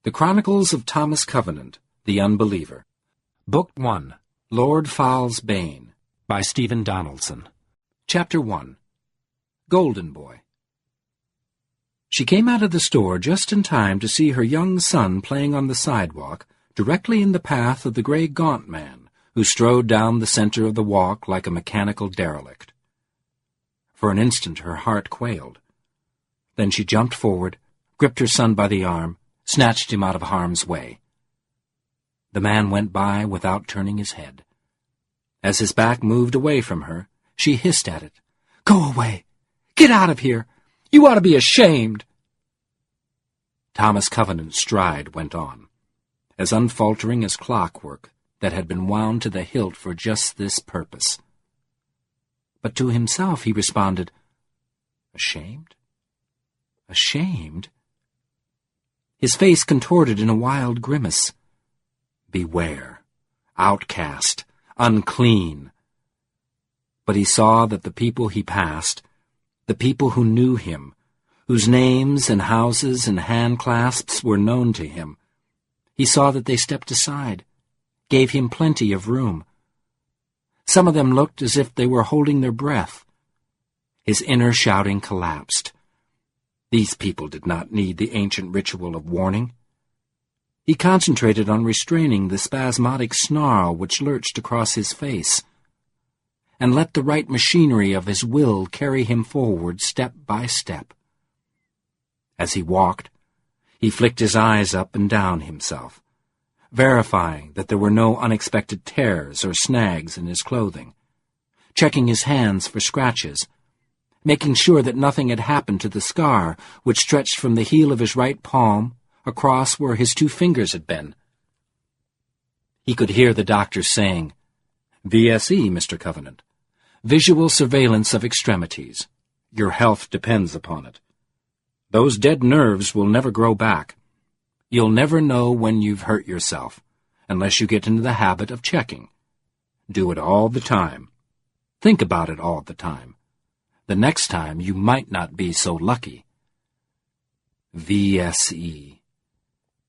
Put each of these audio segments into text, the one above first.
The Chronicles of Thomas Covenant, the Unbeliever. Book 1, Lord Fowl's Bane, by Stephen Donaldson. Chapter 1, Golden Boy. She came out of the store just in time to see her young son playing on the sidewalk, directly in the path of the gray gaunt man, who strode down the center of the walk like a mechanical derelict. For an instant her heart quailed. Then she jumped forward, gripped her son by the arm, snatched him out of harm's way. The man went by without turning his head. As his back moved away from her, she hissed at it. "Go away! Get out of here! You ought to be ashamed!" Thomas Covenant's stride went on, as unfaltering as clockwork that had been wound to the hilt for just this purpose. But to himself he responded, "Ashamed? Ashamed?" His face contorted in a wild grimace. Beware, outcast, unclean. But he saw that the people he passed, the people who knew him, whose names and houses and handclasps were known to him, he saw that they stepped aside, gave him plenty of room. Some of them looked as if they were holding their breath. His inner shouting collapsed. These people did not need the ancient ritual of warning. He concentrated on restraining the spasmodic snarl which lurched across his face, and let the right machinery of his will carry him forward step by step. As he walked, he flicked his eyes up and down himself, verifying that there were no unexpected tears or snags in his clothing, checking his hands for scratches, making sure that nothing had happened to the scar which stretched from the heel of his right palm across where his 2 fingers had been. He could hear the doctor saying, "VSE, Mr. Covenant. Visual surveillance of extremities. Your health depends upon it. Those dead nerves will never grow back. You'll never know when you've hurt yourself, unless you get into the habit of checking. Do it all the time. Think about it all the time. The next time you might not be so lucky." VSE.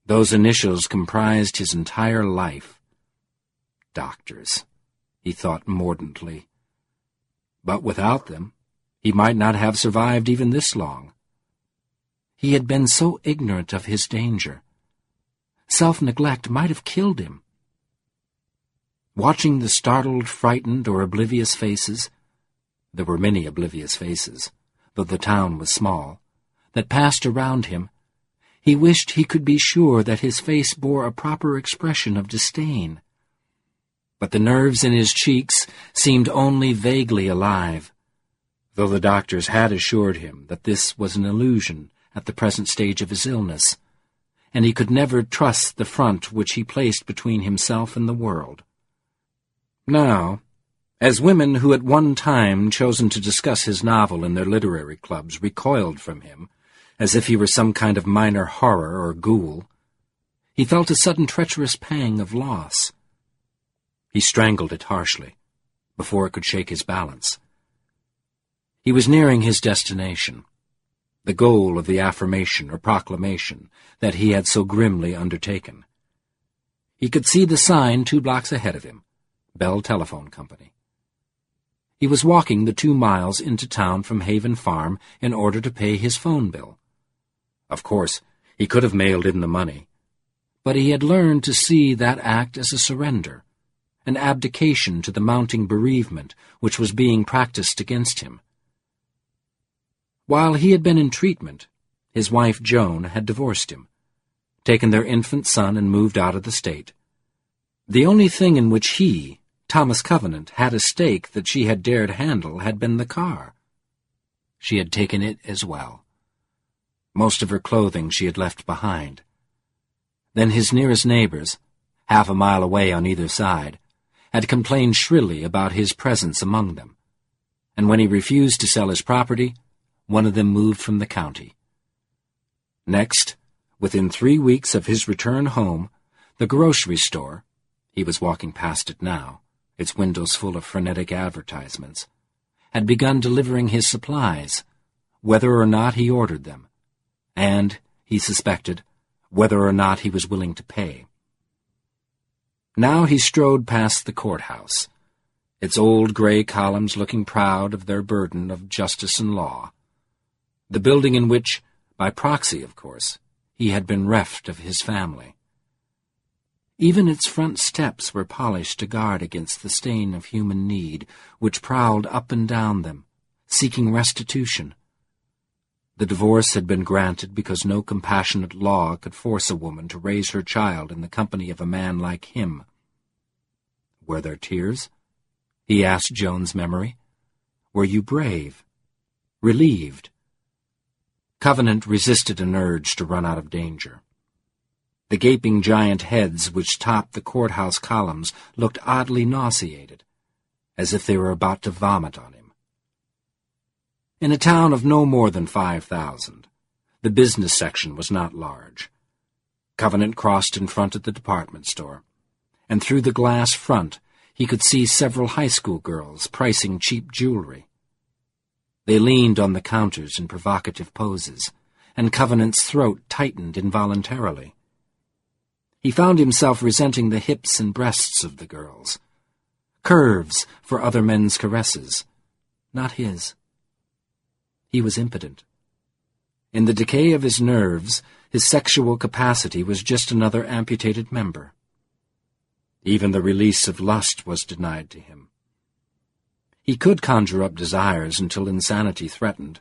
Those initials comprised his entire life. Doctors, he thought mordantly. But without them, he might not have survived even this long. He had been so ignorant of his danger. Self-neglect might have killed him. Watching the startled, frightened, or oblivious faces, there were many oblivious faces, though the town was small, that passed around him, he wished he could be sure that his face bore a proper expression of disdain. But the nerves in his cheeks seemed only vaguely alive, though the doctors had assured him that this was an illusion at the present stage of his illness, and he could never trust the front which he placed between himself and the world. Now, as women who at one time chosen to discuss his novel in their literary clubs recoiled from him, as if he were some kind of minor horror or ghoul, he felt a sudden treacherous pang of loss. He strangled it harshly, before it could shake his balance. He was nearing his destination, the goal of the affirmation or proclamation that he had so grimly undertaken. He could see the sign 2 blocks ahead of him, Bell Telephone Company. He was walking the 2 miles into town from Haven Farm in order to pay his phone bill. Of course, he could have mailed in the money, but he had learned to see that act as a surrender, an abdication to the mounting bereavement which was being practiced against him. While he had been in treatment, his wife Joan had divorced him, taken their infant son and moved out of the state. The only thing in which he, Thomas Covenant, had a stake that she had dared handle had been the car. She had taken it as well. Most of her clothing she had left behind. Then his nearest neighbors, half a mile away on either side, had complained shrilly about his presence among them, and when he refused to sell his property, one of them moved from the county. Next, within 3 weeks of his return home, the grocery store, he was walking past it now, its windows full of frenetic advertisements, had begun delivering his supplies, whether or not he ordered them, and, he suspected, whether or not he was willing to pay. Now he strode past the courthouse, its old gray columns looking proud of their burden of justice and law, the building in which, by proxy of course, he had been reft of his family. Even its front steps were polished to guard against the stain of human need which prowled up and down them, seeking restitution. The divorce had been granted because no compassionate law could force a woman to raise her child in the company of a man like him. Were there tears? He asked Joan's memory. Were you brave? Relieved? Covenant resisted an urge to run out of danger. The gaping giant heads which topped the courthouse columns looked oddly nauseated, as if they were about to vomit on him. In a town of no more than 5,000, the business section was not large. Covenant crossed in front of the department store, and through the glass front he could see several high school girls pricing cheap jewelry. They leaned on the counters in provocative poses, and Covenant's throat tightened involuntarily. He found himself resenting the hips and breasts of the girls. Curves for other men's caresses, not his. He was impotent. In the decay of his nerves, his sexual capacity was just another amputated member. Even the release of lust was denied to him. He could conjure up desires until insanity threatened,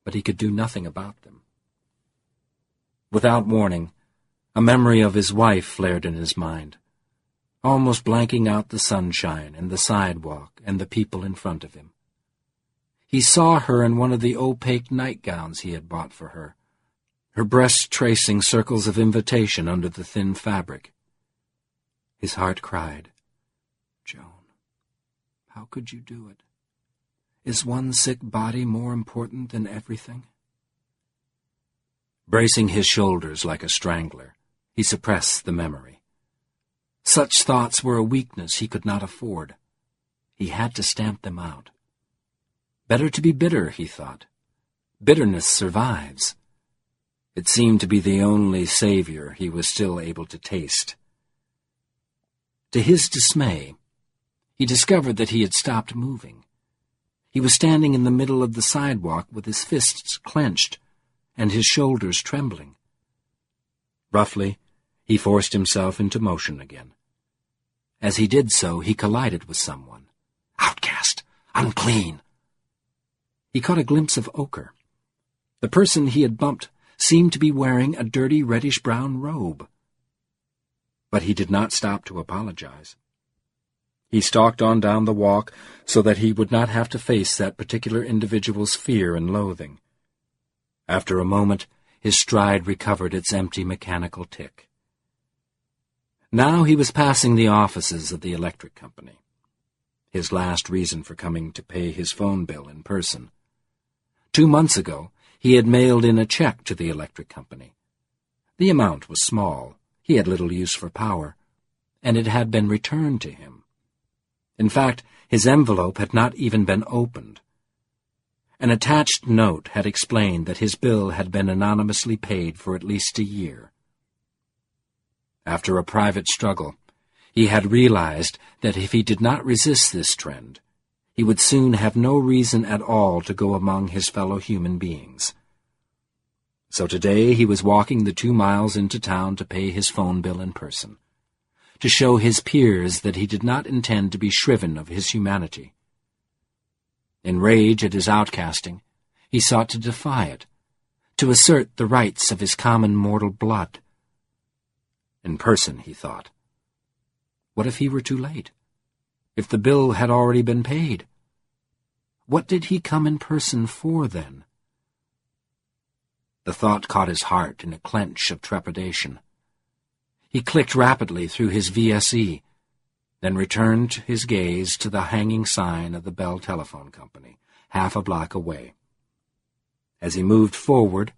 but he could do nothing about them. Without warning, a memory of his wife flared in his mind, almost blanking out the sunshine and the sidewalk and the people in front of him. He saw her in one of the opaque nightgowns he had bought for her, her breasts tracing circles of invitation under the thin fabric. His heart cried, "Joan, how could you do it? Is one sick body more important than everything?" Bracing his shoulders like a strangler, he suppressed the memory. Such thoughts were a weakness he could not afford. He had to stamp them out. Better to be bitter, he thought. Bitterness survives. It seemed to be the only savior he was still able to taste. To his dismay, he discovered that he had stopped moving. He was standing in the middle of the sidewalk with his fists clenched and his shoulders trembling. Roughly, he forced himself into motion again. As he did so, he collided with someone. Outcast! Unclean! He caught a glimpse of ochre. The person he had bumped seemed to be wearing a dirty reddish-brown robe. But he did not stop to apologize. He stalked on down the walk so that he would not have to face that particular individual's fear and loathing. After a moment, his stride recovered its empty mechanical tick. Now he was passing the offices of the electric company, his last reason for coming to pay his phone bill in person. 2 months ago, he had mailed in a check to the electric company. The amount was small, he had little use for power, and it had been returned to him. In fact, his envelope had not even been opened. An attached note had explained that his bill had been anonymously paid for at least a year. After a private struggle, he had realized that if he did not resist this trend, he would soon have no reason at all to go among his fellow human beings. So today he was walking the 2 miles into town to pay his phone bill in person, to show his peers that he did not intend to be shriven of his humanity. In rage at his outcasting, he sought to defy it, to assert the rights of his common mortal blood. In person, he thought. What if he were too late? If the bill had already been paid? What did he come in person for, then? The thought caught his heart in a clench of trepidation. He clicked rapidly through his VSE, then returned his gaze to the hanging sign of the Bell Telephone Company, half a block away. As he moved forward,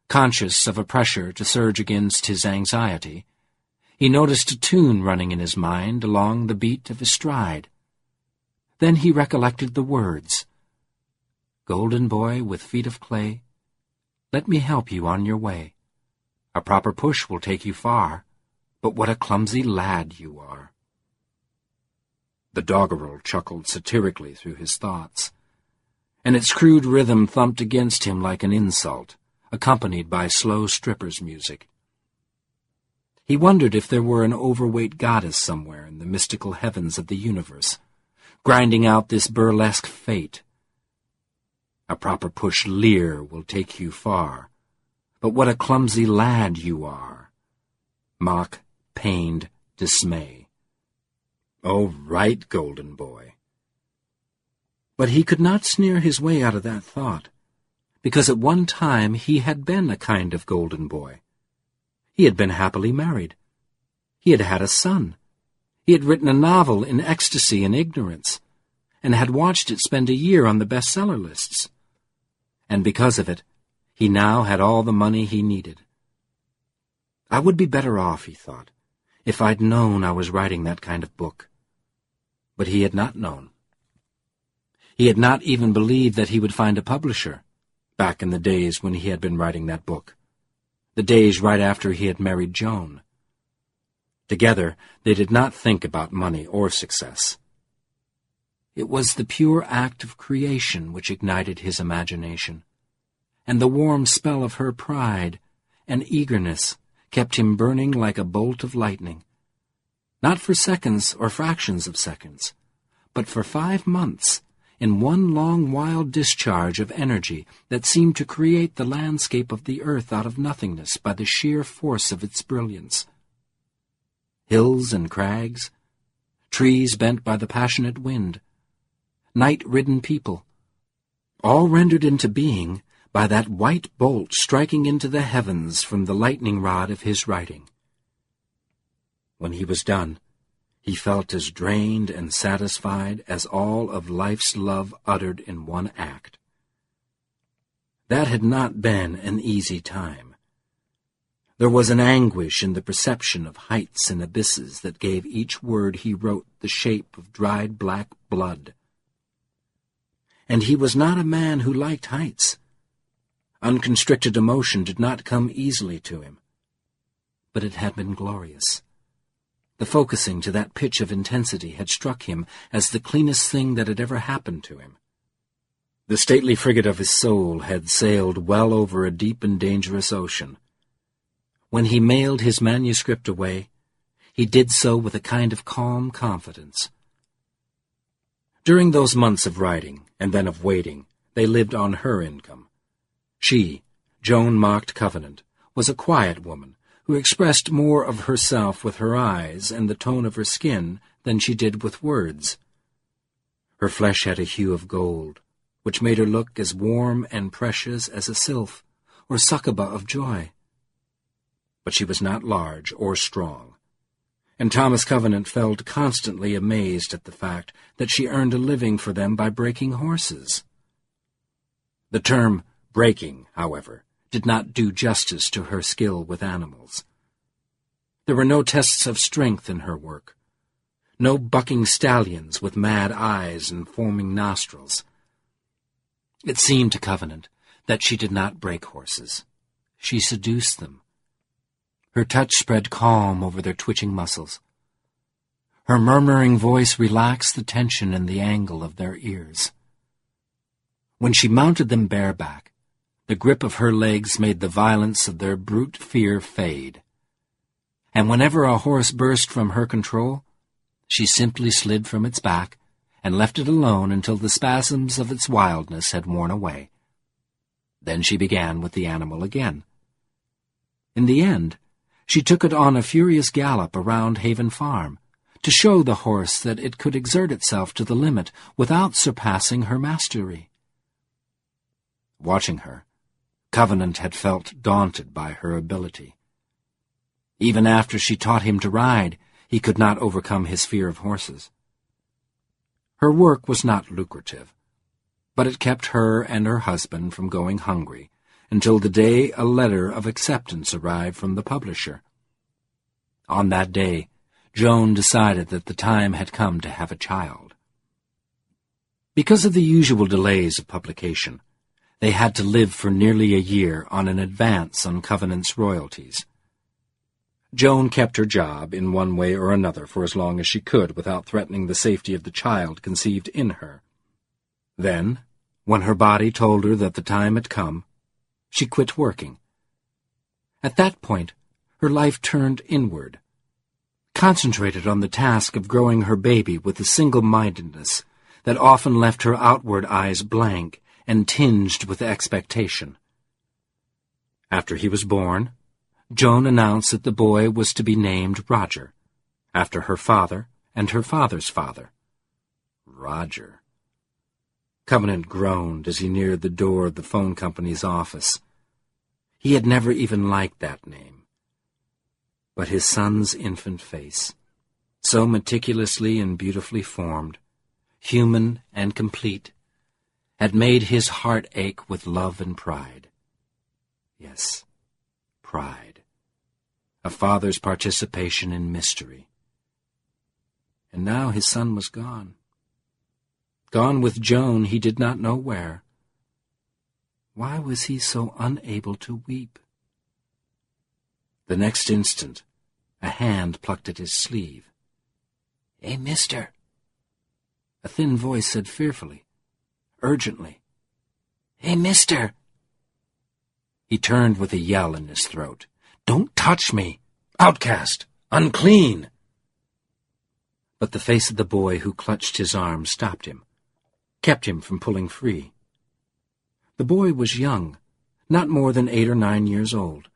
conscious of a pressure to surge against his anxiety, he noticed a tune running in his mind along the beat of his stride. Then he recollected the words, "Golden boy with feet of clay, let me help you on your way. A proper push will take you far, but what a clumsy lad you are." The doggerel chuckled satirically through his thoughts, and its crude rhythm thumped against him like an insult, accompanied by slow strippers' music. He wondered if there were an overweight goddess somewhere in the mystical heavens of the universe, grinding out this burlesque fate. A proper push leer will take you far, but what a clumsy lad you are. Mock, pained dismay. "Oh, right, golden boy." But he could not sneer his way out of that thought, because at one time he had been a kind of golden boy. He had been happily married. He had had a son. He had written a novel in ecstasy and ignorance, and had watched it spend a year on the bestseller lists. And because of it, he now had all the money he needed. "I would be better off," he thought, "if I'd known I was writing that kind of book." But he had not known. He had not even believed that he would find a publisher, back in the days when he had been writing that book, the days right after he had married Joan. Together, they did not think about money or success. It was the pure act of creation which ignited his imagination, and the warm spell of her pride and eagerness kept him burning like a bolt of lightning, not for seconds or fractions of seconds, but for 5 months, in one long wild discharge of energy that seemed to create the landscape of the earth out of nothingness by the sheer force of its brilliance. Hills and crags, trees bent by the passionate wind, night-ridden people, all rendered into being by that white bolt striking into the heavens from the lightning rod of his writing. When he was done, he felt as drained and satisfied as all of life's love uttered in one act. That had not been an easy time. There was an anguish in the perception of heights and abysses that gave each word he wrote the shape of dried black blood. And he was not a man who liked heights. Unconstricted emotion did not come easily to him. But it had been glorious. The focusing to that pitch of intensity had struck him as the cleanest thing that had ever happened to him. The stately frigate of his soul had sailed well over a deep and dangerous ocean. When he mailed his manuscript away, he did so with a kind of calm confidence. During those months of writing, and then of waiting, they lived on her income. She, Joan Mocked Covenant, was a quiet woman, who expressed more of herself with her eyes and the tone of her skin than she did with words. Her flesh had a hue of gold, which made her look as warm and precious as a sylph or succubba of joy. But she was not large or strong, and Thomas Covenant felt constantly amazed at the fact that she earned a living for them by breaking horses. The term breaking, however, did not do justice to her skill with animals. There were no tests of strength in her work, no bucking stallions with mad eyes and foaming nostrils. It seemed to Covenant that she did not break horses. She seduced them. Her touch spread calm over their twitching muscles. Her murmuring voice relaxed the tension in the angle of their ears. When she mounted them bareback, the grip of her legs made the violence of their brute fear fade. And whenever a horse burst from her control, she simply slid from its back and left it alone until the spasms of its wildness had worn away. Then she began with the animal again. In the end, she took it on a furious gallop around Haven Farm, to show the horse that it could exert itself to the limit without surpassing her mastery. Watching her, Covenant had felt daunted by her ability. Even after she taught him to ride, he could not overcome his fear of horses. Her work was not lucrative, but it kept her and her husband from going hungry until the day a letter of acceptance arrived from the publisher. On that day, Joan decided that the time had come to have a child. Because of the usual delays of publication, They had to live for nearly a year on an advance on Covenant's royalties. Joan kept her job in one way or another for as long as she could without threatening the safety of the child conceived in her. Then, when her body told her that the time had come, she quit working. At that point, her life turned inward, concentrated on the task of growing her baby with a single-mindedness that often left her outward eyes blank and tinged with expectation. After he was born, Joan announced that the boy was to be named Roger, after her father and her father's father. Roger. Covenant groaned as he neared the door of the phone company's office. He had never even liked that name. But his son's infant face, so meticulously and beautifully formed, human and complete, had made his heart ache with love and pride. Yes, pride. A father's participation in mystery. And now his son was gone. Gone with Joan he did not know where. Why was he so unable to weep? The next instant, a hand plucked at his sleeve. "Hey, mister," a thin voice said fearfully, urgently. "Hey, mister!" He turned with a yell in his throat. "Don't touch me! Outcast! Unclean!" But the face of the boy who clutched his arm stopped him, kept him from pulling free. The boy was young, not more than 8 or 9 years old.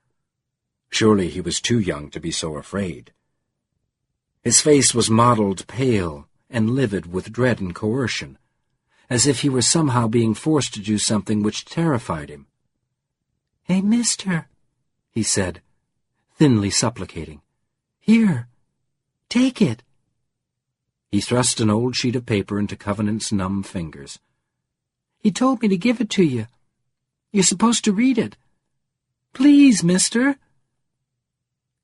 Surely he was too young to be so afraid. His face was mottled pale and livid with dread and coercion, as if he were somehow being forced to do something which terrified him. "Hey, mister," he said, thinly supplicating. "Here, take it." He thrust an old sheet of paper into Covenant's numb fingers. "He told me to give it to you. You're supposed to read it. Please, mister."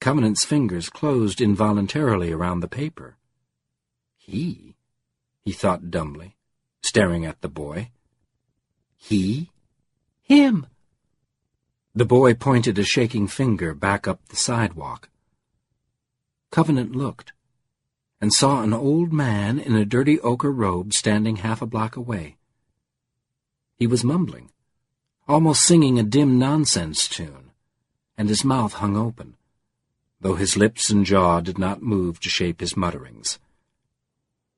Covenant's fingers closed involuntarily around the paper. He thought dumbly, staring at the boy. He? Him. The boy pointed a shaking finger back up the sidewalk. Covenant looked, and saw an old man in a dirty ochre robe standing half a block away. He was mumbling, almost singing a dim nonsense tune, and his mouth hung open, though his lips and jaw did not move to shape his mutterings.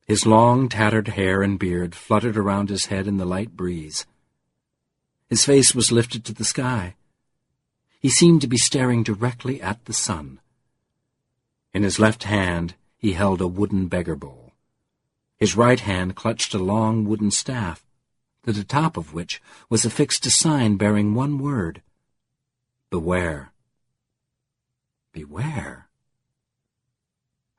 His long, tattered hair and beard fluttered around his head in the light breeze. His face was lifted to the sky. He seemed to be staring directly at the sun. In his left hand he held a wooden beggar bowl. His right hand clutched a long wooden staff, to the top of which was affixed a sign bearing one word: Beware. Beware.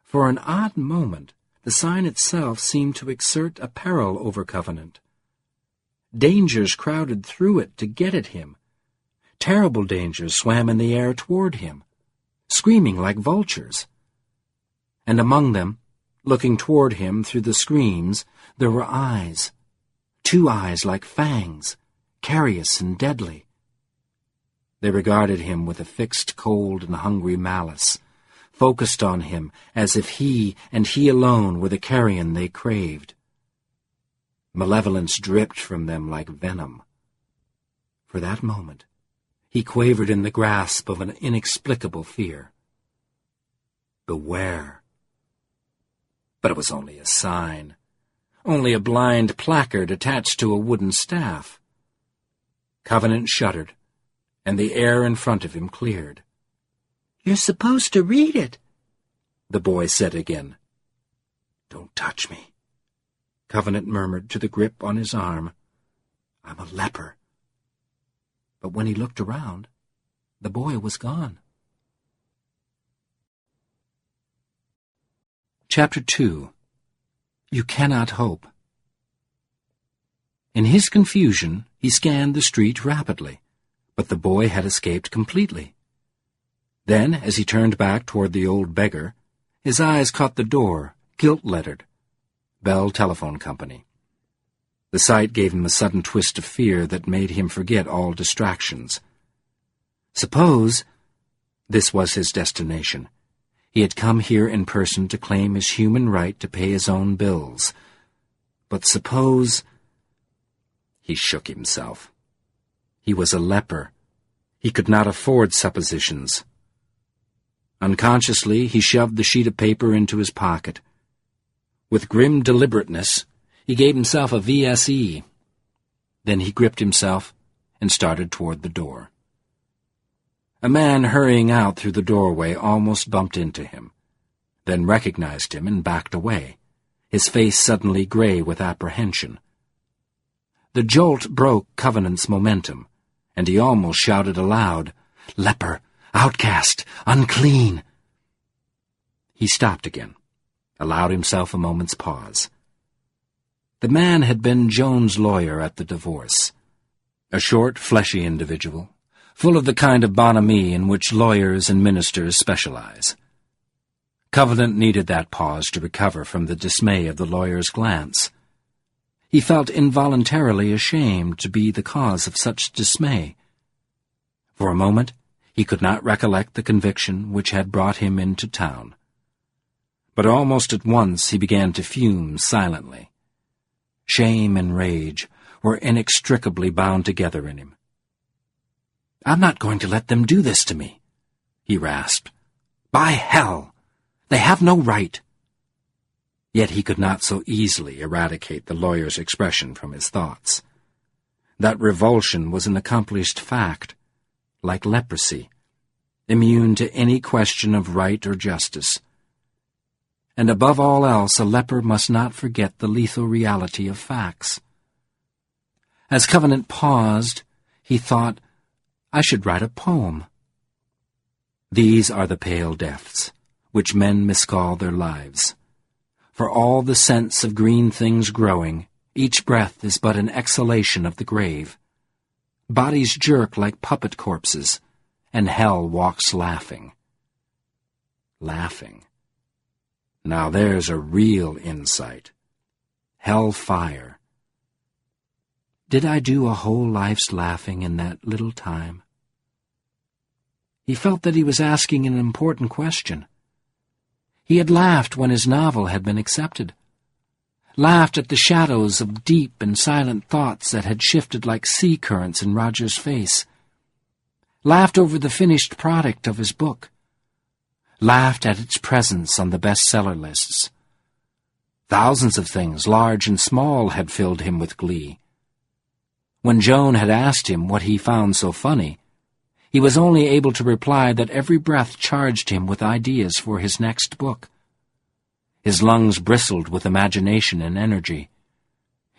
For an odd moment, the sign itself seemed to exert a peril over Covenant. Dangers crowded through it to get at him. Terrible dangers swam in the air toward him, screaming like vultures. And among them, looking toward him through the screams, there were eyes. 2 eyes like fangs, carious and deadly. They regarded him with a fixed, cold, and hungry malice, focused on him as if he and he alone were the carrion they craved. Malevolence dripped from them like venom. For that moment, he quavered in the grasp of an inexplicable fear. Beware. But it was only a sign, only a blind placard attached to a wooden staff. Covenant shuddered, and the air in front of him cleared. "You're supposed to read it," the boy said again. "Don't touch me," Covenant murmured to the grip on his arm. "I'm a leper." But when he looked around, the boy was gone. Chapter 2. You Cannot Hope. In his confusion, he scanned the street rapidly, but the boy had escaped completely. Then, as he turned back toward the old beggar, his eyes caught the door, gilt-lettered, Bell Telephone Company. The sight gave him a sudden twist of fear that made him forget all distractions. Suppose this was his destination. He had come here in person to claim his human right to pay his own bills. But suppose... He shook himself. He was a leper. He could not afford suppositions. Unconsciously, he shoved the sheet of paper into his pocket. With grim deliberateness, he gave himself a VSE. Then he gripped himself and started toward the door. A man hurrying out through the doorway almost bumped into him, then recognized him and backed away, his face suddenly gray with apprehension. The jolt broke Covenant's momentum, and he almost shouted aloud, "Leper! Outcast! Unclean!" He stopped again, allowed himself a moment's pause. The man had been Joan's lawyer at the divorce, a short, fleshy individual, full of the kind of bonhomie in which lawyers and ministers specialize. Covenant needed that pause to recover from the dismay of the lawyer's glance. He felt involuntarily ashamed to be the cause of such dismay. For a moment, he could not recollect the conviction which had brought him into town. But almost at once he began to fume silently. Shame and rage were inextricably bound together in him. "I'm not going to let them do this to me," he rasped. "By hell! They have no right." Yet he could not so easily eradicate the lawyer's expression from his thoughts. That revulsion was an accomplished fact, like leprosy, immune to any question of right or justice. And above all else, a leper must not forget the lethal reality of facts. As Covenant paused, he thought, "I should write a poem." These are the pale deaths, which men miscall their lives. For all the sense of green things growing, each breath is but an exhalation of the grave. Bodies jerk like puppet corpses, and hell walks laughing. Laughing. Now there's a real insight. Hell fire. Did I do a whole life's laughing in that little time? He felt that he was asking an important question. He had laughed when his novel had been accepted, laughed at the shadows of deep and silent thoughts that had shifted like sea currents in Roger's face, laughed over the finished product of his book, laughed at its presence on the bestseller lists. Thousands of things, large and small, had filled him with glee. When Joan had asked him what he found so funny, he was only able to reply that every breath charged him with ideas for his next book. His lungs bristled with imagination and energy.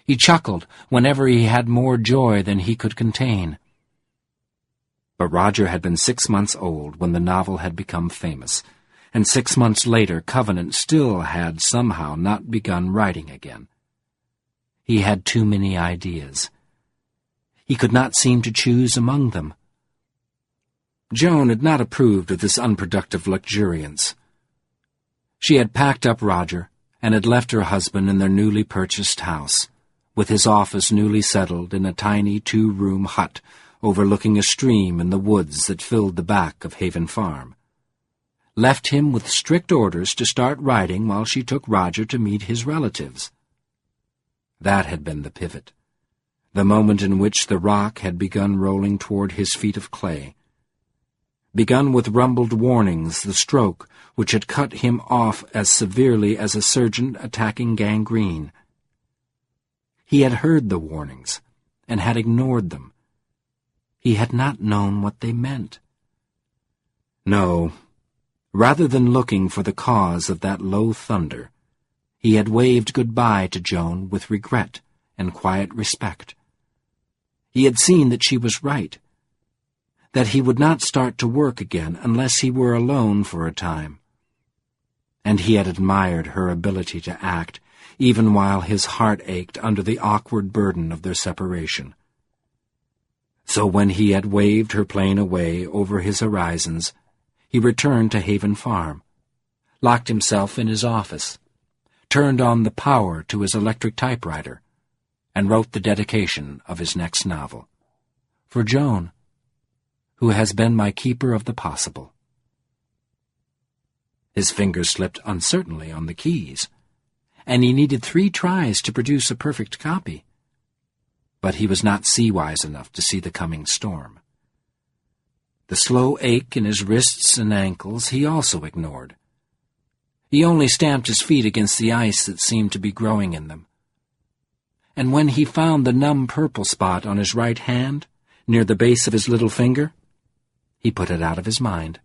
He chuckled whenever he had more joy than he could contain. But Roger had been 6 months old when the novel had become famous, and 6 months later Covenant still had somehow not begun writing again. He had too many ideas. He could not seem to choose among them. Joan had not approved of this unproductive luxuriance. She had packed up Roger and had left her husband in their newly purchased house, with his office newly settled in a tiny 2-room hut overlooking a stream in the woods that filled the back of Haven Farm. Left him with strict orders to start writing while she took Roger to meet his relatives. That had been the pivot, the moment in which the rock had begun rolling toward his feet of clay. Begun with rumbled warnings, the stroke which had cut him off as severely as a surgeon attacking gangrene. He had heard the warnings and had ignored them. He had not known what they meant. No, rather than looking for the cause of that low thunder, he had waved goodbye to Joan with regret and quiet respect. He had seen that she was right, that he would not start to work again unless he were alone for a time. And he had admired her ability to act, even while his heart ached under the awkward burden of their separation. So when he had waved her plane away over his horizons, he returned to Haven Farm, locked himself in his office, turned on the power to his electric typewriter, and wrote the dedication of his next novel. For Joan, who has been my keeper of the possible. His fingers slipped uncertainly on the keys, and he needed 3 tries to produce a perfect copy. But he was not sea-wise enough to see the coming storm. The slow ache in his wrists and ankles he also ignored. He only stamped his feet against the ice that seemed to be growing in them. And when he found the numb purple spot on his right hand, near the base of his little finger, he put it out of his mind.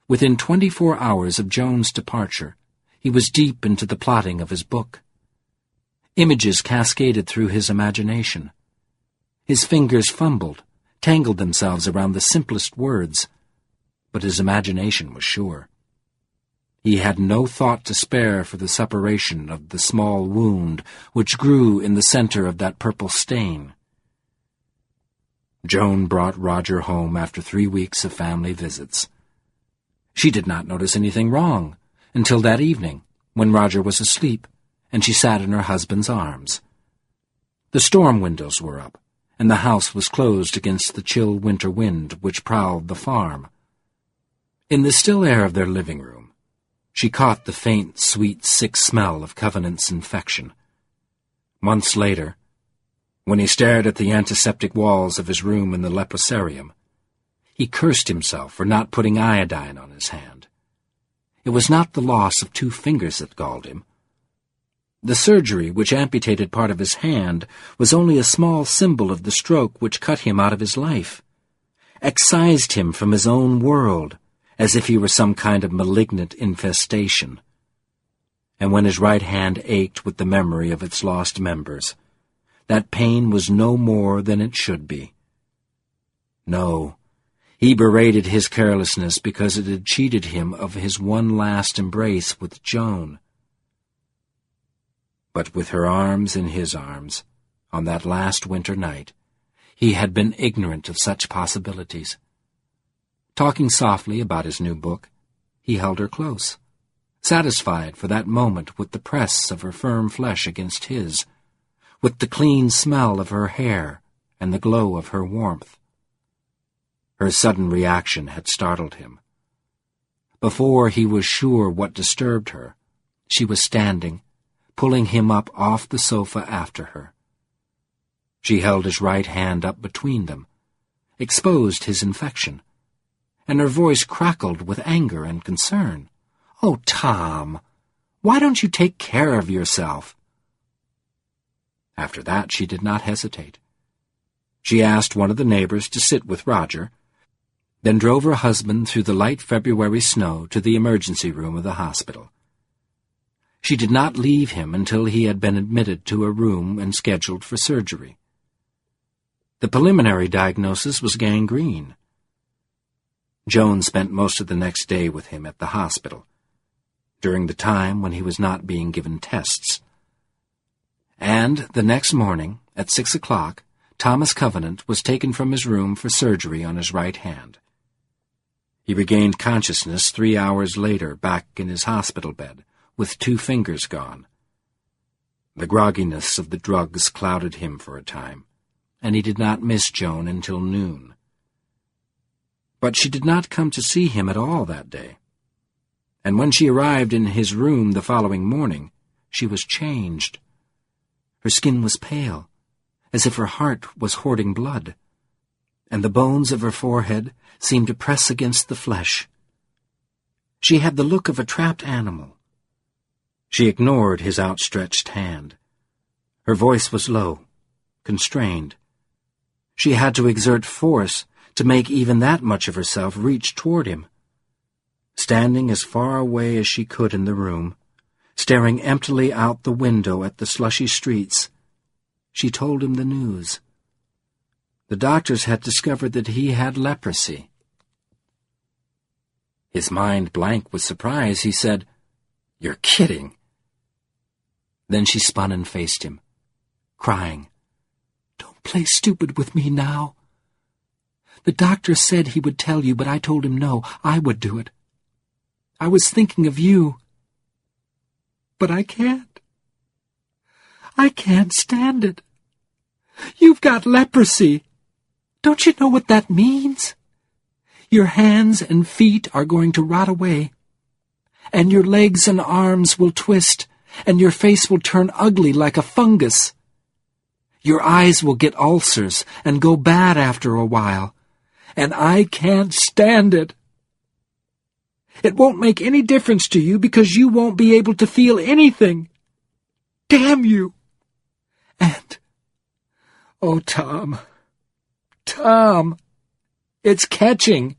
Within 24 hours of Joan's departure, he was deep into the plotting of his book. Images cascaded through his imagination. His fingers fumbled, tangled themselves around the simplest words, but his imagination was sure. He had no thought to spare for the suppuration of the small wound which grew in the center of that purple stain. Joan brought Roger home after 3 weeks of family visits. She did not notice anything wrong until that evening, when Roger was asleep, and she sat in her husband's arms. The storm windows were up, and the house was closed against the chill winter wind which prowled the farm. In the still air of their living room, she caught the faint, sweet, sick smell of Covenant's infection. Months later, when he stared at the antiseptic walls of his room in the leprosarium, he cursed himself for not putting iodine on his hand. It was not the loss of 2 fingers that galled him. The surgery which amputated part of his hand was only a small symbol of the stroke which cut him out of his life, excised him from his own world, as if he were some kind of malignant infestation. And when his right hand ached with the memory of its lost members, that pain was no more than it should be. No, he berated his carelessness because it had cheated him of his one last embrace with Joan. But with her arms in his arms, on that last winter night, he had been ignorant of such possibilities. Talking softly about his new book, he held her close, satisfied for that moment with the press of her firm flesh against his, with the clean smell of her hair and the glow of her warmth. Her sudden reaction had startled him. Before he was sure what disturbed her, she was standing, pulling him up off the sofa after her. She held his right hand up between them, exposed his infection, and her voice crackled with anger and concern. "Oh, Tom, why don't you take care of yourself?" After that, she did not hesitate. She asked one of the neighbors to sit with Roger, then drove her husband through the light February snow to the emergency room of the hospital. She did not leave him until he had been admitted to a room and scheduled for surgery. The preliminary diagnosis was gangrene. Joan spent most of the next day with him at the hospital, during the time when he was not being given tests. And the next morning, at 6 o'clock, Thomas Covenant was taken from his room for surgery on his right hand. He regained consciousness 3 hours later back in his hospital bed, with 2 fingers gone. The grogginess of the drugs clouded him for a time, and he did not miss Joan until noon. But she did not come to see him at all that day, and when she arrived in his room the following morning, she was changed. Her skin was pale, as if her heart was hoarding blood, and the bones of her forehead seemed to press against the flesh. She had the look of a trapped animal. She ignored his outstretched hand. Her voice was low, constrained. She had to exert force to make even that much of herself reach toward him. Standing as far away as she could in the room, staring emptily out the window at the slushy streets, she told him the news. The doctors had discovered that he had leprosy. His mind blank with surprise, he said, "You're kidding." Then she spun and faced him, crying, "Don't play stupid with me now. The doctor said he would tell you, but I told him no, I would do it. I was thinking of you. But I can't. I can't stand it. You've got leprosy. Don't you know what that means? Your hands and feet are going to rot away, and your legs and arms will twist, and your face will turn ugly like a fungus. Your eyes will get ulcers and go bad after a while, and I can't stand it. It won't make any difference to you because you won't be able to feel anything. Damn you! And, oh, Tom, it's catching.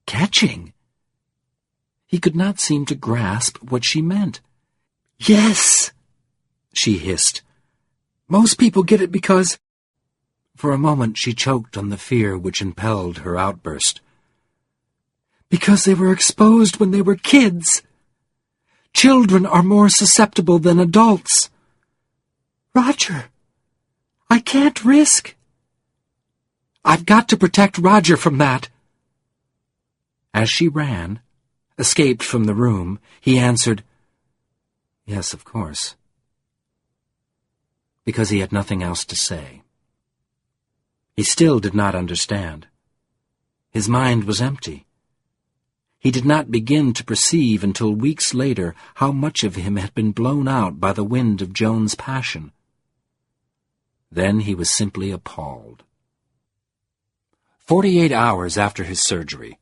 Catching? He could not seem to grasp what she meant. Yes, she hissed. Most people get it because... For a moment she choked on the fear which impelled her outburst. Because they were exposed when they were kids. Children are more susceptible than adults. Roger, I can't risk. I've got to protect Roger from that. As she ran, escaped from the room, he answered, Yes, of course. Because he had nothing else to say. He still did not understand. His mind was empty. He did not begin to perceive until weeks later how much of him had been blown out by the wind of Joan's passion. Then he was simply appalled. 48 hours after his surgery,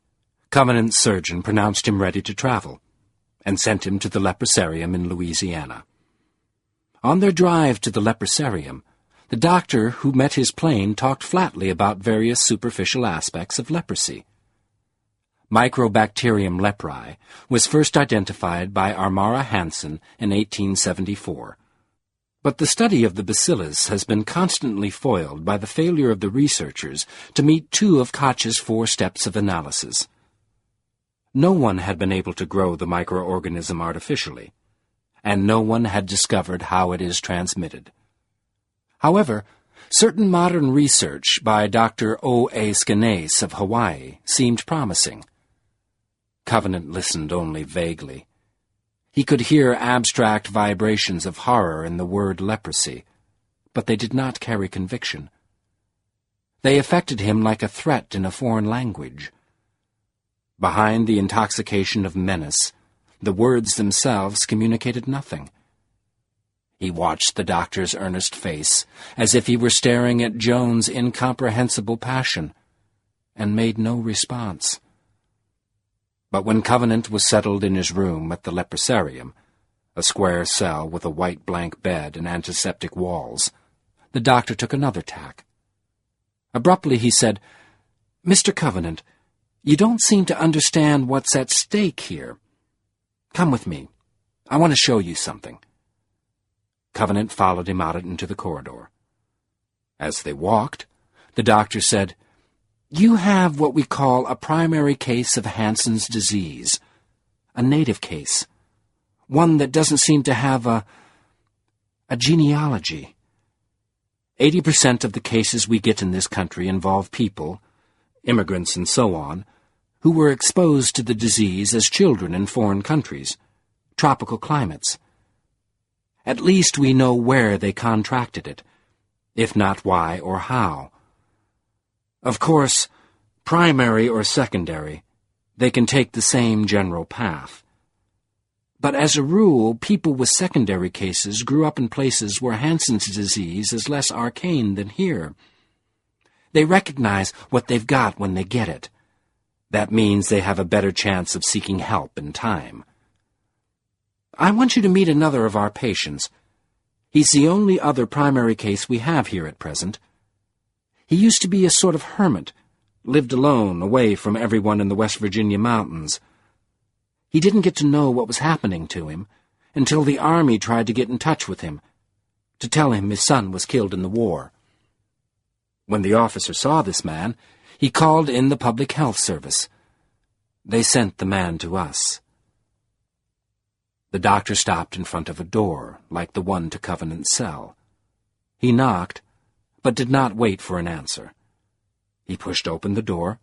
Covenant's surgeon pronounced him ready to travel, and sent him to the leprosarium in Louisiana. On their drive to the leprosarium, the doctor who met his plane talked flatly about various superficial aspects of leprosy. Microbacterium leprae was first identified by Armara Hansen in 1874. But the study of the bacillus has been constantly foiled by the failure of the researchers to meet two of Koch's 4 steps of analysis. No one had been able to grow the microorganism artificially, and no one had discovered how it is transmitted. However, certain modern research by Dr. O.A. Skenace of Hawaii seemed promising. Covenant listened only vaguely. He could hear abstract vibrations of horror in the word leprosy, but they did not carry conviction. They affected him like a threat in a foreign language. Behind the intoxication of menace, the words themselves communicated nothing. He watched the doctor's earnest face, as if he were staring at Joan's incomprehensible passion, and made no response. But when Covenant was settled in his room at the leprosarium, a square cell with a white blank bed and antiseptic walls, the doctor took another tack. Abruptly he said, "Mr. Covenant, you don't seem to understand what's at stake here. Come with me. I want to show you something." Covenant followed him out into the corridor. As they walked, the doctor said, "You have what we call a primary case of Hansen's disease, a native case, one that doesn't seem to have a genealogy. 80% of the cases we get in this country involve people, immigrants and so on, who were exposed to the disease as children in foreign countries, tropical climates. At least we know where they contracted it, if not why or how. Of course, primary or secondary, they can take the same general path. But as a rule, people with secondary cases grew up in places where Hansen's disease is less arcane than here. They recognize what they've got when they get it. That means they have a better chance of seeking help in time. I want you to meet another of our patients. He's the only other primary case we have here at present. He used to be a sort of hermit, lived alone, away from everyone in the West Virginia mountains. He didn't get to know what was happening to him until the Army tried to get in touch with him, to tell him his son was killed in the war. When the officer saw this man, he called in the Public Health Service. They sent the man to us." The doctor stopped in front of a door, like the one to Covenant's cell. He knocked, but did not wait for an answer. He pushed open the door,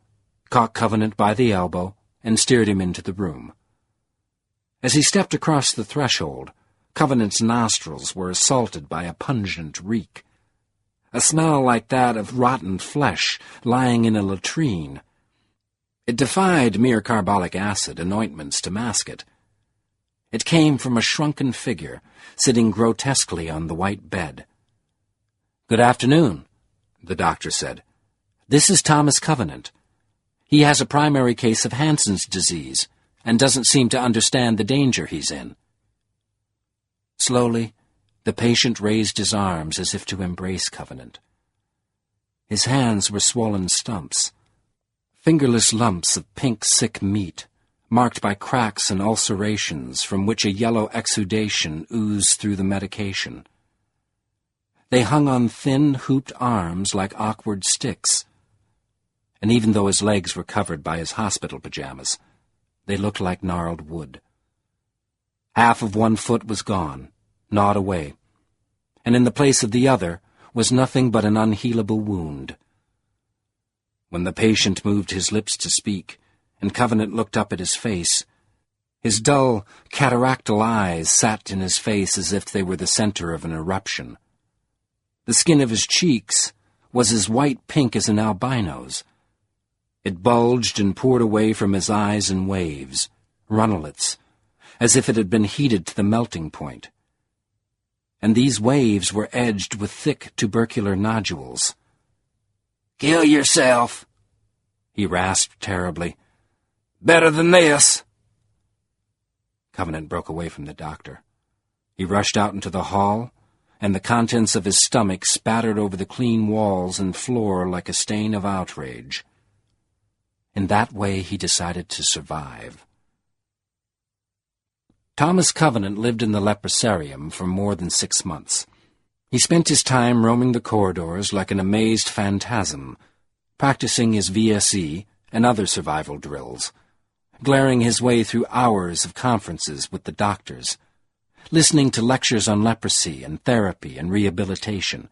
caught Covenant by the elbow, and steered him into the room. As he stepped across the threshold, Covenant's nostrils were assaulted by a pungent reek, a smell like that of rotten flesh lying in a latrine. It defied mere carbolic acid and ointments to mask it. It came from a shrunken figure sitting grotesquely on the white bed. "Good afternoon," the doctor said. "This is Thomas Covenant. He has a primary case of Hansen's disease and doesn't seem to understand the danger he's in." Slowly, the patient raised his arms as if to embrace Covenant. His hands were swollen stumps, fingerless lumps of pink, sick meat, marked by cracks and ulcerations from which a yellow exudation oozed through the medication. They hung on thin, hooped arms like awkward sticks, and even though his legs were covered by his hospital pajamas, they looked like gnarled wood. Half of one foot was gone, gnawed away, and in the place of the other was nothing but an unhealable wound. When the patient moved his lips to speak, and Covenant looked up at his face, his dull, cataractal eyes sat in his face as if they were the center of an eruption. The skin of his cheeks was as white-pink as an albino's. It bulged and poured away from his eyes in waves, runnelets, as if it had been heated to the melting point. And these waves were edged with thick tubercular nodules. "Kill yourself," he rasped terribly. "Better than this." Covenant broke away from the doctor. He rushed out into the hall, and the contents of his stomach spattered over the clean walls and floor like a stain of outrage. In that way he decided to survive. Thomas Covenant lived in the leprosarium for more than 6 months. He spent his time roaming the corridors like an amazed phantasm, practicing his VSE and other survival drills, glaring his way through hours of conferences with the doctors, listening to lectures on leprosy and therapy and rehabilitation.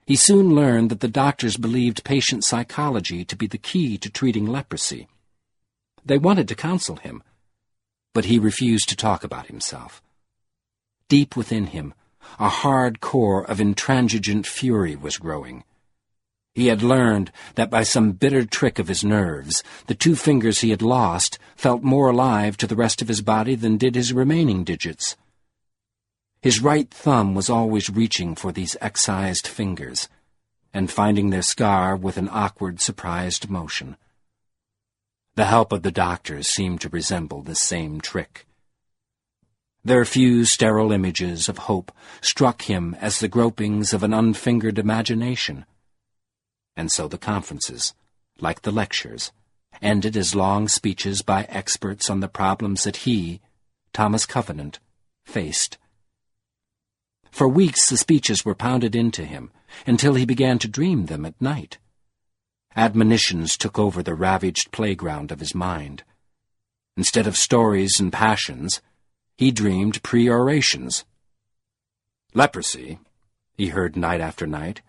He soon learned that the doctors believed patient psychology to be the key to treating leprosy. They wanted to counsel him, but he refused to talk about himself. Deep within him, a hard core of intransigent fury was growing. He had learned that by some bitter trick of his nerves, the 2 fingers he had lost felt more alive to the rest of his body than did his remaining digits. His right thumb was always reaching for these excised fingers, and finding their scar with an awkward, surprised motion. The help of the doctors seemed to resemble this same trick. Their few sterile images of hope struck him as the gropings of an unfingered imagination. And so the conferences, like the lectures, ended as long speeches by experts on the problems that he, Thomas Covenant, faced. For weeks the speeches were pounded into him, until he began to dream them at night. Admonitions took over the ravaged playground of his mind. Instead of stories and passions, he dreamed perorations. "Leprosy," he heard night after night,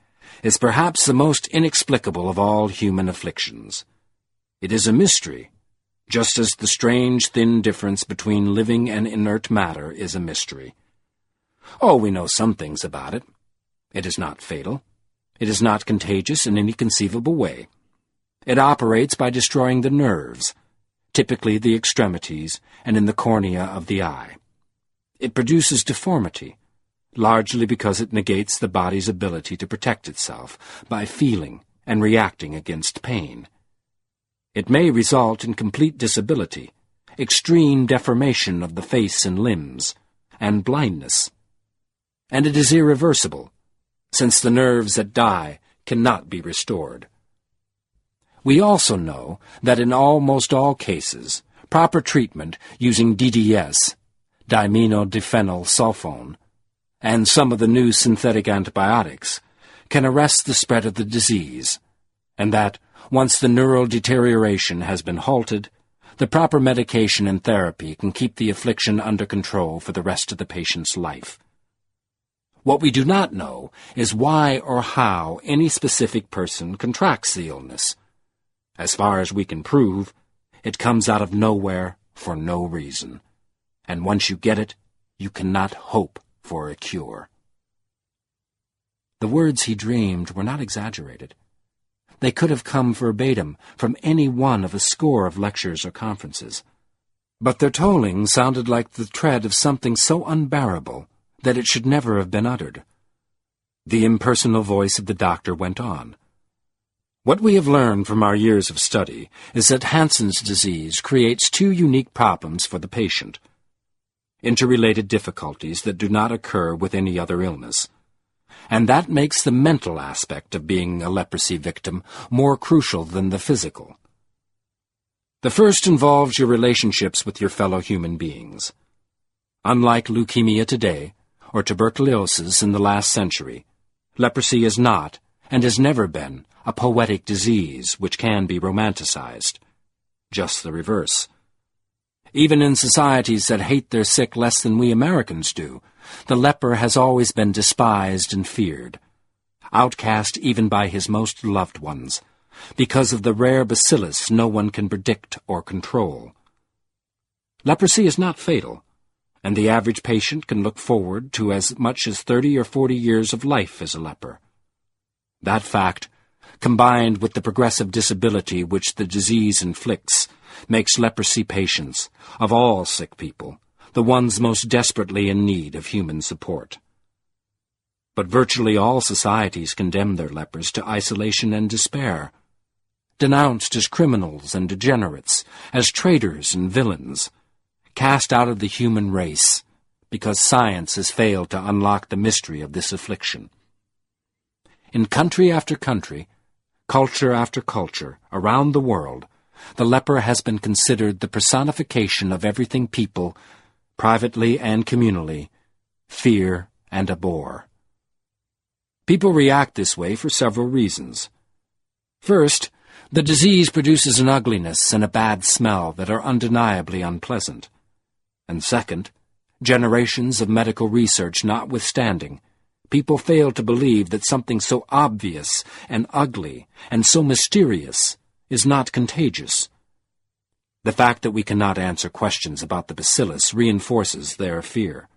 "is perhaps the most inexplicable of all human afflictions. It is a mystery, just as the strange, thin difference between living and inert matter is a mystery. Oh, we know some things about it. It is not fatal. It is not contagious in any conceivable way. It operates by destroying the nerves, typically the extremities and in the cornea of the eye. It produces deformity, largely because it negates the body's ability to protect itself by feeling and reacting against pain. It may result in complete disability, extreme deformation of the face and limbs, and blindness. And it is irreversible, since the nerves that die cannot be restored. We also know that in almost all cases, proper treatment using DDS, diminodiphenylsulfone, and some of the new synthetic antibiotics can arrest the spread of the disease, and that, once the neural deterioration has been halted, the proper medication and therapy can keep the affliction under control for the rest of the patient's life. What we do not know is why or how any specific person contracts the illness. As far as we can prove, it comes out of nowhere for no reason. And once you get it, you cannot hope for a cure." The words he dreamed were not exaggerated. They could have come verbatim from any one of a score of lectures or conferences. But their tolling sounded like the tread of something so unbearable that it should never have been uttered. The impersonal voice of the doctor went on. "What we have learned from our years of study is that Hansen's disease creates two unique problems for the patient: interrelated difficulties that do not occur with any other illness. And that makes the mental aspect of being a leprosy victim more crucial than the physical. The first involves your relationships with your fellow human beings. Unlike leukemia today, or tuberculosis in the last century, leprosy is not, and has never been, a poetic disease which can be romanticized. Just the reverse. Even in societies that hate their sick less than we Americans do, the leper has always been despised and feared, outcast even by his most loved ones, because of the rare bacillus no one can predict or control. Leprosy is not fatal, and the average patient can look forward to as much as 30 or 40 years of life as a leper. That fact, combined with the progressive disability which the disease inflicts, makes leprosy patients, of all sick people, the ones most desperately in need of human support. But virtually all societies condemn their lepers to isolation and despair, denounced as criminals and degenerates, as traitors and villains, cast out of the human race, because science has failed to unlock the mystery of this affliction. In country after country, culture after culture, around the world, the leper has been considered the personification of everything people, privately and communally, fear and abhor. People react this way for several reasons. First, the disease produces an ugliness and a bad smell that are undeniably unpleasant. And second, generations of medical research notwithstanding, people fail to believe that something so obvious and ugly and so mysterious is not contagious. The fact that we cannot answer questions about the bacillus reinforces their fear.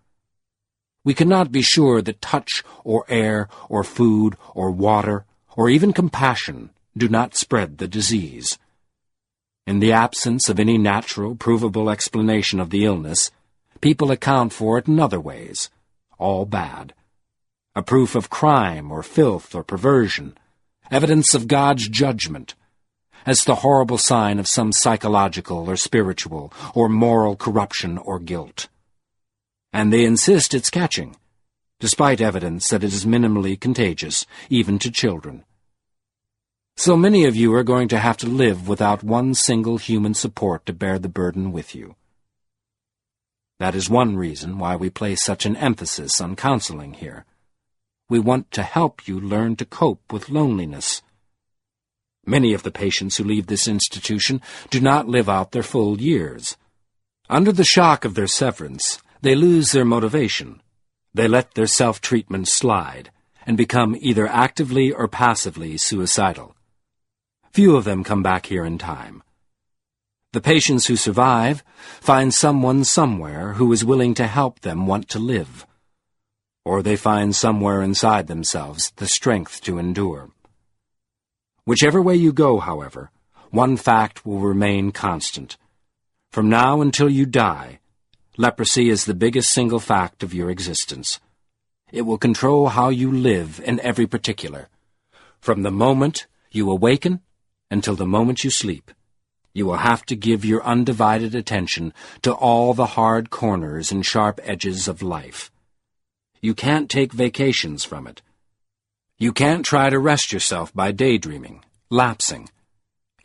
We cannot be sure that touch or air or food or water or even compassion do not spread the disease. In the absence of any natural, provable explanation of the illness, people account for it in other ways, all bad. A proof of crime or filth or perversion, evidence of God's judgment, as the horrible sign of some psychological or spiritual or moral corruption or guilt. And they insist it's catching, despite evidence that it is minimally contagious, even to children. So many of you are going to have to live without one single human support to bear the burden with you. That is one reason why we place such an emphasis on counseling here. We want to help you learn to cope with loneliness. Many of the patients who leave this institution do not live out their full years. Under the shock of their severance, they lose their motivation. They let their self-treatment slide and become either actively or passively suicidal. Few of them come back here in time. The patients who survive find someone somewhere who is willing to help them want to live. Or they find somewhere inside themselves the strength to endure. Whichever way you go, however, one fact will remain constant. From now until you die, leprosy is the biggest single fact of your existence. It will control how you live in every particular. From the moment you awaken until the moment you sleep, you will have to give your undivided attention to all the hard corners and sharp edges of life. You can't take vacations from it. You can't try to rest yourself by daydreaming, lapsing.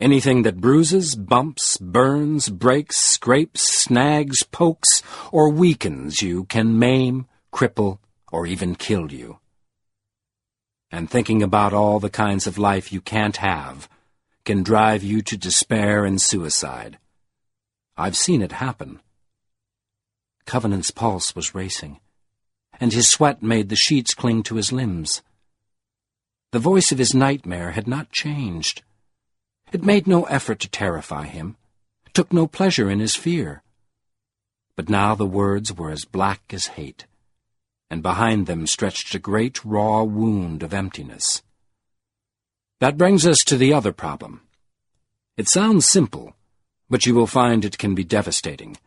Anything that bruises, bumps, burns, breaks, scrapes, snags, pokes, or weakens you can maim, cripple, or even kill you. And thinking about all the kinds of life you can't have can drive you to despair and suicide. I've seen it happen. Covenant's pulse was racing, and his sweat made the sheets cling to his limbs. The voice of his nightmare had not changed. It made no effort to terrify him, took no pleasure in his fear. but now the words were as black as hate, and behind them stretched a great raw wound of emptiness. That brings us to the other problem. It sounds simple, but you will find it can be devastating.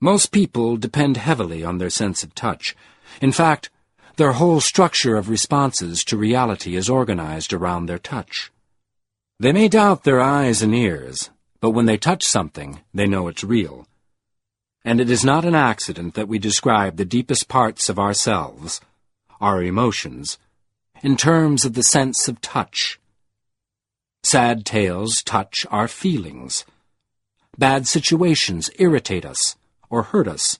Most people depend heavily on their sense of touch. In fact, their whole structure of responses to reality is organized around their touch. They may doubt their eyes and ears, but when they touch something, they know it's real. And it is not an accident that we describe the deepest parts of ourselves, our emotions, in terms of the sense of touch. Sad tales touch our feelings. Bad situations irritate us or hurt us.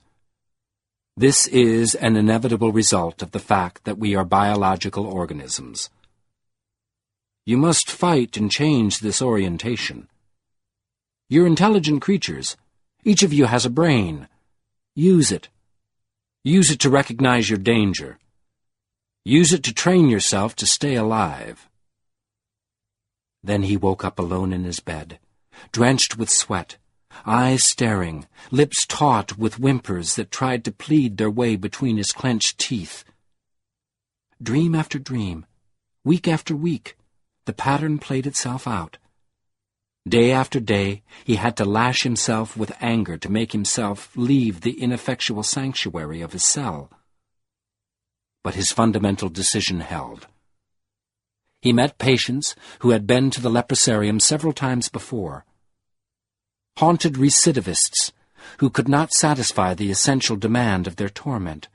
This is an inevitable result of the fact that we are biological organisms. You must fight and change this orientation. You're intelligent creatures. Each of you has a brain. Use it. Use it to recognize your danger. Use it to train yourself to stay alive. Then he woke up alone in his bed, drenched with sweat, eyes staring, lips taut with whimpers that tried to plead their way between his clenched teeth. Dream after dream, week after week, the pattern played itself out. Day after day, he had to lash himself with anger to make himself leave the ineffectual sanctuary of his cell. But his fundamental decision held. He met patients who had been to the leprosarium several times before. Haunted recidivists who could not satisfy the essential demand of their torment,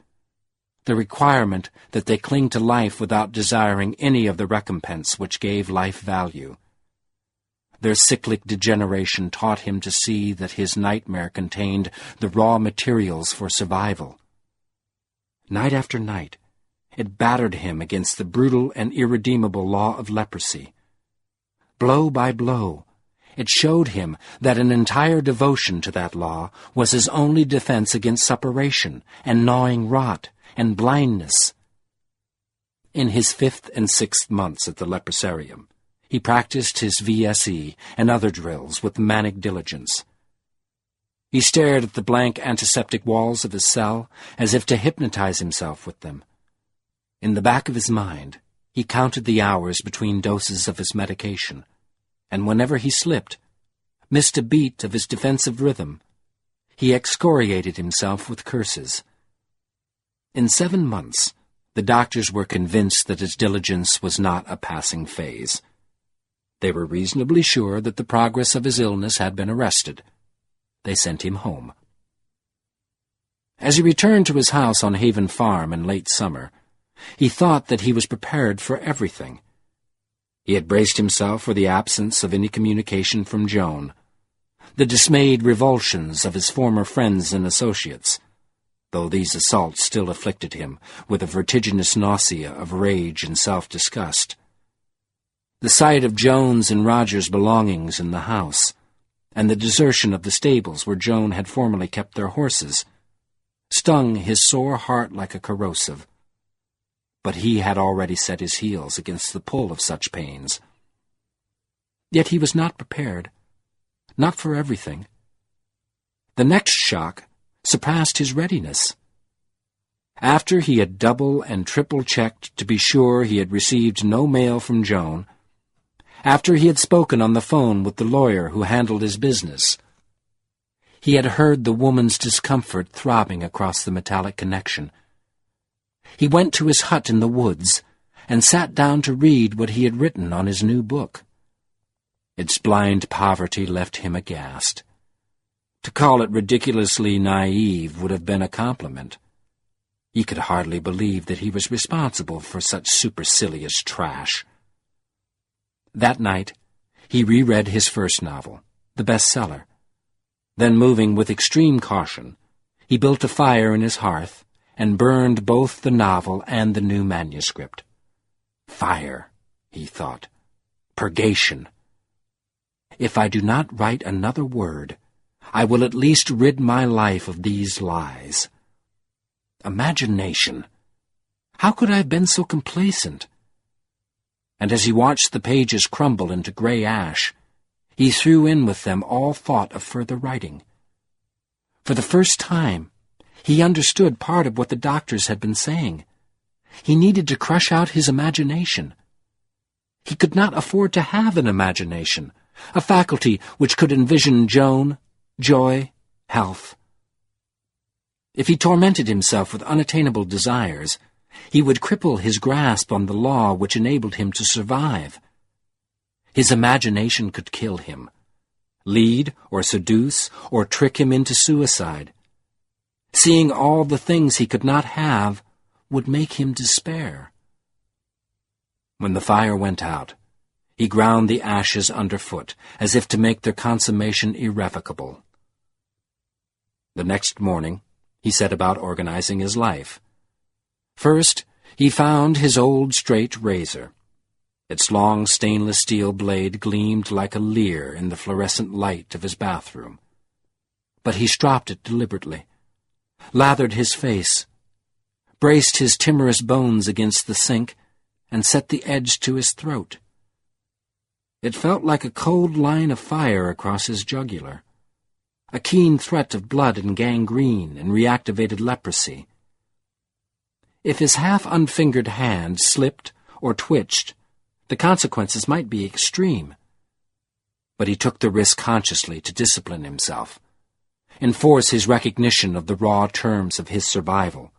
the requirement that they cling to life without desiring any of the recompense which gave life value. Their cyclic degeneration taught him to see that his nightmare contained the raw materials for survival. Night after night, it battered him against the brutal and irredeemable law of leprosy. Blow by blow, it showed him that an entire devotion to that law was his only defense against suppuration and gnawing rot and blindness. In his 5th and 6th months at the leprosarium, he practiced his VSE and other drills with manic diligence. He stared at the blank antiseptic walls of his cell as if to hypnotize himself with them. In the back of his mind, he counted the hours between doses of his medication, and whenever he slipped, missed a beat of his defensive rhythm, he excoriated himself with curses. In 7 months, the doctors were convinced that his diligence was not a passing phase. They were reasonably sure that the progress of his illness had been arrested. They sent him home. As he returned to his house on Haven Farm in late summer, he thought that he was prepared for everything. He had braced himself for the absence of any communication from Joan, the dismayed revulsions of his former friends and associates, though these assaults still afflicted him with a vertiginous nausea of rage and self-disgust. The sight of Joan's and Roger's belongings in the house, and the desertion of the stables where Joan had formerly kept their horses, stung his sore heart like a corrosive. But he had already set his heels against the pull of such pains. Yet he was not prepared, not for everything. The next shock surpassed his readiness. After he had double and triple checked to be sure he had received no mail from Joan, after he had spoken on the phone with the lawyer who handled his business, he had heard the woman's discomfort throbbing across the metallic connection. He went to his hut in the woods and sat down to read what he had written on his new book. Its blind poverty left him aghast. To call it ridiculously naive would have been a compliment. He could hardly believe that he was responsible for such supercilious trash. That night, he reread his first novel, the bestseller. Then, moving with extreme caution, he built a fire in his hearth and burned both the novel and the new manuscript. Fire, he thought. Purgation. If I do not write another word, I will at least rid my life of these lies. Imagination. How could I have been so complacent? And as he watched the pages crumble into gray ash, he threw in with them all thought of further writing. For the first time, he understood part of what the doctors had been saying. He needed to crush out his imagination. He could not afford to have an imagination, a faculty which could envision Joan, joy, health. If he tormented himself with unattainable desires, he would cripple his grasp on the law which enabled him to survive. His imagination could kill him, lead or seduce or trick him into suicide. Seeing all the things he could not have would make him despair. When the fire went out, he ground the ashes underfoot, as if to make their consummation irrevocable. The next morning, he set about organizing his life. First, he found his old straight razor. Its long stainless steel blade gleamed like a leer in the fluorescent light of his bathroom. But he stropped it deliberately, lathered his face, braced his timorous bones against the sink, and set the edge to his throat. It felt like a cold line of fire across his jugular, a keen threat of blood and gangrene and reactivated leprosy. If his half-unfingered hand slipped or twitched, the consequences might be extreme. But he took the risk consciously to discipline himself, enforce his recognition of the raw terms of his survival,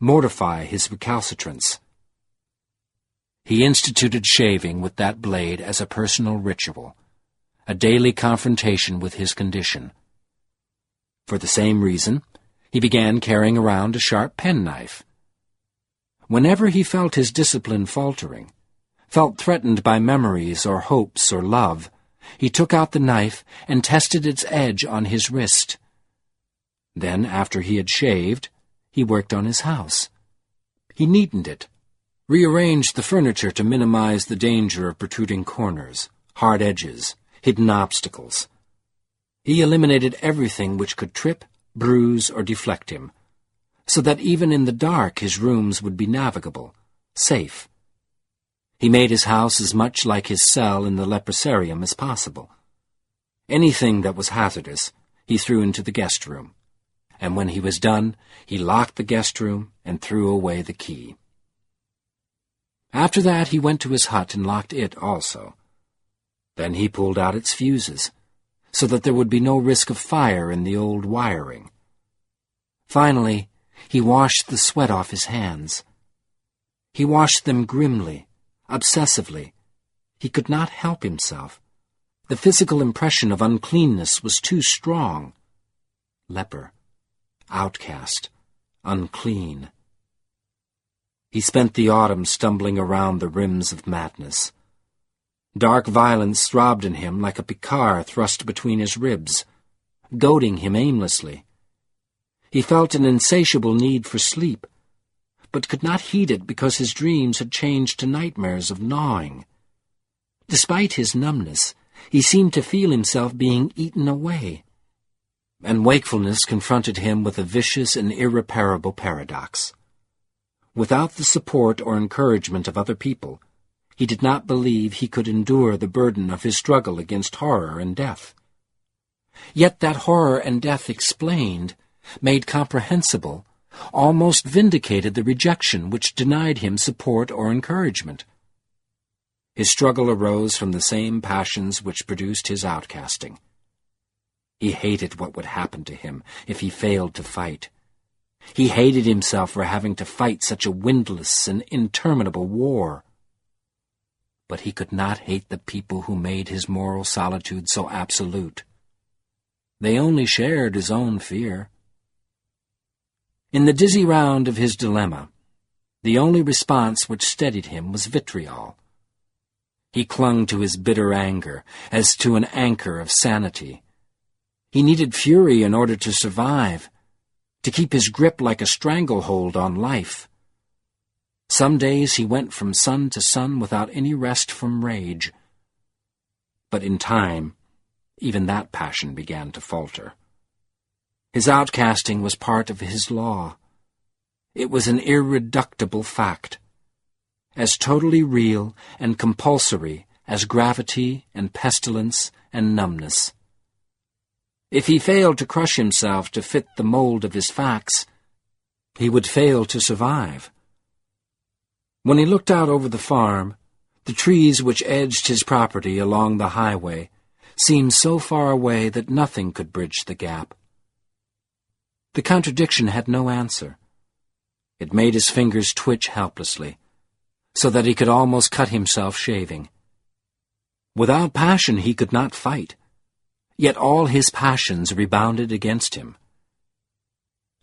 mortify his recalcitrance. He instituted shaving with that blade as a personal ritual, a daily confrontation with his condition. For the same reason, he began carrying around a sharp penknife. Whenever he felt his discipline faltering, felt threatened by memories or hopes or love, he took out the knife and tested its edge on his wrist. Then, after he had shaved, he worked on his house. He neatened it, rearranged the furniture to minimize the danger of protruding corners, hard edges, hidden obstacles. He eliminated everything which could trip, bruise, or deflect him, so that even in the dark his rooms would be navigable, safe. He made his house as much like his cell in the leprosarium as possible. Anything that was hazardous he threw into the guest room, and when he was done, he locked the guest room and threw away the key. After that, he went to his hut and locked it also. Then he pulled out its fuses, so that there would be no risk of fire in the old wiring. Finally, he washed the sweat off his hands. He washed them grimly, obsessively. He could not help himself. The physical impression of uncleanness was too strong. Leper, outcast, unclean. He spent the autumn stumbling around the rims of madness. Dark violence throbbed in him like a Picard thrust between his ribs, goading him aimlessly. He felt an insatiable need for sleep, but could not heed it because his dreams had changed to nightmares of gnawing. Despite his numbness, he seemed to feel himself being eaten away, and wakefulness confronted him with a vicious and irreparable paradox. Without the support or encouragement of other people, he did not believe he could endure the burden of his struggle against horror and death. Yet that horror and death explained, made comprehensible, almost vindicated the rejection which denied him support or encouragement. His struggle arose from the same passions which produced his outcasting. He hated what would happen to him if he failed to fight. He hated himself for having to fight such a windless and interminable war. But he could not hate the people who made his moral solitude so absolute. They only shared his own fear. In the dizzy round of his dilemma, the only response which steadied him was vitriol. He clung to his bitter anger as to an anchor of sanity. He needed fury in order to survive, to keep his grip like a stranglehold on life. Some days he went from sun to sun without any rest from rage. But in time, even that passion began to falter. His outcasting was part of his law. It was an irreducible fact, as totally real and compulsory as gravity and pestilence and numbness. If he failed to crush himself to fit the mold of his facts, he would fail to survive. When he looked out over the farm, the trees which edged his property along the highway seemed so far away that nothing could bridge the gap. The contradiction had no answer. It made his fingers twitch helplessly, so that he could almost cut himself shaving. Without passion he could not fight, yet all his passions rebounded against him.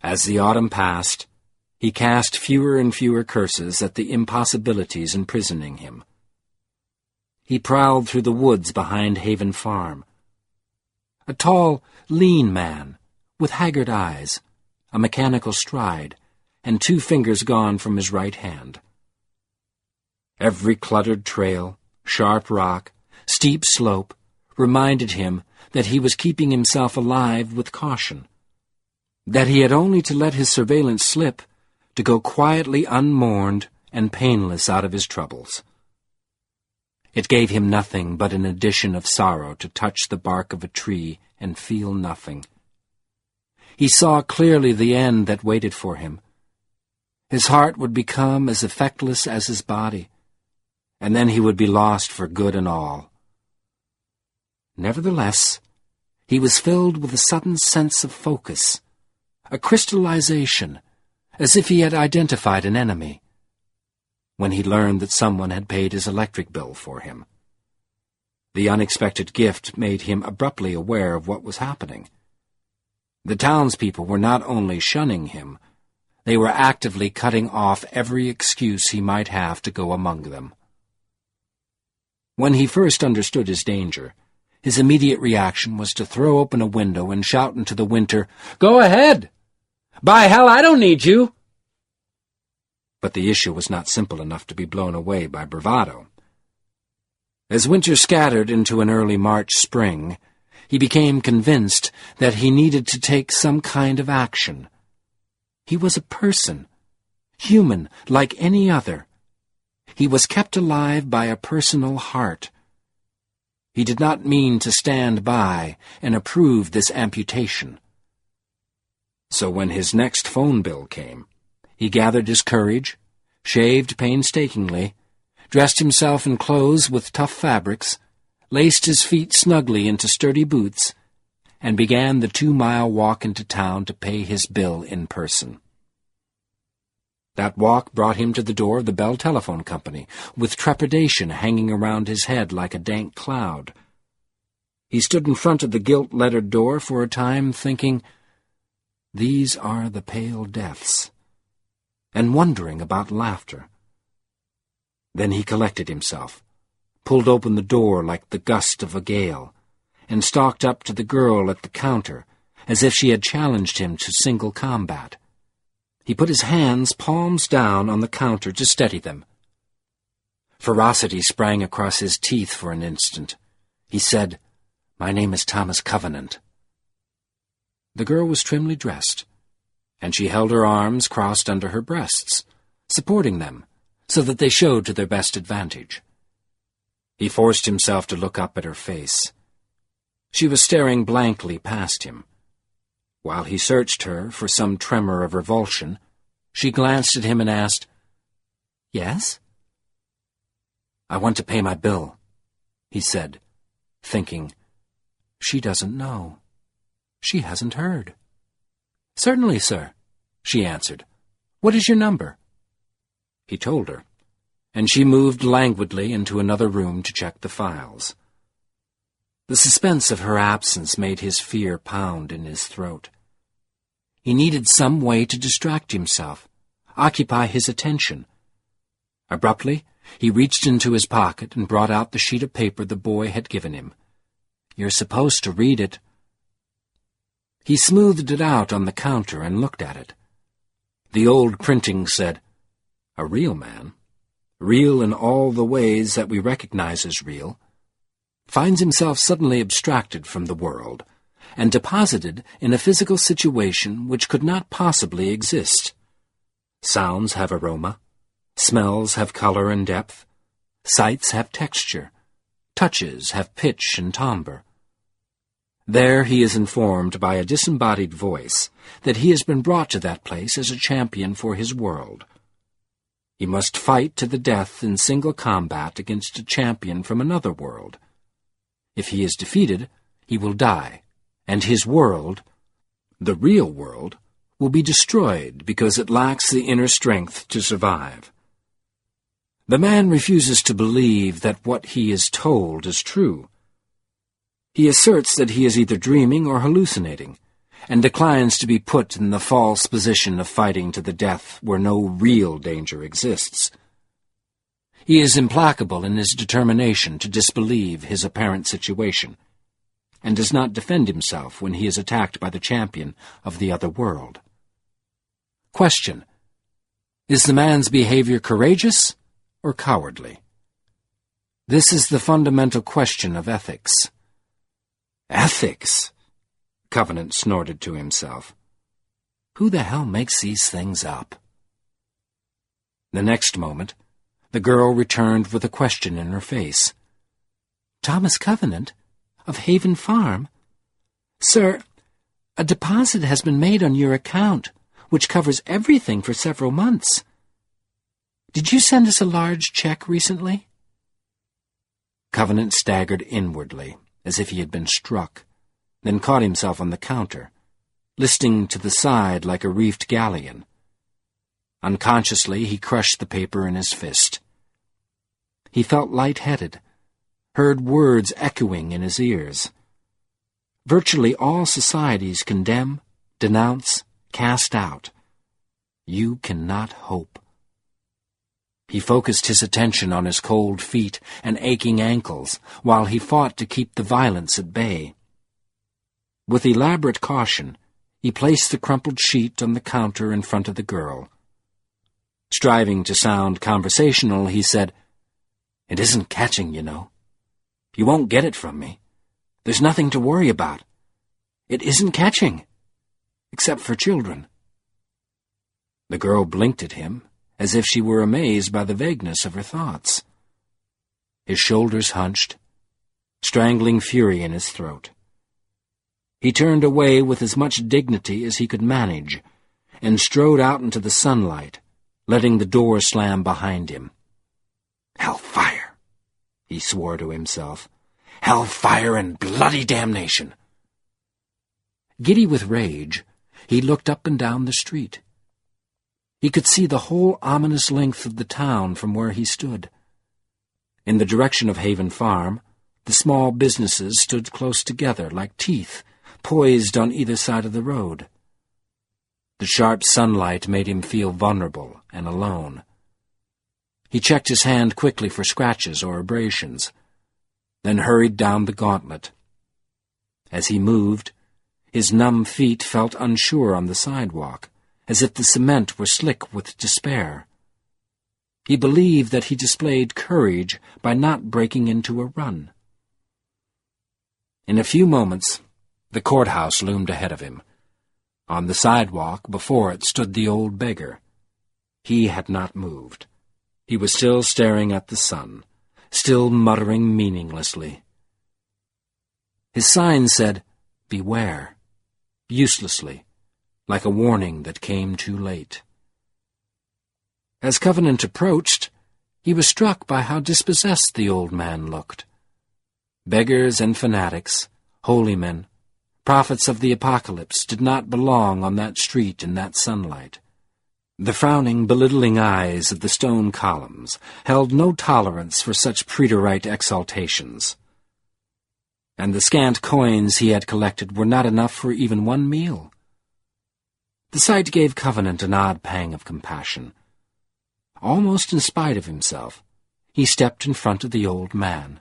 As the autumn passed, he cast fewer and fewer curses at the impossibilities imprisoning him. He prowled through the woods behind Haven Farm. A tall, lean man, with haggard eyes, a mechanical stride, and 2 fingers gone from his right hand. Every cluttered trail, sharp rock, steep slope reminded him that he was keeping himself alive with caution, that he had only to let his surveillance slip to go quietly unmourned and painless out of his troubles. It gave him nothing but an addition of sorrow to touch the bark of a tree and feel nothing. He saw clearly the end that waited for him. His heart would become as effectless as his body, and then he would be lost for good and all. Nevertheless, he was filled with a sudden sense of focus, a crystallization, as if he had identified an enemy, when he learned that someone had paid his electric bill for him. The unexpected gift made him abruptly aware of what was happening. The townspeople were not only shunning him, they were actively cutting off every excuse he might have to go among them. When he first understood his danger, his immediate reaction was to throw open a window and shout into the winter, "Go ahead! By hell, I don't need you!" But the issue was not simple enough to be blown away by bravado. As winter scattered into an early March spring, he became convinced that he needed to take some kind of action. He was a person, human like any other. He was kept alive by a personal heart. He did not mean to stand by and approve this amputation. So when his next phone bill came, he gathered his courage, shaved painstakingly, dressed himself in clothes with tough fabrics, laced his feet snugly into sturdy boots, and began the 2-mile walk into town to pay his bill in person. That walk brought him to the door of the Bell Telephone Company, with trepidation hanging around his head like a dank cloud. He stood in front of the gilt-lettered door for a time, thinking, "These are the pale deaths," and wondering about laughter. Then he collected himself, pulled open the door like the gust of a gale, and stalked up to the girl at the counter, as if she had challenged him to single combat. He put his hands palms down on the counter to steady them. Ferocity sprang across his teeth for an instant. He said, "My name is Thomas Covenant." The girl was trimly dressed, and she held her arms crossed under her breasts, supporting them so that they showed to their best advantage. He forced himself to look up at her face. She was staring blankly past him. While he searched her for some tremor of revulsion, she glanced at him and asked, "Yes?" "I want to pay my bill," he said, thinking, "She doesn't know. She hasn't heard." "Certainly, sir," she answered. "What is your number?" He told her, and she moved languidly into another room to check the files. The suspense of her absence made his fear pound in his throat. He needed some way to distract himself, occupy his attention. Abruptly, he reached into his pocket and brought out the sheet of paper the boy had given him. "You're supposed to read it." He smoothed it out on the counter and looked at it. The old printing said, "A real man, real in all the ways that we recognize as real, finds himself suddenly abstracted from the world and deposited in a physical situation which could not possibly exist. Sounds have aroma, smells have color and depth, sights have texture, touches have pitch and timbre. There he is informed by a disembodied voice that he has been brought to that place as a champion for his world. He must fight to the death in single combat against a champion from another world. If he is defeated, he will die, and his world, the real world, will be destroyed because it lacks the inner strength to survive. The man refuses to believe that what he is told is true. He asserts that he is either dreaming or hallucinating, and declines to be put in the false position of fighting to the death where no real danger exists. He is implacable in his determination to disbelieve his apparent situation, and does not defend himself when he is attacked by the champion of the other world. Question: is the man's behavior courageous or cowardly? This is the fundamental question of ethics. Ethics? Covenant snorted to himself. Who the hell makes these things up? The next moment, the girl returned with a question in her face. Thomas Covenant, of Haven Farm? Sir, a deposit has been made on your account, which covers everything for several months. Did you send us a large check recently? Covenant staggered inwardly, as if he had been struck, then caught himself on the counter, listing to the side like a reefed galleon. Unconsciously, he crushed the paper in his fist. He felt light-headed, heard words echoing in his ears. Virtually all societies condemn, denounce, cast out. You cannot hope. He focused his attention on his cold feet and aching ankles while he fought to keep the violence at bay. With elaborate caution, he placed the crumpled sheet on the counter in front of the girl. Striving to sound conversational, he said, It isn't catching, you know. You won't get it from me. There's nothing to worry about. It isn't catching, except for children. The girl blinked at him, as if she were amazed by the vagueness of her thoughts. His shoulders hunched, strangling fury in his throat. He turned away with as much dignity as he could manage, and strode out into the sunlight, letting the door slam behind him. Hellfire, he swore to himself. Hellfire and bloody damnation. Giddy with rage, he looked up and down the street. He could see the whole ominous length of the town from where he stood. In the direction of Haven Farm, the small businesses stood close together like teeth, poised on either side of the road. The sharp sunlight made him feel vulnerable and alone. He checked his hand quickly for scratches or abrasions, then hurried down the gauntlet. As he moved, his numb feet felt unsure on the sidewalk, as if the cement were slick with despair. He believed that he displayed courage by not breaking into a run. In a few moments, the courthouse loomed ahead of him. On the sidewalk before it stood the old beggar. He had not moved. He was still staring at the sun, still muttering meaninglessly. His sign said, "Beware," uselessly, like a warning that came too late. As Covenant approached, he was struck by how dispossessed the old man looked. Beggars and fanatics, holy men, prophets of the apocalypse did not belong on that street in that sunlight. The frowning, belittling eyes of the stone columns held no tolerance for such preterite exaltations. And the scant coins he had collected were not enough for even one meal. The sight gave Covenant an odd pang of compassion. Almost in spite of himself, he stepped in front of the old man.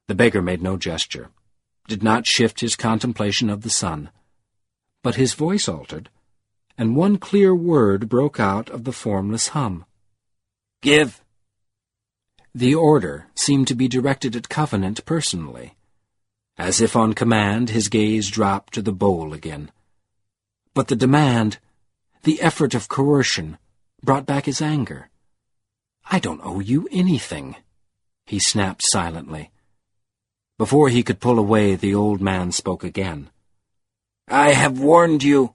The beggar made no gesture, did not shift his contemplation of the sun, but his voice altered, and one clear word broke out of the formless hum. "Give!" The order seemed to be directed at Covenant personally. As if on command, his gaze dropped to the bowl again. But the demand, the effort of coercion, brought back his anger. "I don't owe you anything," he snapped silently. Before he could pull away, the old man spoke again. "I have warned you."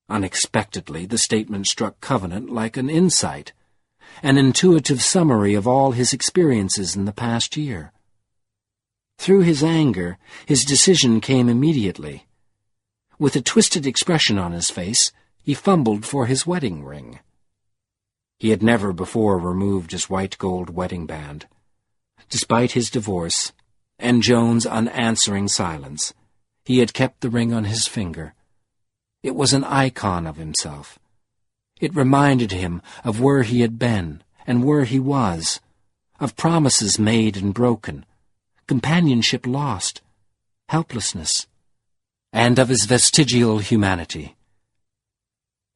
Unexpectedly, the statement struck Covenant like an insight, an intuitive summary of all his experiences in the past year. Through his anger, his decision came immediately. With a twisted expression on his face, he fumbled for his wedding ring. He had never before removed his white gold wedding band. Despite his divorce, and Joan's unanswering silence, he had kept the ring on his finger. It was an icon of himself. It reminded him of where he had been and where he was, of promises made and broken, companionship lost, helplessness, and of his vestigial humanity.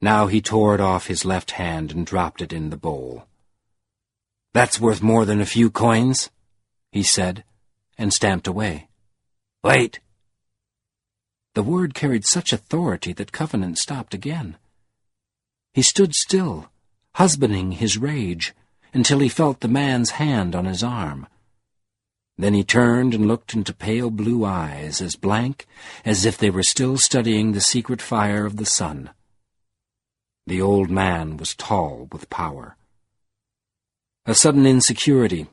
Now he tore it off his left hand and dropped it in the bowl. "That's worth more than a few coins," he said, and stamped away. "Wait." The word carried such authority that Covenant stopped again. He stood still, husbanding his rage, until he felt the man's hand on his arm. Then he turned and looked into pale blue eyes, as blank as if they were still studying the secret fire of the sun. The old man was tall with power. A sudden insecurity,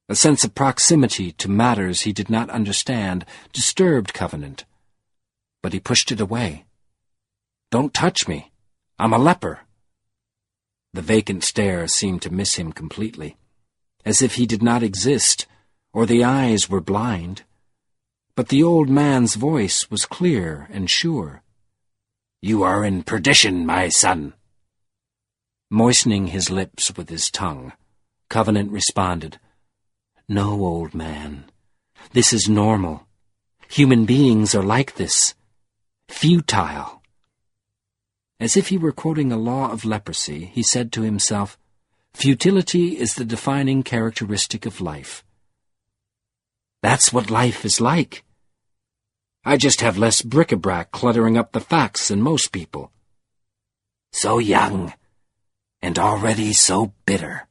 a sense of proximity to matters he did not understand, disturbed Covenant. But he pushed it away. "Don't touch me. I'm a leper." The vacant stare seemed to miss him completely, as if he did not exist, or the eyes were blind. But the old man's voice was clear and sure. "You are in perdition, my son." Moistening his lips with his tongue, Covenant responded, "No, old man. This is normal. Human beings are like this. Futile." As if he were quoting a law of leprosy, he said to himself, "Futility is the defining characteristic of life. That's what life is like. I just have less bric-a-brac cluttering up the facts than most people. So young, and already so bitter."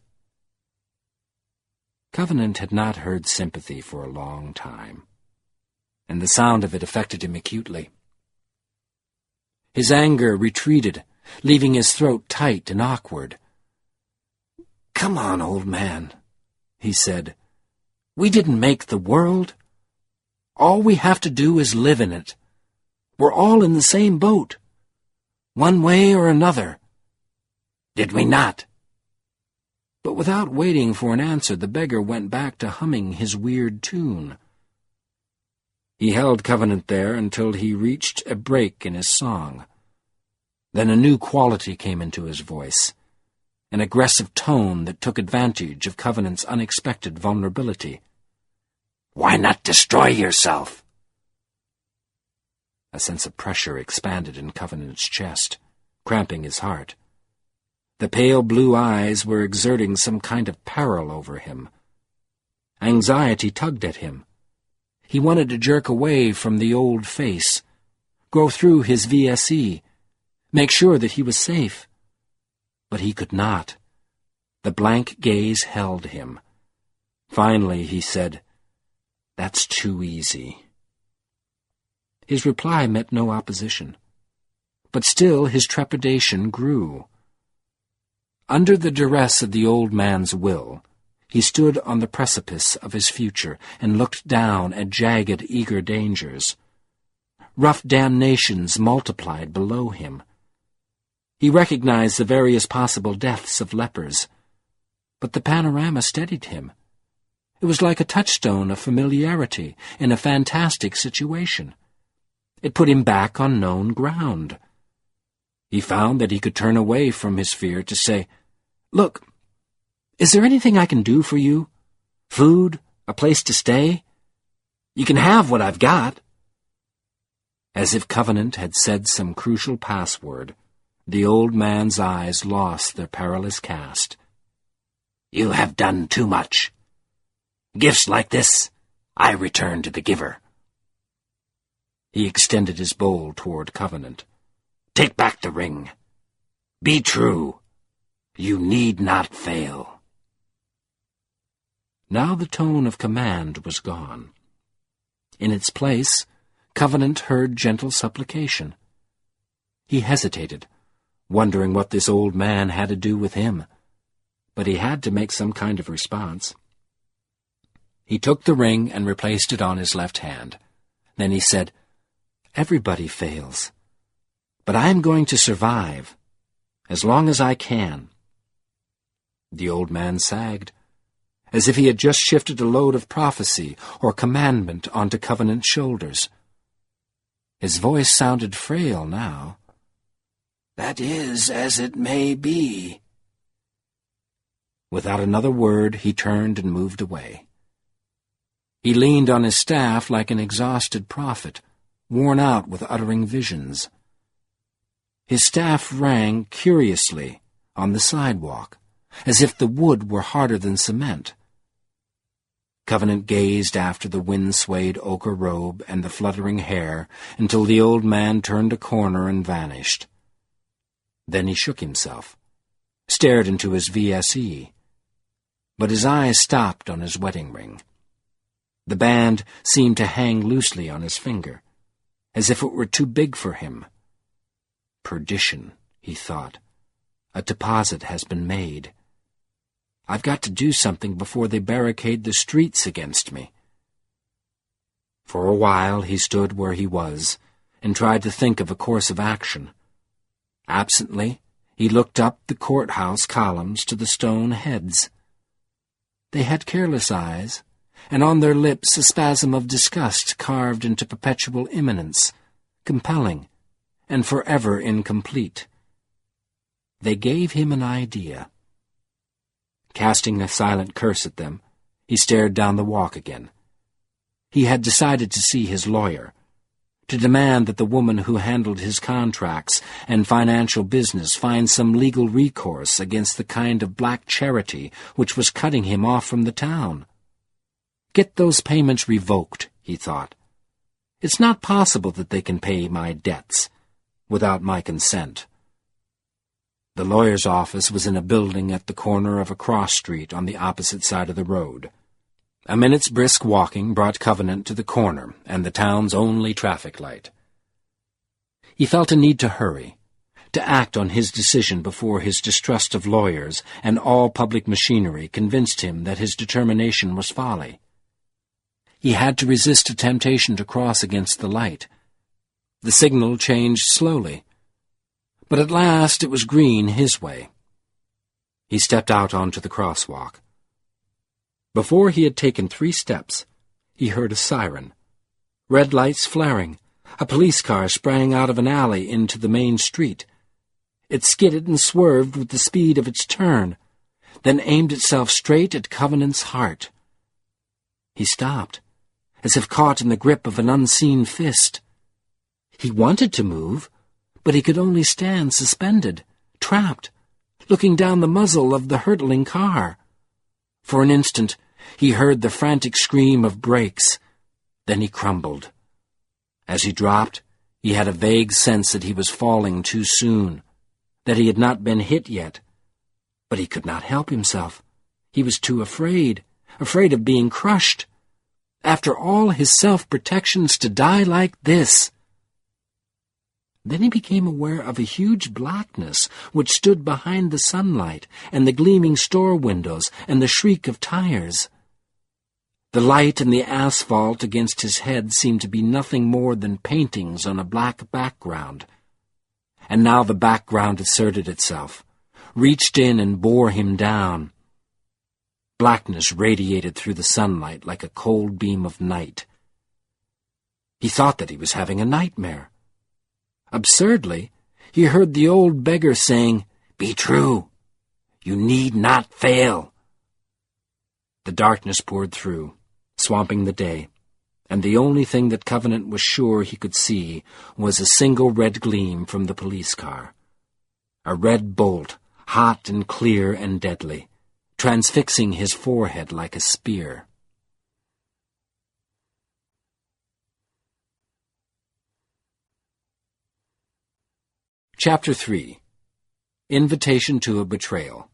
Covenant had not heard sympathy for a long time, and the sound of it affected him acutely. His anger retreated, leaving his throat tight and awkward. "Come on, old man," he said. "We didn't make the world. All we have to do is live in it. We're all in the same boat, one way or another. Did we not?" But without waiting for an answer, the beggar went back to humming his weird tune. He held Covenant there until he reached a break in his song. Then a new quality came into his voice, an aggressive tone that took advantage of Covenant's unexpected vulnerability. "Why not destroy yourself?" A sense of pressure expanded in Covenant's chest, cramping his heart. The pale blue eyes were exerting some kind of peril over him. Anxiety tugged at him. He wanted to jerk away from the old face, go through his VSE, make sure that he was safe. But he could not. The blank gaze held him. Finally he said, "That's too easy." His reply met no opposition, but still his trepidation grew. Under the duress of the old man's will, he stood on the precipice of his future and looked down at jagged, eager dangers. Rough damnations multiplied below him. He recognized the various possible deaths of lepers, but the panorama steadied him. It was like a touchstone of familiarity in a fantastic situation. It put him back on known ground. He found that he could turn away from his fear to say, "Look, is there anything I can do for you? Food? A place to stay? You can have what I've got." As if Covenant had said some crucial password, the old man's eyes lost their perilous cast. "You have done too much. Gifts like this, I return to the giver." He extended his bowl toward Covenant. "Take back the ring. Be true. You need not fail." Now the tone of command was gone. In its place, Covenant heard gentle supplication. He hesitated, wondering what this old man had to do with him, but he had to make some kind of response. He took the ring and replaced it on his left hand. Then he said, "Everybody fails, but I am going to survive, as long as I can." The old man sagged, as if he had just shifted a load of prophecy or commandment onto Covenant's shoulders. His voice sounded frail now. "That is as it may be." Without another word, he turned and moved away. He leaned on his staff like an exhausted prophet, worn out with uttering visions. His staff rang curiously on the sidewalk, as if the wood were harder than cement. Covenant gazed after the wind-swayed ochre robe and the fluttering hair until the old man turned a corner and vanished. Then he shook himself, stared into his VSE, but his eyes stopped on his wedding ring. The band seemed to hang loosely on his finger, as if it were too big for him. Perdition, he thought. A deposit has been made. I've got to do something before they barricade the streets against me. For a while he stood where he was and tried to think of a course of action. Absently, he looked up the courthouse columns to the stone heads. They had careless eyes, and on their lips a spasm of disgust carved into perpetual imminence, compelling, and forever incomplete. They gave him an idea. Casting a silent curse at them, he stared down the walk again. He had decided to see his lawyer, to demand that the woman who handled his contracts and financial business find some legal recourse against the kind of black charity which was cutting him off from the town. Get those payments revoked, he thought. It's not possible that they can pay my debts without my consent. The lawyer's office was in a building at the corner of a cross street on the opposite side of the road. A minute's brisk walking brought Covenant to the corner and the town's only traffic light. He felt a need to hurry, to act on his decision before his distrust of lawyers and all public machinery convinced him that his determination was folly. He had to resist a temptation to cross against the light. The signal changed slowly, but at last it was green his way. He stepped out onto the crosswalk. Before he had taken 3 steps, he heard a siren. Red lights flaring. A police car sprang out of an alley into the main street. It skidded and swerved with the speed of its turn, then aimed itself straight at Covenant's heart. He stopped, as if caught in the grip of an unseen fist. He wanted to move, but he could only stand suspended, trapped, looking down the muzzle of the hurtling car. For an instant, he heard the frantic scream of brakes. Then he crumbled. As he dropped, he had a vague sense that he was falling too soon, that he had not been hit yet. But he could not help himself. He was too afraid of being crushed. After all his self-protections, to die like this. Then he became aware of a huge blackness which stood behind the sunlight and the gleaming store windows and the shriek of tires. The light and the asphalt against his head seemed to be nothing more than paintings on a black background. And now the background asserted itself, reached in and bore him down. Blackness radiated through the sunlight like a cold beam of night. He thought that he was having a nightmare. Absurdly, he heard the old beggar saying, "Be true. You need not fail." The darkness poured through, swamping the day, and the only thing that Covenant was sure he could see was a single red gleam from the police car. A red bolt, hot and clear and deadly, transfixing his forehead like a spear. Chapter 3. Invitation to a Betrayal.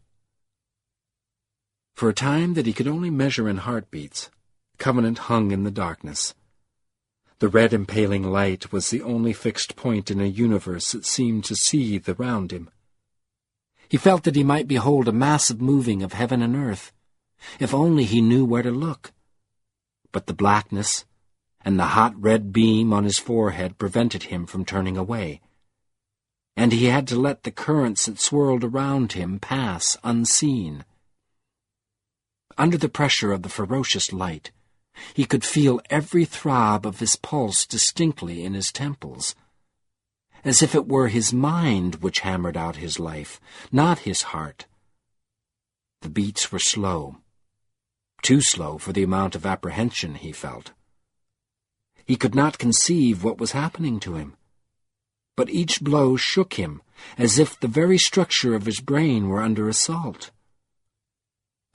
For a time that he could only measure in heartbeats, Covenant hung in the darkness. The red impaling light was the only fixed point in a universe that seemed to seethe around him. He felt that he might behold a massive moving of heaven and earth, if only he knew where to look. But the blackness and the hot red beam on his forehead prevented him from turning away, and he had to let the currents that swirled around him pass unseen. Under the pressure of the ferocious light, he could feel every throb of his pulse distinctly in his temples, as if it were his mind which hammered out his life, not his heart. The beats were slow, too slow for the amount of apprehension he felt. He could not conceive what was happening to him, but each blow shook him as if the very structure of his brain were under assault.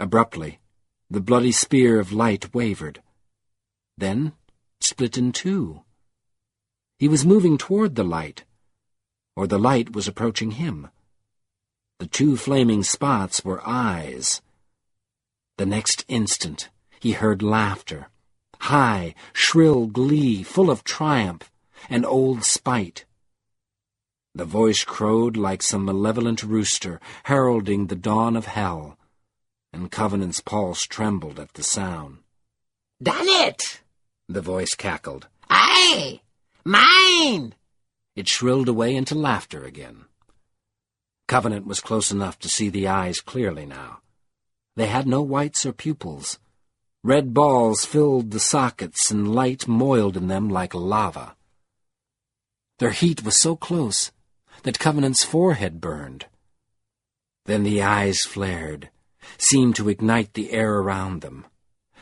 Abruptly, the bloody spear of light wavered, then split in two. He was moving toward the light, or the light was approaching him. The two flaming spots were eyes. The next instant he heard laughter, high, shrill glee, full of triumph and old spite. The voice crowed like some malevolent rooster, heralding the dawn of hell, and Covenant's pulse trembled at the sound. "Done it!" the voice cackled. "Aye! Mine!" It shrilled away into laughter again. Covenant was close enough to see the eyes clearly now. They had no whites or pupils. Red balls filled the sockets, and light moiled in them like lava. Their heat was so close that Covenant's forehead burned. Then the eyes flared, seemed to ignite the air around them.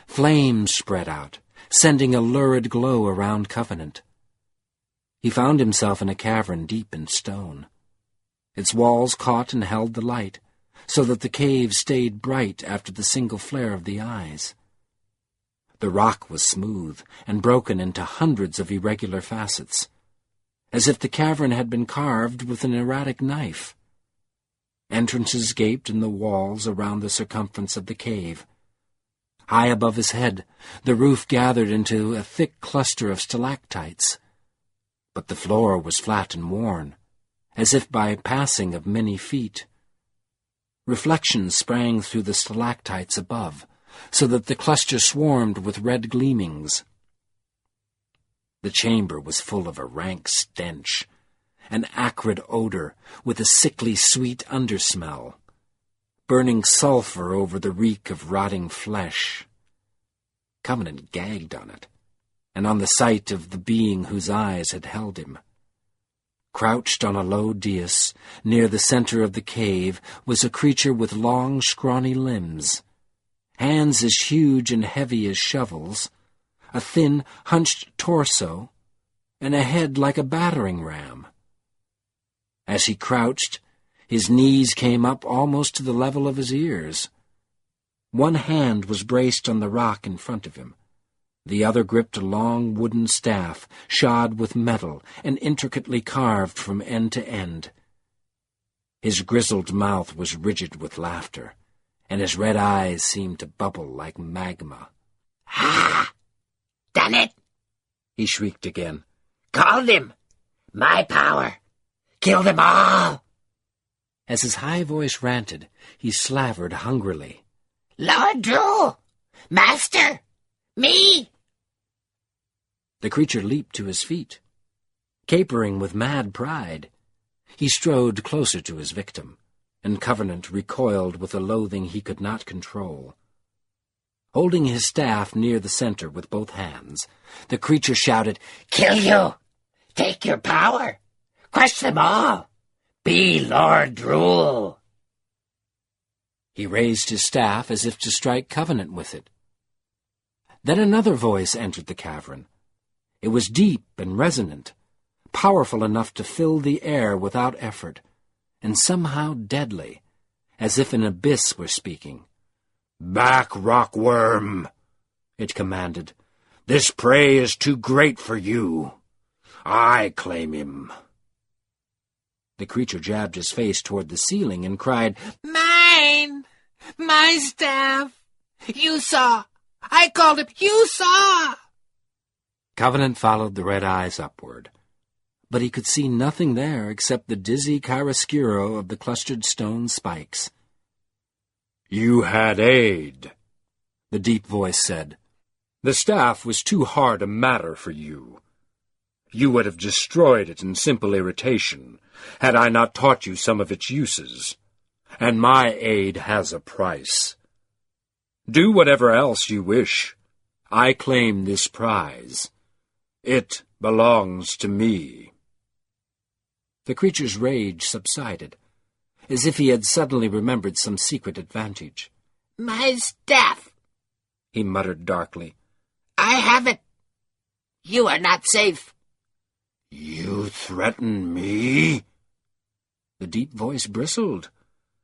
Flames spread out, sending a lurid glow around Covenant. He found himself in a cavern deep in stone. Its walls caught and held the light, so that the cave stayed bright after the single flare of the eyes. The rock was smooth and broken into hundreds of irregular facets, as if the cavern had been carved with an erratic knife. Entrances gaped in the walls around the circumference of the cave. High above his head, the roof gathered into a thick cluster of stalactites, but the floor was flat and worn, as if by passing of many feet. Reflections sprang through the stalactites above, so that the cluster swarmed with red gleamings. The chamber was full of a rank stench, an acrid odor with a sickly sweet undersmell, burning sulfur over the reek of rotting flesh. Covenant gagged on it, and on the sight of the being whose eyes had held him. Crouched on a low dais, near the center of the cave, was a creature with long, scrawny limbs, hands as huge and heavy as shovels, a thin, hunched torso, and a head like a battering ram. As he crouched, his knees came up almost to the level of his ears. One hand was braced on the rock in front of him. The other gripped a long wooden staff, shod with metal and intricately carved from end to end. His grizzled mouth was rigid with laughter, and his red eyes seemed to bubble like magma. "Ha! Done it!" he shrieked again. "Called him! My power! Kill them all!" As his high voice ranted, he slavered hungrily. "Lord Drew! Master! Me!" The creature leaped to his feet. Capering with mad pride, he strode closer to his victim, and Covenant recoiled with a loathing he could not control. Holding his staff near the center with both hands, the creature shouted, "Kill you! Take your power! Crush them all! Be Lord Drool!" He raised his staff as if to strike Covenant with it. Then another voice entered the cavern. It was deep and resonant, powerful enough to fill the air without effort, and somehow deadly, as if an abyss were speaking. "Back, rockworm," it commanded. "This prey is too great for you. I claim him." The creature jabbed his face toward the ceiling and cried, "Mine! My staff! You saw! I called him! You saw! Covenant followed the red eyes upward, but he could see nothing there except the dizzy chiaroscuro of the clustered stone spikes. You had aid, the deep voice said. The staff was too hard a matter for you. You would have destroyed it in simple irritation, had I not taught you some of its uses. And my aid has a price. Do whatever else you wish. I claim this prize. It belongs to me. The creature's rage subsided, as if he had suddenly remembered some secret advantage. My staff, he muttered darkly. I have it. You are not safe. You threaten me? The deep voice bristled,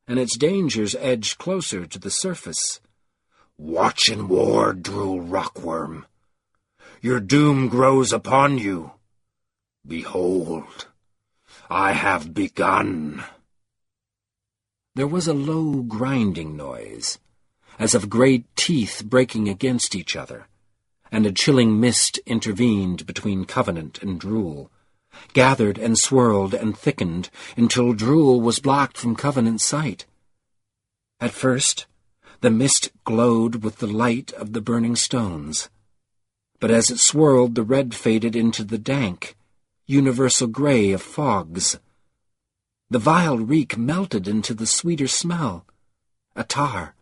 and its dangers edged closer to the surface. Watch and ward, drool rockworm. Your doom grows upon you. Behold, I have begun. There was a low grinding noise, as of great teeth breaking against each other, and a chilling mist intervened between Covenant and Drool, gathered and swirled and thickened until Drool was blocked from Covenant's sight. At first, the mist glowed with the light of the burning stones, but as it swirled, the red faded into the dank, universal gray of fogs. The vile reek melted into the sweeter smell, attar,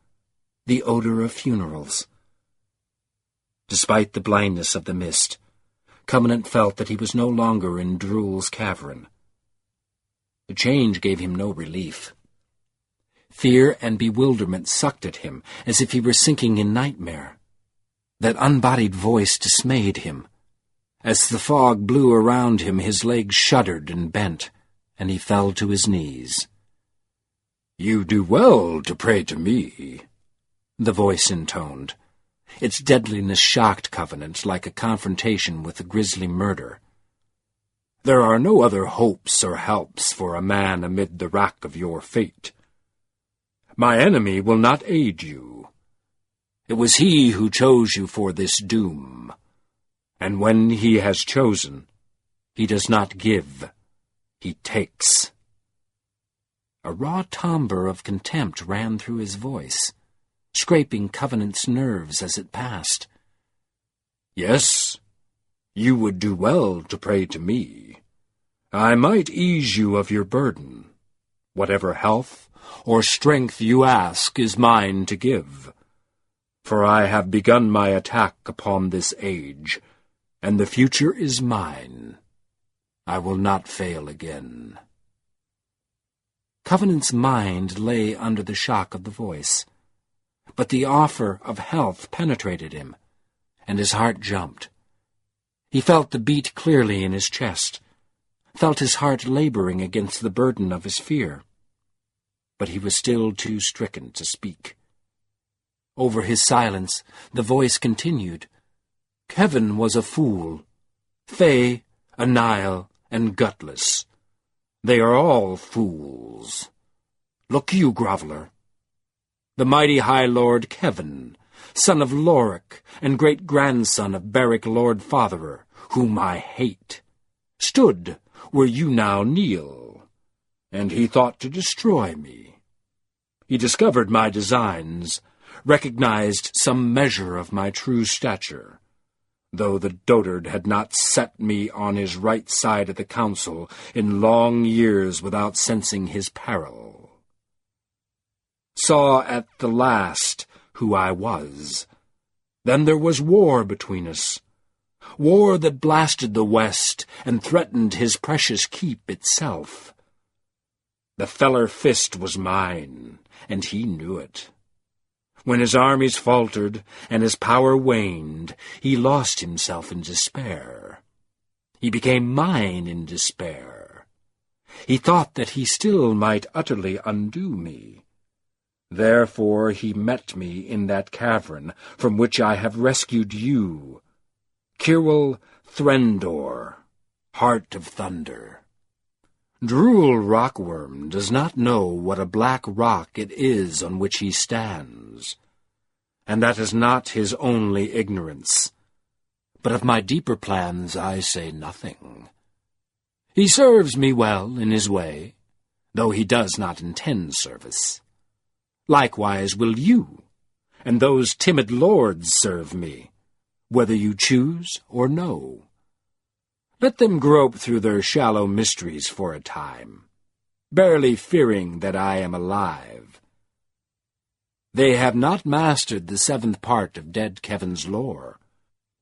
the odor of funerals. Despite the blindness of the mist, Covenant felt that he was no longer in Drool's cavern. The change gave him no relief. Fear and bewilderment sucked at him as if he were sinking in nightmare. That unbodied voice dismayed him. As the fog blew around him, his legs shuddered and bent, and he fell to his knees. You do well to pray to me, the voice intoned. Its deadliness shocked Covenant like a confrontation with a grisly murder. There are no other hopes or helps for a man amid the wrack of your fate. My enemy will not aid you. It was he who chose you for this doom. And when he has chosen, he does not give, he takes. A raw timbre of contempt ran through his voice, scraping Covenant's nerves as it passed. Yes, you would do well to pray to me. I might ease you of your burden. Whatever health or strength you ask is mine to give. For I have begun my attack upon this age, and the future is mine. I will not fail again. Covenant's mind lay under the shock of the voice, but the offer of health penetrated him, and his heart jumped. He felt the beat clearly in his chest, felt his heart laboring against the burden of his fear. But he was still too stricken to speak. Over his silence, the voice continued. Kevin was a fool, fey, a Nile, and gutless. They are all fools. Look you, groveler. The mighty High Lord Kevin, son of Lorik and great-grandson of Beric Lord Fatherer, whom I hate, stood where you now kneel, and he thought to destroy me. He discovered my designs, recognized some measure of my true stature, though the dotard had not set me on his right side of the council in long years without sensing his peril. Saw at the last who I was. Then there was war between us, war that blasted the West and threatened his precious keep itself. The feller fist was mine, and he knew it. When his armies faltered and his power waned, he lost himself in despair. He became mine in despair. He thought that he still might utterly undo me. Therefore he met me in that cavern from which I have rescued you, Kirwel Threndor, Heart of Thunder. Drool Rockworm does not know what a black rock it is on which he stands, and that is not his only ignorance. But of my deeper plans I say nothing. He serves me well in his way, though he does not intend service. Likewise will you, and those timid lords serve me, whether you choose or no. Let them grope through their shallow mysteries for a time, barely fearing that I am alive. They have not mastered the 7th part of dead Kevin's lore,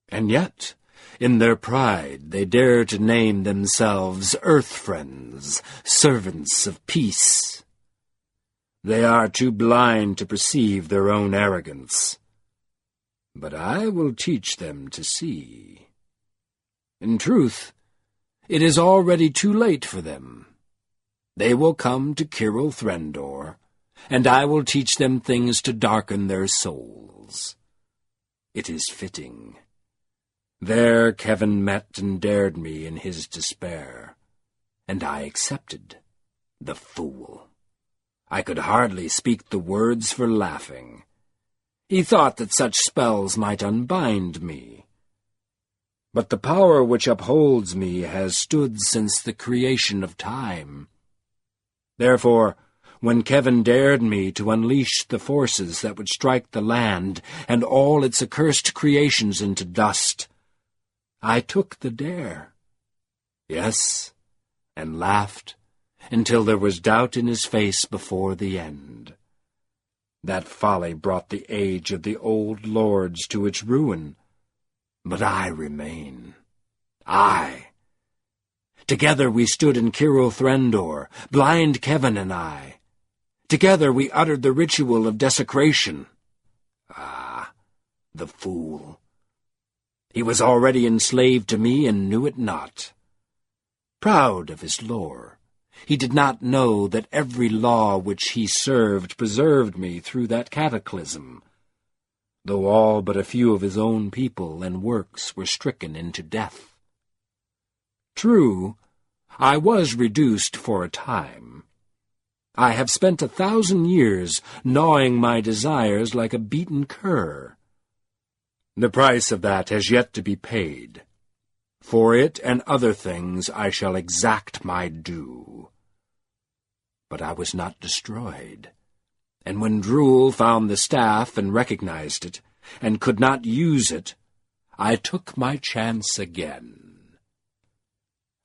and yet, in their pride, they dare to name themselves Earth Friends, servants of peace. They are too blind to perceive their own arrogance, but I will teach them to see. In truth, it is already too late for them. They will come to Kirill Threndor, and I will teach them things to darken their souls. It is fitting. There Kevin met and dared me in his despair, and I accepted. The fool! I could hardly speak the words for laughing. He thought that such spells might unbind me. But the power which upholds me has stood since the creation of time. Therefore, when Kevin dared me to unleash the forces that would strike the land and all its accursed creations into dust, I took the dare. Yes, and laughed until there was doubt in his face before the end. That folly brought the age of the old lords to its ruin. But I remain. I. Together we stood in Kirill Threndor, blind Kevin and I. Together we uttered the ritual of desecration. Ah, the fool. He was already enslaved to me and knew it not. Proud of his lore, he did not know that every law which he served preserved me through that cataclysm, though all but a few of his own people and works were stricken into death. True, I was reduced for a time. I have spent 1,000 years gnawing my desires like a beaten cur. The price of that has yet to be paid. For it and other things I shall exact my due. But I was not destroyed. And when Drool found the staff and recognized it, and could not use it, I took my chance again.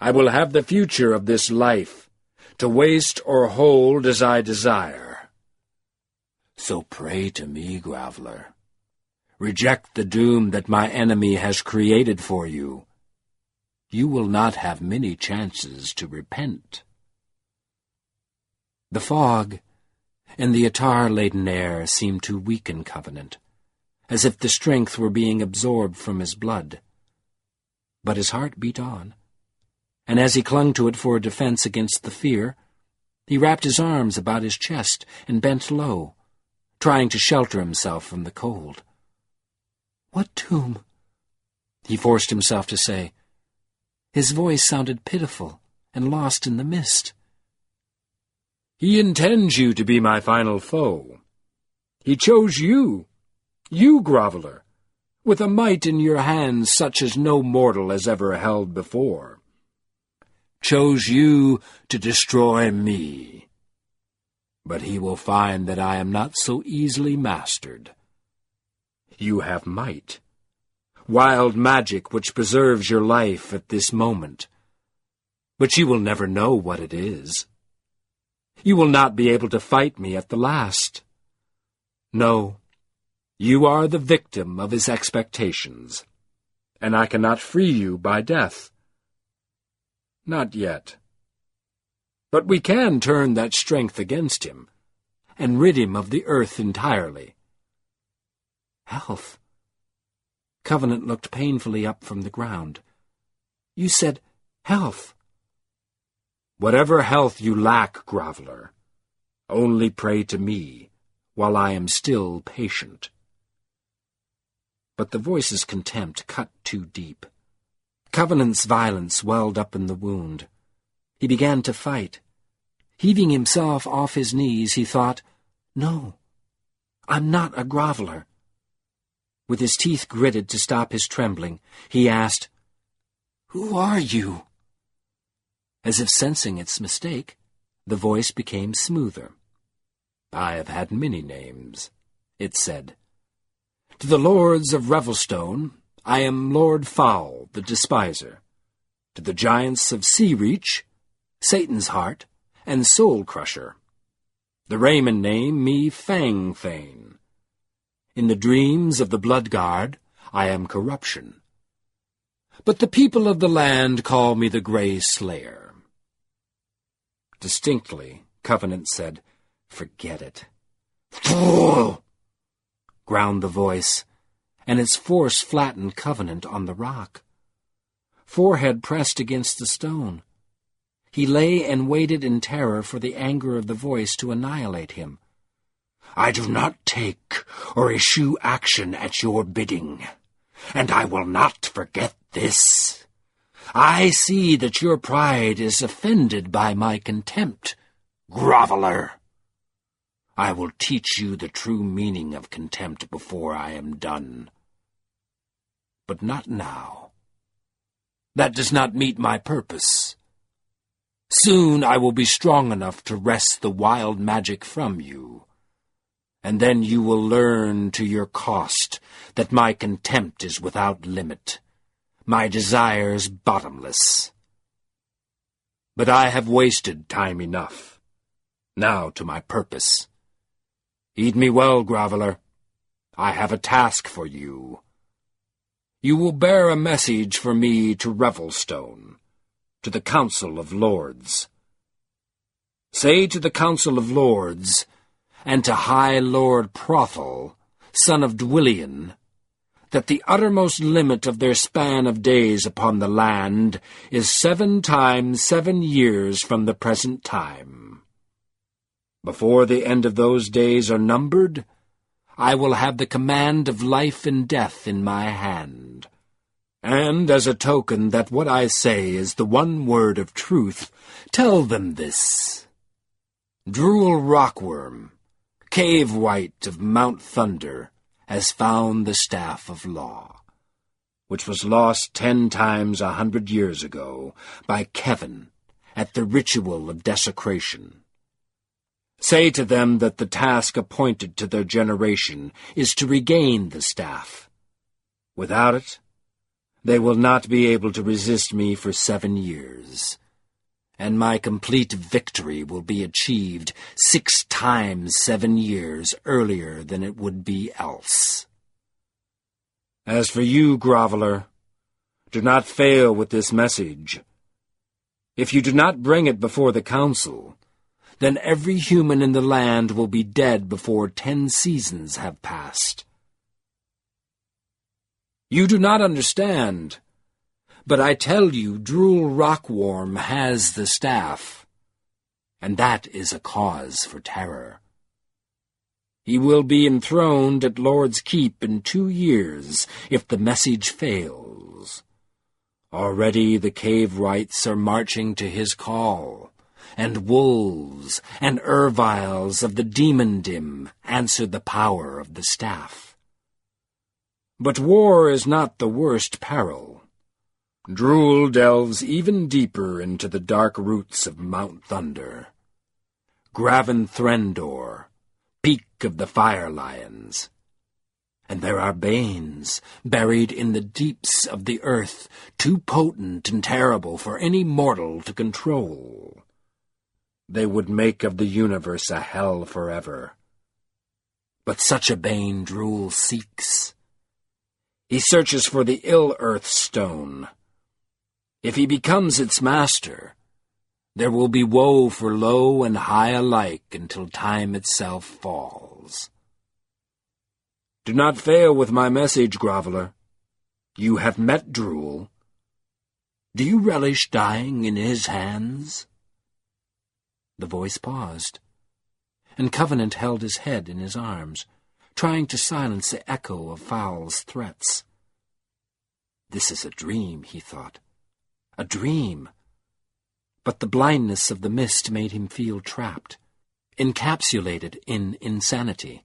I will have the future of this life, to waste or hold as I desire. So pray to me, Graveler. Reject the doom that my enemy has created for you. You will not have many chances to repent. The fog and the attar-laden air seemed to weaken Covenant, as if the strength were being absorbed from his blood. But his heart beat on, and as he clung to it for a defense against the fear, he wrapped his arms about his chest and bent low, trying to shelter himself from the cold. "What tomb?" he forced himself to say. His voice sounded pitiful and lost in the mist. He intends you to be my final foe. He chose you, Groveler, with a might in your hands such as no mortal has ever held before. Chose you to destroy me. But he will find that I am not so easily mastered. You have might, wild magic which preserves your life at this moment, but you will never know what it is. You will not be able to fight me at the last. No, you are the victim of his expectations, and I cannot free you by death. Not yet. But we can turn that strength against him, and rid him of the earth entirely. Health. Covenant looked painfully up from the ground. You said health. Whatever health you lack, Groveler, only pray to me, while I am still patient. But the voice's contempt cut too deep. Covenant's violence welled up in the wound. He began to fight. Heaving himself off his knees, he thought, "No, I'm not a groveler." With his teeth gritted to stop his trembling, he asked, "Who are you?" As if sensing its mistake, the voice became smoother. "I have had many names," it said. "To the lords of Revelstone, I am Lord Foul, the Despiser. To the giants of Sea Reach, Satan's Heart, and Soul Crusher. The Raymen name me Fang Thane. In the dreams of the Blood Guard, I am Corruption. But the people of the land call me the Grey Slayer." Distinctly, Covenant said, "Forget it." "Fool!" growled the voice, and its force flattened Covenant on the rock. Forehead pressed against the stone. He lay and waited in terror for the anger of the voice to annihilate him. "I do not take or eschew action at your bidding, and I will not forget this. I see that your pride is offended by my contempt, groveler. I will teach you the true meaning of contempt before I am done. But not now. That does not meet my purpose. Soon I will be strong enough to wrest the wild magic from you, and then you will learn to your cost that my contempt is without limit, my desires bottomless. But I have wasted time enough. Now to my purpose. Heed me well, groveler. I have a task for you. You will bear a message for me to Revelstone, to the Council of Lords. Say to the Council of Lords, and to High Lord Prothel, son of Dwyllian, that the uttermost limit of their span of days upon the land is 7 times 7 years from the present time. Before the end of those days are numbered, I will have the command of life and death in my hand. And as a token that what I say is the one word of truth, tell them this. Drool Rockworm, Cave White of Mount Thunder, has found the Staff of Law, which was lost 10 times 100 years ago by Kevin at the ritual of desecration. Say to them that the task appointed to their generation is to regain the staff. Without it, they will not be able to resist me for 7 years, and my complete victory will be achieved 6 times 7 years earlier than it would be else. As for you, groveler, do not fail with this message. If you do not bring it before the council, then every human in the land will be dead before 10 seasons have passed. You do not understand, but I tell you Drool Rockworm has the staff, and that is a cause for terror. He will be enthroned at Lord's Keep in 2 years if the message fails. Already the cave wights are marching to his call, and wolves and erviles of the demon-dim answer the power of the staff. But war is not the worst peril. Drool delves even deeper into the dark roots of Mount Thunder. Graven Threndor, peak of the Fire Lions. And there are Banes buried in the deeps of the earth, too potent and terrible for any mortal to control. They would make of the universe a hell forever. But such a Bane Drool seeks. He searches for the Ill-Earth Stone. If he becomes its master, there will be woe for low and high alike until time itself falls. Do not fail with my message, groveler. You have met Drool. Do you relish dying in his hands? The voice paused, and Covenant held his head in his arms, trying to silence the echo of Foul's threats. This is a dream, he thought. A dream. but the blindness of the mist made him feel trapped, encapsulated in insanity.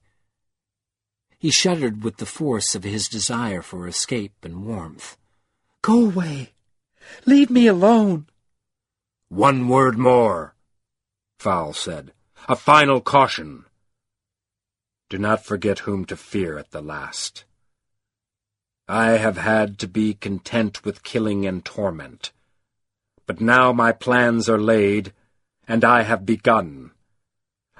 He shuddered with the force of his desire for escape and warmth. "Go away! Leave me alone!" "One word more," Fowl said. "A final caution. Do not forget whom to fear at the last. I have had to be content with killing and torment. But now my plans are laid, and I have begun.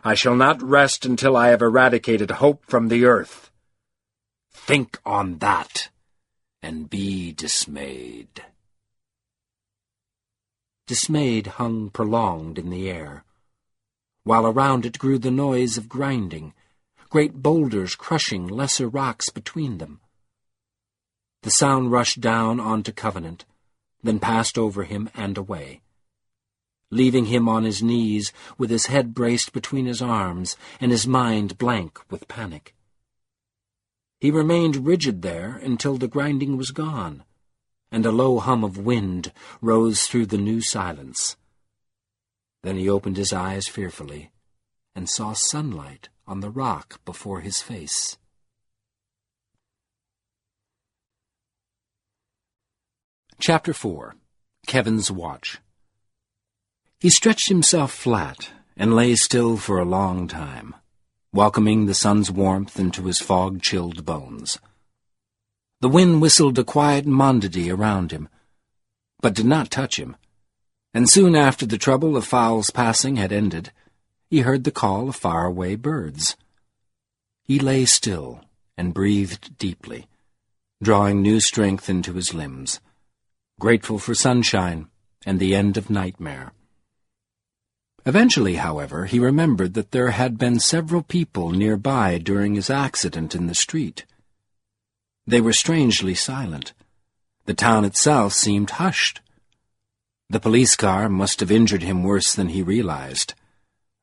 I shall not rest until I have eradicated hope from the earth. Think on that, and be dismayed." Dismayed hung prolonged in the air, while around it grew the noise of grinding, great boulders crushing lesser rocks between them. The sound rushed down onto Covenant, then passed over him and away, leaving him on his knees with his head braced between his arms and his mind blank with panic. He remained rigid there until the grinding was gone, and a low hum of wind rose through the new silence. Then he opened his eyes fearfully and saw sunlight on the rock before his face. Chapter 4. Kevin's Watch. He stretched himself flat and lay still for a long time, welcoming the sun's warmth into his fog-chilled bones. The wind whistled a quiet monody around him, but did not touch him, and soon after the trouble of Fowl's passing had ended, he heard the call of faraway birds. He lay still and breathed deeply, drawing new strength into his limbs, grateful for sunshine and the end of nightmare. Eventually, however, he remembered that there had been several people nearby during his accident in the street. They were strangely silent. The town itself seemed hushed. The police car must have injured him worse than he realized.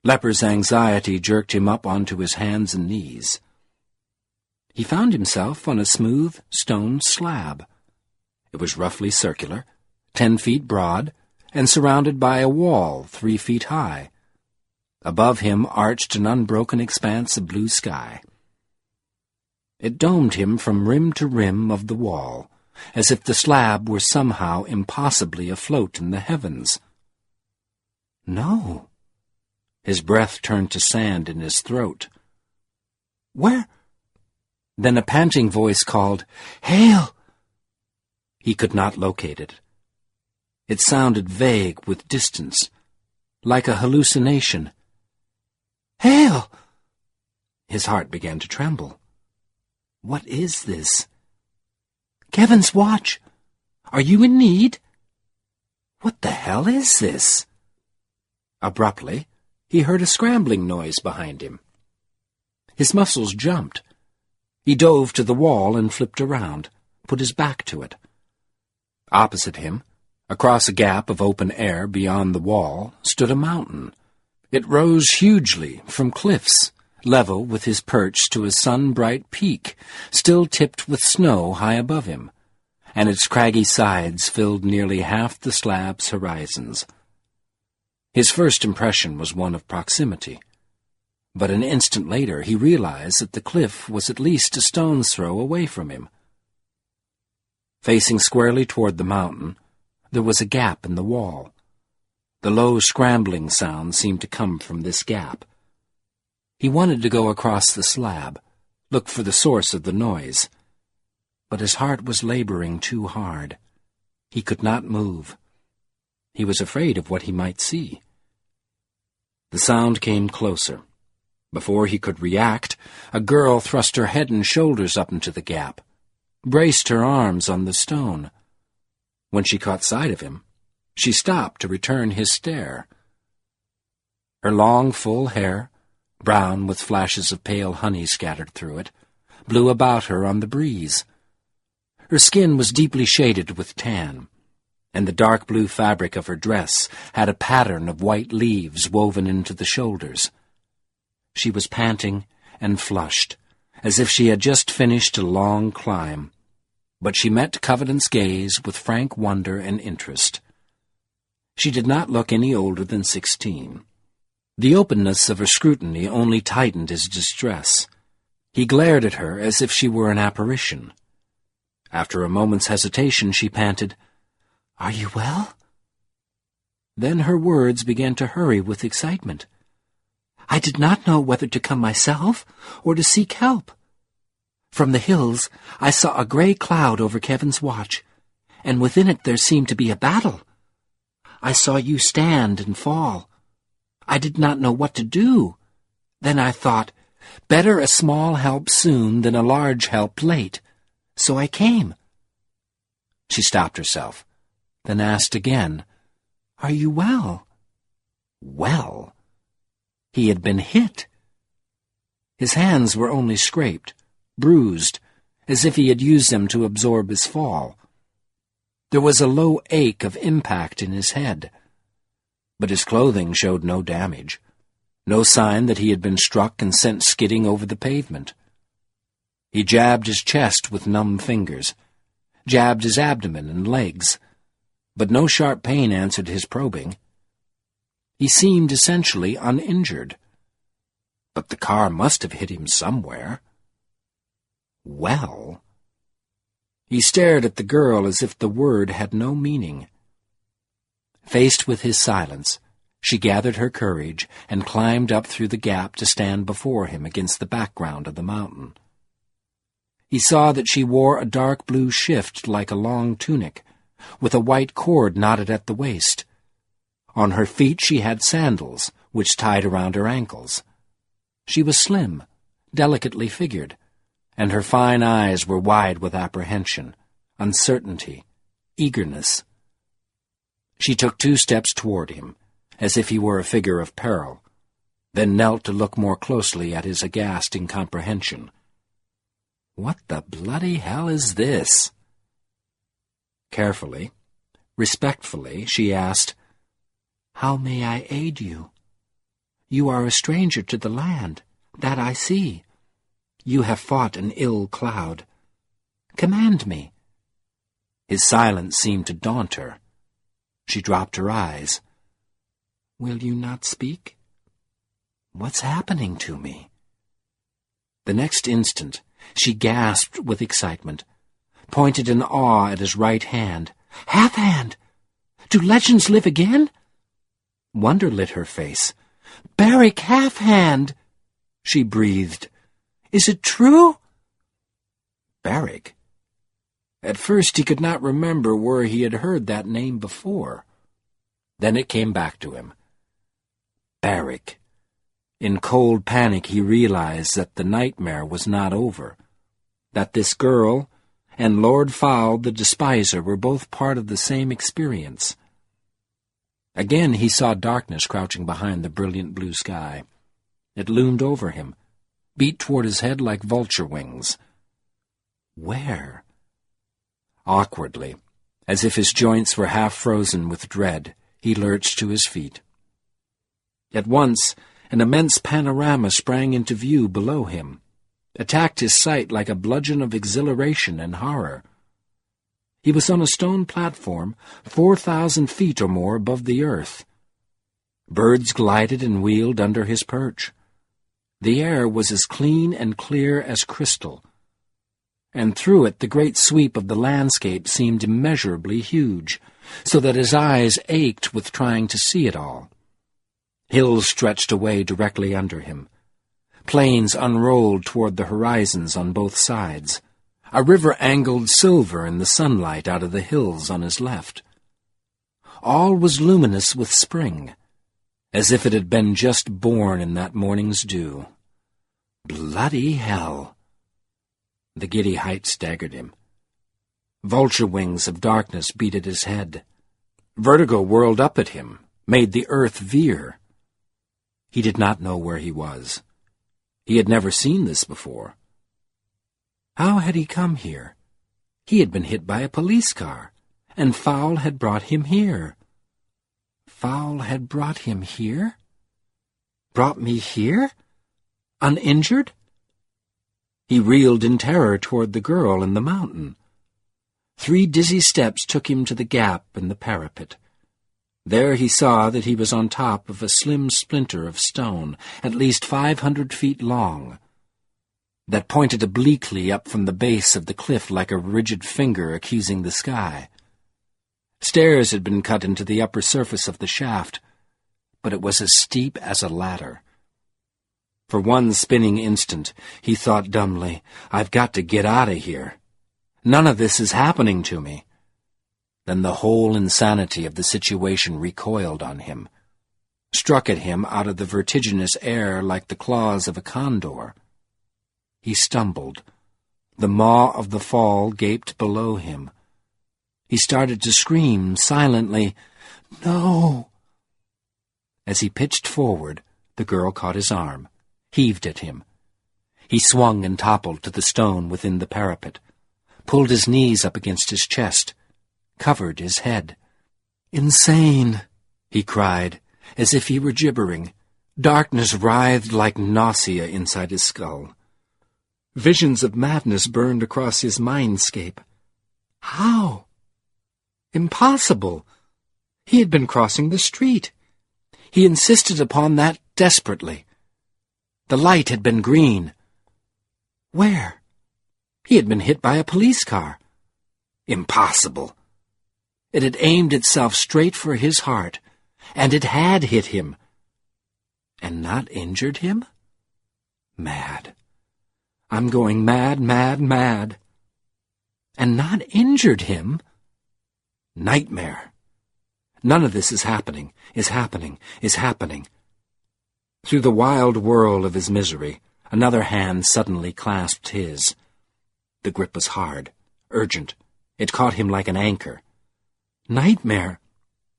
Leper's anxiety jerked him up onto his hands and knees. He found himself on a smooth stone slab. It was roughly circular, 10 feet broad, and surrounded by a wall 3 feet high. Above him arched an unbroken expanse of blue sky. It domed him from rim to rim of the wall, as if the slab were somehow impossibly afloat in the heavens. No. His breath turned to sand in his throat. Where? Then a panting voice called, "Hale!" He could not locate it. It sounded vague with distance, like a hallucination. "Hale!" His heart began to tremble. What is this? Kevin's watch! Are you in need? What the hell is this? Abruptly, he heard a scrambling noise behind him. His muscles jumped. He dove to the wall and flipped around, put his back to it. Opposite him, across a gap of open air beyond the wall, stood a mountain. It rose hugely from cliffs, level with his perch to a sun-bright peak, still tipped with snow high above him, and its craggy sides filled nearly half the slab's horizons. His first impression was one of proximity, but an instant later he realized that the cliff was at least a stone's throw away from him. Facing squarely toward the mountain, there was a gap in the wall. The low scrambling sound seemed to come from this gap. He wanted to go across the slab, look for the source of the noise, but his heart was laboring too hard. He could not move. He was afraid of what he might see. The sound came closer. Before he could react, a girl thrust her head and shoulders up into the gap, braced her arms on the stone. When she caught sight of him, she stopped to return his stare. Her long, full hair, brown with flashes of pale honey scattered through it, blew about her on the breeze. Her skin was deeply shaded with tan, and the dark blue fabric of her dress had a pattern of white leaves woven into the shoulders. She was panting and flushed, as if she had just finished a long climb, but she met Covenant's gaze with frank wonder and interest. She did not look any older than 16. The openness of her scrutiny only tightened his distress. He glared at her as if she were an apparition. After a moment's hesitation, she panted, "Are you well?" Then her words began to hurry with excitement. "I did not know whether to come myself or to seek help. From the hills, I saw a gray cloud over Kevin's watch, and within it there seemed to be a battle. I saw you stand and fall. I did not know what to do. Then I thought, better a small help soon than a large help late. So I came." She stopped herself, then asked again, "Are you well?" Well? He had been hit. His hands were only scraped, bruised, as if he had used them to absorb his fall. There was a low ache of impact in his head. But his clothing showed no damage, no sign that he had been struck and sent skidding over the pavement. He jabbed his chest with numb fingers, jabbed his abdomen and legs, but no sharp pain answered his probing. He seemed essentially uninjured. But the car must have hit him somewhere. Well? He stared at the girl as if the word had no meaning. Faced with his silence, she gathered her courage and climbed up through the gap to stand before him against the background of the mountain. He saw that she wore a dark blue shift like a long tunic, with a white cord knotted at the waist. On her feet she had sandals, which tied around her ankles. She was slim, delicately figured, and her fine eyes were wide with apprehension, uncertainty, eagerness. She took 2 steps toward him, as if he were a figure of peril, then knelt to look more closely at his aghast incomprehension. "What the bloody hell is this?" Carefully, respectfully, she asked, "How may I aid you? You are a stranger to the land, that I see. You have fought an ill cloud. Command me." His silence seemed to daunt her. She dropped her eyes. "Will you not speak? What's happening to me?" The next instant, she gasped with excitement, pointed in awe at his right hand. "Half-hand! Do legends live again?" Wonder lit her face. "Barrick Half-hand!" she breathed. "Is it true?" Barrick? At first he could not remember where he had heard that name before. Then it came back to him. Barrick. In cold panic he realized that the nightmare was not over, that this girl and Lord Fowl the Despiser were both part of the same experience. Again he saw darkness crouching behind the brilliant blue sky. It loomed over him, beat toward his head like vulture wings. Where? Awkwardly, as if his joints were half frozen with dread, he lurched to his feet. At once, an immense panorama sprang into view below him, attacked his sight like a bludgeon of exhilaration and horror. He was on a stone platform 4,000 feet or more above the earth. Birds glided and wheeled under his perch. The air was as clean and clear as crystal, and through it the great sweep of the landscape seemed immeasurably huge, so that his eyes ached with trying to see it all. Hills stretched away directly under him. Plains unrolled toward the horizons on both sides. A river angled silver in the sunlight out of the hills on his left. All was luminous with spring, as if it had been just born in that morning's dew. Bloody hell! The giddy height staggered him. Vulture wings of darkness beat at his head. Vertigo whirled up at him, made the earth veer. He did not know where he was. He had never seen this before. How had he come here? He had been hit by a police car, and Fowl had brought him here. Fowl had brought him here? Brought me here? Uninjured? He reeled in terror toward the girl in the mountain. 3 dizzy steps took him to the gap in the parapet. There he saw that he was on top of a slim splinter of stone, at least 500 feet long, that pointed obliquely up from the base of the cliff like a rigid finger accusing the sky. Stairs had been cut into the upper surface of the shaft, but it was as steep as a ladder. For one spinning instant, he thought dumbly, "I've got to get out of here. None of this is happening to me." Then the whole insanity of the situation recoiled on him, struck at him out of the vertiginous air like the claws of a condor. He stumbled. The maw of the fall gaped below him. He started to scream silently, "No!" As he pitched forward, the girl caught his arm, heaved at him. He swung and toppled to the stone within the parapet, pulled his knees up against his chest, covered his head. "Insane!" he cried, as if he were gibbering. Darkness writhed like nausea inside his skull. Visions of madness burned across his mindscape. How? Impossible! He had been crossing the street. He insisted upon that desperately. The light had been green. Where? He had been hit by a police car. Impossible! It had aimed itself straight for his heart, and it had hit him. And not injured him? Mad. I'm going mad, mad, mad. And not injured him? Nightmare. None of this is happening, is happening, is happening. Through the wild whirl of his misery, another hand suddenly clasped his. The grip was hard, urgent. It caught him like an anchor. Nightmare!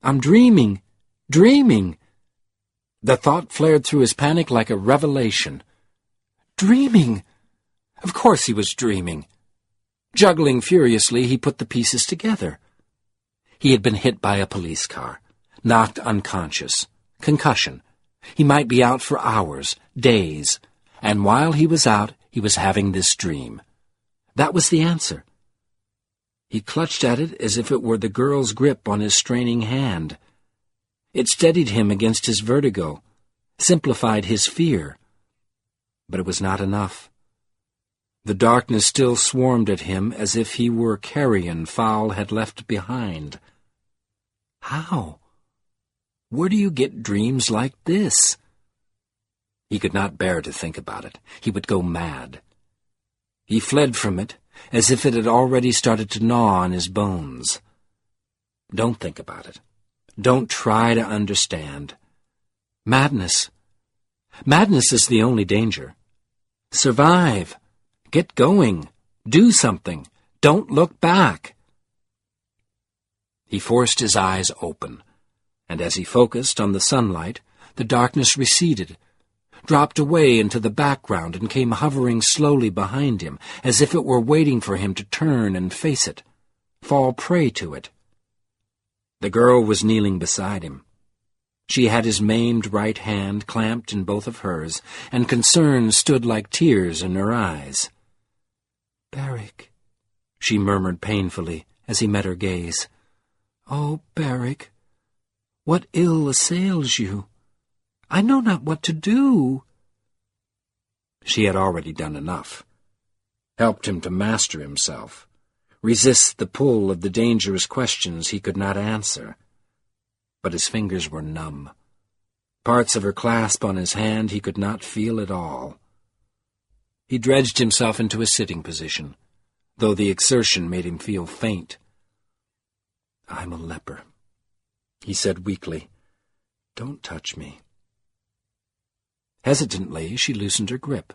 I'm dreaming! Dreaming! The thought flared through his panic like a revelation. Dreaming! Of course he was dreaming. Juggling furiously, he put the pieces together. He had been hit by a police car, knocked unconscious, concussion. He might be out for hours, days, and while he was out, he was having this dream. That was the answer. He clutched at it as if it were the girl's grip on his straining hand. It steadied him against his vertigo, simplified his fear. But it was not enough. The darkness still swarmed at him as if he were carrion fowl had left behind. How? Where do you get dreams like this? He could not bear to think about it. He would go mad. He fled from it, as if it had already started to gnaw on his bones. Don't think about it. Don't try to understand. Madness. Madness is the only danger. Survive. Get going. Do something. Don't look back. He forced his eyes open, and as he focused on the sunlight, the darkness receded, dropped away into the background and came hovering slowly behind him, as if it were waiting for him to turn and face it, fall prey to it. The girl was kneeling beside him. She had his maimed right hand clamped in both of hers, and concern stood like tears in her eyes. "Barrick," she murmured painfully as he met her gaze. "Oh, Barrick, what ill assails you? I know not what to do." She had already done enough. Helped him to master himself, resist the pull of the dangerous questions he could not answer. But his fingers were numb. Parts of her clasp on his hand he could not feel at all. He dredged himself into a sitting position, though the exertion made him feel faint. "I'm a leper," he said weakly. "Don't touch me." Hesitantly, she loosened her grip,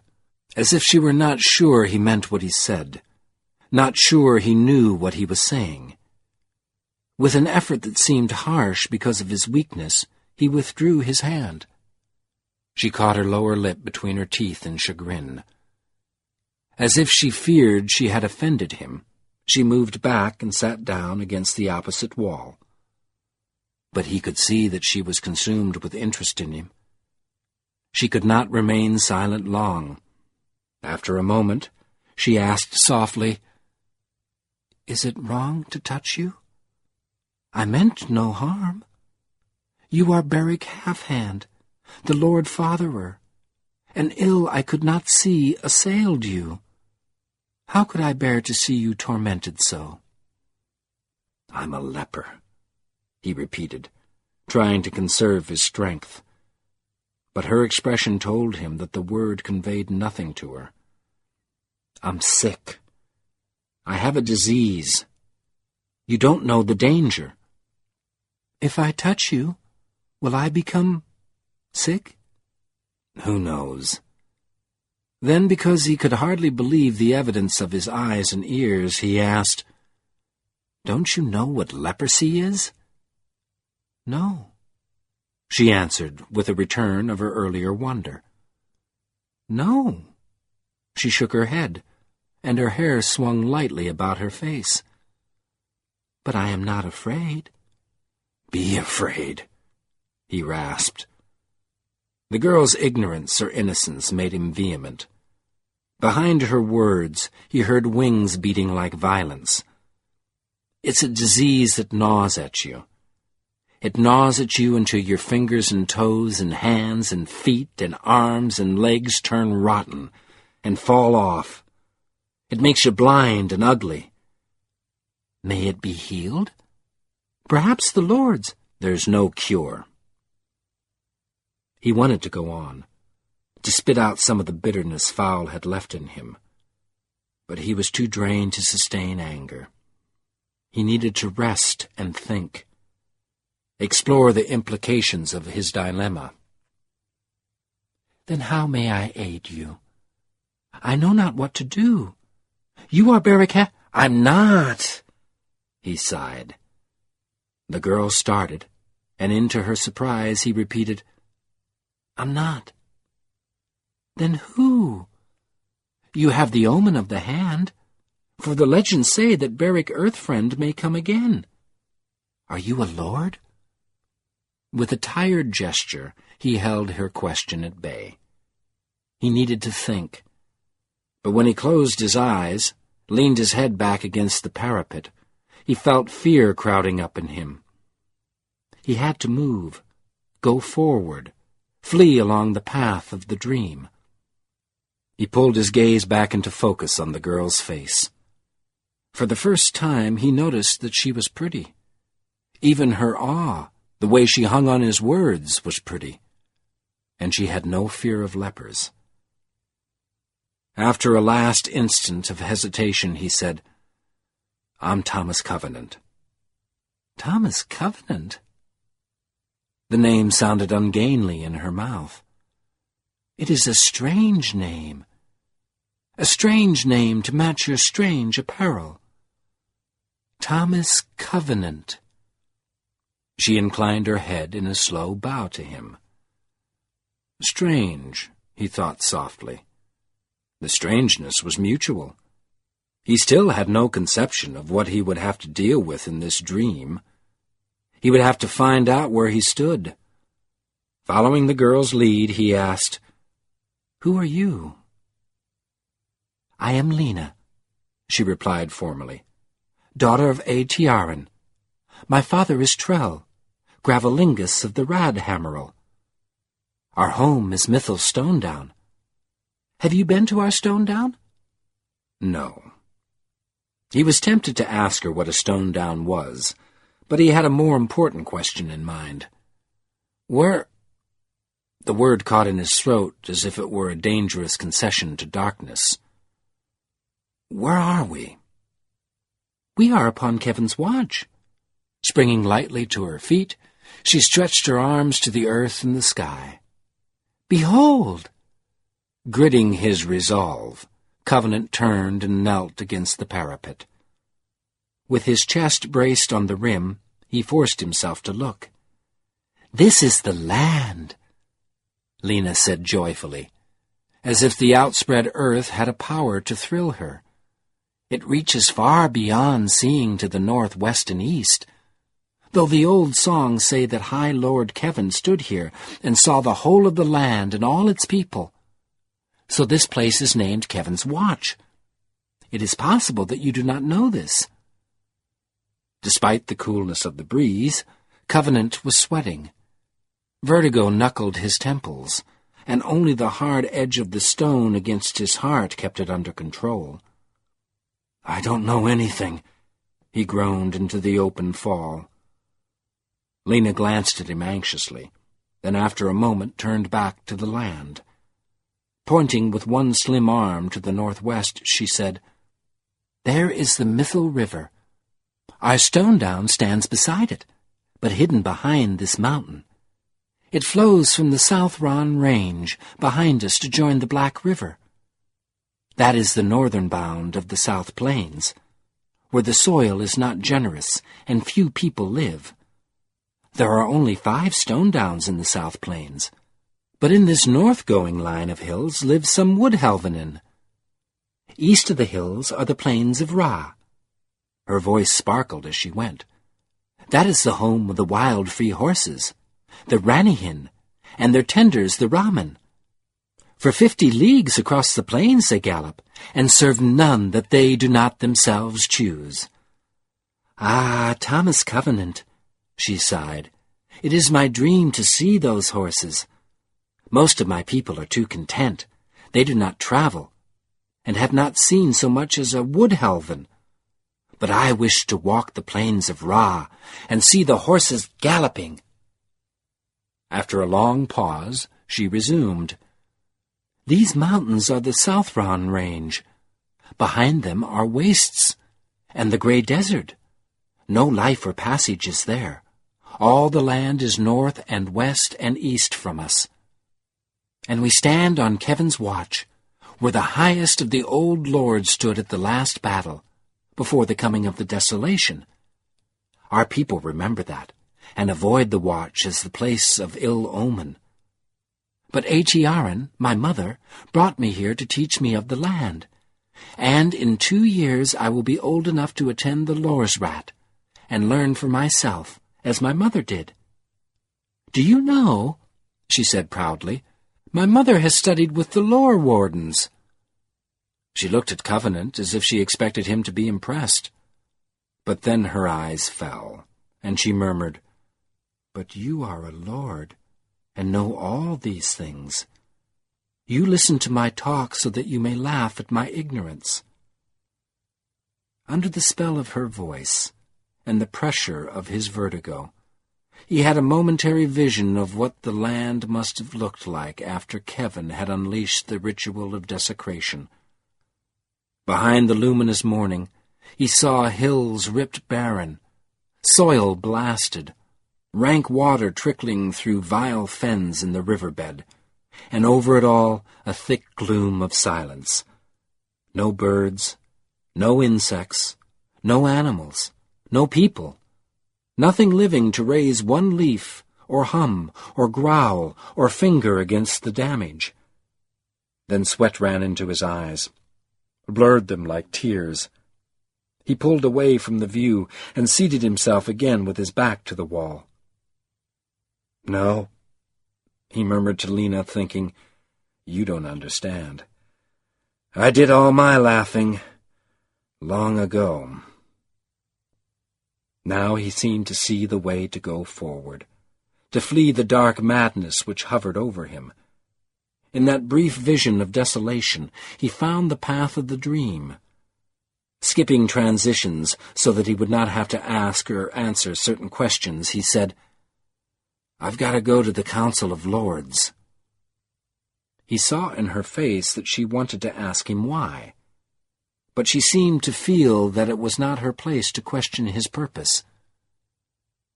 as if she were not sure he meant what he said, not sure he knew what he was saying. With an effort that seemed harsh because of his weakness, he withdrew his hand. She caught her lower lip between her teeth in chagrin. As if she feared she had offended him, she moved back and sat down against the opposite wall. But he could see that she was consumed with interest in him. She could not remain silent long. After a moment, she asked softly, "Is it wrong to touch you? I meant no harm." You are Beric Half-Hand, the Lord Fatherer. An ill I could not see assailed you. How could I bear to see you tormented so?" "I'm a leper," he repeated, trying to conserve his strength. But her expression told him that the word conveyed nothing to her. "I'm sick. I have a disease. You don't know the danger." "If I touch you, will I become sick?" "Who knows?" Then, because he could hardly believe the evidence of his eyes and ears, he asked, "Don't you know what leprosy is?" "No," she answered, with a return of her earlier wonder. "No." She shook her head, and her hair swung lightly about her face. "But I am not afraid." "Be afraid," he rasped. The girl's ignorance or innocence made him vehement. Behind her words, he heard wings beating like violence. "It's a disease that gnaws at you. It gnaws at you until your fingers and toes and hands and feet and arms and legs turn rotten and fall off. It makes you blind and ugly." "May it be healed? Perhaps the Lord's—" "There's no cure." He wanted to go on, to spit out some of the bitterness Fowl had left in him. But he was too drained to sustain anger. He needed to rest and think, explore the implications of his dilemma. "Then how may I aid you? I know not what to do. You are Beric "I'm not," he sighed. The girl started, and into her surprise he repeated, "I'm not." "Then who?" "You have the omen of the hand, for the legends say that Beric Earthfriend may come again. Are you a lord?" With a tired gesture, he held her question at bay. He needed to think. But when he closed his eyes, leaned his head back against the parapet, he felt fear crowding up in him. He had to move, go forward, flee along the path of the dream. He pulled his gaze back into focus on the girl's face. For the first time, he noticed that she was pretty. Even her awe, the way she hung on his words, was pretty. And she had no fear of lepers. After a last instant of hesitation, he said, "I'm Thomas Covenant." "Thomas Covenant?" The name sounded ungainly in her mouth. "It is a strange name. A strange name to match your strange apparel. Thomas Covenant." She inclined her head in a slow bow to him. Strange, he thought softly. The strangeness was mutual. He still had no conception of what he would have to deal with in this dream. He would have to find out where he stood. Following the girl's lead, he asked, "Who are you?" "I am Lena," she replied formally, "daughter of Tiaran. My father is Trell, Gravelingus of the Radhammerel. Our home is Mythal Stonedown. Have you been to our Stonedown?" No. He was tempted to ask her what a Stonedown was, but he had a more important question in mind. "Where—" The word caught in his throat as if it were a dangerous concession to darkness. "Where are we?" "We are upon Kevin's Watch." Springing lightly to her feet, she stretched her arms to the earth and the sky. "Behold!" Gritting his resolve, Covenant turned and knelt against the parapet. With his chest braced on the rim, he forced himself to look. "This is the land," Lena said joyfully, as if the outspread earth had a power to thrill her. "It reaches far beyond seeing to the north, west, and east, though the old songs say that High Lord Kevin stood here and saw the whole of the land and all its people. So this place is named Kevin's Watch. It is possible that you do not know this." Despite the coolness of the breeze, Covenant was sweating, Vertigo knuckled his temples, and only the hard edge of the stone against his heart kept it under control. "I don't know anything," he groaned into the open fall. Lena glanced at him anxiously, then after a moment turned back to the land. Pointing with one slim arm to the northwest, she said, "There is the Mythal River. Our stone down stands beside it, but hidden behind this mountain. It flows from the South Ron Range behind us to join the Black River. That is the northern bound of the South Plains, where the soil is not generous and few people live. There are only 5 stone downs in the South Plains, but in this north-going line of hills lives some wood-helvenin. East of the hills are the plains of Ra." Her voice sparkled as she went. "That is the home of the wild free horses, the Ranihin, and their tenders the Ramen. For 50 leagues across the plains they gallop, and serve none that they do not themselves choose." "Ah, Thomas Covenant," she sighed. "It is my dream to see those horses. Most of my people are too content. They do not travel, and have not seen so much as a wood-helven. But I wish to walk the plains of Ra, and see the horses galloping." After a long pause, she resumed, "These mountains are the South Ron Range. Behind them are wastes, and the gray desert. No life or passage is there. All the land is north and west and east from us. And we stand on Kevin's Watch, where the highest of the old lords stood at the last battle, before the coming of the desolation. Our people remember that, and avoid the Watch as the place of ill omen. But Achiaran, my mother, brought me here to teach me of the land, and in 2 years I will be old enough to attend the Lorsrat, and learn for myself, as my mother did. Do you know," she said proudly, "my mother has studied with the Lore Wardens." She looked at Covenant as if she expected him to be impressed. But then her eyes fell, and she murmured, "But you are a lord, and know all these things. You listen to my talk so that you may laugh at my ignorance." Under the spell of her voice, and the pressure of his vertigo, he had a momentary vision of what the land must have looked like after Kevin had unleashed the ritual of desecration. Behind the luminous morning, he saw hills ripped barren, soil blasted, rank water trickling through vile fens in the riverbed, and over it all a thick gloom of silence. No birds, no insects, no animals, no people, nothing living to raise one leaf, or hum, or growl, or finger against the damage. Then sweat ran into his eyes, blurred them like tears. He pulled away from the view and seated himself again with his back to the wall. "No," he murmured to Lena, thinking, "You don't understand. I did all my laughing long ago." Now he seemed to see the way to go forward, to flee the dark madness which hovered over him. In that brief vision of desolation, he found the path of the dream. Skipping transitions so that he would not have to ask or answer certain questions, he said, "I've got to go to the Council of Lords." He saw in her face that she wanted to ask him why, but she seemed to feel that it was not her place to question his purpose.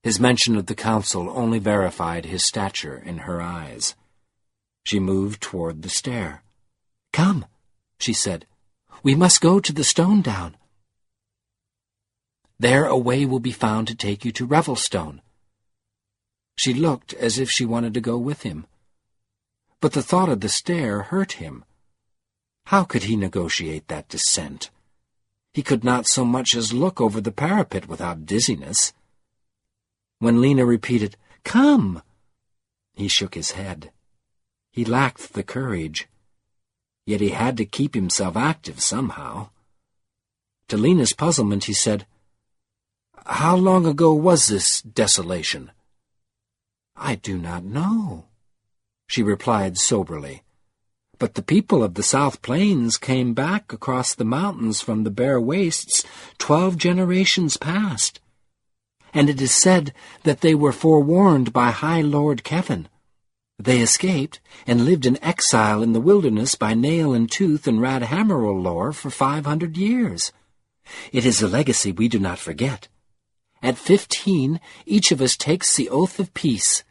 His mention of the council only verified his stature in her eyes. She moved toward the stair. "Come," she said. "We must go to the stone down. There a way will be found to take you to Revelstone." She looked as if she wanted to go with him, but the thought of the stair hurt him. How could he negotiate that descent? He could not so much as look over the parapet without dizziness. When Lena repeated, "Come," he shook his head. He lacked the courage, yet he had to keep himself active somehow. To Lena's puzzlement, he said, "How long ago was this desolation?" "I do not know," she replied soberly. "But the people of the South Plains came back across the mountains from the bare wastes 12 generations past, and it is said that they were forewarned by High Lord Kevin. They escaped and lived in exile in the wilderness by nail and tooth and Radhammerl lore for 500 years. It is a legacy we do not forget. At 15, each of us takes the oath of peace,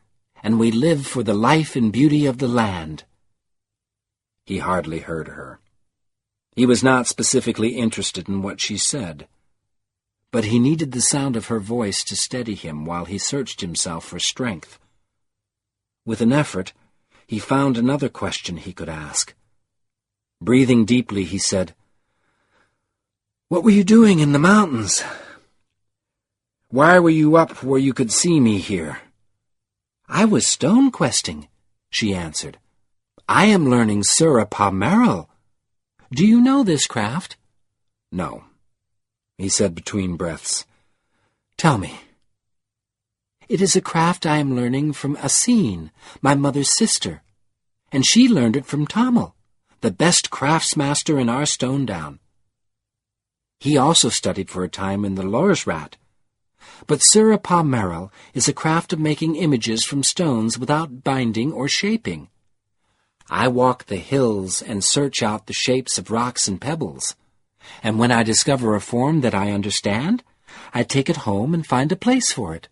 and we live for the life and beauty of the land." He hardly heard her. He was not specifically interested in what she said, but he needed the sound of her voice to steady him while he searched himself for strength. With an effort, he found another question he could ask. Breathing deeply, he said, "What were you doing in the mountains? Why were you up where you could see me here?" "I was stone questing," she answered. "I am learning Surah Palmeral. Do you know this craft?" "No," he said between breaths. "Tell me." "It is a craft I am learning from Aseen, my mother's sister, and she learned it from Tamil, the best craftsmaster in our stone down. He also studied for a time in the Lorsrat. But Surah Palmeral is a craft of making images from stones without binding or shaping. I walk the hills and search out the shapes of rocks and pebbles, and when I discover a form that I understand, I take it home and find a place for it,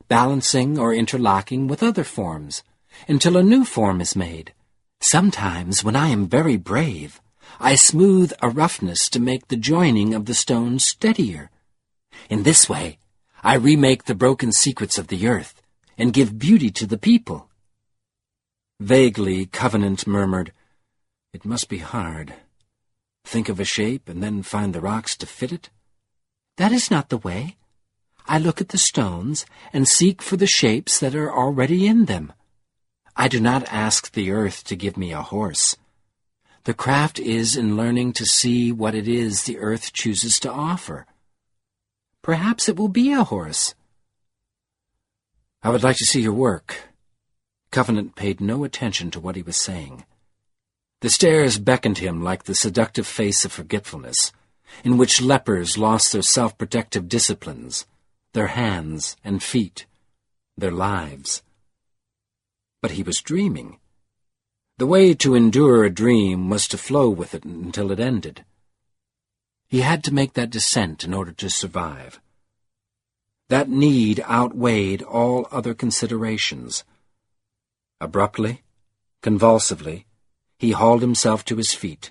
balancing or interlocking with other forms, until a new form is made. Sometimes, when I am very brave, I smooth a roughness to make the joining of the stones steadier. In this way, I remake the broken secrets of the earth and give beauty to the people." Vaguely, Covenant murmured, "It must be hard. Think of a shape and then find the rocks to fit it?" "That is not the way. I look at the stones and seek for the shapes that are already in them. I do not ask the earth to give me a horse. The craft is in learning to see what it is the earth chooses to offer. Perhaps it will be a horse." "I would like to see your work." Covenant paid no attention to what he was saying. The stairs beckoned him like the seductive face of forgetfulness, in which lepers lost their self-protective disciplines, their hands and feet, their lives. But he was dreaming. The way to endure a dream was to flow with it until it ended. He had to make that descent in order to survive. That need outweighed all other considerations. Abruptly, convulsively, he hauled himself to his feet.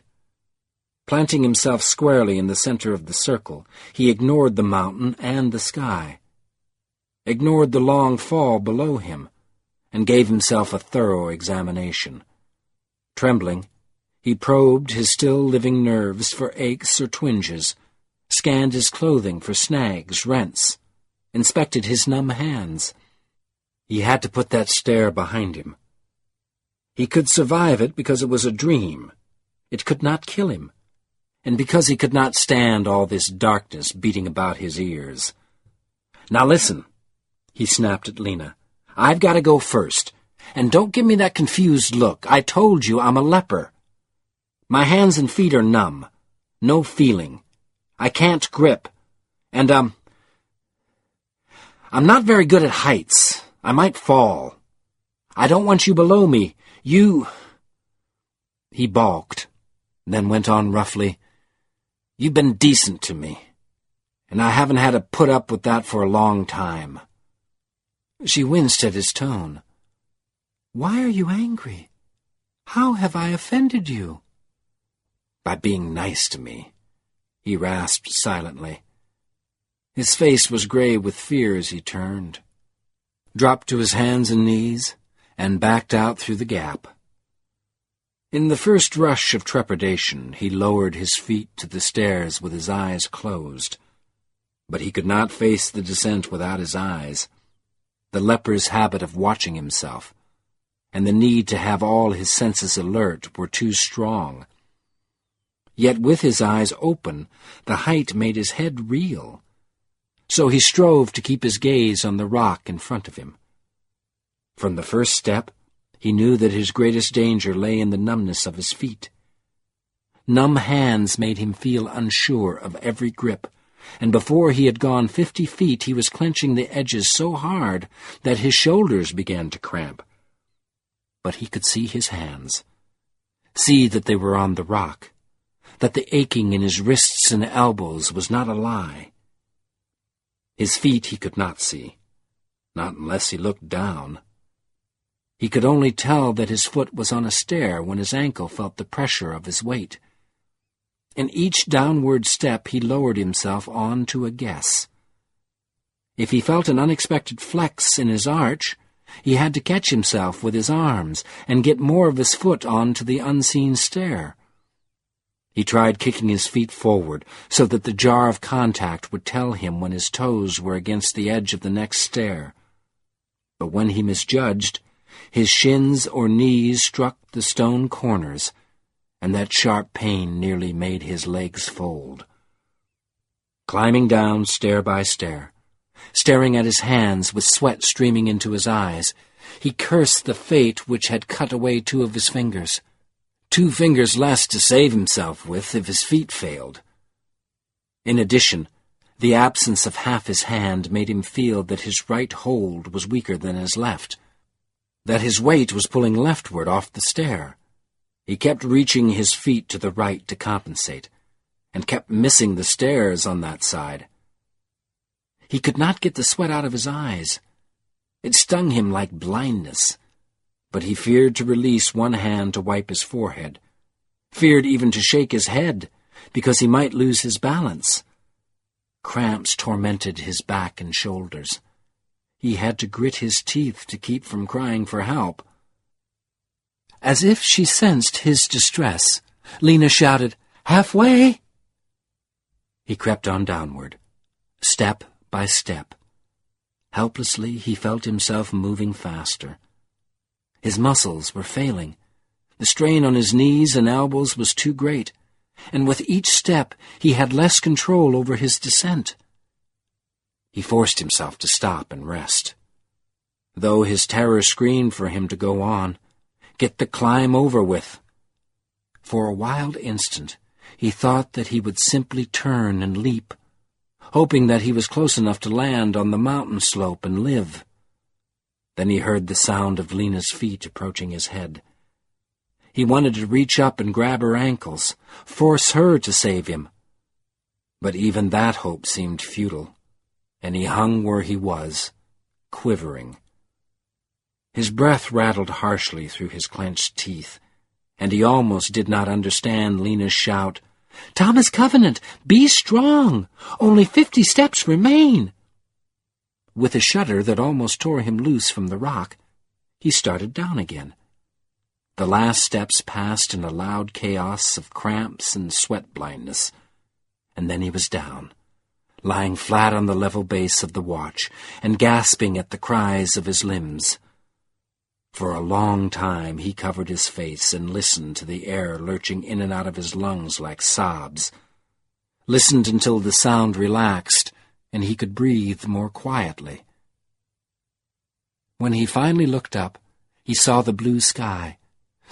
Planting himself squarely in the center of the circle, he ignored the mountain and the sky, ignored the long fall below him, and gave himself a thorough examination. Trembling, he probed his still-living nerves for aches or twinges, scanned his clothing for snags, rents, inspected his numb hands. He had to put that stare behind him. He could survive it because it was a dream. It could not kill him, and because he could not stand all this darkness beating about his ears. "Now listen," he snapped at Lena. "I've got to go first, and don't give me that confused look. I told you I'm a leper. My hands and feet are numb, no feeling. I can't grip, and I'm not very good at heights. I might fall. I don't want you below me. You—" He balked, then went on roughly, "You've been decent to me, and I haven't had to put up with that for a long time." She winced at his tone. "Why are you angry? How have I offended you?" "By being nice to me," he rasped silently. His face was gray with fear as he turned, dropped to his hands and knees, and backed out through the gap. In the first rush of trepidation, he lowered his feet to the stairs with his eyes closed. But he could not face the descent without his eyes. The leper's habit of watching himself, and the need to have all his senses alert, were too strong. Yet with his eyes open, the height made his head reel. So he strove to keep his gaze on the rock in front of him. From the first step, he knew that his greatest danger lay in the numbness of his feet. Numb hands made him feel unsure of every grip, and before he had gone 50 feet he was clenching the edges so hard that his shoulders began to cramp. But he could see his hands, see that they were on the rock, that the aching in his wrists and elbows was not a lie. His feet he could not see, not unless he looked down. He could only tell that his foot was on a stair when his ankle felt the pressure of his weight. In each downward step he lowered himself on to a guess. If he felt an unexpected flex in his arch, he had to catch himself with his arms and get more of his foot onto the unseen stair. He tried kicking his feet forward so that the jar of contact would tell him when his toes were against the edge of the next stair. But when he misjudged, his shins or knees struck the stone corners, and that sharp pain nearly made his legs fold. Climbing down stair by stair, staring at his hands with sweat streaming into his eyes, he cursed the fate which had cut away 2 of his fingers. 2 fingers less to save himself with if his feet failed. In addition, the absence of half his hand made him feel that his right hold was weaker than his left, that his weight was pulling leftward off the stair. He kept reaching his feet to the right to compensate, and kept missing the stairs on that side. He could not get the sweat out of his eyes. It stung him like blindness, but he feared to release one hand to wipe his forehead, feared even to shake his head, because he might lose his balance. Cramps tormented his back and shoulders. He had to grit his teeth to keep from crying for help. As if she sensed his distress, Lena shouted, "Halfway!" He crept on downward, step by step. Helplessly, he felt himself moving faster. His muscles were failing. The strain on his knees and elbows was too great, and with each step he had less control over his descent. He forced himself to stop and rest, though his terror screamed for him to go on, get the climb over with. For a wild instant he thought that he would simply turn and leap, hoping that he was close enough to land on the mountain slope and live. Then he heard the sound of Lena's feet approaching his head. He wanted to reach up and grab her ankles, force her to save him. But even that hope seemed futile, and he hung where he was, quivering. His breath rattled harshly through his clenched teeth, and he almost did not understand Lena's shout, "Thomas Covenant, be strong! Only 50 steps remain!" With a shudder that almost tore him loose from the rock, he started down again. The last steps passed in a loud chaos of cramps and sweat blindness, and then he was down, lying flat on the level base of the watch and gasping at the cries of his limbs. For a long time he covered his face and listened to the air lurching in and out of his lungs like sobs, listened until the sound relaxed and he could breathe more quietly. When he finally looked up, he saw the blue sky,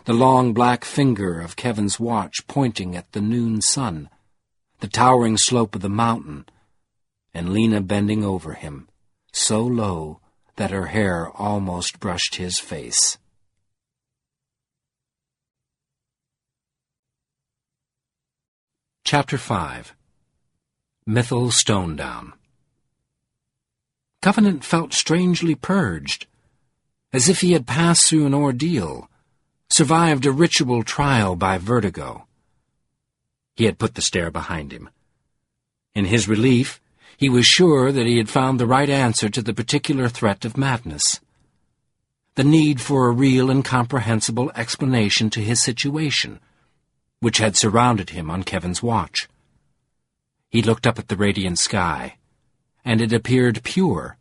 the long black finger of Kevin's watch pointing at the noon sun, the towering slope of the mountain, and Lena bending over him, so low that her hair almost brushed his face. Chapter 5. Mythal Stonedown. Covenant felt strangely purged, as if he had passed through an ordeal, survived a ritual trial by vertigo. He had put the stair behind him. In his relief, he was sure that he had found the right answer to the particular threat of madness, the need for a real and comprehensible explanation to his situation, which had surrounded him on Kevin's watch. He looked up at the radiant sky, and it appeared pure,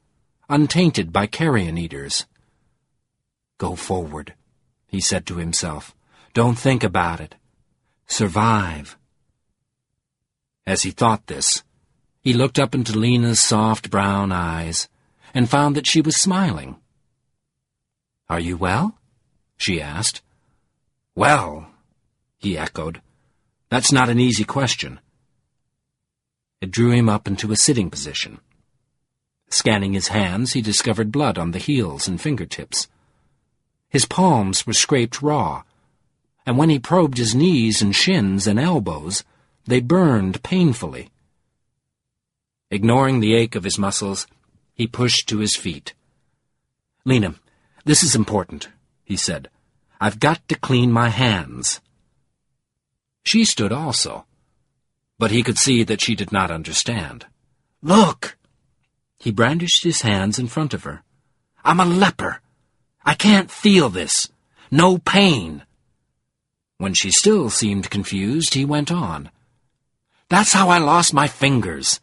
untainted by carrion eaters. "Go forward," he said to himself. "Don't think about it. Survive." As he thought this, he looked up into Lena's soft brown eyes and found that she was smiling. "Are you well?" she asked. "Well," he echoed. "That's not an easy question." It drew him up into a sitting position. Scanning his hands, he discovered blood on the heels and fingertips. His palms were scraped raw, and when he probed his knees and shins and elbows, they burned painfully. Ignoring the ache of his muscles, he pushed to his feet. "Lena, this is important," he said. "I've got to clean my hands." She stood also, but he could see that she did not understand. "Look!" He brandished his hands in front of her. "I'm a leper. I can't feel this. No pain." When she still seemed confused, he went on. "That's how I lost my fingers.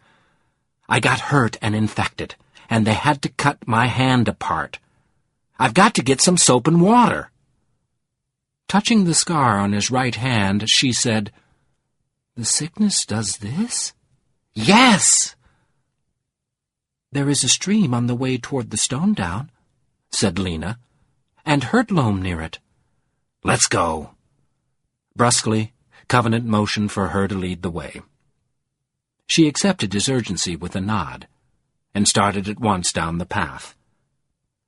I got hurt and infected, and they had to cut my hand apart. I've got to get some soap and water." Touching the scar on his right hand, she said, "The sickness does this?" "Yes!" "There is a stream on the way toward the stone down," said Lena, "and hurtloam near it." "Let's go." Brusquely, Covenant motioned for her to lead the way. She accepted his urgency with a nod, and started at once down the path.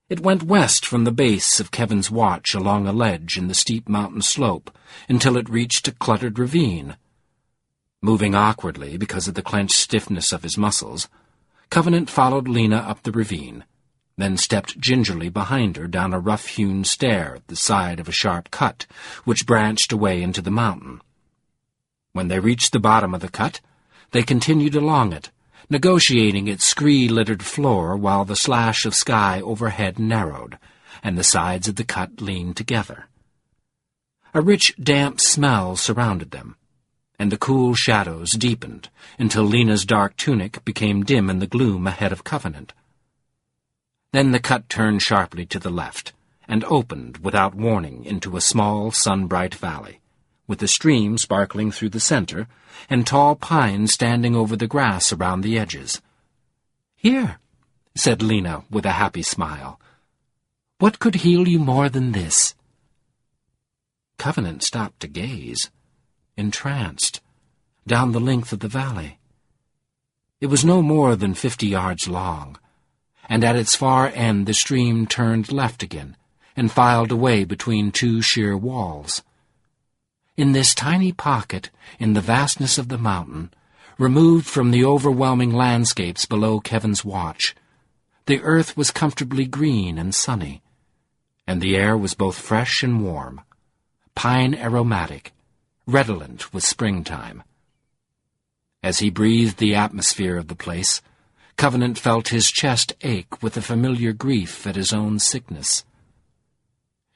It went west from the base of Kevin's watch along a ledge in the steep mountain slope until it reached a cluttered ravine. Moving awkwardly because of the clenched stiffness of his muscles, Covenant followed Lena up the ravine, then stepped gingerly behind her down a rough-hewn stair at the side of a sharp cut which branched away into the mountain. When they reached the bottom of the cut, they continued along it, negotiating its scree-littered floor while the slash of sky overhead narrowed, and the sides of the cut leaned together. A rich, damp smell surrounded them, and the cool shadows deepened until Lena's dark tunic became dim in the gloom ahead of Covenant. Then the cut turned sharply to the left, and opened without warning into a small, sun-bright valley, with a stream sparkling through the center, and tall pines standing over the grass around the edges. "Here," said Lena with a happy smile. "What could heal you more than this?" Covenant stopped to gaze, entranced, down the length of the valley. It was no more than 50 yards long, and at its far end the stream turned left again and filed away between two sheer walls. In this tiny pocket, in the vastness of the mountain, removed from the overwhelming landscapes below Kevin's watch, the earth was comfortably green and sunny, and the air was both fresh and warm, pine aromatic, redolent with springtime. As he breathed the atmosphere of the place, Covenant felt his chest ache with a familiar grief at his own sickness.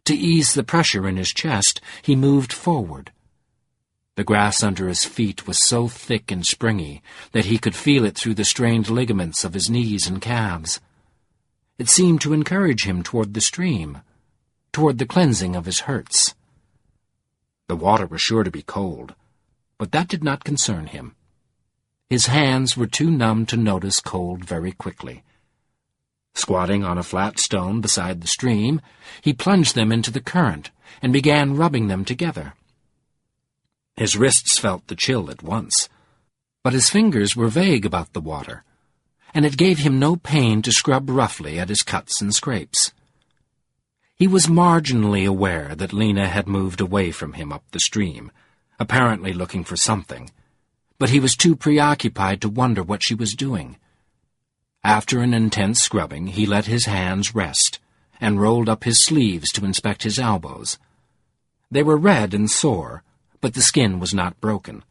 To ease the pressure in his chest, he moved forward. The grass under his feet was so thick and springy that he could feel it through the strained ligaments of his knees and calves. It seemed to encourage him toward the stream, toward the cleansing of his hurts. The water was sure to be cold, but that did not concern him. His hands were too numb to notice cold very quickly. Squatting on a flat stone beside the stream, he plunged them into the current and began rubbing them together. His wrists felt the chill at once, but his fingers were vague about the water, and it gave him no pain to scrub roughly at his cuts and scrapes. He was marginally aware that Lena had moved away from him up the stream, apparently looking for something, but he was too preoccupied to wonder what she was doing. After an intense scrubbing, he let his hands rest and rolled up his sleeves to inspect his elbows. They were red and sore, but the skin was not broken.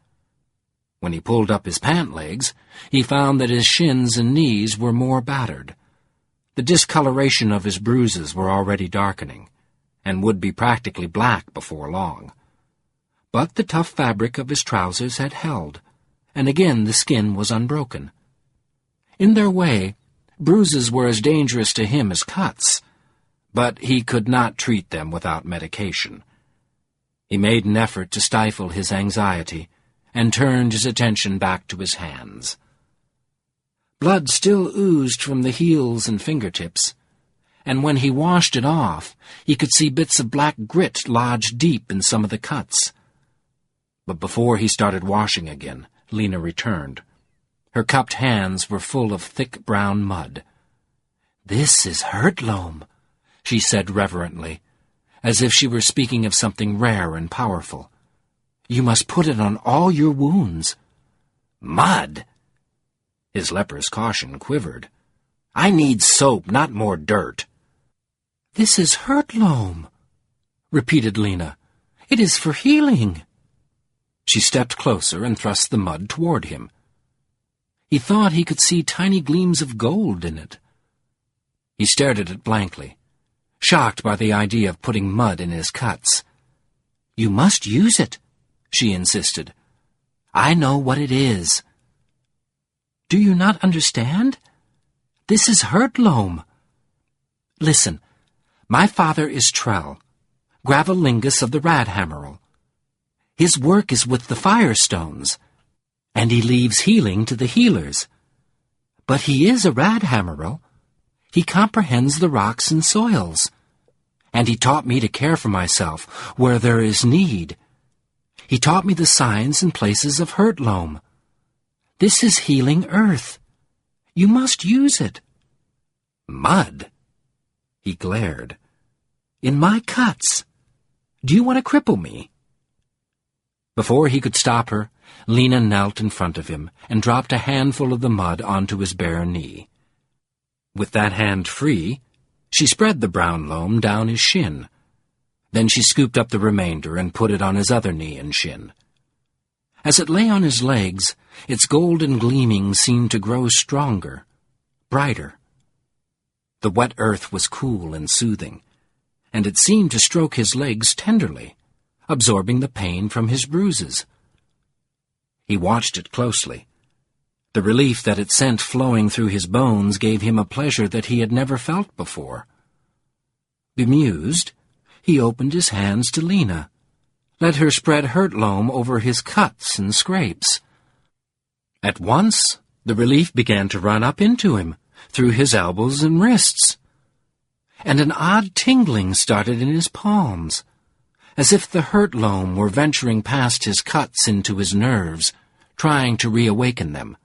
When he pulled up his pant legs, he found that his shins and knees were more battered. The discoloration of his bruises were already darkening, and would be practically black before long. But the tough fabric of his trousers had held, and again the skin was unbroken. In their way, bruises were as dangerous to him as cuts, but he could not treat them without medication. He made an effort to stifle his anxiety and turned his attention back to his hands. Blood still oozed from the heels and fingertips, and when he washed it off, he could see bits of black grit lodged deep in some of the cuts. But before he started washing again, Lena returned. Her cupped hands were full of thick brown mud. "This is hurtloam," she said reverently, as if she were speaking of something rare and powerful. "You must put it on all your wounds." "Mud?" His leper's caution quivered. "I need soap, not more dirt." "This is hurtloam," repeated Lena. "It is for healing." She stepped closer and thrust the mud toward him. He thought he could see tiny gleams of gold in it. He stared at it blankly, shocked by the idea of putting mud in his cuts. "You must use it," she insisted. "I know what it is." "Do you not understand? This is hurtloam. Listen, my father is Trell, Gravelingus of the Radhammerel. His work is with the Firestones, and he leaves healing to the healers. But he is a Radhammerel. He comprehends the rocks and soils, and he taught me to care for myself where there is need. He taught me the signs and places of hurtloam. This is healing earth. You must use it." "Mud?" He glared. "In my cuts. Do you want to cripple me?" Before he could stop her, Lena knelt in front of him and dropped a handful of the mud onto his bare knee. With that hand free, she spread the brown loam down his shin. Then she scooped up the remainder and put it on his other knee and shin. As it lay on his legs, its golden gleaming seemed to grow stronger, brighter. The wet earth was cool and soothing, and it seemed to stroke his legs tenderly, absorbing the pain from his bruises. He watched it closely. The relief that it sent flowing through his bones gave him a pleasure that he had never felt before. Bemused, he opened his hands to Lena, let her spread hurtloam over his cuts and scrapes. At once, the relief began to run up into him, through his elbows and wrists, and an odd tingling started in his palms, as if the hurtloam were venturing past his cuts into his nerves, trying to reawaken them.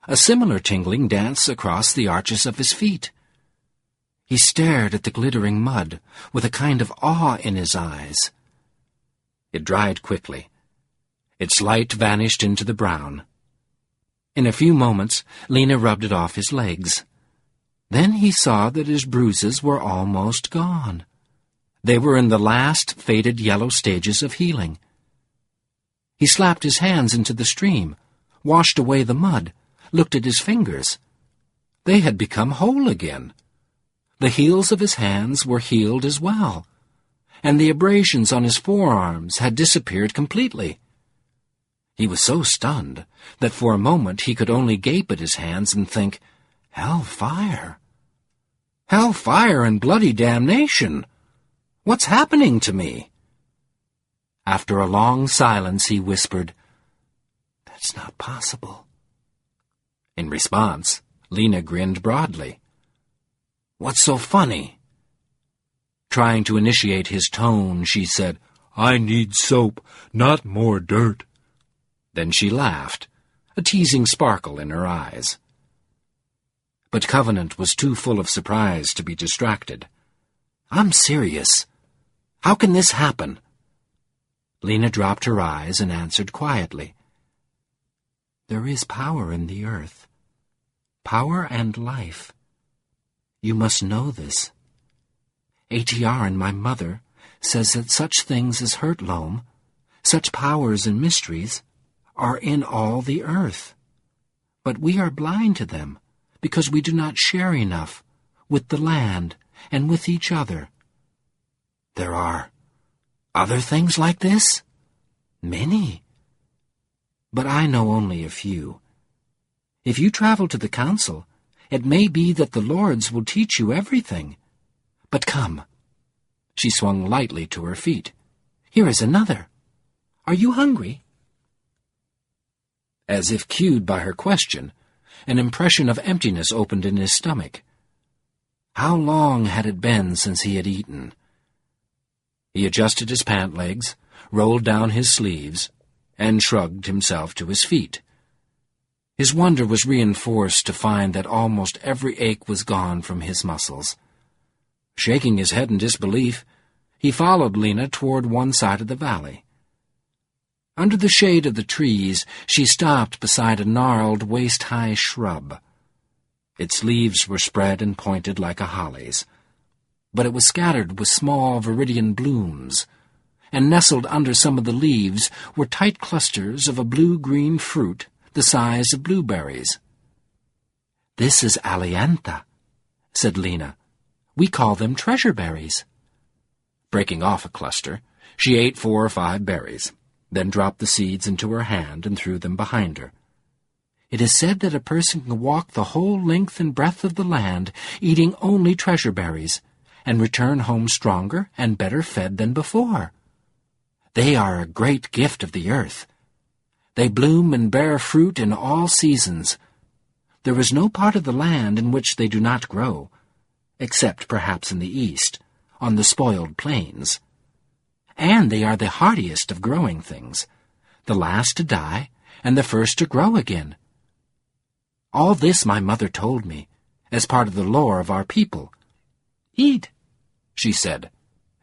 A similar tingling danced across the arches of his feet. He stared at the glittering mud with a kind of awe in his eyes. It dried quickly. Its light vanished into the brown. In a few moments, Lena rubbed it off his legs. Then he saw that his bruises were almost gone. They were in the last faded yellow stages of healing. He slapped his hands into the stream, washed away the mud, looked at his fingers. They had become whole again. The heels of his hands were healed as well, and the abrasions on his forearms had disappeared completely. He was so stunned that for a moment he could only gape at his hands and think, "Hellfire! Hellfire and bloody damnation! What's happening to me?" After a long silence, he whispered, "That's not possible." In response, Lena grinned broadly. "What's so funny?" Trying to initiate his tone, she said, "I need soap, not more dirt." Then she laughed, a teasing sparkle in her eyes. But Covenant was too full of surprise to be distracted. "I'm serious. How can this happen?" Lena dropped her eyes and answered quietly, "There is power in the earth. Power and life. You must know this. ATR and my mother says that such things as hurtloam, such powers and mysteries, are in all the earth. But we are blind to them because we do not share enough with the land and with each other. There are other things like this? Many. But I know only a few. If you travel to the council, it may be that the lords will teach you everything. But come." She swung lightly to her feet. "Here is another. Are you hungry?" As if cued by her question, an impression of emptiness opened in his stomach. How long had it been since he had eaten? He adjusted his pant legs, rolled down his sleeves, and shrugged himself to his feet. His wonder was reinforced to find that almost every ache was gone from his muscles. Shaking his head in disbelief, he followed Lena toward one side of the valley. Under the shade of the trees, she stopped beside a gnarled, waist-high shrub. Its leaves were spread and pointed like a holly's, but it was scattered with small viridian blooms, and nestled under some of the leaves were tight clusters of a blue-green fruit the size of blueberries. "This is aliantha," said Lena. "We call them treasure berries." Breaking off a cluster, she ate 4 or 5 berries, then dropped the seeds into her hand and threw them behind her. "It is said that a person can walk the whole length and breadth of the land, eating only treasure berries, and return home stronger and better fed than before. They are a great gift of the earth. They bloom and bear fruit in all seasons. There is no part of the land in which they do not grow, except perhaps in the east, on the spoiled plains. And they are the hardiest of growing things, the last to die and the first to grow again. All this my mother told me, as part of the lore of our people. Eat, she said,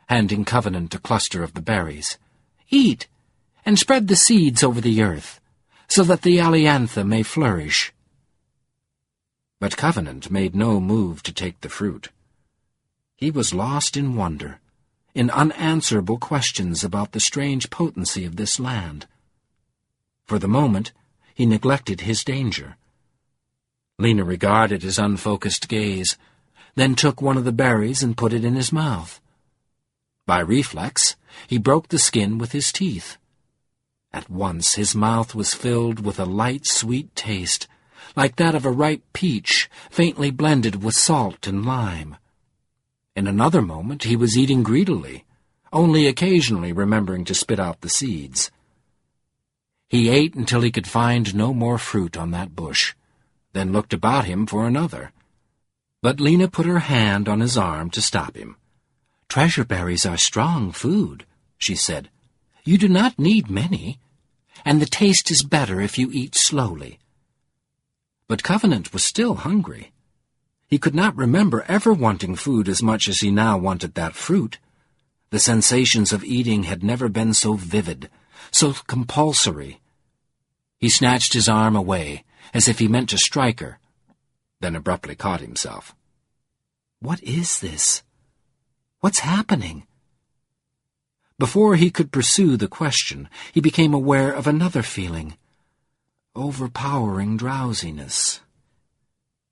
handing Covenant a cluster of the berries. Eat, and spread the seeds over the earth, so that the aliantha may flourish. But Covenant made no move to take the fruit. He was lost in wonder, in unanswerable questions about the strange potency of this land. For the moment, he neglected his danger. Lena regarded his unfocused gaze, then took one of the berries and put it in his mouth. By reflex, he broke the skin with his teeth. At once his mouth was filled with a light, sweet taste, like that of a ripe peach, faintly blended with salt and lime. In another moment he was eating greedily, only occasionally remembering to spit out the seeds. He ate until he could find no more fruit on that bush, then looked about him for another. But Lena put her hand on his arm to stop him. "Treasure berries are strong food," she said. "You do not need many, and the taste is better if you eat slowly." But Covenant was still hungry. He could not remember ever wanting food as much as he now wanted that fruit. The sensations of eating had never been so vivid, so compulsory. He snatched his arm away, as if he meant to strike her, then abruptly caught himself. What is this? What's happening? Before he could pursue the question, he became aware of another feeling, overpowering drowsiness.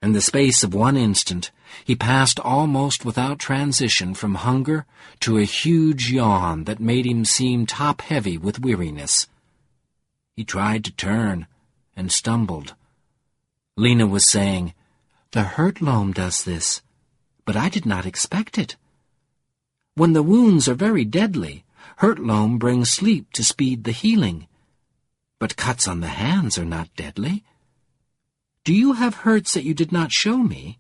In the space of one instant, he passed almost without transition from hunger to a huge yawn that made him seem top-heavy with weariness. He tried to turn and stumbled. Lena was saying, "The hurt loam does this, but I did not expect it. When the wounds are very deadly, hurt loam brings sleep to speed the healing. But cuts on the hands are not deadly. Do you have hurts that you did not show me?"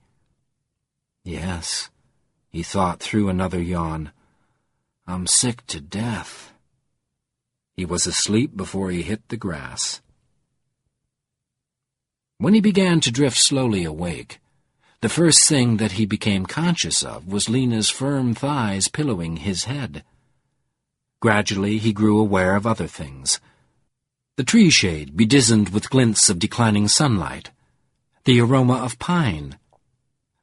"Yes," he thought through another yawn. "I'm sick to death." He was asleep before he hit the grass. When he began to drift slowly awake, the first thing that he became conscious of was Lena's firm thighs pillowing his head. Gradually he grew aware of other things. The tree shade bedizened with glints of declining sunlight, the aroma of pine,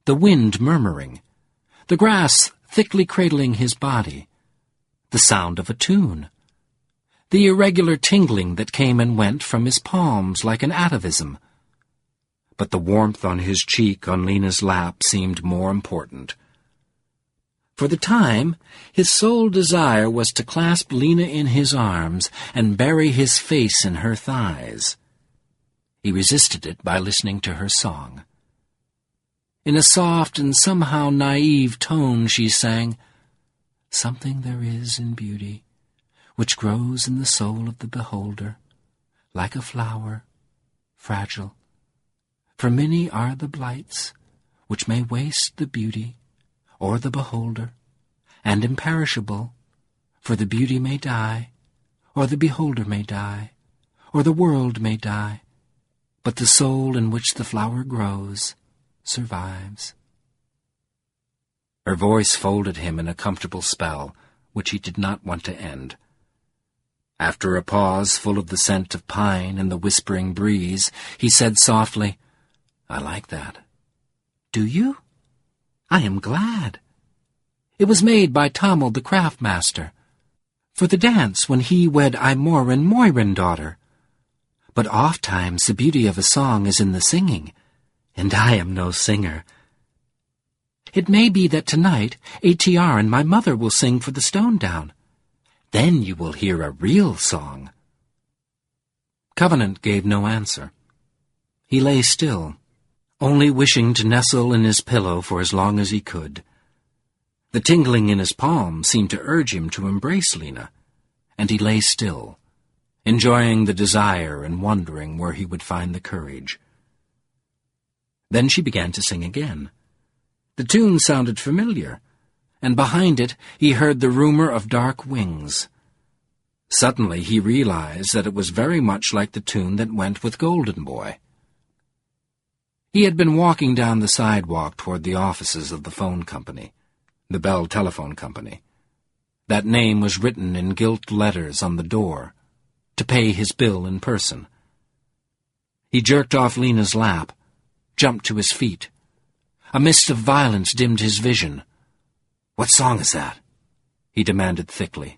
the wind murmuring, the grass thickly cradling his body, the sound of a tune, the irregular tingling that came and went from his palms like an atavism. But the warmth on his cheek on Lena's lap seemed more important. For the time, his sole desire was to clasp Lena in his arms and bury his face in her thighs. He resisted it by listening to her song. In a soft and somehow naive tone she sang, "Something there is in beauty, which grows in the soul of the beholder, like a flower, fragile. For many are the blights, which may waste the beauty or the beholder, and imperishable, for the beauty may die, or the beholder may die, or the world may die, but the soul in which the flower grows survives. Her voice folded him in a comfortable spell, which he did not want to end. After a pause full of the scent of pine and the whispering breeze, he said softly, "I like that." "Do you? I am glad. It was made by Tommel the craft-master, for the dance when he wed Imoren Moiren daughter. But oft-times the beauty of a song is in the singing, and I am no singer. It may be that tonight A.T.R. and my mother will sing for the stone down. Then you will hear a real song." Covenant gave no answer. He lay still, only wishing to nestle in his pillow for as long as he could. The tingling in his palm seemed to urge him to embrace Lena, and he lay still, enjoying the desire and wondering where he would find the courage. Then she began to sing again. The tune sounded familiar, and behind it he heard the rumor of dark wings. Suddenly he realized that it was very much like the tune that went with Golden Boy. He had been walking down the sidewalk toward the offices of the phone company, the Bell Telephone Company. That name was written in gilt letters on the door, to pay his bill in person. He jerked off Lena's lap, jumped to his feet. A mist of violence dimmed his vision. "What song is that?" he demanded thickly.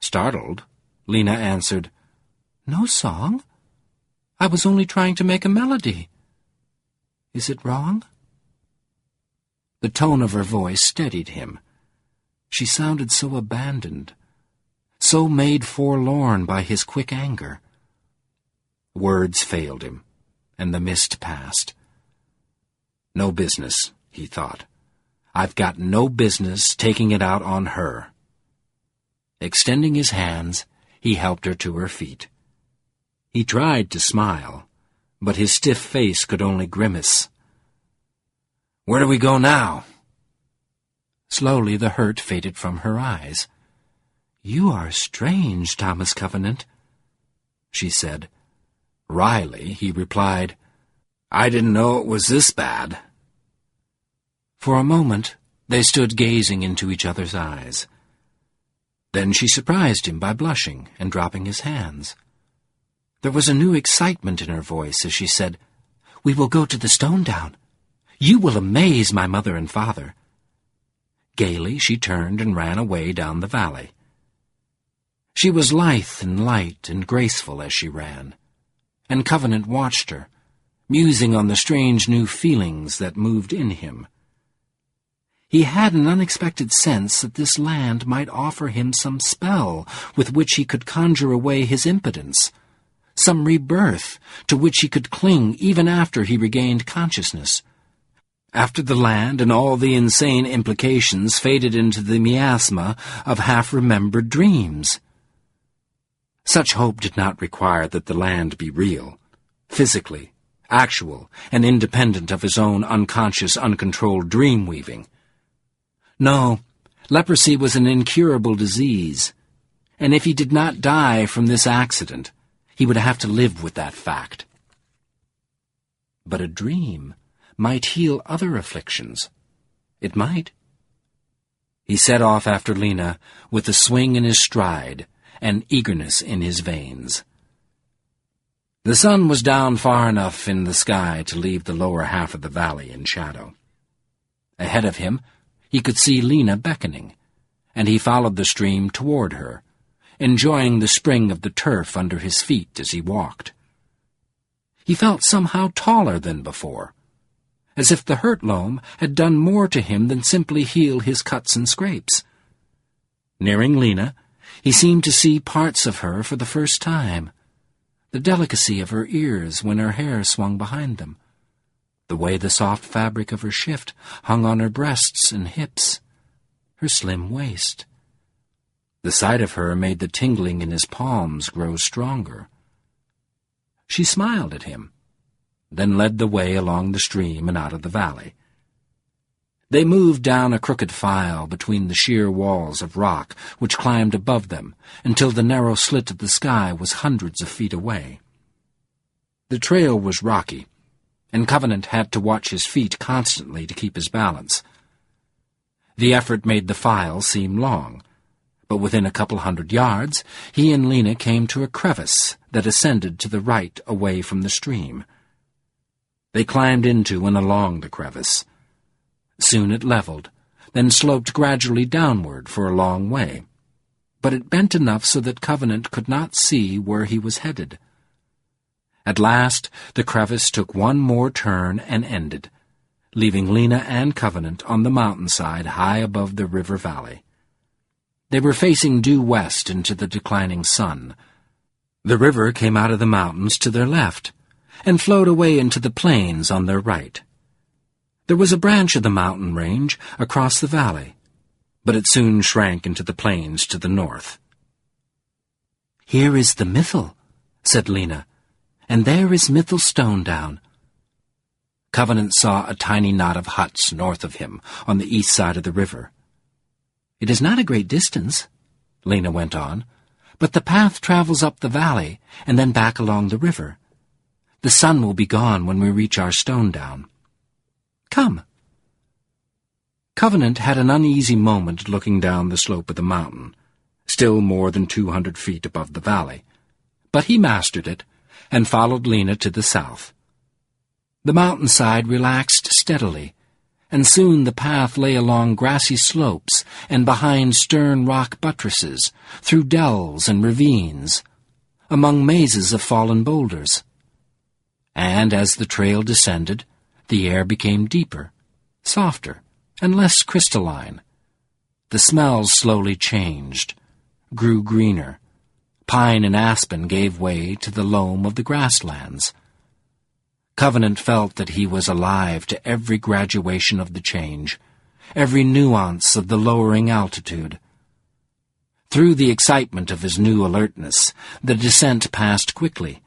Startled, Lena answered, "No song. I was only trying to make a melody. Is it wrong?" The tone of her voice steadied him. She sounded so abandoned, so made forlorn by his quick anger. Words failed him, and the mist passed. No business, he thought. I've got no business taking it out on her. Extending his hands, he helped her to her feet. He tried to smile, but his stiff face could only grimace. "Where do we go now?" Slowly the hurt faded from her eyes. "You are strange, Thomas Covenant," she said. Wryly, he replied, "I didn't know it was this bad." For a moment, they stood gazing into each other's eyes. Then she surprised him by blushing and dropping his hands. There was a new excitement in her voice as she said, "We will go to the stone down. You will amaze my mother and father." Gaily she turned and ran away down the valley. She was lithe and light and graceful as she ran, and Covenant watched her, musing on the strange new feelings that moved in him. He had an unexpected sense that this land might offer him some spell with which he could conjure away his impotence, some rebirth to which he could cling even after he regained consciousness, after the land and all the insane implications faded into the miasma of half-remembered dreams. Such hope did not require that the land be real, physically, actual, and independent of his own unconscious, uncontrolled dream-weaving. No, leprosy was an incurable disease, and if he did not die from this accident, he would have to live with that fact. But a dream might heal other afflictions. It might. He set off after Lena with a swing in his stride and eagerness in his veins. The sun was down far enough in the sky to leave the lower half of the valley in shadow. Ahead of him, he could see Lena beckoning, and he followed the stream toward her, enjoying the spring of the turf under his feet as he walked. He felt somehow taller than before, as if the hurt loam had done more to him than simply heal his cuts and scrapes. Nearing Lena, he seemed to see parts of her for the first time, the delicacy of her ears when her hair swung behind them, the way the soft fabric of her shift hung on her breasts and hips, her slim waist. The sight of her made the tingling in his palms grow stronger. She smiled at him, then led the way along the stream and out of the valley. They moved down a crooked file between the sheer walls of rock which climbed above them until the narrow slit of the sky was hundreds of feet away. The trail was rocky, and Covenant had to watch his feet constantly to keep his balance. The effort made the file seem long, but within a couple 100 yards, he and Lena came to a crevice that ascended to the right away from the stream. They climbed into and along the crevice. Soon it leveled, then sloped gradually downward for a long way, but it bent enough so that Covenant could not see where he was headed. At last, the crevice took one more turn and ended, leaving Lena and Covenant on the mountainside high above the river valley. They were facing due west into the declining sun. The river came out of the mountains to their left and flowed away into the plains on their right. There was a branch of the mountain range across the valley, but it soon shrank into the plains to the north. "Here is the Mythal," said Lena, "and there is Mythal Stone Down." Covenant saw a tiny knot of huts north of him on the east side of the river. "It is not a great distance," Lena went on, "but the path travels up the valley and then back along the river. The sun will be gone when we reach our stone down. Come." Covenant had an uneasy moment looking down the slope of the mountain, still more than 200 feet above the valley, but he mastered it and followed Lena to the south. The mountainside relaxed steadily, and soon the path lay along grassy slopes and behind stern rock buttresses, through dells and ravines, among mazes of fallen boulders. And as the trail descended, the air became deeper, softer, and less crystalline. The smells slowly changed, grew greener. Pine and aspen gave way to the loam of the grasslands. Covenant felt that he was alive to every graduation of the change, every nuance of the lowering altitude. Through the excitement of his new alertness, the descent passed quickly.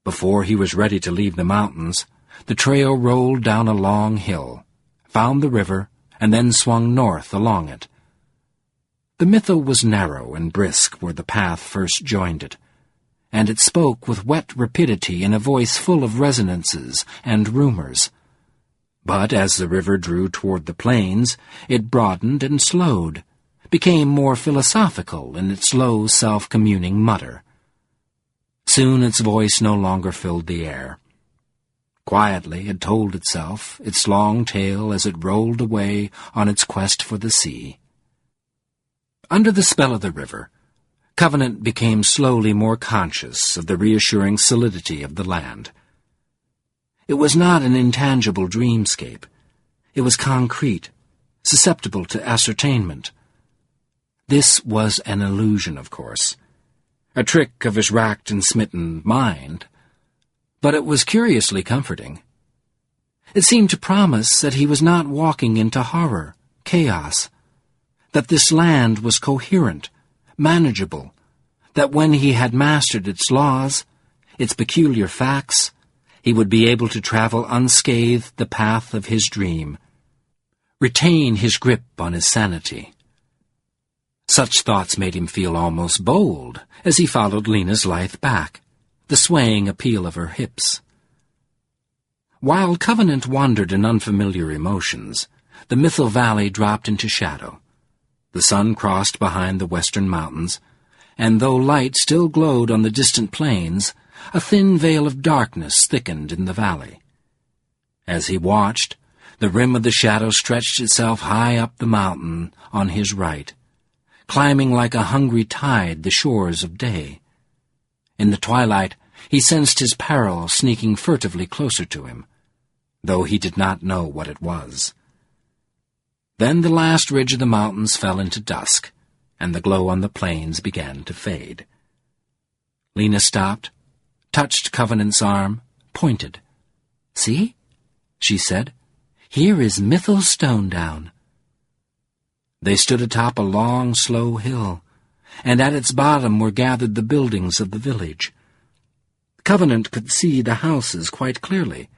Before he was ready to leave the mountains, the trail rolled down a long hill, found the river, and then swung north along it. The Mythal was narrow and brisk where the path first joined it, and it spoke with wet rapidity in a voice full of resonances and rumors. But as the river drew toward the plains, it broadened and slowed, became more philosophical in its low, self-communing mutter. Soon its voice no longer filled the air. Quietly it told itself its long tale as it rolled away on its quest for the sea. Under the spell of the river, Covenant became slowly more conscious of the reassuring solidity of the land. It was not an intangible dreamscape. It was concrete, susceptible to ascertainment. This was an illusion, of course, a trick of his racked and smitten mind, but it was curiously comforting. It seemed to promise that he was not walking into horror, chaos, that this land was coherent, manageable, that when he had mastered its laws, its peculiar facts, he would be able to travel unscathed the path of his dream, retain his grip on his sanity. Such thoughts made him feel almost bold as he followed Lena's lithe back, the swaying appeal of her hips. While Covenant wandered in unfamiliar emotions, the Mythal Valley dropped into shadow. The sun crossed behind the western mountains, and though light still glowed on the distant plains, a thin veil of darkness thickened in the valley. As he watched, the rim of the shadow stretched itself high up the mountain on his right, climbing like a hungry tide the shores of day. In the twilight, he sensed his peril sneaking furtively closer to him, though he did not know what it was. Then the last ridge of the mountains fell into dusk, and the glow on the plains began to fade. Lena stopped, touched Covenant's arm, pointed. "See?" she said. "Here is Mythal Stone Down." They stood atop a long, slow hill, and at its bottom were gathered the buildings of the village. Covenant could see the houses quite clearly,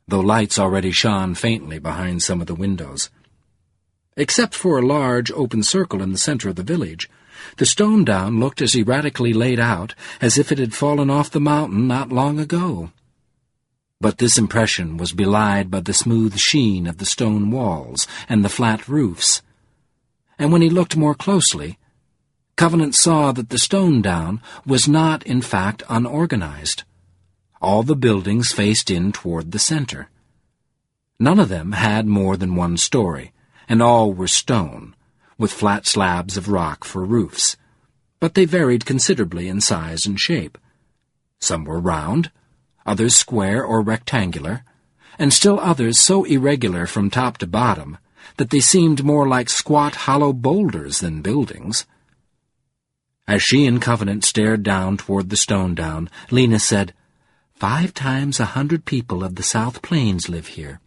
though lights already shone faintly behind some of the windows. Except for a large open circle in the center of the village, the stone down looked as erratically laid out as if it had fallen off the mountain not long ago. But this impression was belied by the smooth sheen of the stone walls and the flat roofs. And when he looked more closely, Covenant saw that the stone down was not, in fact, unorganized. All the buildings faced in toward the center. None of them had more than one story, and all were stone, with flat slabs of rock for roofs, but they varied considerably in size and shape. Some were round, others square or rectangular, and still others so irregular from top to bottom that they seemed more like squat hollow boulders than buildings. As she and Covenant stared down toward the stone down, Lena said, 5 times 100 people of the South Plains live here.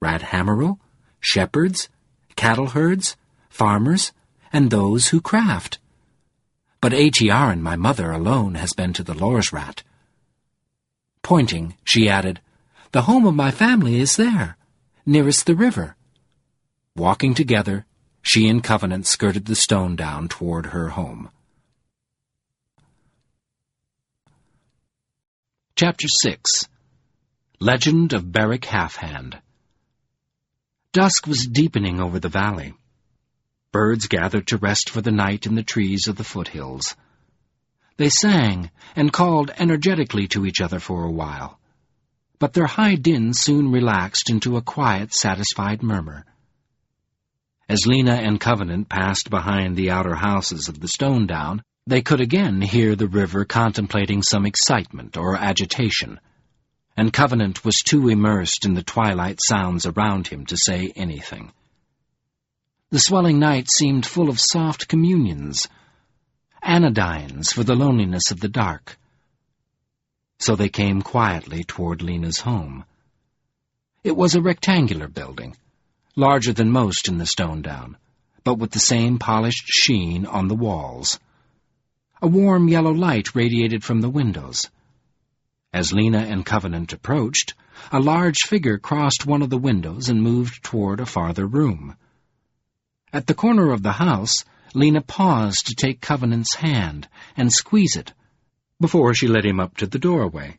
Radhammerel, shepherds, cattle herds, farmers, and those who craft. But H.E.R. and my mother alone has been to the Lorsrat. Pointing, she added, the home of my family is there, nearest the river. Walking together, she and Covenant skirted the stone down toward her home. Chapter 6. Legend of Beric Halfhand. Dusk was deepening over the valley. Birds gathered to rest for the night in the trees of the foothills. They sang and called energetically to each other for a while, but their high din soon relaxed into a quiet, satisfied murmur. As Lena and Covenant passed behind the outer houses of the stone down, they could again hear the river contemplating some excitement or agitation, and Covenant was too immersed in the twilight sounds around him to say anything. The swelling night seemed full of soft communions, anodynes for the loneliness of the dark. So they came quietly toward Lena's home. It was a rectangular building, larger than most in the stone down, but with the same polished sheen on the walls. A warm yellow light radiated from the windows. As Lena and Covenant approached, a large figure crossed one of the windows and moved toward a farther room. At the corner of the house, Lena paused to take Covenant's hand and squeeze it, before she led him up to the doorway.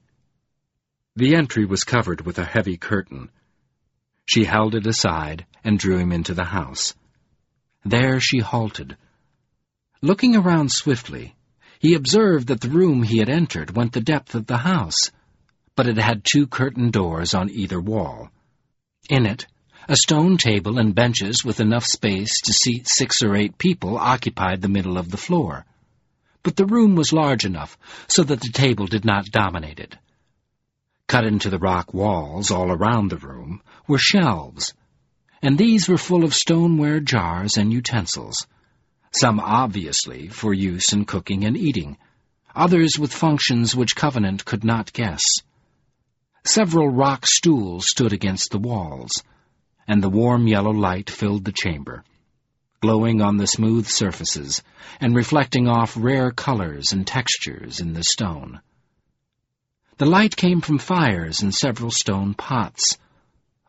The entry was covered with a heavy curtain. She held it aside and drew him into the house. There she halted. Looking around swiftly, he observed that the room he had entered went the depth of the house, but it had 2 curtained doors on either wall. In it, a stone table and benches with enough space to seat 6 or 8 people occupied the middle of the floor, but the room was large enough so that the table did not dominate it. Cut into the rock walls all around the room were shelves, and these were full of stoneware jars and utensils, some obviously for use in cooking and eating, others with functions which Covenant could not guess. Several rock stools stood against the walls, and the warm yellow light filled the chamber, glowing on the smooth surfaces and reflecting off rare colors and textures in the stone. The light came from fires in several stone pots,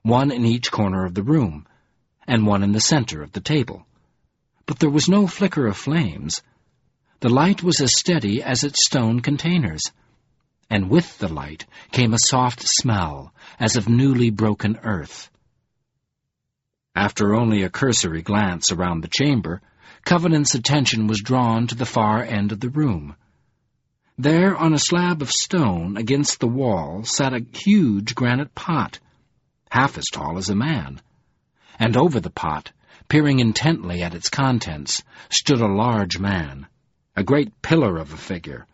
one in each corner of the room, and one in the center of the table. But there was no flicker of flames. The light was as steady as its stone containers, and with the light came a soft smell as of newly broken earth. After only a cursory glance around the chamber, Covenant's attention was drawn to the far end of the room. There, on a slab of stone against the wall, sat a huge granite pot, half as tall as a man, and over the pot, peering intently at its contents, stood a large man, a great pillar of a figure,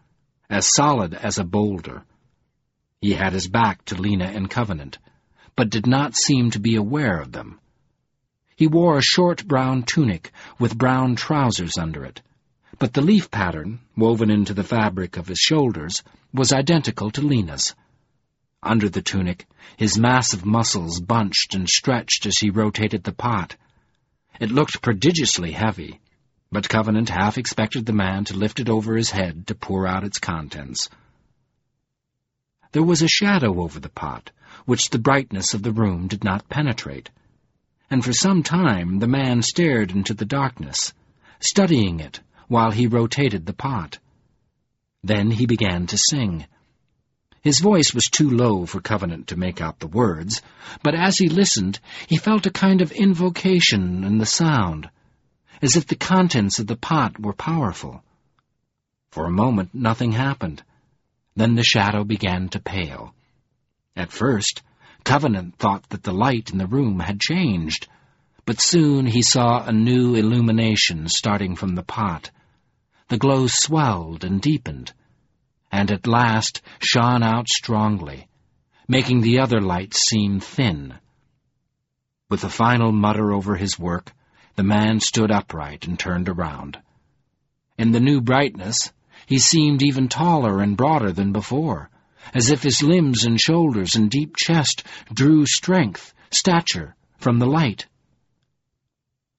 as solid as a boulder. He had his back to Lena and Covenant, but did not seem to be aware of them. He wore a short brown tunic with brown trousers under it, but the leaf pattern, woven into the fabric of his shoulders, was identical to Lena's. Under the tunic, his massive muscles bunched and stretched as he rotated the pot. It looked prodigiously heavy, but Covenant half expected the man to lift it over his head to pour out its contents. There was a shadow over the pot, which the brightness of the room did not penetrate, and for some time the man stared into the darkness, studying it while he rotated the pot. Then he began to sing. His voice was too low for Covenant to make out the words, but as he listened, he felt a kind of invocation in the sound, as if the contents of the pot were powerful. For a moment nothing happened. Then the shadow began to pale. At first, Covenant thought that the light in the room had changed, but soon he saw a new illumination starting from the pot. The glow swelled and deepened, and at last shone out strongly, making the other lights seem thin. With a final mutter over his work, the man stood upright and turned around. In the new brightness, he seemed even taller and broader than before, as if his limbs and shoulders and deep chest drew strength, stature, from the light.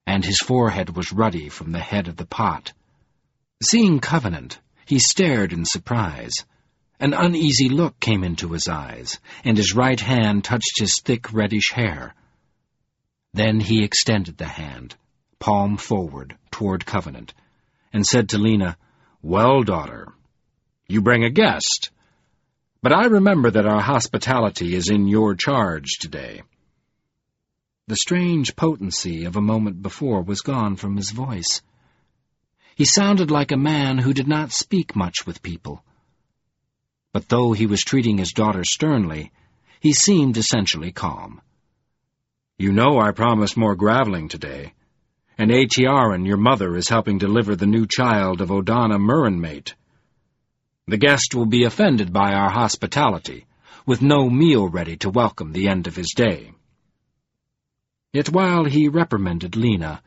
And his forehead was ruddy from the head of the pot. Seeing Covenant, he stared in surprise. An uneasy look came into his eyes, and his right hand touched his thick reddish hair. Then he extended the hand, palm forward, toward Covenant, and said to Lena, "Well, daughter, you bring a guest, but I remember that our hospitality is in your charge today." The strange potency of a moment before was gone from his voice. He sounded like a man who did not speak much with people. But though he was treating his daughter sternly, he seemed essentially calm. "You know I promised more graveling today, and Atiaran, your mother, is helping deliver the new child of Odana Murrenmate. The guest will be offended by our hospitality, with no meal ready to welcome the end of his day." Yet while he reprimanded Lena,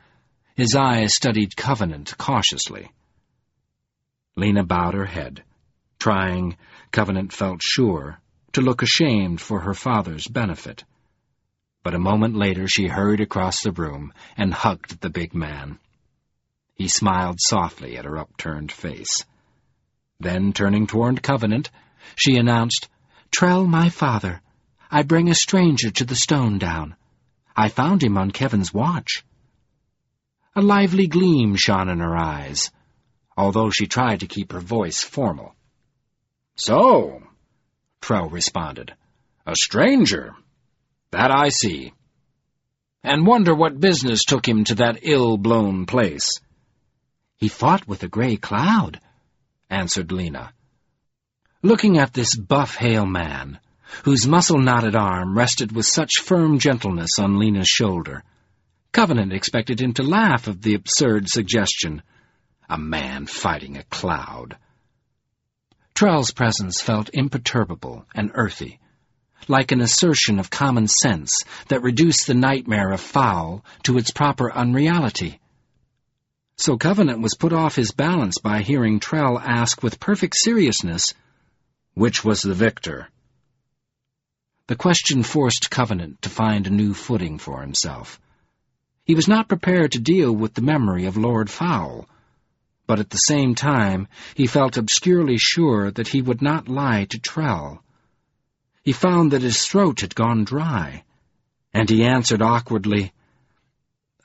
his eyes studied Covenant cautiously. Lena bowed her head, trying, Covenant felt sure, to look ashamed for her father's benefit. But a moment later she hurried across the room and hugged the big man. He smiled softly at her upturned face. Then, turning toward Covenant, she announced, "Trell, my father, I bring a stranger to the Stone Down. I found him on Kevin's watch." A lively gleam shone in her eyes, although she tried to keep her voice formal. "So," Trell responded, "a stranger. That I see. And wonder what business took him to that ill-blown place." "He fought with a gray cloud," answered Lena. Looking at this buff hale man, whose muscle-knotted arm rested with such firm gentleness on Lena's shoulder, Covenant expected him to laugh at the absurd suggestion. A man fighting a cloud. Trell's presence felt imperturbable and earthy, like an assertion of common sense that reduced the nightmare of foul to its proper unreality. So Covenant was put off his balance by hearing Trell ask with perfect seriousness, "Which was the victor?" The question forced Covenant to find a new footing for himself. He was not prepared to deal with the memory of Lord Fowl, but at the same time he felt obscurely sure that he would not lie to Trell. He found that his throat had gone dry, and he answered awkwardly,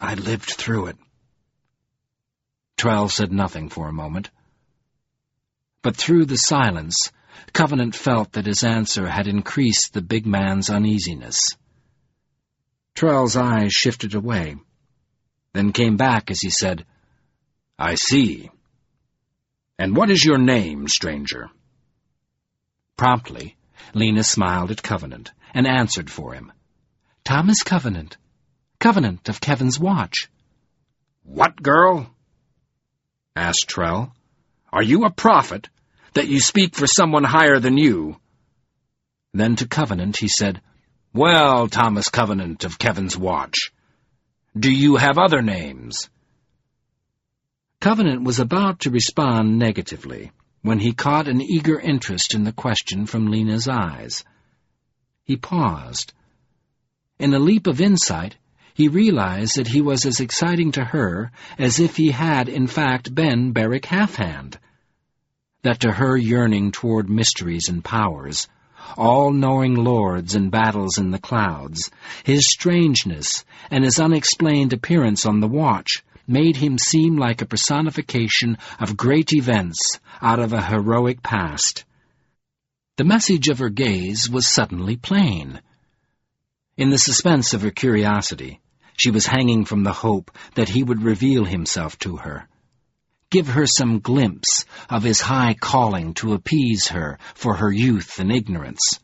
"I lived through it." Trell said nothing for a moment. But through the silence, Covenant felt that his answer had increased the big man's uneasiness. Trell's eyes shifted away, then came back as he said, "I see. And what is your name, stranger?" Promptly, Lena smiled at Covenant and answered for him, "Thomas Covenant, Covenant of Kevin's Watch." "What, girl?" asked Trell. "Are you a prophet, that you speak for someone higher than you?" Then to Covenant he said, "Well, Thomas Covenant of Kevin's Watch, do you have other names?" Covenant was about to respond negatively when he caught an eager interest in the question from Lena's eyes. He paused. In a leap of insight, he realized that he was as exciting to her as if he had in fact been Beric Halfhand, that to her yearning toward mysteries and powers, all-knowing lords and battles in the clouds, his strangeness and his unexplained appearance on the watch made him seem like a personification of great events out of a heroic past. The message of her gaze was suddenly plain. In the suspense of her curiosity, she was hanging from the hope that he would reveal himself to her, give her some glimpse of his high calling to appease her for her youth and ignorance.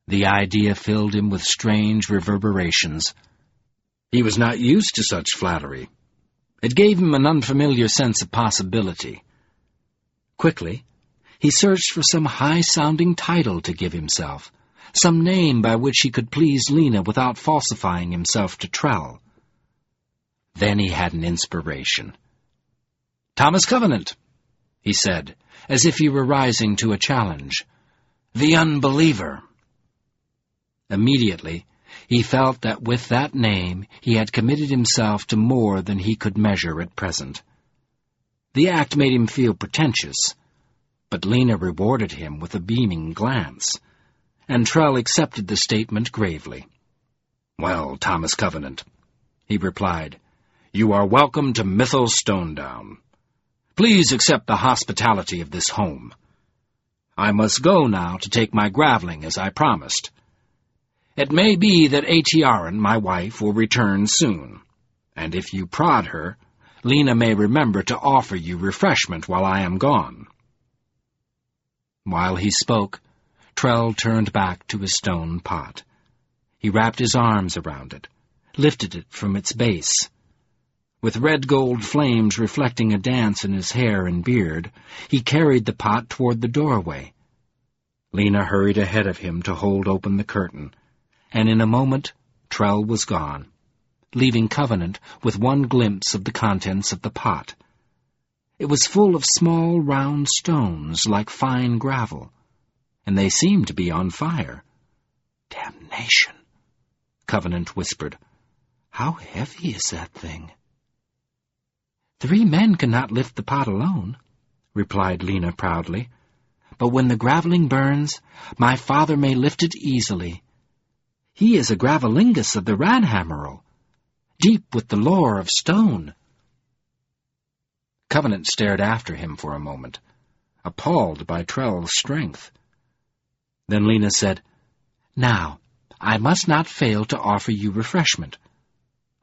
The idea filled him with strange reverberations. He was not used to such flattery. It gave him an unfamiliar sense of possibility. Quickly, he searched for some high-sounding title to give himself, some name by which he could please Lena without falsifying himself to Trell. Then he had an inspiration. "Thomas Covenant," he said, as if he were rising to a challenge. "The Unbeliever." Immediately, he felt that with that name he had committed himself to more than he could measure at present. The act made him feel pretentious, but Lena rewarded him with a beaming glance, and Trell accepted the statement gravely. "Well, Thomas Covenant," he replied, "you are welcome to Mythal Stonedown. Please accept the hospitality of this home. I must go now to take my graveling as I promised. It may be that Atiaran, my wife, will return soon, and if you prod her, Lena may remember to offer you refreshment while I am gone." While he spoke, Trell turned back to his stone pot. He wrapped his arms around it, lifted it from its base. With red-gold flames reflecting a dance in his hair and beard, he carried the pot toward the doorway. Lena hurried ahead of him to hold open the curtain, and in a moment Trell was gone, leaving Covenant with one glimpse of the contents of the pot. It was full of small round stones like fine gravel, and they seemed to be on fire. "Damnation," Covenant whispered. "How heavy is that thing?" "3 men cannot lift the pot alone," replied Lena proudly. "But when the graveling burns, my father may lift it easily. He is a gravelingus of the Ranhammerl, deep with the lore of stone." Covenant stared after him for a moment, appalled by Trell's strength. Then Lena said, "Now, I must not fail to offer you refreshment.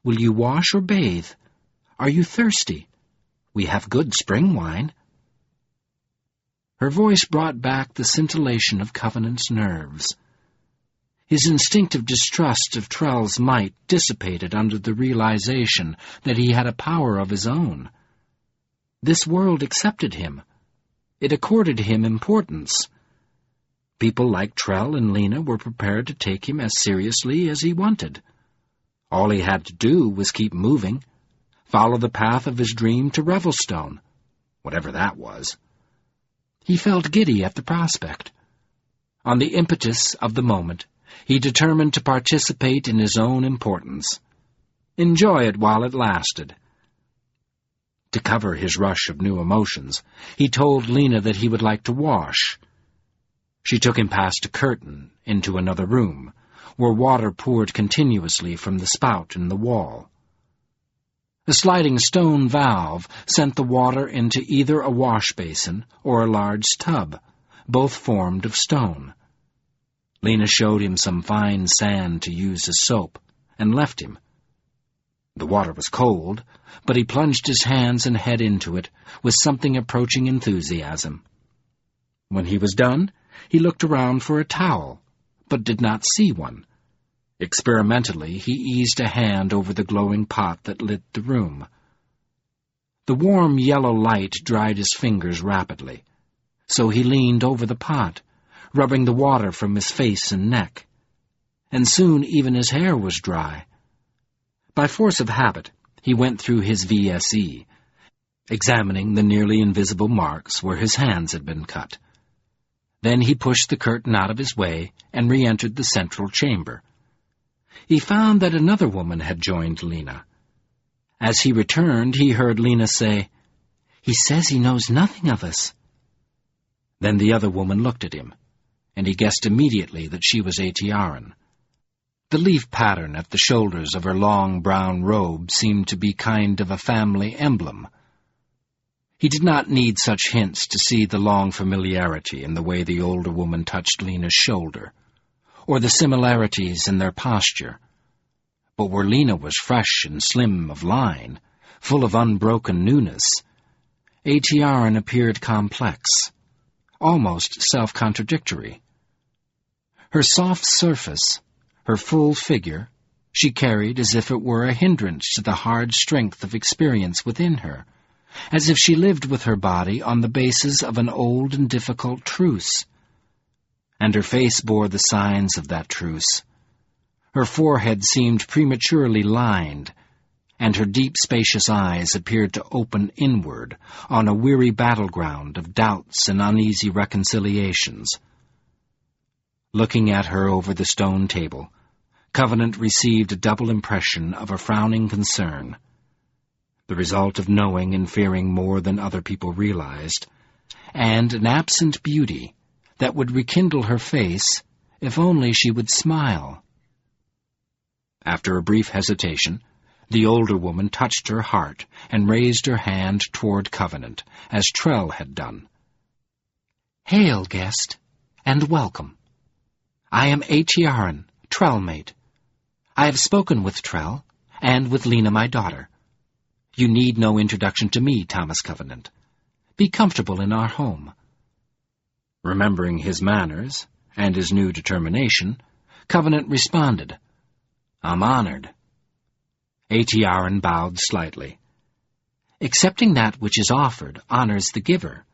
Will you wash or bathe? Are you thirsty? We have good spring wine." Her voice brought back the scintillation of Covenant's nerves. His instinctive distrust of Trell's might dissipated under the realization that he had a power of his own. This world accepted him. It accorded him importance. People like Trell and Lena were prepared to take him as seriously as he wanted. All he had to do was keep moving, follow the path of his dream to Revelstone, whatever that was. He felt giddy at the prospect. On the impetus of the moment, he determined to participate in his own importance, enjoy it while it lasted. To cover his rush of new emotions, he told Lena that he would like to wash. She took him past a curtain into another room, where water poured continuously from the spout in the wall. A sliding stone valve sent the water into either a wash basin or a large tub, both formed of stone. Lena showed him some fine sand to use as soap, and left him. The water was cold, but he plunged his hands and head into it with something approaching enthusiasm. When he was done, he looked around for a towel, but did not see one. Experimentally, he eased a hand over the glowing pot that lit the room. The warm yellow light dried his fingers rapidly, so he leaned over the pot, rubbing the water from his face and neck, and soon even his hair was dry. By force of habit, he went through his VSE, examining the nearly invisible marks where his hands had been cut. Then he pushed the curtain out of his way and re-entered the central chamber. He found that another woman had joined Lena. As he returned, he heard Lena say, "He says he knows nothing of us." Then the other woman looked at him. and he guessed immediately that she was Aetiarin. The leaf pattern at the shoulders of her long brown robe seemed to be kind of a family emblem. He did not need such hints to see the long familiarity in the way the older woman touched Lena's shoulder, or the similarities in their posture. But where Lena was fresh and slim of line, full of unbroken newness, Aetiarin appeared complex, almost self-contradictory. Her soft surface, her full figure, she carried as if it were a hindrance to the hard strength of experience within her, as if she lived with her body on the basis of an old and difficult truce. And her face bore the signs of that truce. Her forehead seemed prematurely lined, and her deep, spacious eyes appeared to open inward on a weary battleground of doubts and uneasy reconciliations. Looking at her over the stone table, Covenant received a double impression of a frowning concern, the result of knowing and fearing more than other people realized, and an absent beauty that would rekindle her face if only she would smile. After a brief hesitation, the older woman touched her heart and raised her hand toward Covenant, as Trell had done. "Hail, guest, and welcome. I am Aetiarin, Trellmate. I have spoken with Trell, and with Lena, my daughter. You need no introduction to me, Thomas Covenant. Be comfortable in our home." Remembering his manners and his new determination, Covenant responded, "I'm honored." Aetiarin bowed slightly. "Accepting that which is offered honors the giver,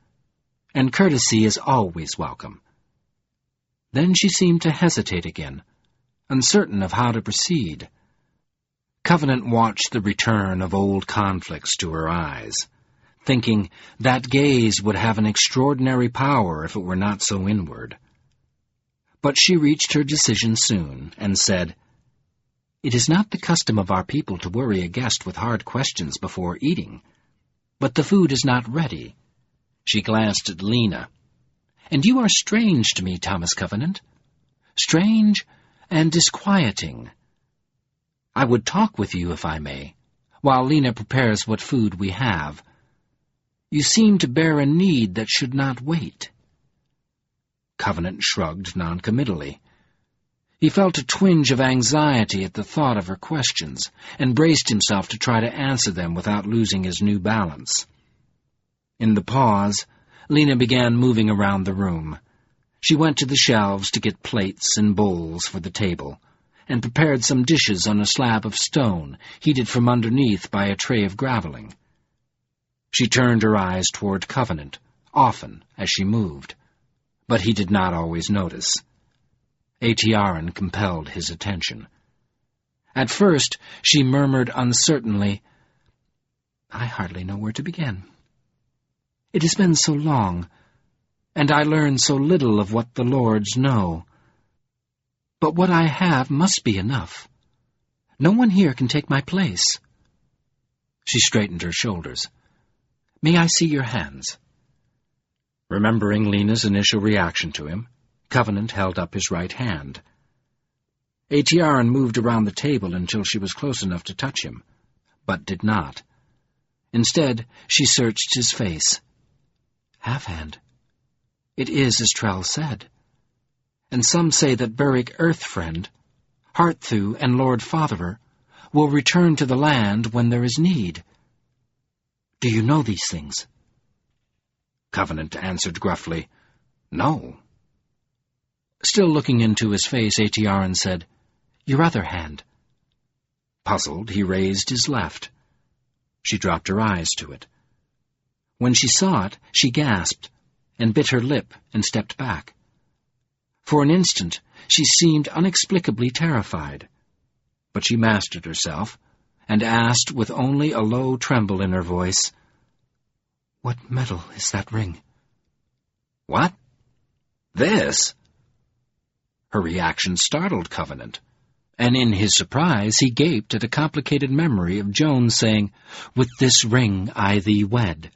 and courtesy is always welcome." Then she seemed to hesitate again, uncertain of how to proceed. Covenant watched the return of old conflicts to her eyes, thinking that gaze would have an extraordinary power if it were not so inward. But she reached her decision soon, and said, "It is not the custom of our people to worry a guest with hard questions before eating, but the food is not ready." She glanced at Lena. "And you are strange to me, Thomas Covenant. Strange and disquieting. I would talk with you, if I may, while Lena prepares what food we have. You seem to bear a need that should not wait." Covenant shrugged noncommittally. He felt a twinge of anxiety at the thought of her questions, and braced himself to try to answer them without losing his new balance. In the pause, Lena began moving around the room. She went to the shelves to get plates and bowls for the table, and prepared some dishes on a slab of stone, heated from underneath by a tray of graveling. She turned her eyes toward Covenant, often as she moved, but he did not always notice. Aetiarin compelled his attention. At first she murmured uncertainly, "I hardly know where to begin. It has been so long, and I learn so little of what the lords know. But what I have must be enough. No one here can take my place." She straightened her shoulders. "May I see your hands?" Remembering Lena's initial reaction to him, Covenant held up his right hand. Aetiarin moved around the table until she was close enough to touch him, but did not. Instead, she searched his face. "Half-hand. It is as Trell said. And some say that Beric Earthfriend, Heartthew, and Lord Fotherer will return to the land when there is need. Do you know these things?" Covenant answered gruffly, "No." Still looking into his face, Aetiarin said, "Your other hand." Puzzled, he raised his left. She dropped her eyes to it. When she saw it, she gasped, and bit her lip and stepped back. For an instant, she seemed inexplicably terrified, but she mastered herself, and asked with only a low tremble in her voice, "What metal is that ring?" "What? This?" Her reaction startled Covenant, and in his surprise he gaped at a complicated memory of Joan saying, "With this ring I thee wed,"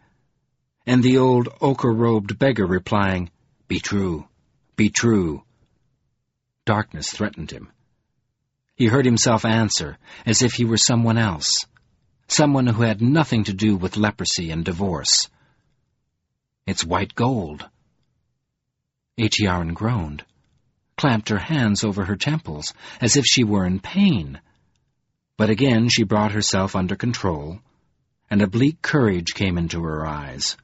and the old ochre-robed beggar replying, "Be true, Be true." Darkness threatened him. He heard himself answer as if he were someone else, someone who had nothing to do with leprosy and divorce. "It's white gold." Aetiarin groaned, clamped her hands over her temples, as if she were in pain. But again she brought herself under control, and a bleak courage came into her eyes.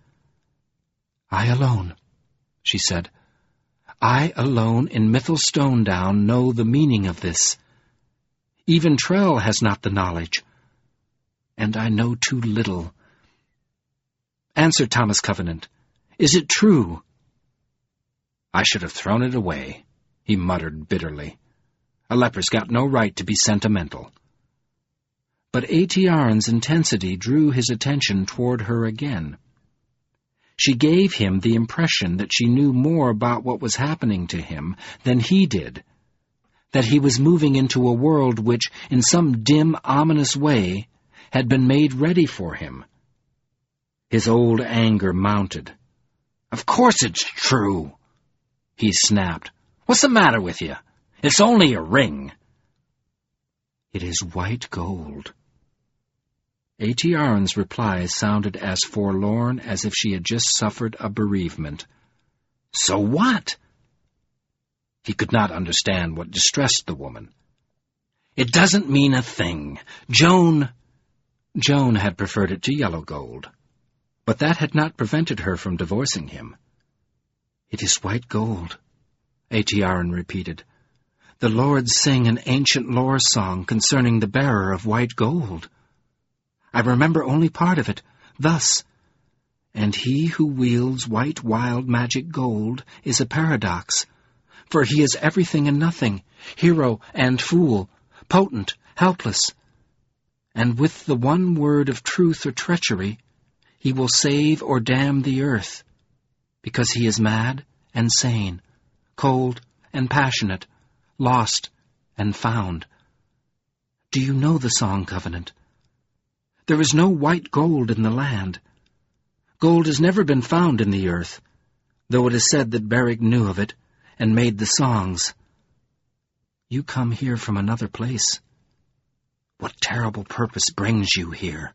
"I alone," she said, "I alone in Mythal Stonedown know the meaning of this. Even Trell has not the knowledge, and I know too little. Answer, Thomas Covenant. Is it true?" "I should have thrown it away," he muttered bitterly. "A leper's got no right to be sentimental." But Aetiarin's intensity drew his attention toward her again. She gave him the impression that she knew more about what was happening to him than he did, that he was moving into a world which, in some dim, ominous way, had been made ready for him. His old anger mounted. "Of course it's true," he snapped. "What's the matter with you? It's only a ring." "It is white gold." Aetiarin's reply sounded as forlorn as if she had just suffered a bereavement. "So what?" He could not understand what distressed the woman. "It doesn't mean a thing. Joan had preferred it to yellow gold, but that had not prevented her from divorcing him." "It is white gold," Aetiarin repeated. "The lords sing an ancient lore song concerning the bearer of white gold. I remember only part of it, thus: and he who wields white wild magic gold is a paradox, for he is everything and nothing, hero and fool, potent, helpless. And with the one word of truth or treachery, he will save or damn the earth, because he is mad and sane, cold and passionate, lost and found. Do you know the song, Covenant? There is no white gold in the land. Gold has never been found in the earth, though it is said that Beric knew of it and made the songs. You come here from another place. What terrible purpose brings you here?"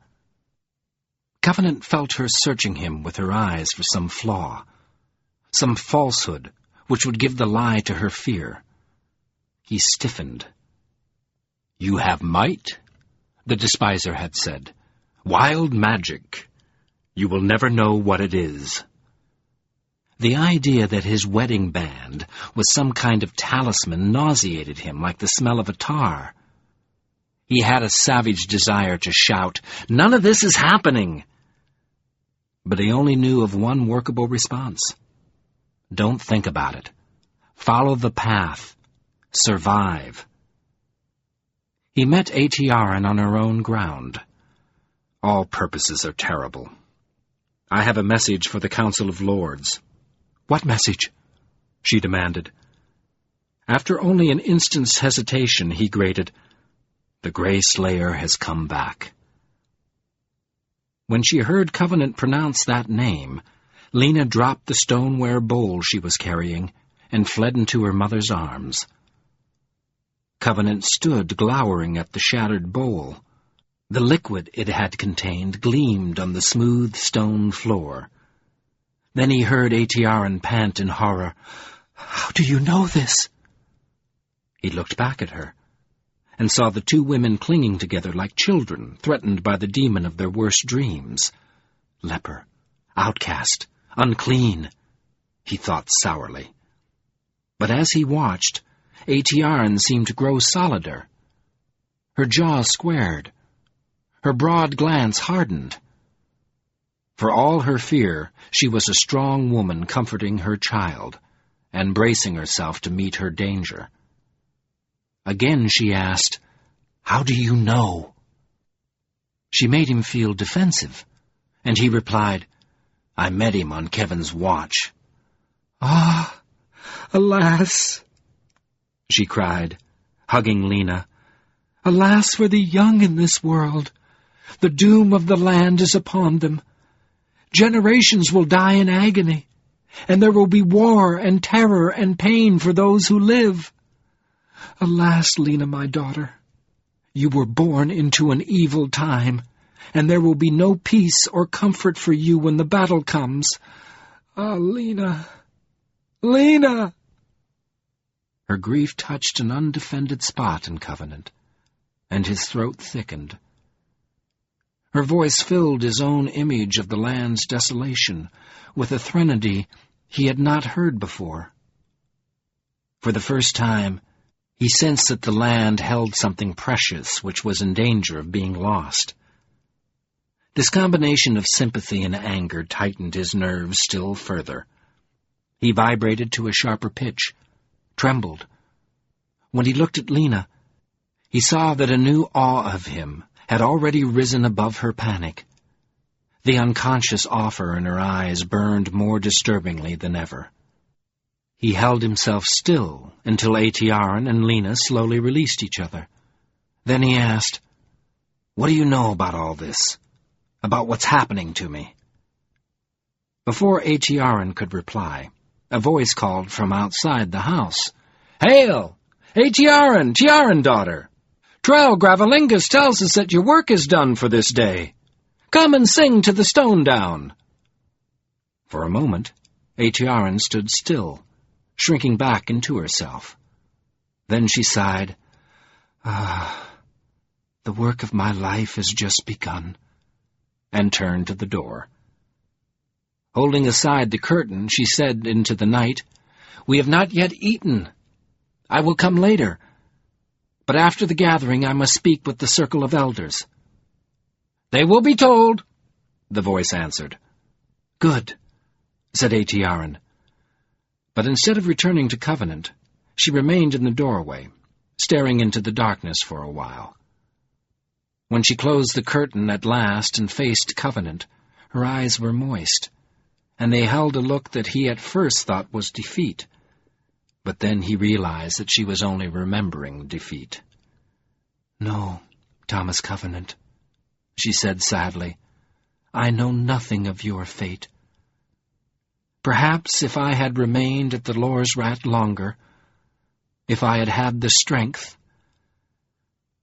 Covenant felt her searching him with her eyes for some flaw, some falsehood which would give the lie to her fear. He stiffened. "You have might," the despiser had said. "Wild magic. You will never know what it is." The idea that his wedding band was some kind of talisman nauseated him like the smell of a tar. He had a savage desire to shout, "None of this is happening!" But he only knew of one workable response. Don't think about it. Follow the path. Survive. He met Aetiarin on her own ground. "All purposes are terrible. I have a message for the Council of Lords." "What message?" she demanded. After only an instant's hesitation, he grated, "The Grey Slayer has come back." When she heard Covenant pronounce that name, Lena dropped the stoneware bowl she was carrying and fled into her mother's arms. Covenant stood glowering at the shattered bowl. The liquid it had contained gleamed on the smooth stone floor. Then he heard Aetiarin pant in horror. "How do you know this?" He looked back at her, and saw the two women clinging together like children threatened by the demon of their worst dreams. Leper, outcast, unclean, he thought sourly. But as he watched, Aetiarin seemed to grow solider. Her jaw squared. Her broad glance hardened. For all her fear, she was a strong woman comforting her child, and bracing herself to meet her danger. Again she asked, "How do you know?" She made him feel defensive, and he replied, "I met him on Kevin's watch." "Ah, alas!" she cried, hugging Lena. "Alas for the young in this world! The doom of the land is upon them. Generations will die in agony, and there will be war and terror and pain for those who live. Alas, Lena, my daughter, you were born into an evil time, and there will be no peace or comfort for you when the battle comes. Ah, Lena, Lena!" Her grief touched an undefended spot in Covenant, and his throat thickened. Her voice filled his own image of the land's desolation with a threnody he had not heard before. For the first time, he sensed that the land held something precious which was in danger of being lost. This combination of sympathy and anger tightened his nerves still further. He vibrated to a sharper pitch, trembled. When he looked at Lena, he saw that a new awe of him had already risen above her panic. The unconscious offer in her eyes burned more disturbingly than ever. He held himself still until Atiaran and Lena slowly released each other. Then he asked, "What do you know about all this? About what's happening to me?" Before Atiaran could reply, a voice called from outside the house, "Hail! Atiaran, Tiaran daughter! Trell Gravalingus tells us that your work is done for this day. Come and sing to the stone down." For a moment, Atiaran stood still, shrinking back into herself. Then she sighed, "Ah, the work of my life has just begun," and turned to the door. Holding aside the curtain, she said into the night, "We have not yet eaten. I will come later. But after the gathering I must speak with the circle of elders." "They will be told," the voice answered. "Good," said Atiaran. But instead of returning to Covenant, she remained in the doorway, staring into the darkness for a while. When she closed the curtain at last and faced Covenant, her eyes were moist, and they held a look that he at first thought was defeat. But then he realized that she was only remembering defeat. "No, Thomas Covenant," she said sadly, "I know nothing of your fate. Perhaps if I had remained at the Lor's Rat longer, if I had had the strength.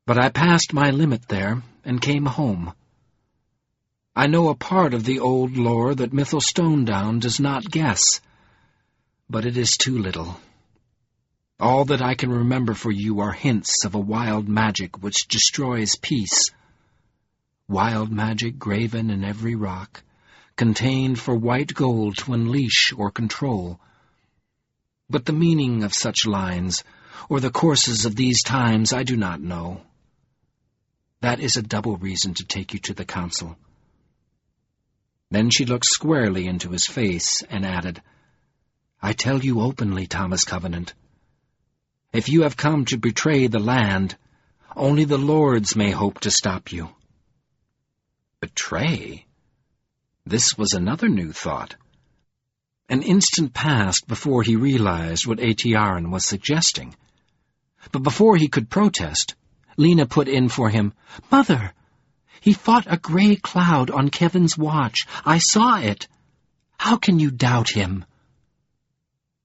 But I passed my limit there and came home. I know a part of the old lore that Mythel Stonedown does not guess, but it is too little. All that I can remember for you are hints of a wild magic which destroys peace. Wild magic graven in every rock, contained for white gold to unleash or control. But the meaning of such lines, or the courses of these times, I do not know. That is a double reason to take you to the council." Then she looked squarely into his face and added, "I tell you openly, Thomas Covenant, if you have come to betray the land, only the lords may hope to stop you." Betray? This was another new thought. An instant passed before he realized what Atiaran was suggesting. But before he could protest, Lena put in for him, "Mother, he fought a gray cloud on Kevin's watch. I saw it. How can you doubt him?"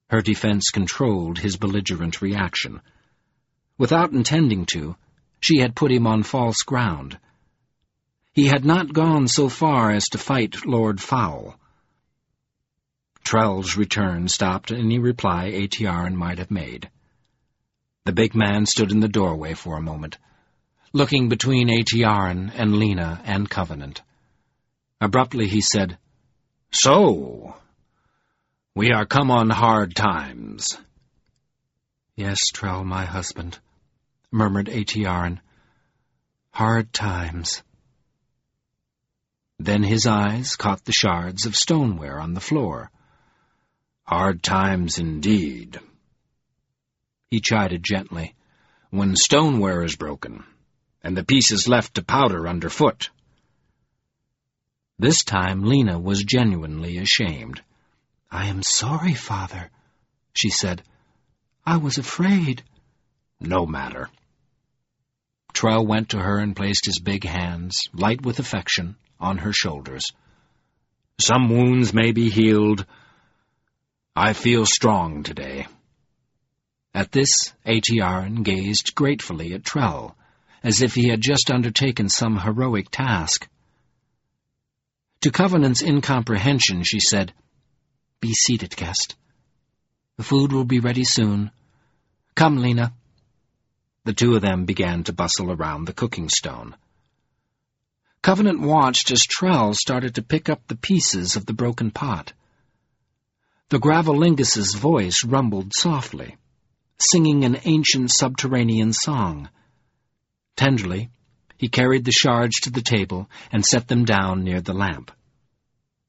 Her defense controlled his belligerent reaction. Without intending to, she had put him on false ground. He had not gone so far as to fight Lord Fowl. Trell's return stopped any reply Atiaran might have made. The big man stood in the doorway for a moment, looking between Atiaran and Lena and Covenant. Abruptly he said, "So, we are come on hard times." "Yes, Trell, my husband," murmured Atiaran. "Hard times." Then his eyes caught the shards of stoneware on the floor. "Hard times indeed." He chided gently, "when stoneware is broken, and the pieces left to powder underfoot." This time Lena was genuinely ashamed. "I am sorry, Father," she said. "I was afraid." "No matter." Trell went to her and placed his big hands, light with affection, on her shoulders. "Some wounds may be healed, I feel strong today." At this, Aetiarin gazed gratefully at Trell, as if he had just undertaken some heroic task. To Covenant's incomprehension, she said, "Be seated, guest. The food will be ready soon. Come, Lena." The two of them began to bustle around the cooking stone. Covenant watched as Trell started to pick up the pieces of the broken pot. The Gravelingus's voice rumbled softly, singing an ancient subterranean song. Tenderly, he carried the shards to the table and set them down near the lamp.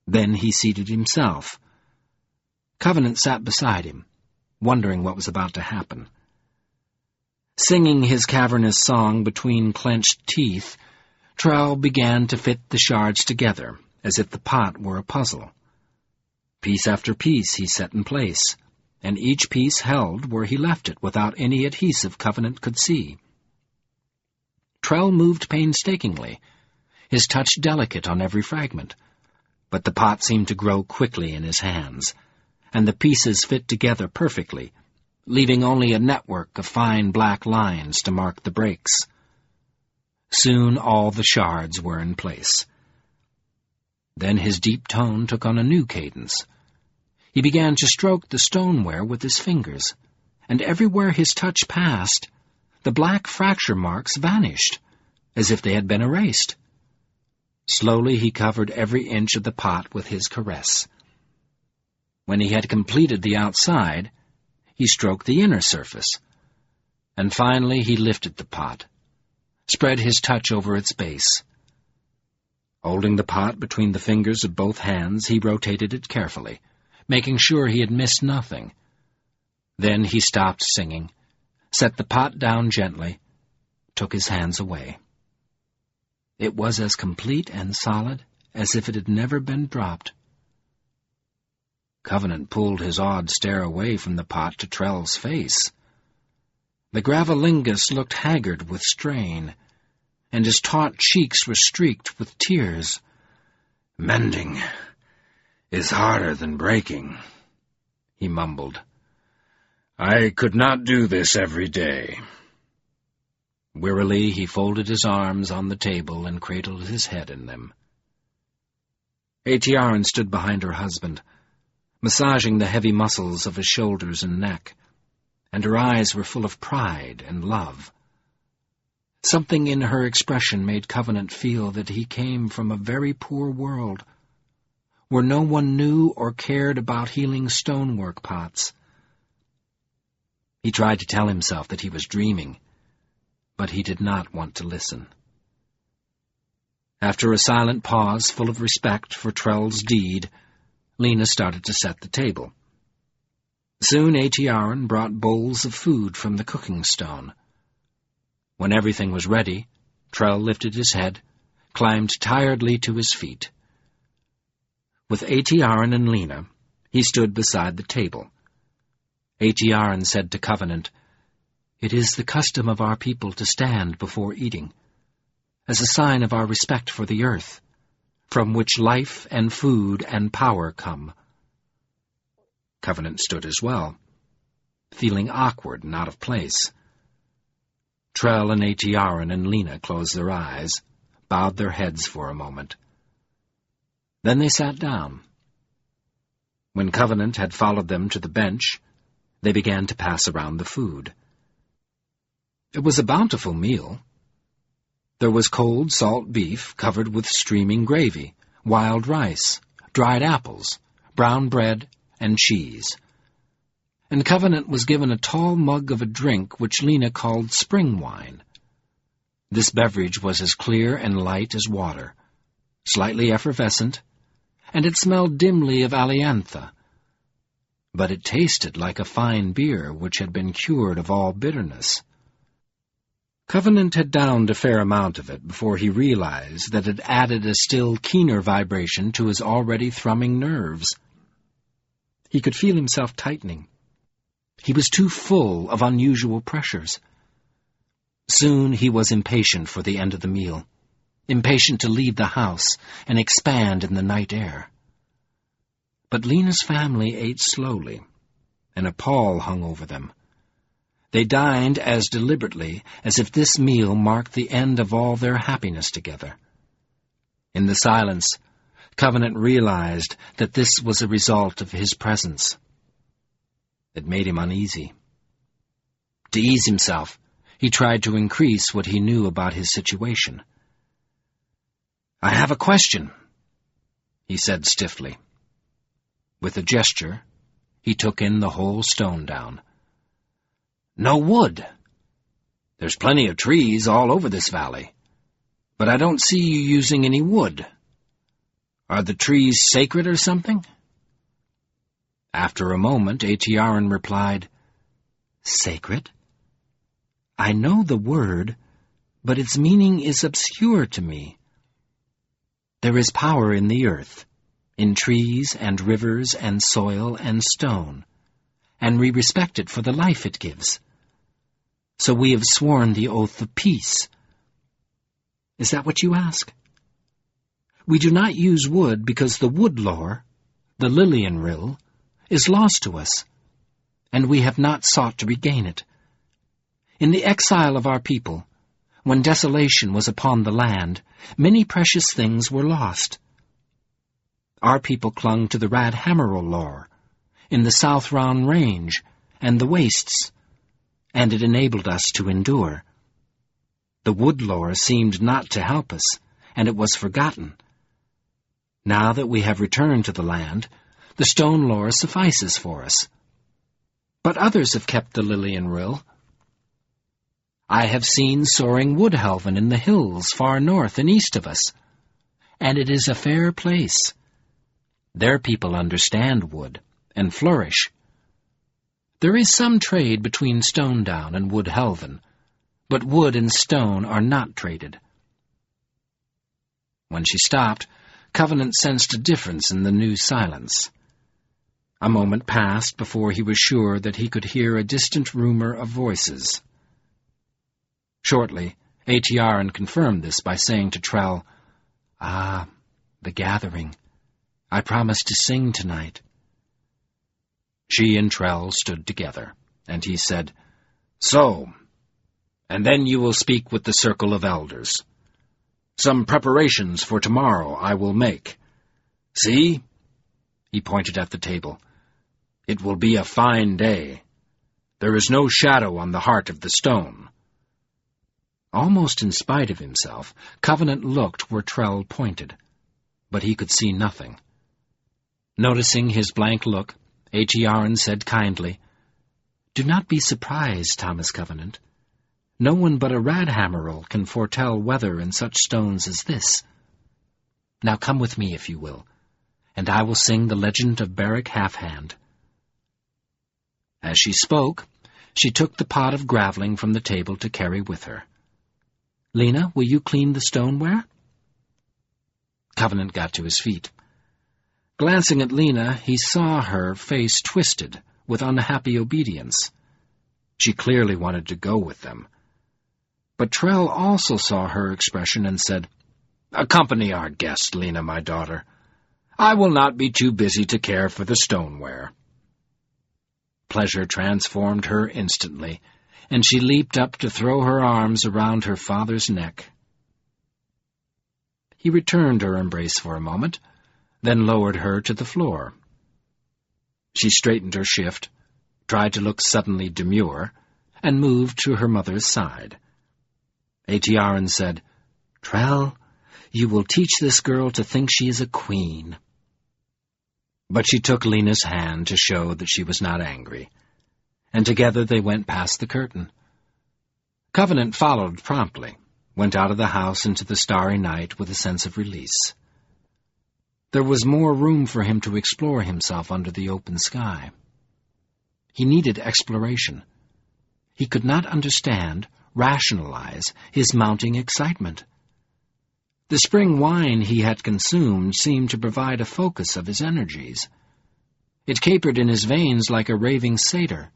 Then he seated himself. Covenant sat beside him, wondering what was about to happen. Singing his cavernous song between clenched teeth, Trell began to fit the shards together, as if the pot were a puzzle. Piece after piece he set in place, and each piece held where he left it without any adhesive Covenant could see. Trell moved painstakingly, his touch delicate on every fragment, but the pot seemed to grow quickly in his hands, and the pieces fit together perfectly, leaving only a network of fine black lines to mark the breaks. Soon all the shards were in place. Then his deep tone took on a new cadence. He began to stroke the stoneware with his fingers, and everywhere his touch passed, the black fracture marks vanished, as if they had been erased. Slowly he covered every inch of the pot with his caress. When he had completed the outside, he stroked the inner surface, and finally he lifted the pot, spread his touch over its base. Holding the pot between the fingers of both hands, he rotated it carefully, making sure he had missed nothing. Then he stopped singing, set the pot down gently, took his hands away. It was as complete and solid as if it had never been dropped. Covenant pulled his odd stare away from the pot to Trell's face. The Gravelingus looked haggard with strain, and his taut cheeks were streaked with tears. "Mending is harder than breaking," he mumbled. "I could not do this every day." Wearily he folded his arms on the table and cradled his head in them. Aetiarin stood behind her husband, massaging the heavy muscles of his shoulders and neck, and her eyes were full of pride and love. Something in her expression made Covenant feel that he came from a very poor world, where no one knew or cared about healing stonework pots. He tried to tell himself that he was dreaming, but he did not want to listen. After a silent pause full of respect for Trell's deed, Lena started to set the table. Soon Aetiarin brought bowls of food from the cooking stone. When everything was ready, Trell lifted his head, climbed tiredly to his feet. With Aetiarin and Lena, he stood beside the table. Aetiarin said to Covenant, "It is the custom of our people to stand before eating, as a sign of our respect for the earth, from which life and food and power come." Covenant stood as well, feeling awkward and out of place. Trell and Aetiarin and Lena closed their eyes, bowed their heads for a moment. Then they sat down. When Covenant had followed them to the bench, they began to pass around the food. It was a bountiful meal. There was cold salt beef covered with streaming gravy, wild rice, dried apples, brown bread, and cheese. And Covenant was given a tall mug of a drink which Lena called spring wine. This beverage was as clear and light as water, slightly effervescent, and it smelled dimly of aliantha. But it tasted like a fine beer which had been cured of all bitterness. Covenant had downed a fair amount of it before he realized that it added a still keener vibration to his already thrumming nerves. He could feel himself tightening. He was too full of unusual pressures. Soon he was impatient for the end of the meal, impatient to leave the house and expand in the night air. But Lena's family ate slowly, and a pall hung over them. They dined as deliberately as if this meal marked the end of all their happiness together. In the silence, Covenant realized that this was a result of his presence. It made him uneasy. To ease himself, he tried to increase what he knew about his situation. "I have a question," he said stiffly. With a gesture, he took in the whole stone down. "No wood. There's plenty of trees all over this valley, but I don't see you using any wood. Are the trees sacred or something?" After a moment, Atiaran replied, "Sacred? I know the word, but its meaning is obscure to me. There is power in the earth, in trees and rivers and soil and stone, and we respect it for the life it gives. So we have sworn the oath of peace. Is that what you ask? We do not use wood because the wood lore, the Lillian Rill, is lost to us, and we have not sought to regain it. In the exile of our people, when desolation was upon the land, many precious things were lost. Our people clung to the Radhammerl lore, in the South Ron Range and the wastes, and it enabled us to endure. The wood lore seemed not to help us, and it was forgotten. Now that we have returned to the land, the stone lore suffices for us. But others have kept the Lillian Rill. I have seen soaring woodhelven in the hills far north and east of us, and it is a fair place. Their people understand wood and flourish. There is some trade between Stonedown and Woodhelven, but wood and stone are not traded." When she stopped, Covenant sensed a difference in the new silence. A moment passed before he was sure that he could hear a distant rumor of voices. Shortly, Atiaran confirmed this by saying to Trell, "Ah, the gathering. I promised to sing tonight." She and Trell stood together, and he said, "So, and then you will speak with the circle of elders. Some preparations for tomorrow I will make. See?" He pointed at the table. "It will be a fine day. There is no shadow on the heart of the stone." Almost in spite of himself, Covenant looked where Trell pointed, but he could see nothing. Noticing his blank look, Atiaran said kindly, "Do not be surprised, Thomas Covenant. No one but a Radhammerl can foretell weather in such stones as this. Now come with me, if you will, and I will sing the legend of Beric Halfhand." As she spoke, she took the pot of graveling from the table to carry with her. "Lena, will you clean the stoneware?" Covenant got to his feet. Glancing at Lena, he saw her face twisted with unhappy obedience. She clearly wanted to go with them. But Trell also saw her expression and said, "Accompany our guest, Lena, my daughter. I will not be too busy to care for the stoneware." Pleasure transformed her instantly, and she leaped up to throw her arms around her father's neck. He returned her embrace for a moment, then lowered her to the floor. She straightened her shift, tried to look suddenly demure, and moved to her mother's side. Atiaran said, "Trell, you will teach this girl to think she is a queen." But she took Lena's hand to show that she was not angry, and together they went past the curtain. Covenant followed promptly, went out of the house into the starry night with a sense of release. There was more room for him to explore himself under the open sky. He needed exploration. He could not understand, rationalize, his mounting excitement. The spring wine he had consumed seemed to provide a focus of his energies. It capered in his veins like a raving satyr.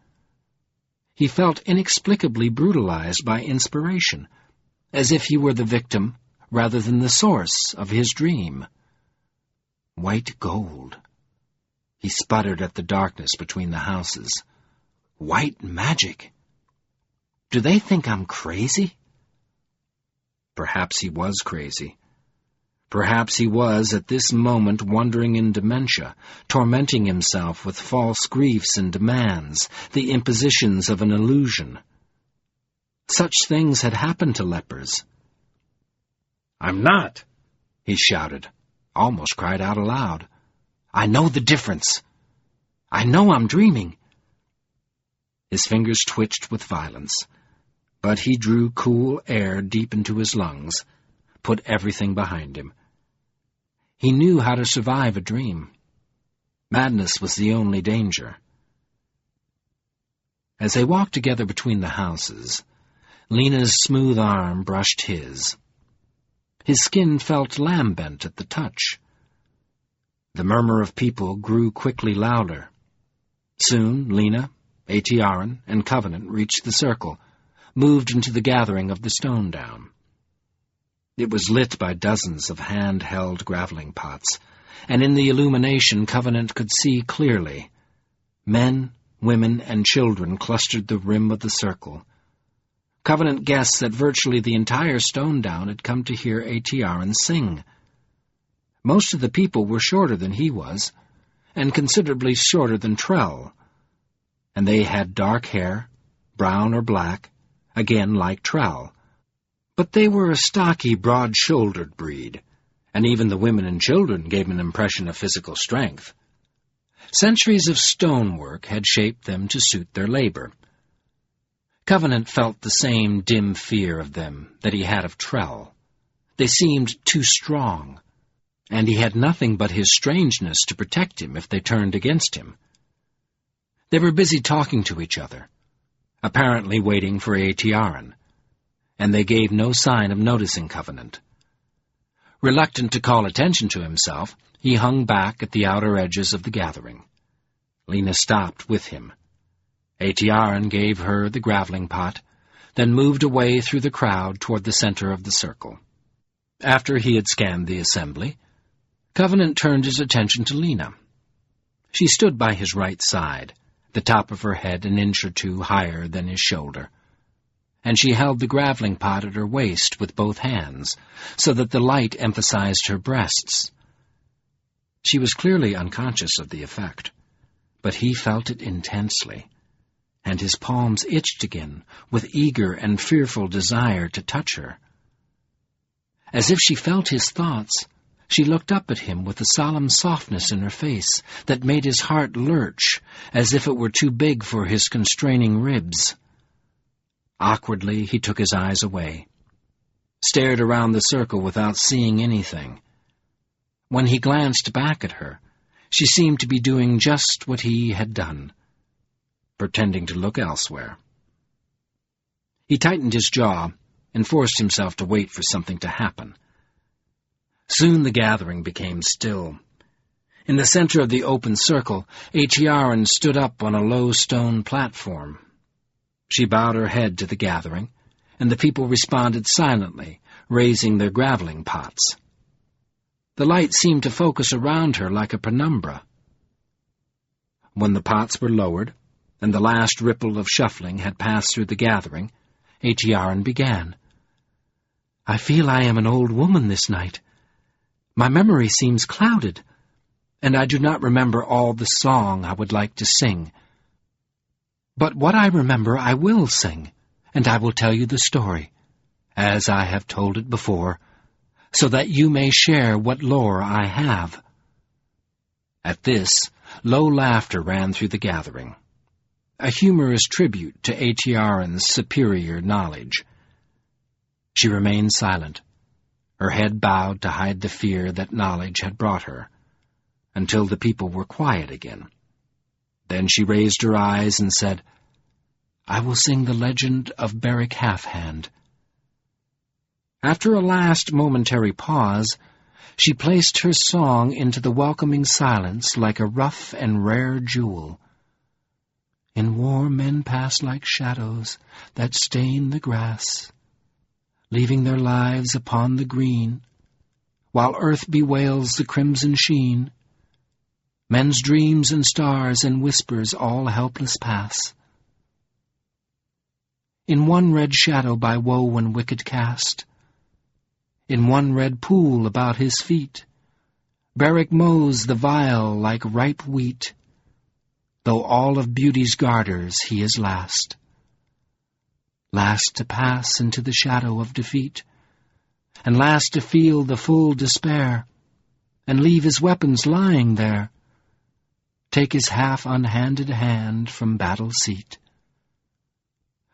He felt inexplicably brutalized by inspiration, as if he were the victim rather than the source of his dream. White gold. He sputtered at the darkness between the houses. White magic! Do they think I'm crazy? Perhaps he was crazy. Perhaps he was, at this moment, wandering in dementia, tormenting himself with false griefs and demands, the impositions of an illusion. Such things had happened to lepers. "I'm not," he shouted, almost cried out aloud. "I know the difference. I know I'm dreaming." His fingers twitched with violence, but he drew cool air deep into his lungs, put everything behind him. He knew how to survive a dream. Madness was the only danger. As they walked together between the houses, Lena's smooth arm brushed his. His skin felt lambent at the touch. The murmur of people grew quickly louder. Soon Lena, Atiaran, and Covenant reached the circle, moved into the gathering of the stone down. It was lit by dozens of hand-held graveling pots, and in the illumination Covenant could see clearly. Men, women, and children clustered the rim of the circle. Covenant guessed that virtually the entire stone down had come to hear Atiaran sing. Most of the people were shorter than he was, and considerably shorter than Trell, and they had dark hair, brown or black, again like Trell. But they were a stocky, broad-shouldered breed, and even the women and children gave an impression of physical strength. Centuries of stonework had shaped them to suit their labor. Covenant felt the same dim fear of them that he had of Trell. They seemed too strong, and he had nothing but his strangeness to protect him if they turned against him. They were busy talking to each other, apparently waiting for Atiaran, and they gave no sign of noticing Covenant. Reluctant to call attention to himself, he hung back at the outer edges of the gathering. Lena stopped with him. Atiaran gave her the graveling pot, then moved away through the crowd toward the center of the circle. After he had scanned the assembly, Covenant turned his attention to Lena. She stood by his right side, the top of her head an inch or two higher than his shoulder, and she held the graveling pot at her waist with both hands, so that the light emphasized her breasts. She was clearly unconscious of the effect, but he felt it intensely, and his palms itched again with eager and fearful desire to touch her. As if she felt his thoughts, she looked up at him with a solemn softness in her face that made his heart lurch, as if it were too big for his constraining ribs. Awkwardly, he took his eyes away, stared around the circle without seeing anything. When he glanced back at her, she seemed to be doing just what he had done, pretending to look elsewhere. He tightened his jaw and forced himself to wait for something to happen. Soon the gathering became still. In the center of the open circle, Atiaran stood up on a low stone platform. She bowed her head to the gathering, and the people responded silently, raising their graveling pots. The light seemed to focus around her like a penumbra. When the pots were lowered, and the last ripple of shuffling had passed through the gathering, Atiaran began. "I feel I am an old woman this night. My memory seems clouded, and I do not remember all the song I would like to sing. But what I remember I will sing, and I will tell you the story, as I have told it before, so that you may share what lore I have." At this, low laughter ran through the gathering, a humorous tribute to Atiaran's superior knowledge. She remained silent, her head bowed to hide the fear that knowledge had brought her, until the people were quiet again. Then she raised her eyes and said, "I will sing the legend of Beric Halfhand." After a last momentary pause, she placed her song into the welcoming silence like a rough and rare jewel. "In war men pass like shadows that stain the grass, leaving their lives upon the green, while earth bewails the crimson sheen. Men's dreams and stars and whispers all helpless pass. In one red shadow by woe and wicked cast, in one red pool about his feet, Beric mows the vile like ripe wheat, though all of beauty's garters he is last. Last to pass into the shadow of defeat, and last to feel the full despair, and leave his weapons lying there, take his half-unhanded hand from battle seat.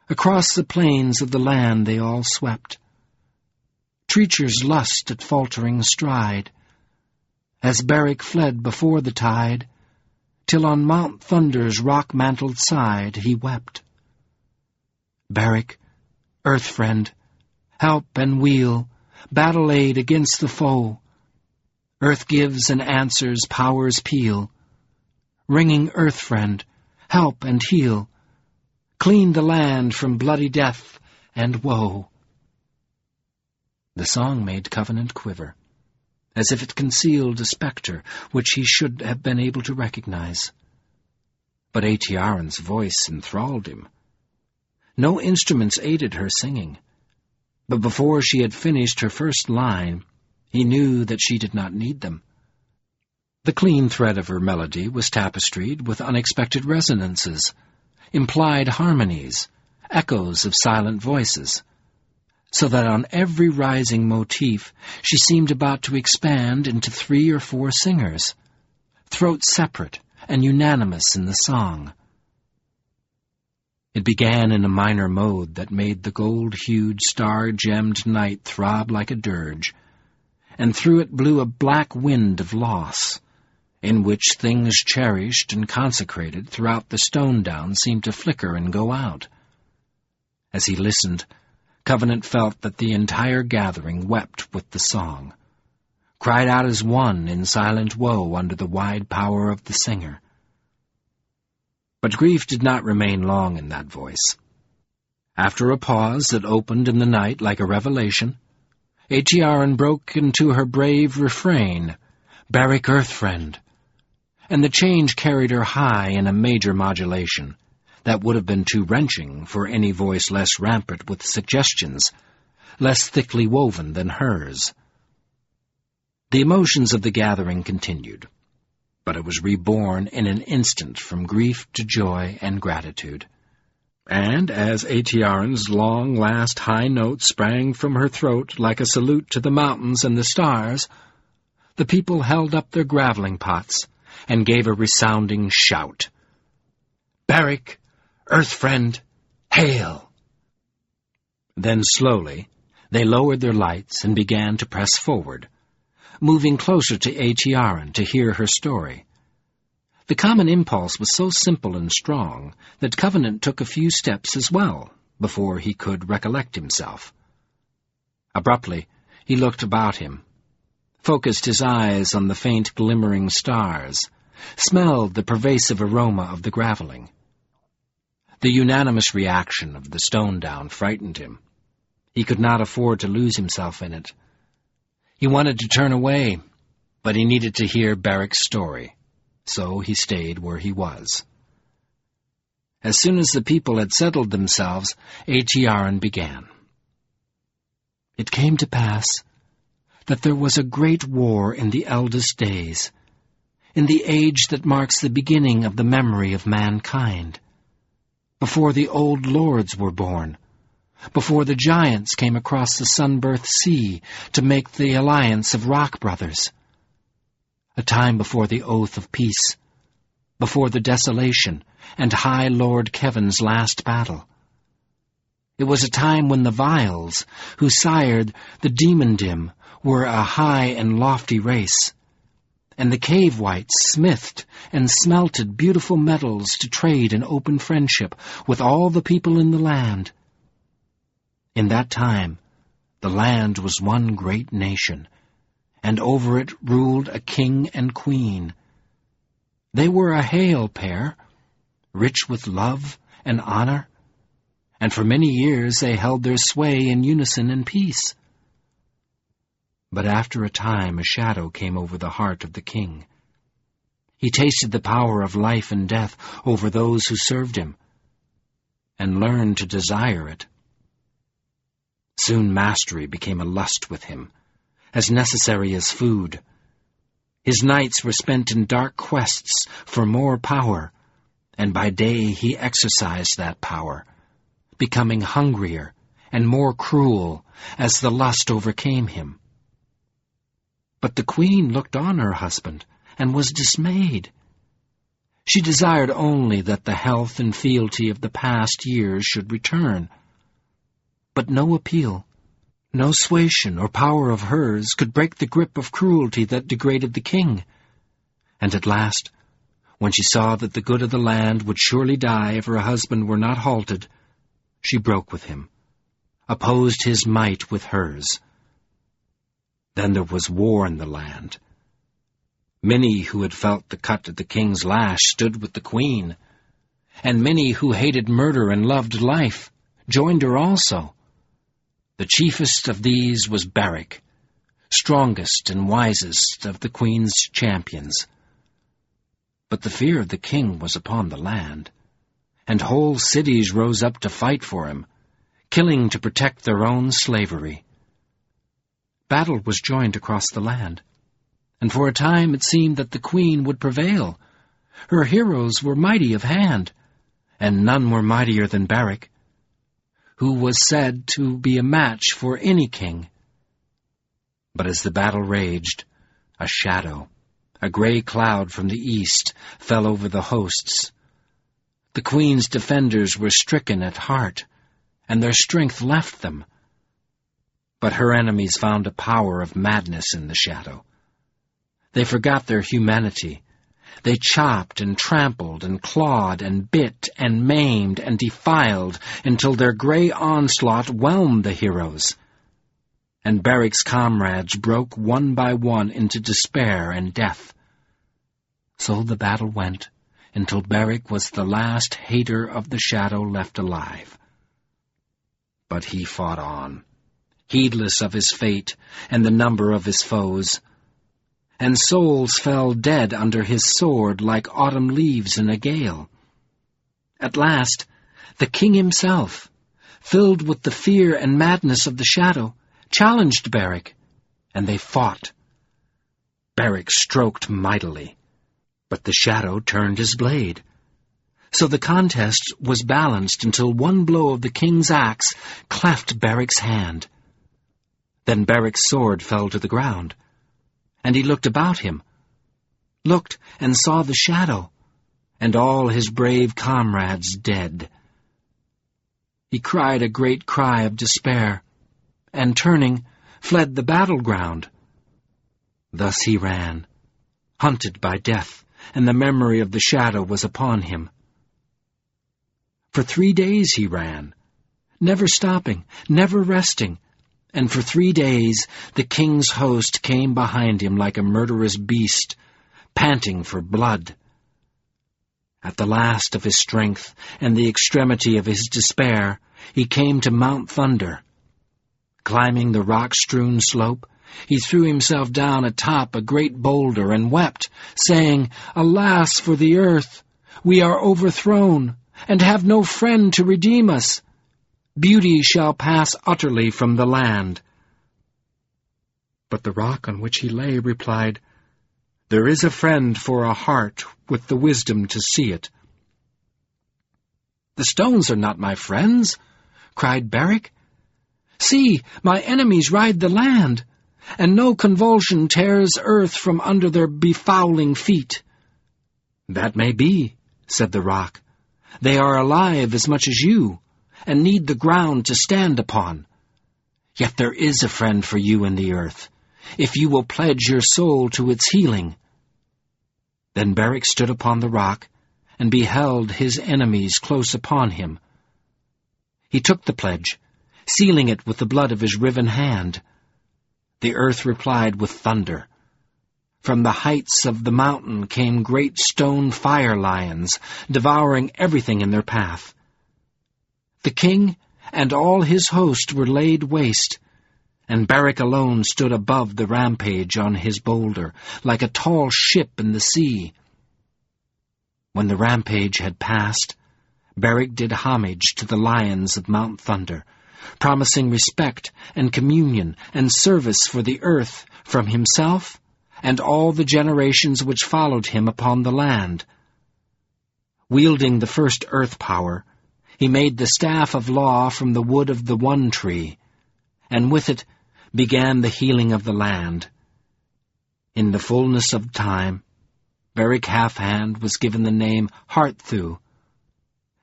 Across the plains of the land they all swept, Treacher's lust at faltering stride, as Beric fled before the tide, till on Mount Thunder's rock-mantled side he wept. Beric, earth-friend, help and weal, battle-aid against the foe, earth gives and answers power's peal, ringing earth-friend, help and heal, clean the land from bloody death and woe. The song made Covenant quiver, as if it concealed a spectre which he should have been able to recognize. But Aetiaren's voice enthralled him. No instruments aided her singing, but before she had finished her first line, he knew that she did not need them. The clean thread of her melody was tapestried with unexpected resonances, implied harmonies, echoes of silent voices, so that on every rising motif she seemed about to expand into 3 or 4 singers, throats separate and unanimous in the song. It began in a minor mode that made the gold-hued, star-gemmed night throb like a dirge, and through it blew a black wind of loss, in which things cherished and consecrated throughout the stone down seemed to flicker and go out. As he listened, Covenant felt that the entire gathering wept with the song, cried out as one in silent woe under the wide power of the singer. But grief did not remain long in that voice. After a pause that opened in the night like a revelation, Aetiaren broke into her brave refrain, Beric Earthfriend, and the change carried her high in a major modulation that would have been too wrenching for any voice less rampant with suggestions, less thickly woven than hers. The emotions of the gathering continued, but it was reborn in an instant from grief to joy and gratitude. And as Aetiaren's long last high note sprang from her throat like a salute to the mountains and the stars, the people held up their graveling pots and gave a resounding shout. Beric, Earthfriend, hail! Then slowly they lowered their lights and began to press forward, moving closer to Aetiaren to hear her story. The common impulse was so simple and strong that Covenant took a few steps as well before he could recollect himself. Abruptly, he looked about him, focused his eyes on the faint glimmering stars, smelled the pervasive aroma of the graveling. The unanimous reaction of the stone down frightened him. He could not afford to lose himself in it. He wanted to turn away, but he needed to hear Beric's story, so he stayed where he was. As soon as the people had settled themselves, Aetiaren began. It came to pass that there was a great war in the eldest days, in the age that marks the beginning of the memory of mankind, before the old lords were born, before the giants came across the sun-birthed sea to make the alliance of rock brothers, a time before the oath of peace, before the desolation and High Lord Kevin's last battle. It was a time when the Vials, who sired the Demon-dim, were a high and lofty race, and the Cave-Wights smithed and smelted beautiful metals to trade in open friendship with all the people in the land. In that time, the land was one great nation, and over it ruled a king and queen. They were a hale pair, rich with love and honor, and for many years they held their sway in unison and peace. But after a time a shadow came over the heart of the king. He tasted the power of life and death over those who served him, and learned to desire it. Soon mastery became a lust with him, as necessary as food. His nights were spent in dark quests for more power, and by day he exercised that power, becoming hungrier and more cruel as the lust overcame him. But the queen looked on her husband and was dismayed. She desired only that the health and fealty of the past years should return. But no appeal, no suasion or power of hers could break the grip of cruelty that degraded the king. And at last, when she saw that the good of the land would surely die if her husband were not halted, she broke with him, opposed his might with hers. Then there was war in the land. Many who had felt the cut of the king's lash stood with the queen, and many who hated murder and loved life joined her also. The chiefest of these was Barak, strongest and wisest of the queen's champions. But the fear of the king was upon the land, and whole cities rose up to fight for him, killing to protect their own slavery. Battle was joined across the land, and for a time it seemed that the queen would prevail. Her heroes were mighty of hand, and none were mightier than Barak, who was said to be a match for any king. But as the battle raged, a shadow, a gray cloud from the east, fell over the hosts. The queen's defenders were stricken at heart, and their strength left them. But her enemies found a power of madness in the shadow. They forgot their humanity. They chopped and trampled and clawed and bit and maimed and defiled until their gray onslaught whelmed the heroes. And Barak's comrades broke one by one into despair and death. So the battle went until Barak was the last hater of the shadow left alive. But he fought on, heedless of his fate and the number of his foes. And souls fell dead under his sword like autumn leaves in a gale. At last, the king himself, filled with the fear and madness of the shadow, challenged Barak, and they fought. Barak stroked mightily, but the shadow turned his blade. So the contest was balanced until one blow of the king's axe cleft Barak's hand. Then Barak's sword fell to the ground, and he looked about him, looked and saw the shadow, and all his brave comrades dead. He cried a great cry of despair, and turning, fled the battleground. Thus he ran, hunted by death, and the memory of the shadow was upon him. For 3 days he ran, never stopping, never resting, and for 3 days the king's host came behind him like a murderous beast, panting for blood. At the last of his strength and the extremity of his despair, he came to Mount Thunder. Climbing the rock-strewn slope, he threw himself down atop a great boulder and wept, saying, "Alas for the earth! We are overthrown, and have no friend to redeem us. Beauty shall pass utterly from the land." But the rock on which he lay replied, "There is a friend for a heart with the wisdom to see it." "The stones are not my friends," cried Barak. "See, my enemies ride the land, and no convulsion tears earth from under their befouling feet." "That may be," said the rock. "They are alive as much as you, and need the ground to stand upon. Yet there is a friend for you in the earth, if you will pledge your soul to its healing." Then Barak stood upon the rock, and beheld his enemies close upon him. He took the pledge, sealing it with the blood of his riven hand. The earth replied with thunder. From the heights of the mountain came great stone fire lions, devouring everything in their path. The king and all his host were laid waste, and Barak alone stood above the rampage on his boulder, like a tall ship in the sea. When the rampage had passed, Beric did homage to the lions of Mount Thunder, promising respect and communion and service for the earth from himself and all the generations which followed him upon the land. Wielding the first earth power, he made the staff of law from the wood of the one tree, and with it began the healing of the land. In the fullness of time, Beric Half-Hand was given the name Heartthu,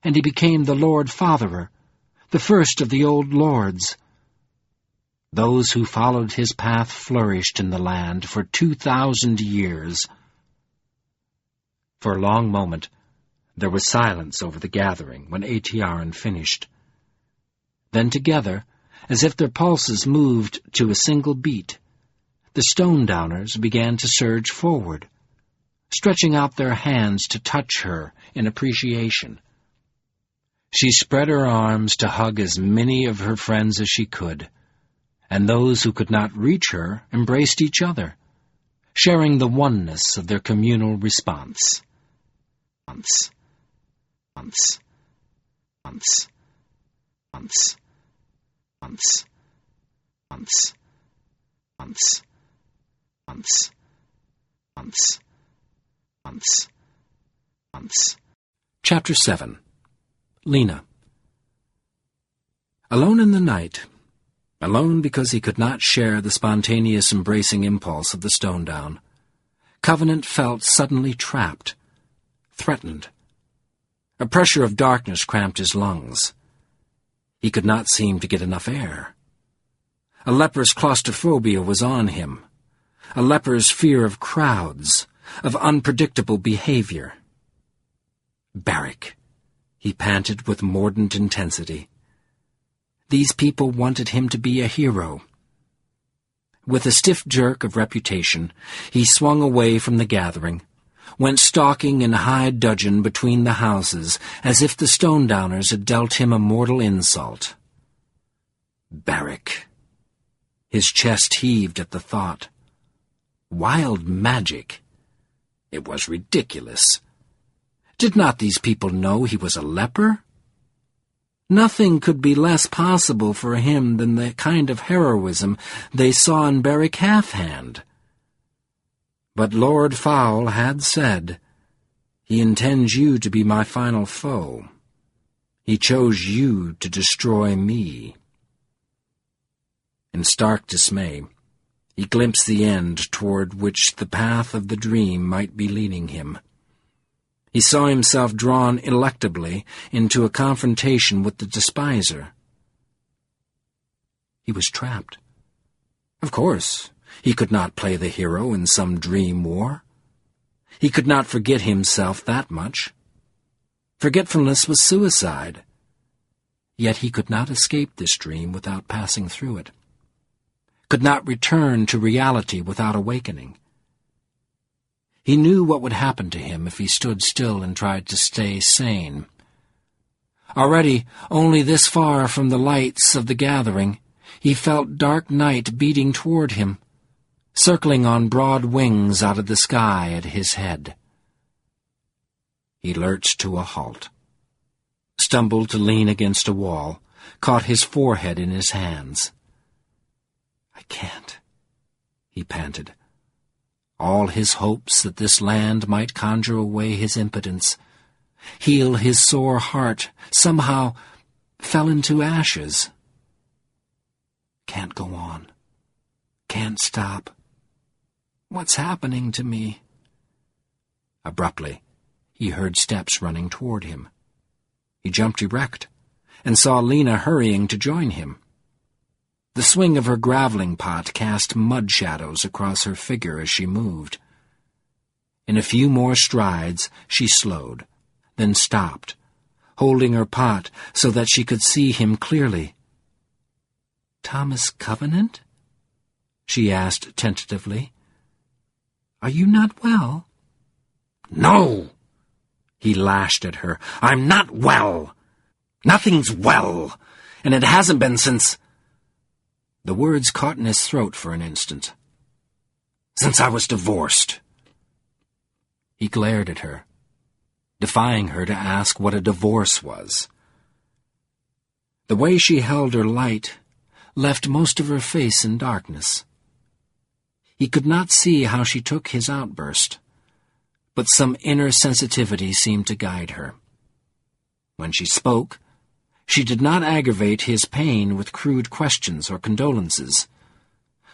and he became the Lord Fatherer, the first of the old lords. Those who followed his path flourished in the land for 2,000 years. For a long moment, there was silence over the gathering when Eocharan finished. Then together, as if their pulses moved to a single beat, the Stone-Downers began to surge forward, stretching out their hands to touch her in appreciation. She spread her arms to hug as many of her friends as she could, and those who could not reach her embraced each other, sharing the oneness of their communal response. Months. Months. Months. Months. Months. Months. Months. Months. Months. Months. Months. Chapter 7. Lena. Alone in the night, alone because he could not share the spontaneous embracing impulse of the Stone-Down, Covenant felt suddenly trapped, threatened. A pressure of darkness cramped his lungs. He could not seem to get enough air. A leper's claustrophobia was on him, a leper's fear of crowds, of unpredictable behavior. Beric, he panted with mordant intensity. These people wanted him to be a hero. With a stiff jerk of reputation, he swung away from the gathering, went stalking in high dudgeon between the houses, as if the Stone-Downers had dealt him a mortal insult. Beric. His chest heaved at the thought. Wild magic. It was ridiculous. Did not these people know he was a leper? Nothing could be less possible for him than the kind of heroism they saw in Beric Half-Hand. But Lord Fowl had said, "He intends you to be my final foe. He chose you to destroy me." In stark dismay, he glimpsed the end toward which the path of the dream might be leading him. He saw himself drawn ineluctably into a confrontation with the despiser. He was trapped. Of course, he could not play the hero in some dream war. He could not forget himself that much. Forgetfulness was suicide. Yet he could not escape this dream without passing through it, could not return to reality without awakening. He knew what would happen to him if he stood still and tried to stay sane. Already, only this far from the lights of the gathering, he felt dark night beating toward him, circling on broad wings out of the sky at his head. He lurched to a halt, stumbled to lean against a wall, caught his forehead in his hands. "I can't," he panted. All his hopes that this land might conjure away his impotence, heal his sore heart, somehow fell into ashes. Can't go on. Can't stop. What's happening to me? Abruptly, he heard steps running toward him. He jumped erect and saw Lena hurrying to join him. The swing of her graveling pot cast mud shadows across her figure as she moved. In a few more strides, she slowed, then stopped, holding her pot so that she could see him clearly. "Thomas Covenant?" she asked tentatively. "Are you not well?" "No!" he lashed at her. "I'm not well. Nothing's well, and it hasn't been since—" The words caught in his throat for an instant. "Since I was divorced." He glared at her. defying her to ask what a divorce was. The way she held her light left most of her face in darkness. He could not see how she took his outburst, but some inner sensitivity seemed to guide her. When she spoke, she did not aggravate his pain with crude questions or condolences.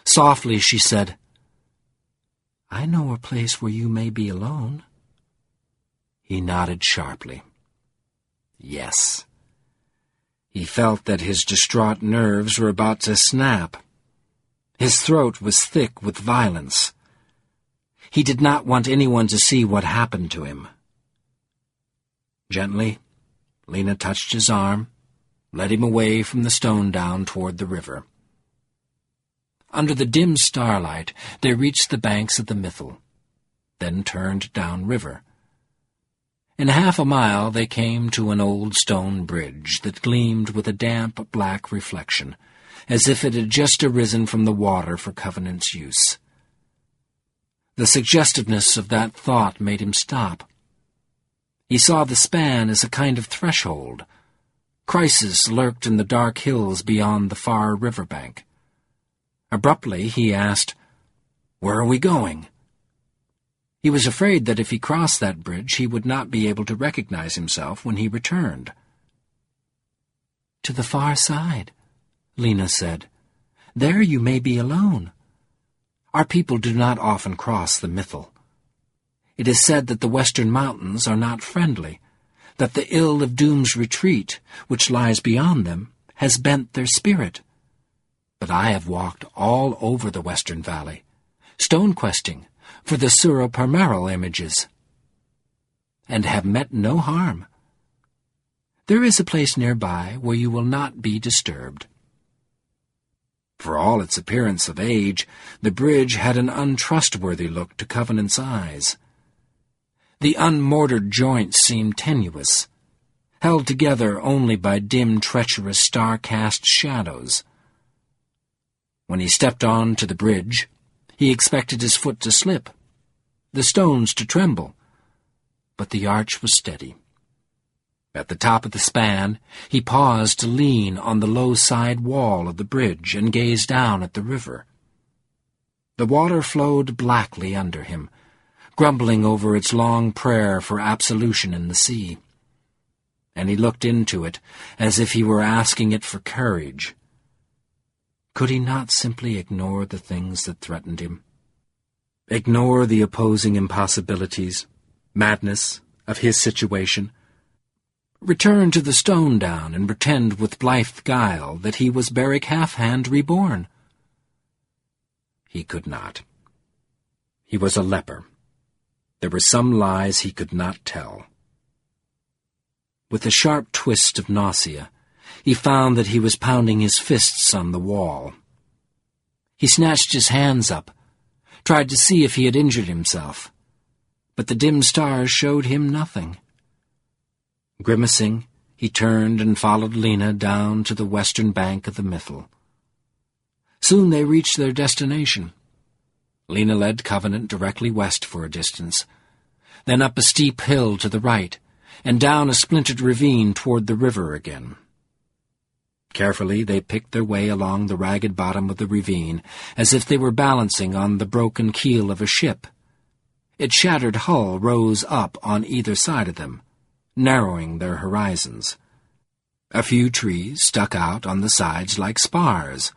Softly she said, "I know a place where you may be alone." He nodded sharply. Yes. He felt that his distraught nerves were about to snap. His throat was thick with violence. He did not want anyone to see what happened to him. Gently, Lena touched his arm, led him away from the stone down toward the river. Under the dim starlight, they reached the banks of the Mythil, then turned downriver. In half a mile they came to an old stone bridge that gleamed with a damp black reflection, as if it had just arisen from the water for Covenant's use. The suggestiveness of that thought made him stop. He saw the span as a kind of threshold. Crisis lurked in the dark hills beyond the far riverbank. Abruptly he asked, "Where are we going?" He was afraid that if he crossed that bridge he would not be able to recognize himself when he returned. "To the far side," Lena said. "There you may be alone. Our people do not often cross the Mythil. It is said that the western mountains are not friendly, that the Ill of Doom's retreat, which lies beyond them, has bent their spirit. But I have walked all over the western valley, stone-questing for the Suro-Parmeral images, and have met no harm. There is a place nearby where you will not be disturbed." For all its appearance of age, the bridge had an untrustworthy look to Covenant's eyes. The unmortared joints seemed tenuous, held together only by dim, treacherous, star-cast shadows. When he stepped on to the bridge, he expected his foot to slip, the stones to tremble, but the arch was steady. At the top of the span, he paused to lean on the low side wall of the bridge and gaze down at the river. The water flowed blackly under him, grumbling over its long prayer for absolution in the sea. And he looked into it as if he were asking it for courage. Could he not simply ignore the things that threatened him? Ignore the opposing impossibilities, madness of his situation? Return to the stone down and pretend with blithe guile that he was Beric Halfhand reborn? He could not. He was a leper. There were some lies he could not tell. With a sharp twist of nausea, he found that he was pounding his fists on the wall. He snatched his hands up, tried to see if he had injured himself, but the dim stars showed him nothing. Grimacing, he turned and followed Lena down to the western bank of the Mythil. Soon they reached their destination. Lena led Covenant directly west for a distance, then up a steep hill to the right, and down a splintered ravine toward the river again. Carefully they picked their way along the ragged bottom of the ravine, as if they were balancing on the broken keel of a ship. Its shattered hull rose up on either side of them, narrowing their horizons. A few trees stuck out on the sides like spars,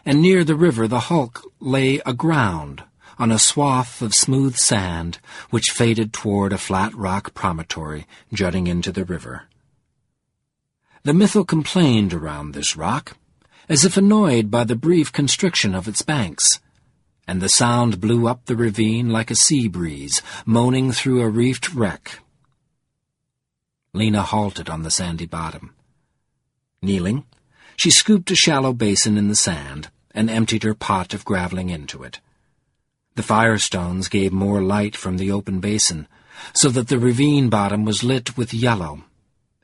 and near the river the hulk lay aground on a swath of smooth sand which faded toward a flat rock promontory jutting into the river. The Mythil complained around this rock, as if annoyed by the brief constriction of its banks, and the sound blew up the ravine like a sea breeze, moaning through a reefed wreck. Lena halted on the sandy bottom. Kneeling, she scooped a shallow basin in the sand and emptied her pot of graveling into it. The firestones gave more light from the open basin, so that the ravine bottom was lit with yellow,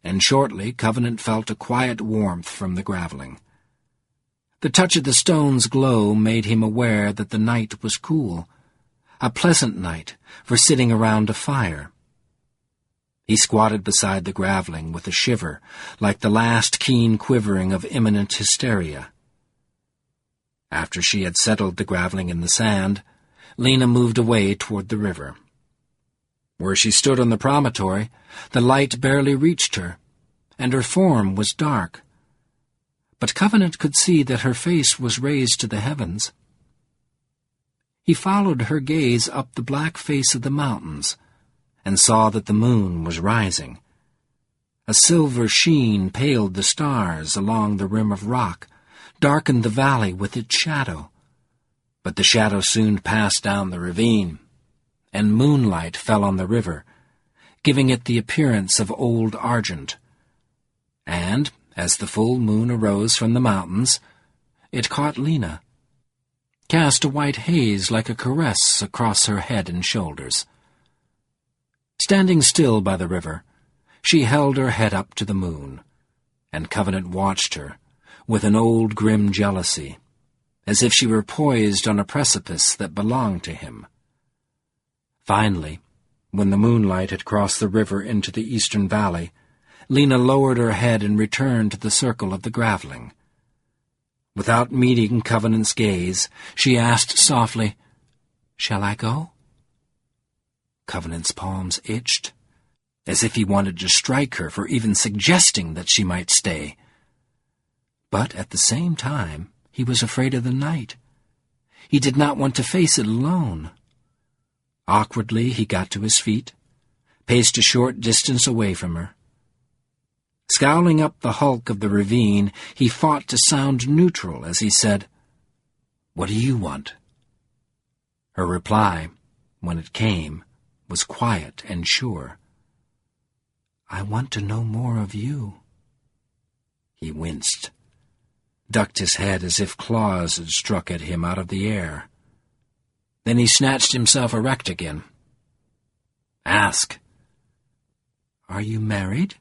and shortly Covenant felt a quiet warmth from the graveling. The touch of the stone's glow made him aware that the night was cool, a pleasant night for sitting around a fire. He squatted beside the graveling with a shiver, like the last keen quivering of imminent hysteria. After she had settled the graveling in the sand, Lena moved away toward the river. Where she stood on the promontory, the light barely reached her, and her form was dark. But Covenant could see that her face was raised to the heavens. He followed her gaze up the black face of the mountains, and saw that the moon was rising. A silver sheen paled the stars along the rim of rock, darkened the valley with its shadow. But the shadow soon passed down the ravine, and moonlight fell on the river, giving it the appearance of old argent. And, as the full moon arose from the mountains, it caught Lena, cast a white haze like a caress across her head and shoulders. Standing still by the river, she held her head up to the moon, and Covenant watched her with an old grim jealousy, as if she were poised on a precipice that belonged to him. Finally, when the moonlight had crossed the river into the eastern valley, Lena lowered her head and returned to the circle of the graveling. Without meeting Covenant's gaze, she asked softly, "Shall I go?" Covenant's palms itched, as if he wanted to strike her for even suggesting that she might stay. But at the same time, he was afraid of the night. He did not want to face it alone. Awkwardly, he got to his feet, paced a short distance away from her. Scowling up the hulk of the ravine, he fought to sound neutral as he said, "What do you want?" Her reply, when it came, was quiet and sure. "I want to know more of you." He winced, ducked his head as if claws had struck at him out of the air. Then he snatched himself erect again. "Ask." "Are you married?"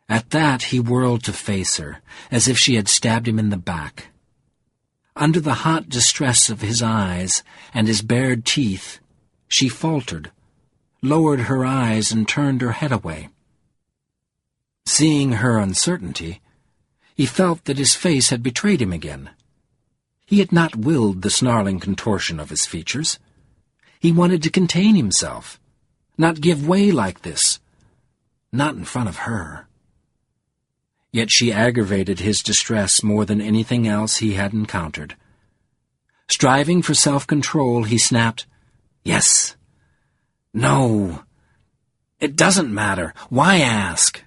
At that he whirled to face her, as if she had stabbed him in the back. Under the hot distress of his eyes and his bared teeth, she faltered, lowered her eyes, and turned her head away. Seeing her uncertainty, he felt that his face had betrayed him again. He had not willed the snarling contortion of his features. He wanted to contain himself, not give way like this, not in front of her. Yet she aggravated his distress more than anything else he had encountered. Striving for self-control, he snapped, "Yes. No. It doesn't matter. Why ask?"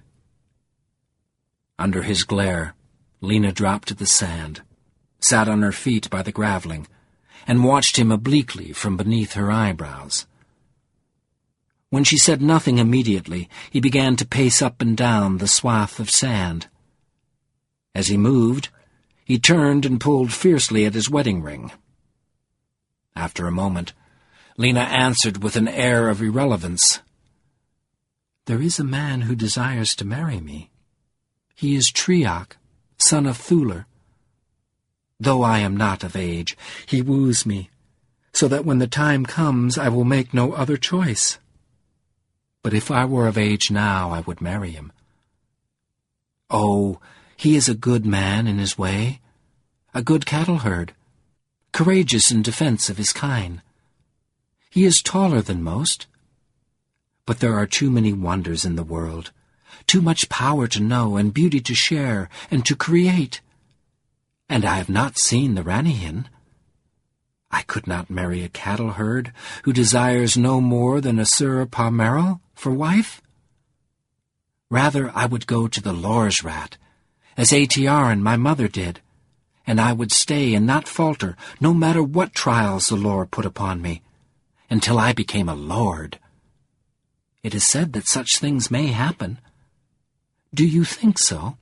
Under his glare, Lena dropped to the sand, sat on her feet by the graveling, and watched him obliquely from beneath her eyebrows. When she said nothing immediately, he began to pace up and down the swath of sand. As he moved, he turned and pulled fiercely at his wedding ring. After a moment, Lena answered with an air of irrelevance, "There is a man who desires to marry me. He is Triach, son of Thuler. Though I am not of age, he woos me, so that when the time comes I will make no other choice. But if I were of age now, I would marry him. Oh, he is a good man in his way, a good cattle herd, courageous in defense of his kind. He is taller than most. But there are too many wonders in the world, too much power to know and beauty to share and to create. And I have not seen the Ranihin. I could not marry a cattle herd who desires no more than a Sir Palmeral for wife. Rather, I would go to the Lor's Rat, as Atiaran, my mother, did, and I would stay and not falter, no matter what trials the Lord put upon me, until I became a lord. It is said that such things may happen. Do you think so?"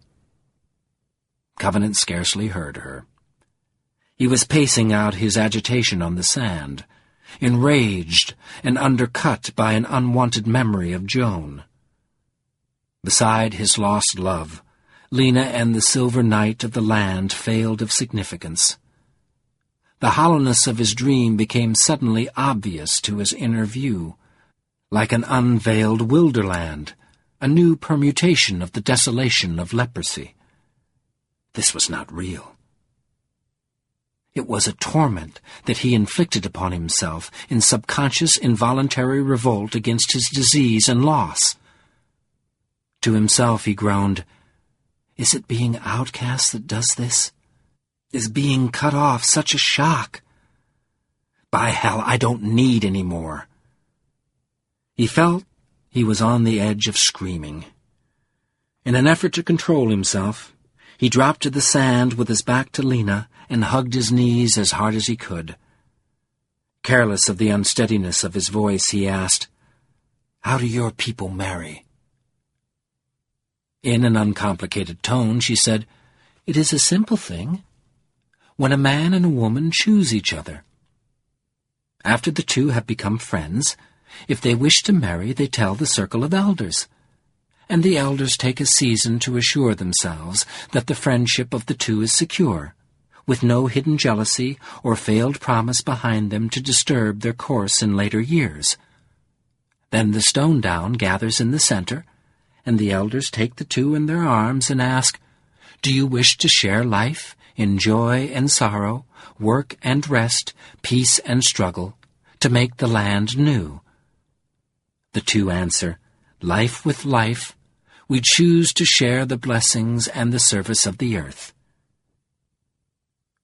Covenant scarcely heard her. He was pacing out his agitation on the sand, enraged and undercut by an unwanted memory of Joan. Beside his lost love, Lena and the silver night of the land failed of significance. The hollowness of his dream became suddenly obvious to his inner view, like an unveiled wilderland, a new permutation of the desolation of leprosy. This was not real. It was a torment that he inflicted upon himself in subconscious involuntary revolt against his disease and loss. To himself he groaned, "Is it being outcast that does this? Is being cut off such a shock? By hell, I don't need any more." He felt he was on the edge of screaming. In an effort to control himself, he dropped to the sand with his back to Lena and hugged his knees as hard as he could. Careless of the unsteadiness of his voice, he asked, "How do your people marry?" In an uncomplicated tone, she said, "It is a simple thing. When a man and a woman choose each other. After the two have become friends, if they wish to marry, they tell the circle of elders, and the elders take a season to assure themselves that the friendship of the two is secure, with no hidden jealousy or failed promise behind them to disturb their course in later years. Then the stone down gathers in the center, and the elders take the two in their arms and ask, 'Do you wish to share life in joy and sorrow, work and rest, peace and struggle, to make the land new?' The two answer, 'Life with life, we choose to share the blessings and the service of the earth.'"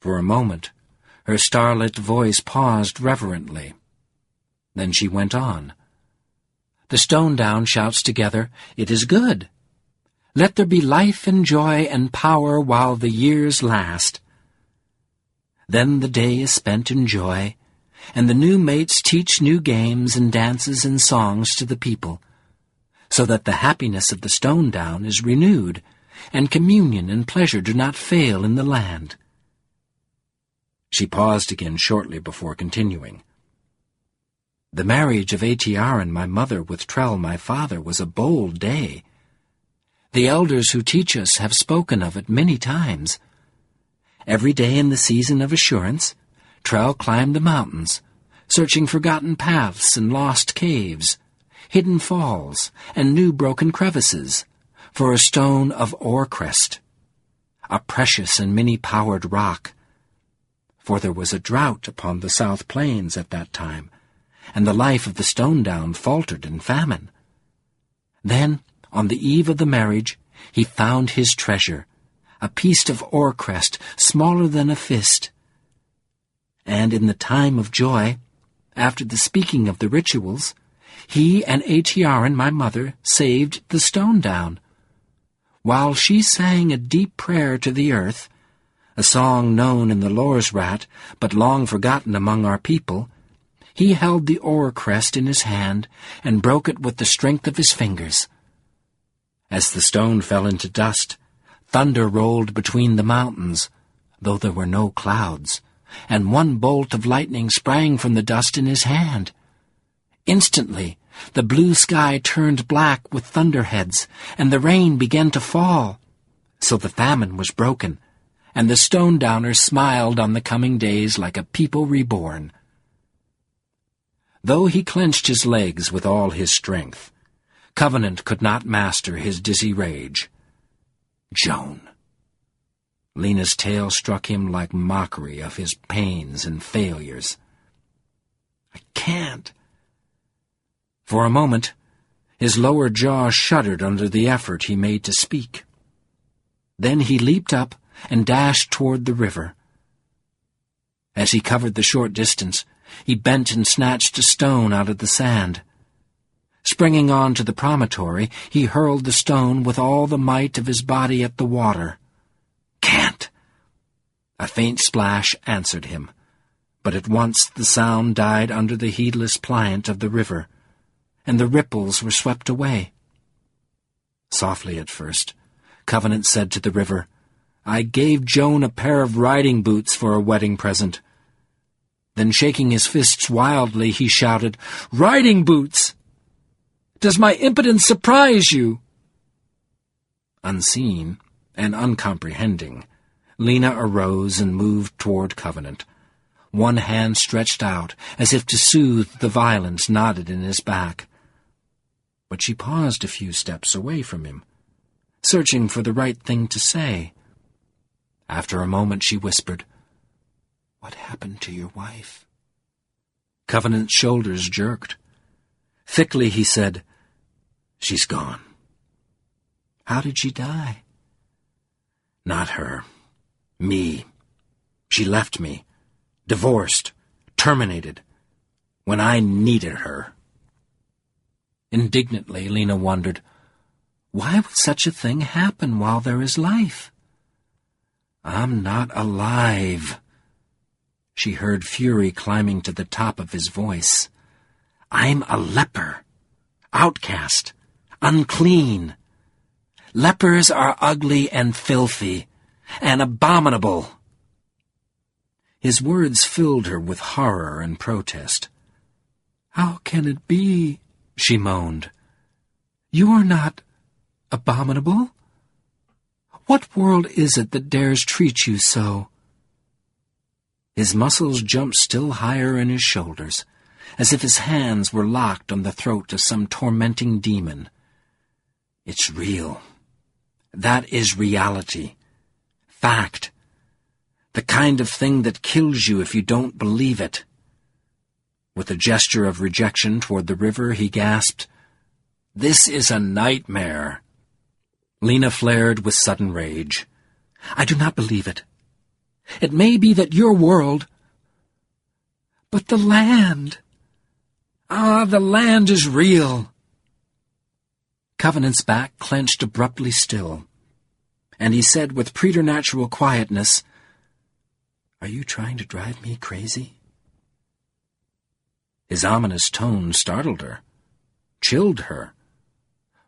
For a moment, her starlit voice paused reverently. Then she went on. The stone down shouts together, "It is good. Let there be life and joy and power while the years last." Then the day is spent in joy, and the new mates teach new games and dances and songs to the people, so that the happiness of the stone down is renewed, and communion and pleasure do not fail in the land. She paused again shortly before continuing. "The marriage of Atiaran, my mother, with Trell, my father, was a bold day. The elders who teach us have spoken of it many times. Every day in the season of assurance, Trell climbed the mountains, searching forgotten paths and lost caves, hidden falls, and new broken crevices, for a stone of Orecrest, a precious and many-powered rock. For there was a drought upon the South Plains at that time, and the life of the stone down faltered in famine. Then, on the eve of the marriage, he found his treasure, a piece of Orecrest smaller than a fist. And in the time of joy, after the speaking of the rituals, he and Atiaran, my mother, saved the stone down. While she sang a deep prayer to the earth, a song known in the Lor's Rat, but long forgotten among our people, he held the Orecrest in his hand and broke it with the strength of his fingers. As the stone fell into dust, thunder rolled between the mountains, though there were no clouds, and one bolt of lightning sprang from the dust in his hand. Instantly, the blue sky turned black with thunderheads, and the rain began to fall. So the famine was broken, and the stone downers smiled on the coming days like a people reborn. Though he clenched his legs with all his strength, Covenant could not master his dizzy rage. Joan. Lena's tale struck him like mockery of his pains and failures. "I can't." For a moment, his lower jaw shuddered under the effort he made to speak. Then he leaped up and dashed toward the river. As he covered the short distance, he bent and snatched a stone out of the sand. Springing on to the promontory, he hurled the stone with all the might of his body at the water. "Can't!" A faint splash answered him, but at once the sound died under the heedless pliant of the river, and the ripples were swept away. Softly at first, Covenant said to the river, "I gave Joan a pair of riding boots for a wedding present." Then shaking his fists wildly, he shouted, "Riding boots! Does my impotence surprise you?" Unseen and uncomprehending, Lena arose and moved toward Covenant. One hand stretched out, as if to soothe the violence knotted in his back. But she paused a few steps away from him, searching for the right thing to say. After a moment she whispered, "What happened to your wife?" Covenant's shoulders jerked. Thickly he said, "She's gone." "How did she die?" "Not her. Me. She left me. Divorced. Terminated. When I needed her." Indignantly, Lena wondered, why would such a thing happen while there is life? "I'm not alive." She heard fury climbing to the top of his voice. "I'm a leper. Outcast. Unclean. Lepers are ugly and filthy and abominable." His words filled her with horror and protest. "How can it be?" she moaned. "You are not abominable? What world is it that dares treat you so?" His muscles jumped still higher in his shoulders, as if his hands were locked on the throat of some tormenting demon. "It's real. That is reality. Fact. The kind of thing that kills you if you don't believe it." With a gesture of rejection toward the river, he gasped, "This is a nightmare." Lena flared with sudden rage. "I do not believe it. It may be that your world... But the land... the land is real." Covenant's back clenched abruptly still, and he said with preternatural quietness, "Are you trying to drive me crazy?" His ominous tone startled her, chilled her.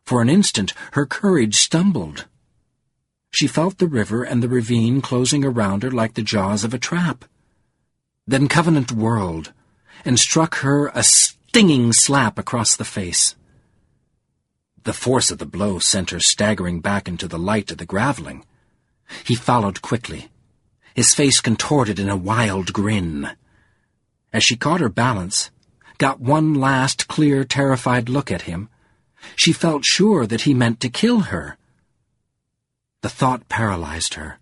For an instant, her courage stumbled. She felt the river and the ravine closing around her like the jaws of a trap. Then Covenant whirled and struck her a stinging slap across the face. The force of the blow sent her staggering back into the light of the graveling. He followed quickly, his face contorted in a wild grin. As she caught her balance, got one last clear, terrified look at him, she felt sure that he meant to kill her. The thought paralyzed her.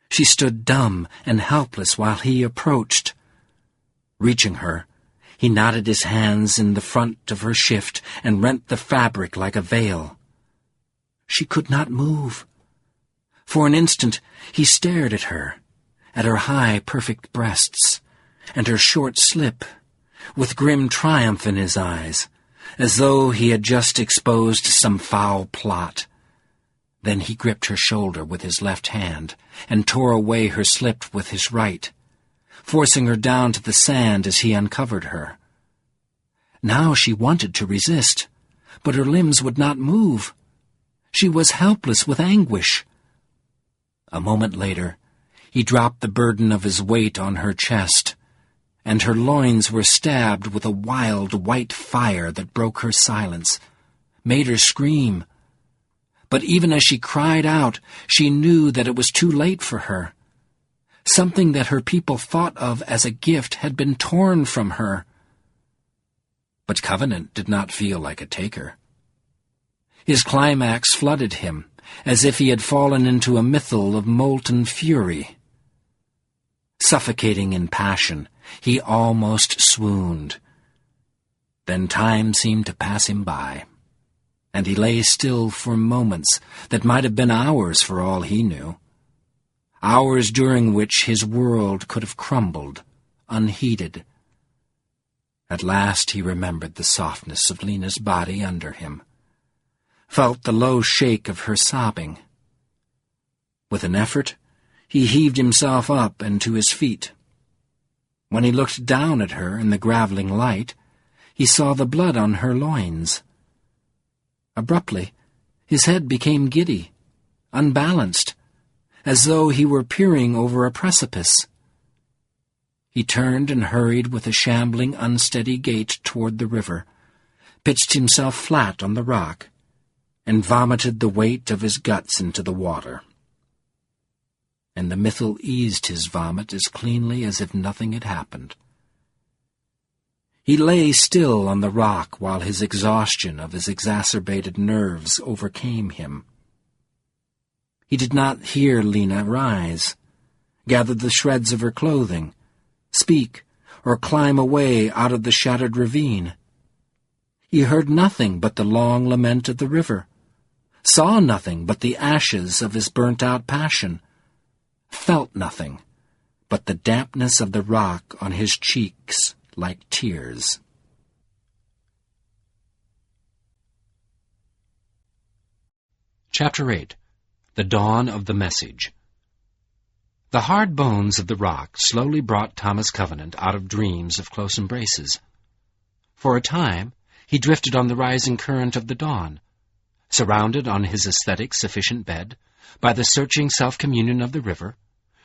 She stood dumb and helpless while he approached. Reaching her, he knotted his hands in the front of her shift and rent the fabric like a veil. She could not move. For an instant he stared at her high, perfect breasts, and her short slip, with grim triumph in his eyes, as though he had just exposed some foul plot. Then he gripped her shoulder with his left hand and tore away her slip with his right, forcing her down to the sand as he uncovered her. Now she wanted to resist, but her limbs would not move. She was helpless with anguish. A moment later, he dropped the burden of his weight on her chest, and her loins were stabbed with a wild white fire that broke her silence, made her scream. But even as she cried out, she knew that it was too late for her. Something that her people thought of as a gift had been torn from her. But Covenant did not feel like a taker. His climax flooded him, as if he had fallen into a mythal of molten fury. Suffocating in passion, he almost swooned. Then time seemed to pass him by, and he lay still for moments that might have been hours for all he knew. Hours during which his world could have crumbled, unheeded. At last he remembered the softness of Lena's body under him, felt the low shake of her sobbing. With an effort, he heaved himself up and to his feet. When he looked down at her in the graveling light, he saw the blood on her loins. Abruptly, his head became giddy, unbalanced, as though he were peering over a precipice. He turned and hurried with a shambling, unsteady gait toward the river, pitched himself flat on the rock, and vomited the weight of his guts into the water. And the mythal eased his vomit as cleanly as if nothing had happened. He lay still on the rock while his exhaustion of his exacerbated nerves overcame him. He did not hear Lena rise, gather the shreds of her clothing, speak, or climb away out of the shattered ravine. He heard nothing but the long lament of the river, saw nothing but the ashes of his burnt-out passion, felt nothing but the dampness of the rock on his cheeks like tears. Chapter 8. The Dawn of the Message. The hard bones of the rock slowly brought Thomas Covenant out of dreams of close embraces. For a time, he drifted on the rising current of the dawn, surrounded on his aesthetic sufficient bed by the searching self-communion of the river,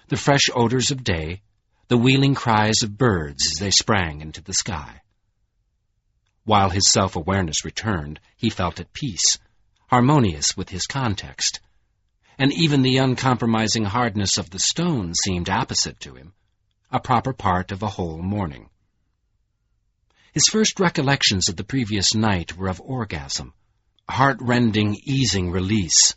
the fresh odors of day, the wheeling cries of birds as they sprang into the sky. While his self-awareness returned, he felt at peace, harmonious with his context, and even the uncompromising hardness of the stone seemed apposite to him, a proper part of a whole morning. His first recollections of the previous night were of orgasm, heart-rending, easing release,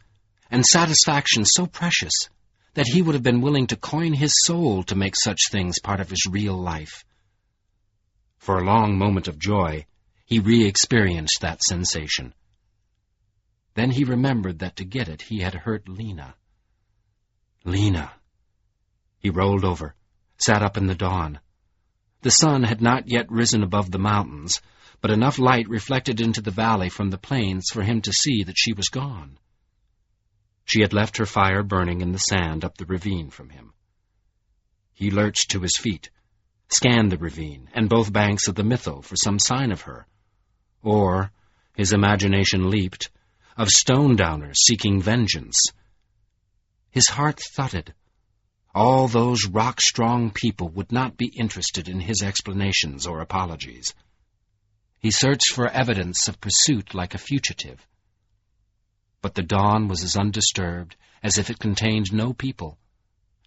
and satisfaction so precious that he would have been willing to coin his soul to make such things part of his real life. For a long moment of joy, he re-experienced that sensation. Then he remembered that to get it he had hurt Lena. Lena! He rolled over, sat up in the dawn. The sun had not yet risen above the mountains, but enough light reflected into the valley from the plains for him to see that she was gone. She had left her fire burning in the sand up the ravine from him. He lurched to his feet, scanned the ravine and both banks of the Mytho for some sign of her, or, his imagination leaped, of stone-downers seeking vengeance. His heart thudded. All those rock-strong people would not be interested in his explanations or apologies. He searched for evidence of pursuit like a fugitive. But the dawn was as undisturbed as if it contained no people,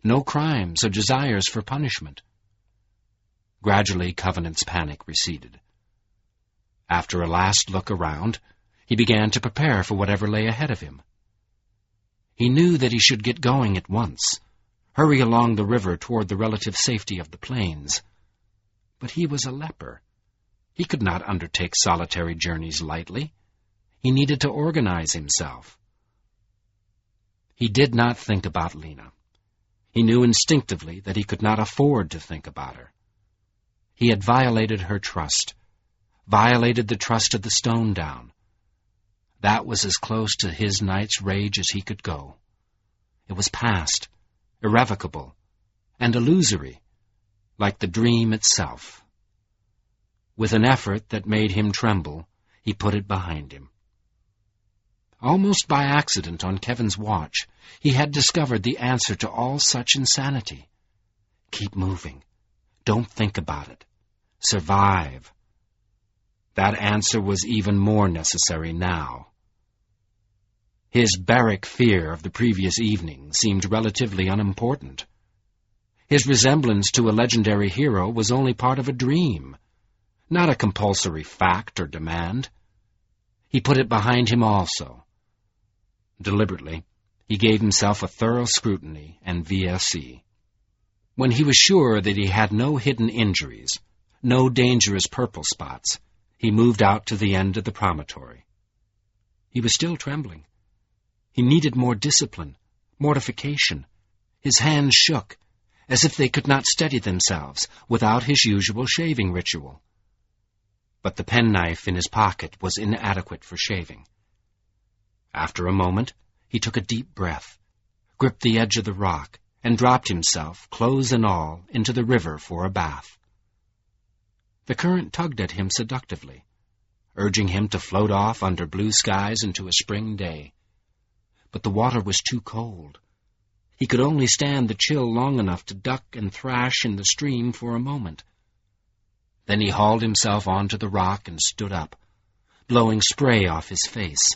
no crimes or desires for punishment. Gradually, Covenant's panic receded. After a last look around, he began to prepare for whatever lay ahead of him. He knew that he should get going at once, hurry along the river toward the relative safety of the plains. But he was a leper. He could not undertake solitary journeys lightly. He needed to organize himself. He did not think about Lena. He knew instinctively that he could not afford to think about her. He had violated her trust, violated the trust of the stone down. That was as close to his night's rage as he could go. It was past, irrevocable, and illusory, like the dream itself. With an effort that made him tremble, he put it behind him. Almost by accident on Kevin's watch, he had discovered the answer to all such insanity. Keep moving. Don't think about it. Survive. That answer was even more necessary now. His barrack fear of the previous evening seemed relatively unimportant. His resemblance to a legendary hero was only part of a dream, not a compulsory fact or demand. He put it behind him also. Deliberately, he gave himself a thorough scrutiny and VSC. When he was sure that he had no hidden injuries, no dangerous purple spots, he moved out to the end of the promontory. He was still trembling. He needed more discipline, mortification. His hands shook, as if they could not steady themselves without his usual shaving ritual. But the penknife in his pocket was inadequate for shaving. After a moment, he took a deep breath, gripped the edge of the rock, and dropped himself, clothes and all, into the river for a bath. The current tugged at him seductively, urging him to float off under blue skies into a spring day. But the water was too cold. He could only stand the chill long enough to duck and thrash in the stream for a moment. Then he hauled himself onto the rock and stood up, blowing spray off his face.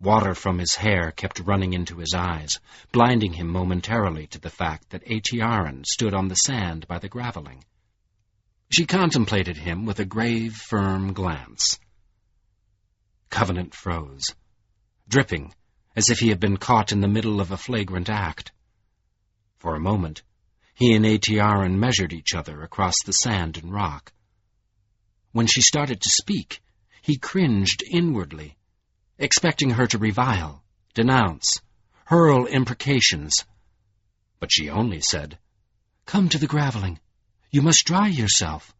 Water from his hair kept running into his eyes, blinding him momentarily to the fact that Aitiaran stood on the sand by the graveling. She contemplated him with a grave, firm glance. Covenant froze, dripping, as if he had been caught in the middle of a flagrant act. For a moment, he and Atiaran measured each other across the sand and rock. When she started to speak, he cringed inwardly, expecting her to revile, denounce, hurl imprecations. But she only said, "Come to the graveling. You must dry yourself."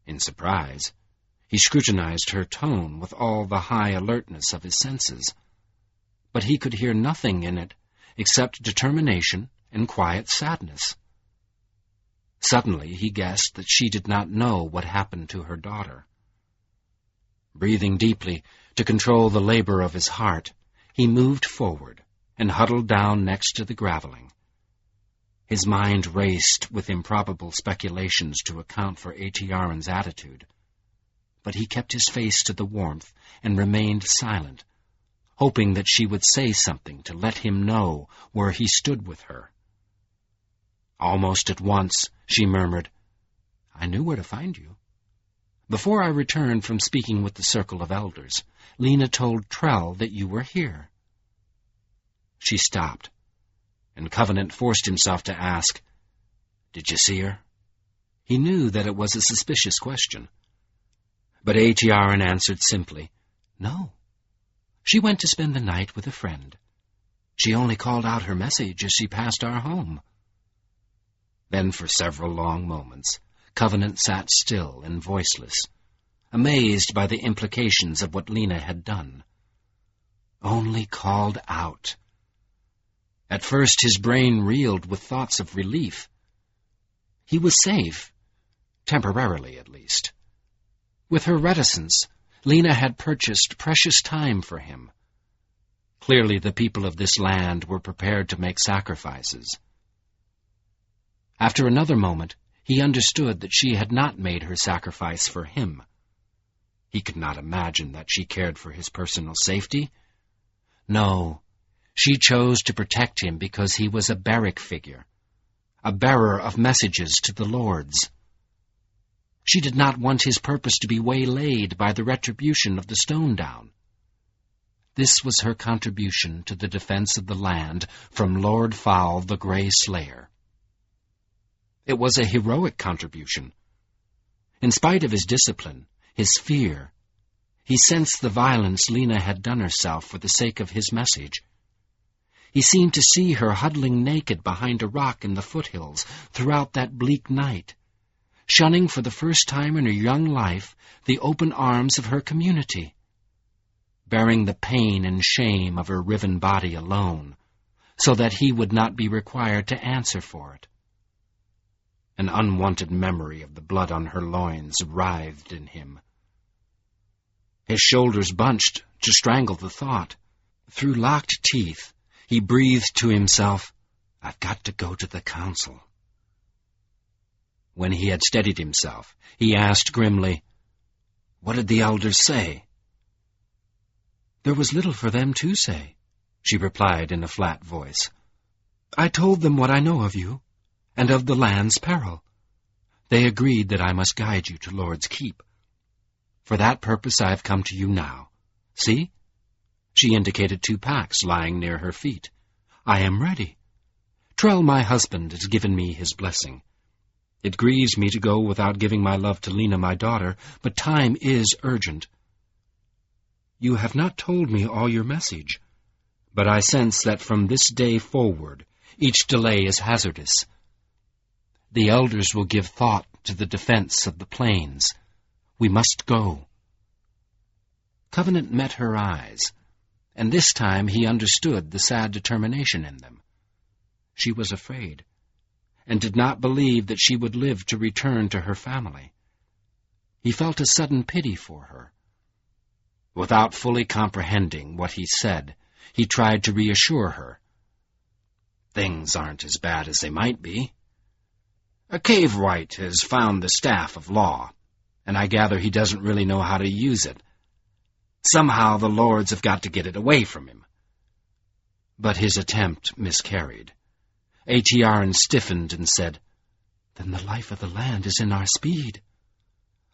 In surprise, he scrutinized her tone with all the high alertness of his senses. But he could hear nothing in it except determination and quiet sadness. Suddenly he guessed that she did not know what happened to her daughter. Breathing deeply to control the labor of his heart, he moved forward and huddled down next to the graveling. His mind raced with improbable speculations to account for Atiaran's attitude, but he kept his face to the warmth and remained silent, hoping that she would say something to let him know where he stood with her. Almost at once, she murmured, "I knew where to find you. Before I returned from speaking with the circle of elders, Lena told Trell that you were here." She stopped, and Covenant forced himself to ask, "Did you see her?" He knew that it was a suspicious question. But Atiaran answered simply, "No. She went to spend the night with a friend. She only called out her message as she passed our home." Then for several long moments, Covenant sat still and voiceless, amazed by the implications of what Lena had done. Only called out. At first his brain reeled with thoughts of relief. He was safe, temporarily at least. With her reticence, Lena had purchased precious time for him. Clearly the people of this land were prepared to make sacrifices. After another moment, he understood that she had not made her sacrifice for him. He could not imagine that she cared for his personal safety. No, she chose to protect him because he was a barrack figure, a bearer of messages to the lords. She did not want his purpose to be waylaid by the retribution of the Stone Down. This was her contribution to the defense of the land from Lord Fowl the Grey Slayer. It was a heroic contribution. In spite of his discipline, his fear, he sensed the violence Lena had done herself for the sake of his message. He seemed to see her huddling naked behind a rock in the foothills throughout that bleak night, shunning for the first time in her young life the open arms of her community, bearing the pain and shame of her riven body alone, so that he would not be required to answer for it. An unwanted memory of the blood on her loins writhed in him. His shoulders bunched to strangle the thought. Through locked teeth, he breathed to himself, "I've got to go to the council." When he had steadied himself, he asked grimly, "What did the elders say?" "There was little for them to say," she replied in a flat voice. "I told them what I know of you, and of the land's peril. They agreed that I must guide you to Lord's Keep. For that purpose I have come to you now. See?" She indicated 2 packs lying near her feet. "I am ready. Trell, my husband, has given me his blessing. It grieves me to go without giving my love to Lena, my daughter, but time is urgent. You have not told me all your message, but I sense that from this day forward each delay is hazardous. The elders will give thought to the defense of the plains. We must go." Covenant met her eyes, and this time he understood the sad determination in them. She was afraid, and did not believe that she would live to return to her family. He felt a sudden pity for her. Without fully comprehending what he said, he tried to reassure her. "Things aren't as bad as they might be. A cave wight has found the staff of law, and I gather he doesn't really know how to use it. Somehow the lords have got to get it away from him." But his attempt miscarried. Atiaran stiffened and said, then the life of the land is in our speed.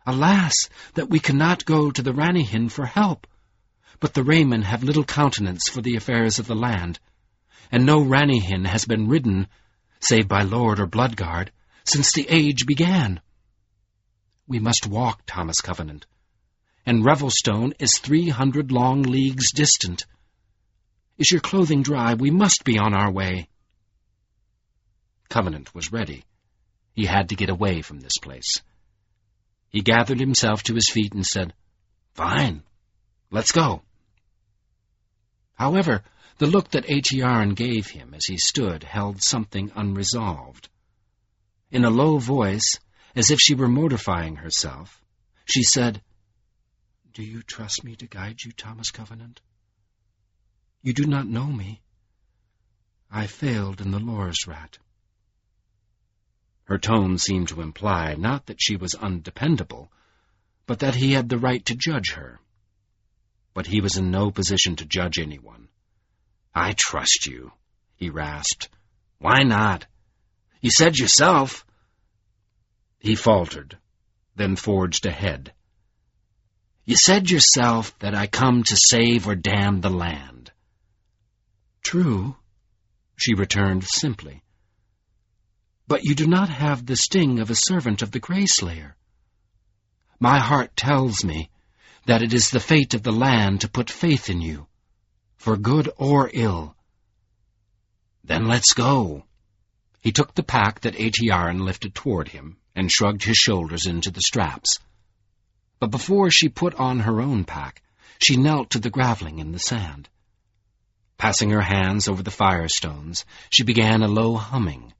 Alas, that we cannot go to the Ranihin for help. But the Raymen have little countenance for the affairs of the land, and no Ranihin has been ridden, save by lord or bloodguard, since the age began. We must walk, Thomas Covenant, and Revelstone is 300 long leagues distant. Is your clothing dry? We must be on our way. Covenant was ready. He had to get away from this place. He gathered himself to his feet and said, "Fine, let's go." However, the look that Achiarin gave him as he stood held something unresolved. In a low voice, as if she were mortifying herself, she said, "Do you trust me to guide you, Thomas Covenant? You do not know me. I failed in the Lor's Rat." Her tone seemed to imply not that she was undependable, but that he had the right to judge her. But he was in no position to judge anyone. "I trust you," he rasped. "Why not? You said yourself—" He faltered, then forged ahead. "You said yourself that I come to save or damn the land." "True," she returned simply. "But you do not have the sting of a servant of the Greyslayer. My heart tells me that it is the fate of the land to put faith in you, for good or ill." "Then let's go." He took the pack that Achiarin lifted toward him and shrugged his shoulders into the straps. But before she put on her own pack, she knelt to the graveling in the sand. Passing her hands over the firestones, she began a low humming,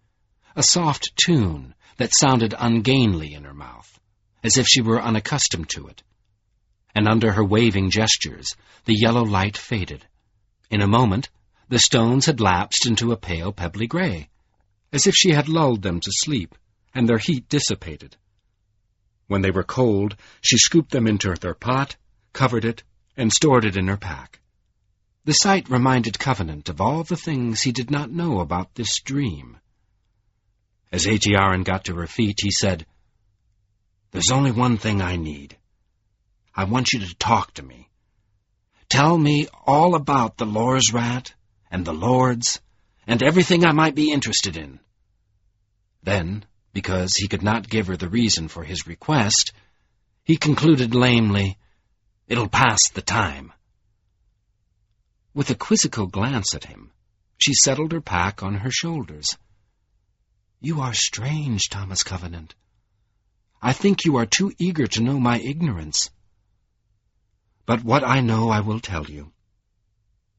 a soft tune that sounded ungainly in her mouth, as if she were unaccustomed to it. And under her waving gestures, the yellow light faded. In a moment, the stones had lapsed into a pale pebbly gray, as if she had lulled them to sleep, and their heat dissipated. When they were cold, she scooped them into their pot, covered it, and stored it in her pack. The sight reminded Covenant of all the things he did not know about this dream. As Achiarin got to her feet, he said, "There's only one thing I need. I want you to talk to me. Tell me all about the Lor's Rat and the Lords and everything I might be interested in." Then, because he could not give her the reason for his request, he concluded lamely, "It'll pass the time." With a quizzical glance at him, she settled her pack on her shoulders. "You are strange, Thomas Covenant. I think you are too eager to know my ignorance. But what I know I will tell you.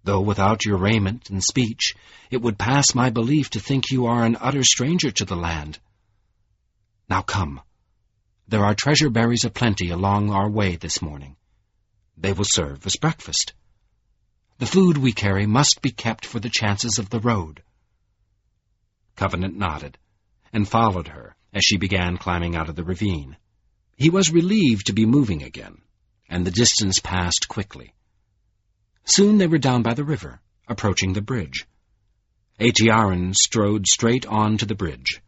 Though without your raiment and speech, it would pass my belief to think you are an utter stranger to the land. Now come. There are treasure berries aplenty along our way this morning. They will serve as breakfast. The food we carry must be kept for the chances of the road." Covenant nodded, and followed her as she began climbing out of the ravine. He was relieved to be moving again, and the distance passed quickly. Soon they were down by the river, approaching the bridge. Achiarin strode straight on to the bridge,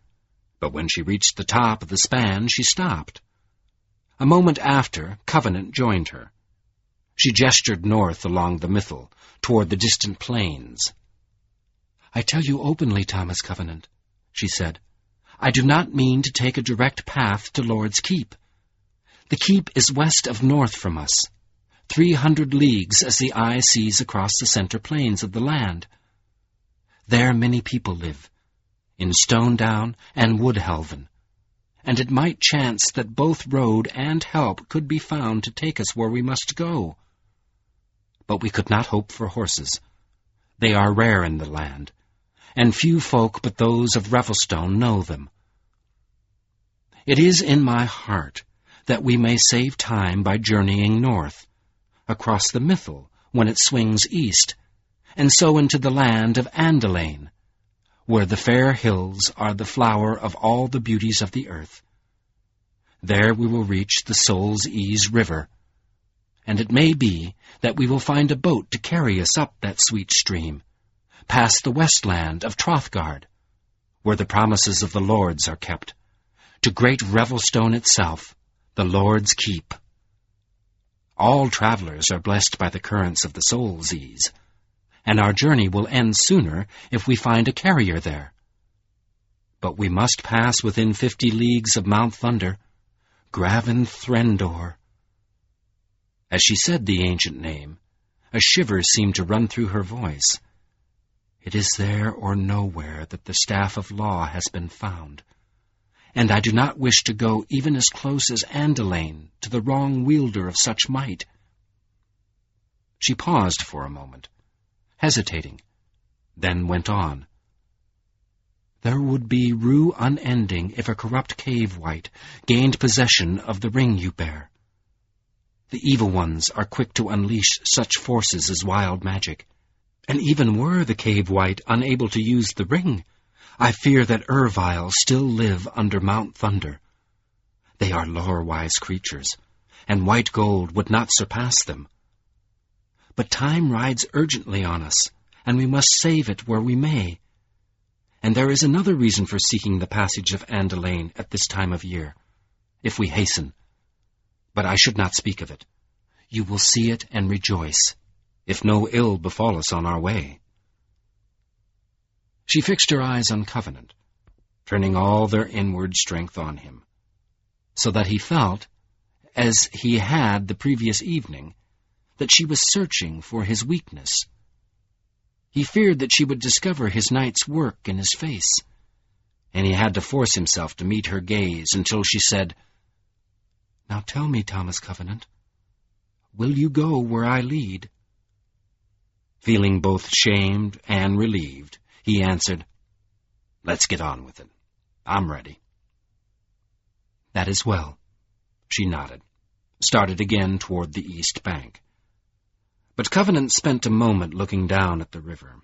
but when she reached the top of the span, she stopped. A moment after, Covenant joined her. She gestured north along the Mythal, toward the distant plains. "I tell you openly, Thomas Covenant," she said, "I do not mean to take a direct path to Lord's Keep. The keep is west of north from us, 300 leagues as the eye sees across the center plains of the land. There many people live, in Stonedown and Woodhelven, and it might chance that both road and help could be found to take us where we must go. But we could not hope for horses. They are rare in the land, and few folk but those of Revelstone know them. It is in my heart that we may save time by journeying north, across the Mythal when it swings east, and so into the land of Andalane, where the fair hills are the flower of all the beauties of the earth. There we will reach the Soul's Ease River, and it may be that we will find a boat to carry us up that sweet stream, past the westland of Trothgard, where the promises of the lords are kept, to great Revelstone itself, the Lord's keep. All travelers are blessed by the currents of the soul's ease, and our journey will end sooner if we find a carrier there. But we must pass within 50 leagues of Mount Thunder, Graven Threndor. As she said the ancient name, a shiver seemed to run through her voice. It is there or nowhere that the staff of law has been found, and I do not wish to go even as close as Andelaine to the wrong wielder of such might. She paused for a moment, hesitating, then went on. There would be rue unending if a corrupt cave-wight gained possession of the ring you bear. The evil ones are quick to unleash such forces as wild magic, and even were the cave-wight unable to use the ring, I fear that Ervile still live under Mount Thunder. They are lore-wise creatures, and white gold would not surpass them. But time rides urgently on us, and we must save it where we may. And there is another reason for seeking the passage of Andelaine at this time of year, if we hasten. But I should not speak of it. You will see it and rejoice, if no ill befall us on our way. She fixed her eyes on Covenant, turning all their inward strength on him, so that he felt, as he had the previous evening, that she was searching for his weakness. He feared that she would discover his night's work in his face, and he had to force himself to meet her gaze until she said, "Now tell me, Thomas Covenant, will you go where I lead?" Feeling both shamed and relieved, he answered, "Let's get on with it. I'm ready." "That is well." She nodded, started again toward the east bank. But Covenant spent a moment looking down at the river.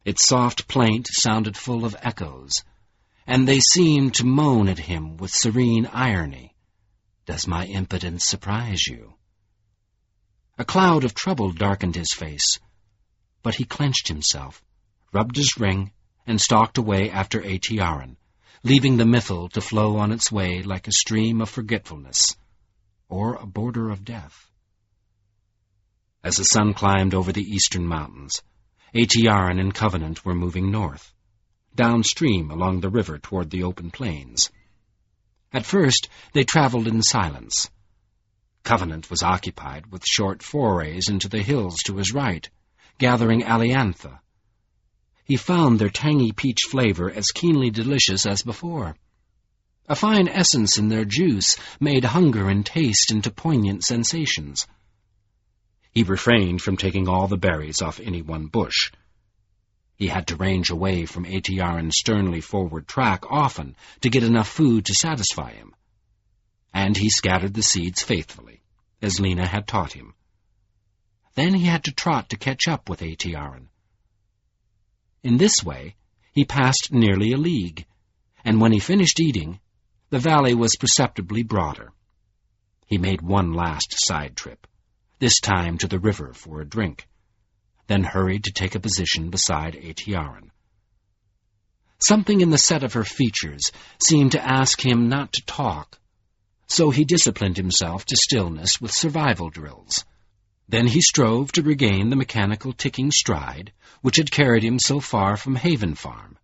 Its soft plaint sounded full of echoes, and they seemed to moan at him with serene irony. "Does my impotence surprise you?" A cloud of trouble darkened his face, but he clenched himself, rubbed his ring, and stalked away after Atiaran, leaving the Mythal to flow on its way like a stream of forgetfulness, or a border of death. As the sun climbed over the eastern mountains, Atiaran and Covenant were moving north, downstream along the river toward the open plains. At first, they traveled in silence. Covenant was occupied with short forays into the hills to his right, gathering aliantha. He found their tangy peach flavor as keenly delicious as before. A fine essence in their juice made hunger and taste into poignant sensations. He refrained from taking all the berries off any one bush. He had to range away from Atiaran's sternly forward track often to get enough food to satisfy him. And he scattered the seeds faithfully, as Lena had taught him. Then he had to trot to catch up with Atiaran. In this way, he passed nearly a league, and when he finished eating, the valley was perceptibly broader. He made one last side trip, this time to the river for a drink, then hurried to take a position beside Atiaran. Something in the set of her features seemed to ask him not to talk, so he disciplined himself to stillness with survival drills. Then he strove to regain the mechanical ticking stride which had carried him so far from Haven Farm.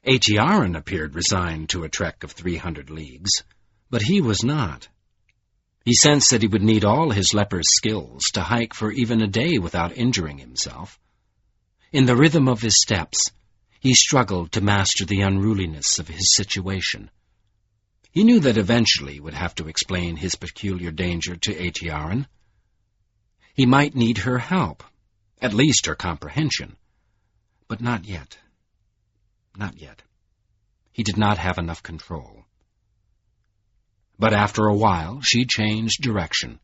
Atiaran appeared resigned to a trek of 300 leagues, but he was not. He sensed that he would need all his leper's skills to hike for even a day without injuring himself. In the rhythm of his steps, he struggled to master the unruliness of his situation. He knew that eventually he would have to explain his peculiar danger to Atiaran. He might need her help, at least her comprehension. But not yet. Not yet. He did not have enough control. But after a while she changed direction,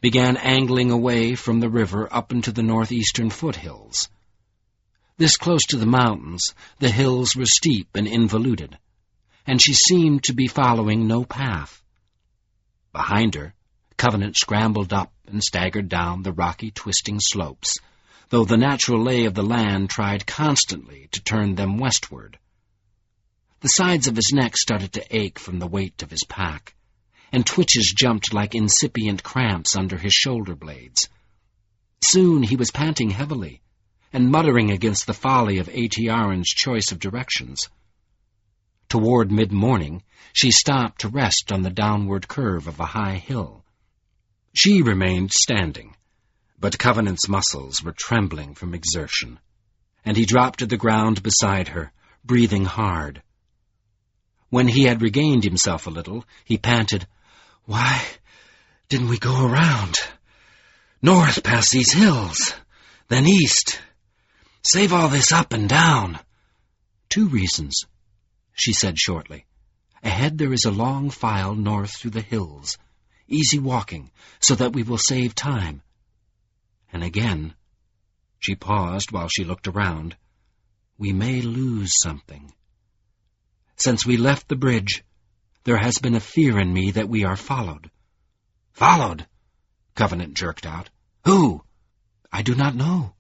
began angling away from the river up into the northeastern foothills. This close to the mountains, the hills were steep and involuted, and she seemed to be following no path. Behind her, Covenant scrambled up and staggered down the rocky, twisting slopes, though the natural lay of the land tried constantly to turn them westward. The sides of his neck started to ache from the weight of his pack, and twitches jumped like incipient cramps under his shoulder blades. Soon he was panting heavily, and muttering against the folly of A.T.R.'s choice of directions. Toward mid-morning, she stopped to rest on the downward curve of a high hill. She remained standing, but Covenant's muscles were trembling from exertion, and he dropped to the ground beside her, breathing hard. When he had regained himself a little, he panted, "Why didn't we go around? North past these hills, then east. Save all this up and down." "2 reasons," she said shortly. "Ahead there is a long file north through the hills, easy walking, so that we will save time. And again," she paused while she looked around, "we may lose something. Since we left the bridge, there has been a fear in me that we are followed." "Followed?" Covenant jerked out. "Who?" "I do not know.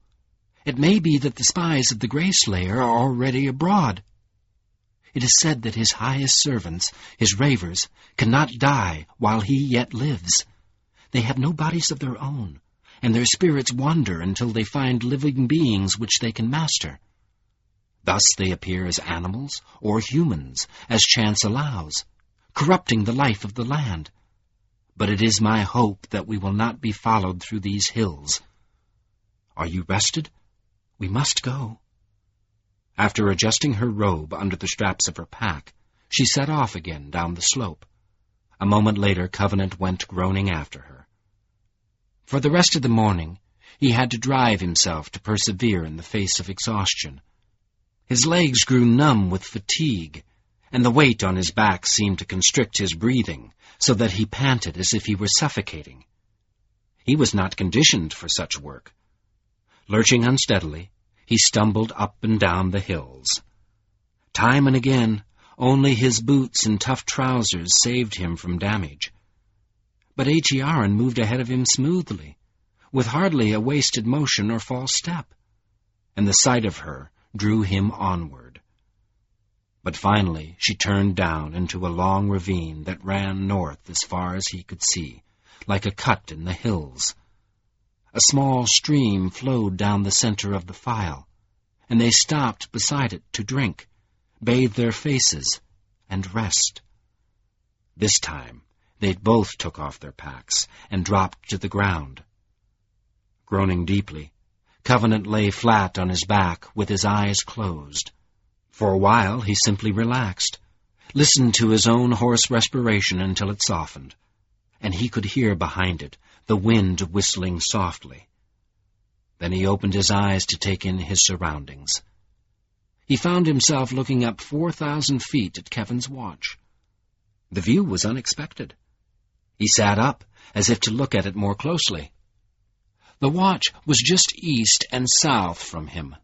It may be that the spies of the Grey Slayer are already abroad. It is said that his highest servants, his ravers, cannot die while he yet lives. They have no bodies of their own, and their spirits wander until they find living beings which they can master. Thus they appear as animals or humans, as chance allows, corrupting the life of the land. But it is my hope that we will not be followed through these hills. Are you rested? We must go." After adjusting her robe under the straps of her pack, she set off again down the slope. A moment later, Covenant went groaning after her. For the rest of the morning, he had to drive himself to persevere in the face of exhaustion. His legs grew numb with fatigue, and the weight on his back seemed to constrict his breathing, so that he panted as if he were suffocating. He was not conditioned for such work. Lurching unsteadily, he stumbled up and down the hills. Time and again, only his boots and tough trousers saved him from damage. But A.T.R. moved ahead of him smoothly, with hardly a wasted motion or false step, and the sight of her drew him onward. But finally she turned down into a long ravine that ran north as far as he could see, like a cut in the hills. A small stream flowed down the center of the file, and they stopped beside it to drink, bathe their faces, and rest. This time they both took off their packs and dropped to the ground. Groaning deeply, Covenant lay flat on his back with his eyes closed. For a while he simply relaxed, listened to his own hoarse respiration until it softened, and he could hear behind it the wind whistling softly. Then he opened his eyes to take in his surroundings. He found himself looking up 4,000 feet at Kevin's watch. The view was unexpected. He sat up, as if to look at it more closely. The watch was just east and south from him,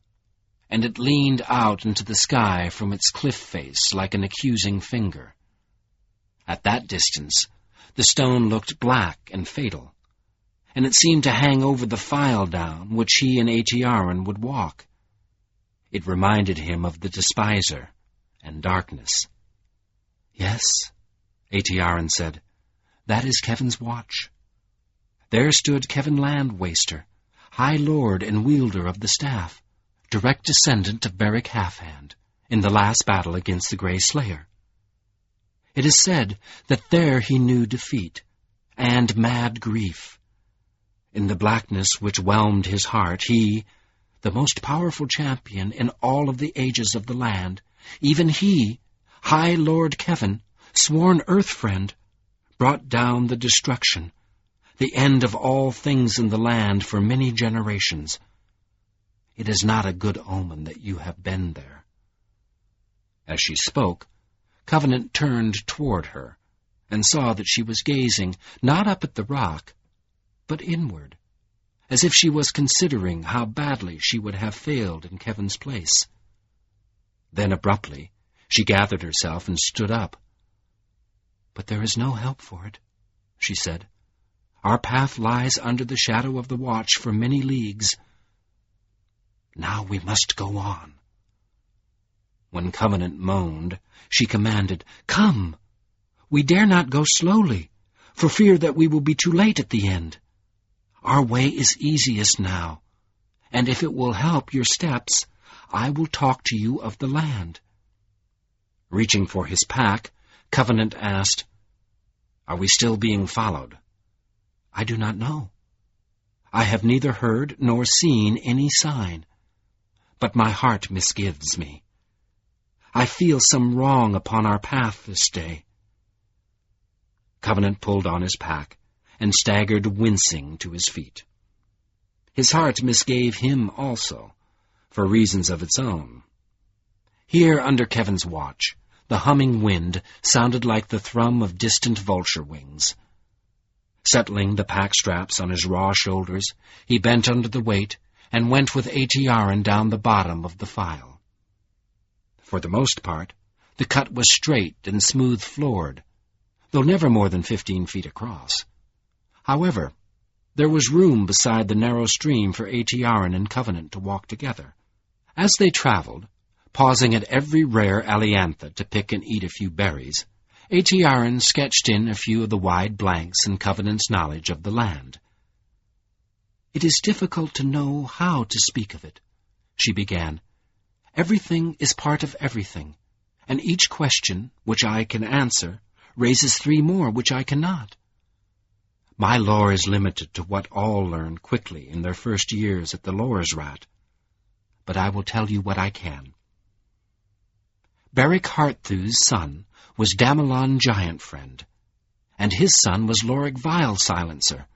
and it leaned out into the sky from its cliff face like an accusing finger. At that distance, the stone looked black and fatal, and it seemed to hang over the file down which he and A.T.R. would walk. It reminded him of the despiser and darkness. "Yes," A.T.R. said, "that is Kevin's watch." There stood Kevin Landwaster, High Lord and wielder of the staff, direct descendant of Beric Halfhand, in the last battle against the Grey Slayer. It is said that there he knew defeat and mad grief. In the blackness which whelmed his heart, he, the most powerful champion in all of the ages of the land, even he, High Lord Kevin, sworn earth friend, brought down the destruction, the end of all things in the land for many generations. It is not a good omen that you have been there." As she spoke, Covenant turned toward her, and saw that she was gazing not up at the rock, but inward, as if she was considering how badly she would have failed in Kevin's place. Then abruptly she gathered herself and stood up. "But there is no help for it," she said. "Our path lies under the shadow of the watch for many leagues. Now we must go on." When Covenant moaned, she commanded, "Come! We dare not go slowly, for fear that we will be too late at the end. Our way is easiest now, and if it will help your steps, I will talk to you of the land." Reaching for his pack, Covenant asked, "Are we still being followed?" "I do not know. I have neither heard nor seen any sign, but my heart misgives me. I feel some wrong upon our path this day." Covenant pulled on his pack and staggered wincing to his feet. His heart misgave him also, for reasons of its own. Here under Kevin's watch, the humming wind sounded like the thrum of distant vulture wings. Settling the pack straps on his raw shoulders, he bent under the weight and went with Atiaran down the bottom of the file. For the most part, the cut was straight and smooth-floored, though never more than 15 feet across. However, there was room beside the narrow stream for Atiaran and Covenant to walk together. As they traveled, pausing at every rare aliantha to pick and eat a few berries, Atiaran sketched in a few of the wide blanks in Covenant's knowledge of the land. "It is difficult to know how to speak of it," she began. "Everything is part of everything, and each question which I can answer raises 3 more which I cannot. My lore is limited to what all learn quickly in their first years at the Lore's Rat, but I will tell you what I can. Beric Harthu's son was Damelon Giant-Friend, and his son was Lorik Vile-Silencer,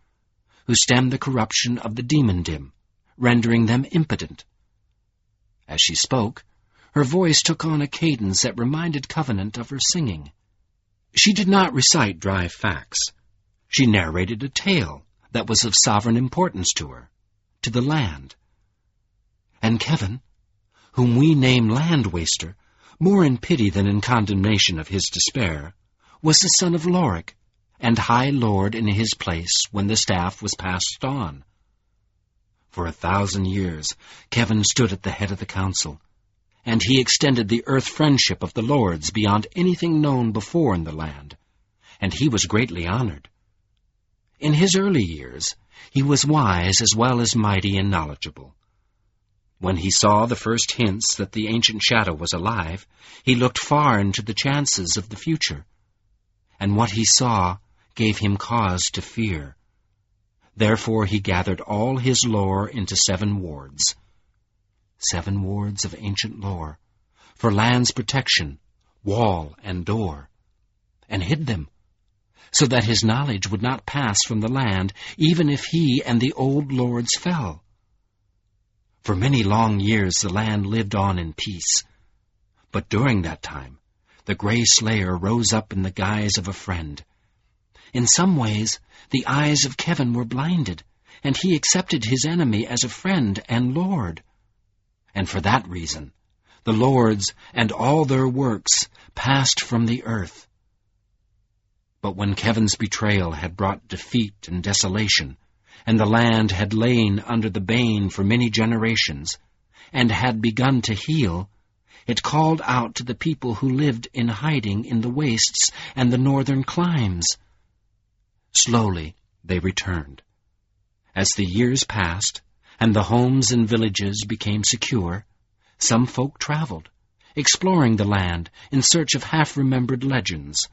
who stemmed the corruption of the Demon-Dim, rendering them impotent." As she spoke, her voice took on a cadence that reminded Covenant of her singing. She did not recite dry facts. She narrated a tale that was of sovereign importance to her, to the land. And Kevin, whom we name Land-Waster, more in pity than in condemnation of his despair, was the son of Lorik, and High Lord in his place when the staff was passed on. For 1,000 years, Kevin stood at the head of the council, and he extended the earth friendship of the lords beyond anything known before in the land, and he was greatly honored. In his early years, he was wise as well as mighty and knowledgeable. When he saw the first hints that the ancient shadow was alive, he looked far into the chances of the future, and what he saw gave him cause to fear. Therefore he gathered all his lore into 7 wards. 7 wards of ancient lore, for land's protection, wall and door, and hid them, so that his knowledge would not pass from the land, even if he and the old lords fell. For many long years the land lived on in peace, but during that time the Grey Slayer rose up in the guise of a friend. In some ways the eyes of Kevin were blinded, and he accepted his enemy as a friend and lord. And for that reason, the lords and all their works passed from the earth. But when Kevin's betrayal had brought defeat and desolation, and the land had lain under the Bane for many generations, and had begun to heal, it called out to the people who lived in hiding in the wastes and the northern climes. Slowly they returned. As the years passed, and the homes and villages became secure, some folk traveled, exploring the land in search of half-remembered legends.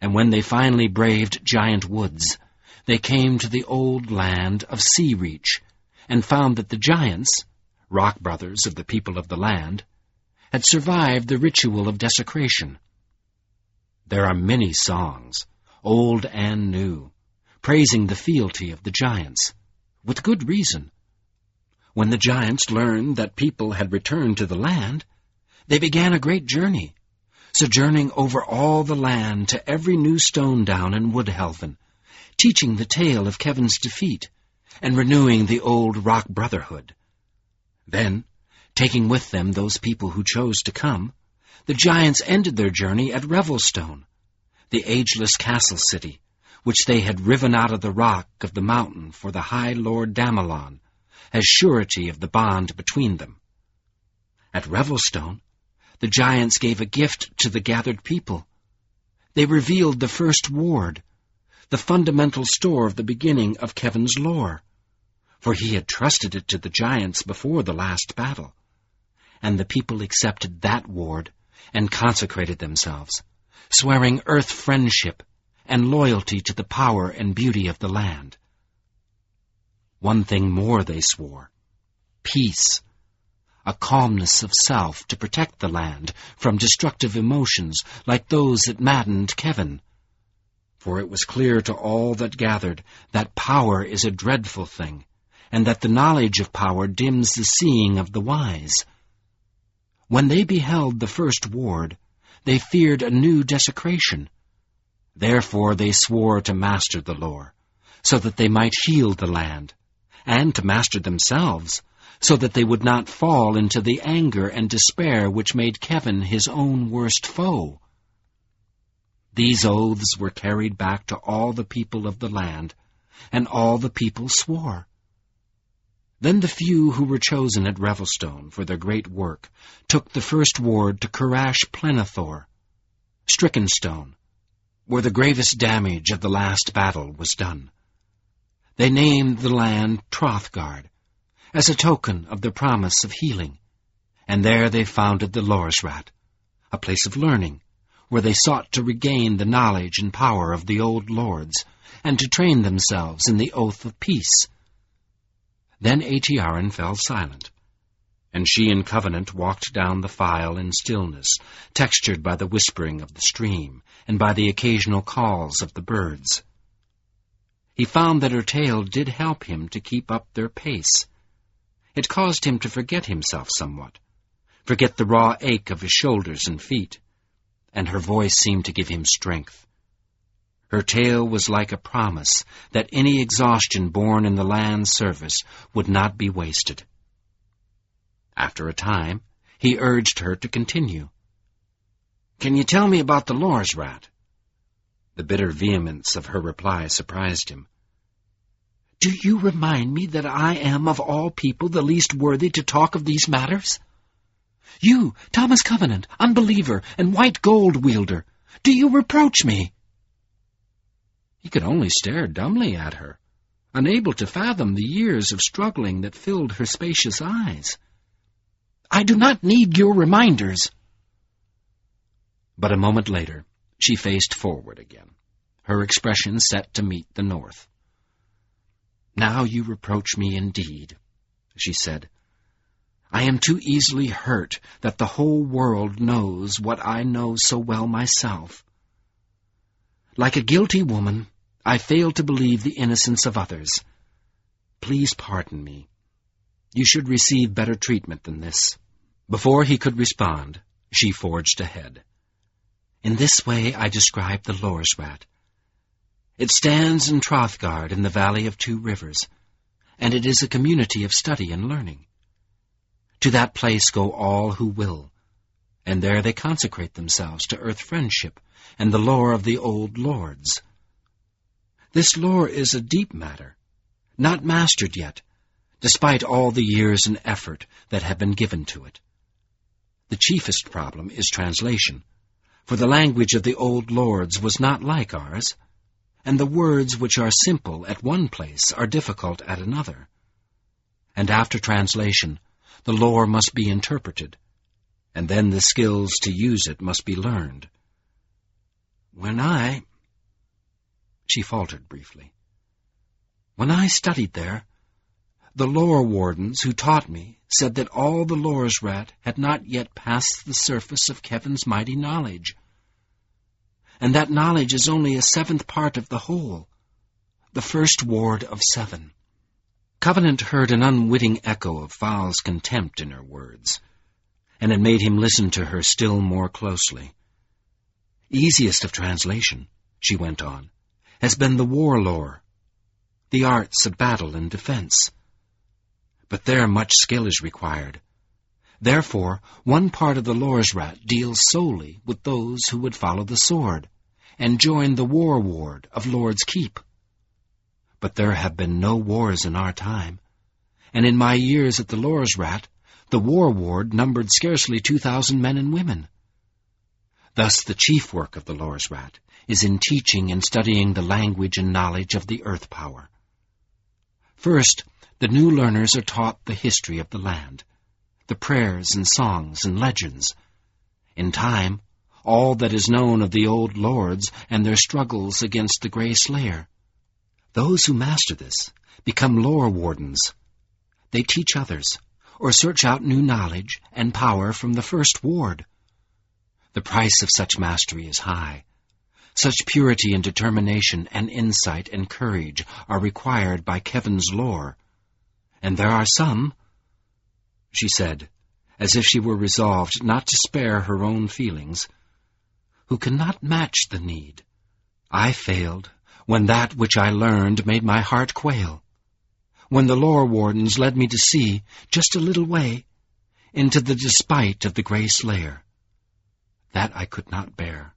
And when they finally braved giant woods, they came to the old land of Sea Reach, and found that the giants, rock brothers of the people of the land, had survived the ritual of desecration. There are many songs, old and new, praising the fealty of the giants, with good reason. When the giants learned that people had returned to the land, they began a great journey, sojourning over all the land to every new stone down in Woodhelven, teaching the tale of Kevin's defeat, and renewing the old rock brotherhood. Then, taking with them those people who chose to come, the giants ended their journey at Revelstone, the ageless castle city, which they had riven out of the rock of the mountain for the High Lord Damelon, as surety of the bond between them. At Revelstone, the giants gave a gift to the gathered people. They revealed the first ward, the fundamental store of the beginning of Kevin's lore, for he had trusted it to the giants before the last battle, and the people accepted that ward and consecrated themselves, swearing earth friendship and loyalty to the power and beauty of the land. One thing more they swore: peace, a calmness of self to protect the land from destructive emotions like those that maddened Kevin. For it was clear to all that gathered that power is a dreadful thing, and that the knowledge of power dims the seeing of the wise. When they beheld the first ward, they feared a new desecration. Therefore they swore to master the lore, so that they might heal the land, and to master themselves, so that they would not fall into the anger and despair which made Kevin his own worst foe. These oaths were carried back to all the people of the land, and all the people swore. Then the few who were chosen at Revelstone for their great work took the first ward to Karash Plenithor, Strickenstone, where the gravest damage of the last battle was done. They named the land Trothgard, as a token of the promise of healing, and there they founded the Loresrat, a place of learning, where they sought to regain the knowledge and power of the old lords, and to train themselves in the oath of peace. Then Aetiarin fell silent, and she and Covenant walked down the file in stillness, textured by the whispering of the stream, and by the occasional calls of the birds. He found that her tale did help him to keep up their pace. It caused him to forget himself somewhat, forget the raw ache of his shoulders and feet, and her voice seemed to give him strength. Her tale was like a promise that any exhaustion borne in the land's service would not be wasted. After a time, he urged her to continue. "Can you tell me about the Loresrat?" The bitter vehemence of her reply surprised him. "Do you remind me that I am of all people the least worthy to talk of these matters? You, Thomas Covenant, Unbeliever, and White Gold Wielder, do you reproach me?" He could only stare dumbly at her, unable to fathom the years of struggling that filled her spacious eyes. "I do not need your reminders." But a moment later, she faced forward again, her expression set to meet the north. "Now you reproach me indeed," she said. "I am too easily hurt that the whole world knows what I know so well myself. Like a guilty woman, I fail to believe the innocence of others. Please pardon me. You should receive better treatment than this." Before he could respond, she forged ahead. "In this way I describe the Loresrat. It stands in Trothgard in the Valley of Two Rivers, and it is a community of study and learning. To that place go all who will, and there they consecrate themselves to earth friendship and the lore of the old lords. This lore is a deep matter, not mastered yet, despite all the years and effort that have been given to it. The chiefest problem is translation, for the language of the old lords was not like ours, and the words which are simple at one place are difficult at another. And after translation, the lore must be interpreted, and then the skills to use it must be learned. She faltered briefly. "When I studied there, the lore wardens who taught me said that all the Loresrat had not yet passed the surface of Kevin's mighty knowledge, and that knowledge is only a 7th part of the whole, the first ward of 7. Covenant heard an unwitting echo of Val's contempt in her words, and it made him listen to her still more closely. "Easiest of translation," she went on, "has been the war lore, the arts of battle and defense. But there much skill is required. Therefore, one part of the Loresrat deals solely with those who would follow the sword and join the war ward of Lord's Keep. But there have been no wars in our time, and in my years at the Loresrat, the war ward numbered scarcely 2,000 men and women. Thus the chief work of the Lor's Rat is in teaching and studying the language and knowledge of the earth power. First, the new learners are taught the history of the land, the prayers and songs and legends. In time, all that is known of the old lords and their struggles against the Grey Slayer. Those who master this become lore wardens. They teach others, or search out new knowledge and power from the first ward. The price of such mastery is high. Such purity and determination and insight and courage are required by Kevin's lore. And there are some, she said, as if she were resolved not to spare her own feelings, who cannot match the need. I failed when that which I learned made my heart quail, when the lore wardens led me to see, just a little way, into the despite of the Grey Slayer. That I could not bear,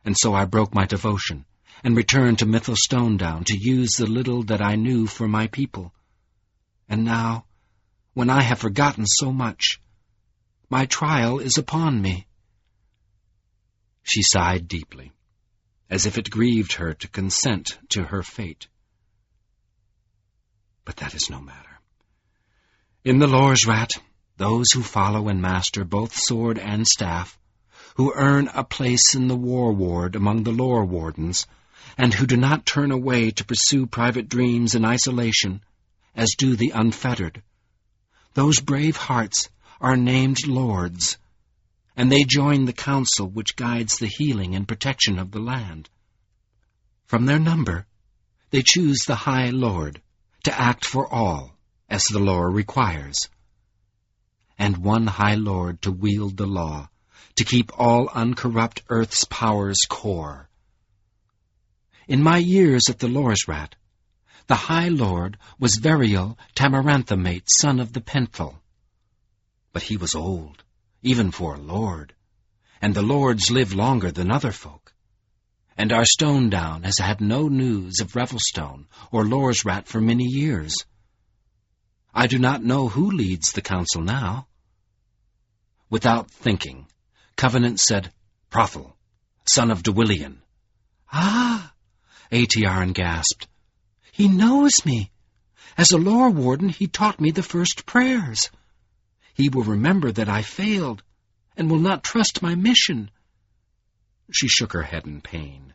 and so I broke my devotion, and returned to Mythos Stonedown to use the little that I knew for my people. And now, when I have forgotten so much, my trial is upon me. She sighed deeply, as if it grieved her to consent to her fate. But that is no matter. In the Lor's Rat, those who follow and master both sword and staff, who earn a place in the war ward among the lore wardens, and who do not turn away to pursue private dreams in isolation, as do the unfettered, those brave hearts are named lords, and they join the council which guides the healing and protection of the land. From their number, they choose the High Lord to act for all, as the lore requires, and one High Lord to wield the law, to keep all uncorrupt earth's powers core. In my years at the Lor's Rat, the High Lord was Verial Tamaranthamate, son of the Penthal. But he was old, even for a lord, and the lords live longer than other folk. And our Stonedown has had no news of Revelstone or Lor's Rat for many years. I do not know who leads the council now. Without thinking, Covenant said, Prothel, son of Dewillian. Ah, Aetiaran gasped. he knows me. As a lore warden, he taught me the first prayers. He will remember that I failed, and will not trust my mission. She shook her head in pain.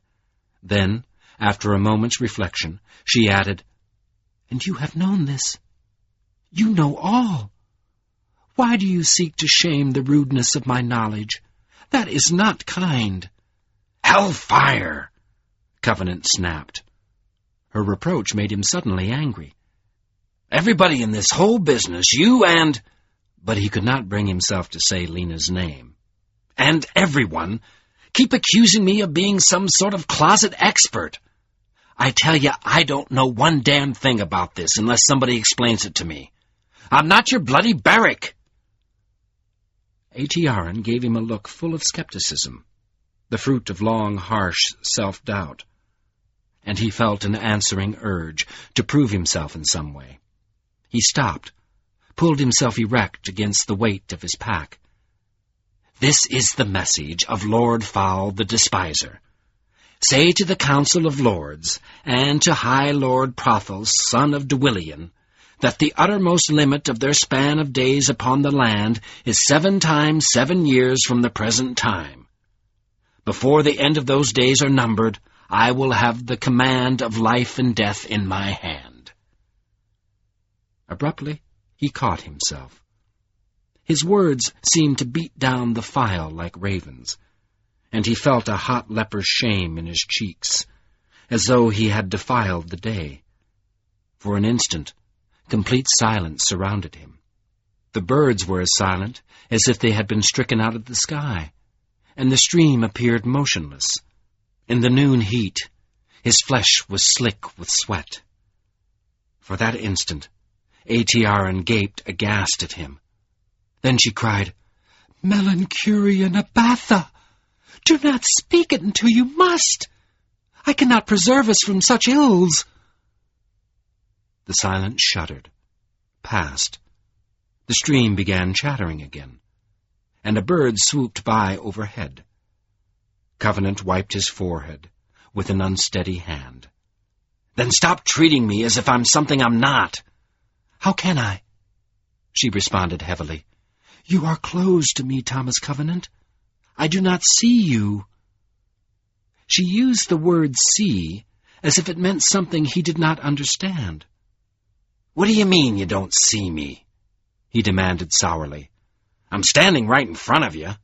Then, after a moment's reflection, she added, And you have known this. You know all. Why do you seek to shame the rudeness of my knowledge? That is not kind. Hellfire! Covenant snapped. Her reproach made him suddenly angry. Everybody in this whole business, you and... But he could not bring himself to say Lena's name. And everyone keep accusing me of being some sort of closet expert. I tell you, I don't know one damn thing about this unless somebody explains it to me. I'm not your bloody barrack. Aetiaran gave him a look full of skepticism, the fruit of long, harsh self-doubt, and he felt an answering urge to prove himself in some way. He stopped, pulled himself erect against the weight of his pack. This is the message of Lord Fowl the Despiser. Say to the Council of Lords, and to High Lord Prothel, son of Dewillian, that the uttermost limit of their span of days upon the land is 7 times 7 years from the present time. Before the end of those days are numbered, I will have the command of life and death in my hand. Abruptly, he caught himself. His words seemed to beat down the file like ravens, and he felt a hot leper's shame in his cheeks, as though he had defiled the day. For an instant, complete silence surrounded him. The birds were as silent as if they had been stricken out of the sky, and the stream appeared motionless. In the noon heat, his flesh was slick with sweat. For that instant, Aetiaran gaped aghast at him. Then she cried, Melanchurian Abatha! Do not speak it until you must! I cannot preserve us from such ills. The silence shuddered, passed, The stream began chattering again, and a bird swooped by overhead. Covenant wiped his forehead with an unsteady hand. "Then stop treating me as if I'm something I'm not." "How can I?" she responded heavily. "You are closed to me, Thomas Covenant. I do not see you." She used the word see as if it meant something he did not understand. "What do you mean you don't see me?" he demanded sourly. "I'm standing right in front of you."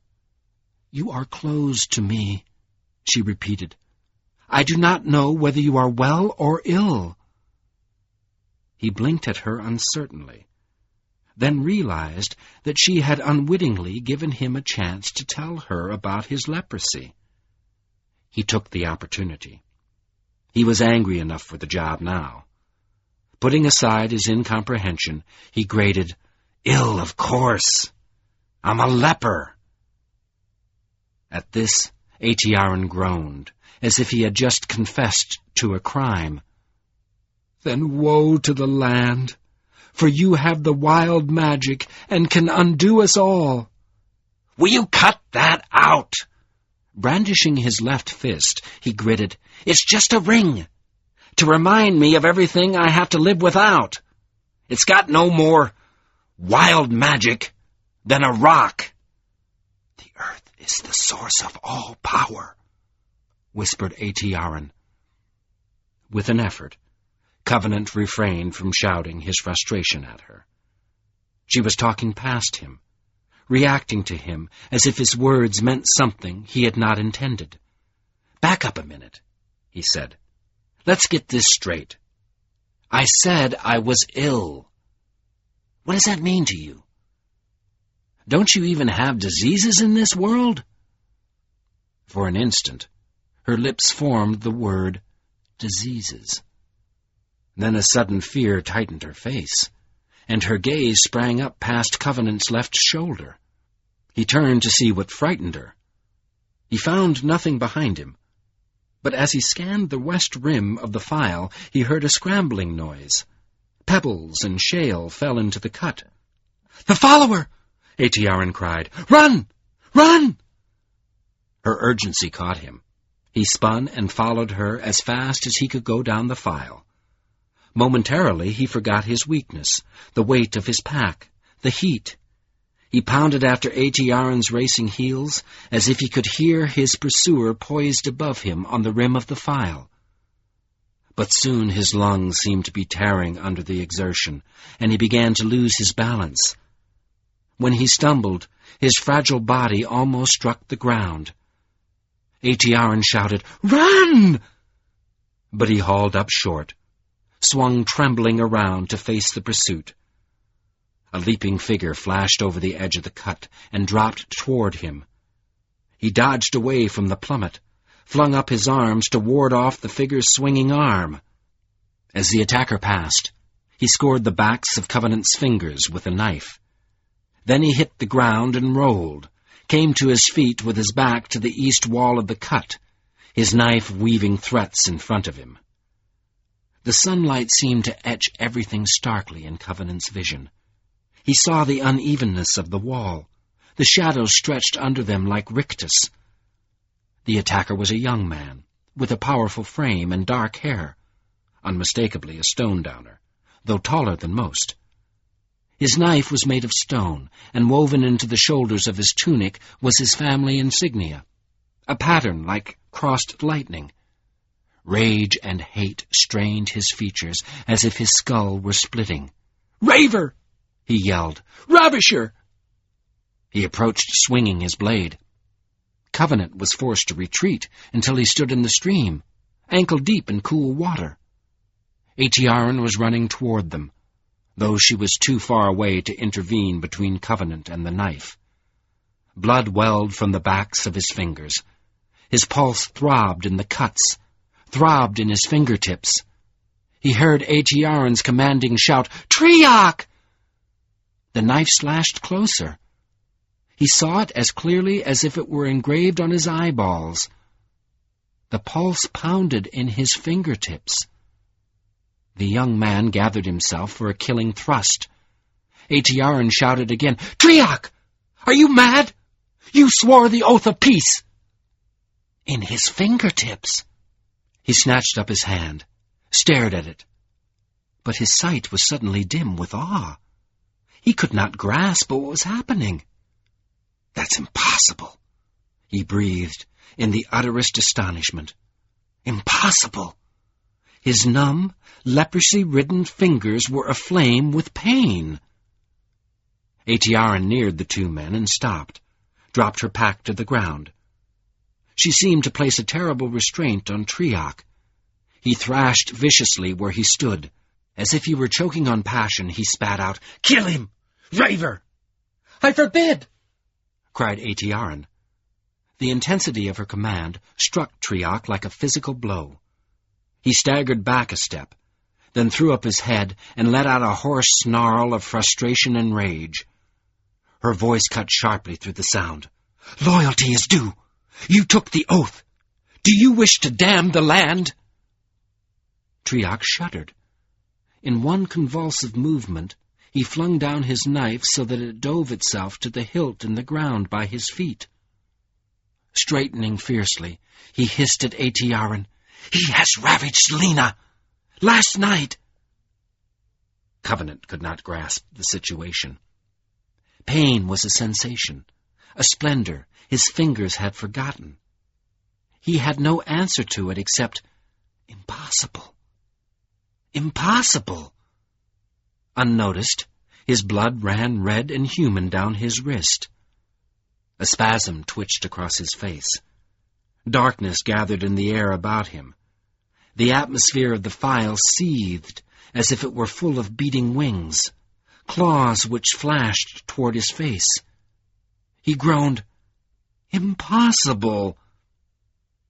"You are closed to me," she repeated. "I do not know whether you are well or ill." He blinked at her uncertainly, then realized that she had unwittingly given him a chance to tell her about his leprosy. He took the opportunity. He was angry enough for the job now. Putting aside his incomprehension, he grated, "Ill, of course. I'm a leper." At this, Atiaran groaned, as if he had just confessed to a crime. "Then woe to the land, for you have the wild magic and can undo us all." "Will you cut that out?" Brandishing his left fist, he gritted, "It's just a ring, to remind me of everything I have to live without. It's got no more wild magic than a rock." "The earth is the source of all power," whispered Atiaran. With an effort, Covenant refrained from shouting his frustration at her. She was talking past him, reacting to him as if his words meant something he had not intended. "Back up a minute," he said. "Let's get this straight. I said I was ill. What does that mean to you? Don't you even have diseases in this world?" For an instant, her lips formed the word diseases. Then a sudden fear tightened her face, and her gaze sprang up past Covenant's left shoulder. He turned to see what frightened her. He found nothing behind him, but as he scanned the west rim of the file, he heard a scrambling noise. Pebbles and shale fell into the cut. "The follower!" Atiaran cried. "Run! Run!" Her urgency caught him. He spun and followed her as fast as he could go down the file. Momentarily he forgot his weakness, the weight of his pack, the heat. He pounded after Atiaran's racing heels as if he could hear his pursuer poised above him on the rim of the file. But soon his lungs seemed to be tearing under the exertion, and he began to lose his balance. When he stumbled, his fragile body almost struck the ground. Atiaran shouted, "Run!" But he hauled up short, swung trembling around to face the pursuit. A leaping figure flashed over the edge of the cut and dropped toward him. He dodged away from the plummet, flung up his arms to ward off the figure's swinging arm. As the attacker passed, he scored the backs of Covenant's fingers with a knife. Then he hit the ground and rolled, came to his feet with his back to the east wall of the cut, his knife weaving threats in front of him. The sunlight seemed to etch everything starkly in Covenant's vision. He saw the unevenness of the wall. The shadows stretched under them like rictus. The attacker was a young man, with a powerful frame and dark hair, unmistakably a stone-downer, though taller than most. His knife was made of stone, and woven into the shoulders of his tunic was his family insignia, a pattern like crossed lightning. Rage and hate strained his features as if his skull were splitting. "Raver!" he yelled. "Ravisher!" He approached, swinging his blade. Covenant was forced to retreat until he stood in the stream, ankle-deep in cool water. Atiaran was running toward them, though she was too far away to intervene between Covenant and the knife. Blood welled from the backs of his fingers. His pulse throbbed in the cuts, throbbed in his fingertips. He heard Atiaran's commanding shout, "Triok!" The knife slashed closer. He saw it as clearly as if it were engraved on his eyeballs. The pulse pounded in his fingertips. The young man gathered himself for a killing thrust. Atiaran shouted again, "Triak! Are you mad? You swore the oath of peace!" In his fingertips! He snatched up his hand, stared at it. But his sight was suddenly dim with awe. He could not grasp what was happening. "That's impossible," he breathed in the utterest astonishment. Impossible! His numb, leprosy-ridden fingers were aflame with pain. Atiaran neared the two men and stopped, dropped her pack to the ground. She seemed to place a terrible restraint on Triak. He thrashed viciously where he stood. As if he were choking on passion, he spat out, "Kill him! Raver!" "I forbid!" cried Atiaran. The intensity of her command struck Triak like a physical blow. He staggered back a step, then threw up his head and let out a hoarse snarl of frustration and rage. Her voice cut sharply through the sound. "Loyalty is due. You took the oath. Do you wish to damn the land?" Triak shuddered. In one convulsive movement, he flung down his knife so that it dove itself to the hilt in the ground by his feet. Straightening fiercely, he hissed at Atiaran, "He has ravaged Lena! Last night!" Covenant could not grasp the situation. Pain was a sensation, a splendor his fingers had forgotten. He had no answer to it except, "Impossible! Impossible!" Unnoticed, his blood ran red and human down his wrist. A spasm twitched across his face. Darkness gathered in the air about him. The atmosphere of the file seethed as if it were full of beating wings, claws which flashed toward his face. He groaned, "Impossible!"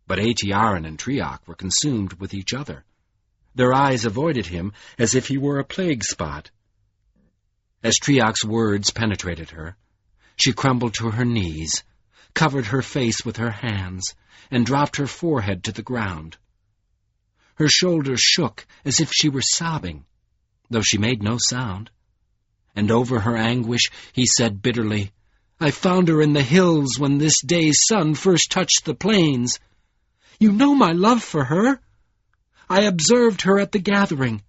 But Atiaran and Triak were consumed with each other. Their eyes avoided him as if he were a plague spot. As Triak's words penetrated her, she crumbled to her knees, covered her face with her hands, and dropped her forehead to the ground. Her shoulders shook as if she were sobbing, though she made no sound. And over her anguish he said bitterly, "I found her in the hills when this day's sun first touched the plains. You know my love for her. I observed her at the gathering,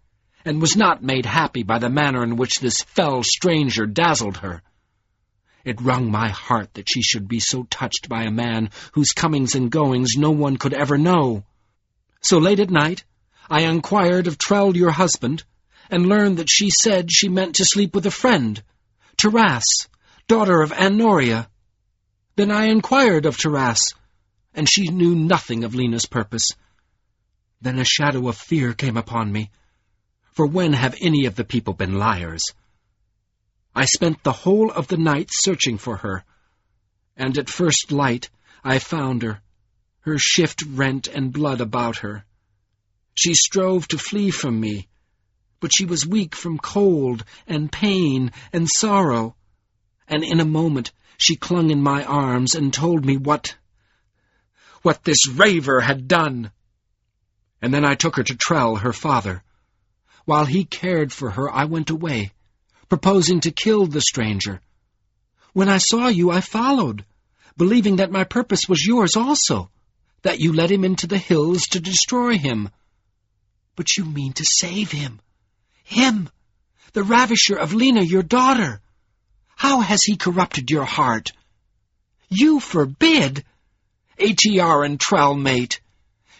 and was not made happy by the manner in which this fell stranger dazzled her. It wrung my heart that she should be so touched by a man whose comings and goings no one could ever know. So late at night, I inquired of Trell, your husband, and learned that she said she meant to sleep with a friend, Taras, daughter of Anoria. Then I inquired of Taras, and she knew nothing of Lena's purpose. Then a shadow of fear came upon me, for when have any of the people been liars? I spent the whole of the night searching for her, and at first light I found her shift rent and blood about her. She strove to flee from me, but she was weak from cold and pain and sorrow, and in a moment she clung in my arms and told me what this raver had done. And then I took her to Trell, her father. While he cared for her, I went away, proposing to kill the stranger. When I saw you, I followed, believing that my purpose was yours also, that you led him into the hills to destroy him. But you mean to save him. Him, the ravisher of Lena, your daughter. How has he corrupted your heart? You forbid! Atiaran Trell, mate.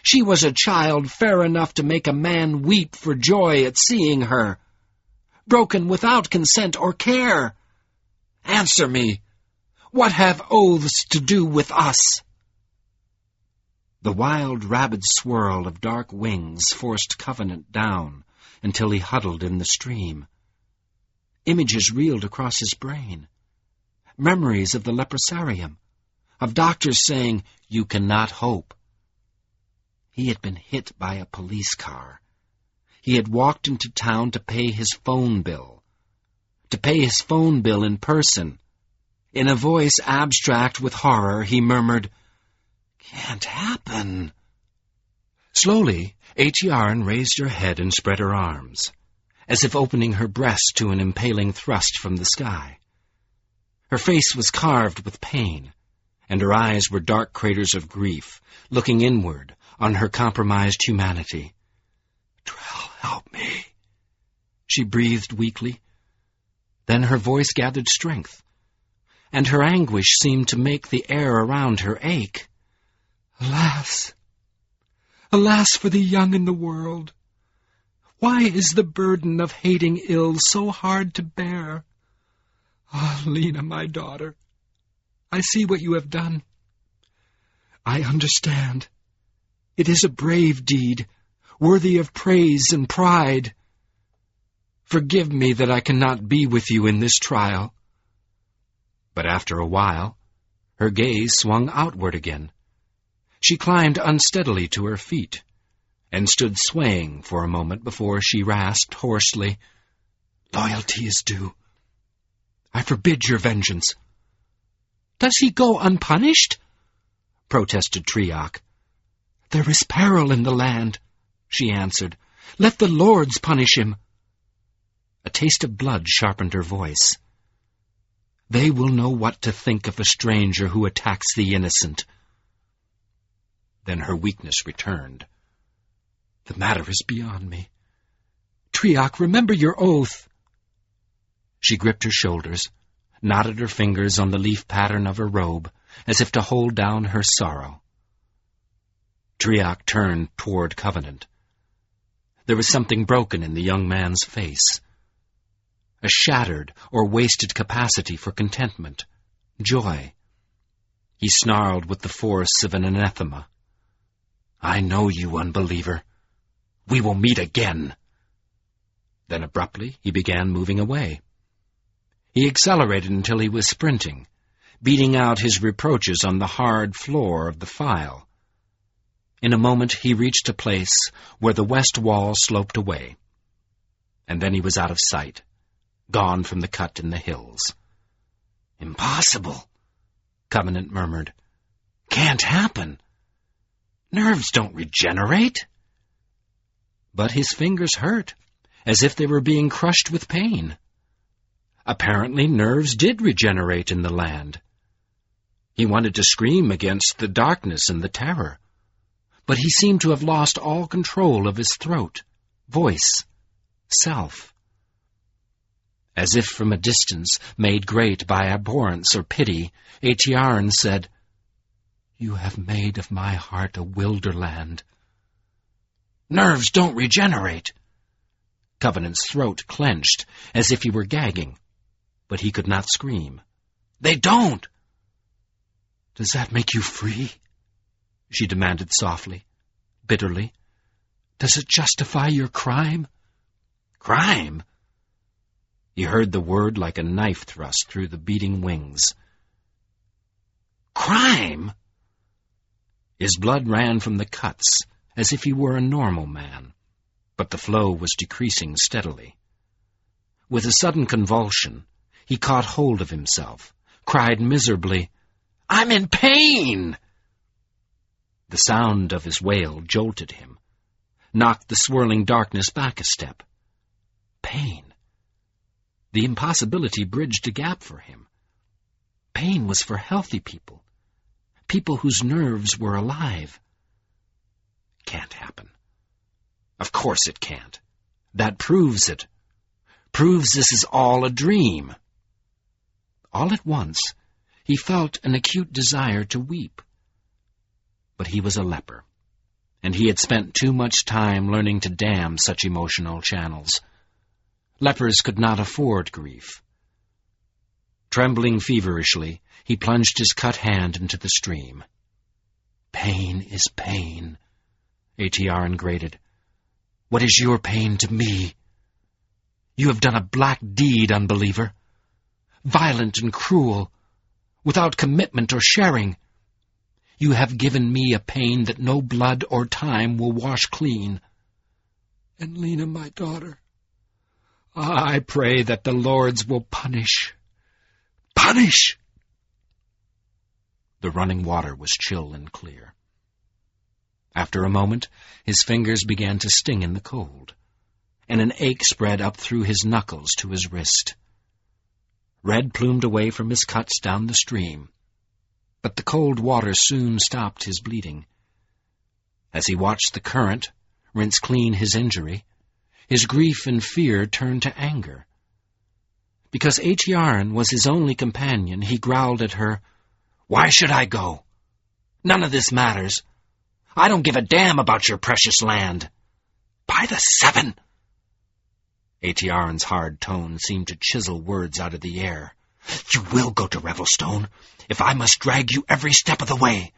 She was a child fair enough to make a man weep for joy at seeing her, broken without consent or care. Answer me, what have oaths to do with us? The wild, rabid swirl of dark wings forced Covenant down until he huddled in the stream. Images reeled across his brain. Memories of the leprosarium, of doctors saying, "You cannot hope." He had been hit by a police car. He had walked into town to pay his phone bill. To pay his phone bill in person. In a voice abstract with horror, he murmured, "Can't happen." Slowly, Atiaran raised her head and spread her arms. as if opening her breast to an impaling thrust from the sky. Her face was carved with pain, and her eyes were dark craters of grief, looking inward on her compromised humanity. "Trell, help me," she breathed weakly. Then her voice gathered strength, and her anguish seemed to make the air around her ache. "Alas! Alas for the young in the world! Why is the burden of hating ill so hard to bear? Ah, Lena, my daughter, I see what you have done. I understand. It is a brave deed, worthy of praise and pride. Forgive me that I cannot be with you in this trial." But after a while, her gaze swung outward again. She climbed unsteadily to her feet, and stood swaying for a moment before she rasped hoarsely, "Loyalty is due. I forbid your vengeance." "Does he go unpunished?" protested Triak. "There is peril in the land," she answered. "Let the lords punish him." A taste of blood sharpened her voice. "They will know what to think of a stranger who attacks the innocent." Then her weakness returned. "The matter is beyond me. Triak, remember your oath." She gripped her shoulders, knotted her fingers on the leaf pattern of her robe, as if to hold down her sorrow. Triak turned toward Covenant. There was something broken in the young man's face. A shattered or wasted capacity for contentment, joy. He snarled with the force of an anathema. "I know you, unbeliever. We will meet again." Then abruptly he began moving away. He accelerated until he was sprinting, beating out his reproaches on the hard floor of the file. In a moment he reached a place where the west wall sloped away, and then he was out of sight, gone from the cut in the hills. "Impossible," Covenant murmured. "Can't happen. Nerves don't regenerate." But his fingers hurt, as if they were being crushed with pain. Apparently nerves did regenerate in the land. He wanted to scream against the darkness and the terror, but he seemed to have lost all control of his throat, voice, self. As if from a distance, made great by abhorrence or pity, Atiaran said, "You have made of my heart a wilderland." "Nerves don't regenerate." Covenant's throat clenched, as if he were gagging, but he could not scream. "They don't." "Does that make you free?" she demanded softly, bitterly. "Does it justify your crime?" "Crime?" He heard the word like a knife thrust through the beating wings. "Crime?" His blood ran from the cuts as if he were a normal man, but the flow was decreasing steadily. With a sudden convulsion, he caught hold of himself, cried miserably, "I'm in pain!" The sound of his wail jolted him, knocked the swirling darkness back a step. Pain. The impossibility bridged a gap for him. Pain was for healthy people, people whose nerves were alive. Can't happen. Of course it can't. That proves it. Proves this is all a dream. All at once, he felt an acute desire to weep. But he was a leper, and he had spent too much time learning to dam such emotional channels. Lepers could not afford grief. Trembling feverishly, he plunged his cut hand into the stream. "Pain is pain," Atiaran grated. "What is your pain to me? You have done a black deed, unbeliever. Violent and cruel, without commitment or sharing. You have given me a pain that no blood or time will wash clean. And Lena, my daughter, I pray that the lords will punish. Punish!" The running water was chill and clear. After a moment, his fingers began to sting in the cold, and an ache spread up through his knuckles to his wrist. Red plumed away from his cuts down the stream, but the cold water soon stopped his bleeding. As he watched the current rinse clean his injury, his grief and fear turned to anger. Because Aetiarin was his only companion, he growled at her, "Why should I go? None of this matters. I don't give a damn about your precious land. By the seven!" Aetiarin's hard tone seemed to chisel words out of the air. "You will go to Revelstone, if I must drag you every step of the way."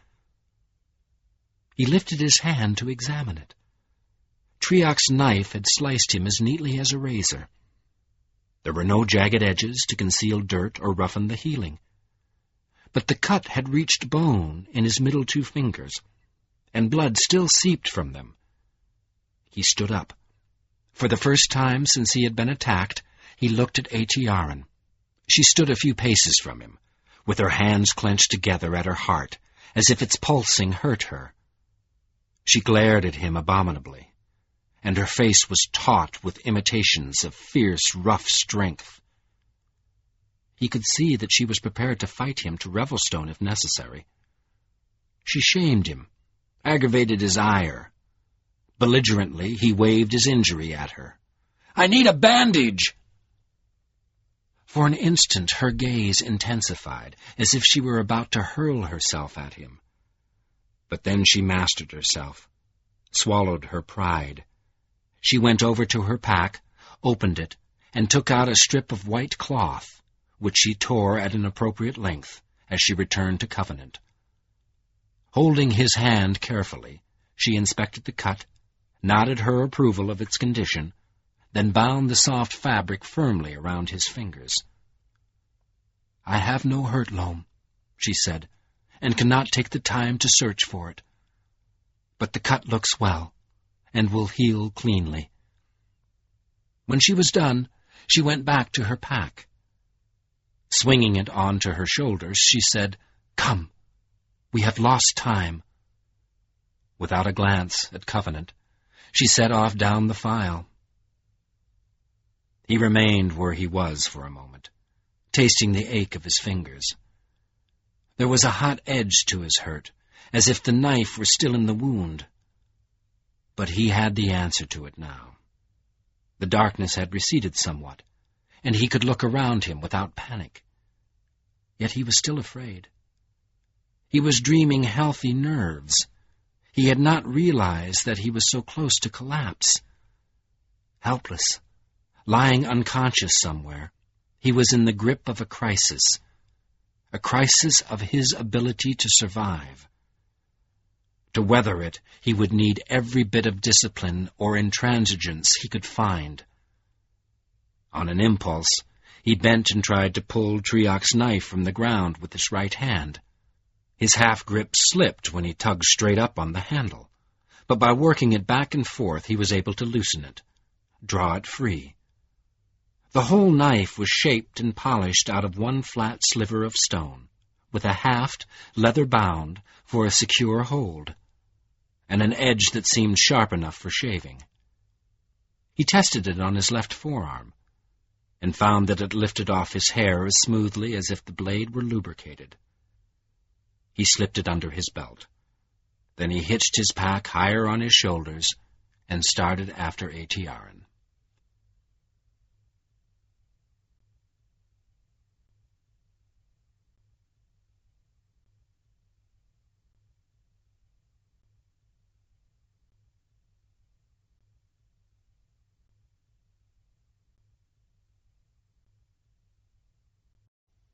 He lifted his hand to examine it. Trioc's knife had sliced him as neatly as a razor. There were no jagged edges to conceal dirt or roughen the healing. But the cut had reached bone in his middle two fingers, and blood still seeped from them. He stood up. For the first time since he had been attacked, he looked at Aetiarin. She stood a few paces from him, with her hands clenched together at her heart, as if its pulsing hurt her. She glared at him abominably, and her face was taut with imitations of fierce, rough strength. He could see that she was prepared to fight him to Revelstone if necessary. She shamed him, aggravated his ire. Belligerently, he waved his injury at her. "I need a bandage!" For an instant her gaze intensified, as if she were about to hurl herself at him. But then she mastered herself, swallowed her pride. She went over to her pack, opened it, and took out a strip of white cloth, which she tore at an appropriate length as she returned to Covenant. Holding his hand carefully, she inspected the cut, nodded her approval of its condition, then bound the soft fabric firmly around his fingers. "I have no hurt, Loam," she said, "and cannot take the time to search for it. But the cut looks well, and will heal cleanly." When she was done, she went back to her pack. Swinging it onto her shoulders, she said, "Come, we have lost time." Without a glance at Covenant, she set off down the file. He remained where he was for a moment, tasting the ache of his fingers. There was a hot edge to his hurt, as if the knife were still in the wound. But he had the answer to it now. The darkness had receded somewhat, and he could look around him without panic. Yet he was still afraid. He was dreaming healthy nerves. He had not realized that he was so close to collapse. Helpless, lying unconscious somewhere, he was in the grip of a crisis of his ability to survive. To weather it, he would need every bit of discipline or intransigence he could find. On an impulse, he bent and tried to pull Trioc's knife from the ground with his right hand. His half-grip slipped when he tugged straight up on the handle, but by working it back and forth he was able to loosen it, draw it free. The whole knife was shaped and polished out of one flat sliver of stone, with a haft, leather-bound, for a secure hold, and an edge that seemed sharp enough for shaving. He tested it on his left forearm, and found that it lifted off his hair as smoothly as if the blade were lubricated. He slipped it under his belt. Then he hitched his pack higher on his shoulders and started after Aetiarin.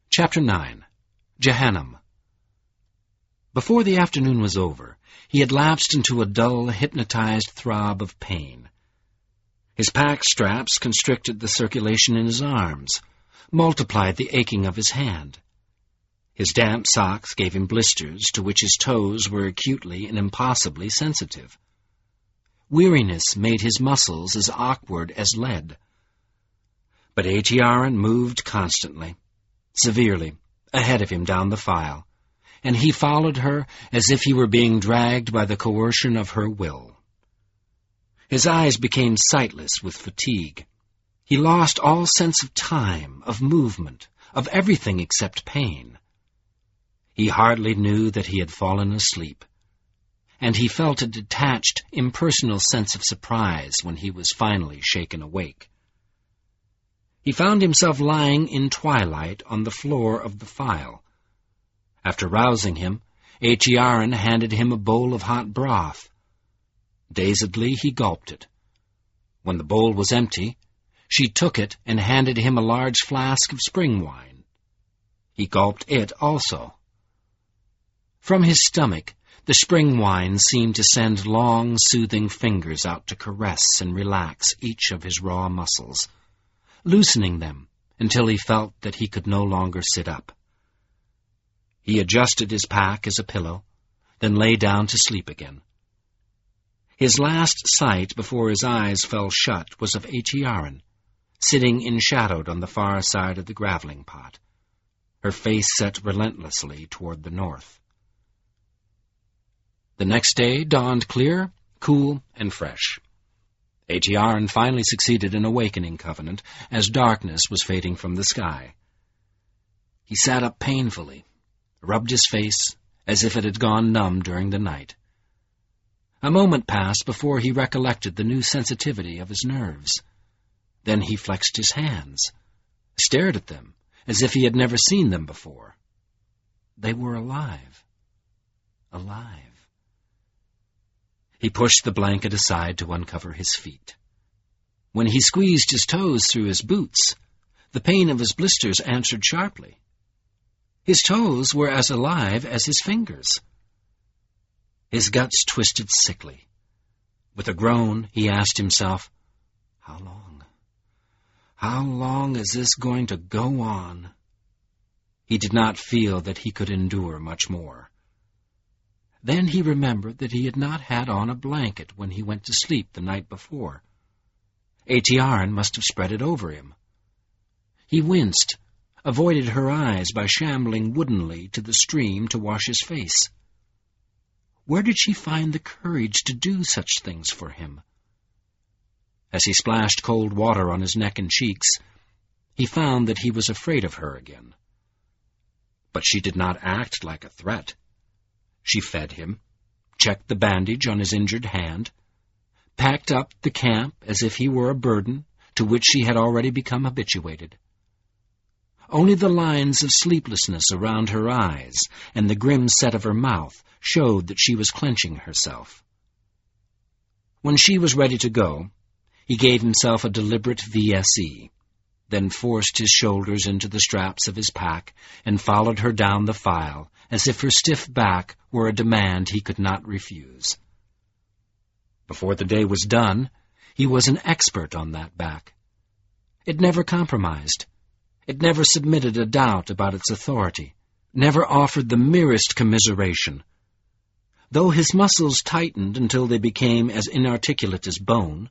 Chapter 9. Jehannam. Before the afternoon was over, he had lapsed into a dull, hypnotized throb of pain. His pack straps constricted the circulation in his arms, multiplied the aching of his hand. His damp socks gave him blisters to which his toes were acutely and impossibly sensitive. Weariness made his muscles as awkward as lead. But Aetiarin moved constantly, severely, ahead of him down the file, and he followed her as if he were being dragged by the coercion of her will. His eyes became sightless with fatigue. He lost all sense of time, of movement, of everything except pain. He hardly knew that he had fallen asleep, and he felt a detached, impersonal sense of surprise when he was finally shaken awake. He found himself lying in twilight on the floor of the file. After rousing him, Achiaran handed him a bowl of hot broth. Dazedly, he gulped it. When the bowl was empty, she took it and handed him a large flask of spring wine. He gulped it also. From his stomach, the spring wine seemed to send long, soothing fingers out to caress and relax each of his raw muscles, loosening them until he felt that he could no longer sit up. He adjusted his pack as a pillow, then lay down to sleep again. His last sight before his eyes fell shut was of Achiaran, sitting enshadowed on the far side of the graveling pot, her face set relentlessly toward the north. The next day dawned clear, cool, and fresh. Achiaran finally succeeded in awakening Covenant as darkness was fading from the sky. He sat up painfully, rubbed his face as if it had gone numb during the night. A moment passed before he recollected the new sensitivity of his nerves. Then he flexed his hands, stared at them as if he had never seen them before. They were alive. Alive. He pushed the blanket aside to uncover his feet. When he squeezed his toes through his boots, the pain of his blisters answered sharply. His toes were as alive as his fingers. His guts twisted sickly. With a groan, he asked himself, "How long? How long is this going to go on?" He did not feel that he could endure much more. Then he remembered that he had not had on a blanket when he went to sleep the night before. Achiaran must have spread it over him. He winced, avoided her eyes by shambling woodenly to the stream to wash his face. Where did she find the courage to do such things for him? As he splashed cold water on his neck and cheeks, he found that he was afraid of her again. But she did not act like a threat. She fed him, checked the bandage on his injured hand, packed up the camp as if he were a burden to which she had already become habituated. Only the lines of sleeplessness around her eyes and the grim set of her mouth showed that she was clenching herself. When she was ready to go, he gave himself a deliberate VSE, then forced his shoulders into the straps of his pack and followed her down the file as if her stiff back were a demand he could not refuse. Before the day was done, he was an expert on that back. It never compromised. It never submitted a doubt about its authority, never offered the merest commiseration. Though his muscles tightened until they became as inarticulate as bone,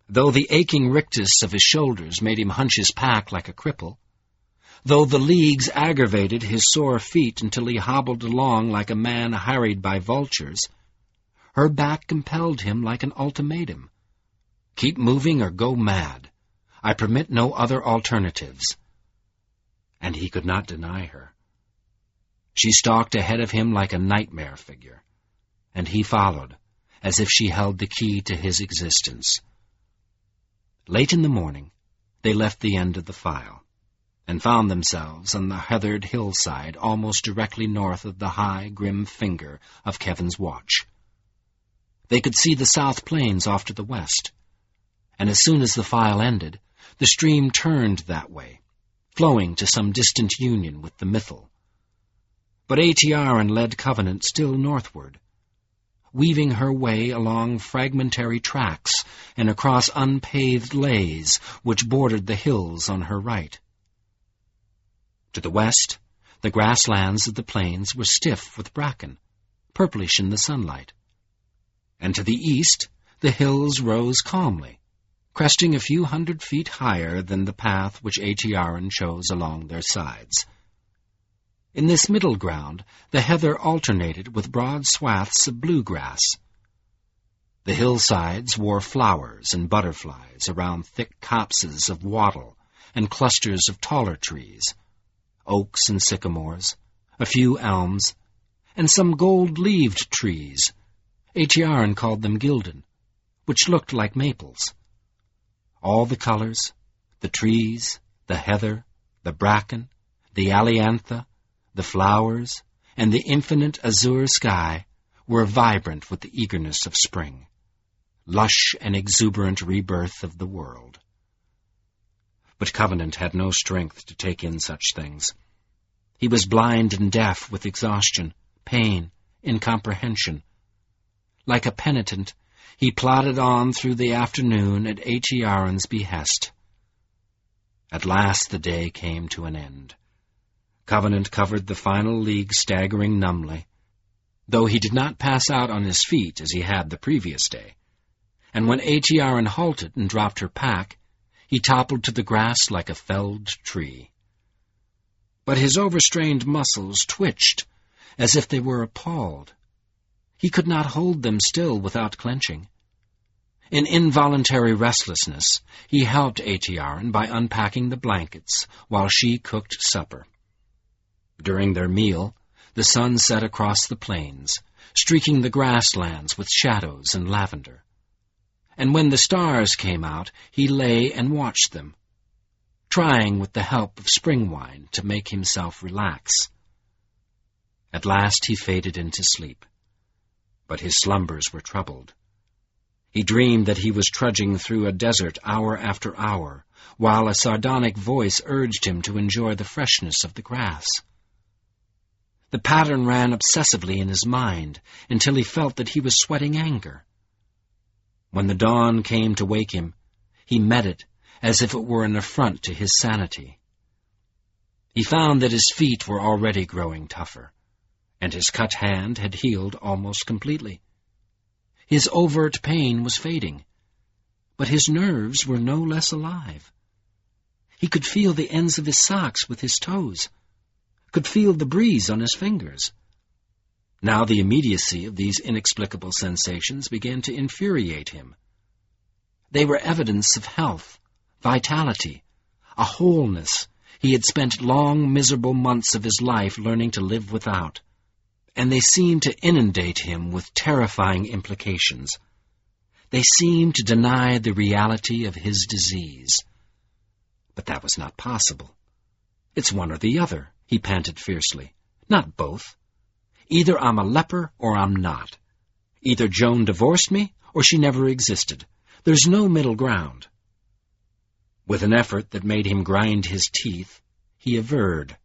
though the aching rictus of his shoulders made him hunch his pack like a cripple, though the leagues aggravated his sore feet until he hobbled along like a man harried by vultures, her back compelled him like an ultimatum. Keep moving or go mad. I permit no other alternatives. And he could not deny her. She stalked ahead of him like a nightmare figure, and he followed, as if she held the key to his existence. Late in the morning, they left the end of the file, and found themselves on the heathered hillside almost directly north of the high, grim finger of Kevin's watch. They could see the South Plains off to the west, and as soon as the file ended, the stream turned that way, flowing to some distant union with the Mythal. But Achiaran led Covenant still northward, weaving her way along fragmentary tracks and across unpaved lays which bordered the hills on her right. To the west, the grasslands of the plains were stiff with bracken, purplish in the sunlight, and to the east the hills rose calmly, cresting a few 100 feet higher than the path which Achiaran chose along their sides. In this middle ground, the heather alternated with broad swaths of bluegrass. The hillsides wore flowers and butterflies around thick copses of wattle and clusters of taller trees, oaks and sycamores, a few elms, and some gold-leaved trees. Achiaran called them gilden, which looked like maples. All the colors, the trees, the heather, the bracken, the aliantha, the flowers, and the infinite azure sky were vibrant with the eagerness of spring, lush and exuberant rebirth of the world. But Covenant had no strength to take in such things. He was blind and deaf with exhaustion, pain, incomprehension. Like a penitent, he plodded on through the afternoon at Achiaran's behest. At last the day came to an end. Covenant covered the final league staggering numbly, though he did not pass out on his feet as he had the previous day. And when Achiaran halted and dropped her pack, he toppled to the grass like a felled tree. But his overstrained muscles twitched as if they were appalled. He could not hold them still without clenching. In involuntary restlessness, he helped Achiaran by unpacking the blankets while she cooked supper. During their meal, the sun set across the plains, streaking the grasslands with shadows and lavender. And when the stars came out, he lay and watched them, trying with the help of spring wine to make himself relax. At last he faded into sleep, but his slumbers were troubled. He dreamed that he was trudging through a desert hour after hour, while a sardonic voice urged him to enjoy the freshness of the grass. The pattern ran obsessively in his mind until he felt that he was sweating anger. When the dawn came to wake him, he met it as if it were an affront to his sanity. He found that his feet were already growing tougher, and his cut hand had healed almost completely. His overt pain was fading, but his nerves were no less alive. He could feel the ends of his socks with his toes, could feel the breeze on his fingers. Now the immediacy of these inexplicable sensations began to infuriate him. They were evidence of health, vitality, a wholeness he had spent long, miserable months of his life learning to live without, and they seemed to inundate him with terrifying implications. They seemed to deny the reality of his disease. But that was not possible. "It's one or the other," he panted fiercely. "Not both. Either I'm a leper or I'm not. Either Joan divorced me or she never existed. There's no middle ground." With an effort that made him grind his teeth, he averred,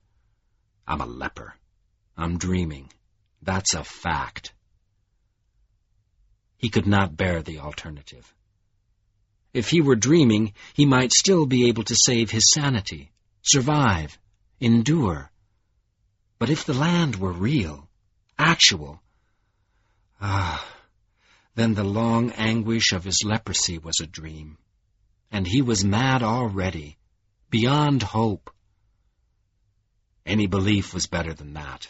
"I'm a leper. I'm dreaming. That's a fact." He could not bear the alternative. If he were dreaming, he might still be able to save his sanity, survive, endure. But if the land were real, actual, then the long anguish of his leprosy was a dream, and he was mad already, beyond hope. Any belief was better than that.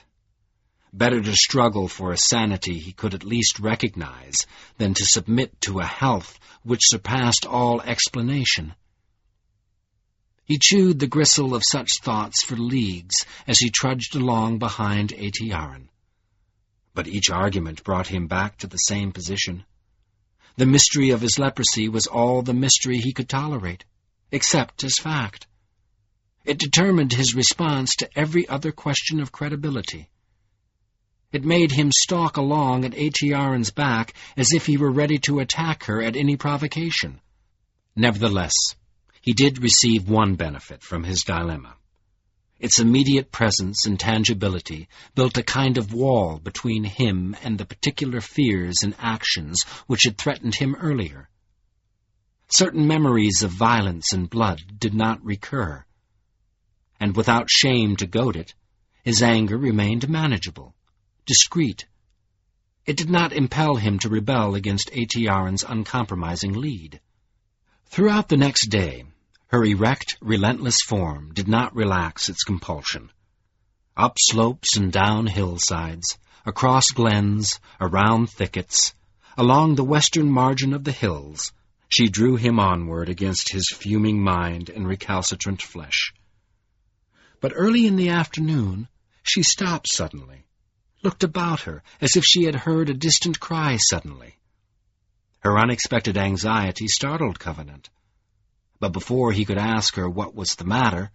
Better to struggle for a sanity he could at least recognize than to submit to a health which surpassed all explanation. He chewed the gristle of such thoughts for leagues as he trudged along behind Achiaran. But each argument brought him back to the same position. The mystery of his leprosy was all the mystery he could tolerate, except as fact. It determined his response to every other question of credibility. It made him stalk along at Achiaran's back as if he were ready to attack her at any provocation. Nevertheless, he did receive one benefit from his dilemma. Its immediate presence and tangibility built a kind of wall between him and the particular fears and actions which had threatened him earlier. Certain memories of violence and blood did not recur, and without shame to goad it, his anger remained manageable, discreet. It did not impel him to rebel against Achiaran's uncompromising lead. Throughout the next day, her erect, relentless form did not relax its compulsion. Up slopes and down hillsides, across glens, around thickets, along the western margin of the hills, she drew him onward against his fuming mind and recalcitrant flesh. But early in the afternoon, she stopped suddenly, looked about her as if she had heard a distant cry suddenly. Her unexpected anxiety startled Covenant, but before he could ask her what was the matter,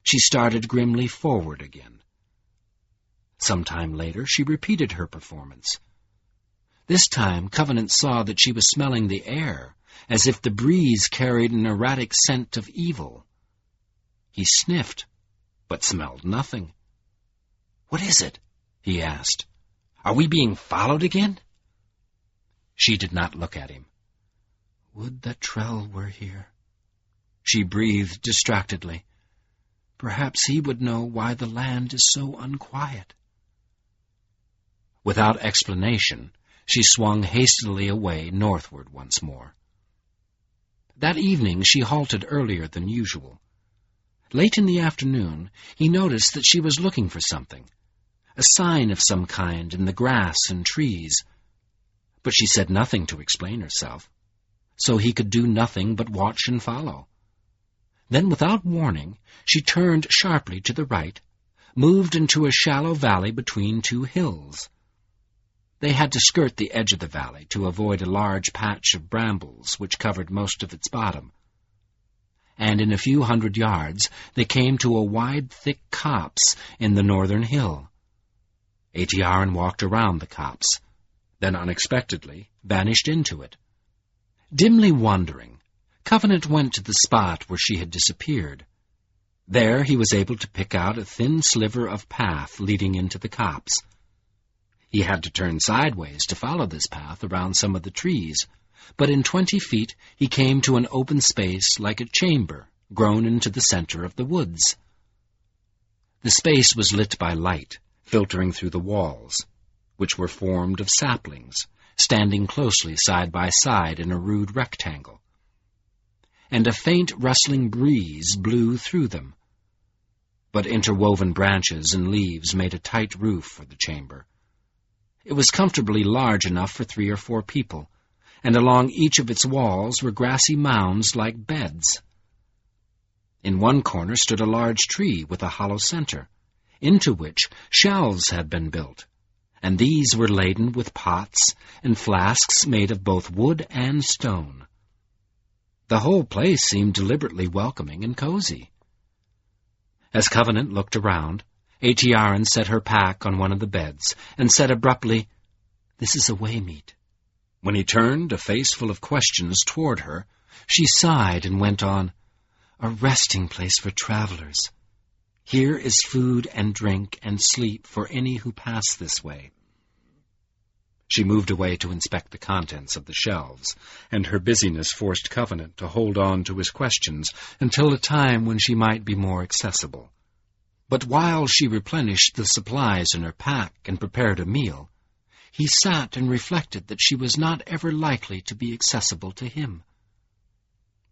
she started grimly forward again. Some time later, she repeated her performance. This time, Covenant saw that she was smelling the air, as if the breeze carried an erratic scent of evil. He sniffed, but smelled nothing. "What is it?" he asked. "Are we being followed again?" She did not look at him. "Would that Trell were here," she breathed distractedly. "Perhaps he would know why the land is so unquiet." Without explanation, she swung hastily away northward once more. That evening she halted earlier than usual. Late in the afternoon, he noticed that she was looking for something, a sign of some kind in the grass and trees. But she said nothing to explain herself, so he could do nothing but watch and follow. Then, without warning, she turned sharply to the right, moved into a shallow valley between two hills. They had to skirt the edge of the valley to avoid a large patch of brambles which covered most of its bottom. And in a few hundred yards they came to a wide, thick copse in the northern hill. Aetiarin walked around the copse, then unexpectedly vanished into it. Dimly wondering, Covenant went to the spot where she had disappeared. There he was able to pick out a thin sliver of path leading into the copse. He had to turn sideways to follow this path around some of the trees, but in 20 feet he came to an open space like a chamber grown into the center of the woods. The space was lit by light, filtering through the walls, which were formed of saplings, standing closely side by side in a rude rectangle. And a faint rustling breeze blew through them. But interwoven branches and leaves made a tight roof for the chamber. It was comfortably large enough for 3 or 4 people, and along each of its walls were grassy mounds like beds. In one corner stood a large tree with a hollow center, into which shelves had been built, and these were laden with pots and flasks made of both wood and stone. The whole place seemed deliberately welcoming and cozy. As Covenant looked around, Aetiarin set her pack on one of the beds and said abruptly, "This is a waymeet." When he turned, a face full of questions, toward her, she sighed and went on, "A resting place for travelers. Here is food and drink and sleep for any who pass this way." She moved away to inspect the contents of the shelves, and her busyness forced Covenant to hold on to his questions until a time when she might be more accessible. But while she replenished the supplies in her pack and prepared a meal, he sat and reflected that she was not ever likely to be accessible to him.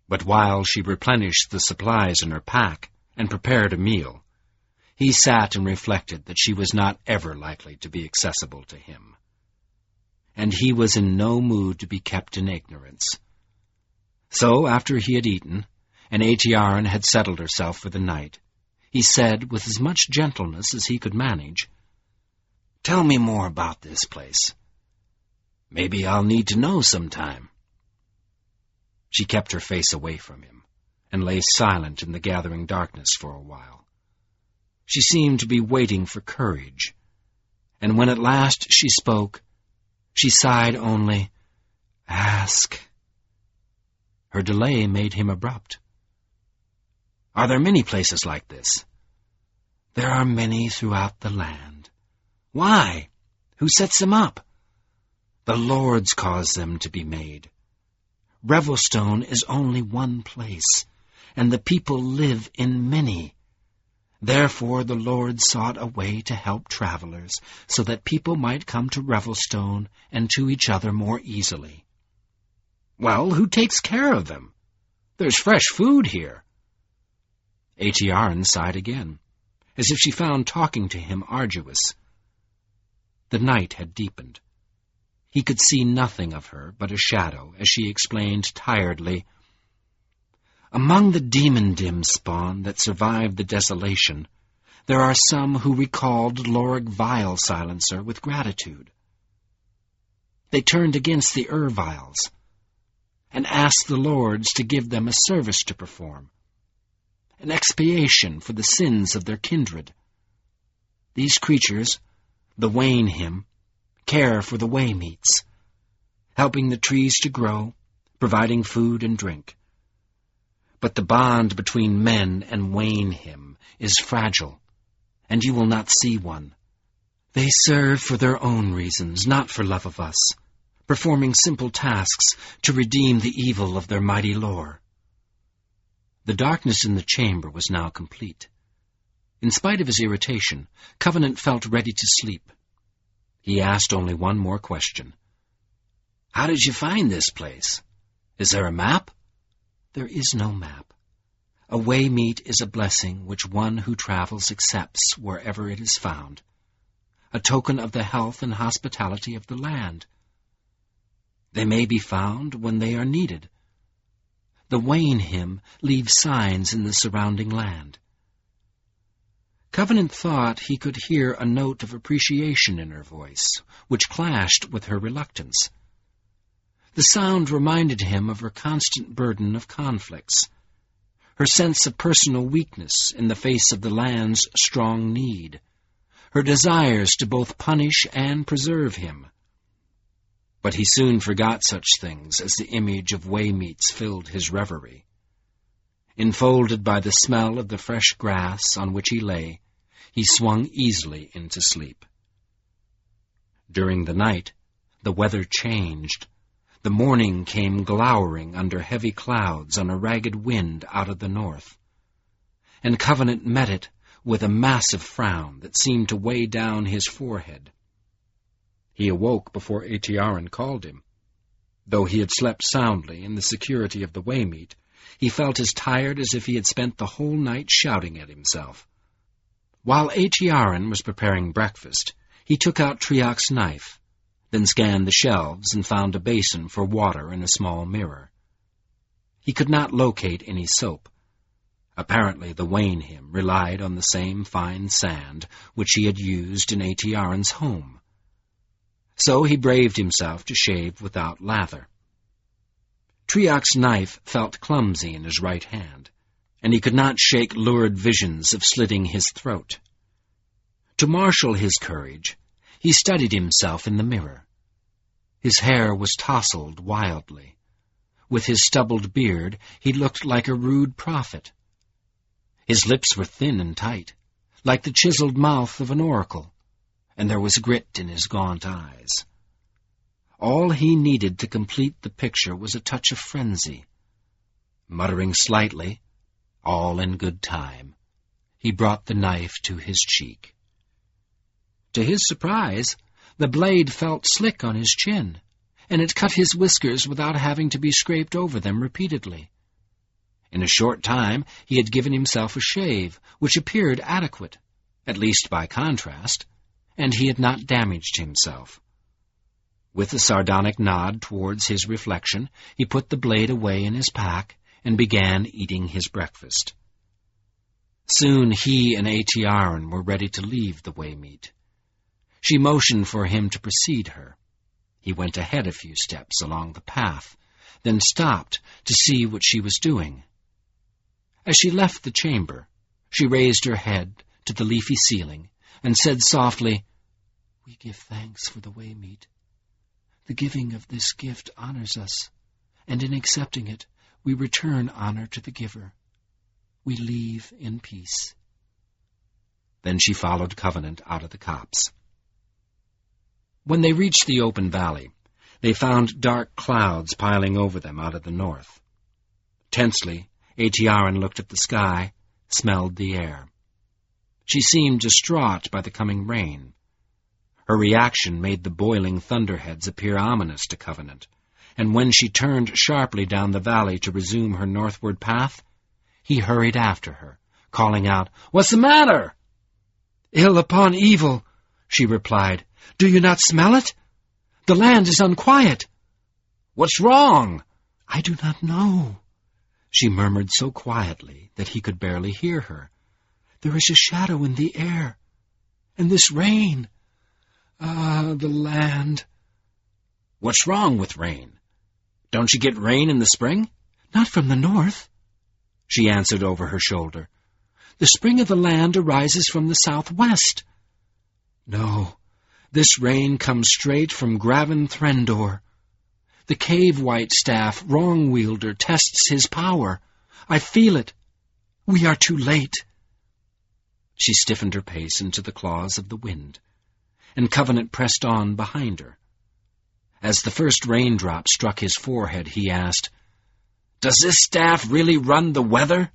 But while she replenished the supplies in her pack and prepared a meal, he sat and reflected that she was not ever likely to be accessible to him. And he was in no mood to be kept in ignorance. So, after he had eaten, and Aetiarin had settled herself for the night, he said, with as much gentleness as he could manage, "Tell me more about this place. Maybe I'll need to know sometime." She kept her face away from him, and lay silent in the gathering darkness for a while. She seemed to be waiting for courage, and when at last she spoke, she sighed only, "Ask." Her delay made him abrupt. "Are there many places like this?" "There are many throughout the land." "Why? Who sets them up?" "The lords cause them to be made. Revelstone is only one place, and the people live in many. Therefore the lords sought a way to help travelers, so that people might come to Revelstone and to each other more easily." "Well, who takes care of them? There's fresh food here." Aetiarin sighed again, as if she found talking to him arduous. The night had deepened. He could see nothing of her but a shadow as she explained tiredly, "Among the demon-dim spawn that survived the desolation, there are some who recalled Lorig Vile Silencer with gratitude. They turned against the Viles and asked the lords to give them a service to perform, an expiation for the sins of their kindred. These creatures, the Wainhim, care for the Waymeets, helping the trees to grow, providing food and drink. But the bond between men and Wainhim is fragile, and you will not see one. They serve for their own reasons, not for love of us, performing simple tasks to redeem the evil of their mighty lore." The darkness in the chamber was now complete. In spite of his irritation, Covenant felt ready to sleep. He asked only one more question. "How did you find this place? Is there a map?" "There is no map. A Waymeet is a blessing which one who travels accepts wherever it is found, a token of the health and hospitality of the land. They may be found when they are needed. The Wainhim leave signs in the surrounding land." Covenant thought he could hear a note of appreciation in her voice, which clashed with her reluctance. The sound reminded him of her constant burden of conflicts, her sense of personal weakness in the face of the land's strong need, her desires to both punish and preserve him. But he soon forgot such things as the image of Waymeets filled his reverie. Enfolded by the smell of the fresh grass on which he lay, he swung easily into sleep. During the night, the weather changed. The morning came glowering under heavy clouds on a ragged wind out of the north, and Covenant met it with a massive frown that seemed to weigh down his forehead. He awoke before Atiaran called him. Though he had slept soundly in the security of the Waymeet, he felt as tired as if he had spent the whole night shouting at himself. While Atiaran was preparing breakfast, he took out Triak's knife, then scanned the shelves and found a basin for water and a small mirror. He could not locate any soap. Apparently the Wainhim relied on the same fine sand which he had used in Atiaran's home. So he braved himself to shave without lather. Triak's knife felt clumsy in his right hand, and he could not shake lurid visions of slitting his throat. To marshal his courage, he studied himself in the mirror. His hair was tousled wildly. With his stubbled beard, he looked like a rude prophet. His lips were thin and tight, like the chiseled mouth of an oracle, and there was grit in his gaunt eyes. All he needed to complete the picture was a touch of frenzy. Muttering slightly, all in good time, he brought the knife to his cheek. To his surprise, the blade felt slick on his chin, and it cut his whiskers without having to be scraped over them repeatedly. In a short time he had given himself a shave, which appeared adequate, at least by contrast, and he had not damaged himself. With a sardonic nod towards his reflection, he put the blade away in his pack and began eating his breakfast. Soon he and Atiaran were ready to leave the Waymeet. She motioned for him to precede her. He went ahead a few steps along the path, then stopped to see what she was doing. As she left the chamber, she raised her head to the leafy ceiling and said softly, "We give thanks for the Waymeet. The giving of this gift honors us, and in accepting it, we return honor to the giver. We leave in peace." Then she followed Covenant out of the copse. When they reached the open valley, they found dark clouds piling over them out of the north. Tensely, Atiaran looked at the sky, smelled the air. She seemed distraught by the coming rain. Her reaction made the boiling thunderheads appear ominous to Covenant, and when she turned sharply down the valley to resume her northward path, he hurried after her, calling out, "What's the matter?" "Ill upon evil," she replied. "Do you not smell it? The land is unquiet. What's wrong? I do not know, she murmured so quietly that he could barely hear her. There is a shadow in the air, and this rain. Ah, the land. What's wrong with rain? Don't you get rain in the spring? Not from the north, she answered over her shoulder. The spring of the land arises from the southwest. No, this rain comes straight from Graven Threndor. The cave white-staff wrong-wielder tests his power. I feel it. We are too late. She stiffened her pace into the claws of the wind, and Covenant pressed on behind her. As the first raindrop struck his forehead, he asked, "Does this staff really run the weather?"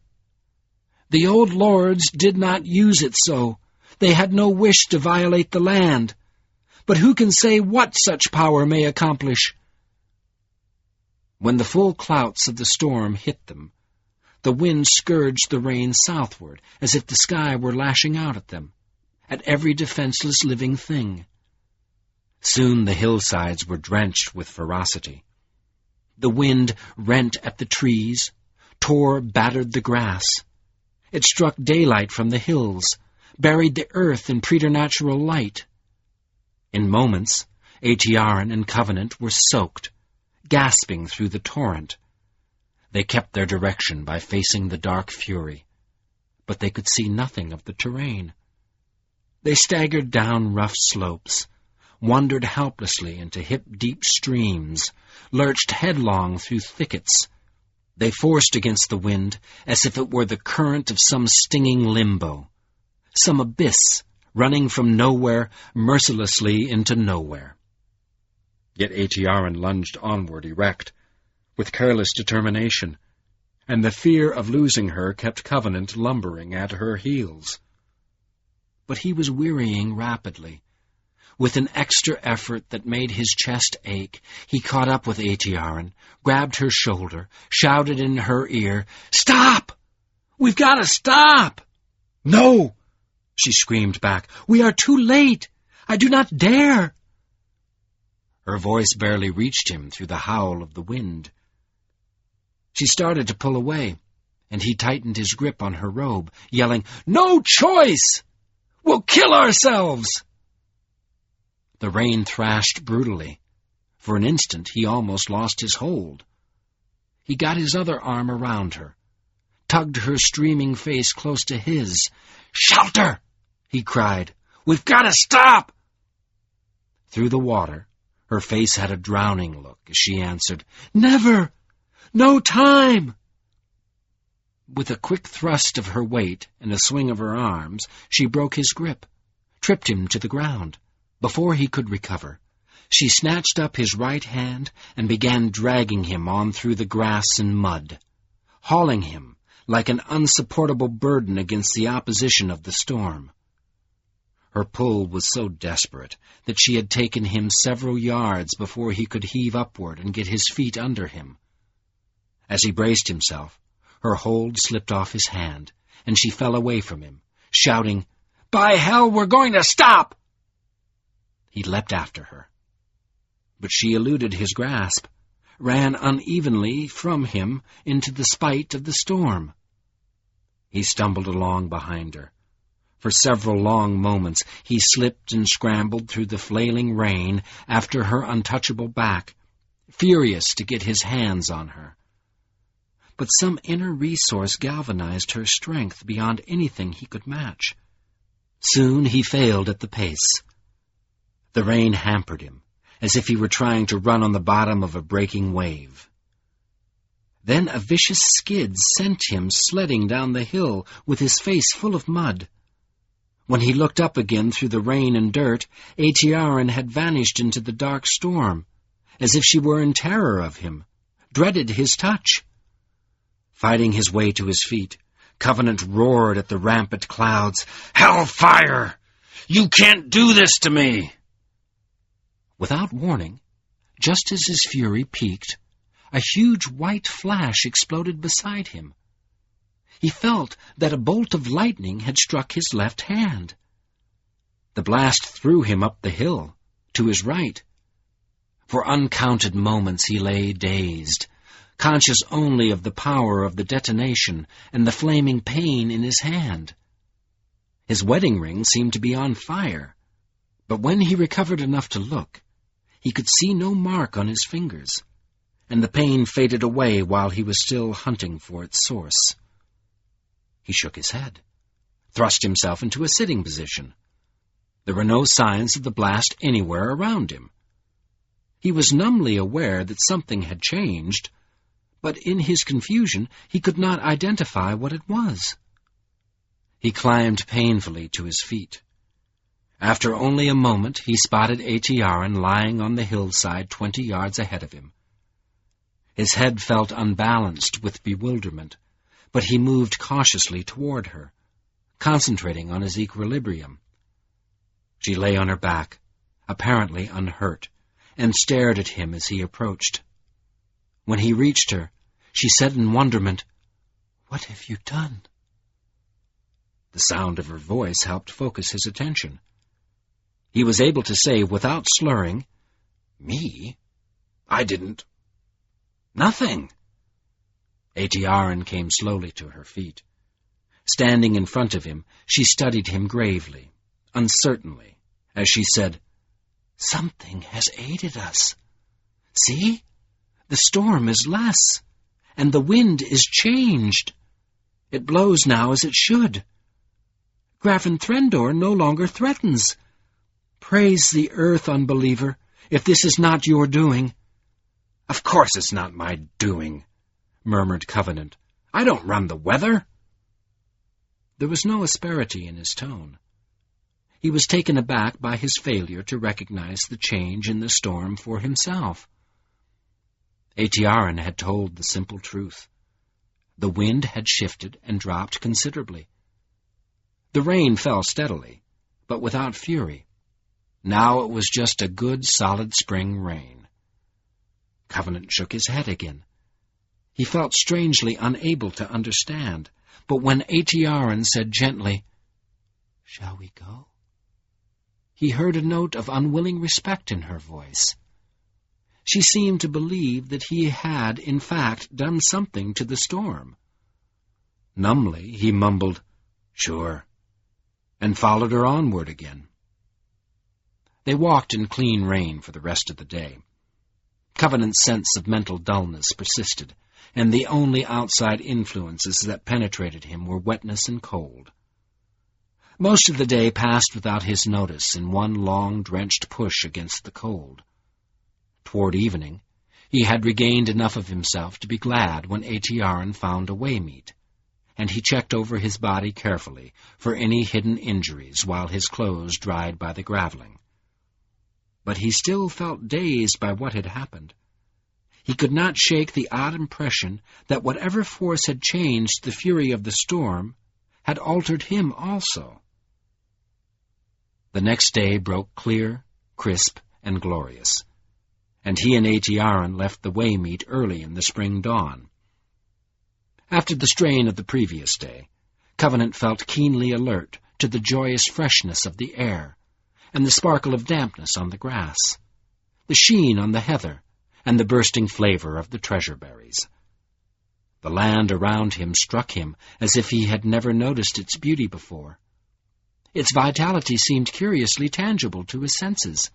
"The old lords did not use it so. They had no wish to violate the land. But who can say what such power may accomplish?" When the full clouts of the storm hit them, the wind scourged the rain southward, as if the sky were lashing out at them, at every defenseless living thing. Soon the hillsides were drenched with ferocity. The wind rent at the trees, tore, battered the grass. It struck daylight from the hills, buried the earth in preternatural light. In moments, Aetiaran and Covenant were soaked, gasping through the torrent. They kept their direction by facing the dark fury, but they could see nothing of the terrain. They staggered down rough slopes, wandered helplessly into hip-deep streams, lurched headlong through thickets. They forced against the wind as if it were the current of some stinging limbo, some abyss running from nowhere mercilessly into nowhere. Yet Aetiaran lunged onward erect, with careless determination, and the fear of losing her kept Covenant lumbering at her heels. But he was wearying rapidly. With an extra effort that made his chest ache, he caught up with Aetiaran, grabbed her shoulder, shouted in her ear, "Stop! We've got to stop!" "No!" she screamed back. "We are too late! I do not dare!" Her voice barely reached him through the howl of the wind. She started to pull away, and he tightened his grip on her robe, yelling, "No choice! We'll kill ourselves!" The rain thrashed brutally. For an instant he almost lost his hold. He got his other arm around her, tugged her streaming face close to his. "Shelter!" he cried. "We've got to stop!" Through the water, her face had a drowning look as she answered, "Never! No time!" With a quick thrust of her weight and a swing of her arms, she broke his grip, tripped him to the ground. Before he could recover, she snatched up his right hand and began dragging him on through the grass and mud, hauling him like an unsupportable burden against the opposition of the storm. Her pull was so desperate that she had taken him several yards before he could heave upward and get his feet under him. As he braced himself, her hold slipped off his hand, and she fell away from him, shouting, "By hell, we're going to stop!" He leapt after her. But she eluded his grasp, ran unevenly from him into the spite of the storm. He stumbled along behind her. For several long moments he slipped and scrambled through the flailing rain after her untouchable back, furious to get his hands on her. But some inner resource galvanized her strength beyond anything he could match. Soon he failed at the pace. The rain hampered him, as if he were trying to run on the bottom of a breaking wave. Then a vicious skid sent him sledding down the hill with his face full of mud. When he looked up again through the rain and dirt, Aetiaran had vanished into the dark storm, as if she were in terror of him, dreaded his touch. Fighting his way to his feet, Covenant roared at the rampant clouds, "Hellfire! You can't do this to me!" Without warning, just as his fury peaked, a huge white flash exploded beside him. He felt that a bolt of lightning had struck his left hand. The blast threw him up the hill, to his right. For uncounted moments he lay dazed, conscious only of the power of the detonation and the flaming pain in his hand. His wedding ring seemed to be on fire, but when he recovered enough to look, he could see no mark on his fingers, and the pain faded away while he was still hunting for its source. He shook his head, thrust himself into a sitting position. There were no signs of the blast anywhere around him. He was numbly aware that something had changed, but in his confusion he could not identify what it was. He climbed painfully to his feet. After only a moment he spotted Atiaran lying on the hillside 20 yards ahead of him. His head felt unbalanced with bewilderment, but he moved cautiously toward her, concentrating on his equilibrium. She lay on her back, apparently unhurt, and stared at him as he approached. When he reached her, she said in wonderment, "What have you done?" The sound of her voice helped focus his attention. He was able to say without slurring, "Me? I didn't. Nothing." Atiaran came slowly to her feet. Standing in front of him, she studied him gravely, uncertainly, as she said, "Something has aided us. See? The storm is less, and the wind is changed. It blows now as it should. Graven Threndor no longer threatens. Praise the earth, Unbeliever, if this is not your doing." "Of course it's not my doing," murmured Covenant. "I don't run the weather." There was no asperity in his tone. He was taken aback by his failure to recognize the change in the storm for himself. Atiaran had told the simple truth. The wind had shifted and dropped considerably. The rain fell steadily, but without fury. Now it was just a good, solid spring rain. Covenant shook his head again. He felt strangely unable to understand, but when Atiaran said gently, "Shall we go?" he heard a note of unwilling respect in her voice. She seemed to believe that he had, in fact, done something to the storm. Numbly, he mumbled, "Sure," and followed her onward again. They walked in clean rain for the rest of the day. Covenant's sense of mental dullness persisted, and the only outside influences that penetrated him were wetness and cold. Most of the day passed without his notice in one long, drenched push against the cold. Toward evening, he had regained enough of himself to be glad when Atiaran found a waymeet, and he checked over his body carefully for any hidden injuries while his clothes dried by the graveling. But he still felt dazed by what had happened. He could not shake the odd impression that whatever force had changed the fury of the storm had altered him also. The next day broke clear, crisp, and glorious, and he and Atiaran left the waymeet early in the spring dawn. After the strain of the previous day, Covenant felt keenly alert to the joyous freshness of the air, and the sparkle of dampness on the grass, the sheen on the heather, and the bursting flavor of the treasure berries. The land around him struck him as if he had never noticed its beauty before. Its vitality seemed curiously tangible to his senses.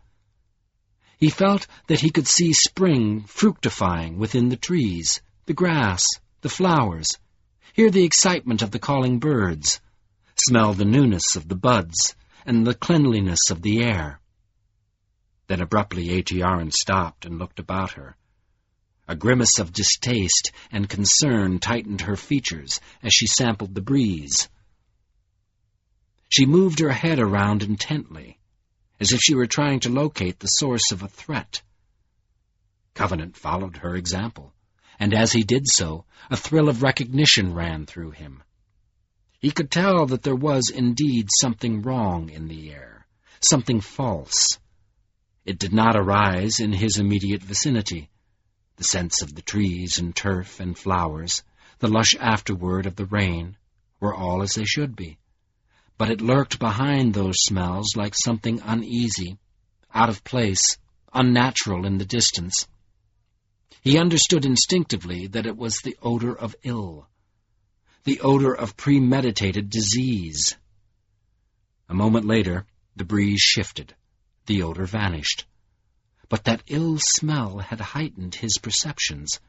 He felt that he could see spring fructifying within the trees, the grass, the flowers, hear the excitement of the calling birds, smell the newness of the buds, and the cleanliness of the air. Then abruptly Atiaran stopped and looked about her. A grimace of distaste and concern tightened her features as she sampled the breeze. She moved her head around intently, as if she were trying to locate the source of a threat. Covenant followed her example, and as he did so, a thrill of recognition ran through him. He could tell that there was indeed something wrong in the air, something false. It did not arise in his immediate vicinity. The scents of the trees and turf and flowers, the lush afterward of the rain, were all as they should be. But it lurked behind those smells like something uneasy, out of place, unnatural in the distance. He understood instinctively that it was the odor of ill, the odor of premeditated disease. A moment later, the breeze shifted. The odor vanished. But that ill smell had heightened his perceptions.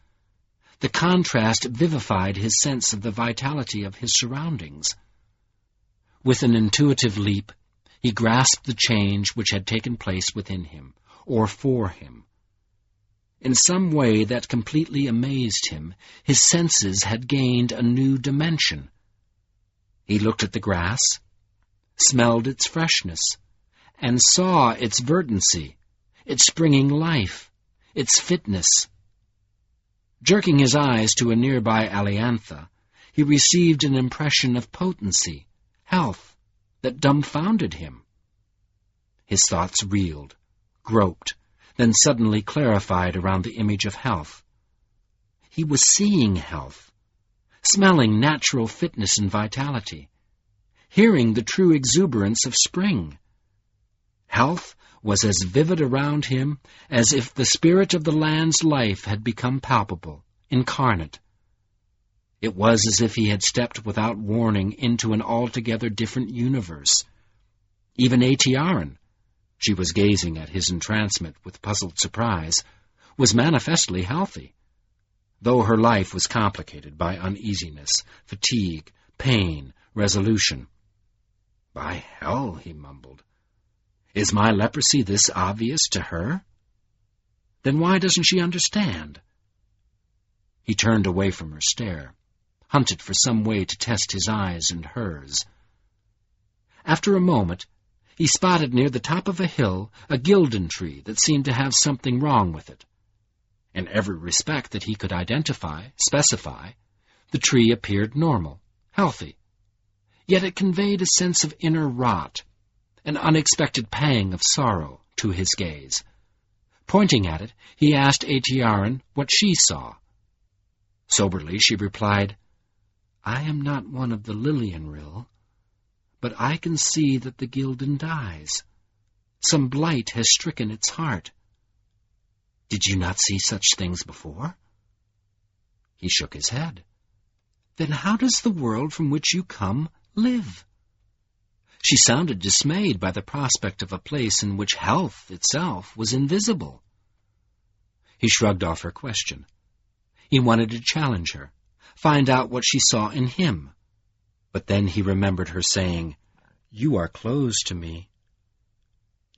The contrast vivified his sense of the vitality of his surroundings. With an intuitive leap, he grasped the change which had taken place within him, or for him. In some way that completely amazed him, his senses had gained a new dimension. He looked at the grass, smelled its freshness, and saw its verdancy, its springing life, its fitness. Jerking his eyes to a nearby ailanthus, he received an impression of potency, health, that dumbfounded him. His thoughts reeled, groped, then suddenly clarified around the image of health. He was seeing health, smelling natural fitness and vitality, hearing the true exuberance of spring. Health was as vivid around him as if the spirit of the land's life had become palpable, incarnate. It was as if he had stepped without warning into an altogether different universe. Even Atiaran, she was gazing at his entrancement with puzzled surprise, was manifestly healthy, though her life was complicated by uneasiness, fatigue, pain, resolution. "By hell," he mumbled, "is my leprosy this obvious to her? Then why doesn't she understand?" He turned away from her stare, hunted for some way to test his eyes and hers. After a moment, he spotted near the top of a hill a gildan tree that seemed to have something wrong with it. In every respect that he could specify, the tree appeared normal, healthy. Yet it conveyed a sense of inner rot, an unexpected pang of sorrow to his gaze. Pointing at it, he asked Atiaran what she saw. Soberly she replied, "I am not one of the Lillian rill, but I can see that the gildan dies. Some blight has stricken its heart. Did you not see such things before?" He shook his head. "Then how does the world from which you come live?" She sounded dismayed by the prospect of a place in which health itself was invisible. He shrugged off her question. He wanted to challenge her, find out what she saw in him. But then he remembered her saying, "You are closed to me."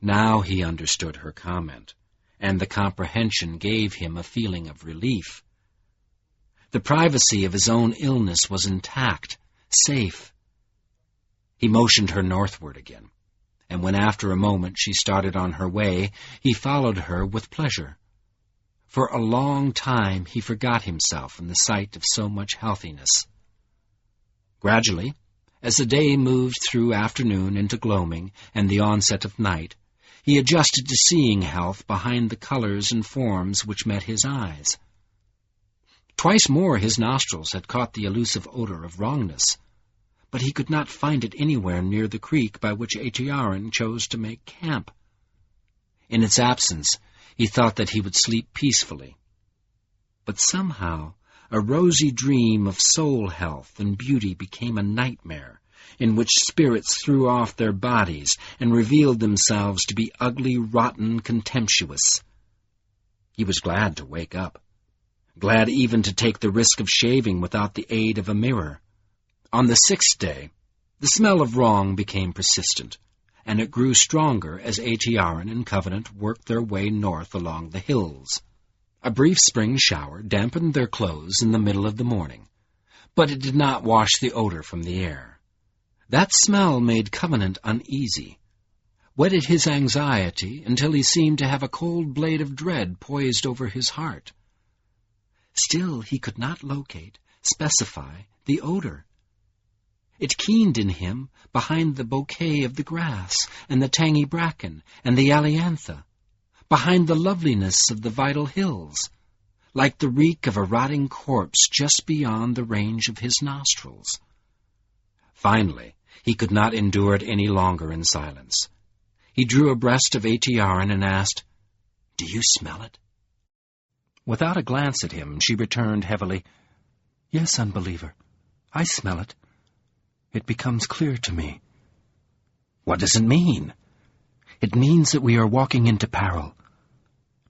Now he understood her comment, and the comprehension gave him a feeling of relief. The privacy of his own illness was intact, safe. He motioned her northward again, and when after a moment she started on her way, he followed her with pleasure. For a long time he forgot himself in the sight of so much healthiness. Gradually, as the day moved through afternoon into gloaming and the onset of night, he adjusted to seeing health behind the colors and forms which met his eyes. Twice more his nostrils had caught the elusive odor of wrongness, but he could not find it anywhere near the creek by which Atiaran chose to make camp. In its absence, he thought that he would sleep peacefully. But somehow, a rosy dream of soul health and beauty became a nightmare, in which spirits threw off their bodies and revealed themselves to be ugly, rotten, contemptuous. He was glad to wake up, glad even to take the risk of shaving without the aid of a mirror. On the 6th day, the smell of wrong became persistent, and it grew stronger as Atiaran and Covenant worked their way north along the hills. A brief spring shower dampened their clothes in the middle of the morning, but it did not wash the odor from the air. That smell made Covenant uneasy, whetted his anxiety until he seemed to have a cold blade of dread poised over his heart. Still he could not locate, specify, the odor. It keened in him behind the bouquet of the grass and the tangy bracken and the ailanthus, behind the loveliness of the vital hills, like the reek of a rotting corpse just beyond the range of his nostrils. Finally, he could not endure it any longer in silence. He drew abreast of Atiaran and asked, Do you smell it?" Without a glance at him, she returned heavily, "Yes, Unbeliever, I smell it. It becomes clear to me." "What does it mean?" "It means that we are walking into peril.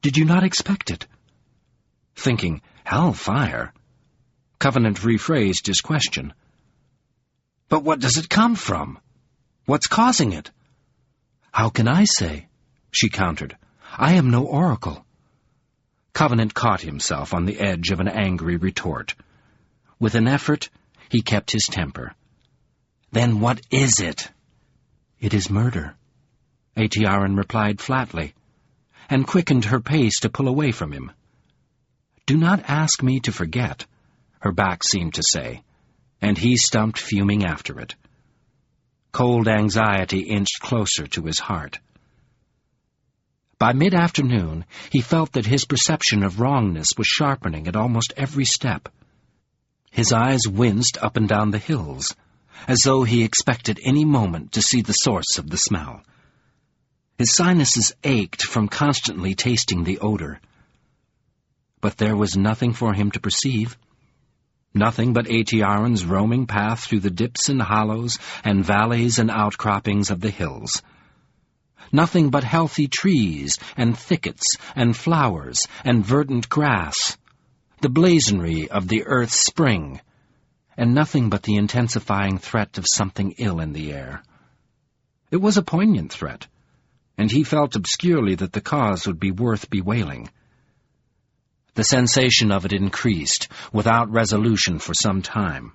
Did you not expect it?" Thinking, hellfire, Covenant rephrased his question. "But what does it come from? What's causing it?" "How can I say?" she countered. "I am no oracle." Covenant caught himself on the edge of an angry retort. With an effort, he kept his temper. "Then what is it?" "It is murder," Atiaran replied flatly, and quickened her pace to pull away from him. "Do not ask me to forget," her back seemed to say, and he stumped fuming after it. Cold anxiety inched closer to his heart. By mid-afternoon, he felt that his perception of wrongness was sharpening at almost every step. His eyes winced up and down the hills, as though he expected any moment to see the source of the smell. His sinuses ached from constantly tasting the odor. But there was nothing for him to perceive. Nothing but Atiaran's roaming path through the dips and hollows and valleys and outcroppings of the hills. Nothing but healthy trees and thickets and flowers and verdant grass, the blazonry of the earth's spring, and nothing but the intensifying threat of something ill in the air. It was a poignant threat, and he felt obscurely that the cause would be worth bewailing. The sensation of it increased, without resolution for some time.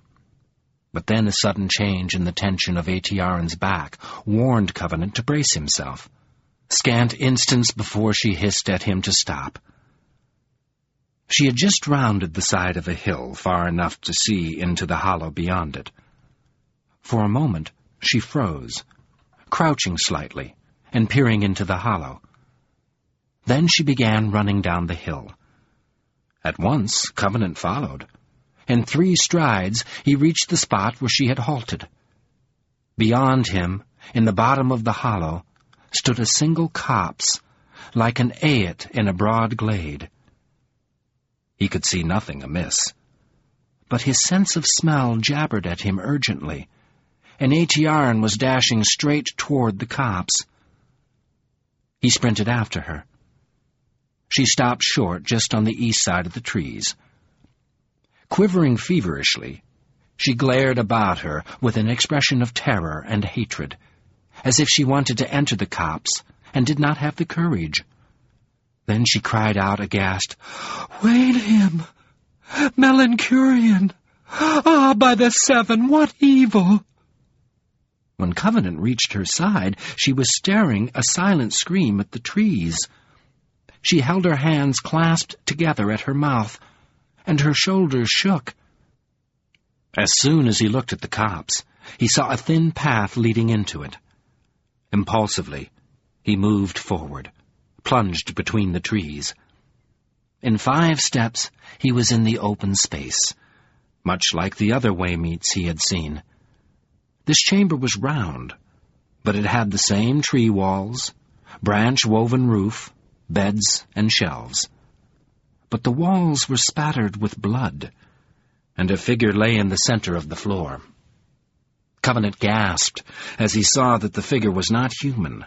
But then a sudden change in the tension of Atiaran's back warned Covenant to brace himself. Scant instants before she hissed at him to stop. She had just rounded the side of a hill far enough to see into the hollow beyond it. For a moment she froze, crouching slightly and peering into the hollow. Then she began running down the hill. At once Covenant followed. In 3 strides he reached the spot where she had halted. Beyond him, in the bottom of the hollow, stood a single copse, like an eyot in a broad glade. He could see nothing amiss, but his sense of smell jabbered at him urgently, and Atiaran was dashing straight toward the copse. He sprinted after her. She stopped short just on the east side of the trees. Quivering feverishly, she glared about her with an expression of terror and hatred, as if she wanted to enter the copse and did not have the courage. Then she cried out aghast, "Wait him! Melancurian! Ah, by the 7, what evil!" When Covenant reached her side, she was staring a silent scream at the trees. She held her hands clasped together at her mouth, and her shoulders shook. As soon as he looked at the copse, he saw a thin path leading into it. Impulsively, he moved forward, plunged between the trees. In 5 steps, he was in the open space, much like the other waymeets he had seen. This chamber was round, but it had the same tree walls, branch-woven roof, beds and shelves. But the walls were spattered with blood, and a figure lay in the center of the floor. Covenant gasped as he saw that the figure was not human.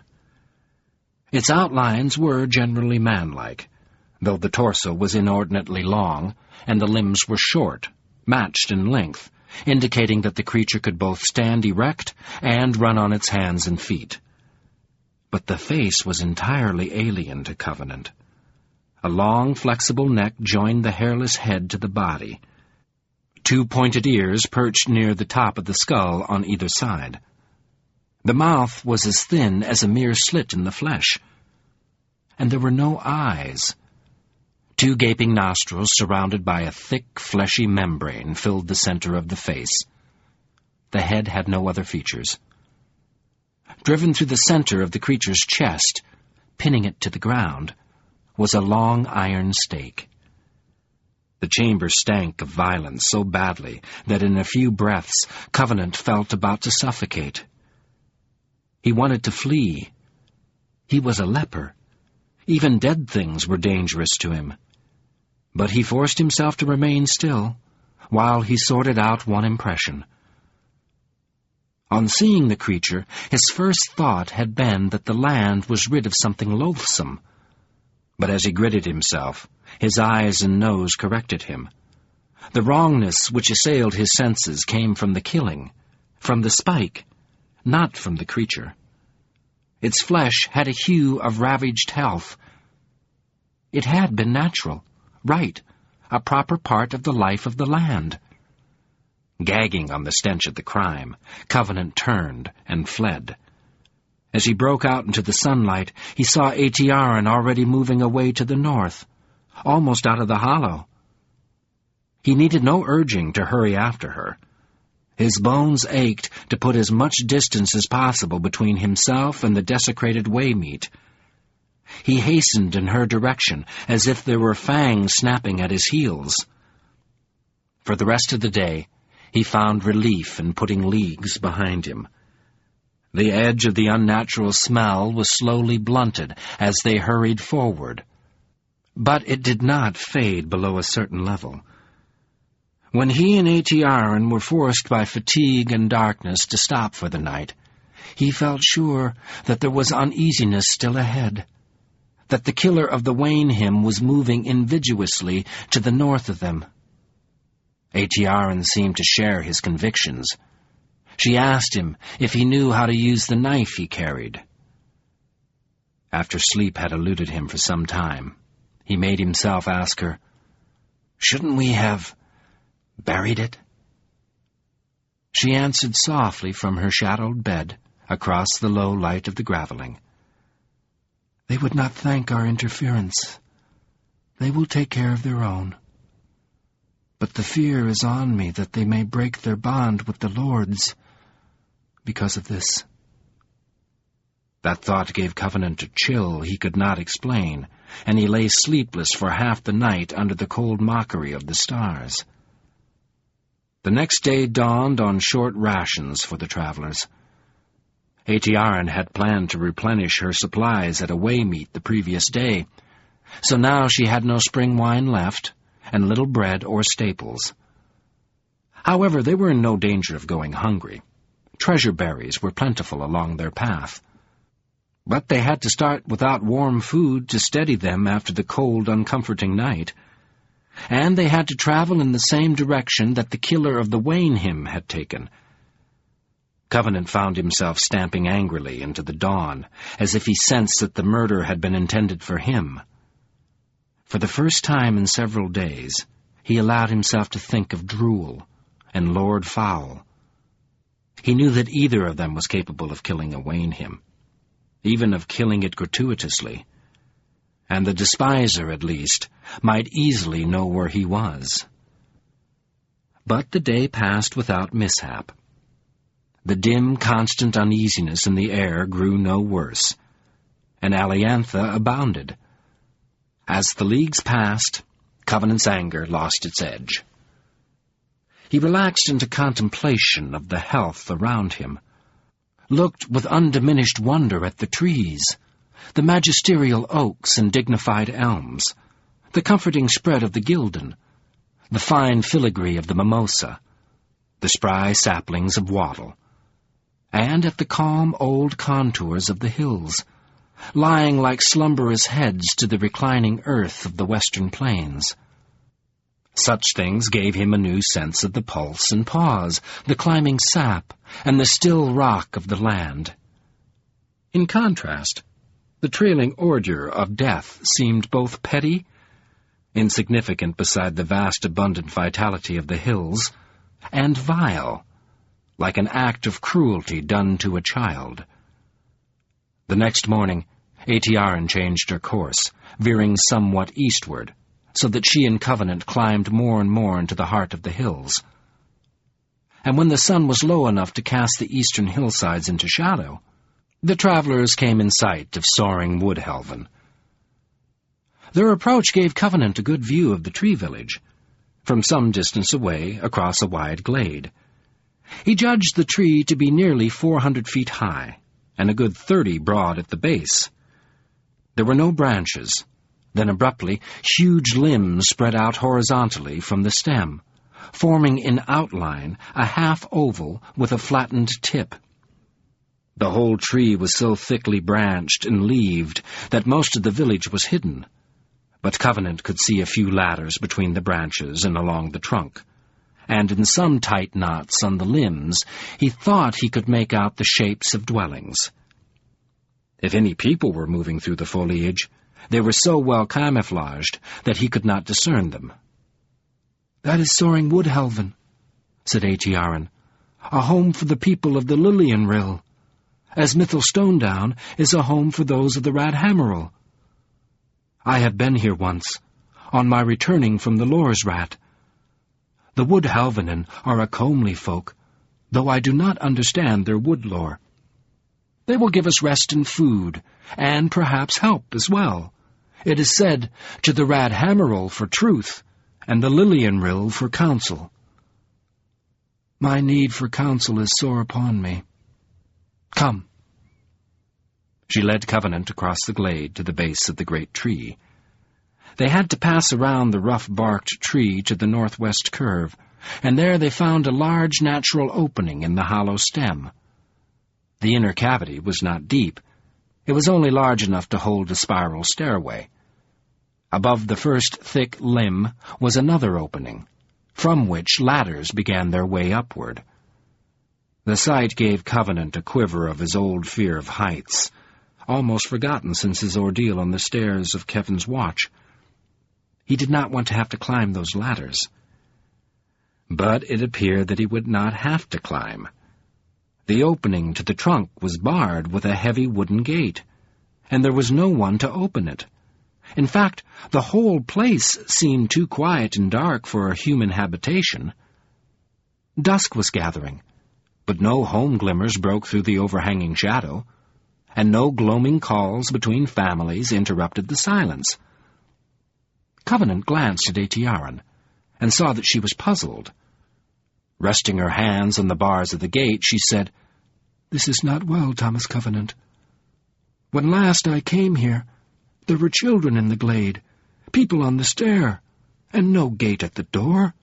Its outlines were generally manlike, though the torso was inordinately long, and the limbs were short, matched in length, indicating that the creature could both stand erect and run on its hands and feet. But the face was entirely alien to Covenant. A long, flexible neck joined the hairless head to the body. 2 pointed ears perched near the top of the skull on either side. The mouth was as thin as a mere slit in the flesh. And there were no eyes. 2 gaping nostrils surrounded by a thick, fleshy membrane filled the center of the face. The head had no other features. Driven through the center of the creature's chest, pinning it to the ground, was a long iron stake. The chamber stank of violence so badly that in a few breaths Covenant felt about to suffocate. He wanted to flee. He was a leper. Even dead things were dangerous to him. But he forced himself to remain still, while he sorted out one impression. On seeing the creature, his first thought had been that the land was rid of something loathsome. But as he gritted himself, his eyes and nose corrected him. The wrongness which assailed his senses came from the killing, from the spike, not from the creature. Its flesh had a hue of ravaged health. It had been natural, right, a proper part of the life of the land. Gagging on the stench of the crime, Covenant turned and fled. As he broke out into the sunlight, he saw Atiaran already moving away to the north, almost out of the hollow. He needed no urging to hurry after her. His bones ached to put as much distance as possible between himself and the desecrated way-meat. He hastened in her direction, as if there were fangs snapping at his heels. For the rest of the day, he found relief in putting leagues behind him. The edge of the unnatural smell was slowly blunted as they hurried forward. But it did not fade below a certain level. When he and Atiaran were forced by fatigue and darkness to stop for the night, he felt sure that there was uneasiness still ahead, that the killer of the Wayne hymn was moving invidiously to the north of them. Atiaran seemed to share his convictions. She asked him if he knew how to use the knife he carried. After sleep had eluded him for some time, he made himself ask her, "Shouldn't we have buried it?" She answered softly from her shadowed bed, across the low light of the graveling. "They would not thank our interference. They will take care of their own. But the fear is on me that they may break their bond with the lords because of this." That thought gave Covenant a chill he could not explain, and he lay sleepless for half the night under the cold mockery of the stars. The next day dawned on short rations for the travelers. Atiaran had planned to replenish her supplies at a way-meet the previous day, so now she had no spring wine left, and little bread or staples. However, they were in no danger of going hungry. Treasure berries were plentiful along their path. But they had to start without warm food to steady them after the cold, uncomforting night. And they had to travel in the same direction that the killer of the Wayne hymn had taken. Covenant found himself stamping angrily into the dawn, as if he sensed that the murder had been intended for him. For the first time in several days, he allowed himself to think of Drool and Lord Fowl. He knew that either of them was capable of killing a Wayne hymn, even of killing it gratuitously, and the despiser, at least, might easily know where he was. But the day passed without mishap. The dim, constant uneasiness in the air grew no worse, and Aliantha abounded. As the leagues passed, Covenant's anger lost its edge. He relaxed into contemplation of the health around him, looked with undiminished wonder at the trees, the magisterial oaks and dignified elms, the comforting spread of the gildan, the fine filigree of the mimosa, the spry saplings of wattle, and at the calm old contours of the hills, lying like slumberous heads to the reclining earth of the western plains. Such things gave him a new sense of the pulse and pause, the climbing sap, and the still rock of the land. In contrast, the trailing ordure of death seemed both petty, insignificant beside the vast abundant vitality of the hills, and vile, like an act of cruelty done to a child. The next morning, Atiaran changed her course, veering somewhat eastward, so that she and Covenant climbed more and more into the heart of the hills. And when the sun was low enough to cast the eastern hillsides into shadow, the travelers came in sight of soaring Woodhelven. Their approach gave Covenant a good view of the tree village, from some distance away across a wide glade. He judged the tree to be nearly 400 feet high, and a good 30 broad at the base. There were no branches. Then abruptly, huge limbs spread out horizontally from the stem, forming in outline a half-oval with a flattened tip. The whole tree was so thickly branched and leaved that most of the village was hidden, but Covenant could see a few ladders between the branches and along the trunk, and in some tight knots on the limbs he thought he could make out the shapes of dwellings. If any people were moving through the foliage, they were so well camouflaged that he could not discern them. "That is Soaring Woodhelven," said Aetiarin, "a home for the people of the Lillian Rill, as Mythel Stonedown is a home for those of the Radhammerel. I have been here once, on my returning from the Lor's Rat. The Woodhelvenen are a comely folk, though I do not understand their wood lore. They will give us rest and food, and perhaps help as well. It is said, to the Radhammerel for truth, and the Lillian Rill for counsel. My need for counsel is sore upon me. Come." She led Covenant across the glade to the base of the great tree. They had to pass around the rough-barked tree to the northwest curve, and there they found a large natural opening in the hollow stem. The inner cavity was not deep. It was only large enough to hold a spiral stairway. Above the first thick limb was another opening, from which ladders began their way upward. The sight gave Covenant a quiver of his old fear of heights, almost forgotten since his ordeal on the stairs of Kevin's watch. He did not want to have to climb those ladders. But it appeared that he would not have to climb. The opening to the trunk was barred with a heavy wooden gate, and there was no one to open it. In fact, the whole place seemed too quiet and dark for a human habitation. Dusk was gathering, but no home glimmers broke through the overhanging shadow, and no gloaming calls between families interrupted the silence. Covenant glanced at Aetiarin, and saw that she was puzzled. Resting her hands on the bars of the gate, she said, "This is not well, Thomas Covenant. When last I came here, there were children in the glade, people on the stair, and no gate at the door.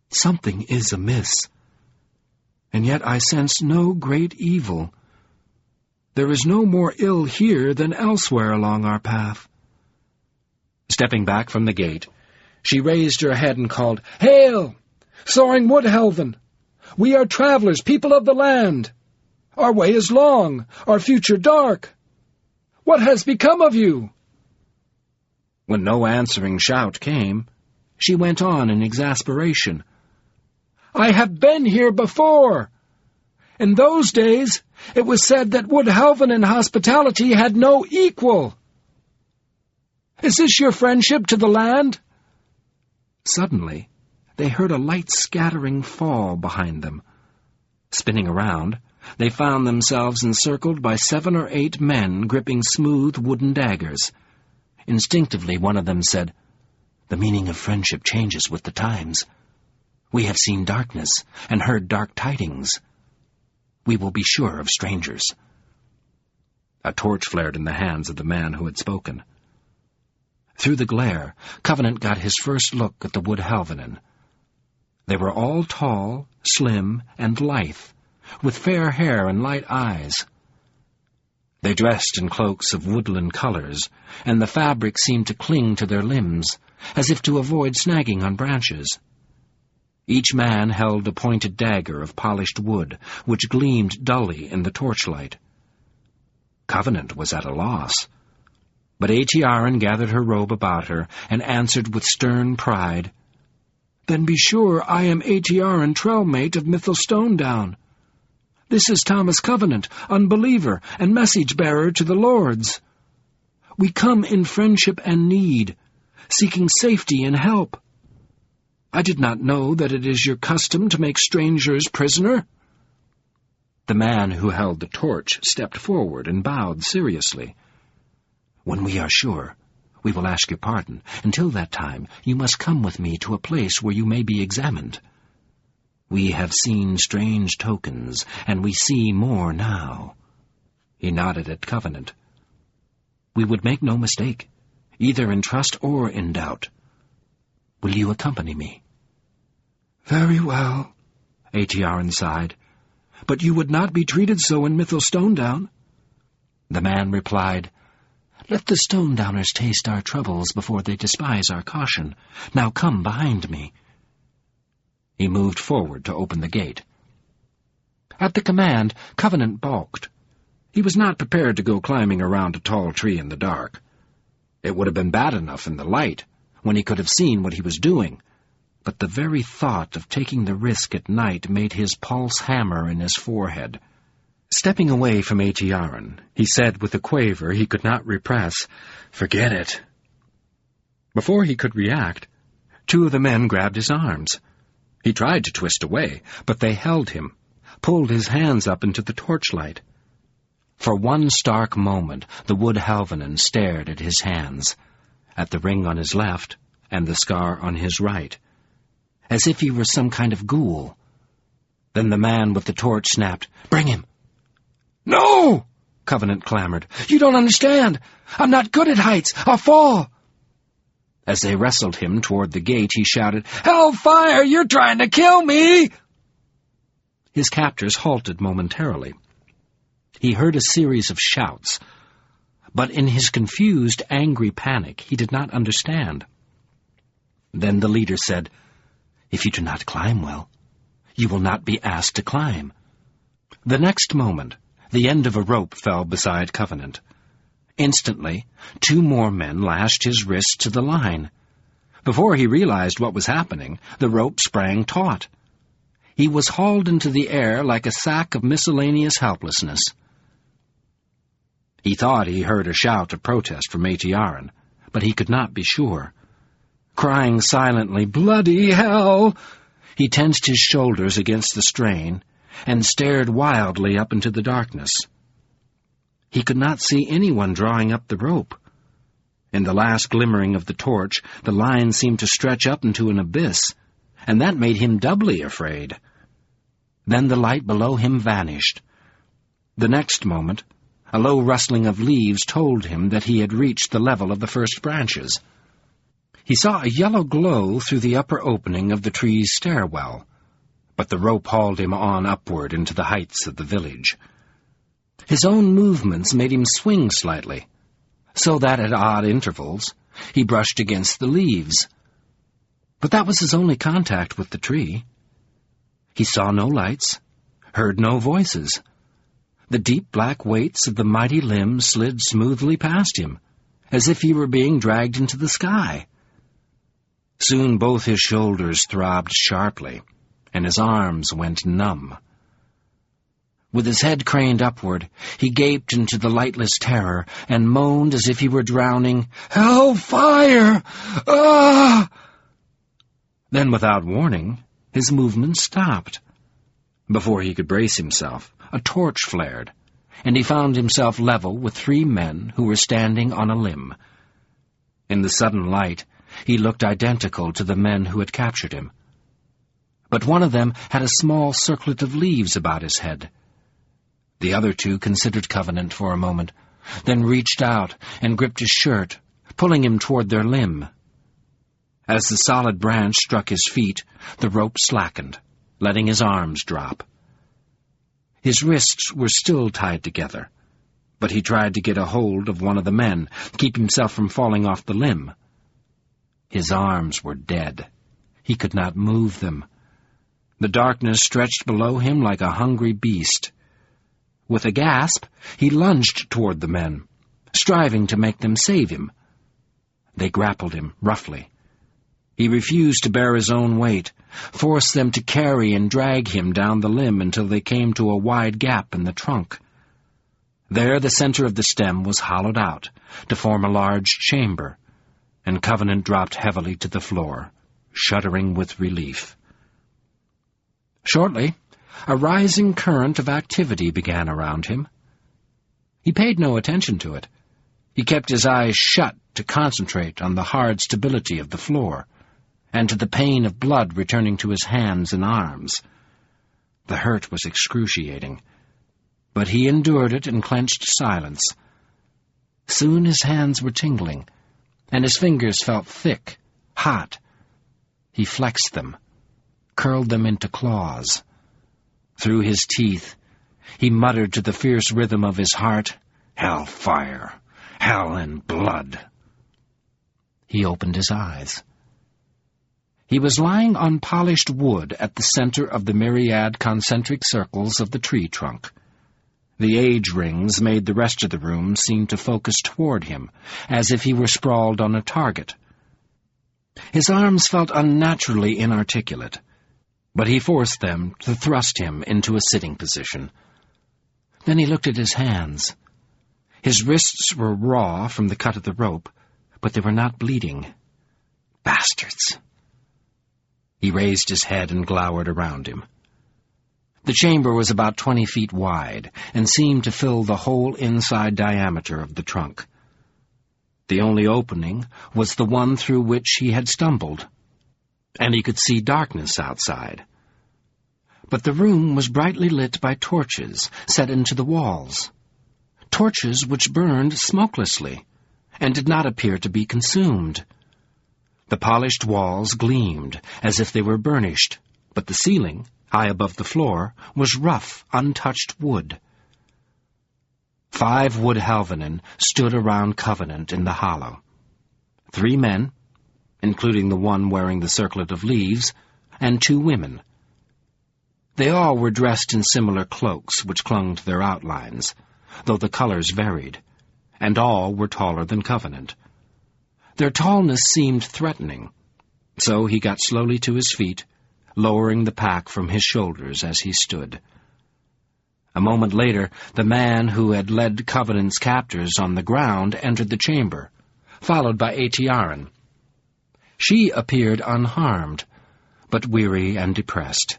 Something is amiss. And yet I sense no great evil. There is no more ill here than elsewhere along our path." Stepping back from the gate, she raised her head and called, "Hail! Soaring Woodhelven! We are travelers, people of the land. Our way is long, our future dark. What has become of you?" When no answering shout came, she went on in exasperation. "I have been here before. In those days, it was said that Woodhelven in hospitality had no equal. Is this your friendship to the land?" Suddenly, they heard a light scattering fall behind them. Spinning around, they found themselves encircled by 7 or 8 men gripping smooth wooden daggers. Instinctively, one of them said, "The meaning of friendship changes with the times. We have seen darkness and heard dark tidings. We will be sure of strangers." A torch flared in the hands of the man who had spoken. Through the glare, Covenant got his first look at the Woodhelvenen. They were all tall, slim, and lithe, with fair hair and light eyes. They dressed in cloaks of woodland colors, and the fabric seemed to cling to their limbs, as if to avoid snagging on branches. Each man held a pointed dagger of polished wood, which gleamed dully in the torchlight. Covenant was at a loss, but Aetiarin gathered her robe about her and answered with stern pride, "Then be sure I am Aetiarin Trailmate of Mythel Stonedown. This is Thomas Covenant, Unbeliever, and message-bearer to the lords. We come in friendship and need, seeking safety and help. I did not know that it is your custom to make strangers prisoner." The man who held the torch stepped forward and bowed seriously. "When we are sure, we will ask your pardon. Until that time, you must come with me to a place where you may be examined. We have seen strange tokens, and we see more now." He nodded at Covenant. We would make no mistake, either in trust or in doubt. Will you accompany me?" "Very well," Aetiarin sighed. "But you would not be treated so in Mythos Stonedown." The man replied, "Let the Stonedowners taste our troubles before they despise our caution. Now come behind me." He moved forward to open the gate. At the command, Covenant balked. He was not prepared to go climbing around a tall tree in the dark. It would have been bad enough in the light, when he could have seen what he was doing, but the very thought of taking the risk at night made his pulse hammer in his forehead. Stepping away from Aetiarin, he said with a quaver he could not repress, "Forget it." Before he could react, two of the men grabbed his arms. He tried to twist away, but they held him, pulled his hands up into the torchlight. For one stark moment, the Wood Halvanen stared at his hands, at the ring on his left and the scar on his right, as if he were some kind of ghoul. Then the man with the torch snapped, "Bring him!" "No!" Covenant clamored. "You don't understand. I'm not good at heights. I'll fall." As they wrestled him toward the gate, he shouted, "Hellfire! You're trying to kill me!" His captors halted momentarily. He heard a series of shouts, but in his confused, angry panic, he did not understand. Then the leader said, "If you do not climb well, you will not be asked to climb." The next moment, the end of a rope fell beside Covenant. Instantly, two more men lashed his wrists to the line. Before he realized what was happening, the rope sprang taut. He was hauled into the air like a sack of miscellaneous helplessness. He thought he heard a shout of protest from Aetiarin, but he could not be sure. Crying silently, "Bloody hell!" he tensed his shoulders against the strain and stared wildly up into the darkness. He could not see anyone drawing up the rope. In the last glimmering of the torch, the line seemed to stretch up into an abyss, and that made him doubly afraid. Then the light below him vanished. The next moment, a low rustling of leaves told him that he had reached the level of the first branches. He saw a yellow glow through the upper opening of the tree's stairwell, but the rope hauled him on upward into the heights of the village. His own movements made him swing slightly, so that at odd intervals he brushed against the leaves. But that was his only contact with the tree. He saw no lights, heard no voices. The deep black weights of the mighty limbs slid smoothly past him, as if he were being dragged into the sky. Soon both his shoulders throbbed sharply, and his arms went numb. With his head craned upward, he gaped into the lightless terror and moaned as if he were drowning, "Hellfire! Ah!" Then, without warning, his movements stopped. Before he could brace himself, a torch flared, and he found himself level with three men who were standing on a limb. In the sudden light, he looked identical to the men who had captured him. But one of them had a small circlet of leaves about his head. The other two considered Covenant for a moment, then reached out and gripped his shirt, pulling him toward their limb. As the solid branch struck his feet, the rope slackened, letting his arms drop. His wrists were still tied together, but he tried to get a hold of one of the men, keep himself from falling off the limb. His arms were dead. He could not move them. The darkness stretched below him like a hungry beast. With a gasp, he lunged toward the men, striving to make them save him. They grappled him roughly. He refused to bear his own weight, forced them to carry and drag him down the limb until they came to a wide gap in the trunk. There the center of the stem was hollowed out to form a large chamber, and Covenant dropped heavily to the floor, shuddering with relief. Shortly, a rising current of activity began around him. He paid no attention to it. He kept his eyes shut to concentrate on the hard stability of the floor, and to the pain of blood returning to his hands and arms. The hurt was excruciating, but he endured it in clenched silence. Soon his hands were tingling, and his fingers felt thick, hot. He flexed them, curled them into claws. Through his teeth, he muttered to the fierce rhythm of his heart, "Hell fire, hell and blood." He opened his eyes. He was lying on polished wood at the center of the myriad concentric circles of the tree trunk. The age rings made the rest of the room seem to focus toward him, as if he were sprawled on a target. His arms felt unnaturally inarticulate, but he forced them to thrust him into a sitting position. Then he looked at his hands. His wrists were raw from the cut of the rope, but they were not bleeding. Bastards! He raised his head and glowered around him. The chamber was about 20 feet wide and seemed to fill the whole inside diameter of the trunk. The only opening was the one through which he had stumbled, and he could see darkness outside. But the room was brightly lit by torches set into the walls, torches which burned smokelessly and did not appear to be consumed. The polished walls gleamed as if they were burnished, but the ceiling, high above the floor, was rough, untouched wood. 5 wood halvenin stood around Covenant in the hollow. 3 men, including the one wearing the circlet of leaves, and 2 women. They all were dressed in similar cloaks which clung to their outlines, though the colors varied, and all were taller than Covenant. Their tallness seemed threatening, so he got slowly to his feet, lowering the pack from his shoulders as he stood. A moment later, the man who had led Covenant's captors on the ground entered the chamber, followed by Atiaran. She appeared unharmed, but weary and depressed,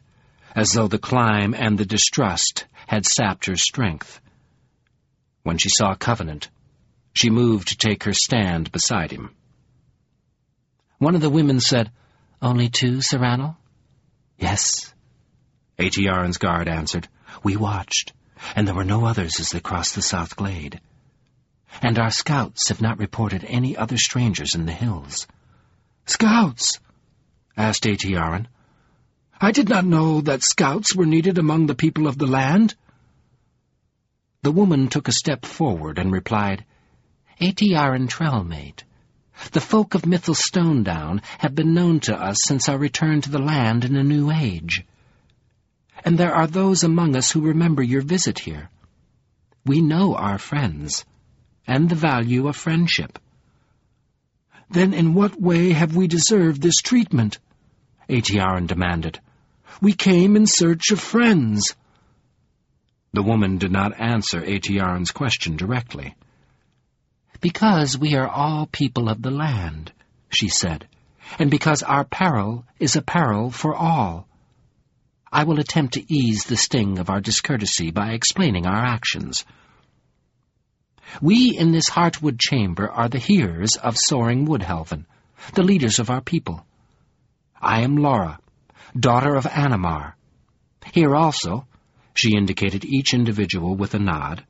as though the climb and the distrust had sapped her strength. When she saw Covenant, she moved to take her stand beside him. One of the women said, "Only 2, Serrano?" "Yes," Atiaran's guard answered. "We watched, and there were no others as they crossed the south glade. And our scouts have not reported any other strangers in the hills." "Scouts?" asked Atiaran. "I did not know that scouts were needed among the people of the land." The woman took a step forward and replied, "Atiaran Trellmate, the folk of Mythal Stonedown have been known to us since our return to the land in a new age. And there are those among us who remember your visit here. We know our friends, and the value of friendship." "Then in what way have we deserved this treatment?" Atiaran demanded. "We came in search of friends." The woman did not answer Atiaran's question directly. "Because we are all people of the land," she said, "and because our peril is a peril for all. I will attempt to ease the sting of our discourtesy by explaining our actions. We in this Heartwood chamber are the hearers of Soaring Woodhelven, the leaders of our people. I am Laura, daughter of Animar. Here also," she indicated each individual with a nod,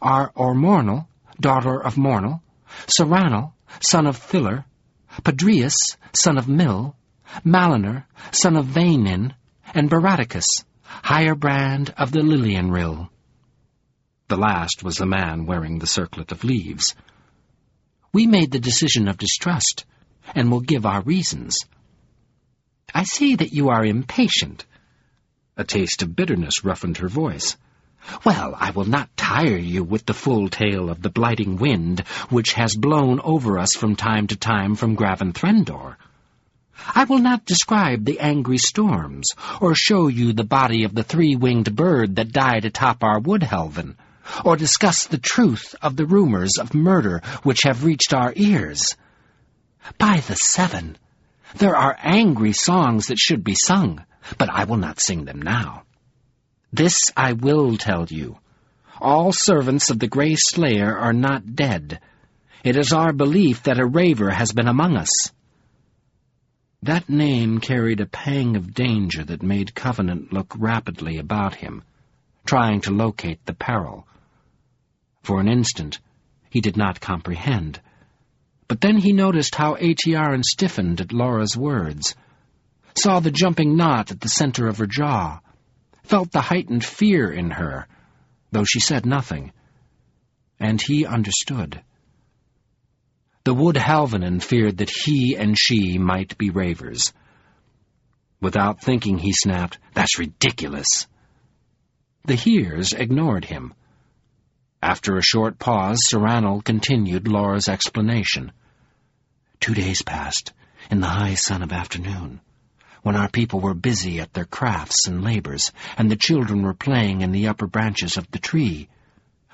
"are Ormornal, daughter of Mornal, Serrano, son of Thiller, Padrius, son of Mill, Maliner, son of Vainin, and Baraticus, Hirebrand of the Lilian Rill." The last was the man wearing the circlet of leaves. "We made the decision of distrust, and will give our reasons." "I see that you are impatient." A taste of bitterness roughened her voice. "Well, I will not tire you with the full tale of the blighting wind which has blown over us from time to time from Graven Threndor. I will not describe the angry storms, or show you the body of the 3-winged bird that died atop our Woodhelven, or discuss the truth of the rumors of murder which have reached our ears. By the 7, there are angry songs that should be sung, but I will not sing them now. This I will tell you. All servants of the Grey Slayer are not dead. It is our belief that a raver has been among us." That name carried a pang of danger that made Covenant look rapidly about him, trying to locate the peril. For an instant, he did not comprehend. But then he noticed how Aetiarin stiffened at Laura's words, saw the jumping knot at the center of her jaw, felt the heightened fear in her, though she said nothing. And he understood. The Wood Halvanen feared that he and she might be ravers. Without thinking, he snapped, "That's ridiculous." The Hears ignored him. After a short pause, Sir Ranald continued Laura's explanation. 2 days passed, in the high sun of afternoon, when our people were busy at their crafts and labors, and the children were playing in the upper branches of the tree.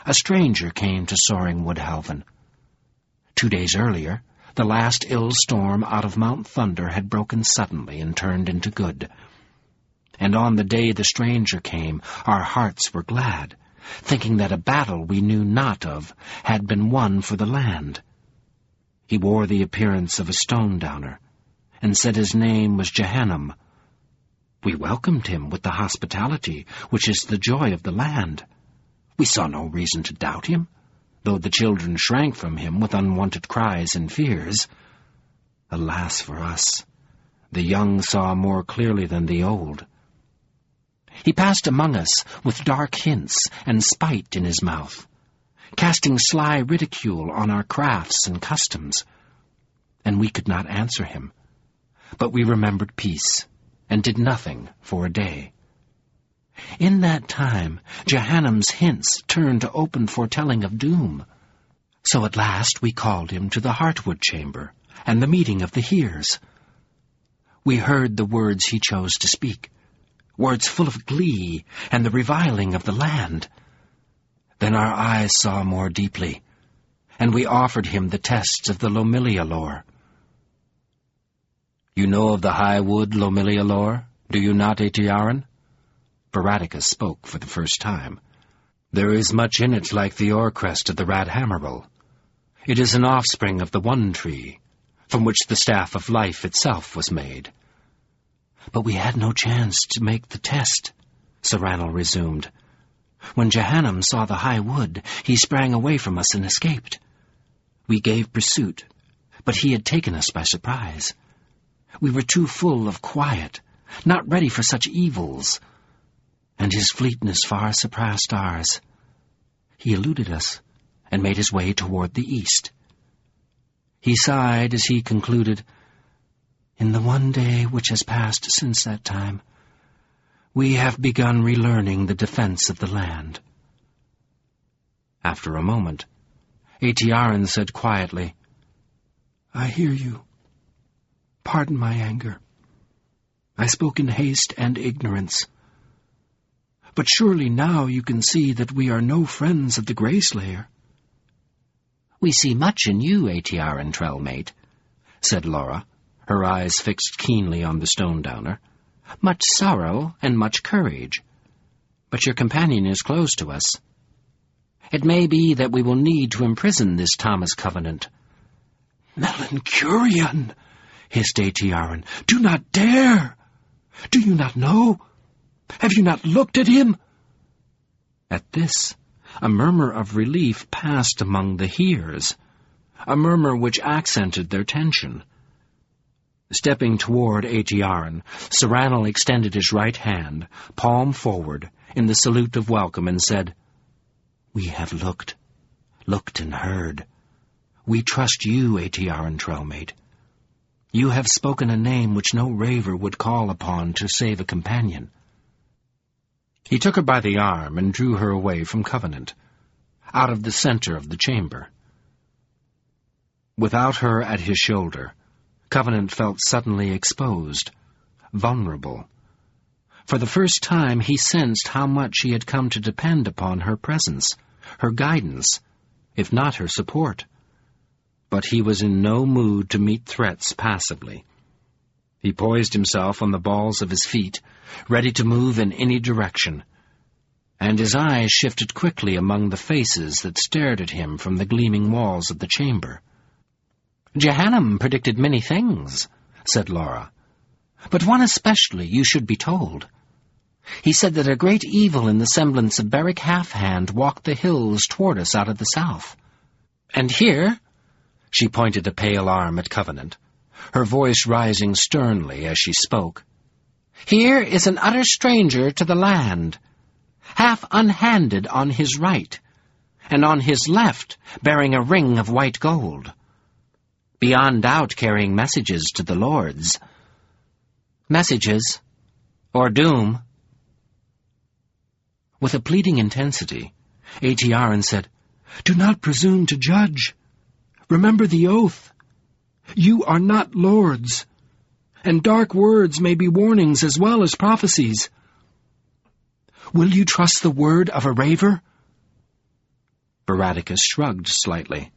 A stranger came to Soaring Wood Halvan. 2 days earlier, the last ill storm out of Mount Thunder had broken suddenly and turned into good. And on the day the stranger came, our hearts were glad, thinking that a battle we knew not of had been won for the land. He wore the appearance of a stone-downer, and said his name was Jehannam. We welcomed him with the hospitality which is the joy of the land. We saw no reason to doubt him, though the children shrank from him with unwonted cries and fears. Alas for us, the young saw more clearly than the old. He passed among us with dark hints and spite in his mouth, casting sly ridicule on our crafts and customs. And we could not answer him, but we remembered peace, and did nothing for a day. In that time, Jehannam's hints turned to open foretelling of doom. So at last we called him to the Heartwood chamber, and the meeting of the Hears. We heard the words he chose to speak, words full of glee and the reviling of the land. Then our eyes saw more deeply, and we offered him the tests of the Lomilia lore. You know of the High Wood Lomilia lore, do you not, Aetiarin? Baraticus spoke for the first time. There is much in it like the ore-crest of the Radhammerel. It is an offspring of the One Tree, from which the Staff of Life itself was made. But we had no chance to make the test, Sir Ranald resumed. When Jehannam saw the High Wood, he sprang away from us and escaped. We gave pursuit, but he had taken us by surprise. We were too full of quiet, not ready for such evils, and his fleetness far surpassed ours. He eluded us, and made his way toward the east. He sighed as he concluded, In the one day which has passed since that time, we have begun relearning the defense of the land. After a moment, Aetiarin said quietly, I hear you. Pardon my anger. I spoke in haste and ignorance. But surely now you can see that we are no friends of the Greyslayer. We see much in you, Aetiarin Trellmate, said Laura, her eyes fixed keenly on the stone-downer. Much sorrow and much courage. But your companion is close to us. It may be that we will need to imprison this Thomas Covenant. Melancurion, hissed Aetiarin, do not dare! Do you not know? Have you not looked at him? At this, a murmur of relief passed among the Hears, a murmur which accented their tension. Stepping toward Aetiarin, Sir Ranald extended his right hand, palm forward, in the salute of welcome, and said, We have looked and heard. We trust you, Aetiarin Trellmate. You have spoken a name which no raver would call upon to save a companion. He took her by the arm and drew her away from Covenant, out of the center of the chamber. Without her at his shoulder, Covenant felt suddenly exposed, vulnerable. For the first time he sensed how much he had come to depend upon her presence, her guidance, if not her support. But he was in no mood to meet threats passively. He poised himself on the balls of his feet, ready to move in any direction, and his eyes shifted quickly among the faces that stared at him from the gleaming walls of the chamber. Jehannam predicted many things, said Laura, but one especially you should be told. He said that a great evil in the semblance of Beric Halfhand walked the hills toward us out of the south. And here," she pointed a pale arm at Covenant, her voice rising sternly as she spoke, "here is an utter stranger to the land, half unhanded on his right, and on his left bearing a ring of white gold, beyond doubt carrying messages to the lords. Messages, or doom." With a pleading intensity, Aetiarin said, "Do not presume to judge. Remember the oath. You are not lords, and dark words may be warnings as well as prophecies. Will you trust the word of a raver?" Baraticus shrugged slightly.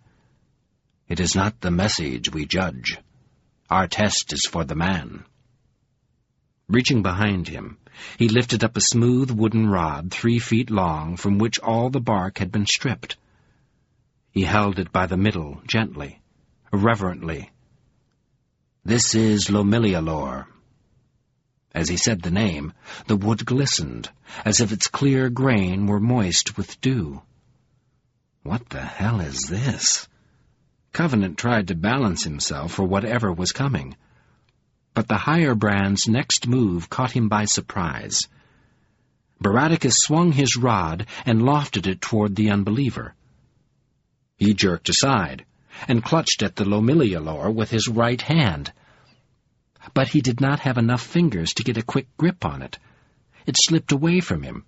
"It is not the message we judge. Our test is for the man." Reaching behind him, he lifted up a smooth wooden rod 3 feet long from which all the bark had been stripped. He held it by the middle gently, reverently. "This is Lomilialor." As he said the name, the wood glistened, as if its clear grain were moist with dew. What the hell is this? Covenant tried to balance himself for whatever was coming, but the higher brand's next move caught him by surprise. Baraticus swung his rod and lofted it toward the Unbeliever. He jerked aside and clutched at the Lomilialor with his right hand. But he did not have enough fingers to get a quick grip on it. It slipped away from him,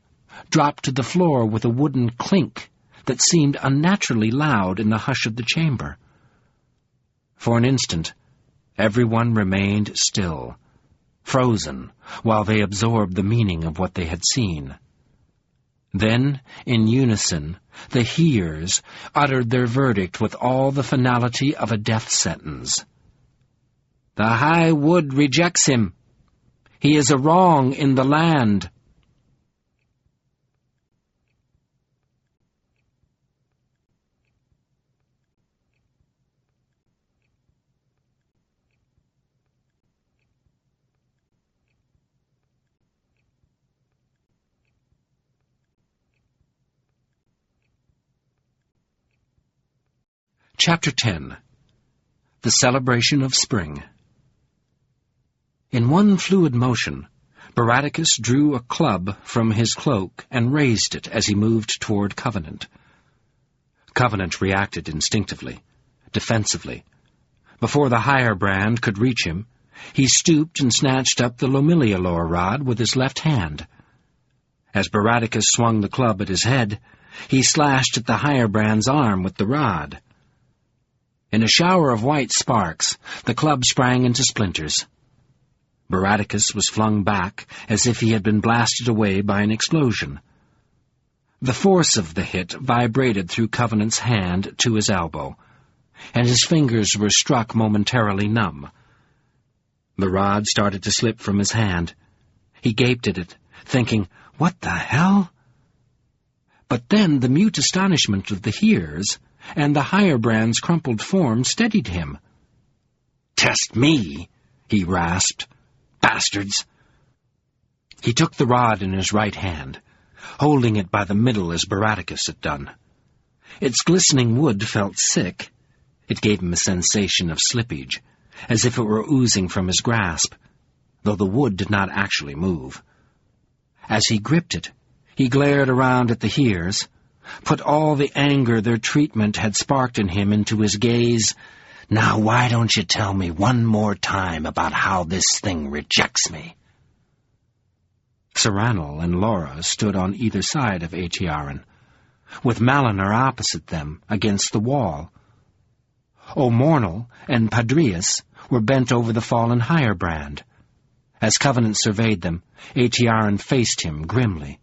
dropped to the floor with a wooden clink that seemed unnaturally loud in the hush of the chamber. For an instant, everyone remained still, frozen, while they absorbed the meaning of what they had seen. Then, in unison, the hearers uttered their verdict with all the finality of a death sentence. "The High Wood rejects him. He is a wrong in the land." Chapter 10. The Celebration of Spring. In one fluid motion, Baraticus drew a club from his cloak and raised it as he moved toward Covenant. Covenant reacted instinctively, defensively. Before the higher brand could reach him, he stooped and snatched up the Lomilialor rod with his left hand. As Baraticus swung the club at his head, he slashed at the higher brand's arm with the rod. In a shower of white sparks, the club sprang into splinters. Baraticus was flung back as if he had been blasted away by an explosion. The force of the hit vibrated through Covenant's hand to his elbow, and his fingers were struck momentarily numb. The rod started to slip from his hand. He gaped at it, thinking, "What the hell?" But then the mute astonishment of the hearers and the higher brand's crumpled form steadied him. "Test me," he rasped. "Bastards!" He took the rod in his right hand, holding it by the middle as Baraticus had done. Its glistening wood felt sick. It gave him a sensation of slippage, as if it were oozing from his grasp, though the wood did not actually move. As he gripped it, he glared around at the hearers, put all the anger their treatment had sparked in him into his gaze. "Now why don't you tell me one more time about how this thing rejects me?" Serranel and Laura stood on either side of Aetiarin, with Malinor opposite them against the wall. O'Mornell and Padrius were bent over the fallen higher brand. As Covenant surveyed them, Aetiarin faced him grimly.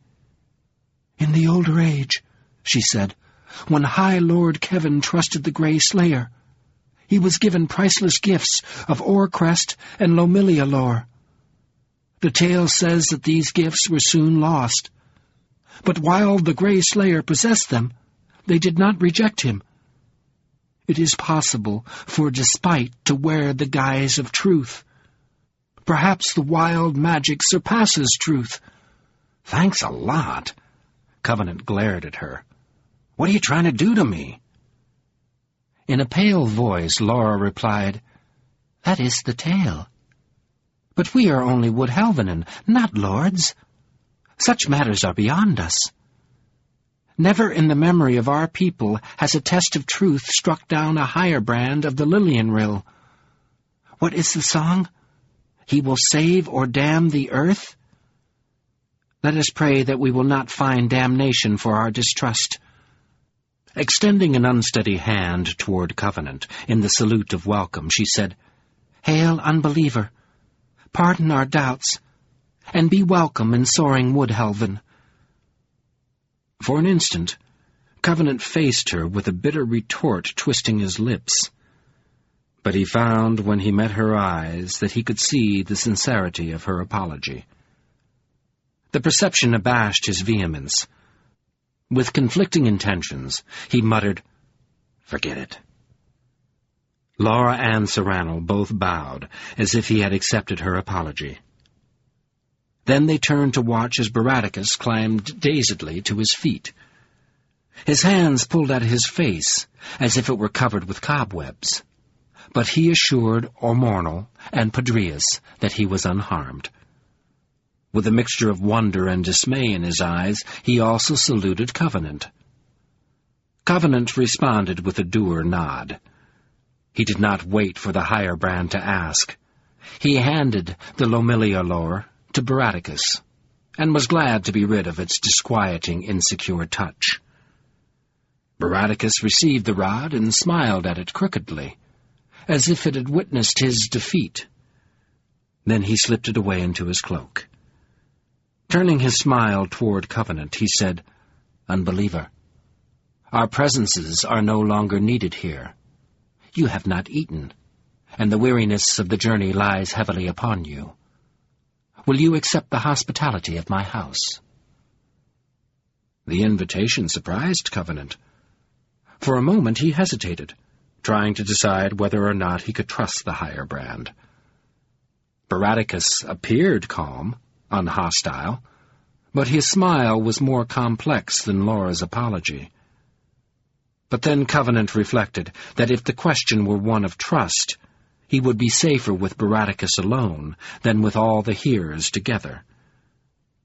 "In the older age," she said, "when High Lord Kevin trusted the Grey Slayer, he was given priceless gifts of Orecrest and Lomilialor. The tale says that these gifts were soon lost, but while the Grey Slayer possessed them, they did not reject him. It is possible for despite to wear the guise of truth. Perhaps the wild magic surpasses truth." "Thanks a lot." Covenant glared at her. "What are you trying to do to me?" In a pale voice, Laura replied, "That is the tale. But we are only woodhelvenen, not lords. Such matters are beyond us. Never in the memory of our people has a test of truth struck down a higher brand of the Lillian rill. What is the song? He will save or damn the earth? Let us pray that we will not find damnation for our distrust." Extending an unsteady hand toward Covenant in the salute of welcome, she said, "Hail, Unbeliever! Pardon our doubts, and be welcome in soaring Woodhelven." For an instant, Covenant faced her with a bitter retort twisting his lips. But he found when he met her eyes that he could see the sincerity of her apology. The perception abashed his vehemence. With conflicting intentions, he muttered, "Forget it." Laura and Serrano both bowed, as if he had accepted her apology. Then they turned to watch as Baraticus climbed dazedly to his feet. His hands pulled at his face, as if it were covered with cobwebs. But he assured Ormornal and Padrius that he was unharmed. With a mixture of wonder and dismay in his eyes, he also saluted Covenant. Covenant responded with a dour nod. He did not wait for the higher brand to ask. He handed the Lomilia lore to Baraticus, and was glad to be rid of its disquieting, insecure touch. Baraticus received the rod and smiled at it crookedly, as if it had witnessed his defeat. Then he slipped it away into his cloak. Turning his smile toward Covenant, he said, "Unbeliever, our presences are no longer needed here. You have not eaten, and the weariness of the journey lies heavily upon you. Will you accept the hospitality of my house?" The invitation surprised Covenant. For a moment he hesitated, trying to decide whether or not he could trust the higher brand. Baraticus appeared calm, unhostile, but his smile was more complex than Laura's apology. But then Covenant reflected that if the question were one of trust, he would be safer with Baraticus alone than with all the hearers together.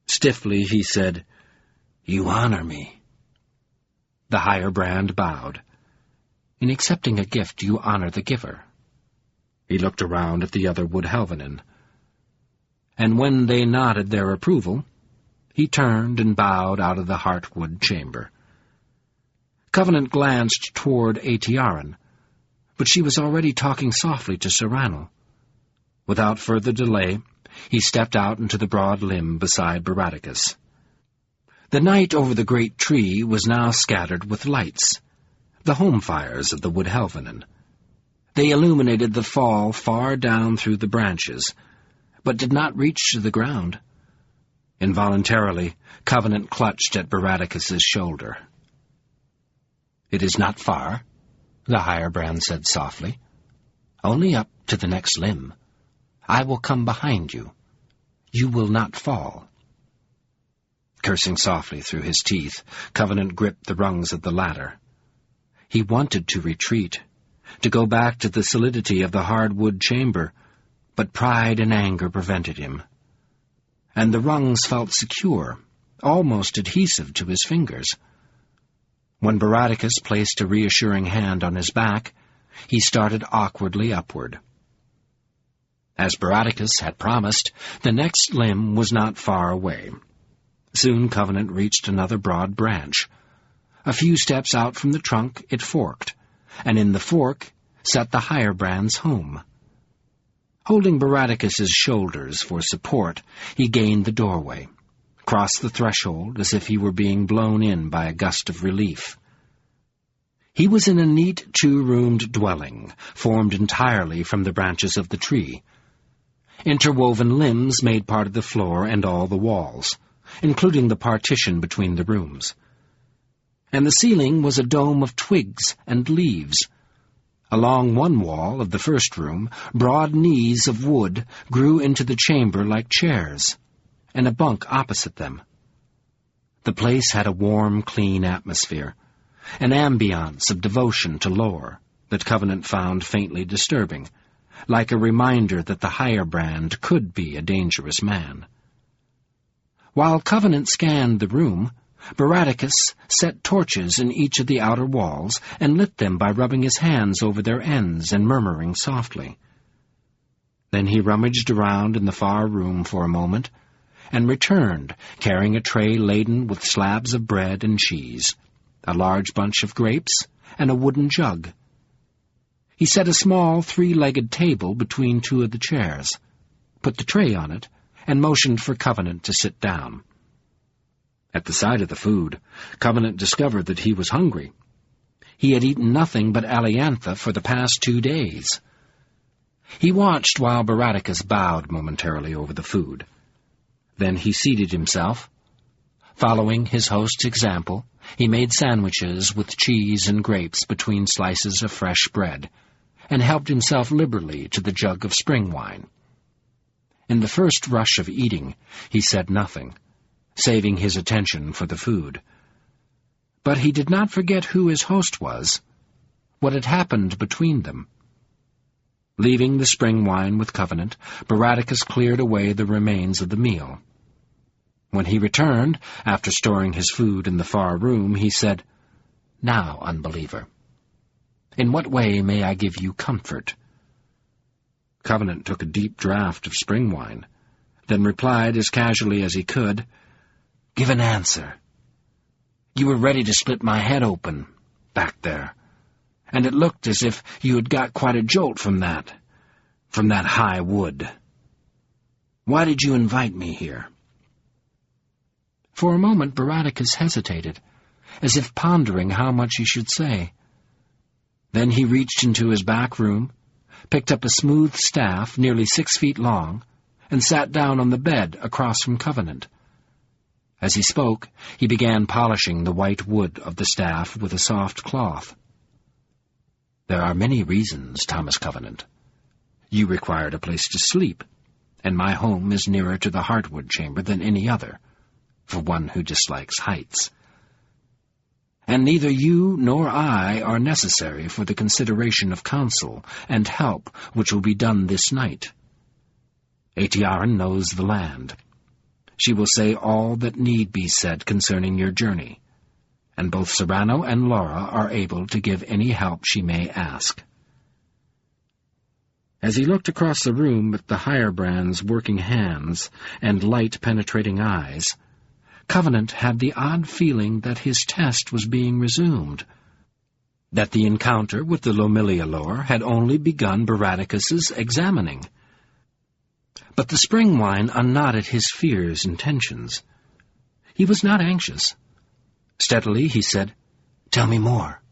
Stiffly he said, "You honor me." The higher brand bowed. "In accepting a gift, you honor the giver." He looked around at the other Woodhelvenen. And when they nodded their approval, he turned and bowed out of the Heartwood chamber. Covenant glanced toward Aetiaran, but she was already talking softly to Serrano. Without further delay, he stepped out into the broad limb beside Baraticus. The night over the great tree was now scattered with lights, the home fires of the Woodhelvenen. They illuminated the fall far down through the branches, but did not reach to the ground. Involuntarily, Covenant clutched at Baraticus's shoulder. "It is not far," the higher brand said softly. "Only up to the next limb. I will come behind you. You will not fall." Cursing softly through his teeth, Covenant gripped the rungs of the ladder. He wanted to retreat, to go back to the solidity of the hardwood chamber, but pride and anger prevented him. And the rungs felt secure, almost adhesive to his fingers. When Baraticus placed a reassuring hand on his back, he started awkwardly upward. As Baraticus had promised, the next limb was not far away. Soon Covenant reached another broad branch. A few steps out from the trunk it forked, and in the fork sat the higher brand's home. Holding Baraticus's shoulders for support, he gained the doorway, crossed the threshold as if he were being blown in by a gust of relief. He was in a neat two-roomed dwelling, formed entirely from the branches of the tree. Interwoven limbs made part of the floor and all the walls, including the partition between the rooms. And the ceiling was a dome of twigs and leaves. Along one wall of the first room, broad knees of wood grew into the chamber like chairs, and a bunk opposite them. The place had a warm, clean atmosphere, an ambiance of devotion to lore that Covenant found faintly disturbing, like a reminder that the higher brand could be a dangerous man. While Covenant scanned the room, Baraticus set torches in each of the outer walls and lit them by rubbing his hands over their ends and murmuring softly. Then he rummaged around in the far room for a moment and returned, carrying a tray laden with slabs of bread and cheese, a large bunch of grapes, and a wooden jug. He set a small three-legged table between two of the chairs, put the tray on it, and motioned for Covenant to sit down. At the sight of the food, Covenant discovered that he was hungry. He had eaten nothing but aliantha for the past 2 days. He watched while Baraticus bowed momentarily over the food. Then he seated himself. Following his host's example, he made sandwiches with cheese and grapes between slices of fresh bread, and helped himself liberally to the jug of spring wine. In the first rush of eating, he said nothing, saving his attention for the food. But he did not forget who his host was, what had happened between them. Leaving the spring wine with Covenant, Baraticus cleared away the remains of the meal. When he returned, after storing his food in the far room, he said, "Now, Unbeliever, in what way may I give you comfort?" Covenant took a deep draught of spring wine, then replied as casually as he could, "Give an answer. You were ready to split my head open, back there, and it looked as if you had got quite a jolt from that high wood. Why did you invite me here?" For a moment Baraticus hesitated, as if pondering how much he should say. Then he reached into his back room, picked up a smooth staff nearly 6 feet long, and sat down on the bed across from Covenant. As he spoke, he began polishing the white wood of the staff with a soft cloth. "There are many reasons, Thomas Covenant. You required a place to sleep, and my home is nearer to the hardwood chamber than any other, for one who dislikes heights. And neither you nor I are necessary for the consideration of counsel and help which will be done this night. Atiaran knows the land. She will say all that need be said concerning your journey, and both Serrano and Laura are able to give any help she may ask." As he looked across the room at the higher brand's working hands and light penetrating eyes, Covenant had the odd feeling that his test was being resumed, that the encounter with the Lomilialor had only begun Baraticus's examining. But the spring wine unknotted his fears and tensions. He was not anxious. Steadily he said, "Tell me more."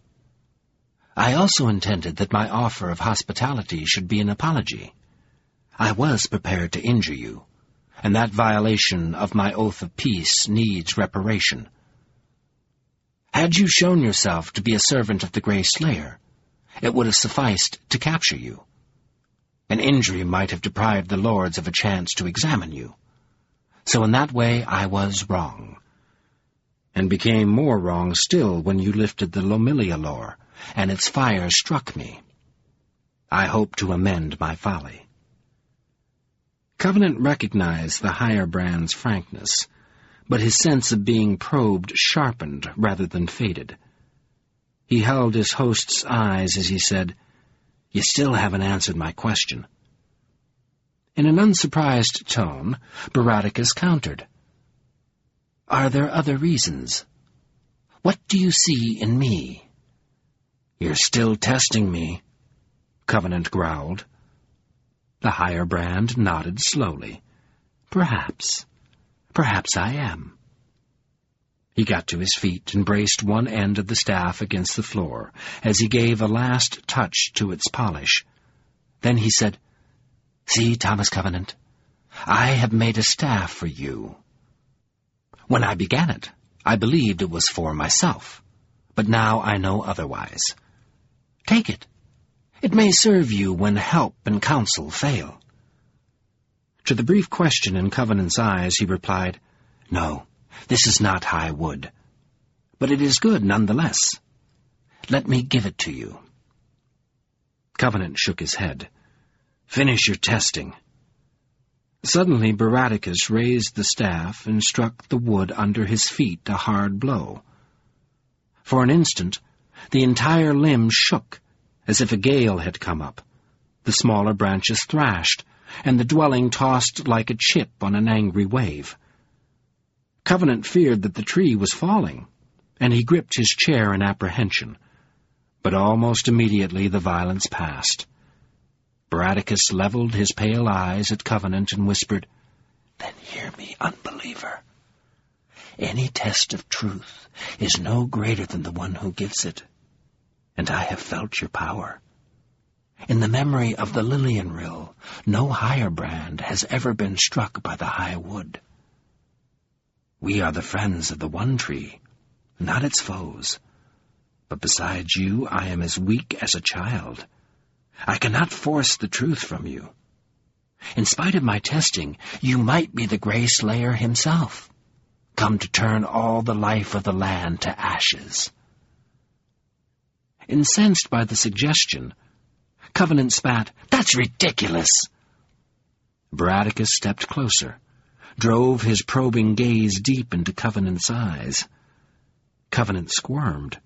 "I also intended that my offer of hospitality should be an apology. I was prepared to injure you, and that violation of my oath of peace needs reparation. Had you shown yourself to be a servant of the Grey Slayer, it would have sufficed to capture you. An injury might have deprived the lords of a chance to examine you. So in that way I was wrong, and became more wrong still when you lifted the Lomilialor, and its fire struck me. I hope to amend my folly." Covenant recognized the higher brand's frankness, but his sense of being probed sharpened rather than faded. He held his host's eyes as he said, "You still haven't answered my question." In an unsurprised tone, Baraticus countered, "Are there other reasons? What do you see in me?" "You're still testing me," Covenant growled. The higher brand nodded slowly. Perhaps I am." He got to his feet and braced one end of the staff against the floor as he gave a last touch to its polish. Then he said, "See, Thomas Covenant, I have made a staff for you. When I began it, I believed it was for myself, but now I know otherwise. Take it. It may serve you when help and counsel fail." To the brief question in Covenant's eyes, he replied, "No, this is not high wood, but it is good nonetheless. Let me give it to you." Covenant shook his head. "Finish your testing." Suddenly Baraticus raised the staff and struck the wood under his feet a hard blow. For an instant, the entire limb shook, as if a gale had come up. The smaller branches thrashed, and the dwelling tossed like a chip on an angry wave. Covenant feared that the tree was falling, and he gripped his chair in apprehension. But almost immediately the violence passed. Baraticus leveled his pale eyes at Covenant and whispered, "Then hear me, unbeliever. Any test of truth is no greater than the one who gives it, and I have felt your power. In the memory of the Lilian Rill, no higher brand has ever been struck by the high wood. We are the friends of the one tree, not its foes. But besides you, I am as weak as a child. I cannot force the truth from you. In spite of my testing, you might be the Grey Slayer himself, come to turn all the life of the land to ashes." Incensed by the suggestion, Covenant spat, "That's ridiculous!" Baraticus stepped closer, drove his probing gaze deep into Covenant's eyes. Covenant squirmed.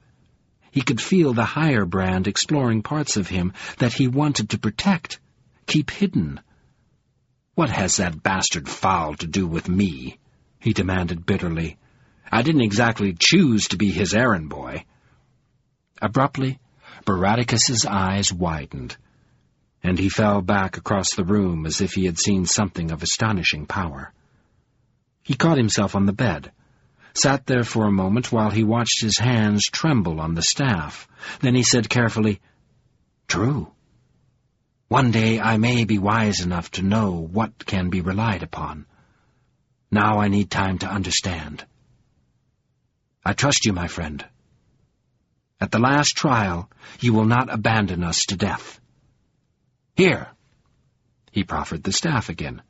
He could feel the higher brand exploring parts of him that he wanted to protect, keep hidden. "What has that bastard fowl to do with me?" he demanded bitterly. "I didn't exactly choose to be his errand boy." Abruptly, Baraticus's eyes widened, and he fell back across the room as if he had seen something of astonishing power. He caught himself on the bed, sat there for a moment while he watched his hands tremble on the staff. Then he said carefully, "True. One day I may be wise enough to know what can be relied upon. Now I need time to understand. I trust you, my friend. At the last trial, you will not abandon us to death. Here." He proffered the staff again.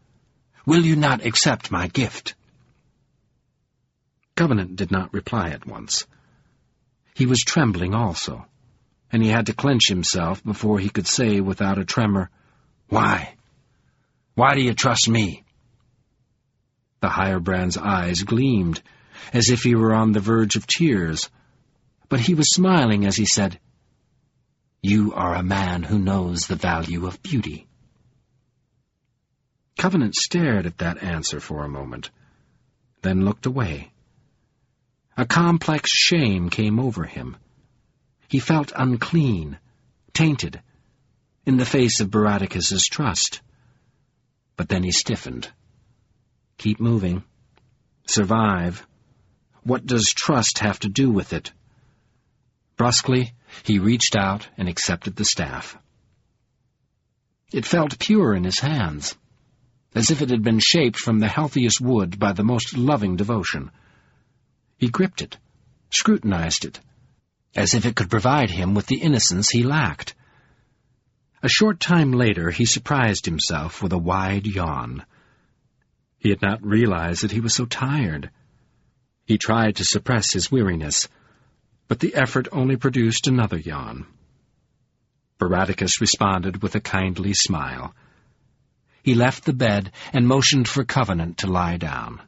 "Will you not accept my gift?" Covenant did not reply at once. He was trembling also, and he had to clench himself before he could say without a tremor, "Why? Why do you trust me?" The higher brand's eyes gleamed, as if he were on the verge of tears, but he was smiling as he said, "You are a man who knows the value of beauty." Covenant stared at that answer for a moment, then looked away. A complex shame came over him. He felt unclean, tainted, in the face of Baraticus's trust. But then he stiffened. Keep moving. Survive. What does trust have to do with it? Brusquely, he reached out and accepted the staff. It felt pure in his hands, as if it had been shaped from the healthiest wood by the most loving devotion. He gripped it, scrutinized it, as if it could provide him with the innocence he lacked. A short time later, he surprised himself with a wide yawn. He had not realized that he was so tired. He tried to suppress his weariness, but the effort only produced another yawn. Baraticus responded with a kindly smile. He left the bed and motioned for Covenant to lie down.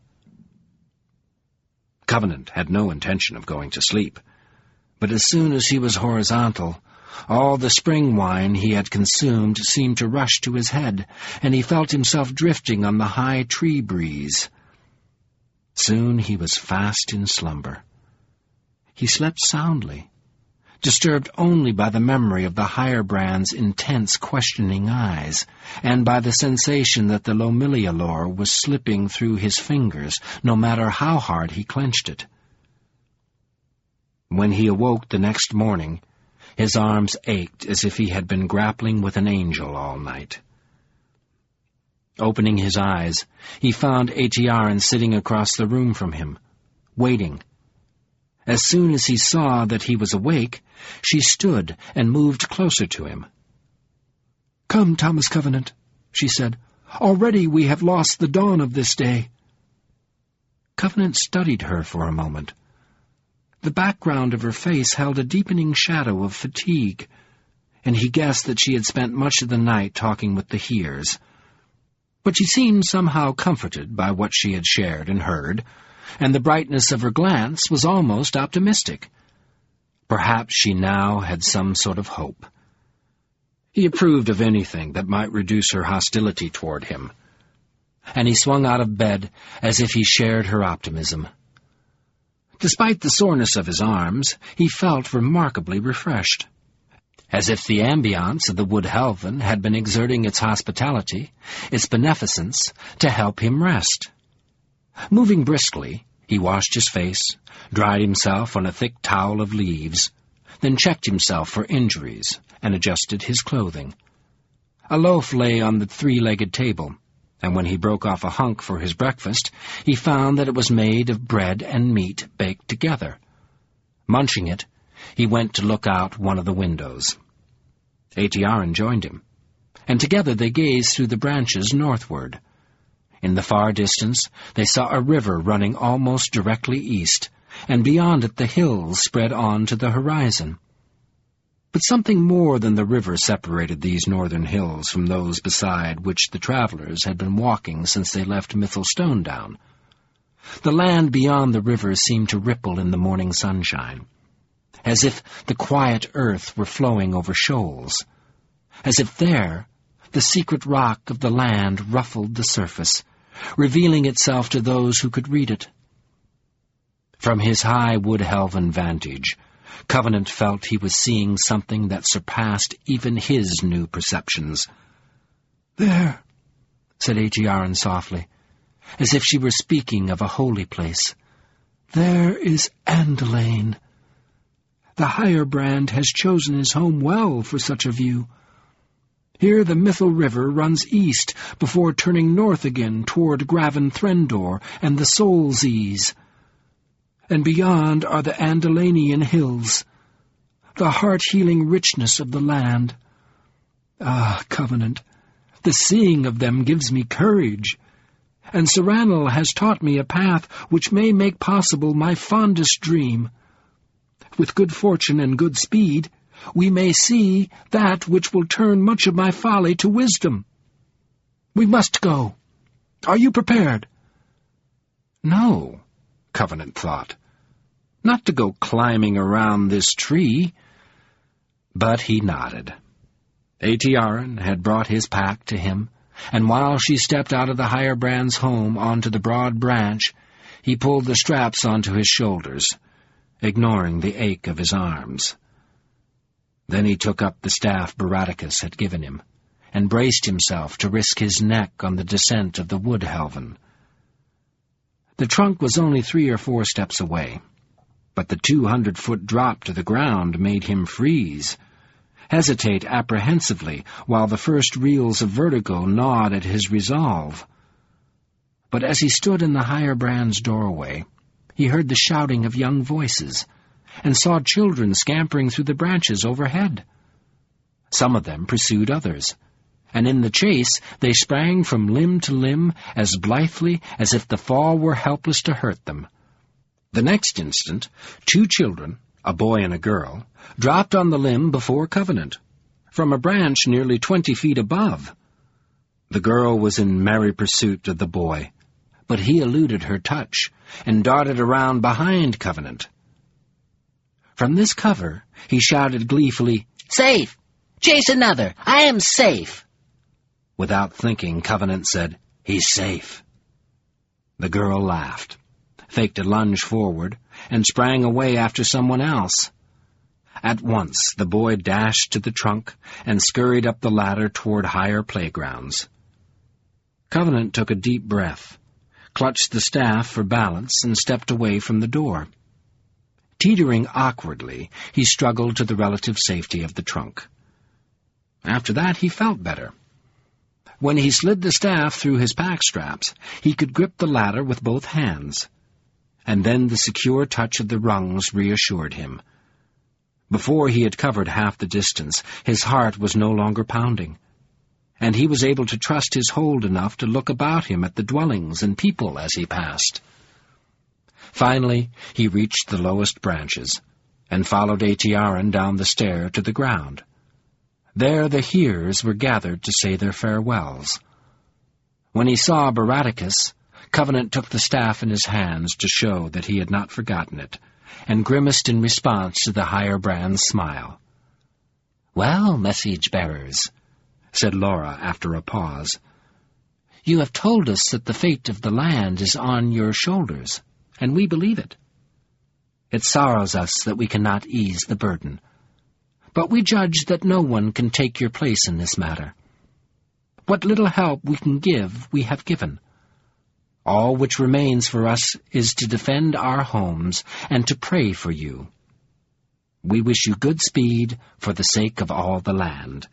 Covenant had no intention of going to sleep, but as soon as he was horizontal, all the spring wine he had consumed seemed to rush to his head, and he felt himself drifting on the high tree breeze. Soon he was fast in slumber. He slept soundly, disturbed only by the memory of the higher brand's intense questioning eyes, and by the sensation that the lomilia lore was slipping through his fingers, no matter how hard he clenched it. When he awoke the next morning, his arms ached as if he had been grappling with an angel all night. Opening his eyes, he found Atiaran sitting across the room from him, waiting. As soon as he saw that he was awake, she stood and moved closer to him. "Come, Thomas Covenant," she said. "Already we have lost the dawn of this day." Covenant studied her for a moment. The background of her face held a deepening shadow of fatigue, and he guessed that she had spent much of the night talking with the Hears. But she seemed somehow comforted by what she had shared and heard, and the brightness of her glance was almost optimistic. Perhaps she now had some sort of hope. He approved of anything that might reduce her hostility toward him, and he swung out of bed as if he shared her optimism. Despite the soreness of his arms, he felt remarkably refreshed, as if the ambience of the Wood Helven had been exerting its hospitality, its beneficence, to help him rest. Moving briskly, he washed his face, dried himself on a thick towel of leaves, then checked himself for injuries and adjusted his clothing. A loaf lay on the three-legged table, and when he broke off a hunk for his breakfast, he found that it was made of bread and meat baked together. Munching it, he went to look out one of the windows. Aetiarin joined him, and together they gazed through the branches northward. In the far distance they saw a river running almost directly east, and beyond it the hills spread on to the horizon. But something more than the river separated these northern hills from those beside which the travelers had been walking since they left Mythel Stonedown. The land beyond the river seemed to ripple in the morning sunshine, as if the quiet earth were flowing over shoals, as if there the secret rock of the land ruffled the surface, revealing itself to those who could read it. From his high Wood Helven vantage, Covenant felt he was seeing something that surpassed even his new perceptions. "There," said Aetiarin softly, as if she were speaking of a holy place. "There is Andalane. The Hirebrand has chosen his home well for such a view. Here the Mythel River runs east before turning north again toward Graven Threndor and the Soulseas. And beyond are the Andalanian hills, the heart-healing richness of the land. Ah, Covenant, the seeing of them gives me courage, and Serranel has taught me a path which may make possible my fondest dream. With good fortune and good speed, we may see that which will turn much of my folly to wisdom. We must go. Are you prepared?" No, Covenant thought. Not to go climbing around this tree. But he nodded. Aetiarin had brought his pack to him, and while she stepped out of the Hirebrand's home onto the broad branch, he pulled the straps onto his shoulders, ignoring the ache of his arms. Then he took up the staff Baraticus had given him, and braced himself to risk his neck on the descent of the Wood Helven. The trunk was only 3 or 4 steps away, but the 200-foot drop to the ground made him freeze, hesitate apprehensively while the first reels of vertigo gnawed at his resolve. But as he stood in the Hirebrand's doorway, he heard the shouting of young voices, and saw children scampering through the branches overhead. Some of them pursued others, and in the chase they sprang from limb to limb as blithely as if the fall were helpless to hurt them. The next instant, 2 children, a boy and a girl, dropped on the limb before Covenant, from a branch nearly 20 feet above. The girl was in merry pursuit of the boy, but he eluded her touch and darted around behind Covenant. From this cover, he shouted gleefully, "Safe! Chase another! I am safe!" Without thinking, Covenant said, "He's safe." The girl laughed, faked a lunge forward, and sprang away after someone else. At once, the boy dashed to the trunk and scurried up the ladder toward higher playgrounds. Covenant took a deep breath, clutched the staff for balance, and stepped away from the door. Teetering awkwardly, he struggled to the relative safety of the trunk. After that, he felt better. When he slid the staff through his pack straps, he could grip the ladder with both hands, and then the secure touch of the rungs reassured him. Before he had covered half the distance, his heart was no longer pounding, and he was able to trust his hold enough to look about him at the dwellings and people as he passed. Finally, he reached the lowest branches, and followed Aetiarin down the stair to the ground. There the hearers were gathered to say their farewells. When he saw Baraticus, Covenant took the staff in his hands to show that he had not forgotten it, and grimaced in response to the higher brand's smile. "Well, message-bearers," said Laura after a pause, "you have told us that the fate of the land is on your shoulders, and we believe it. It sorrows us that we cannot ease the burden, but we judge that no one can take your place in this matter. What little help we can give, we have given. All which remains for us is to defend our homes and to pray for you. We wish you good speed for the sake of all the land,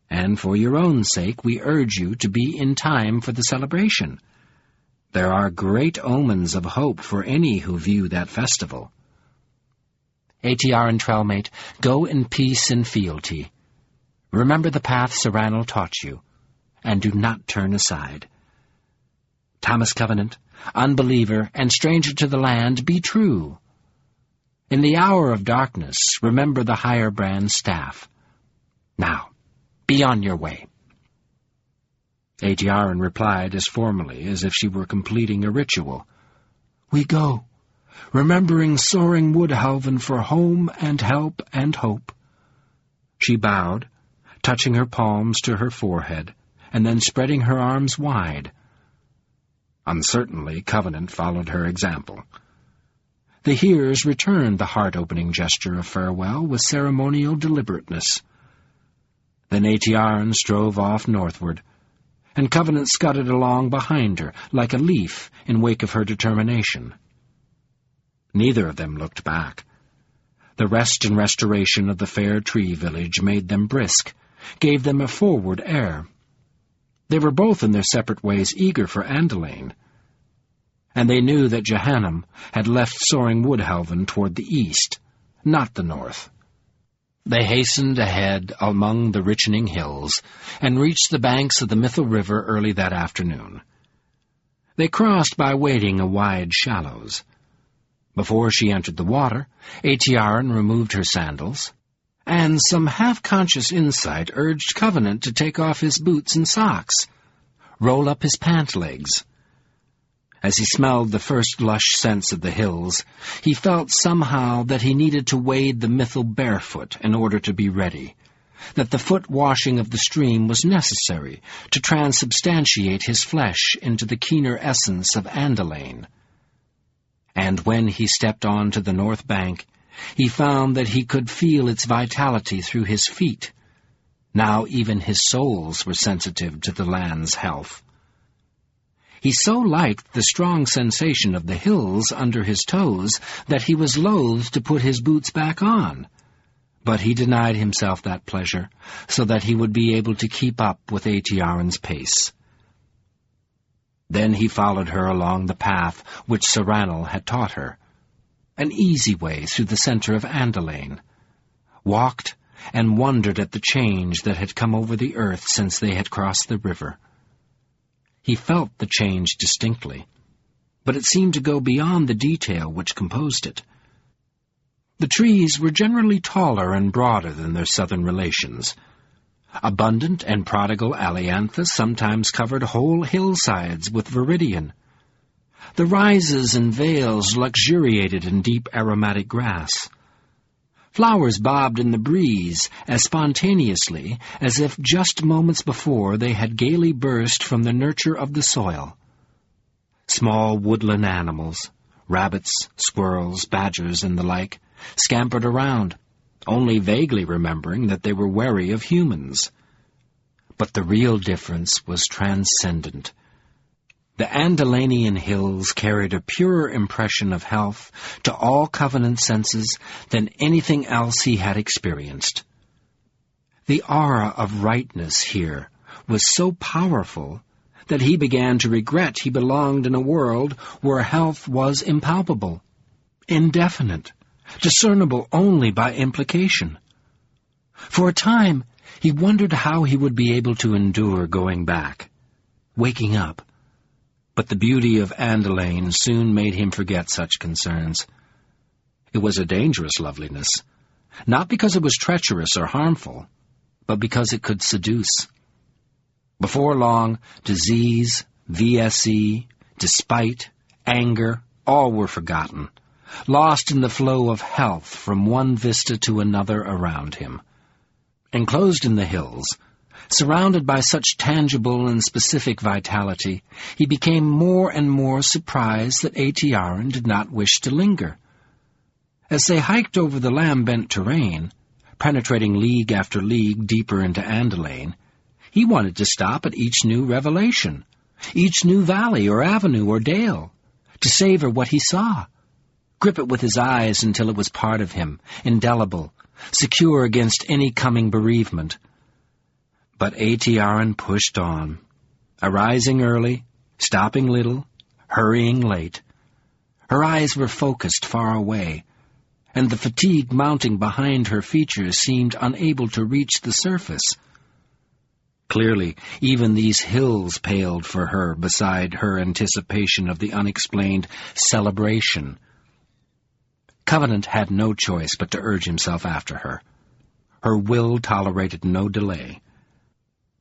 and for your own sake we urge you to be in time for the celebration. There are great omens of hope for any who view that festival. ATR and Trailmate, go in peace and fealty. Remember the path Serranal taught you, and do not turn aside. Thomas Covenant, Unbeliever, and stranger to the land, be true. In the hour of darkness, remember the higher brand's staff. Now, be on your way." Aetiarin replied as formally as if she were completing a ritual. "We go, remembering soaring Woodhelven for home and help and hope." She bowed, touching her palms to her forehead, and then spreading her arms wide. Uncertainly, Covenant followed her example. The hearers returned the heart-opening gesture of farewell with ceremonial deliberateness. Then Aetiarin strove off northward, and Covenant scudded along behind her, like a leaf in wake of her determination. Neither of them looked back. The rest and restoration of the fair tree village made them brisk, gave them a forward air. They were both in their separate ways eager for Andalane, and they knew that Jehannam had left soaring Woodhelven toward the east, not the north. They hastened ahead among the richening hills, and reached the banks of the Mithil River early that afternoon. They crossed by wading a wide shallows. Before she entered the water, Aetiarin removed her sandals, and some half-conscious insight urged Covenant to take off his boots and socks, roll up his pant legs. As he smelled the first lush scents of the hills, he felt somehow that he needed to wade the Mithil barefoot in order to be ready, that the foot-washing of the stream was necessary to transubstantiate his flesh into the keener essence of Andalane. And when he stepped on to the north bank, he found that he could feel its vitality through his feet. Now even his soles were sensitive to the land's health. He so liked the strong sensation of the hills under his toes that he was loath to put his boots back on. But he denied himself that pleasure, so that he would be able to keep up with Aetiarin's pace. Then he followed her along the path which Serranal had taught her, an easy way through the center of Andalane, walked and wondered at the change that had come over the earth since they had crossed the river. He felt the change distinctly, but it seemed to go beyond the detail which composed it. The trees were generally taller and broader than their southern relations. Abundant and prodigal ailanthus sometimes covered whole hillsides with viridian. The rises and vales luxuriated in deep aromatic grass. Flowers bobbed in the breeze as spontaneously as if just moments before they had gaily burst from the nurture of the soil. Small woodland animals, rabbits, squirrels, badgers, and the like, scampered around, only vaguely remembering that they were wary of humans. But the real difference was transcendent. The Andalanian hills carried a purer impression of health to all Covenant senses than anything else he had experienced. The aura of rightness here was so powerful that he began to regret he belonged in a world where health was impalpable, indefinite, discernible only by implication. For a time, he wondered how he would be able to endure going back, waking up. But the beauty of Andalane soon made him forget such concerns. It was a dangerous loveliness, not because it was treacherous or harmful, but because it could seduce. Before long, disease, VSE, despite, anger, all were forgotten, lost in the flow of health from one vista to another around him. Enclosed in the hills, surrounded by such tangible and specific vitality, he became more and more surprised that Atiaran did not wish to linger. As they hiked over the lambent terrain, penetrating league after league deeper into Andalane, he wanted to stop at each new revelation, each new valley or avenue or dale, to savor what he saw, grip it with his eyes until it was part of him, indelible, secure against any coming bereavement. But Atiaran pushed on, arising early, stopping little, hurrying late. Her eyes were focused far away, and the fatigue mounting behind her features seemed unable to reach the surface. Clearly, even these hills paled for her beside her anticipation of the unexplained celebration. Covenant had no choice but to urge himself after her. Her will tolerated no delay.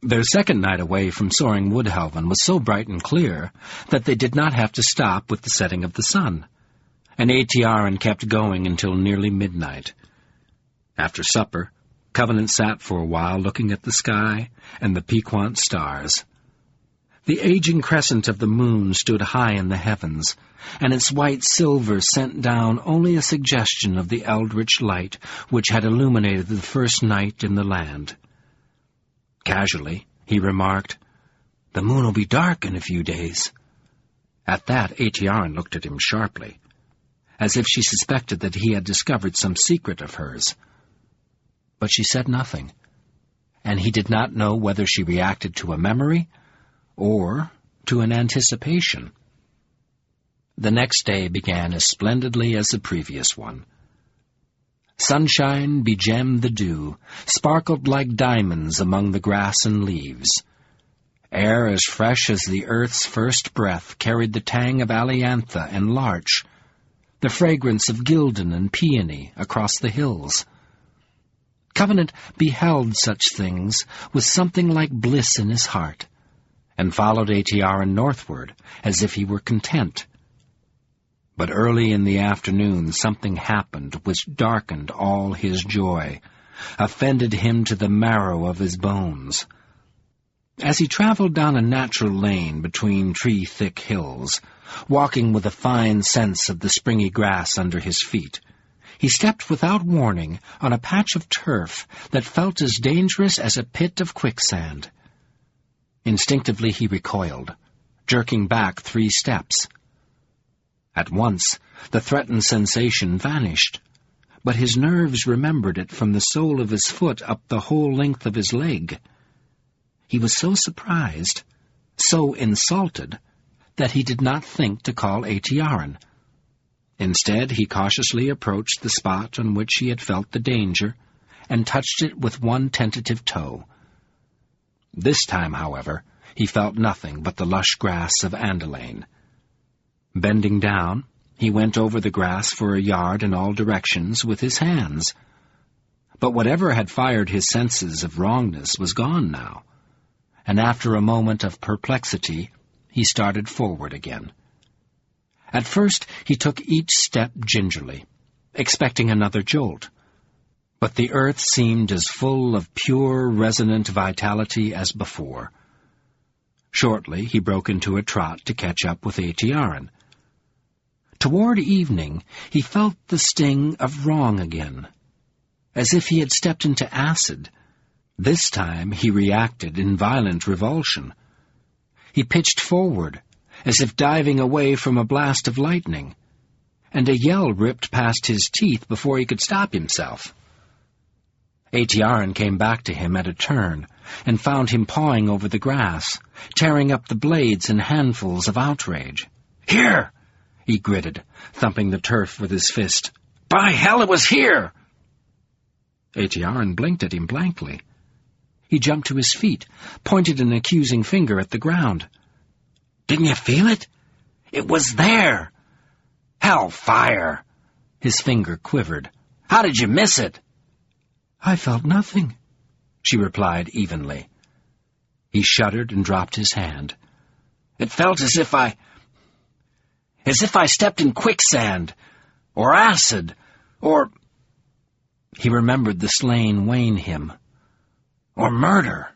Their second night away from soaring Woodhelven was so bright and clear that they did not have to stop with the setting of the sun, and Atiaran kept going until nearly midnight. After supper, Covenant sat for a while looking at the sky and the piquant stars. The aging crescent of the moon stood high in the heavens, and its white silver sent down only a suggestion of the eldritch light which had illuminated the first night in the land. Casually, he remarked, "The moon will be dark in a few days." At that, Atiaran looked at him sharply, as if she suspected that he had discovered some secret of hers. But she said nothing, and he did not know whether she reacted to a memory or to an anticipation. The next day began as splendidly as the previous one. Sunshine begemmed the dew, sparkled like diamonds among the grass and leaves. Air as fresh as the earth's first breath carried the tang of aliantha and larch, the fragrance of gildan and peony across the hills. Covenant beheld such things with something like bliss in his heart, and followed Atiaran northward as if he were content. But early in the afternoon something happened which darkened all his joy, offended him to the marrow of his bones. As he traveled down a natural lane between tree-thick hills, walking with a fine sense of the springy grass under his feet, he stepped without warning on a patch of turf that felt as dangerous as a pit of quicksand. Instinctively he recoiled, jerking back 3 steps. At once the threatened sensation vanished, but his nerves remembered it from the sole of his foot up the whole length of his leg. He was so surprised, so insulted, that he did not think to call Atiaran. Instead, he cautiously approached the spot on which he had felt the danger, and touched it with one tentative toe. This time, however, he felt nothing but the lush grass of Andalane. Bending down, he went over the grass for a yard in all directions with his hands. But whatever had fired his senses of wrongness was gone now, and after a moment of perplexity, he started forward again. At first he took each step gingerly, expecting another jolt, but the earth seemed as full of pure, resonant vitality as before. Shortly he broke into a trot to catch up with Atiaran. Toward evening he felt the sting of wrong again, as if he had stepped into acid. This time he reacted in violent revulsion. He pitched forward, as if diving away from a blast of lightning, and a yell ripped past his teeth before he could stop himself. Atiaran came back to him at a turn, and found him pawing over the grass, tearing up the blades in handfuls of outrage. "Here!" he gritted, thumping the turf with his fist. "By hell, it was here!" Atiaran blinked at him blankly. He jumped to his feet, pointed an accusing finger at the ground. "Didn't you feel it? It was there! Hellfire!" His finger quivered. "How did you miss it?" "I felt nothing," she replied evenly. He shuddered and dropped his hand. "It felt as if I stepped in quicksand, or acid, or—" He remembered the slain wane him. "Or murder."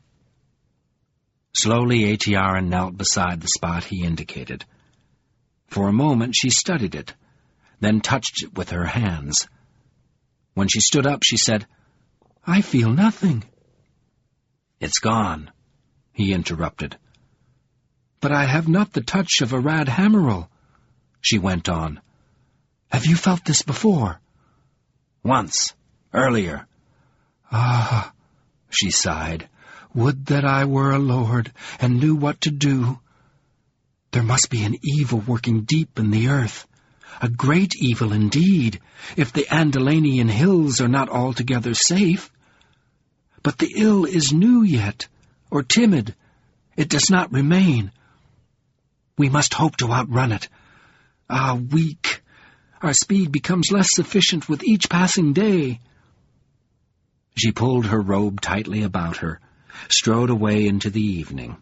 Slowly Atiaran knelt beside the spot he indicated. For a moment she studied it, then touched it with her hands. When she stood up, she said, "I feel nothing." "It's gone," he interrupted. "But I have not the touch of a rad hammerel," she went on. "Have you felt this before?" "Once, earlier." "Ah," she sighed, "would that I were a lord, and knew what to do. There must be an evil working deep in the earth, a great evil indeed, if the Andalanian hills are not altogether safe. But the ill is new yet, or timid. It does not remain. We must hope to outrun it. Ah, weak! Our speed becomes less sufficient with each passing day." She pulled her robe tightly about her, strode away into the evening.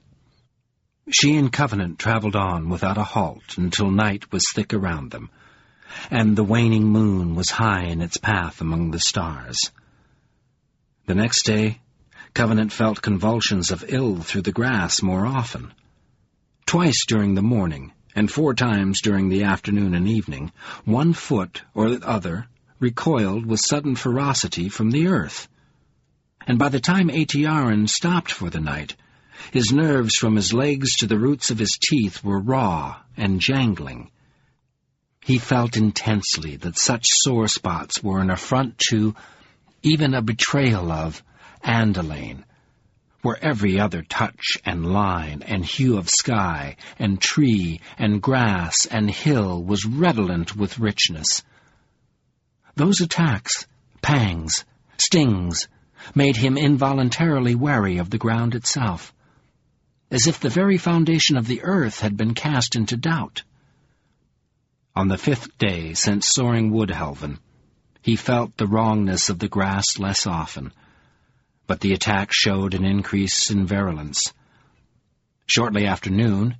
She and Covenant traveled on without a halt until night was thick around them, and the waning moon was high in its path among the stars. The next day, Covenant felt convulsions of ill through the grass more often. Twice during the morning, and 4 times during the afternoon and evening, one foot or the other recoiled with sudden ferocity from the earth. And by the time Atiaran stopped for the night, his nerves from his legs to the roots of his teeth were raw and jangling. He felt intensely that such sore spots were an affront to, even a betrayal of, Andalane, where every other touch and line and hue of sky and tree and grass and hill was redolent with richness. Those attacks, pangs, stings, made him involuntarily wary of the ground itself, as if the very foundation of the earth had been cast into doubt. On the 5th day since soaring Woodhelven, he felt the wrongness of the grass less often, but the attack showed an increase in virulence. Shortly after noon,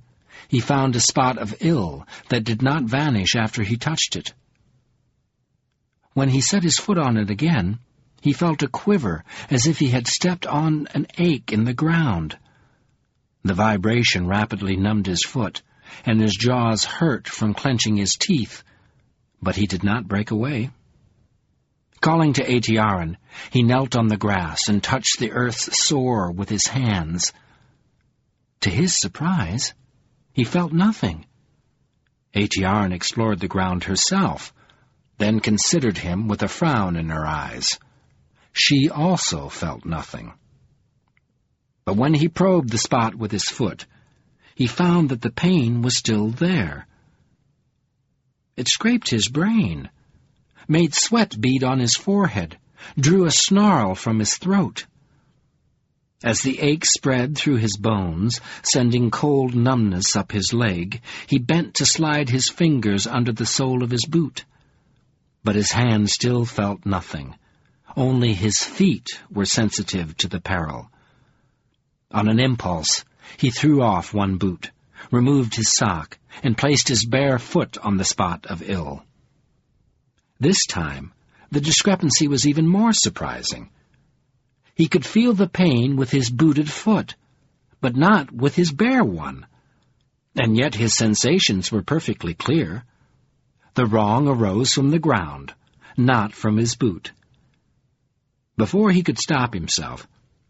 he found a spot of ill that did not vanish after he touched it. When he set his foot on it again, he felt a quiver as if he had stepped on an ache in the ground. The vibration rapidly numbed his foot, and his jaws hurt from clenching his teeth, but he did not break away. Calling to Atiaran, he knelt on the grass and touched the earth's sore with his hands. To his surprise, he felt nothing. Atiaran explored the ground herself, then considered him with a frown in her eyes. She also felt nothing. But when he probed the spot with his foot, he found that the pain was still there. It scraped his brain, made sweat bead on his forehead, drew a snarl from his throat. As the ache spread through his bones, sending cold numbness up his leg, he bent to slide his fingers under the sole of his boot. But his hand still felt nothing. Only his feet were sensitive to the peril. On an impulse, he threw off one boot, removed his sock, and placed his bare foot on the spot of ill. This time, the discrepancy was even more surprising. He could feel the pain with his booted foot, but not with his bare one. And yet his sensations were perfectly clear. The wrong arose from the ground, not from his boot. Before he could stop himself,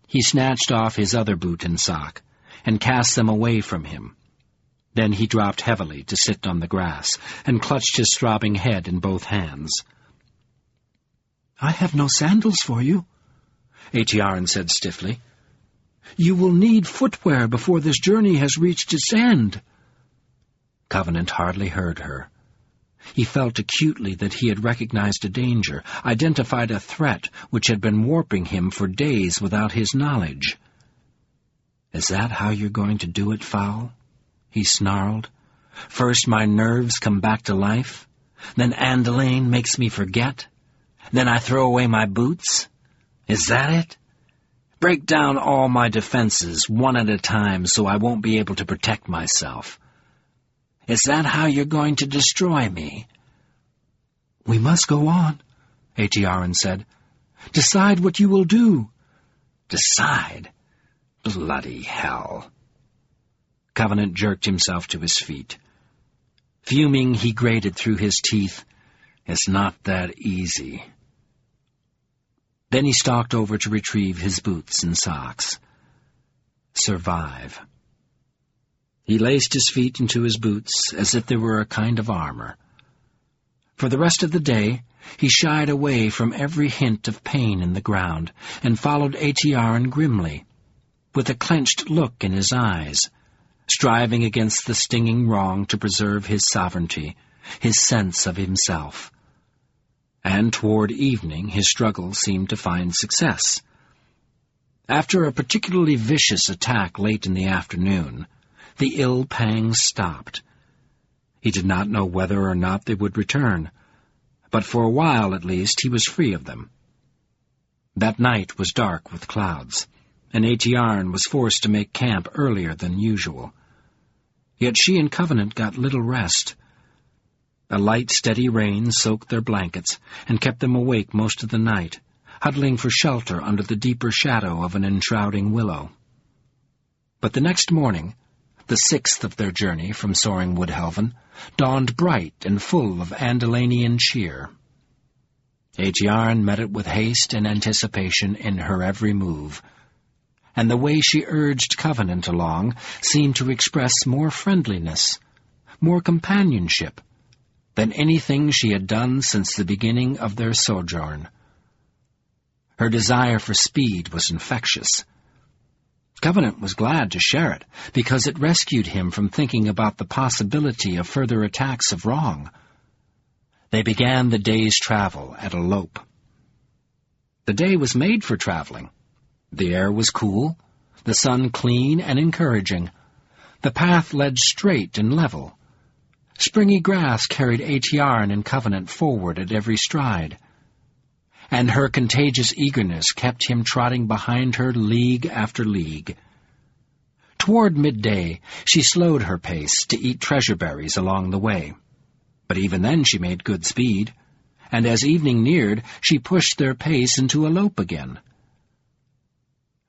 he snatched off his other boot and sock, and cast them away from him. Then he dropped heavily to sit on the grass, and clutched his throbbing head in both hands. "I have no sandals for you," Atiaran said stiffly. "You will need footwear before this journey has reached its end." Covenant hardly heard her. He felt acutely that he had recognized a danger, identified a threat which had been warping him for days without his knowledge. "Is that how you're going to do it, Fowl?" he snarled. "First my nerves come back to life, then Andalane makes me forget, then I throw away my boots? Is that it? Break down all my defenses one at a time so I won't be able to protect myself. Is that how you're going to destroy me?" "We must go on," Atiaran said. "Decide what you will do." "Decide? Bloody hell." Covenant jerked himself to his feet. Fuming, he grated through his teeth. "It's not that easy." Then he stalked over to retrieve his boots and socks. Survive. He laced his feet into his boots as if they were a kind of armor. For the rest of the day, he shied away from every hint of pain in the ground and followed Atiaran grimly, with a clenched look in his eyes, striving against the stinging wrong to preserve his sovereignty, his sense of himself. And toward evening his struggle seemed to find success. After a particularly vicious attack late in the afternoon, the ill pangs stopped. He did not know whether or not they would return, but for a while at least he was free of them. That night was dark with clouds, and Atiaran was forced to make camp earlier than usual. Yet she and Covenant got little rest. A light, steady rain soaked their blankets and kept them awake most of the night, huddling for shelter under the deeper shadow of an enshrouding willow. But the next morning, the 6th of their journey from soaring Woodhelven, dawned bright and full of Andalanian cheer. Atiaran met it with haste and anticipation in her every move, and the way she urged Covenant along seemed to express more friendliness, more companionship, than anything she had done since the beginning of their sojourn. Her desire for speed was infectious. Covenant was glad to share it, because it rescued him from thinking about the possibility of further attacks of wrong. They began the day's travel at a lope. The day was made for traveling. The air was cool, the sun clean and encouraging. The path led straight and level. Springy grass carried Atiaran and Covenant forward at every stride, and her contagious eagerness kept him trotting behind her league after league. Toward midday, she slowed her pace to eat treasure berries along the way, but even then she made good speed, and as evening neared, she pushed their pace into a lope again.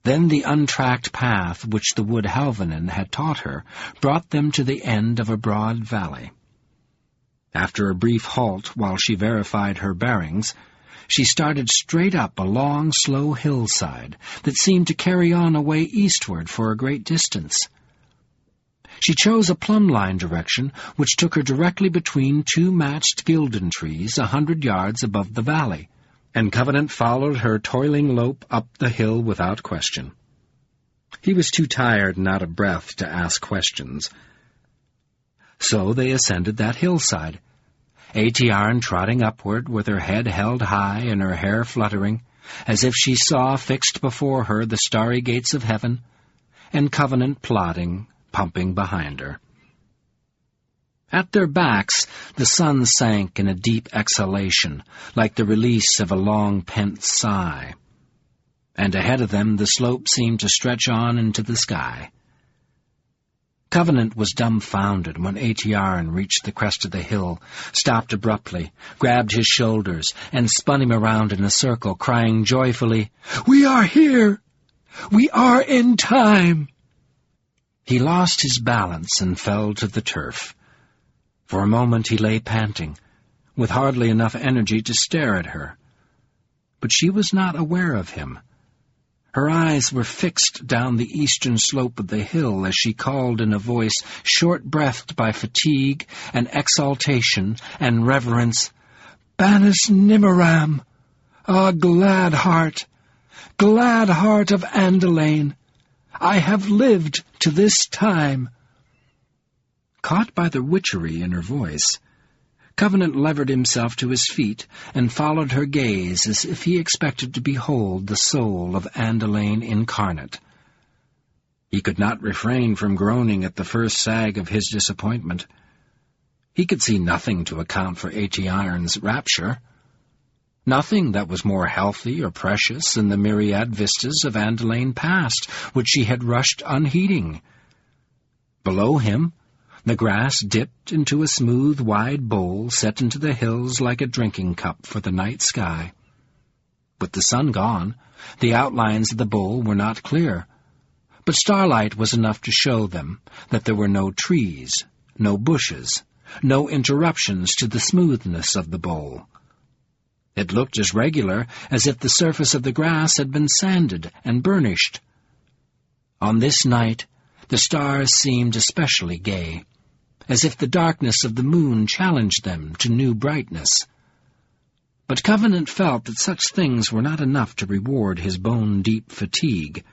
Then the untracked path which the Woodhelvanen had taught her brought them to the end of a broad valley. After a brief halt while she verified her bearings, she started straight up a long, slow hillside that seemed to carry on away eastward for a great distance. She chose a plumb-line direction which took her directly between 2 matched gilden trees 100 yards above the valley, and Covenant followed her toiling lope up the hill without question. He was too tired and out of breath to ask questions. So they ascended that hillside, Atiaran trotting upward with her head held high and her hair fluttering, as if she saw fixed before her the starry gates of heaven, and Covenant plodding, pumping behind her. At their backs, the sun sank in a deep exhalation, like the release of a long-pent sigh, and ahead of them the slope seemed to stretch on into the sky. Covenant was dumbfounded when Atiaran reached the crest of the hill, stopped abruptly, grabbed his shoulders, and spun him around in a circle, crying joyfully, "We are here! We are in time!" He lost his balance and fell to the turf. For a moment he lay panting, with hardly enough energy to stare at her. But she was not aware of him. Her eyes were fixed down the eastern slope of the hill as she called in a voice short-breathed by fatigue and exaltation and reverence, "Banis Nimmeram! Ah, glad heart of Andalane! I have lived to this time." Caught by the witchery in her voice, Covenant levered himself to his feet and followed her gaze as if he expected to behold the soul of Andalane incarnate. He could not refrain from groaning at the first sag of his disappointment. He could see nothing to account for Atiaran's rapture. Nothing that was more healthy or precious than the myriad vistas of Andalane past, which she had rushed unheeding. Below him, the grass dipped into a smooth, wide bowl set into the hills like a drinking cup for the night sky. With the sun gone, the outlines of the bowl were not clear, but starlight was enough to show them that there were no trees, no bushes, no interruptions to the smoothness of the bowl. It looked as regular as if the surface of the grass had been sanded and burnished. On this night, the stars seemed especially gay, as if the darkness of the moon challenged them to new brightness. But Covenant felt that such things were not enough to reward his bone-deep fatigue.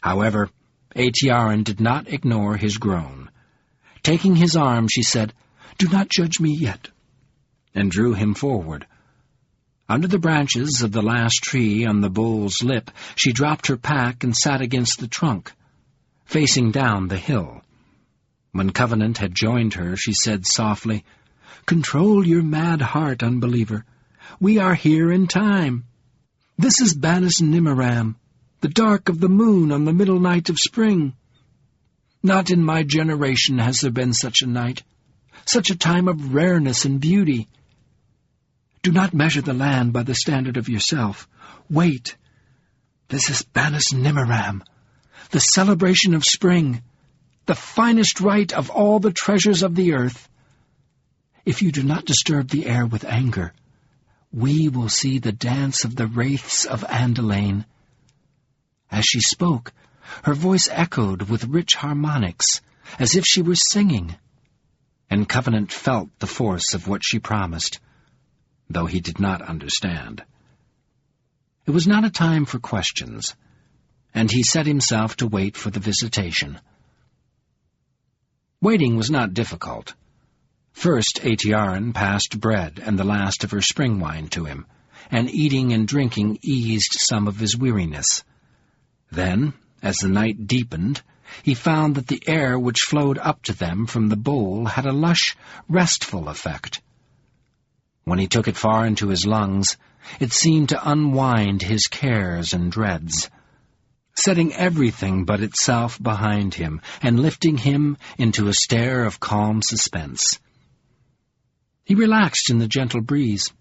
However, Aetiarin did not ignore his groan. Taking his arm, she said, "Do not judge me yet," and drew him forward. Under the branches of the last tree on the bowl's lip, she dropped her pack and sat against the trunk, facing down the hill. When Covenant had joined her, she said softly, "Control your mad heart, Unbeliever. We are here in time. This is Banis Nimmeram, the dark of the moon on the middle night of spring. Not in my generation has there been such a night, such a time of rareness and beauty. Do not measure the land by the standard of yourself. Wait. This is Banis Nimmeram, the celebration of spring, the finest rite of all the treasures of the earth. If you do not disturb the air with anger, we will see the dance of the wraiths of Andalane." As she spoke, her voice echoed with rich harmonics, as if she were singing, and Covenant felt the force of what she promised, though he did not understand. It was not a time for questions, and he set himself to wait for the visitation. Waiting was not difficult. First, Aetiarin passed bread and the last of her spring wine to him, and eating and drinking eased some of his weariness. Then, as the night deepened, he found that the air which flowed up to them from the bowl had a lush, restful effect. When he took it far into his lungs, it seemed to unwind his cares and dreads, setting everything but itself behind him and lifting him into a stare of calm suspense. He relaxed in the gentle breeze,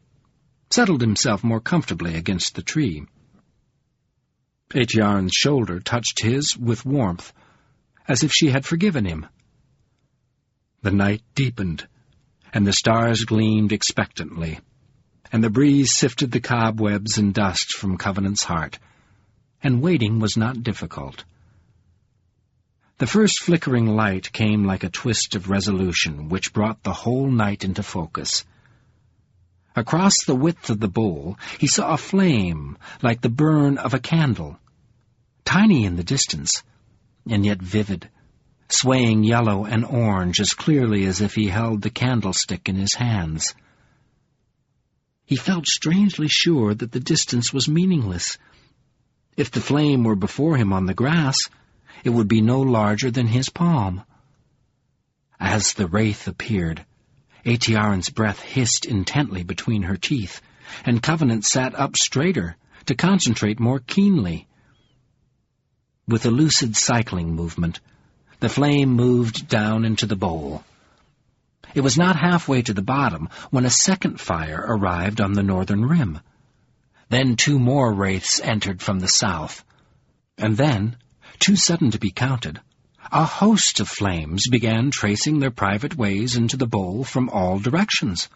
settled himself more comfortably against the tree. Aetiarin's shoulder touched his with warmth, as if she had forgiven him. The night deepened, and the stars gleamed expectantly, and the breeze sifted the cobwebs and dust from Covenant's heart, and waiting was not difficult. The first flickering light came like a twist of resolution which brought the whole night into focus. Across the width of the bowl he saw a flame like the burn of a candle, tiny in the distance, and yet vivid, swaying yellow and orange as clearly as if he held the candlestick in his hands. He felt strangely sure that the distance was meaningless. If the flame were before him on the grass, it would be no larger than his palm. As the wraith appeared, Aetiarin's breath hissed intently between her teeth, and Covenant sat up straighter to concentrate more keenly. With a lucid cycling movement, the flame moved down into the bowl. It was not halfway to the bottom when a second fire arrived on the northern rim. Then 2 more wraiths entered from the south, and then, too sudden to be counted, a host of flames began tracing their private ways into the bowl from all directions.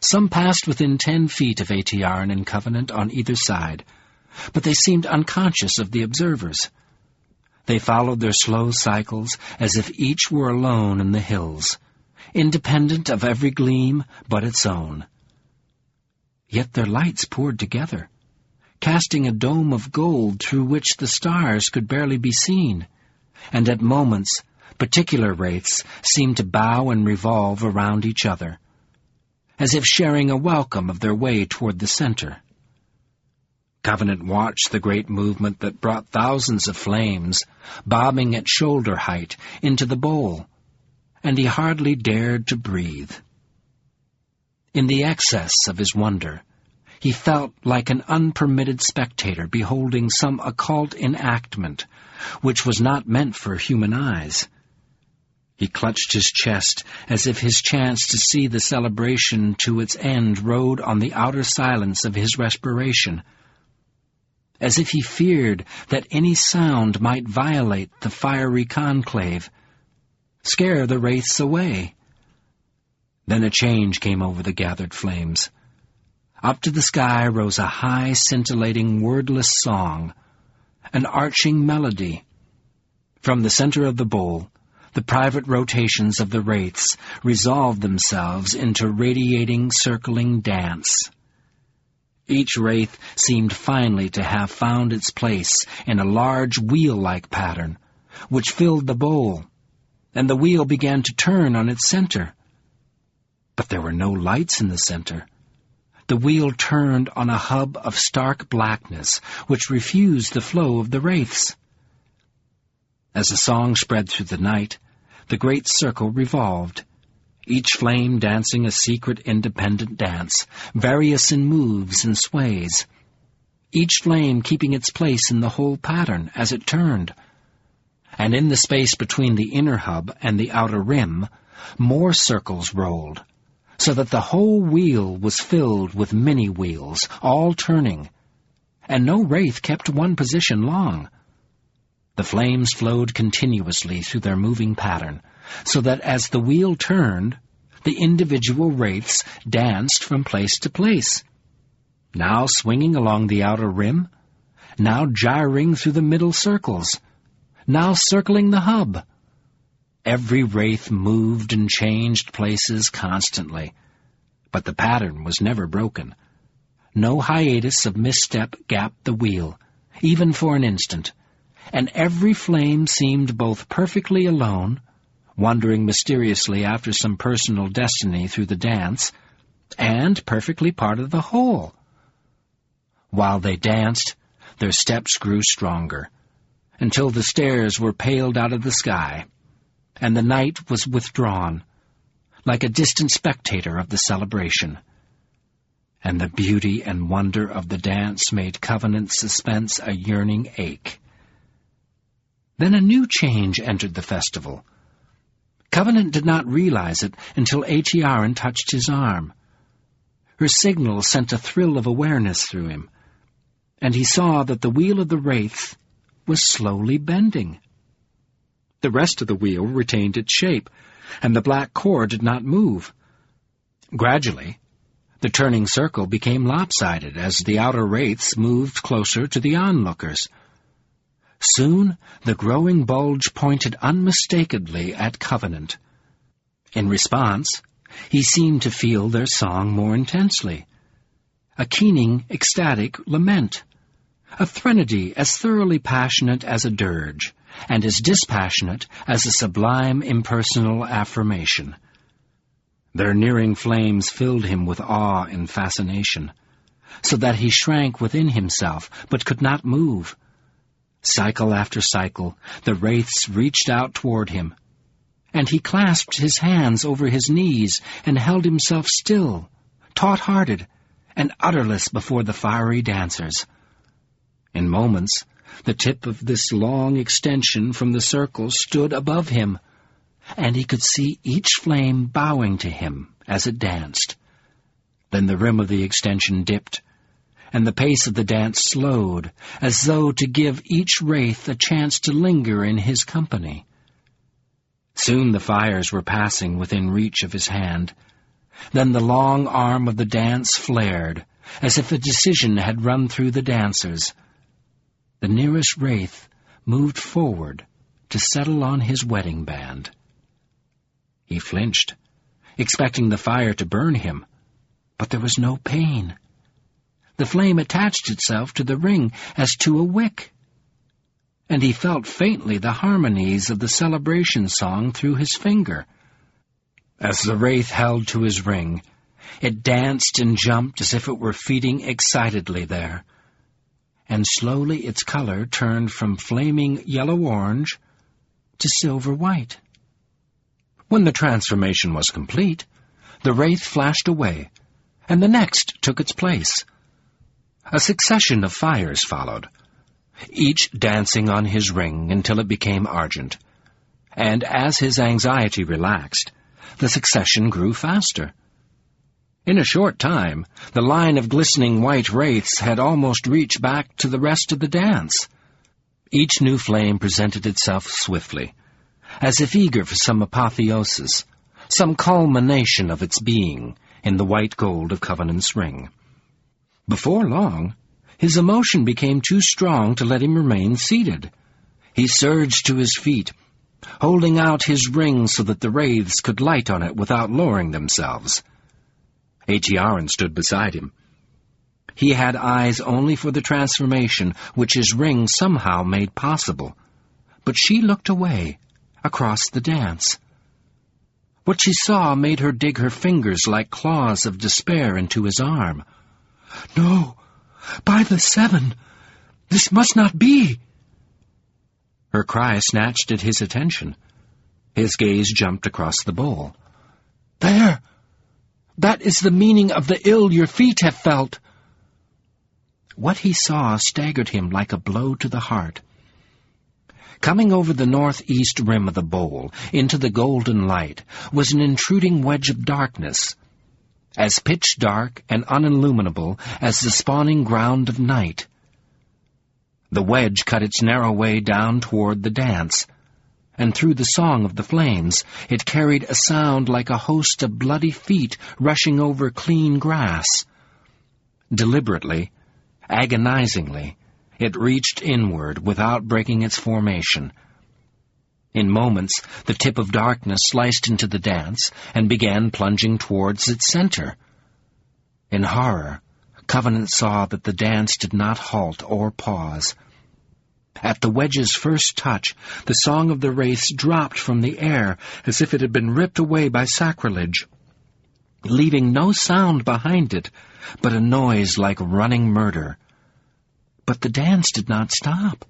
Some passed within 10 feet of Aetiarin and Covenant on either side, but they seemed unconscious of the observers. They followed their slow cycles as if each were alone in the hills, independent of every gleam but its own. Yet their lights poured together, casting a dome of gold through which the stars could barely be seen, and at moments particular wraiths seemed to bow and revolve around each other, as if sharing a welcome of their way toward the center. Covenant watched the great movement that brought thousands of flames, bobbing at shoulder height, into the bowl, and he hardly dared to breathe. In the excess of his wonder, He felt like an unpermitted spectator beholding some occult enactment which was not meant for human eyes. He clutched his chest as if his chance to see the celebration to its end rode on the outer silence of his respiration, as if he feared that any sound might violate the fiery conclave, scare the wraiths away. Then a change came over the gathered flames. Up to the sky rose a high, scintillating, wordless song, an arching melody. From the center of the bowl, the private rotations of the wraiths resolved themselves into radiating, circling dance. Each wraith seemed finally to have found its place in a large wheel-like pattern, which filled the bowl, and the wheel began to turn on its center. But there were no lights in the center. The wheel turned on a hub of stark blackness, which refused the flow of the wraiths. As the song spread through the night, the great circle revolved, each flame dancing a secret independent dance, various in moves and sways, each flame keeping its place in the whole pattern as it turned. And in the space between the inner hub and the outer rim, more circles rolled, so that the whole wheel was filled with many wheels, all turning, and no wraith kept one position long. The flames flowed continuously through their moving pattern, so that as the wheel turned, the individual wraiths danced from place to place, now swinging along the outer rim, now gyring through the middle circles, now circling the hub. Every wraith moved and changed places constantly, but the pattern was never broken. No hiatus of misstep gapped the wheel, even for an instant, and every flame seemed both perfectly alone, wandering mysteriously after some personal destiny through the dance, and perfectly part of the whole. While they danced, their steps grew stronger, until the stars were paled out of the sky, and the night was withdrawn, like a distant spectator of the celebration. And the beauty and wonder of the dance made Covenant's suspense a yearning ache. Then a new change entered the festival. Covenant did not realize it until Audiobook touched his arm. Her signal sent a thrill of awareness through him, and he saw that the wheel of the wraith was slowly bending. The rest of the wheel retained its shape, and the black core did not move. Gradually, the turning circle became lopsided as the outer wraiths moved closer to the onlookers. Soon, the growing bulge pointed unmistakably at Covenant. In response, he seemed to feel their song more intensely. A keening, ecstatic lament. A threnody as thoroughly passionate as a dirge, and as dispassionate as a sublime impersonal affirmation. Their nearing flames filled him with awe and fascination, so that he shrank within himself, but could not move. Cycle after cycle, the wraiths reached out toward him, and he clasped his hands over his knees and held himself still, taut-hearted, and udderless before the fiery dancers. In moments, the tip of this long extension from the circle stood above him, and he could see each flame bowing to him as it danced. Then the rim of the extension dipped, and the pace of the dance slowed, as though to give each wraith a chance to linger in his company. Soon the fires were passing within reach of his hand. Then the long arm of the dance flared, as if a decision had run through the dancers. The nearest wraith moved forward to settle on his wedding band. He flinched, expecting the fire to burn him, but there was no pain. The flame attached itself to the ring as to a wick, and he felt faintly the harmonies of the celebration song through his finger. As the wraith held to his ring, it danced and jumped as if it were feeding excitedly there, and slowly its color turned from flaming yellow-orange to silver-white. When the transformation was complete, the wraith flashed away, and the next took its place, A succession of fires followed, each dancing on his ring until it became argent, and as his anxiety relaxed, the succession grew faster. In a short time, the line of glistening white wraiths had almost reached back to the rest of the dance. Each new flame presented itself swiftly, as if eager for some apotheosis, some culmination of its being in the white gold of Covenant's ring. Before long, his emotion became too strong to let him remain seated. He surged to his feet, holding out his ring so that the wraiths could light on it without lowering themselves. Aetiarin stood beside him. He had eyes only for the transformation which his ring somehow made possible, but she looked away, across the dance. What she saw made her dig her fingers like claws of despair into his arm. "No! By the 7! This must not be!" Her cry snatched at his attention. His gaze jumped across the bowl. "There! That is the meaning of the ill your feet have felt." What he saw staggered him like a blow to the heart. Coming over the northeast rim of the bowl, into the golden light, was an intruding wedge of darkness, as pitch-dark and unilluminable as the spawning ground of night. The wedge cut its narrow way down toward the dance, and through the song of the flames it carried a sound like a host of bloody feet rushing over clean grass. Deliberately, agonizingly, it reached inward without breaking its formation. In moments, the tip of darkness sliced into the dance and began plunging towards its center. In horror, Covenant saw that the dance did not halt or pause. At the wedge's first touch, the song of the wraiths dropped from the air as if it had been ripped away by sacrilege, leaving no sound behind it but a noise like running murder. But the dance did not stop.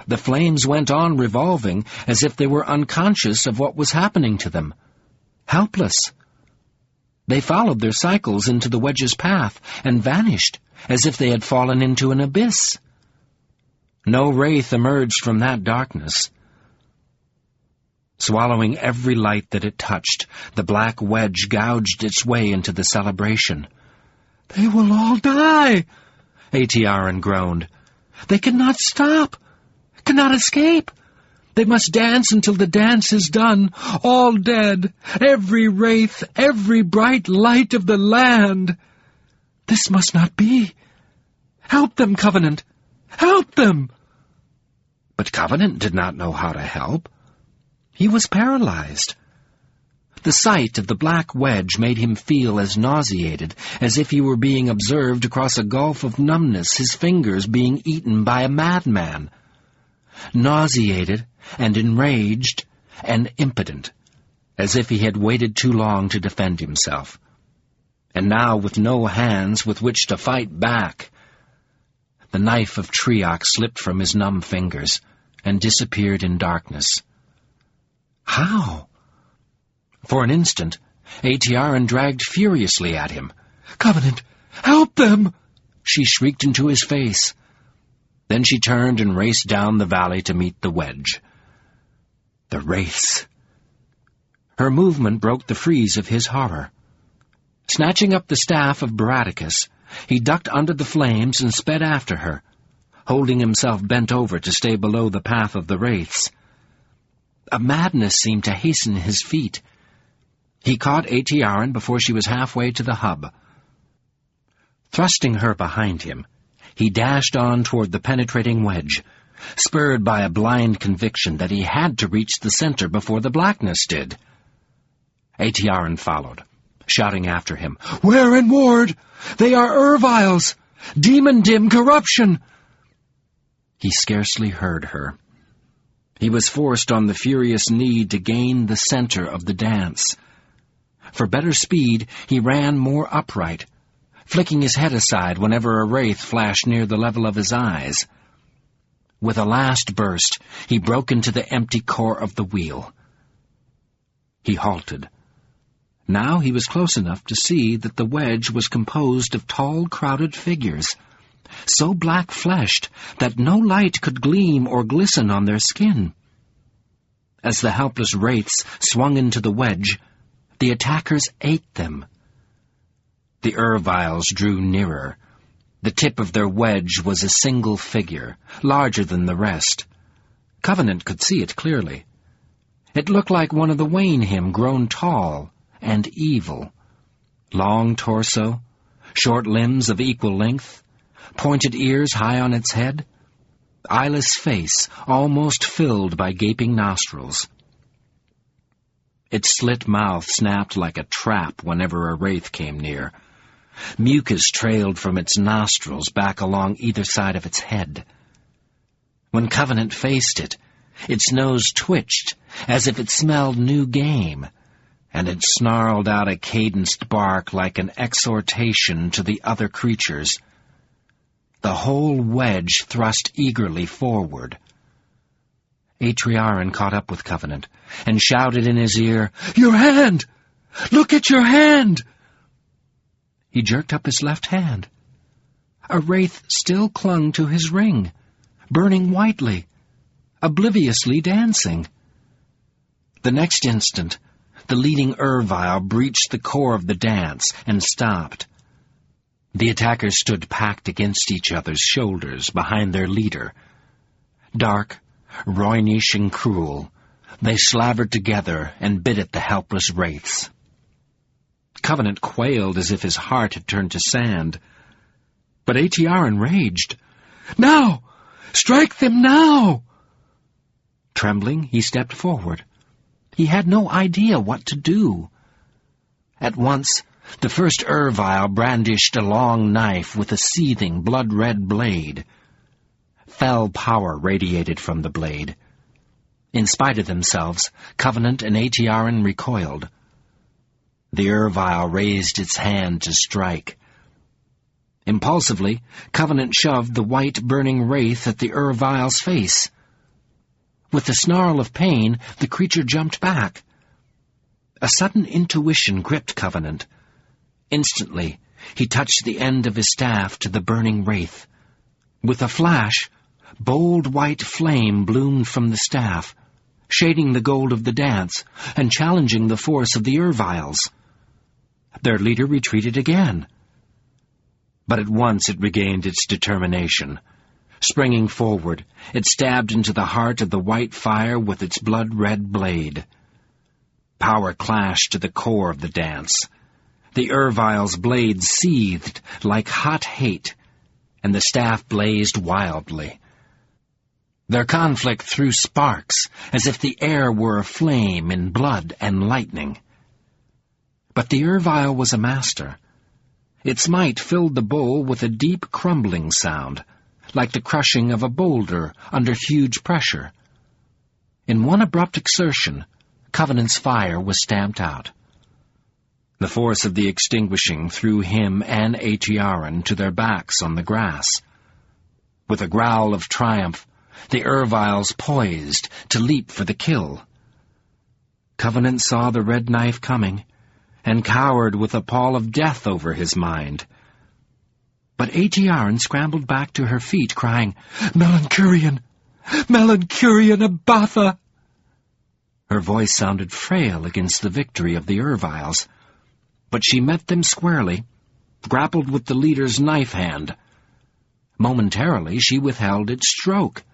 The flames went on revolving as if they were unconscious of what was happening to them, helpless. They followed their cycles into the wedge's path and vanished as if they had fallen into an abyss. No wraith emerged from that darkness. Swallowing every light that it touched, the black wedge gouged its way into the celebration. "They will all die!" Aetiarin groaned. "They cannot stop, cannot escape. They must dance until the dance is done, all dead, every wraith, every bright light of the land. This must not be. Help them, Covenant! Help them!" But Covenant did not know how to help. He was paralyzed. The sight of the black wedge made him feel as nauseated as if he were being observed across a gulf of numbness, his fingers being eaten by a madman. Nauseated and enraged and impotent, as if he had waited too long to defend himself. And now, with no hands with which to fight back, the knife of Triac slipped from his numb fingers and disappeared in darkness. How? For an instant, Aetiarin dragged furiously at him. "Covenant, help them!" she shrieked into his face. Then she turned and raced down the valley to meet the wedge. The wraiths. Her movement broke the freeze of his horror. Snatching up the staff of Baraticus, he ducked under the flames and sped after her, holding himself bent over to stay below the path of the wraiths. A madness seemed to hasten his feet. He caught Aetiarin before she was halfway to the hub. Thrusting her behind him, he dashed on toward the penetrating wedge, spurred by a blind conviction that he had to reach the center before the blackness did. Aetiarin followed, shouting after him, "Ware and ward! They are Erviles! Demon-dim corruption!" He scarcely heard her. He was forced on the furious need to gain the center of the dance. For better speed, he ran more upright, flicking his head aside whenever a wraith flashed near the level of his eyes. With a last burst, he broke into the empty core of the wheel. He halted. Now he was close enough to see that the wedge was composed of tall, crowded figures, so black-fleshed that no light could gleam or glisten on their skin. As the helpless wraiths swung into the wedge, the attackers ate them. The Urviles drew nearer. The tip of their wedge was a single figure, larger than the rest. Covenant could see it clearly. It looked like one of the Wainhim grown tall and evil. Long torso, short limbs of equal length, pointed ears high on its head, eyeless face almost filled by gaping nostrils. Its slit mouth snapped like a trap whenever a wraith came near. Mucus trailed from its nostrils back along either side of its head. When Covenant faced it, its nose twitched as if it smelled new game, and it snarled out a cadenced bark like an exhortation to the other creatures. The whole wedge thrust eagerly forward. Atriaran caught up with Covenant and shouted in his ear, "Your hand! Look at your hand!" He jerked up his left hand. A wraith still clung to his ring, burning whitely, obliviously dancing. The next instant, the leading Urvile breached the core of the dance and stopped. The attackers stood packed against each other's shoulders behind their leader. Dark, roynish and cruel, they slavered together and bit at the helpless wraiths. Covenant quailed as if his heart had turned to sand. But Atriaran raged. "Now! Strike them now!" Trembling, he stepped forward. He had no idea what to do. At once, the first Urvile brandished a long knife with a seething, blood-red blade. Fell power radiated from the blade. In spite of themselves, Covenant and Atriaran recoiled. The Urvile raised its hand to strike. Impulsively, Covenant shoved the white, burning wraith at the Urvile's face. With a snarl of pain, the creature jumped back. A sudden intuition gripped Covenant. Instantly, he touched the end of his staff to the burning wraith. With a flash, bold white flame bloomed from the staff, shading the gold of the dance and challenging the force of the Urviles. Their leader retreated again. But at once it regained its determination. Springing forward, it stabbed into the heart of the white fire with its blood-red blade. Power clashed to the core of the dance. The Urvile's blades seethed like hot hate, and the staff blazed wildly. Their conflict threw sparks, as if the air were aflame in blood and lightning. But the Urvile was a master. Its might filled the bowl with a deep crumbling sound, like the crushing of a boulder under huge pressure. In one abrupt exertion, Covenant's fire was stamped out. The force of the extinguishing threw him and Atriaran to their backs on the grass. With a growl of triumph, the Urviles poised to leap for the kill. Covenant saw the red knife coming, and cowered with a pall of death over his mind. But Atriaran scrambled back to her feet, crying, "Melancurion! Melancurion Abatha!" Her voice sounded frail against the victory of the Urviles, but she met them squarely, grappled with the leader's knife hand. Momentarily she withheld its stroke.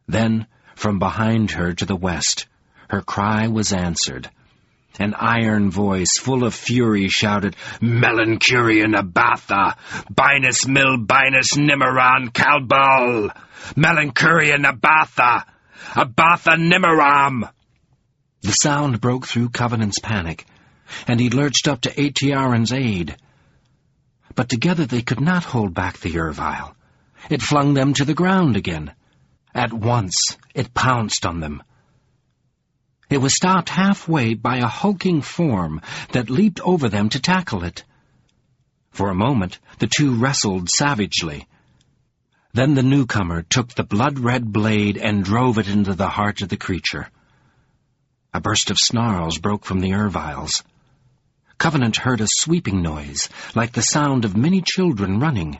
Then, from behind her to the west, her cry was answered. An iron voice, full of fury, shouted, "Melancurion Abatha! Binus Milbinus Nimeran Kalbal! Melancurion Abatha! Abatha Nimeram!" The sound broke through Covenant's panic, and he lurched up to Atriaran's aid. But together they could not hold back the Urvile. It flung them to the ground again. At once it pounced on them. It was stopped halfway by a hulking form that leaped over them to tackle it. For a moment, the two wrestled savagely. Then the newcomer took the blood-red blade and drove it into the heart of the creature. A burst of snarls broke from the Urviles. Covenant heard a sweeping noise, like the sound of many children running.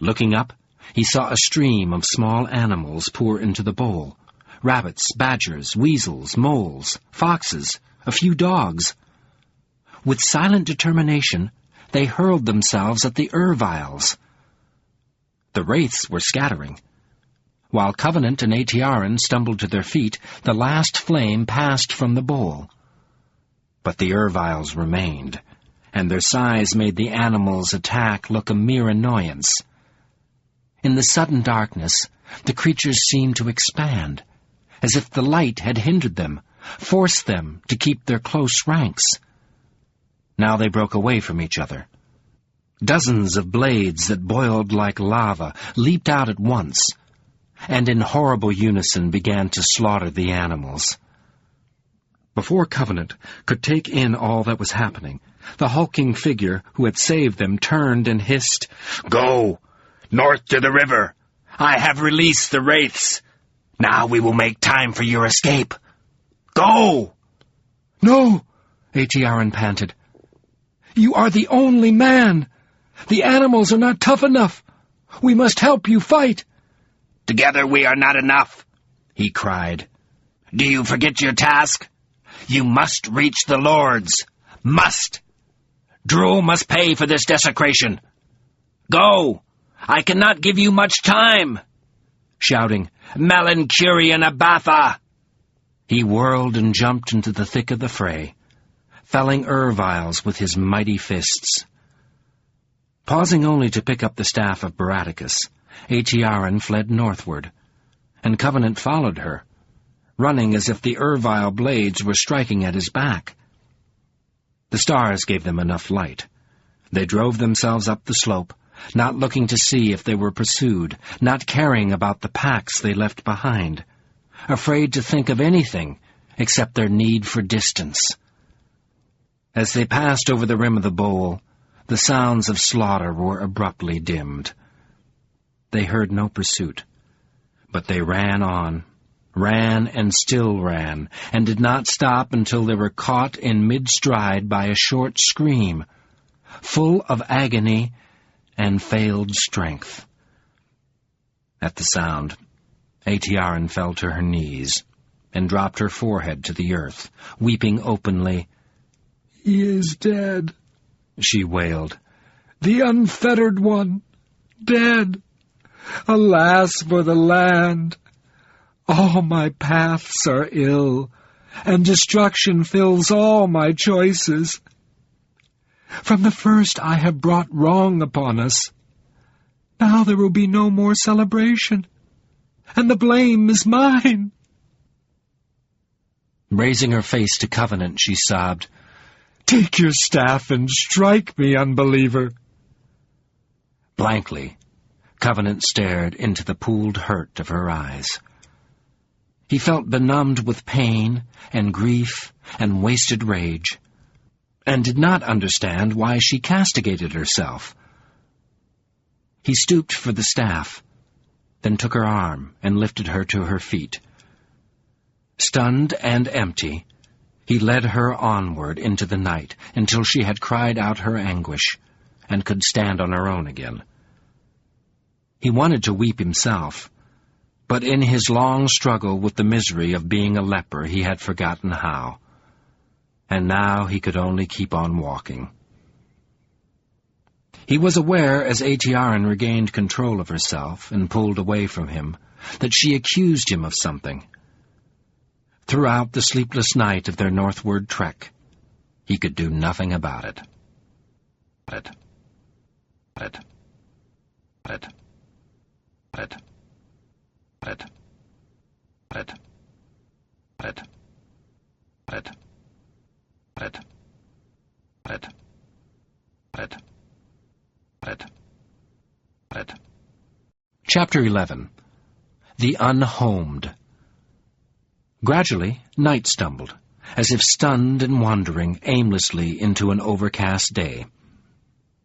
Looking up, he saw a stream of small animals pour into the bowl. Rabbits, badgers, weasels, moles, foxes, a few dogs. With silent determination, they hurled themselves at the Erviles. The wraiths were scattering. While Covenant and Aetiaran stumbled to their feet, the last flame passed from the bowl. But the Erviles remained, and their size made the animals' attack look a mere annoyance. In the sudden darkness, the creatures seemed to expand, as if the light had hindered them, forced them to keep their close ranks. Now they broke away from each other. Dozens of blades that boiled like lava leaped out at once, and in horrible unison began to slaughter the animals. Before Covenant could take in all that was happening, the hulking figure who had saved them turned and hissed, "Go! North to the river! I have released the wraiths! Now we will make time for your escape! Go!" "No!" Aetiaran panted. "You are the only man! The animals are not tough enough! We must help you fight!" "Together we are not enough," he cried. "Do you forget your task? You must reach the lords. Must! Drool must pay for this desecration. Go! I cannot give you much time!" Shouting, "Melancurian Abatha!" He whirled and jumped into the thick of the fray, felling Erviles with his mighty fists. Pausing only to pick up the staff of Baraticus, Aetiaran fled northward, and Covenant followed her, running as if the Ervile blades were striking at his back. The stars gave them enough light. They drove themselves up the slope, not looking to see if they were pursued, not caring about the packs they left behind, afraid to think of anything except their need for distance. As they passed over the rim of the bowl, the sounds of slaughter were abruptly dimmed. They heard no pursuit, but they ran on, ran and still ran, and did not stop until they were caught in mid-stride by a short scream, full of agony and failed strength. At the sound, Aetiaran fell to her knees and dropped her forehead to the earth, weeping openly. "He is dead," she wailed. "The unfettered one, dead. Alas for the land! All my paths are ill, and destruction fills all my choices. From the first I have brought wrong upon us. Now there will be no more celebration, and the blame is mine." Raising her face to Covenant, she sobbed, "Take your staff and strike me, unbeliever." Blankly, Covenant stared into the pooled hurt of her eyes. He felt benumbed with pain and grief and wasted rage, and did not understand why she castigated herself. He stooped for the staff, then took her arm and lifted her to her feet. Stunned and empty, he led her onward into the night until she had cried out her anguish and could stand on her own again. He wanted to weep himself, but in his long struggle with the misery of being a leper he had forgotten how, and now he could only keep on walking. He was aware, as Aetiaran regained control of herself and pulled away from him, that she accused him of something. Throughout the sleepless night of their northward trek, he could do nothing about it. Chapter 11. The Unhomed. Gradually, night stumbled, as if stunned and wandering aimlessly into an overcast day.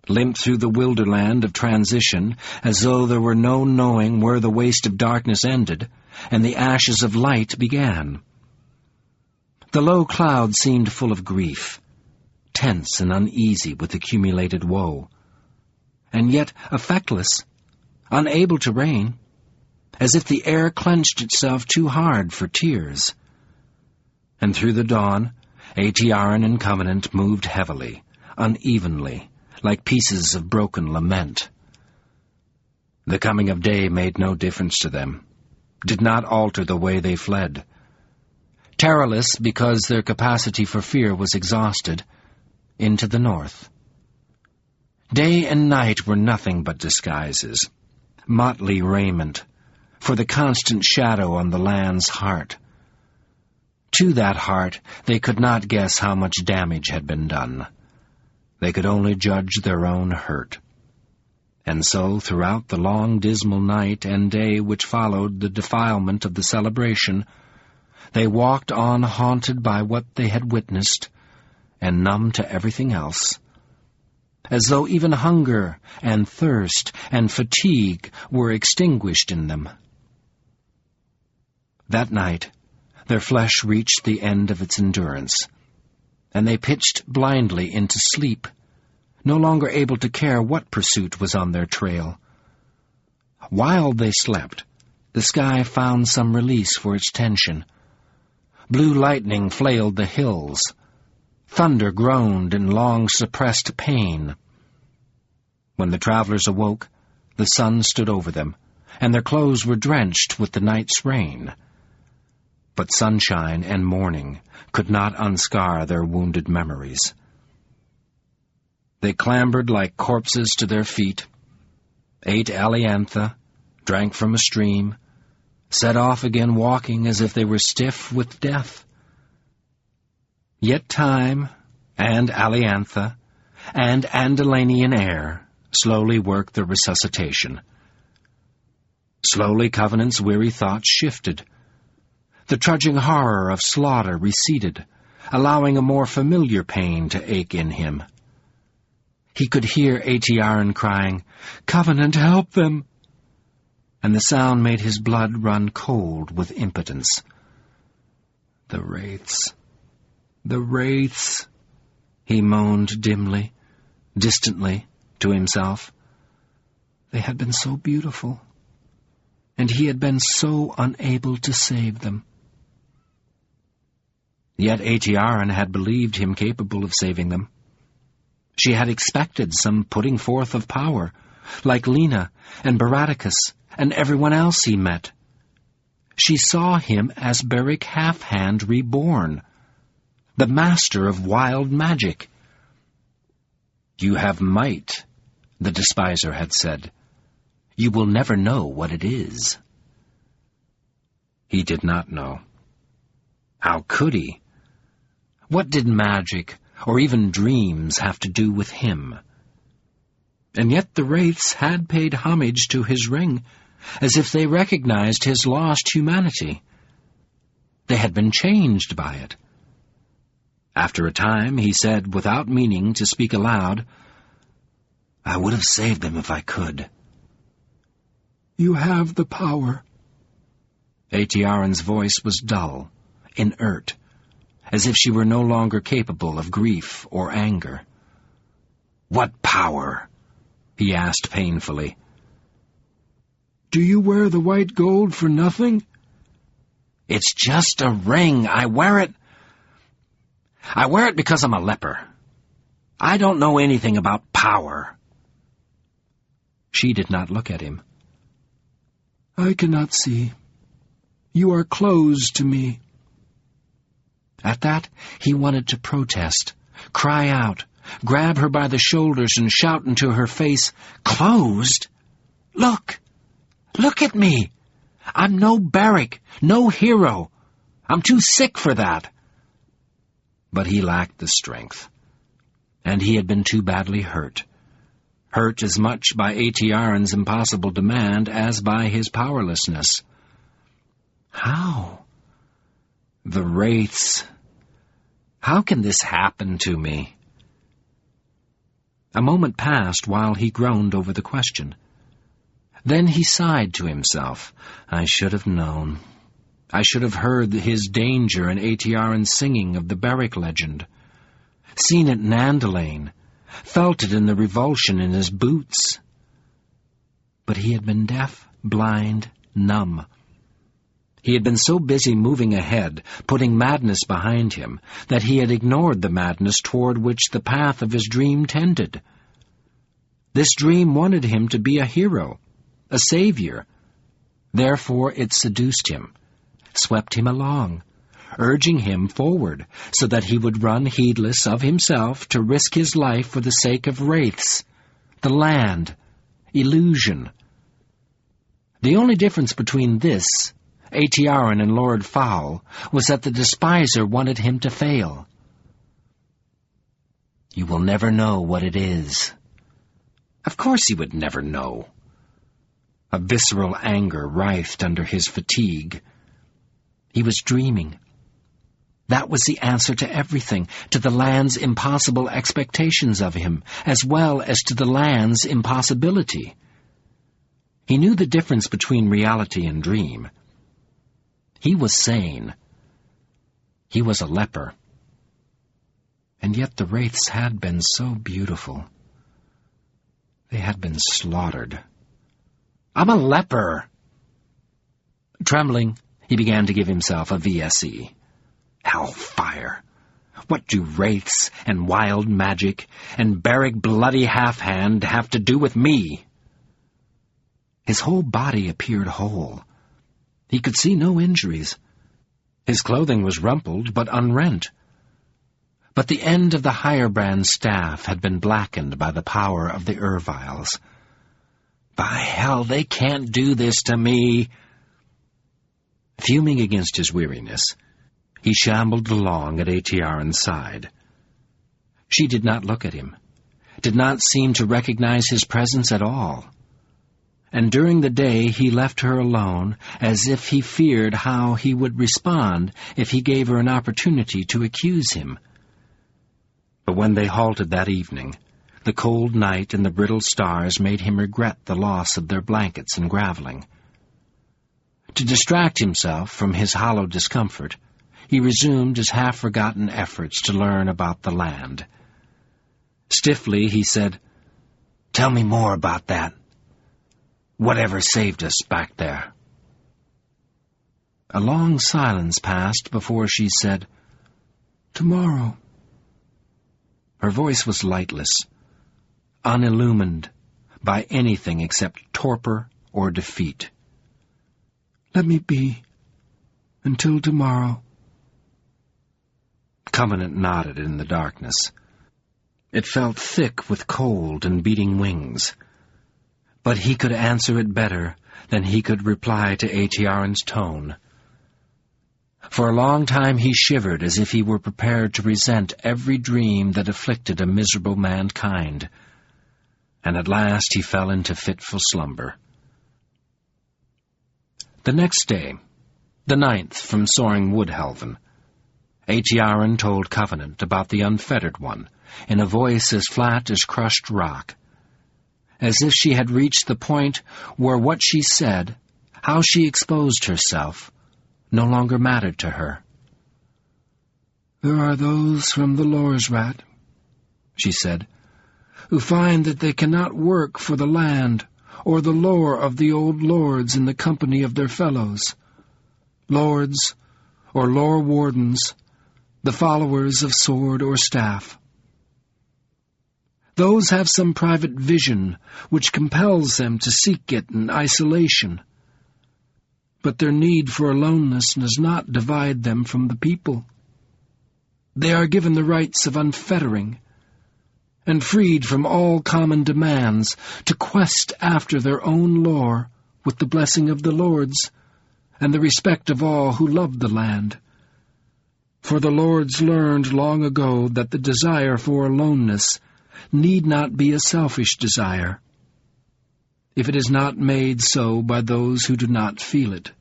Limped through the wilderland of transition, as though there were no knowing where the waste of darkness ended, and the ashes of light began. The low cloud seemed full of grief, tense and uneasy with accumulated woe, and yet effectless, unable to rain, as if the air clenched itself too hard for tears. And through the dawn, Aetiaran and Covenant moved heavily, unevenly, like pieces of broken lament. The coming of day made no difference to them, did not alter the way they fled. Terrorless because their capacity for fear was exhausted, into the north. Day and night were nothing but disguises, motley raiment, for the constant shadow on the land's heart. To that heart they could not guess how much damage had been done. They could only judge their own hurt. And so, throughout the long dismal night and day which followed the defilement of the celebration, they walked on haunted by what they had witnessed, and numb to everything else, as though even hunger and thirst and fatigue were extinguished in them. That night, their flesh reached the end of its endurance, and they pitched blindly into sleep, no longer able to care what pursuit was on their trail. While they slept, the sky found some release for its tension. Blue lightning flailed the hills. Thunder groaned in long-suppressed pain. When the travelers awoke, the sun stood over them, and their clothes were drenched with the night's rain. But sunshine and morning could not unscar their wounded memories. They clambered like corpses to their feet, ate aliantha, drank from a stream, set off again walking as if they were stiff with death. Yet time, and aliantha, and Andalanian air slowly worked the resuscitation. Slowly Covenant's weary thoughts shifted. The trudging horror of slaughter receded, allowing a more familiar pain to ache in him. He could hear Aetiaran crying, "Covenant, help them!" And the sound made his blood run cold with impotence. The wraiths, the wraiths, he moaned dimly, distantly, to himself. They had been so beautiful, and he had been so unable to save them. Yet Aetiaran had believed him capable of saving them. She had expected some putting forth of power, like Lena and Baraticus and everyone else he met. She saw him as Beric Halfhand reborn, the master of wild magic. "You have might," the despiser had said. "You will never know what it is." He did not know. How could he? What did magic, or even dreams, have to do with him? And yet the wraiths had paid homage to his ring, as if they recognized his lost humanity. They had been changed by it. After a time, he said, without meaning to speak aloud, "I would have saved them if I could." "You have the power." Aetiaran's voice was dull, inert, as if she were no longer capable of grief or anger. "What power?" he asked painfully. "Do you wear the white gold for nothing?" "It's just a ring. I wear it because I'm a leper. I don't know anything about power." She did not look at him. "I cannot see. You are closed to me." At that, he wanted to protest, cry out, grab her by the shoulders and shout into her face, "Closed? Look! Look at me! I'm no Beric, no hero. I'm too sick for that." But he lacked the strength, and he had been too badly hurt. Hurt as much by Aetiaran's impossible demand as by his powerlessness. How? The wraiths. How can this happen to me? A moment passed while he groaned over the question. Then he sighed to himself. "I should have known. I should have heard his danger in Aetiaran's singing of the Beric legend, seen it in Andalane, felt it in the revulsion in his boots." But he had been deaf, blind, numb. He had been so busy moving ahead, putting madness behind him, that he had ignored the madness toward which the path of his dream tended. This dream wanted him to be a hero, a savior. Therefore it seduced him, swept him along, urging him forward so that he would run heedless of himself to risk his life for the sake of wraiths, the land, illusion. The only difference between this, Aetiarin and Lord Fowl, was that the despiser wanted him to fail. "You will never know what it is." Of course he would never know. A visceral anger writhed under his fatigue. He was dreaming. That was the answer to everything, to the land's impossible expectations of him, as well as to the land's impossibility. He knew the difference between reality and dream. He was sane. He was a leper. And yet the wraiths had been so beautiful. They had been slaughtered. "I'm a leper!" Trembling, he began to give himself a VSE. Hellfire! What do wraiths and wild magic and Beric bloody half-hand have to do with me? His whole body appeared whole. He could see no injuries. His clothing was rumpled but unrent. But the end of the Hirebrand staff had been blackened by the power of the Erviles. "By hell, they can't do this to me!" Fuming against his weariness, he shambled along at Aetiarin's side. She did not look at him, did not seem to recognize his presence at all. And during the day he left her alone, as if he feared how he would respond if he gave her an opportunity to accuse him. But when they halted that evening, the cold night and the brittle stars made him regret the loss of their blankets and graveling. To distract himself from his hollow discomfort, he resumed his half-forgotten efforts to learn about the land. Stiffly he said, "Tell me more about that. Whatever saved us back there?" A long silence passed before she said, "Tomorrow." Her voice was lightless, unillumined by anything except torpor or defeat. "Let me be until tomorrow." Covenant nodded in the darkness. It felt thick with cold and beating wings. But he could answer it better than he could reply to Aetiarin's tone. For a long time he shivered as if he were prepared to resent every dream that afflicted a miserable mankind, and at last he fell into fitful slumber. The next day, the 9th from soaring Woodhelven, Aetiarin told Covenant about the Unfettered One in a voice as flat as crushed rock, as if she had reached the point where what she said, how she exposed herself, no longer mattered to her. "There are those from the Lorsrat," she said, "who find that they cannot work for the land or the lore of the old lords in the company of their fellows, lords or lore wardens, the followers of sword or staff. Those have some private vision which compels them to seek it in isolation. But their need for aloneness does not divide them from the people. They are given the rights of unfettering, and freed from all common demands to quest after their own lore with the blessing of the lords and the respect of all who love the land. For the lords learned long ago that the desire for aloneness need not be a selfish desire, if it is not made so by those who do not feel it.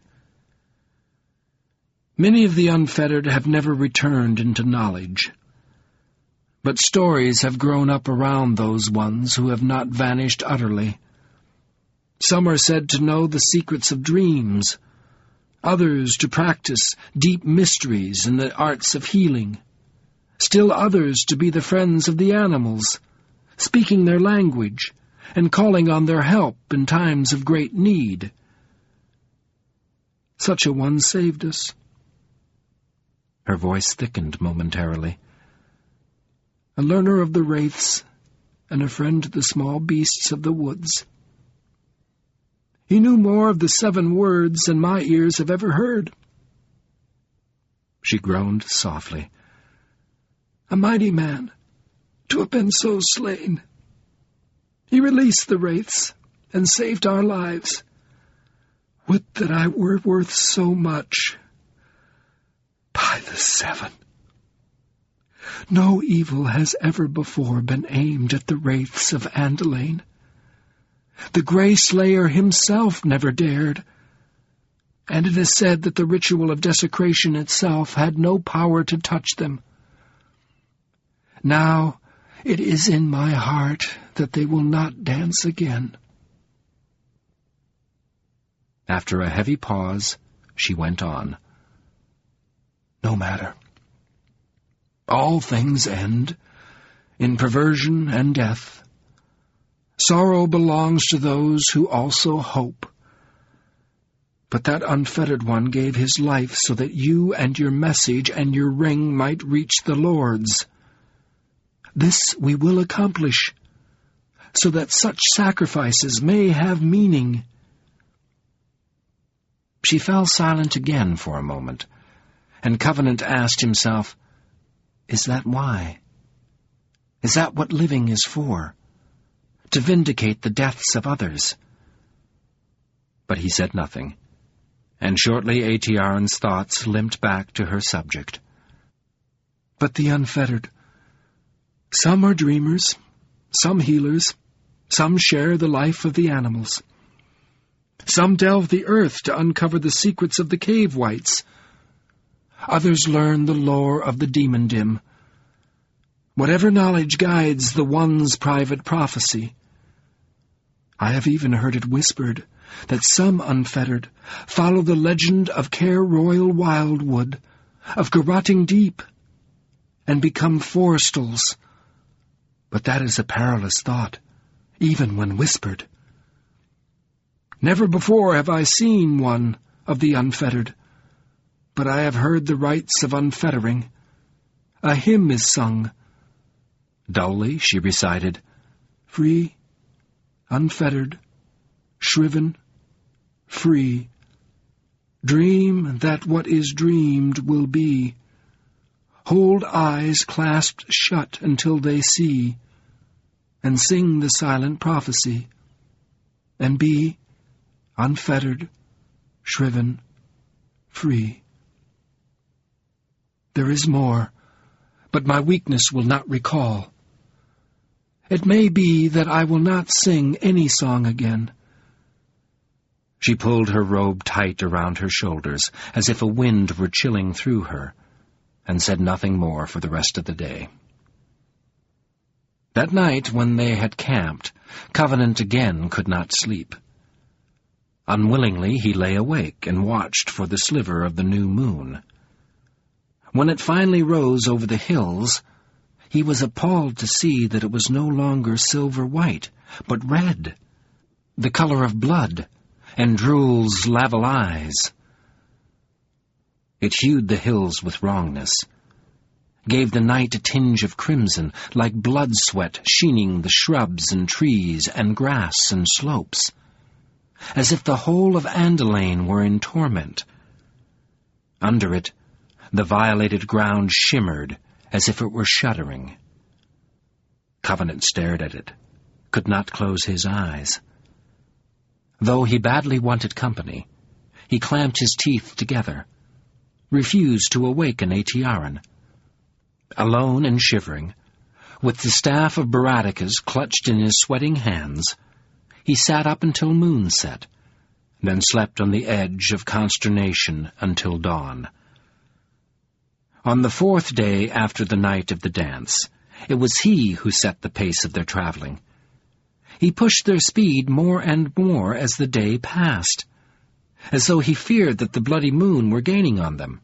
Many of the unfettered have never returned into knowledge, but stories have grown up around those ones who have not vanished utterly. Some are said to know the secrets of dreams, others to practice deep mysteries in the arts of healing, still others to be the friends of the animals, speaking their language, and calling on their help in times of great need. Such a one saved us. Her voice thickened momentarily. A learner of the wraiths and a friend to the small beasts of the woods. He knew more of the 7 words than my ears have ever heard. She groaned softly. A mighty man, to have been so slain. He released the wraiths and saved our lives. Would that I were worth so much. By the 7. No evil has ever before been aimed at the wraiths of Andalane. The Grey Slayer himself never dared, and it is said that the ritual of desecration itself had no power to touch them. Now it is in my heart that they will not dance again. After a heavy pause, she went on. No matter. All things end, in perversion and death. Sorrow belongs to those who also hope. But that unfettered one gave his life so that you and your message and your ring might reach the Lords. This we will accomplish, so that such sacrifices may have meaning. She fell silent again for a moment, and Covenant asked himself, is that why? Is that what living is for? To vindicate the deaths of others? But he said nothing, and shortly Aetiaren's thoughts limped back to her subject. But the unfettered. Some are dreamers, some healers, some share the life of the animals. Some delve the earth to uncover the secrets of the cave wights. Others learn the lore of the demon dim. Whatever knowledge guides the one's private prophecy. I have even heard it whispered that some unfettered follow the legend of Cair Royal Wildwood, of Garrotting Deep, and become forestals. But that is a perilous thought, even when whispered. Never before have I seen one of the unfettered, but I have heard the rites of unfettering. A hymn is sung. Dully she recited, Free, unfettered, shriven, free. Dream that what is dreamed will be. Hold eyes clasped shut until they see, and sing the silent prophecy, and be unfettered, shriven, free. There is more, but my weakness will not recall. It may be that I will not sing any song again. She pulled her robe tight around her shoulders, as if a wind were chilling through her, and said nothing more for the rest of the day. That night, when they had camped, Covenant again could not sleep. Unwillingly he lay awake and watched for the sliver of the new moon. When it finally rose over the hills, he was appalled to see that it was no longer silver-white, but red, the color of blood, and Drool's level eyes. It hued the hills with wrongness, gave the night a tinge of crimson, like blood sweat sheening the shrubs and trees and grass and slopes, as if the whole of Andalane were in torment. Under it, the violated ground shimmered as if it were shuddering. Covenant stared at it, could not close his eyes. Though he badly wanted company, he clamped his teeth together, refused to awaken Aetiaren. Alone and shivering, with the staff of Baraticus clutched in his sweating hands, he sat up until moonset, then slept on the edge of consternation until dawn. On the 4th day after the night of the dance, it was he who set the pace of their traveling. He pushed their speed more and more as the day passed, as though he feared that the bloody moon were gaining on them.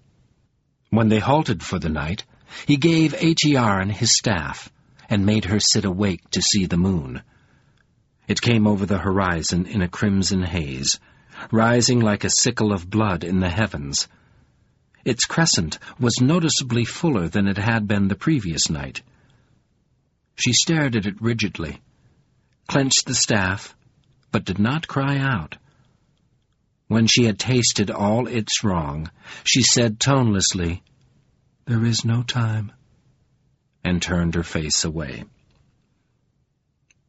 When they halted for the night, he gave Aetiaren his staff, and made her sit awake to see the moon. It came over the horizon in a crimson haze, rising like a sickle of blood in the heavens. Its crescent was noticeably fuller than it had been the previous night. She stared at it rigidly, clenched the staff, but did not cry out. When she had tasted all its wrong, she said tonelessly, "There is no time," and turned her face away.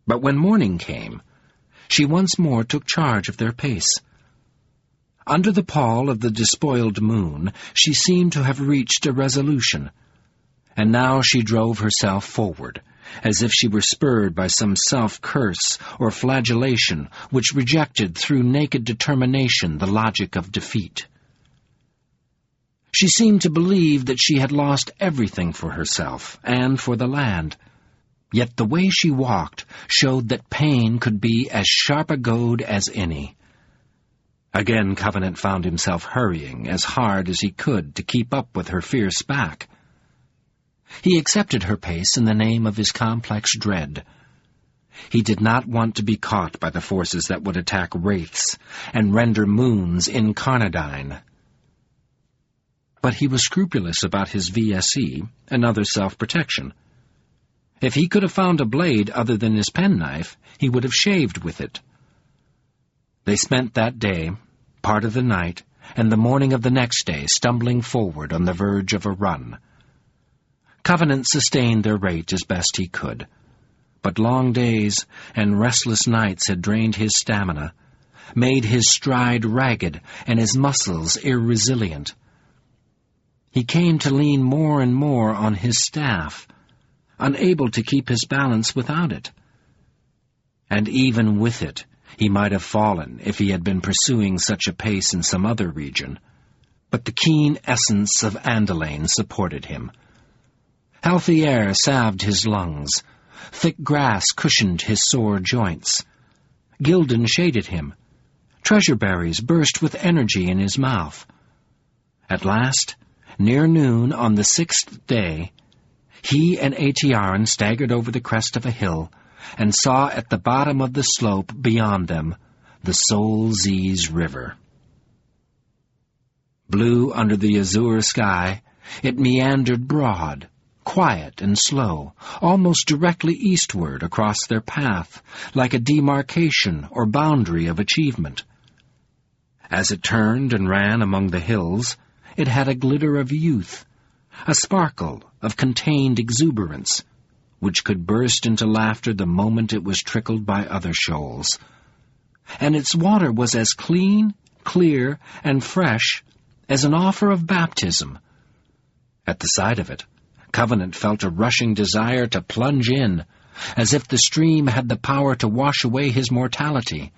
But when morning came, she once more took charge of their pace. Under the pall of the despoiled moon, she seemed to have reached a resolution, and now she drove herself forward, as if she were spurred by some self-curse or flagellation which rejected through naked determination the logic of defeat. She seemed to believe that she had lost everything for herself and for the land, yet the way she walked showed that pain could be as sharp a goad as any. Again Covenant found himself hurrying as hard as he could to keep up with her fierce back. He accepted her pace in the name of his complex dread. He did not want to be caught by the forces that would attack wraiths and render moons incarnadine. But he was scrupulous about his VSE and other self-protection. If he could have found a blade other than his penknife, he would have shaved with it. They spent that day, part of the night, and the morning of the next day stumbling forward on the verge of a run. Covenant sustained their rate as best he could, but long days and restless nights had drained his stamina, made his stride ragged and his muscles irresilient. He came to lean more and more on his staff, unable to keep his balance without it. And even with it, he might have fallen if he had been pursuing such a pace in some other region. But the keen essence of Andalane supported him. Healthy air salved his lungs. Thick grass cushioned his sore joints. Gildan shaded him. Treasure berries burst with energy in his mouth. At last, near noon on the 6th day, he and Atiaran staggered over the crest of a hill and saw at the bottom of the slope beyond them the Sol Zis River. Blue under the azure sky, it meandered broad, quiet and slow, almost directly eastward across their path, like a demarcation or boundary of achievement. As it turned and ran among the hills, it had a glitter of youth, a sparkle of contained exuberance, which could burst into laughter the moment it was trickled by other shoals. And its water was as clean, clear, and fresh as an offer of baptism. At the sight of it, Covenant felt a rushing desire to plunge in, as if the stream had the power to wash away his mortality.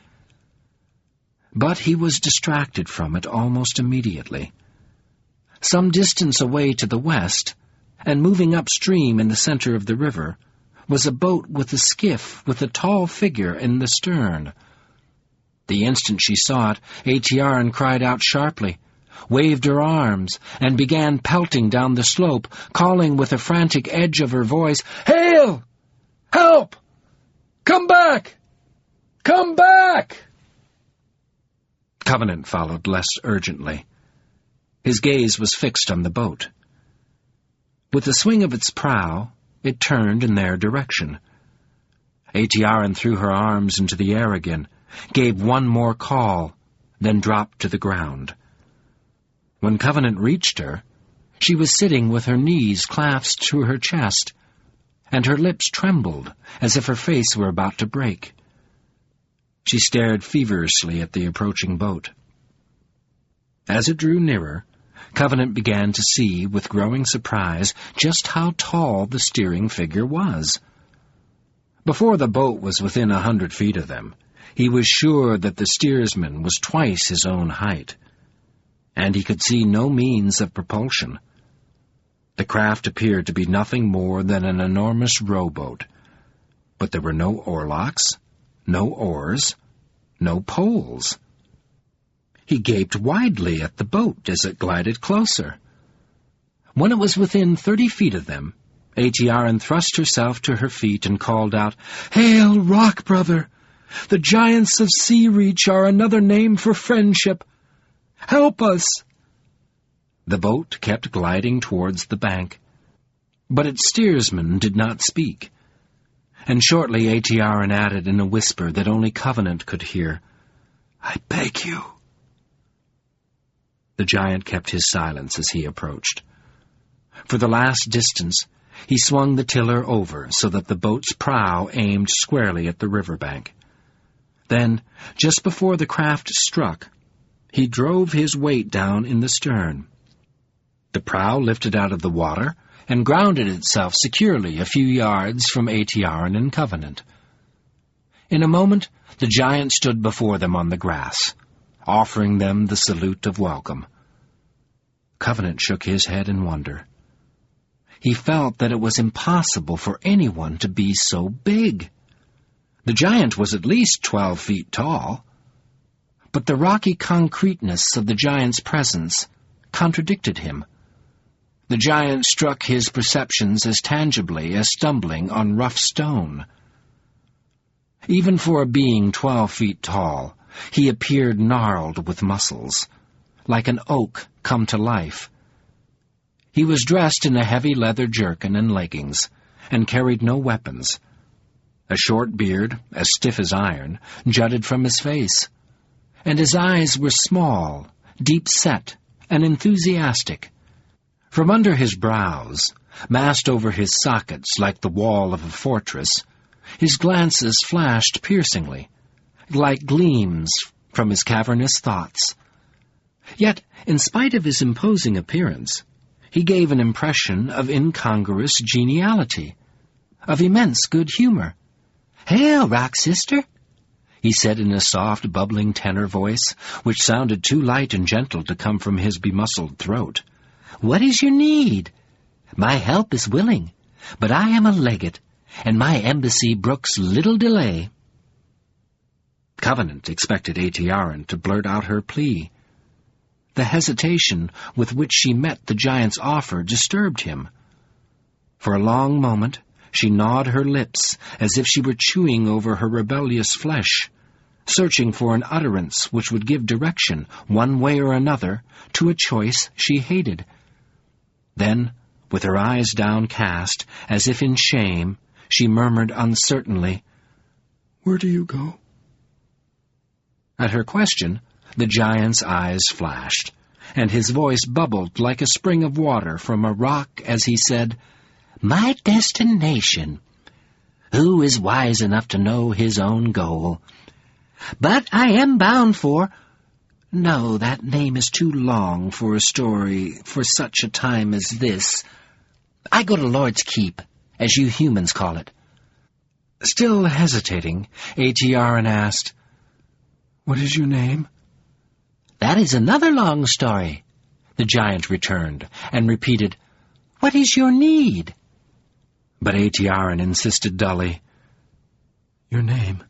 But he was distracted from it almost immediately. Some distance away to the west, and moving upstream in the center of the river, was a boat with a skiff with a tall figure in the stern. The instant she saw it, Atiaran cried out sharply, waved her arms, and began pelting down the slope, calling with a frantic edge of her voice, "Hail! Help! Come back! Come back!" Covenant followed less urgently. His gaze was fixed on the boat. With the swing of its prow, it turned in their direction. Atiaran threw her arms into the air again, gave one more call, then dropped to the ground. When Covenant reached her, she was sitting with her knees clasped to her chest, and her lips trembled as if her face were about to break. She stared feverishly at the approaching boat. As it drew nearer, Covenant began to see, with growing surprise, just how tall the steering figure was. Before the boat was within 100 feet of them, he was sure that the steersman was twice his own height, and he could see no means of propulsion. The craft appeared to be nothing more than an enormous rowboat, but there were no oarlocks, no oars, no poles. He gaped widely at the boat as it glided closer. When it was within 30 feet of them, Atiaran thrust herself to her feet and called out, "Hail, Rock Brother! The giants of Sea Reach are another name for friendship. Help us!" The boat kept gliding towards the bank, but its steersman did not speak, and shortly Aetiarin added in a whisper that only Covenant could hear, "I beg you." The giant kept his silence as he approached. For the last distance, he swung the tiller over so that the boat's prow aimed squarely at the riverbank. Then, just before the craft struck, he drove his weight down in the stern. The prow lifted out of the water and grounded itself securely a few yards from Aetiarin and Covenant. In a moment, the giant stood before them on the grass, offering them the salute of welcome. Covenant shook his head in wonder. He felt that it was impossible for anyone to be so big. The giant was at least 12 feet tall, but the rocky concreteness of the giant's presence contradicted him. The giant struck his perceptions as tangibly as stumbling on rough stone. Even for a being 12 feet tall, he appeared gnarled with muscles, like an oak come to life. He was dressed in a heavy leather jerkin and leggings, and carried no weapons. A short beard, as stiff as iron, jutted from his face, and his eyes were small, deep-set, and enthusiastic. From under his brows, massed over his sockets like the wall of a fortress, his glances flashed piercingly, like gleams from his cavernous thoughts. Yet, in spite of his imposing appearance, he gave an impression of incongruous geniality, of immense good humor. "Hail, Rock Sister," he said in a soft, bubbling tenor voice, which sounded too light and gentle to come from his bemuscled throat. "What is your need? My help is willing, but I am a legate, and my embassy brooks little delay." Covenant expected Aetiarin to blurt out her plea. The hesitation with which she met the giant's offer disturbed him. For a long moment she gnawed her lips as if she were chewing over her rebellious flesh, searching for an utterance which would give direction, one way or another, to a choice she hated. Then, with her eyes downcast, as if in shame, she murmured uncertainly, "Where do you go?" At her question, the giant's eyes flashed, and his voice bubbled like a spring of water from a rock as he said, "My destination. Who is wise enough to know his own goal? But I am bound for... No, that name is too long for a story for such a time as this. I go to Lord's Keep, as you humans call it." Still hesitating, Aetiarin asked, "What is your name?" "That is another long story," the giant returned, and repeated, "What is your need?" But Aetiarin insisted dully, "Your name."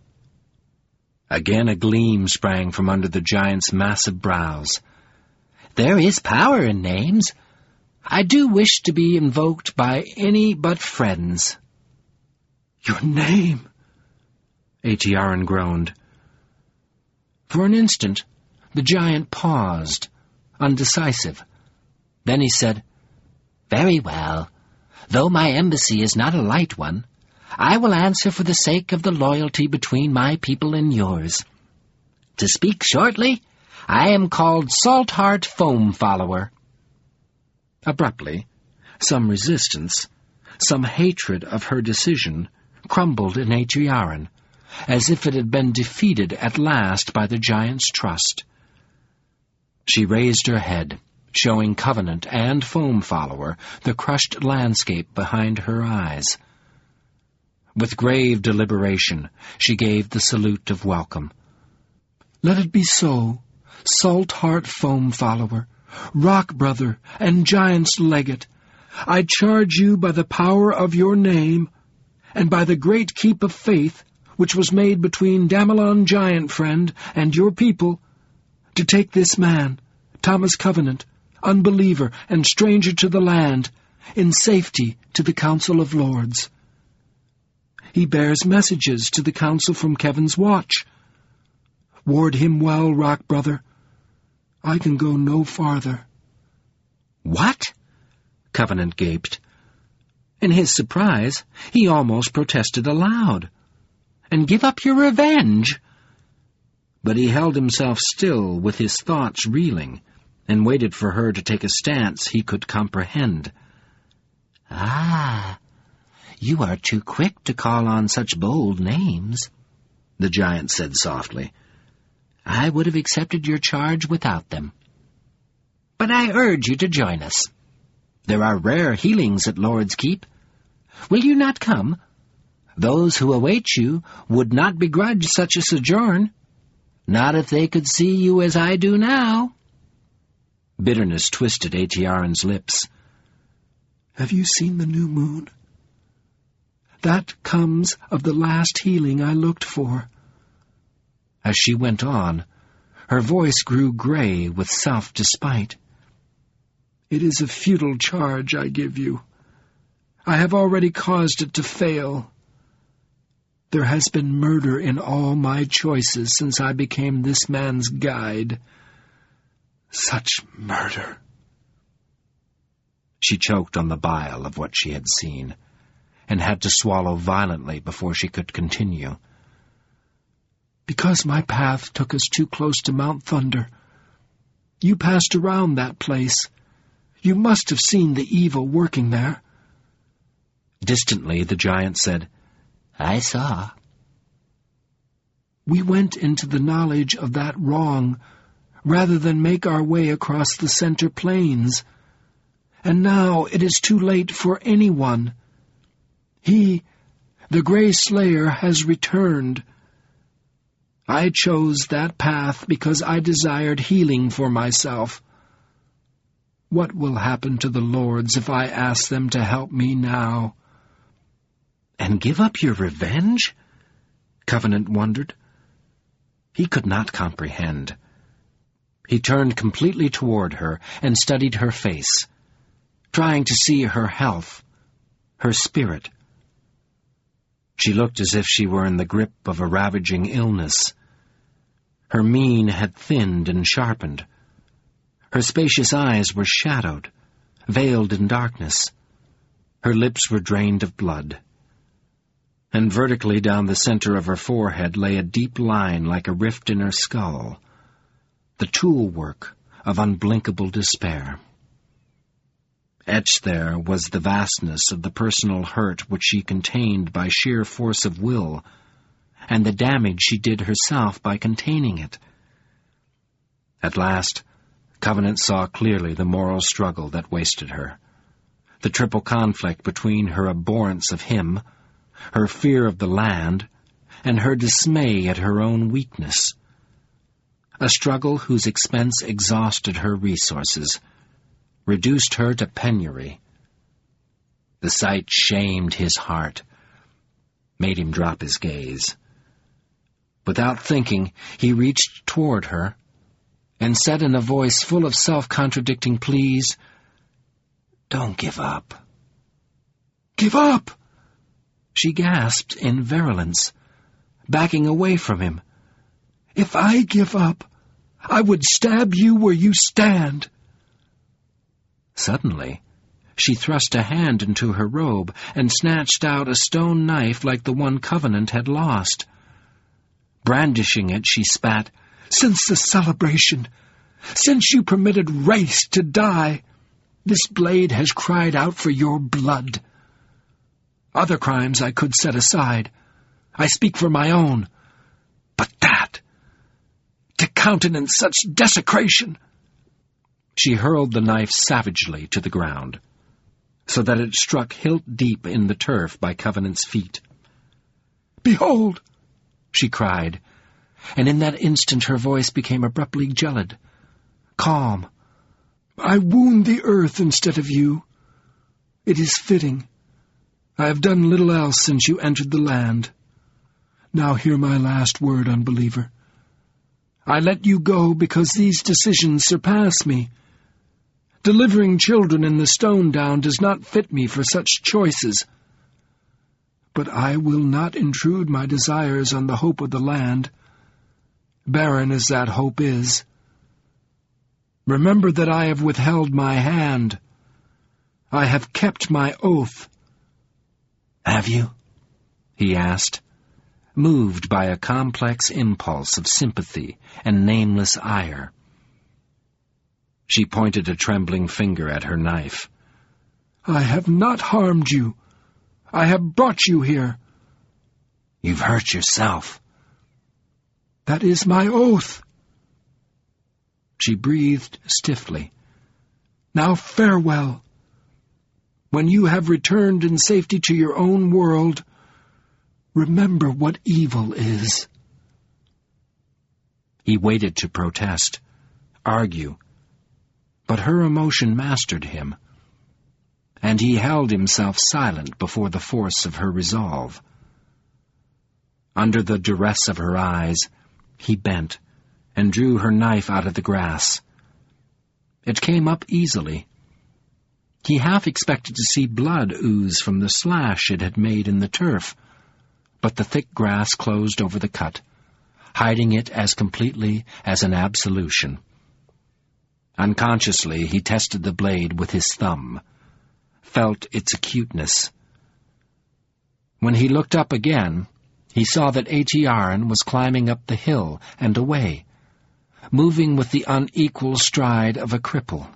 Again a gleam sprang from under the giant's massive brows. "There is power in names. I do wish to be invoked by any but friends." "Your name!" Aetiarin groaned. For an instant, the giant paused, undecisive. Then he said, "Very well. Though my embassy is not a light one, I will answer for the sake of the loyalty between my people and yours. To speak shortly, I am called Saltheart Foam Follower." Abruptly, some resistance, some hatred of her decision, crumbled in Aetiarin, as if it had been defeated at last by the giant's trust. She raised her head, showing Covenant and Foam Follower the crushed landscape behind her eyes. With grave deliberation, she gave the salute of welcome. "Let it be so, Saltheart Foam Follower, Rock Brother, and Giant's Legate. I charge you by the power of your name, and by the great keep of faith, which was made between Damelon Giant Friend and your people, to take this man, Thomas Covenant, unbeliever and stranger to the land, in safety to the Council of Lords." He bears messages to the council from Kevin's watch. Ward him well, Rock Brother. I can go no farther." "What?" Covenant gaped. In his surprise, he almost protested aloud. "And give up your revenge?" But he held himself still, with his thoughts reeling, and waited for her to take a stance he could comprehend. "Ah, you are too quick to call on such bold names," the giant said softly. "I would have accepted your charge without them. But I urge you to join us. There are rare healings at Lord's Keep. Will you not come? Those who await you would not begrudge such a sojourn, not if they could see you as I do now." Bitterness twisted Atiaran's lips. "Have you seen the new moon? That comes of the last healing I looked for." As she went on, her voice grew gray with self-despite. "It is a futile charge I give you. I have already caused it to fail. There has been murder in all my choices since I became this man's guide. Such murder." She choked on the bile of what she had seen, and had to swallow violently before she could continue. "Because my path took us too close to Mount Thunder. You passed around that place. You must have seen the evil working there." Distantly, the giant said, "I saw." "We went into the knowledge of that wrong, rather than make our way across the center plains. And now it is too late for anyone. He, the Grey Slayer, has returned. I chose that path because I desired healing for myself. What will happen to the lords if I ask them to help me now?" "And give up your revenge?" Covenant wondered. He could not comprehend. He turned completely toward her and studied her face, trying to see her health, her spirit. She looked as if she were in the grip of a ravaging illness. Her mien had thinned and sharpened. Her spacious eyes were shadowed, veiled in darkness. Her lips were drained of blood. And vertically down the center of her forehead lay a deep line like a rift in her skull, the tool work of unblinkable despair. Etched there was the vastness of the personal hurt which she contained by sheer force of will, and the damage she did herself by containing it. At last, Covenant saw clearly the moral struggle that wasted her, the triple conflict between her abhorrence of him, her fear of the land, and her dismay at her own weakness. A struggle whose expense exhausted her resources, reduced her to penury. The sight shamed his heart, made him drop his gaze. Without thinking, he reached toward her and said in a voice full of self-contradicting pleas, "Don't give up." "Give up!" She gasped in virulence, backing away from him. "If I give up, I would stab you where you stand." Suddenly, she thrust a hand into her robe and snatched out a stone knife like the one Covenant had lost. Brandishing it, she spat, "Since the celebration, since you permitted race to die, this blade has cried out for your blood. Other crimes I could set aside. I speak for my own. But that, to countenance such desecration—" She hurled the knife savagely to the ground, so that it struck hilt-deep in the turf by Covenant's feet. "Behold!" she cried, and in that instant her voice became abruptly gelid, calm. "I wound the earth instead of you. It is fitting. I have done little else since you entered the land. Now hear my last word, unbeliever. I let you go because these decisions surpass me. Delivering children in the stone down does not fit me for such choices. but I will not intrude my desires on the hope of the land, barren as that hope is. Remember that I have withheld my hand. I have kept my oath." "Have you?" he asked, moved by a complex impulse of sympathy and nameless ire. She pointed a trembling finger at her knife. "I have not harmed you. I have brought you here." "You've hurt yourself." "That is my oath." She breathed stiffly. "Now farewell. When you have returned in safety to your own world, remember what evil is." He waited to protest, argue, but her emotion mastered him, and he held himself silent before the force of her resolve. Under the duress of her eyes, he bent and drew her knife out of the grass. It came up easily. He half expected to see blood ooze from the slash it had made in the turf, but the thick grass closed over the cut, hiding it as completely as an absolution. Unconsciously, he tested the blade with his thumb, felt its acuteness. When he looked up again, he saw that Atiaran was climbing up the hill and away, moving with the unequal stride of a cripple.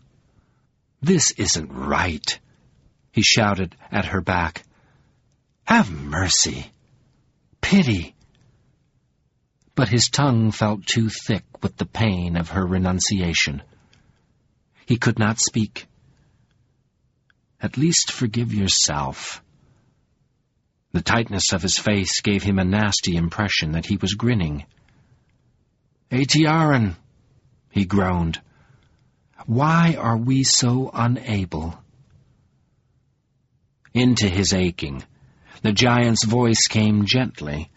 "This isn't right," he shouted at her back. "Have mercy! Pity!" But his tongue felt too thick with the pain of her renunciation. He could not speak. "At least forgive yourself." The tightness of his face gave him a nasty impression that he was grinning. "Atiaran," he groaned, "why are we so unable?" Into his aching, the giant's voice came gently.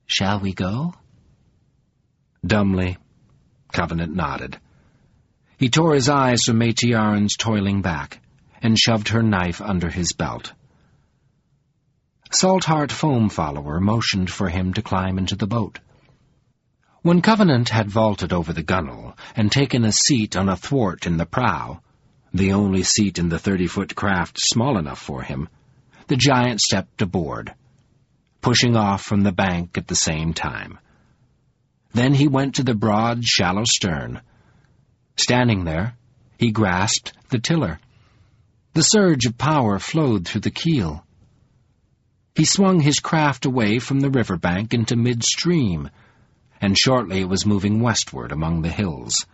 "Shall we go?" Dumbly, Covenant nodded. He tore his eyes from Atiaran's toiling back and shoved her knife under his belt. Saltheart Foamfollower motioned for him to climb into the boat. When Covenant had vaulted over the gunwale and taken a seat on a thwart in the prow, the only seat in the 30-foot craft small enough for him, the giant stepped aboard, pushing off from the bank at the same time. Then he went to the broad, shallow stern. Standing there, he grasped the tiller. The surge of power flowed through the keel. He swung his craft away from the riverbank into midstream, and shortly it was moving westward among the hills.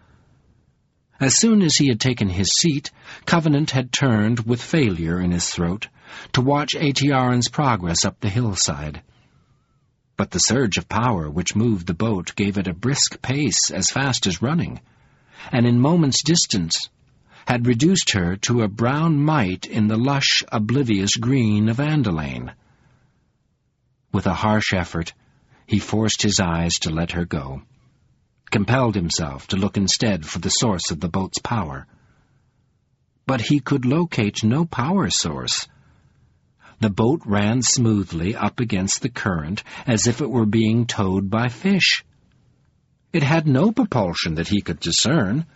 As soon as he had taken his seat, Covenant had turned, with failure in his throat, to watch Atiaran's progress up the hillside. But the surge of power which moved the boat gave it a brisk pace as fast as running, and in moments' distance had reduced her to a brown mite in the lush, oblivious green of Andalane. With a harsh effort, he forced his eyes to let her go, compelled himself to look instead for the source of the boat's power. But he could locate no power source. The boat ran smoothly up against the current as if it were being towed by fish. It had no propulsion that he could discern.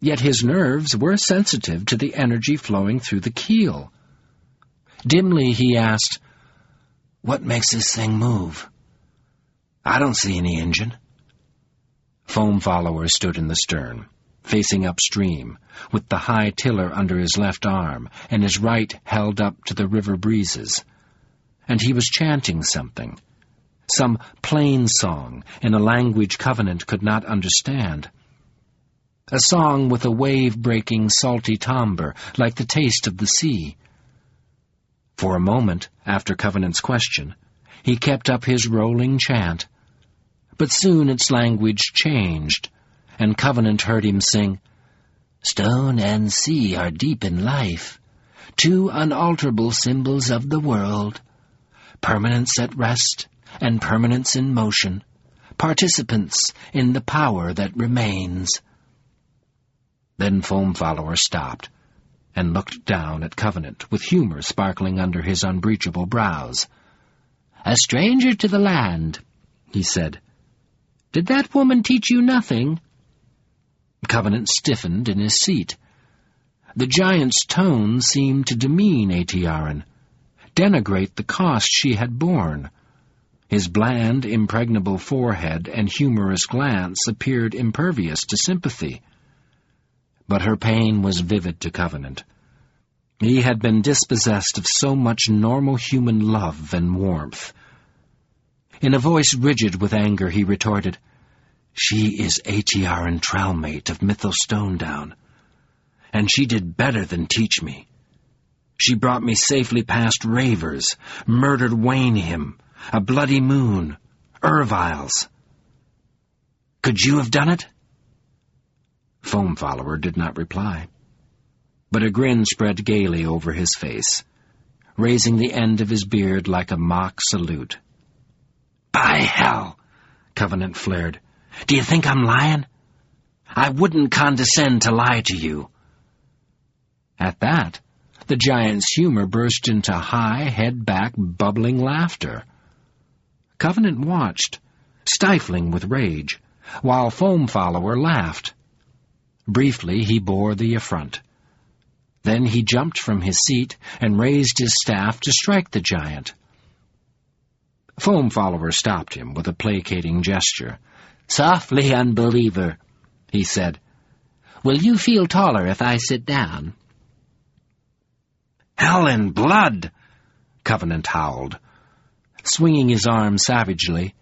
Yet his nerves were sensitive to the energy flowing through the keel. Dimly he asked, "What makes this thing move?" "I don't see any engine." Foamfollower stood in the stern, facing upstream, with the high tiller under his left arm and his right held up to the river breezes. And he was chanting something, some plain song in a language Covenant could not understand. A song with a wave-breaking, salty timbre, like the taste of the sea. For a moment, after Covenant's question, he kept up his rolling chant. But soon its language changed, and Covenant heard him sing, "Stone and sea are deep in life, two unalterable symbols of the world, permanence at rest and permanence in motion, participants in the power that remains." Then Foamfollower stopped, and looked down at Covenant with humor sparkling under his unbreachable brows. "A stranger to the land," he said. "Did that woman teach you nothing?" Covenant stiffened in his seat. The giant's tone seemed to demean Atiaran, denigrate the cost she had borne. His bland, impregnable forehead and humorous glance appeared impervious to sympathy. But her pain was vivid to Covenant. He had been dispossessed of so much normal human love and warmth. In a voice rigid with anger, he retorted, "She is Atiaran Trellmate of Mythos Stonedown, and she did better than teach me. She brought me safely past Ravers, murdered Wainhim, a bloody moon, Erviles. Could you have done it?" Foam Follower did not reply, but a grin spread gaily over his face, raising the end of his beard like a mock salute. "By hell!" Covenant flared. "Do you think I'm lying? I wouldn't condescend to lie to you." At that, the giant's humor burst into high, head-back, bubbling laughter. Covenant watched, stifling with rage, while Foam Follower laughed. Briefly, he bore the affront. Then he jumped from his seat and raised his staff to strike the giant. Foam Follower stopped him with a placating gesture. "Softly, Unbeliever," he said. "Will you feel taller if I sit down?" "Hell and blood!" Covenant howled. Swinging his arm savagely,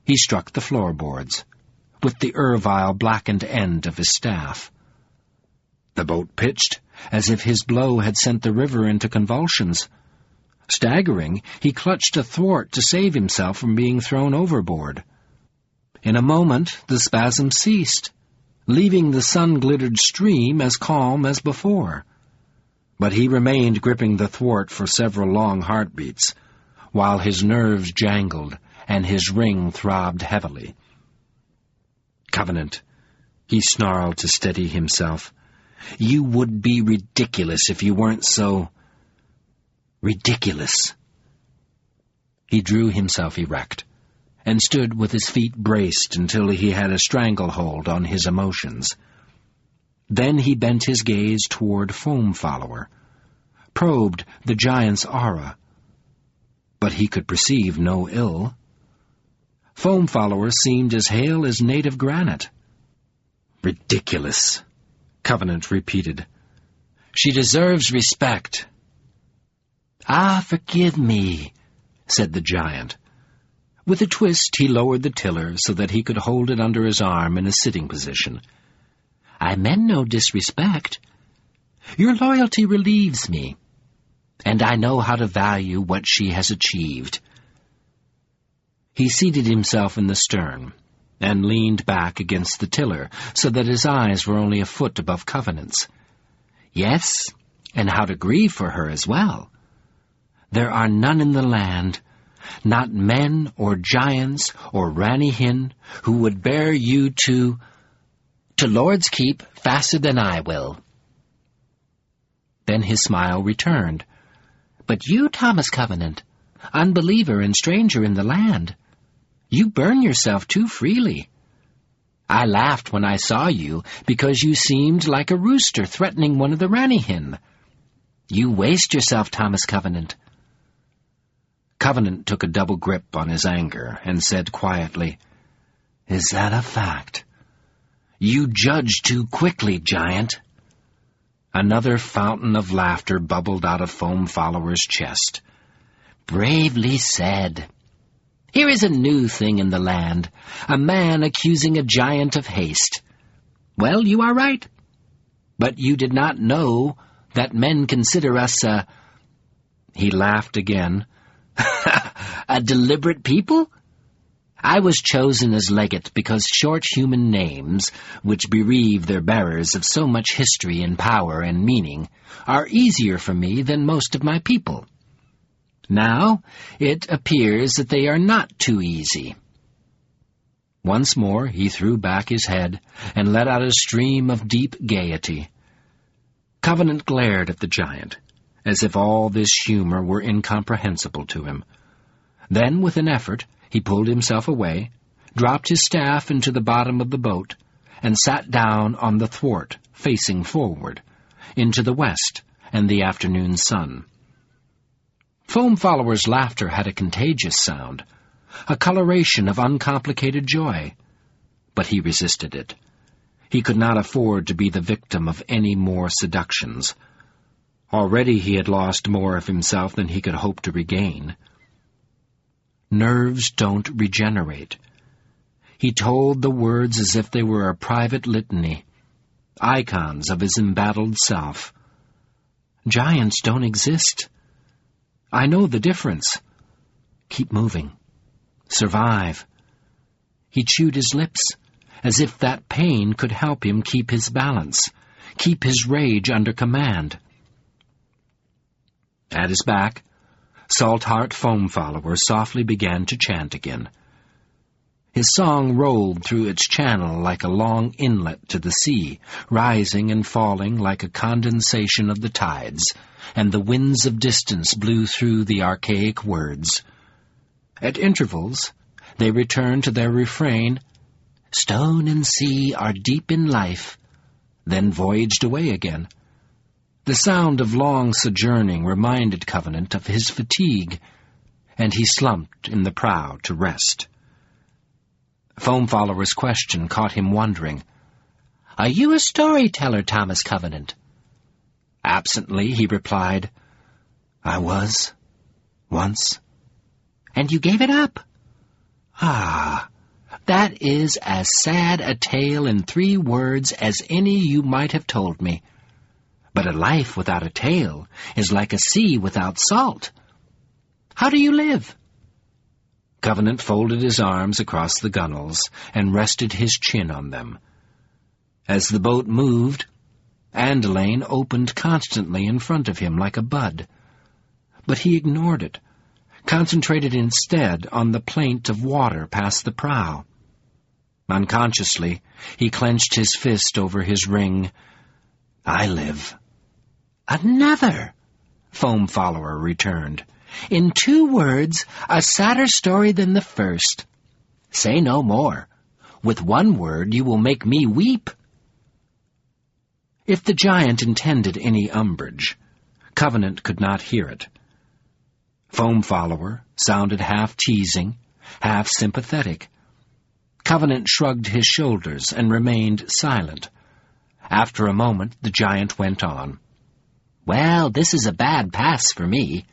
he struck the floorboards, with the ervile blackened end of his staff. The boat pitched, as if his blow had sent the river into convulsions. Staggering, he clutched a thwart to save himself from being thrown overboard. In a moment, the spasm ceased, leaving the sun-glittered stream as calm as before. But he remained gripping the thwart for several long heartbeats, while his nerves jangled and his ring throbbed heavily. "Covenant," he snarled to steady himself, "you would be ridiculous if you weren't so ridiculous." He drew himself erect and stood with his feet braced until he had a stranglehold on his emotions. Then he bent his gaze toward Foam Follower, probed the giant's aura, but he could perceive no ill. Foam Follower seemed as hale as native granite. "Ridiculous," Covenant repeated. "She deserves respect." "Ah, forgive me," said the giant. With a twist, he lowered the tiller so that he could hold it under his arm in a sitting position. "I meant no disrespect. Your loyalty relieves me, and I know how to value what she has achieved." He seated himself in the stern and leaned back against the tiller so that his eyes were only a foot above Covenant's. "Yes, and how to grieve for her as well. There are none in the land, not men or giants or Ranihin, who would bear you to Lord's Keep faster than I will." Then his smile returned. "But you, Thomas Covenant, unbeliever and stranger in the land, you burn yourself too freely. I laughed when I saw you because you seemed like a rooster threatening one of the Ranihin. You waste yourself, Thomas Covenant." Covenant took a double grip on his anger and said quietly, "Is that a fact? You judge too quickly, giant." Another fountain of laughter bubbled out of Foam Follower's chest. "Bravely said. Here is a new thing in the land, a man accusing a giant of haste. Well, you are right. But you did not know that men consider us a—" He laughed again. "A deliberate people? I was chosen as legate because short human names, which bereave their bearers of so much history and power and meaning, are easier for me than most of my people. Now it appears that they are not too easy." Once more he threw back his head and let out a stream of deep gaiety. Covenant glared at the giant, as if all this humor were incomprehensible to him. Then, with an effort, he pulled himself away, dropped his staff into the bottom of the boat, and sat down on the thwart, facing forward, into the west and the afternoon sun. Foam Follower's laughter had a contagious sound, a coloration of uncomplicated joy. But he resisted it. He could not afford to be the victim of any more seductions. Already he had lost more of himself than he could hope to regain. Nerves don't regenerate. He told the words as if they were a private litany, icons of his embattled self. Giants don't exist. I know the difference. Keep moving. Survive. He chewed his lips, as if that pain could help him keep his balance, keep his rage under command. At his back, Saltheart Foam Follower softly began to chant again. His song rolled through its channel like a long inlet to the sea, rising and falling like a condensation of the tides, and the winds of distance blew through the archaic words. At intervals, they returned to their refrain, "Stone and sea are deep in life," then voyaged away again. The sound of long sojourning reminded Covenant of his fatigue, and he slumped in the prow to rest. Foam Follower's question caught him wondering. "Are you a storyteller, Thomas Covenant?" Absently he replied, "I was, once." "And you gave it up?" "Ah, that is as sad a tale in 3 words as any you might have told me. But a life without a tale is like a sea without salt. How do you live?" Covenant folded his arms across the gunwales and rested his chin on them. As the boat moved, Andalaine opened constantly in front of him like a bud. But he ignored it, concentrated instead on the plaint of water past the prow. Unconsciously, he clenched his fist over his ring. "I live." "Another," Foam Follower returned. "In 2 words, a sadder story than the first. Say no more. With 1 word you will make me weep." If the giant intended any umbrage, Covenant could not hear it. Foam Follower sounded half teasing, half sympathetic. Covenant shrugged his shoulders and remained silent. After a moment, the giant went on. "Well, this is a bad pass for me.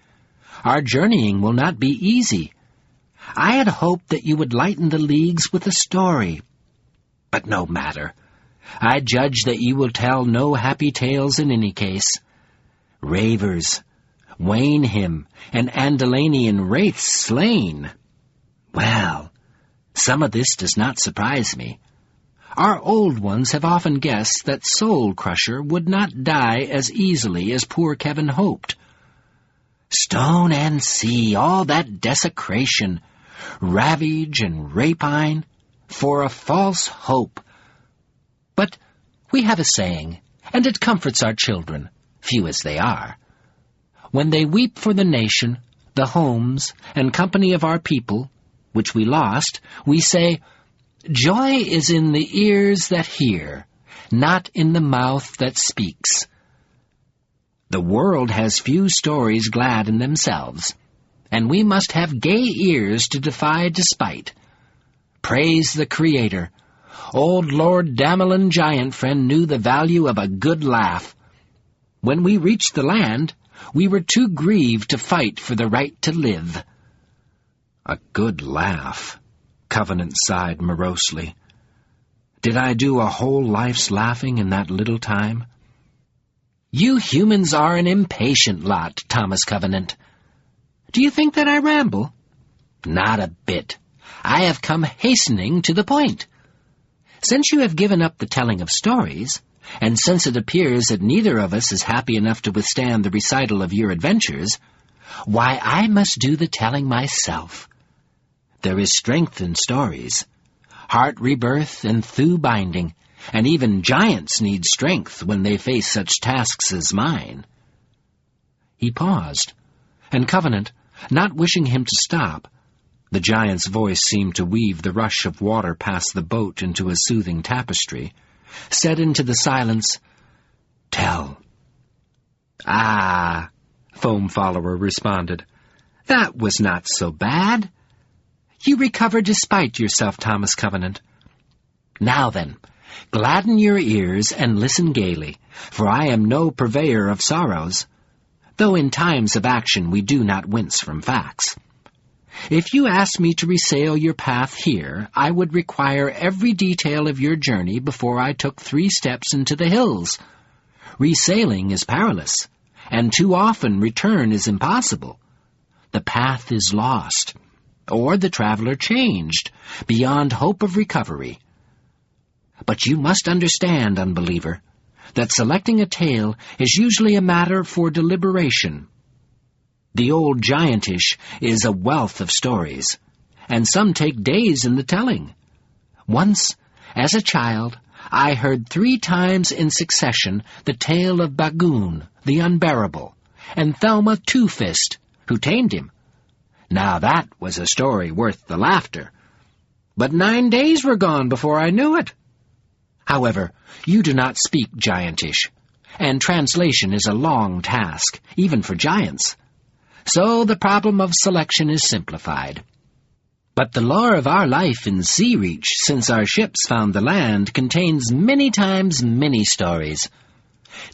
Our journeying will not be easy. I had hoped that you would lighten the leagues with a story. But no matter. I judge that you will tell no happy tales in any case. Ravers, Wain him, and Andalainian wraiths slain. Well, some of this does not surprise me. Our old ones have often guessed that Soul Crusher would not die as easily as poor Kevin hoped. Stone and sea, all that desecration, ravage and rapine, for a false hope. But we have a saying, and it comforts our children, few as they are. When they weep for the nation, the homes, and company of our people, which we lost, we say, "Joy is in the ears that hear, not in the mouth that speaks." The world has few stories glad in themselves, and we must have gay ears to defy despite. Praise the Creator. Old Lord Damelin Giant Friend knew the value of a good laugh. When we reached the land, we were too grieved to fight for the right to live. A good laugh, Covenant sighed morosely. Did I do a whole life's laughing in that little time? You humans are an impatient lot, Thomas Covenant. Do you think that I ramble? Not a bit. I have come hastening to the point. Since you have given up the telling of stories, and since it appears that neither of us is happy enough to withstand the recital of your adventures, why, I must do the telling myself. There is strength in stories, heart rebirth and thew binding, and even giants need strength when they face such tasks as mine." He paused, and Covenant, not wishing him to stop, the giant's voice seemed to weave the rush of water past the boat into a soothing tapestry, said into the silence, "Tell." "Ah," Foam Follower responded, "that was not so bad. You recovered despite yourself, Thomas Covenant. Now then, gladden your ears and listen gaily, for I am no purveyor of sorrows, though in times of action we do not wince from facts. If you asked me to resail your path here, I would require every detail of your journey before I took 3 steps into the hills. Resailing is perilous, and too often return is impossible. The path is lost, or the traveler changed, beyond hope of recovery. But you must understand, Unbeliever, that selecting a tale is usually a matter for deliberation. The old giantish is a wealth of stories, and some take days in the telling. Once, as a child, I heard 3 times in succession the tale of Bagoon, the Unbearable, and Thelma Two-Fist, who tamed him. Now that was a story worth the laughter. But 9 days were gone before I knew it. However, you do not speak giantish, and translation is a long task, even for giants. So the problem of selection is simplified. But the lore of our life in Sea Reach since our ships found the land contains many times many stories.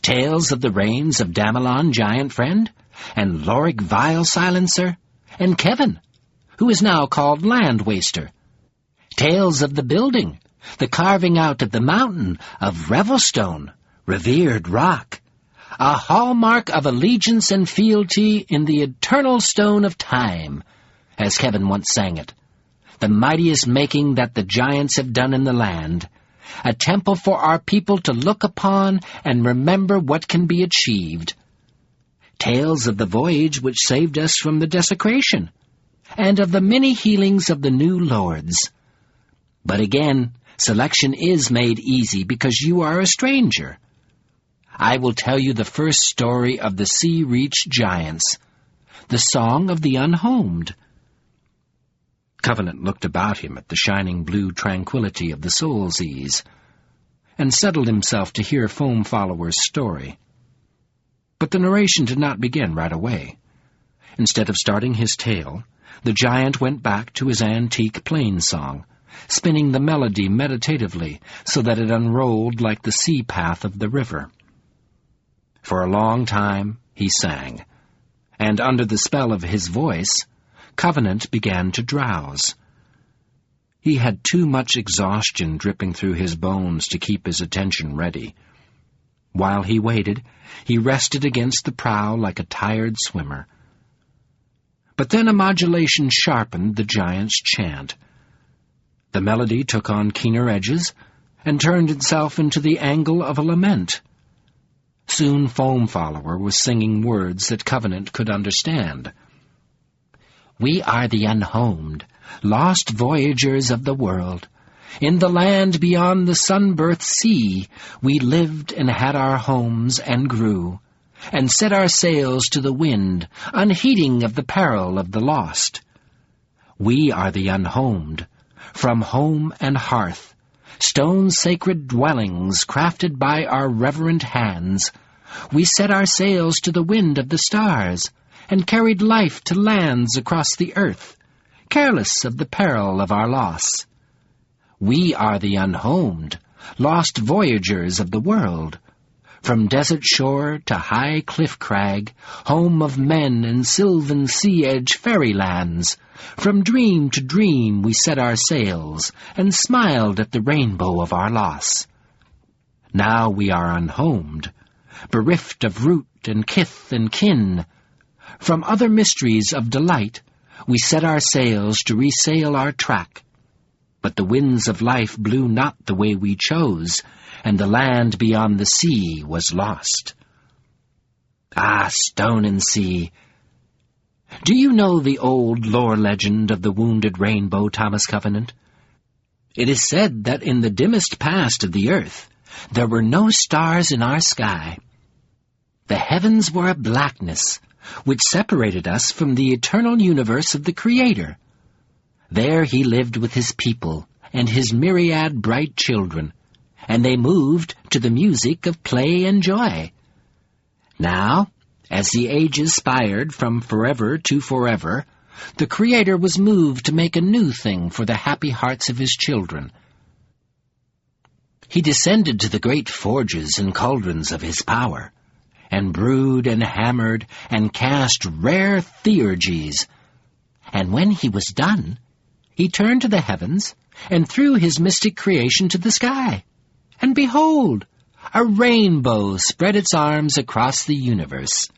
Tales of the reigns of Damelon Giant Friend, and Lorik Vile Silencer, and Kevin, who is now called Land Waster. Tales of the building, the carving out of the mountain of Revelstone, revered rock, a hallmark of allegiance and fealty in the eternal stone of time, as Kevin once sang it, the mightiest making that the giants have done in the land, a temple for our people to look upon and remember what can be achieved. Tales of the voyage which saved us from the desecration, and of the many healings of the new lords. But again, selection is made easy because you are a stranger. I will tell you the first story of the Sea Reach giants, the Song of the Unhomed. Covenant looked about him at the shining blue tranquility of the Soul's Ease, and settled himself to hear Foam Follower's story. But the narration did not begin right away. Instead of starting his tale, the giant went back to his antique plain song, spinning the melody meditatively so that it unrolled like the sea path of the river. For a long time he sang, and under the spell of his voice, Covenant began to drowse. He had too much exhaustion dripping through his bones to keep his attention ready. While he waited, he rested against the prow like a tired swimmer. But then a modulation sharpened the giant's chant. The melody took on keener edges and turned itself into the angle of a lament. Soon Foam Follower was singing words that Covenant could understand. We are the unhomed, lost voyagers of the world. In the land beyond the sunbirth sea, we lived and had our homes and grew, and set our sails to the wind, unheeding of the peril of the lost. We are the unhomed, from home and hearth, stone-sacred dwellings crafted by our reverent hands. We set our sails to the wind of the stars, and carried life to lands across the earth, careless of the peril of our loss. We are the unhomed, lost voyagers of the world, from desert shore to high cliff crag, home of men and sylvan sea-edge fairylands. From dream to dream we set our sails, and smiled at the rainbow of our loss. Now we are unhomed, bereft of root and kith and kin. From other mysteries of delight, we set our sails to resail our track. But the winds of life blew not the way we chose, and the land beyond the sea was lost. Ah, stone and sea! Do you know the old lore legend of the wounded rainbow, Thomas Covenant? It is said that in the dimmest past of the earth, there were no stars in our sky. The heavens were a blackness, which separated us from the eternal universe of the Creator. There he lived with his people and his myriad bright children, and they moved to the music of play and joy. Now, as the ages spired from forever to forever, the Creator was moved to make a new thing for the happy hearts of his children. He descended to the great forges and cauldrons of his power, and brewed and hammered and cast rare theurgies. And when he was done, he turned to the heavens and threw his mystic creation to the sky. And behold, a rainbow spread its arms across the universe.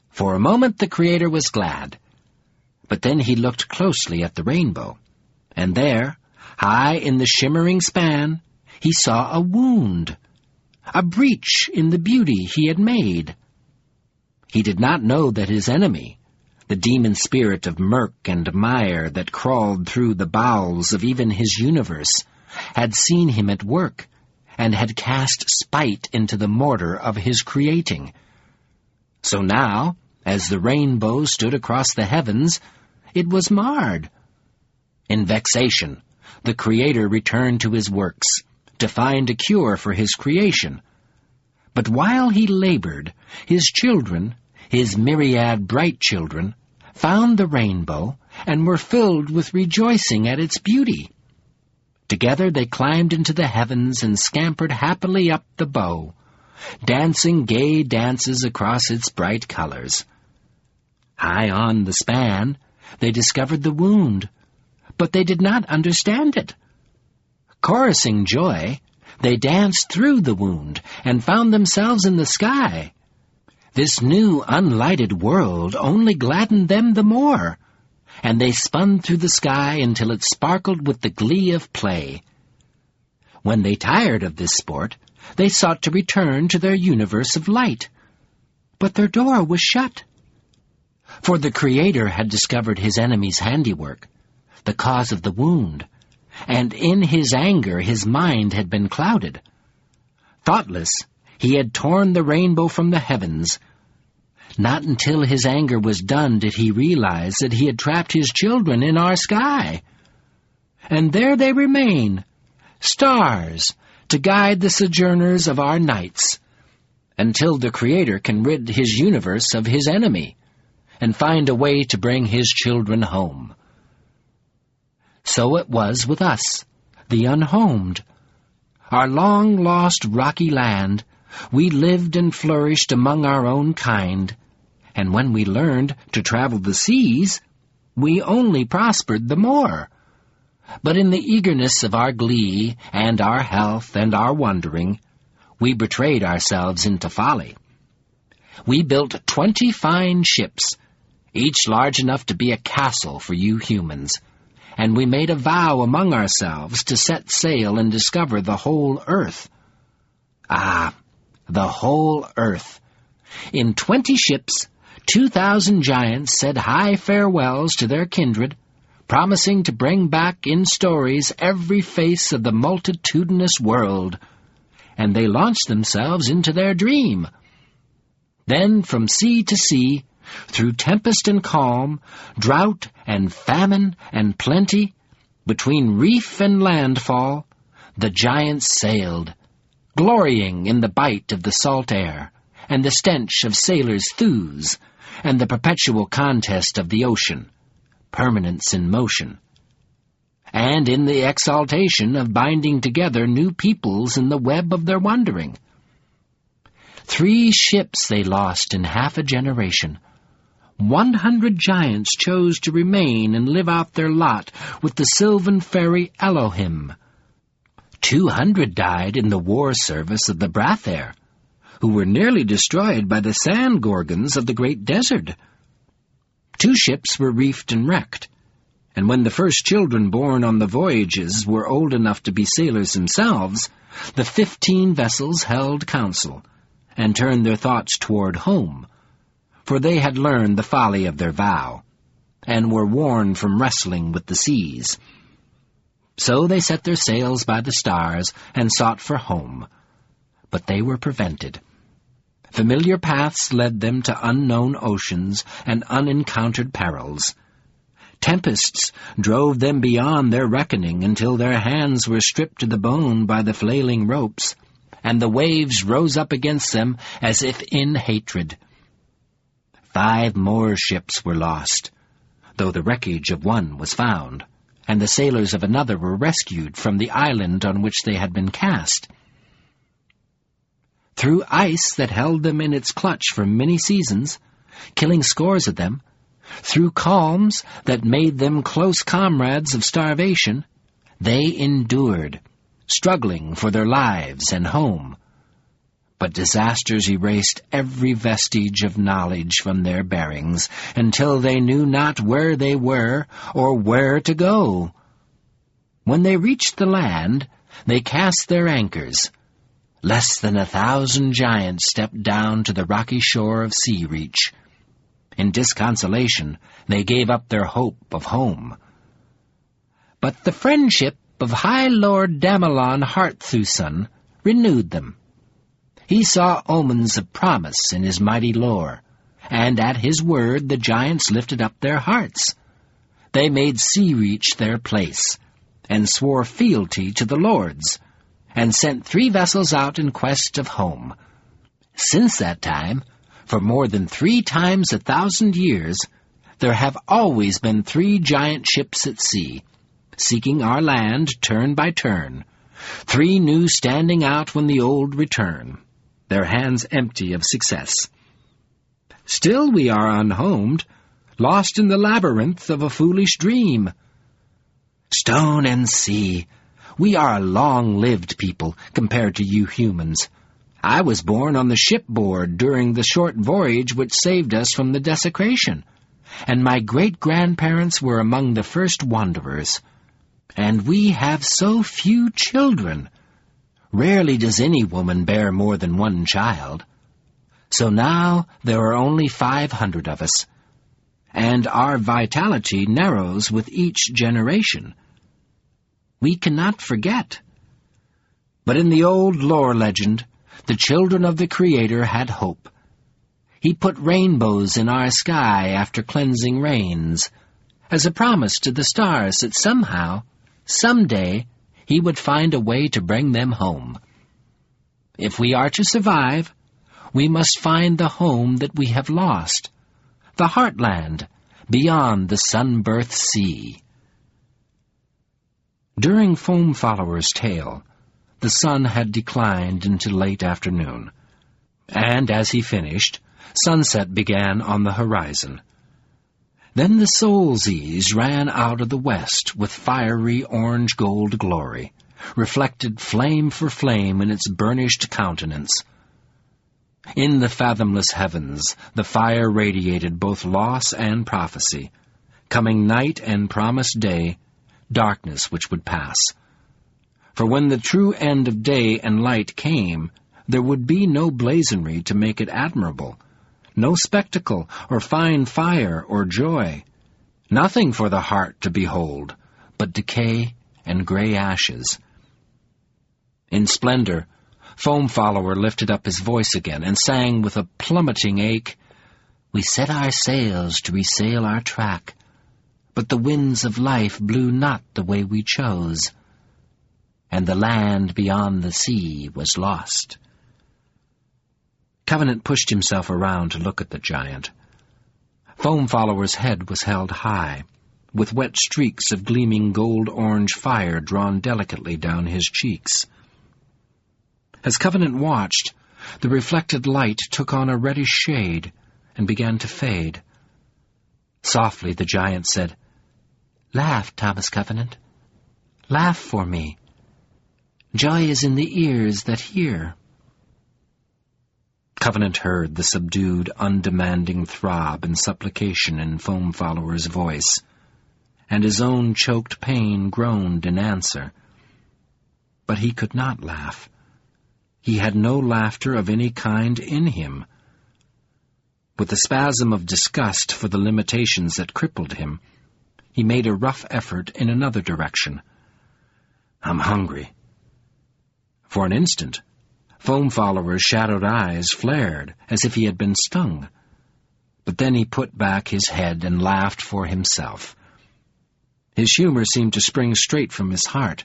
For a moment the Creator was glad, but then he looked closely at the rainbow, and there, high in the shimmering span, he saw a wound, a breach in the beauty he had made. He did not know that his enemy, the demon spirit of murk and mire that crawled through the bowels of even his universe, had seen him at work, and had cast spite into the mortar of his creating. So now, as the rainbow stood across the heavens, it was marred. In vexation, the Creator returned to his works, to find a cure for his creation. But while he labored, his children, his myriad bright children, found the rainbow and were filled with rejoicing at its beauty. Together they climbed into the heavens and scampered happily up the bow, dancing gay dances across its bright colors. High on the span, they discovered the wound, but they did not understand it. Chorusing joy, they danced through the wound and found themselves in the sky. This new unlighted world only gladdened them the more, and they spun through the sky until it sparkled with the glee of play. When they tired of this sport, they sought to return to their universe of light, but their door was shut. For the Creator had discovered his enemy's handiwork, the cause of the wound, and in his anger his mind had been clouded. Thoughtless, he had torn the rainbow from the heavens. Not until his anger was done did he realize that he had trapped his children in our sky. And there they remain, stars, to guide the sojourners of our nights, until the Creator can rid his universe of his enemy, and find a way to bring his children home. So it was with us, the unhomed. Our long-lost rocky land, we lived and flourished among our own kind, and when we learned to travel the seas, we only prospered the more. But in the eagerness of our glee and our health and our wandering, we betrayed ourselves into folly. We built 20 fine ships, each large enough to be a castle for you humans, and we made a vow among ourselves to set sail and discover the whole earth. Ah, the whole earth. In 20 ships, 2,000 giants said high farewells to their kindred, promising to bring back in stories every face of the multitudinous world, and they launched themselves into their dream. Then from sea to sea, through tempest and calm, drought and famine and plenty, between reef and landfall, the giants sailed, glorying in the bite of the salt air, and the stench of sailors' thews, and the perpetual contest of the ocean, permanence in motion, and in the exaltation of binding together new peoples in the web of their wandering. 3 ships they lost in half a generation. 100 giants chose to remain and live out their lot with the sylvan fairy Elohim. 200 died in the war service of the Brathair, who were nearly destroyed by the sand gorgons of the great desert. 2 ships were reefed and wrecked, and when the first children born on the voyages were old enough to be sailors themselves, the 15 vessels held council and turned their thoughts toward home, for they had learned the folly of their vow, and were warned from wrestling with the seas. So they set their sails by the stars and sought for home. But they were prevented. Familiar paths led them to unknown oceans and unencountered perils. Tempests drove them beyond their reckoning until their hands were stripped to the bone by the flailing ropes, and the waves rose up against them as if in hatred. 5 more ships were lost, though the wreckage of one was found, and the sailors of another were rescued from the island on which they had been cast. Through ice that held them in its clutch for many seasons, killing scores of them, through calms that made them close comrades of starvation, they endured, struggling for their lives and home. But disasters erased every vestige of knowledge from their bearings until they knew not where they were or where to go. When they reached the land, they cast their anchors. Less than 1,000 giants stepped down to the rocky shore of Sea Reach. In disconsolation, they gave up their hope of home. But the friendship of High Lord Damelon Harthuson renewed them. He saw omens of promise in his mighty lore, and at his word the giants lifted up their hearts. They made Sea Reach their place, and swore fealty to the lords, and sent 3 vessels out in quest of home. Since that time, for more than 3 times 1,000 years, there have always been 3 giant ships at sea, seeking our land turn by turn, 3 new standing out when the old return, their hands empty of success. Still we are unhomed, lost in the labyrinth of a foolish dream. Stone and sea, we are a long-lived people compared to you humans. I was born on the shipboard during the short voyage which saved us from the desecration, and my great-grandparents were among the first wanderers. And we have so few children. Rarely does any woman bear more than 1 child. So now there are only 500 of us, and our vitality narrows with each generation. We cannot forget. But in the old lore legend, the children of the Creator had hope. He put rainbows in our sky after cleansing rains, as a promise to the stars that somehow, someday, he would find a way to bring them home. If we are to survive, we must find the home that we have lost, the heartland, beyond the sun-birthed sea. During Foam Follower's tale, the sun had declined into late afternoon, and as he finished, sunset began on the horizon. Then the Soulseas ran out of the west with fiery orange-gold glory, reflected flame for flame in its burnished countenance. In the fathomless heavens, the fire radiated both loss and prophecy, coming night and promised day, darkness which would pass. For when the true end of day and light came, there would be no blazonry to make it admirable, no spectacle or fine fire or joy, nothing for the heart to behold, but decay and gray ashes. In splendor, Foam Follower lifted up his voice again and sang with a plummeting ache, "We set our sails to resail our track, but the winds of life blew not the way we chose, and the land beyond the sea was lost." Covenant pushed himself around to look at the giant. Foam Follower's head was held high, with wet streaks of gleaming gold-orange fire drawn delicately down his cheeks. As Covenant watched, the reflected light took on a reddish shade and began to fade. Softly the giant said, "Laugh, Thomas Covenant. Laugh for me. Joy is in the ears that hear." Covenant heard the subdued, undemanding throb and supplication in Foam Follower's voice, and his own choked pain groaned in answer. But he could not laugh. He had no laughter of any kind in him. With a spasm of disgust for the limitations that crippled him, he made a rough effort in another direction. I'm hungry. For an instant, Foam Follower's shadowed eyes flared as if he had been stung. But then he put back his head and laughed for himself. His humor seemed to spring straight from his heart,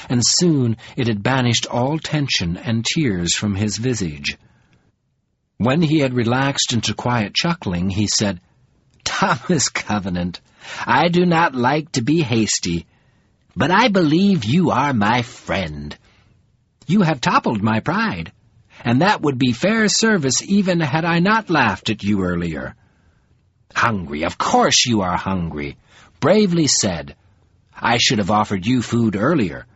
and soon it had banished all tension and tears from his visage. When he had relaxed into quiet chuckling, he said, "Thomas Covenant, I do not like to be hasty, but I believe you are my friend. You have toppled my pride, and that would be fair service even had I not laughed at you earlier. Hungry, of course you are hungry. Bravely said. I should have offered you food earlier.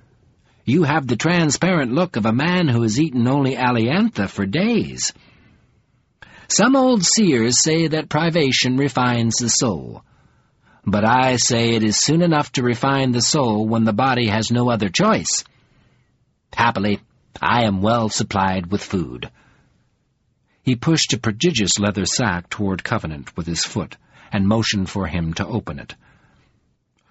You have the transparent look of a man who has eaten only aliantha for days. Some old seers say that privation refines the soul, but I say it is soon enough to refine the soul when the body has no other choice. Happily, I am well supplied with food." He pushed a prodigious leather sack toward Covenant with his foot and motioned for him to open it.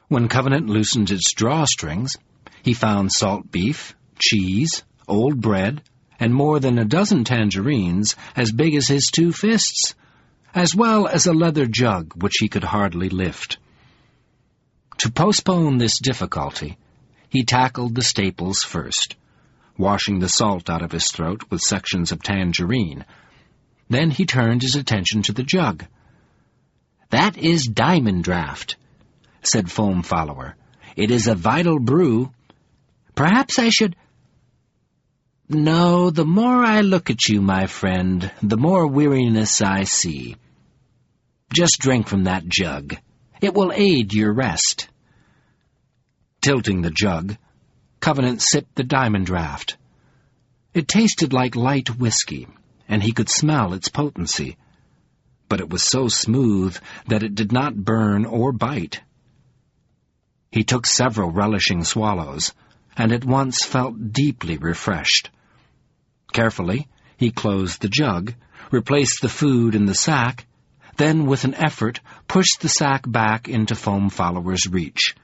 When Covenant loosened its drawstrings, he found salt beef, cheese, old bread, and more than a dozen tangerines as big as his 2 fists, as well as a leather jug which he could hardly lift. To postpone this difficulty, he tackled the staples first, washing the salt out of his throat with sections of tangerine. Then he turned his attention to the jug. "That is diamond draft," said Foam Follower. "It is a vital brew. Perhaps I should—" "No, the more I look at you, my friend, the more weariness I see. Just drink from that jug. It will aid your rest." Tilting the jug, Covenant sipped the diamond draught. It tasted like light whiskey, and he could smell its potency, but it was so smooth that it did not burn or bite. He took several relishing swallows, and at once felt deeply refreshed. Carefully, he closed the jug, replaced the food in the sack, then with an effort pushed the sack back into Foam Follower's reach.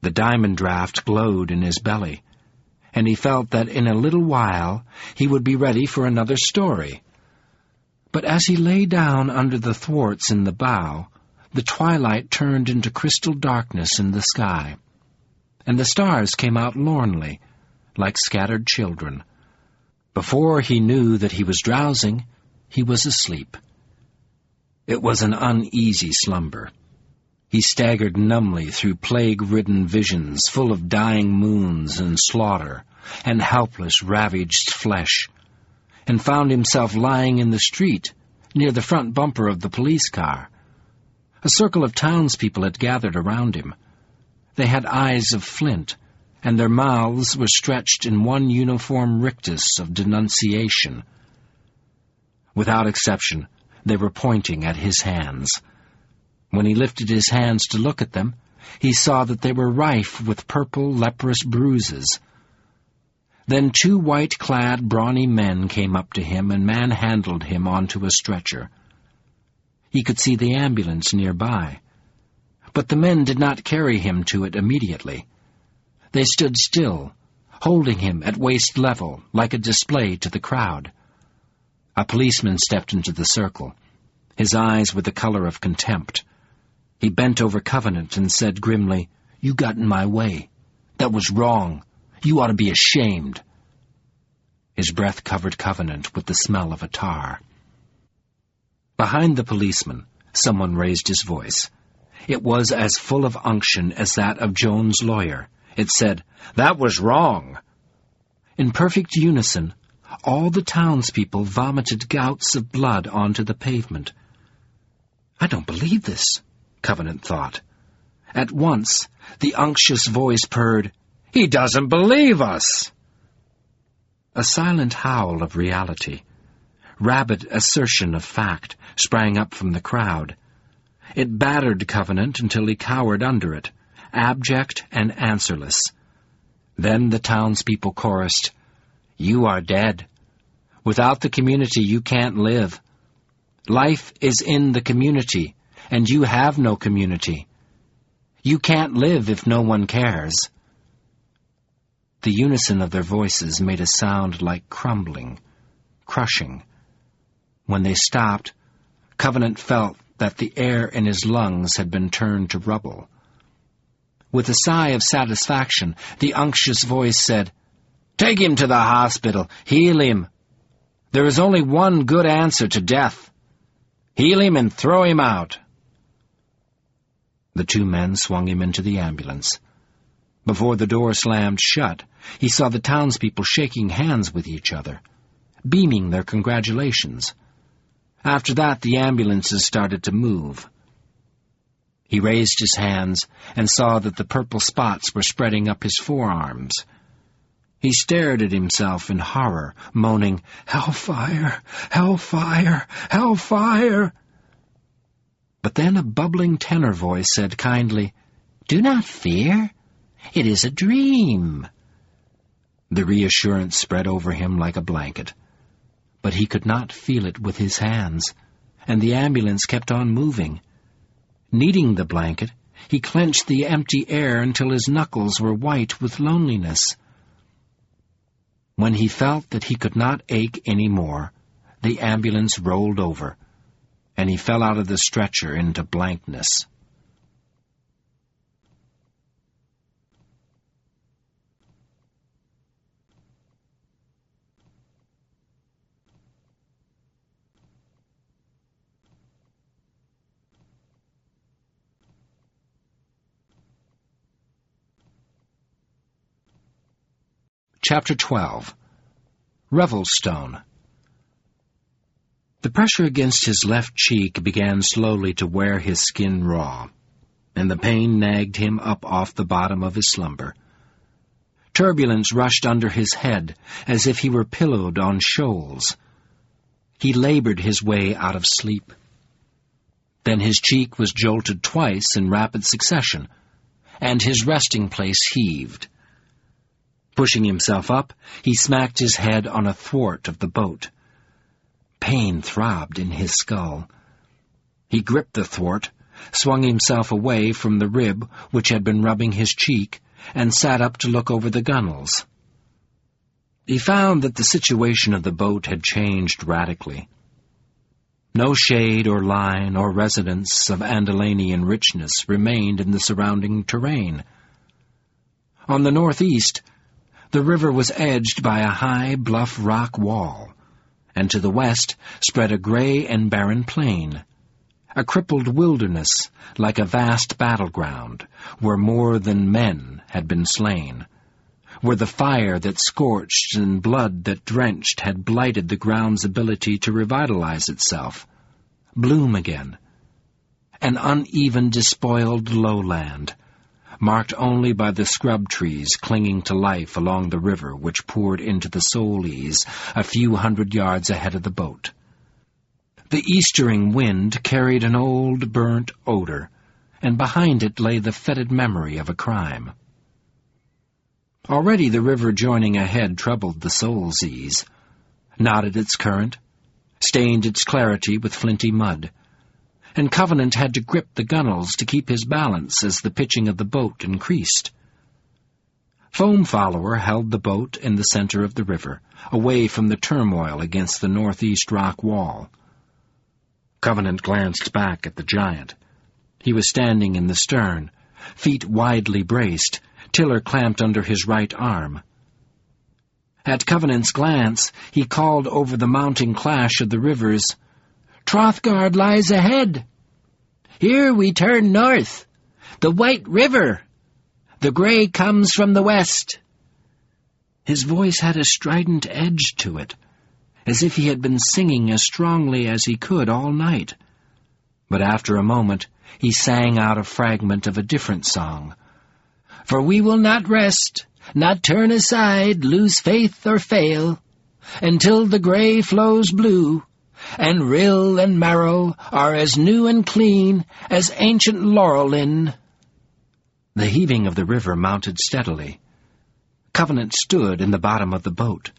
The diamond draught glowed in his belly, and he felt that in a little while he would be ready for another story. But as he lay down under the thwarts in the bow, the twilight turned into crystal darkness in the sky, and the stars came out lornly, like scattered children. Before he knew that he was drowsing, he was asleep. It was an uneasy slumber. He staggered numbly through plague-ridden visions full of dying moons and slaughter and helpless, ravaged flesh, and found himself lying in the street near the front bumper of the police car. A circle of townspeople had gathered around him. They had eyes of flint, and their mouths were stretched in one uniform rictus of denunciation. Without exception, they were pointing at his hands. When he lifted his hands to look at them, he saw that they were rife with purple, leprous bruises. Then 2 white-clad, brawny men came up to him and manhandled him onto a stretcher. He could see the ambulance nearby, but the men did not carry him to it immediately. They stood still, holding him at waist level like a display to the crowd. A policeman stepped into the circle. His eyes were the color of contempt. He bent over Covenant and said grimly, "You got in my way. That was wrong. You ought to be ashamed." His breath covered Covenant with the smell of a tar. Behind the policeman, someone raised his voice. It was as full of unction as that of Jones' lawyer. It said, "That was wrong." In perfect unison, all the townspeople vomited gouts of blood onto the pavement. "I don't believe this," Covenant thought. At once, the unctuous voice purred, "He doesn't believe us!" A silent howl of reality, rabid assertion of fact, sprang up from the crowd. It battered Covenant until he cowered under it, abject and answerless. Then the townspeople chorused, "You are dead. Without the community you can't live. Life is in the community, and you have no community. You can't live if no one cares." The unison of their voices made a sound like crumbling, crushing. When they stopped, Covenant felt that the air in his lungs had been turned to rubble. With a sigh of satisfaction, the unctuous voice said, "Take him to the hospital. Heal him. There is only one good answer to death. Heal him and throw him out." The two men swung him into the ambulance. Before the door slammed shut, he saw the townspeople shaking hands with each other, beaming their congratulations. After that, the ambulances started to move. He raised his hands and saw that the purple spots were spreading up his forearms. He stared at himself in horror, moaning, "Hellfire! Hellfire! Hellfire!" But then a bubbling tenor voice said kindly, "Do not fear. It is a dream." The reassurance spread over him like a blanket. But he could not feel it with his hands, and the ambulance kept on moving. Kneading the blanket, he clenched the empty air until his knuckles were white with loneliness. When he felt that he could not ache any more, the ambulance rolled over, and he fell out of the stretcher into blankness. Chapter 12. Revelstone. The pressure against his left cheek began slowly to wear his skin raw, and the pain nagged him up off the bottom of his slumber. Turbulence rushed under his head as if he were pillowed on shoals. He labored his way out of sleep. Then his cheek was jolted twice in rapid succession, and his resting place heaved. Pushing himself up, he smacked his head on a thwart of the boat. Pain throbbed in his skull. He gripped the thwart, swung himself away from the rib which had been rubbing his cheek, and sat up to look over the gunwales. He found that the situation of the boat had changed radically. No shade or line or residence of Andalanian richness remained in the surrounding terrain. On the northeast, the river was edged by a high, bluff rock wall, and to the west spread a gray and barren plain, a crippled wilderness like a vast battleground where more than men had been slain, where the fire that scorched and blood that drenched had blighted the ground's ability to revitalize itself, bloom again. An uneven, despoiled lowland, marked only by the scrub trees clinging to life along the river which poured into the Solís a few hundred yards ahead of the boat. The eastering wind carried an old, burnt odor, and behind it lay the fetid memory of a crime. Already the river joining ahead troubled the Solís, knotted its current, stained its clarity with flinty mud, and Covenant had to grip the gunwales to keep his balance as the pitching of the boat increased. Foam Follower held the boat in the center of the river, away from the turmoil against the northeast rock wall. Covenant glanced back at the giant. He was standing in the stern, feet widely braced, tiller clamped under his right arm. At Covenant's glance, he called over the mounting clash of the rivers, "Trothgard lies ahead. Here we turn north. The White River. The gray comes from the west." His voice had a strident edge to it, as if he had been singing as strongly as he could all night. But after a moment, he sang out a fragment of a different song. "For we will not rest, not turn aside, lose faith or fail, until the gray flows blue, and rill and marrow are as new and clean as ancient laurelin." The heaving of the river mounted steadily. Covenant stood in the bottom of the boat,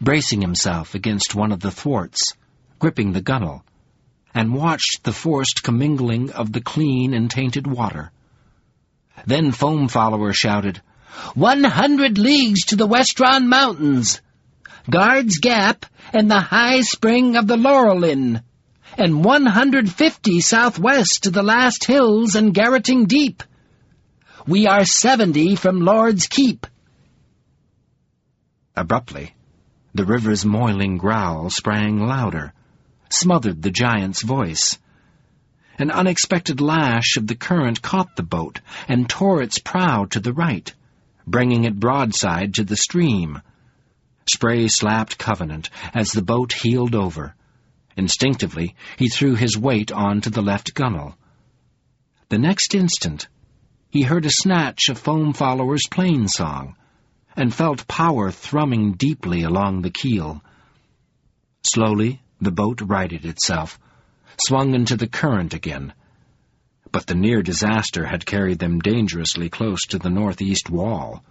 bracing himself against one of the thwarts, gripping the gunwale, and watched the forced commingling of the clean and tainted water. Then Foam Follower shouted, 100 leagues to the Westron Mountains, Guard's Gap and the high spring of the Laurelin, and 150 southwest to the last hills and Garroting Deep. We are 70 from Lord's Keep." Abruptly, the river's moiling growl sprang louder, smothered the giant's voice. An unexpected lash of the current caught the boat and tore its prow to the right, bringing it broadside to the stream. Spray slapped Covenant as the boat heeled over. Instinctively, he threw his weight onto the left gunwale. The next instant, he heard a snatch of Foam Follower's plain song, and felt power thrumming deeply along the keel. Slowly, the boat righted itself, swung into the current again. But the near disaster had carried them dangerously close to the northeast wall.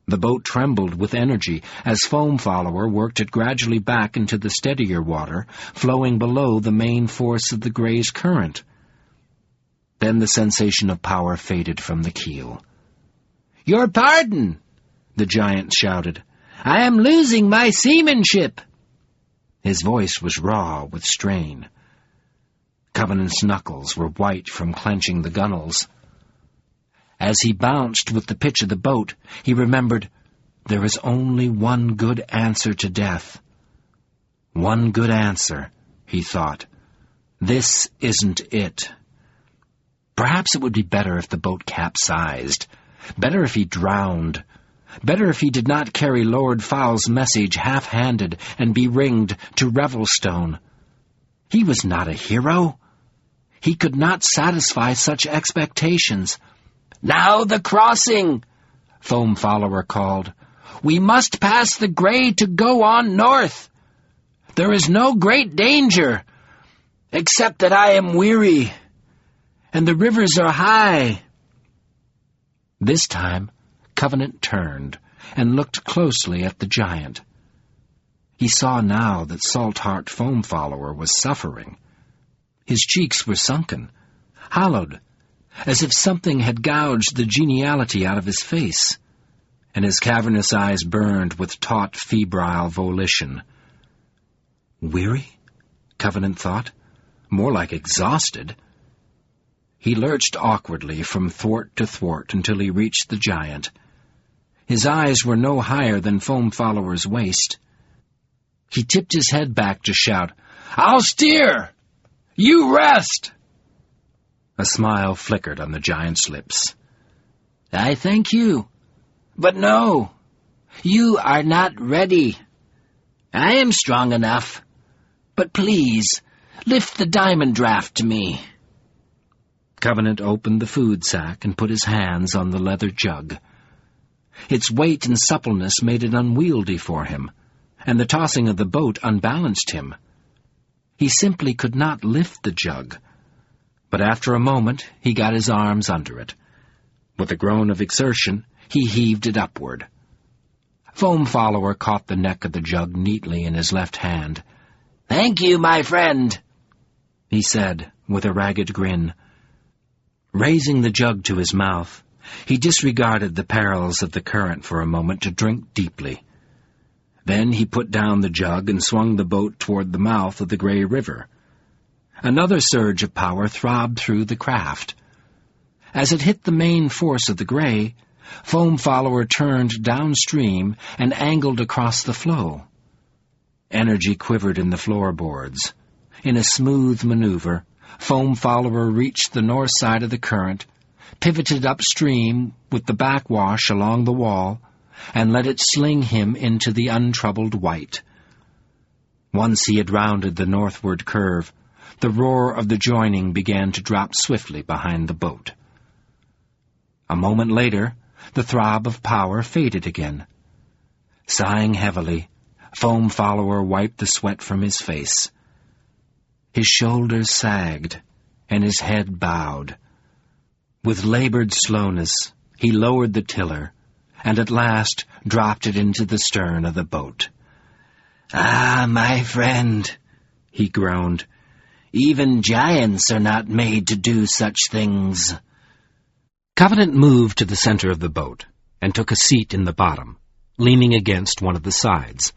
The boat trembled with energy as Foam Follower worked it gradually back into the steadier water, flowing below the main force of the Gray's current. Then the sensation of power faded from the keel. "Your pardon!" the giant shouted. "I am losing my seamanship!" His voice was raw with strain. Covenant's knuckles were white from clenching the gunwales. As he bounced with the pitch of the boat, he remembered, there is only one good answer to death. One good answer, he thought. This isn't it. Perhaps it would be better if the boat capsized. Better if he drowned. Better if he did not carry Lord Fowl's message half-handed and be-ringed to Revelstone. He was not a hero. He could not satisfy such expectations. "Now the crossing!" Foam Follower called. "We must pass the Gray to go on north. There is no great danger, except that I am weary, and the rivers are high." This time, Covenant turned and looked closely at the giant. He saw now that Saltheart Foam Follower was suffering. His cheeks were sunken, hollowed, as if something had gouged the geniality out of his face, and his cavernous eyes burned with taut, febrile volition. Weary? Covenant thought. More like exhausted. He lurched awkwardly from thwart to thwart until he reached the giant. His eyes were no higher than Foam Follower's waist. He tipped his head back to shout, "I'll steer! You rest!" A smile flickered on the giant's lips. "I thank you, but no, you are not ready. I am strong enough, but please, lift the diamond draft to me." Covenant opened the food sack and put his hands on the leather jug. Its weight and suppleness made it unwieldy for him, and the tossing of the boat unbalanced him. He simply could not lift the jug. But after a moment, he got his arms under it. With a groan of exertion, he heaved it upward. Foam Follower caught the neck of the jug neatly in his left hand. "Thank you, my friend," he said, with a ragged grin. Raising the jug to his mouth, he disregarded the perils of the current for a moment to drink deeply. Then he put down the jug and swung the boat toward the mouth of the Gray River. Another surge of power throbbed through the craft. As it hit the main force of the Gray, Foam Follower turned downstream and angled across the flow. Energy quivered in the floorboards. In a smooth maneuver, Foam Follower reached the north side of the current, pivoted upstream with the backwash along the wall, and let it sling him into the untroubled white. Once he had rounded the northward curve, the roar of the joining began to drop swiftly behind the boat. A moment later, the throb of power faded again. Sighing heavily, Foam Follower wiped the sweat from his face. His shoulders sagged, and his head bowed. With labored slowness, he lowered the tiller, and at last dropped it into the stern of the boat. "Ah, my friend," he groaned, "even giants are not made to do such things." Covenant moved to the center of the boat, and took a seat in the bottom, leaning against one of the sides.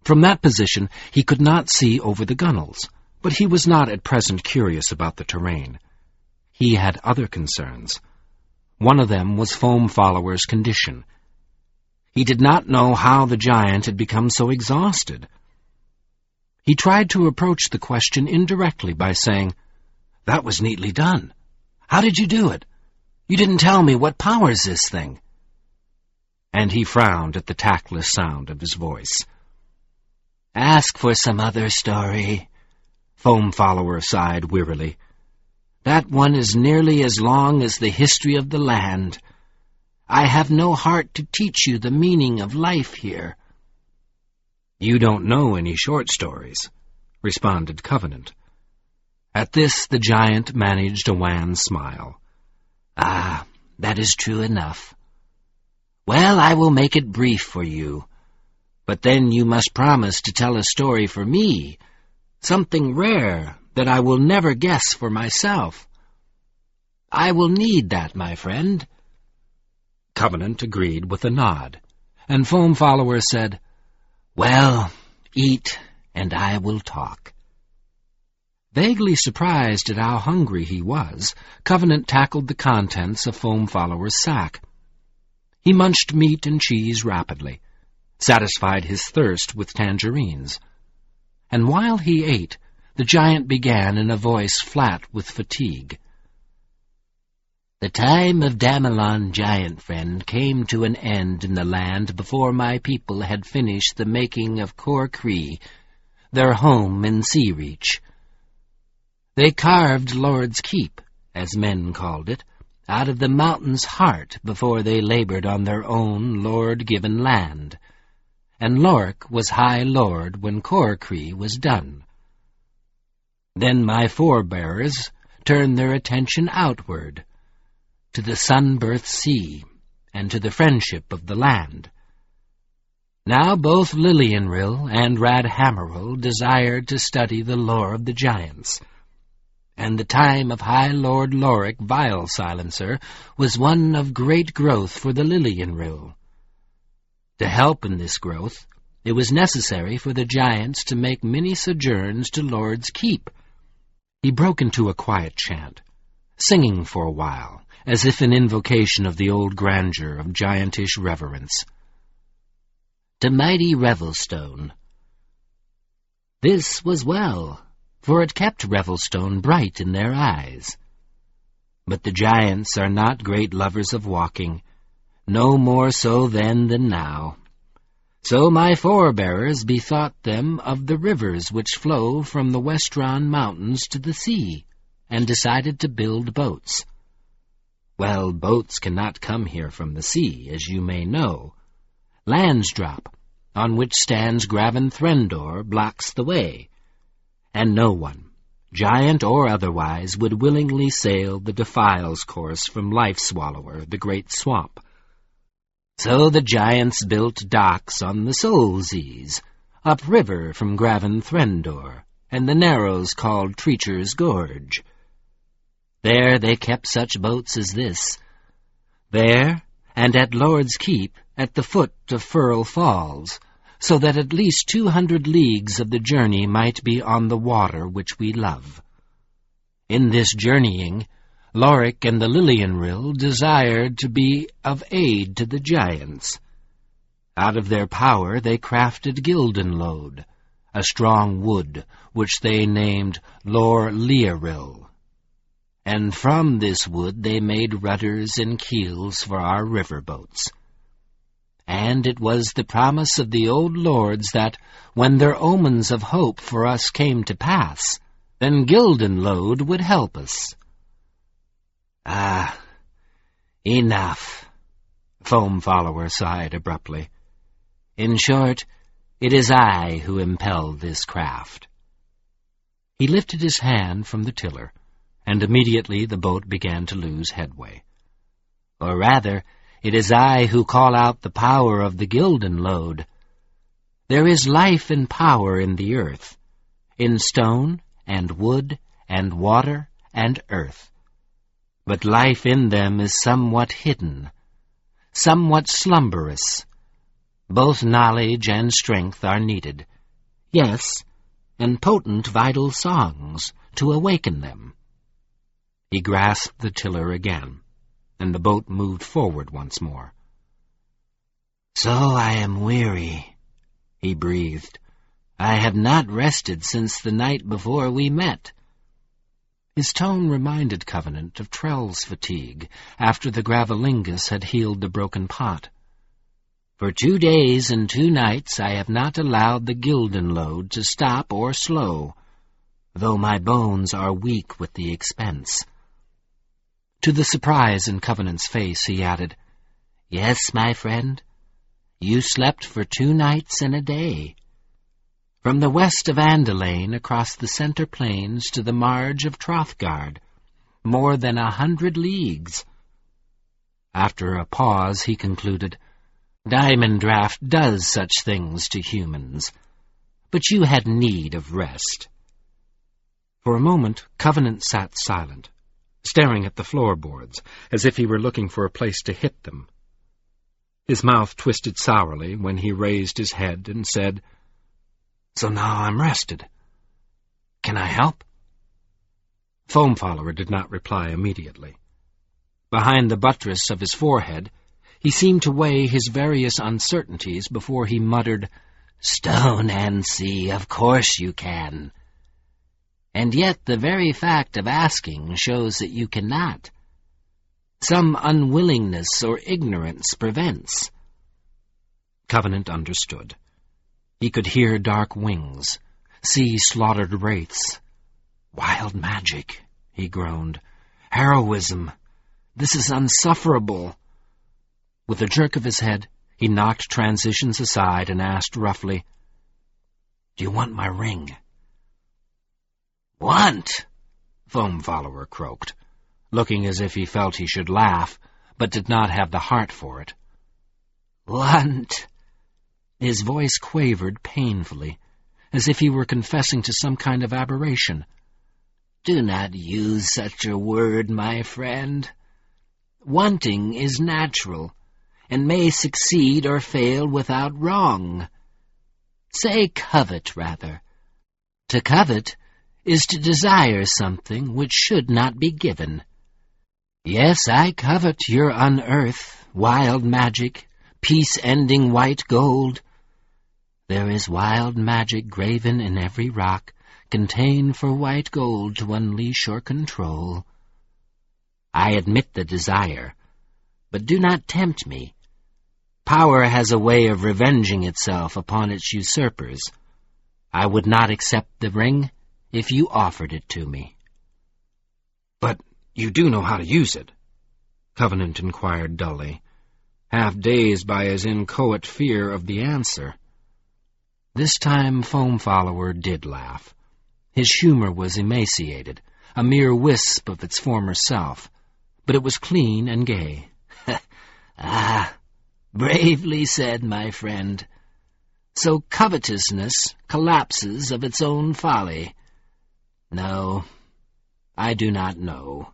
From that position he could not see over the gunwales, but he was not at present curious about the terrain. He had other concerns. One of them was Foam Follower's condition. He did not know how the giant had become so exhausted. He tried to approach the question indirectly by saying, "That was neatly done. How did you do it? You didn't tell me what powers this thing." And he frowned at the tactless sound of his voice. "Ask for some other story," Foam Follower sighed wearily. "That one is nearly as long as the history of the land. I have no heart to teach you the meaning of life here." "You don't know any short stories," responded Covenant. At this the giant managed a wan smile. "Ah, that is true enough. Well, I will make it brief for you. But then you must promise to tell a story for me, something rare that I will never guess for myself. I will need that, my friend." Covenant agreed with a nod, and Foam Follower said, "Well, eat, and I will talk." Vaguely surprised at how hungry he was, Covenant tackled the contents of Foam Follower's sack. He munched meat and cheese rapidly, satisfied his thirst with tangerines. And while he ate, the giant began in a voice flat with fatigue. "The time of Damelon, giant friend, came to an end in the land before my people had finished the making of Cor-Cree, their home in sea reach. They carved Lord's Keep, as men called it, out of the mountain's heart before they labored on their own Lord-given land, and Lorik was High Lord when Cor-Cree was done. Then my forebears turned their attention outward, to the sun-birthed sea, and to the friendship of the land. Now both Lilienrill and Radhammeril desired to study the lore of the giants, and the time of High Lord Lorik Vile Silencer was one of great growth for the Lilienrill. To help in this growth, it was necessary for the giants to make many sojourns to Lord's Keep. He broke into a quiet chant, singing for a while, as if in invocation of the old grandeur of giantish reverence. To mighty Revelstone. This was well, for it kept Revelstone bright in their eyes. But the giants are not great lovers of walking, no more so then than now. So my forebears bethought them of the rivers which flow from the Westron Mountains to the sea, and decided to build boats. Well, boats cannot come here from the sea, as you may know. Landsdrop, on which stands Graven Threndor, blocks the way, and no one, giant or otherwise, would willingly sail the Defile's course from Life-Swallower, the great swamp. So the giants built docks on the Soulseas, upriver from Graven Threndor, and the narrows called Treacher's Gorge. There they kept such boats as this. There, and at Lord's Keep, at the foot of Furl Falls, so that at least 200 leagues of the journey might be on the water which we love. In this journeying, Lorik and the Lilienrill desired to be of aid to the giants. Out of their power they crafted Gildenlode, a strong wood which they named Lor Learill. And from this wood they made rudders and keels for our river boats. And it was the promise of the old lords that, when their omens of hope for us came to pass, then Gildenlode would help us. Ah, enough, Foam Follower sighed abruptly. In short, it is I who impel this craft. He lifted his hand from the tiller, and immediately the boat began to lose headway. Or rather, it is I who call out the power of the Gildenlode. There is life and power in the earth, in stone and wood and water and earth. But life in them is somewhat hidden, somewhat slumberous. Both knowledge and strength are needed. Yes, and potent vital songs to awaken them. He grasped the tiller again, and the boat moved forward once more. "So I am weary," he breathed. "I have not rested since the night before we met." His tone reminded Covenant of Trell's fatigue after the Gravalingus had healed the broken pot. "For 2 days and 2 nights I have not allowed the Gildan load to stop or slow, though my bones are weak with the expense." To the surprise in Covenant's face, he added, "Yes, my friend, you slept for 2 nights and a day. From the west of Andalane across the center plains to the marge of Trothgard, more than 100 leagues. After a pause, he concluded, "Diamond Draft does such things to humans, but you had need of rest." For a moment, Covenant sat silent, staring at the floorboards, as if he were looking for a place to hit them. His mouth twisted sourly when he raised his head and said, "So now I'm rested. Can I help?" Foam Follower did not reply immediately. Behind the buttress of his forehead, he seemed to weigh his various uncertainties before he muttered, "Stone and sea, of course you can. And yet the very fact of asking shows that you cannot. Some unwillingness or ignorance prevents." Covenant understood. He could hear dark wings, see slaughtered wraiths. "Wild magic," he groaned. "Heroism. This is unsufferable." With a jerk of his head, he knocked transitions aside and asked roughly, "Do you want my ring?" "Want?" Foam Follower croaked, looking as if he felt he should laugh, but did not have the heart for it. "Want?" His voice quavered painfully, as if he were confessing to some kind of aberration. "Do not use such a word, my friend. Wanting is natural, and may succeed or fail without wrong. Say covet, rather. To covet is to desire something which should not be given. Yes, I covet your unearth, wild magic, peace-ending white gold. There is wild magic graven in every rock, contained for white gold to unleash or control. I admit the desire, but do not tempt me. Power has a way of revenging itself upon its usurpers. I would not accept the ring if you offered it to me." "But you do know how to use it?" Covenant inquired dully, half dazed by his inchoate fear of the answer. This time Foam Follower did laugh. His humor was emaciated, a mere wisp of its former self, but it was clean and gay. "Ah, bravely said, my friend. So covetousness collapses of its own folly. No, I do not know.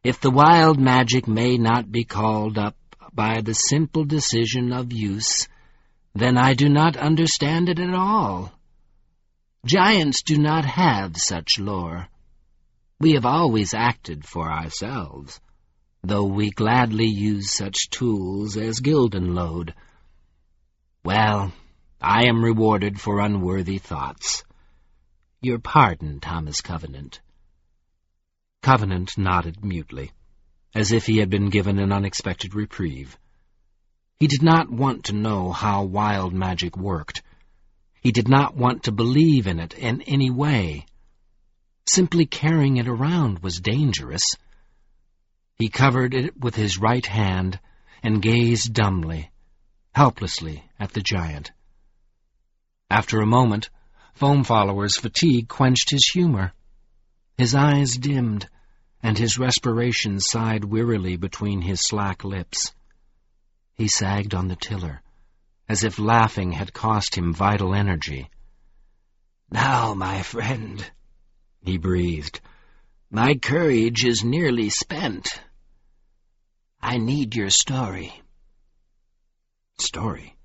If the wild magic may not be called up by the simple decision of use, then I do not understand it at all. Giants do not have such lore. We have always acted for ourselves, though we gladly use such tools as Gildan load. Well, I am rewarded for unworthy thoughts. Your pardon, Thomas Covenant." Covenant nodded mutely, as if he had been given an unexpected reprieve. He did not want to know how wild magic worked. He did not want to believe in it in any way. Simply carrying it around was dangerous. He covered it with his right hand and gazed dumbly, helplessly at the giant. After a moment, Foam Follower's fatigue quenched his humor. His eyes dimmed, and his respiration sighed wearily between his slack lips. He sagged on the tiller, as if laughing had cost him vital energy. "Now, my friend," he breathed, "my courage is nearly spent. I need your story. Story?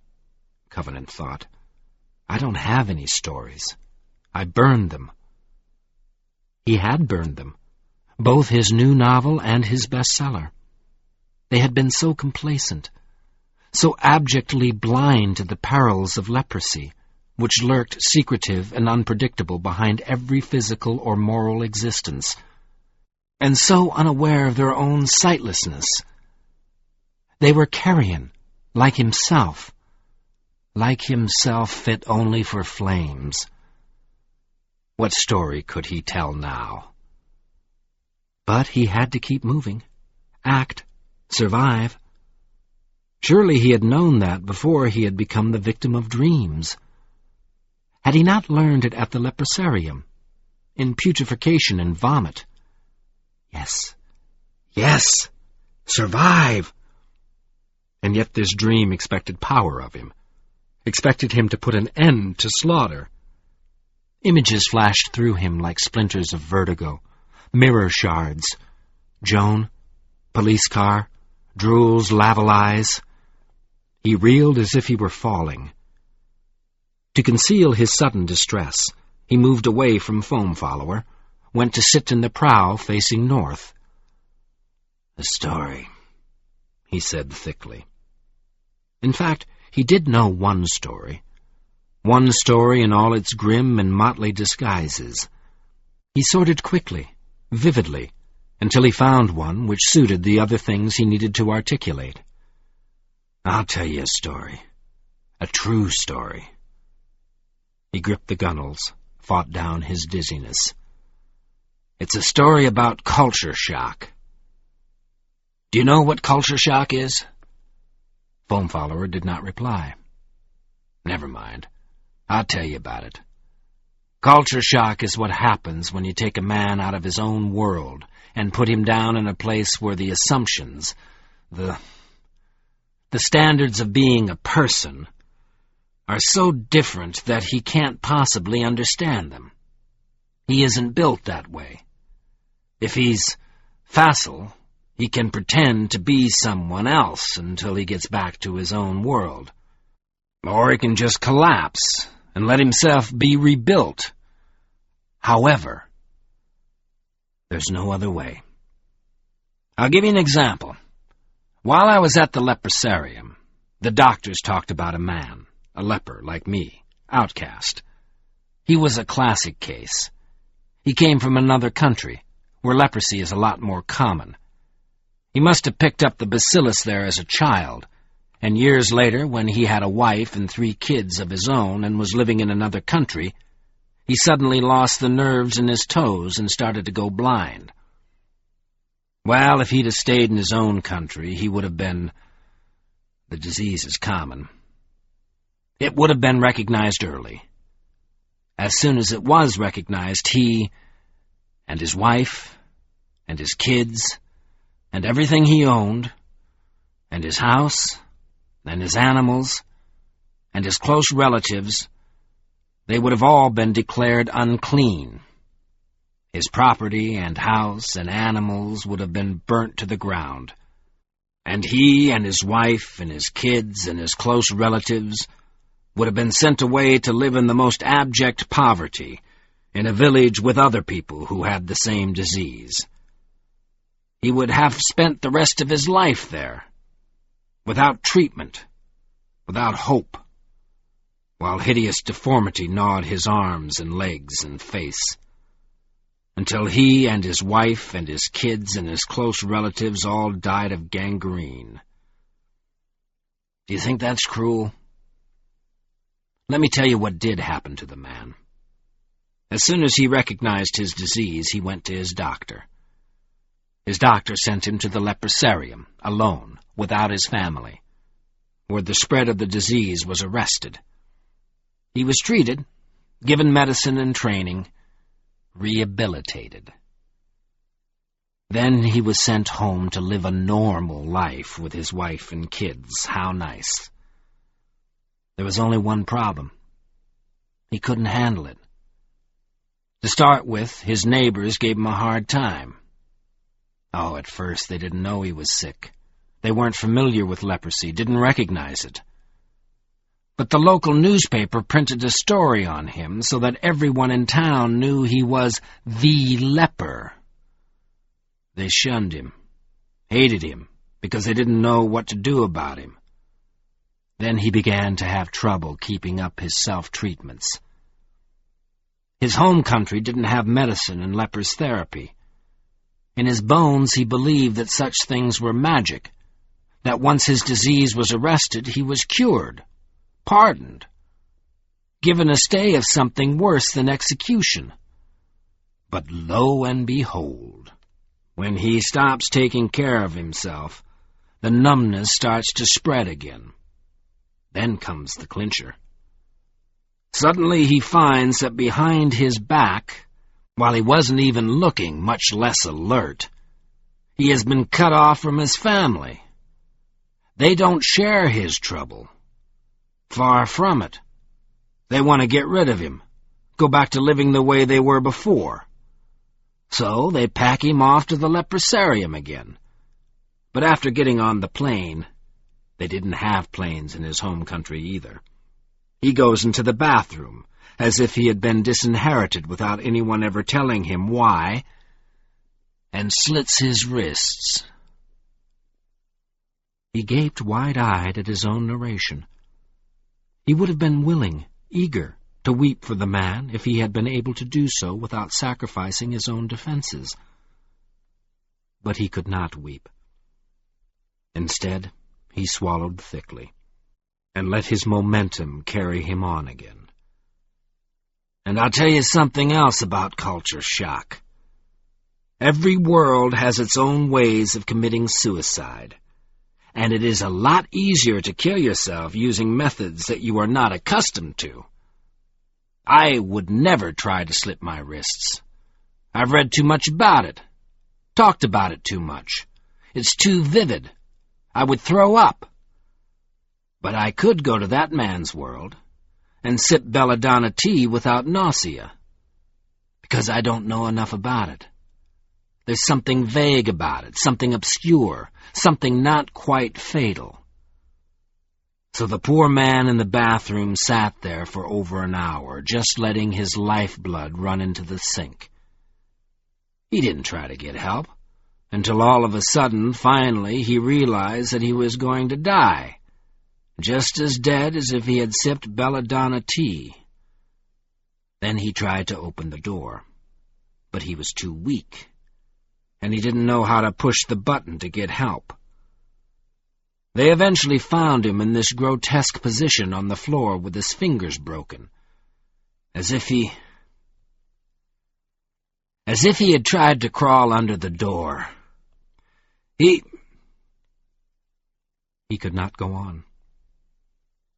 Covenant thought. I don't have any stories. I burned them. He had burned them, both his new novel and his bestseller. They had been so complacent, so abjectly blind to the perils of leprosy, which lurked secretive and unpredictable behind every physical or moral existence, and so unaware of their own sightlessness. They were carrion, like himself fit only for flames. What story could he tell now? But he had to keep moving, act, survive. Surely he had known that before he had become the victim of dreams. Had he not learned it at the leprosarium, in putrefaction and vomit? Yes, survive! And yet this dream expected power of him, expected him to put an end to slaughter. Images flashed through him like splinters of vertigo, mirror shards. Joan, police car, drools, laval eyes. He reeled as if he were falling. To conceal his sudden distress, he moved away from Foam Follower, went to sit in the prow facing north. "The story," he said thickly. In fact, he did know one story in all its grim and motley disguises. He sorted quickly, vividly, until he found one which suited the other things he needed to articulate. "I'll tell you a story. A true story." He gripped the gunwales, fought down his dizziness. "It's a story about culture shock." "Do you know what culture shock is?" Foam Follower did not reply. "Never mind. I'll tell you about it. Culture shock is what happens when you take a man out of his own world and put him down in a place where the assumptions, the standards of being a person, are so different that he can't possibly understand them. He isn't built that way. If he's facile, he can pretend to be someone else until he gets back to his own world. Or he can just collapse and let himself be rebuilt. However, there's no other way. I'll give you an example. While I was at the leprosarium, the doctors talked about a man, a leper like me, outcast. He was a classic case. He came from another country, where leprosy is a lot more common. He must have picked up the bacillus there as a child, and years later, when he had a wife and 3 kids of his own and was living in another country, he suddenly lost the nerves in his toes and started to go blind. Well, if he'd have stayed in his own country, he would have been... The disease is common. It would have been recognized early. As soon as it was recognized, he and his wife and his kids and everything he owned and his house and his animals and his close relatives, they would have all been declared unclean. His property and house and animals would have been burnt to the ground, and he and his wife and his kids and his close relatives would have been sent away to live in the most abject poverty in a village with other people who had the same disease. He would have spent the rest of his life there, without treatment, without hope, while hideous deformity gnawed his arms and legs and face, until he and his wife and his kids and his close relatives all died of gangrene. Do you think that's cruel? Let me tell you what did happen to the man. As soon as he recognized his disease, he went to his doctor. His doctor sent him to the leprosarium, alone, without his family, where the spread of the disease was arrested. He was treated, given medicine and training, rehabilitated. Then he was sent home to live a normal life with his wife and kids. How nice. There was only one problem. He couldn't handle it. To start with, his neighbors gave him a hard time. Oh, at first they didn't know he was sick. They weren't familiar with leprosy, didn't recognize it. But the local newspaper printed a story on him so that everyone in town knew he was the leper. They shunned him, hated him, because they didn't know what to do about him. Then he began to have trouble keeping up his self-treatments. His home country didn't have medicine and lepers therapy. In his bones he believed that such things were magic, that once his disease was arrested he was cured, pardoned, given a stay of something worse than execution. But lo and behold, when he stops taking care of himself, the numbness starts to spread again. Then comes the clincher. Suddenly he finds that behind his back, while he wasn't even looking, much less alert, he has been cut off from his family. They don't share his trouble. Far from it. They want to get rid of him, go back to living the way they were before. So they pack him off to the leprosarium again. But after getting on the plane, they didn't have planes in his home country either. He goes into the bathroom, as if he had been disinherited without anyone ever telling him why, and slits his wrists. He gaped wide-eyed at his own narration. He would have been willing, eager, to weep for the man if he had been able to do so without sacrificing his own defenses. But he could not weep. Instead, he swallowed thickly, and let his momentum carry him on again. And I'll tell you something else about culture shock. Every world has its own ways of committing suicide, and it is a lot easier to kill yourself using methods that you are not accustomed to. I would never try to slit my wrists. I've read too much about it, talked about it too much. It's too vivid. I would throw up. But I could go to that man's world and sip belladonna tea without nausea, because I don't know enough about it. There's something vague about it, something obscure, something not quite fatal. So the poor man in the bathroom sat there for over an hour, just letting his lifeblood run into the sink. He didn't try to get help, until all of a sudden, finally, he realized that he was going to die, just as dead as if he had sipped belladonna tea. Then he tried to open the door, but he was too weak, and he didn't know how to push the button to get help. They eventually found him in this grotesque position on the floor with his fingers broken, as if he had tried to crawl under the door. He could not go on.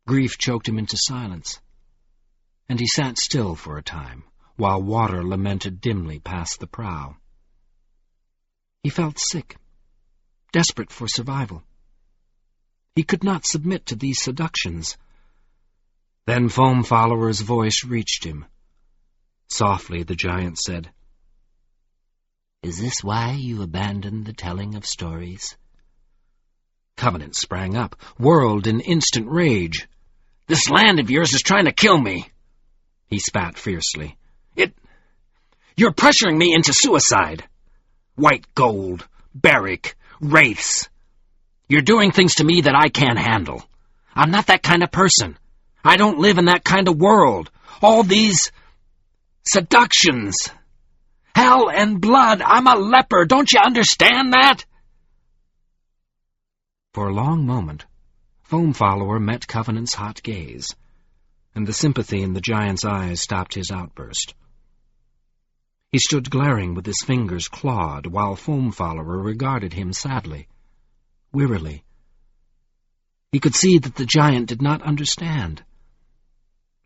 Grief choked him into silence, and he sat still for a time, while water lamented dimly past the prow. He felt sick, desperate for survival. He could not submit to these seductions. Then Foam Follower's voice reached him. Softly the giant said, "Is this why you abandoned the telling of stories?" Covenant sprang up, whirled in instant rage. "This land of yours is trying to kill me," he spat fiercely. You're pressuring me into suicide. White gold, barrack, wraiths. You're doing things to me that I can't handle. I'm not that kind of person. I don't live in that kind of world. All these seductions. Hell and blood. I'm a leper. Don't you understand that? For a long moment, Foam Follower met Covenant's hot gaze, and the sympathy in the giant's eyes stopped his outburst. He stood glaring with his fingers clawed, while Foam Follower regarded him sadly, wearily. He could see that the giant did not understand.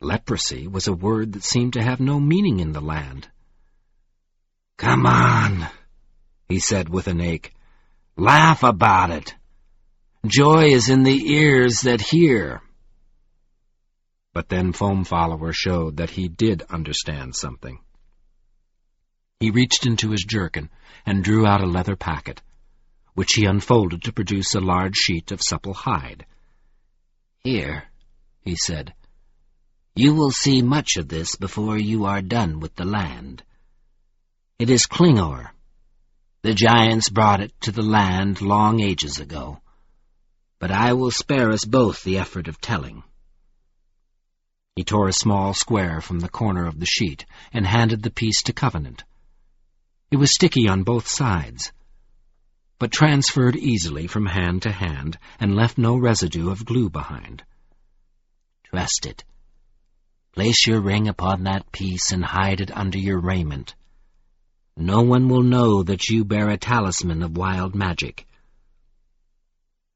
Leprosy was a word that seemed to have no meaning in the land. "Come on," he said with an ache. "Laugh about it. Joy is in the ears that hear." But then Foam Follower showed that he did understand something. He reached into his jerkin and drew out a leather packet. which he unfolded to produce a large sheet of supple hide. "Here," he said, "you will see much of this before you are done with the land. It is Klingor. The giants brought it to the land long ages ago, but I will spare us both the effort of telling." He tore a small square from the corner of the sheet and handed the piece to Covenant. It was sticky on both sides, but transferred easily from hand to hand and left no residue of glue behind. "Trust it. Place your ring upon that piece and hide it under your raiment. No one will know that you bear a talisman of wild magic."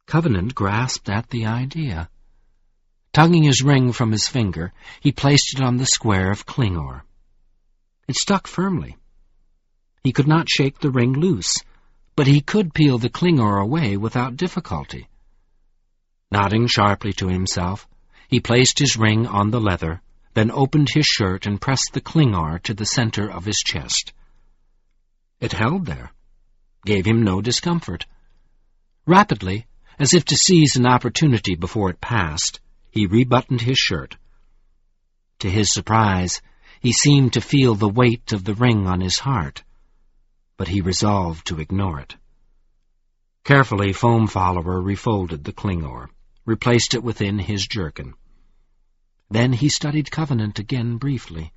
Covenant grasped at the idea. Tugging his ring from his finger, he placed it on the square of Klingor. It stuck firmly. He could not shake the ring loose, but he could peel the Klingor away without difficulty. Nodding sharply to himself, he placed his ring on the leather, then opened his shirt and pressed the Klingor to the center of his chest. It held there, gave him no discomfort. Rapidly, as if to seize an opportunity before it passed, he rebuttoned his shirt. To his surprise, he seemed to feel the weight of the ring on his heart, but he resolved to ignore it. Carefully, Foam Follower refolded the Klingor, replaced it within his jerkin. Then he studied Covenant again briefly.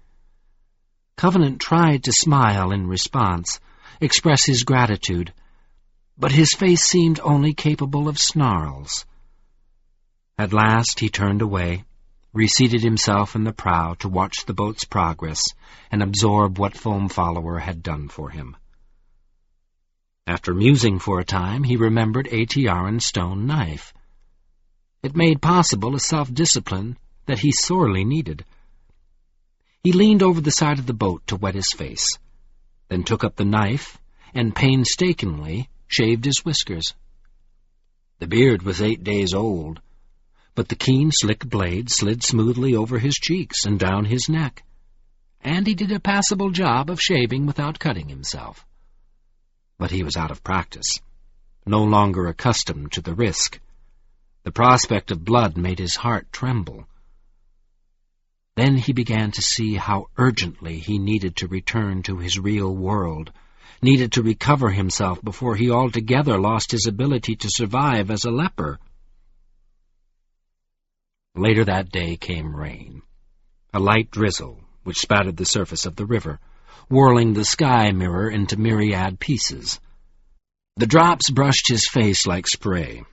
Covenant tried to smile in response, express his gratitude, but his face seemed only capable of snarls. At last he turned away, reseated himself in the prow to watch the boat's progress and absorb what Foam Follower had done for him. After musing for a time, he remembered Atiaran's stone knife. It made possible a self-discipline that he sorely needed. He leaned over the side of the boat to wet his face, then took up the knife and painstakingly shaved his whiskers. The beard was 8 days old, but the keen, slick blade slid smoothly over his cheeks and down his neck, and he did a passable job of shaving without cutting himself. But he was out of practice, no longer accustomed to the risk. The prospect of blood made his heart tremble. Then he began to see how urgently he needed to return to his real world, needed to recover himself before he altogether lost his ability to survive as a leper. Later that day came rain, a light drizzle which spattered the surface of the river, whirling the sky mirror into myriad pieces. The drops brushed his face like spray,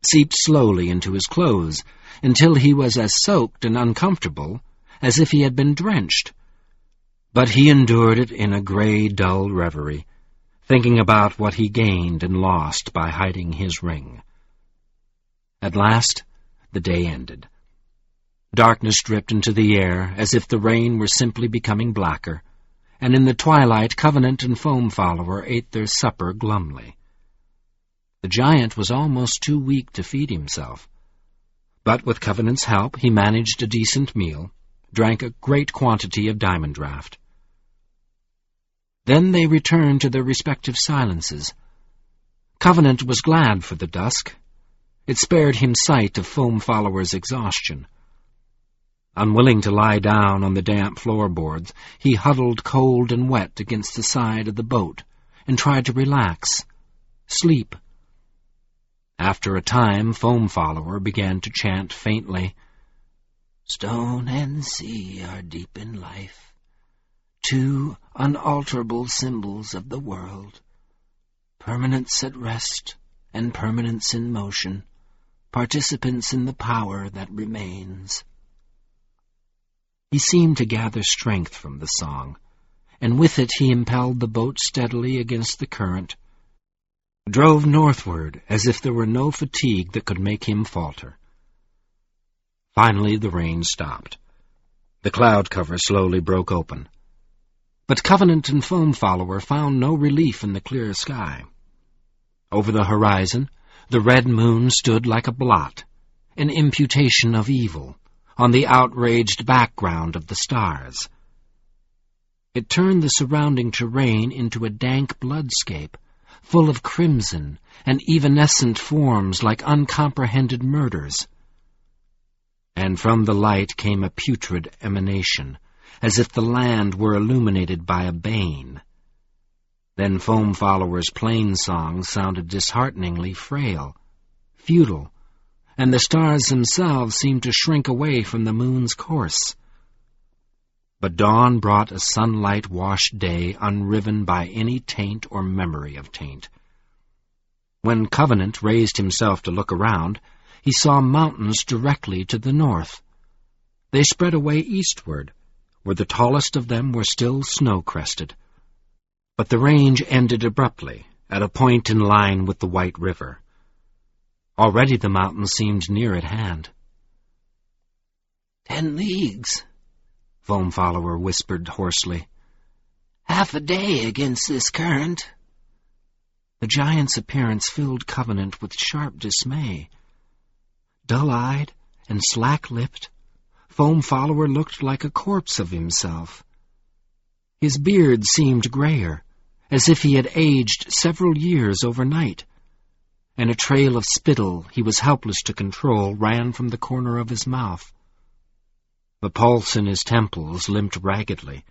seeped slowly into his clothes, until he was as soaked and uncomfortable as if he had been drenched. But he endured it in a gray, dull reverie, thinking about what he gained and lost by hiding his ring. At last, the day ended. Darkness dripped into the air as if the rain were simply becoming blacker, and in the twilight Covenant and Foam Follower ate their supper glumly. The giant was almost too weak to feed himself, but with Covenant's help he managed a decent meal, drank a great quantity of diamond draught. Then they returned to their respective silences. Covenant was glad for the dusk. It spared him sight of Foam Follower's exhaustion. Unwilling to lie down on the damp floorboards, he huddled cold and wet against the side of the boat and tried to relax, sleep. After a time, Foam Follower began to chant faintly, "Stone and sea are deep in life, two unalterable symbols of the world, permanence at rest and permanence in motion, participants in the power that remains." He seemed to gather strength from the song, and with it he impelled the boat steadily against the current, drove northward as if there were no fatigue that could make him falter. Finally the rain stopped. The cloud cover slowly broke open. But Covenant and Foam Follower found no relief in the clear sky. Over the horizon, the red moon stood like a blot, an imputation of evil, on the outraged background of the stars. It turned the surrounding terrain into a dank bloodscape, full of crimson and evanescent forms like uncomprehended murders. And from the light came a putrid emanation, as if the land were illuminated by a bane. Then Foam Follower's plain song sounded dishearteningly frail, futile, and the stars themselves seemed to shrink away from the moon's course. But dawn brought a sunlight-washed day unriven by any taint or memory of taint. When Covenant raised himself to look around, he saw mountains directly to the north. They spread away eastward, where the tallest of them were still snow-crested. But the range ended abruptly, at a point in line with the White River. Already the mountain seemed near at hand. 10 leagues, Foam Follower whispered hoarsely. Half a day against this current. The giant's appearance filled Covenant with sharp dismay. Dull-eyed and slack-lipped, Foam Follower looked like a corpse of himself. His beard seemed grayer, as if he had aged several years overnight, and a trail of spittle he was helpless to control ran from the corner of his mouth. The pulse in his temples limped raggedly,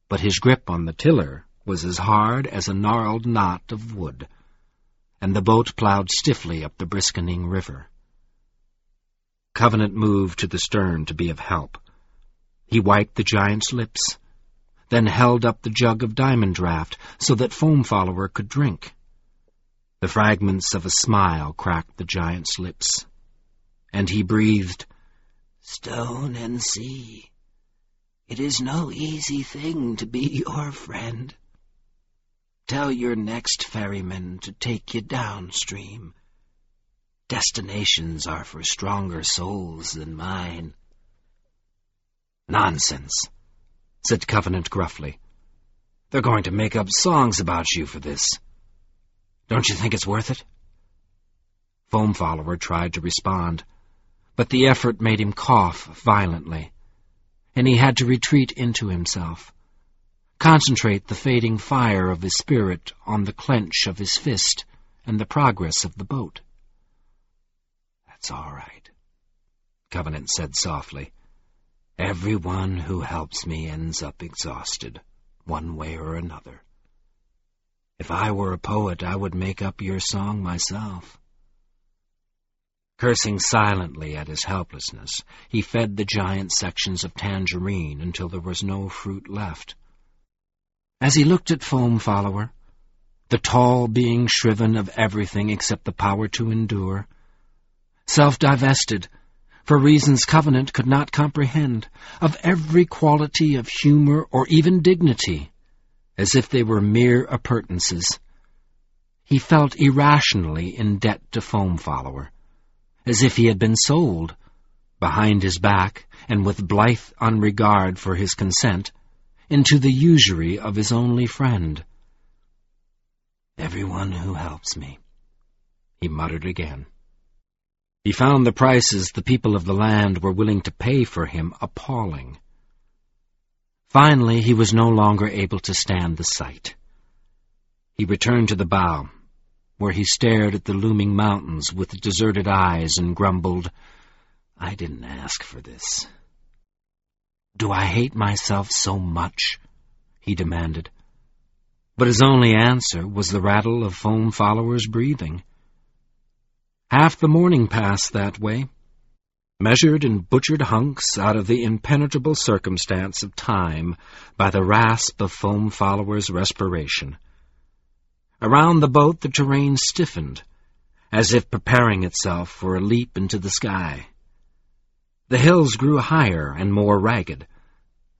but his grip on the tiller was as hard as a gnarled knot of wood, and the boat plowed stiffly up the briskaning river. Covenant moved to the stern to be of help. He wiped the giant's lips, then held up the jug of diamond draught so that Foam Follower could drink. The fragments of a smile cracked the giant's lips, and he breathed, "Stone and sea, it is no easy thing to be your friend. Tell your next ferryman to take you downstream. Destinations are for stronger souls than mine." "Nonsense," said Covenant gruffly. "They're going to make up songs about you for this. Don't you think it's worth it?" Foam Follower tried to respond, but the effort made him cough violently, and he had to retreat into himself, concentrate the fading fire of his spirit on the clench of his fist and the progress of the boat. "That's all right," Covenant said softly. "Everyone who helps me ends up exhausted, one way or another. If I were a poet, I would make up your song myself." Cursing silently at his helplessness, he fed the giant sections of tangerine until there was no fruit left. As he looked at Foam Follower, the tall being shriven of everything except the power to endure, self-divested, for reasons Covenant could not comprehend, of every quality of humor or even dignity, as if they were mere appurtenances, he felt irrationally in debt to Foam Follower, as if he had been sold, behind his back and with blithe unregard for his consent, into the usury of his only friend. "Everyone who helps me," he muttered again. He found the prices the people of the land were willing to pay for him appalling. Finally, he was no longer able to stand the sight. He returned to the bow, where he stared at the looming mountains with deserted eyes and grumbled, "I didn't ask for this." "Do I hate myself so much?" he demanded. But his only answer was the rattle of Foam Follower's breathing. Half the morning passed that way, measured in butchered hunks out of the impenetrable circumstance of time by the rasp of Foam Follower's respiration. Around the boat the terrain stiffened, as if preparing itself for a leap into the sky. The hills grew higher and more ragged,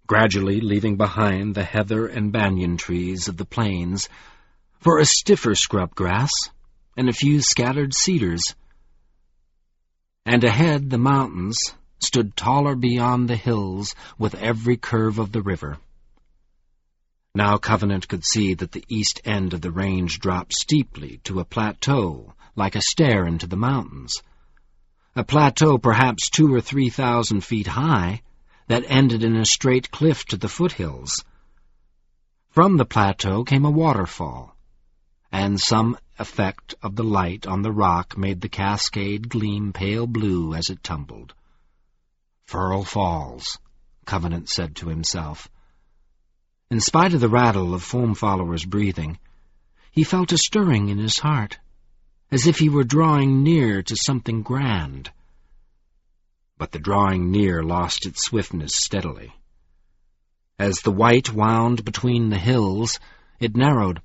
gradually leaving behind the heather and banyan trees of the plains for a stiffer scrub grass and a few scattered cedars. And ahead the mountains stood taller beyond the hills with every curve of the river. Now Covenant could see that the east end of the range dropped steeply to a plateau like a stair into the mountains, a plateau perhaps 2,000 or 3,000 feet high that ended in a straight cliff to the foothills. From the plateau came a waterfall, and some effect of the light on the rock made the cascade gleam pale blue as it tumbled. "Furl Falls," Covenant said to himself. In spite of the rattle of Foam Follower's breathing, he felt a stirring in his heart, as if he were drawing near to something grand. But the drawing near lost its swiftness steadily. As the white wound between the hills, it narrowed,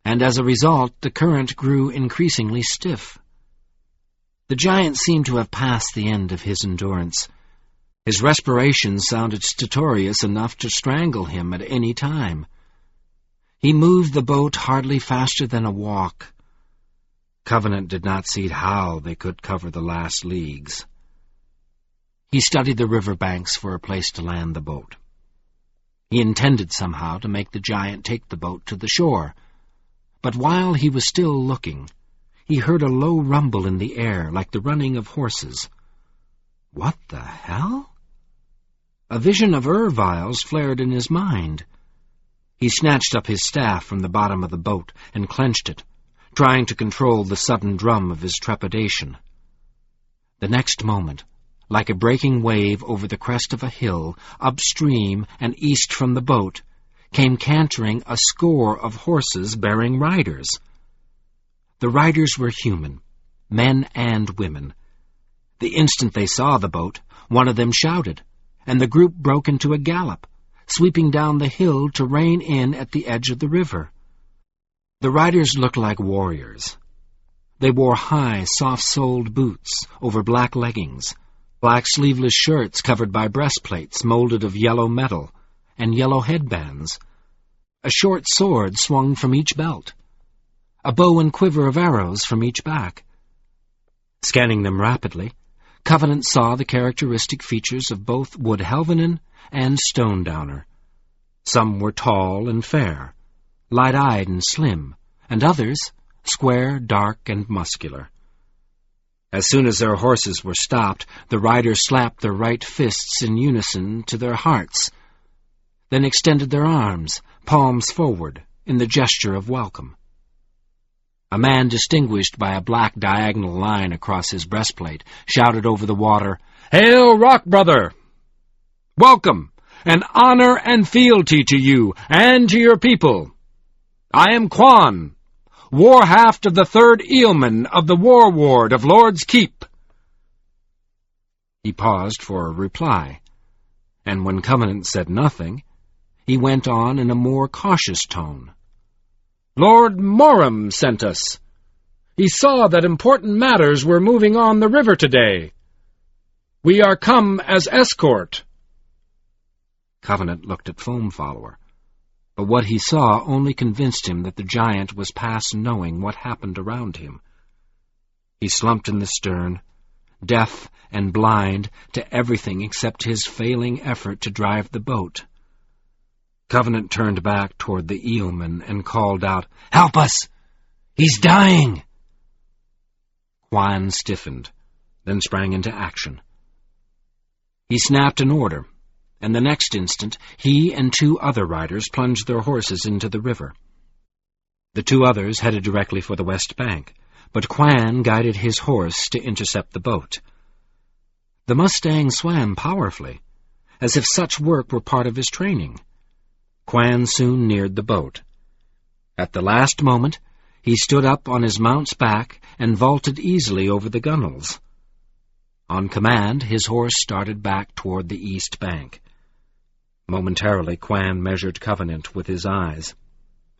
and as a result the current grew increasingly stiff. The giant seemed to have passed the end of his endurance. His respiration sounded stertorous enough to strangle him at any time. He moved the boat hardly faster than a walk. Covenant did not see how they could cover the last leagues. He studied the river banks for a place to land the boat. He intended somehow to make the giant take the boat to the shore, but while he was still looking, he heard a low rumble in the air like the running of horses. What the hell? A vision of Ervile's flared in his mind. He snatched up his staff from the bottom of the boat and clenched it, trying to control the sudden drum of his trepidation. The next moment, like a breaking wave over the crest of a hill, upstream and east from the boat, came cantering a score of horses bearing riders. The riders were human, men and women. The instant they saw the boat, one of them shouted, and the group broke into a gallop, sweeping down the hill to rein in at the edge of the river. The riders looked like warriors. They wore high, soft-soled boots over black leggings, black sleeveless shirts covered by breastplates molded of yellow metal, and yellow headbands. A short sword swung from each belt, a bow and quiver of arrows from each back. Scanning them rapidly, Covenant saw the characteristic features of both Woodhelvenen and Stonedowner. Some were tall and fair, light-eyed and slim, and others square, dark, and muscular. As soon as their horses were stopped, the riders slapped their right fists in unison to their hearts, then extended their arms, palms forward, in the gesture of welcome. A man distinguished by a black diagonal line across his breastplate shouted over the water, "Hail, Rock Brother! Welcome, and honor and fealty to you and to your people. I am Quan, war-haft of the 3rd Eelman of the War Ward of Lord's Keep." He paused for a reply, and when Covenant said nothing, he went on in a more cautious tone. "Lord Moram sent us. He saw that important matters were moving on the river today. We are come as escort." Covenant looked at Foam Follower, but what he saw only convinced him that the giant was past knowing what happened around him. He slumped in the stern, deaf and blind to everything except his failing effort to drive the boat. Covenant turned back toward the eelman and called out, "Help us! He's dying!" Quan stiffened, then sprang into action. He snapped an order, and the next instant he and 2 other riders plunged their horses into the river. The 2 others headed directly for the west bank, but Quan guided his horse to intercept the boat. The Mustang swam powerfully, as if such work were part of his training. Quan soon neared the boat. At the last moment, he stood up on his mount's back and vaulted easily over the gunwales. On command, his horse started back toward the east bank. Momentarily, Quan measured Covenant with his eyes,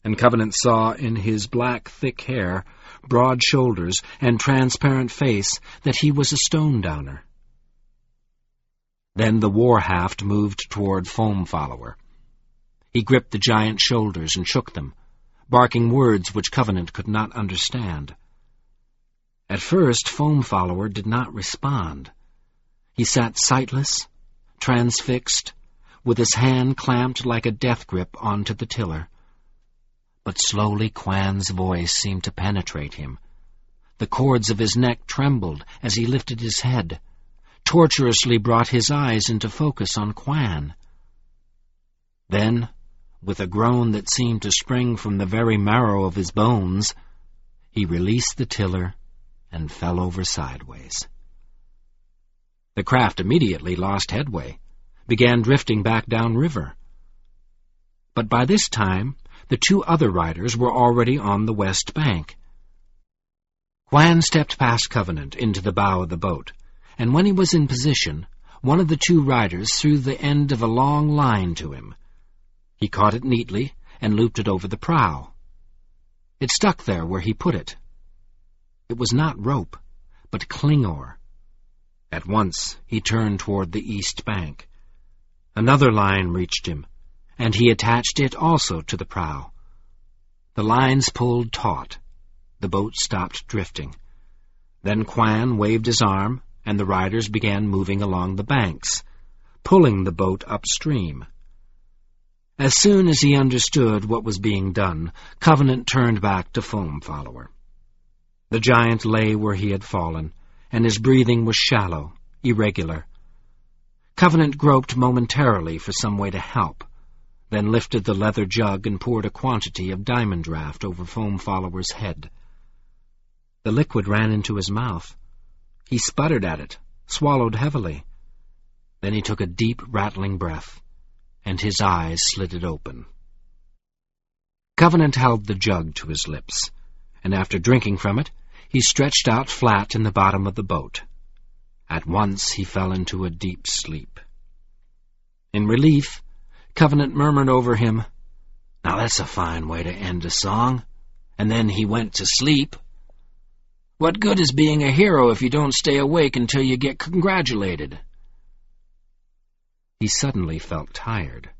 and Covenant saw in his black, thick hair, broad shoulders, and transparent face that he was a Stonedowner. Then the war-haft moved toward Foam Follower. He gripped the giant's shoulders and shook them, barking words which Covenant could not understand. At first, Foam Follower did not respond. He sat sightless, transfixed, with his hand clamped like a death grip onto the tiller. But slowly Quan's voice seemed to penetrate him. The cords of his neck trembled as he lifted his head, tortuously brought his eyes into focus on Quan. Then, with a groan that seemed to spring from the very marrow of his bones, he released the tiller and fell over sideways. The craft immediately lost headway, began drifting back downriver. But by this time, the two other riders were already on the west bank. Quan stepped past Covenant into the bow of the boat, and when he was in position, one of the two riders threw the end of a long line to him. He caught it neatly and looped it over the prow. It stuck there where he put it. It was not rope, but cling-oar. At once he turned toward the east bank. Another line reached him, and he attached it also to the prow. The lines pulled taut. The boat stopped drifting. Then Quan waved his arm, and the riders began moving along the banks, pulling the boat upstream. As soon as he understood what was being done, Covenant turned back to Foam Follower. The giant lay where he had fallen, and his breathing was shallow, irregular. Covenant groped momentarily for some way to help, then lifted the leather jug and poured a quantity of diamond draught over Foam Follower's head. The liquid ran into his mouth. He sputtered at it, swallowed heavily. Then he took a deep, rattling breath, and his eyes slitted open. Covenant held the jug to his lips, and after drinking from it, he stretched out flat in the bottom of the boat. At once he fell into a deep sleep. In relief, Covenant murmured over him, "Now that's a fine way to end a song." And then he went to sleep. What good is being a hero if you don't stay awake until you get congratulated? He suddenly felt tired,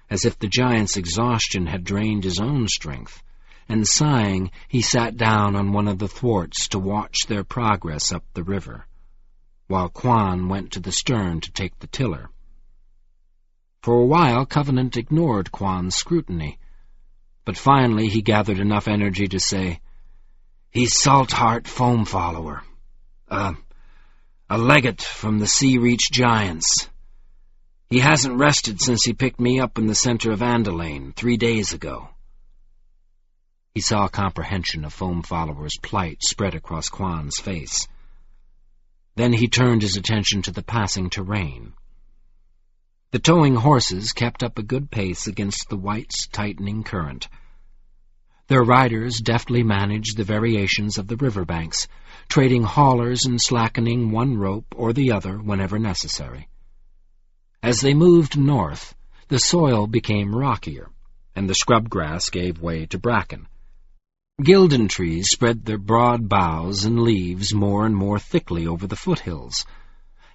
as if the giant's exhaustion had drained his own strength, and sighing, he sat down on one of the thwarts to watch their progress up the river, while Quan went to the stern to take the tiller. For a while Covenant ignored Quan's scrutiny, but finally he gathered enough energy to say, "He's Saltheart Foam Follower, a legate from the Sea-Reach Giants. He hasn't rested since he picked me up in the center of Andalane 3 days ago." He saw comprehension of Foam Follower's plight spread across Quan's face. Then he turned his attention to the passing terrain. The towing horses kept up a good pace against the White's tightening current. Their riders deftly managed the variations of the riverbanks, trading haulers and slackening one rope or the other whenever necessary. As they moved north, the soil became rockier, and the scrub grass gave way to bracken. Gildan trees spread their broad boughs and leaves more and more thickly over the foothills,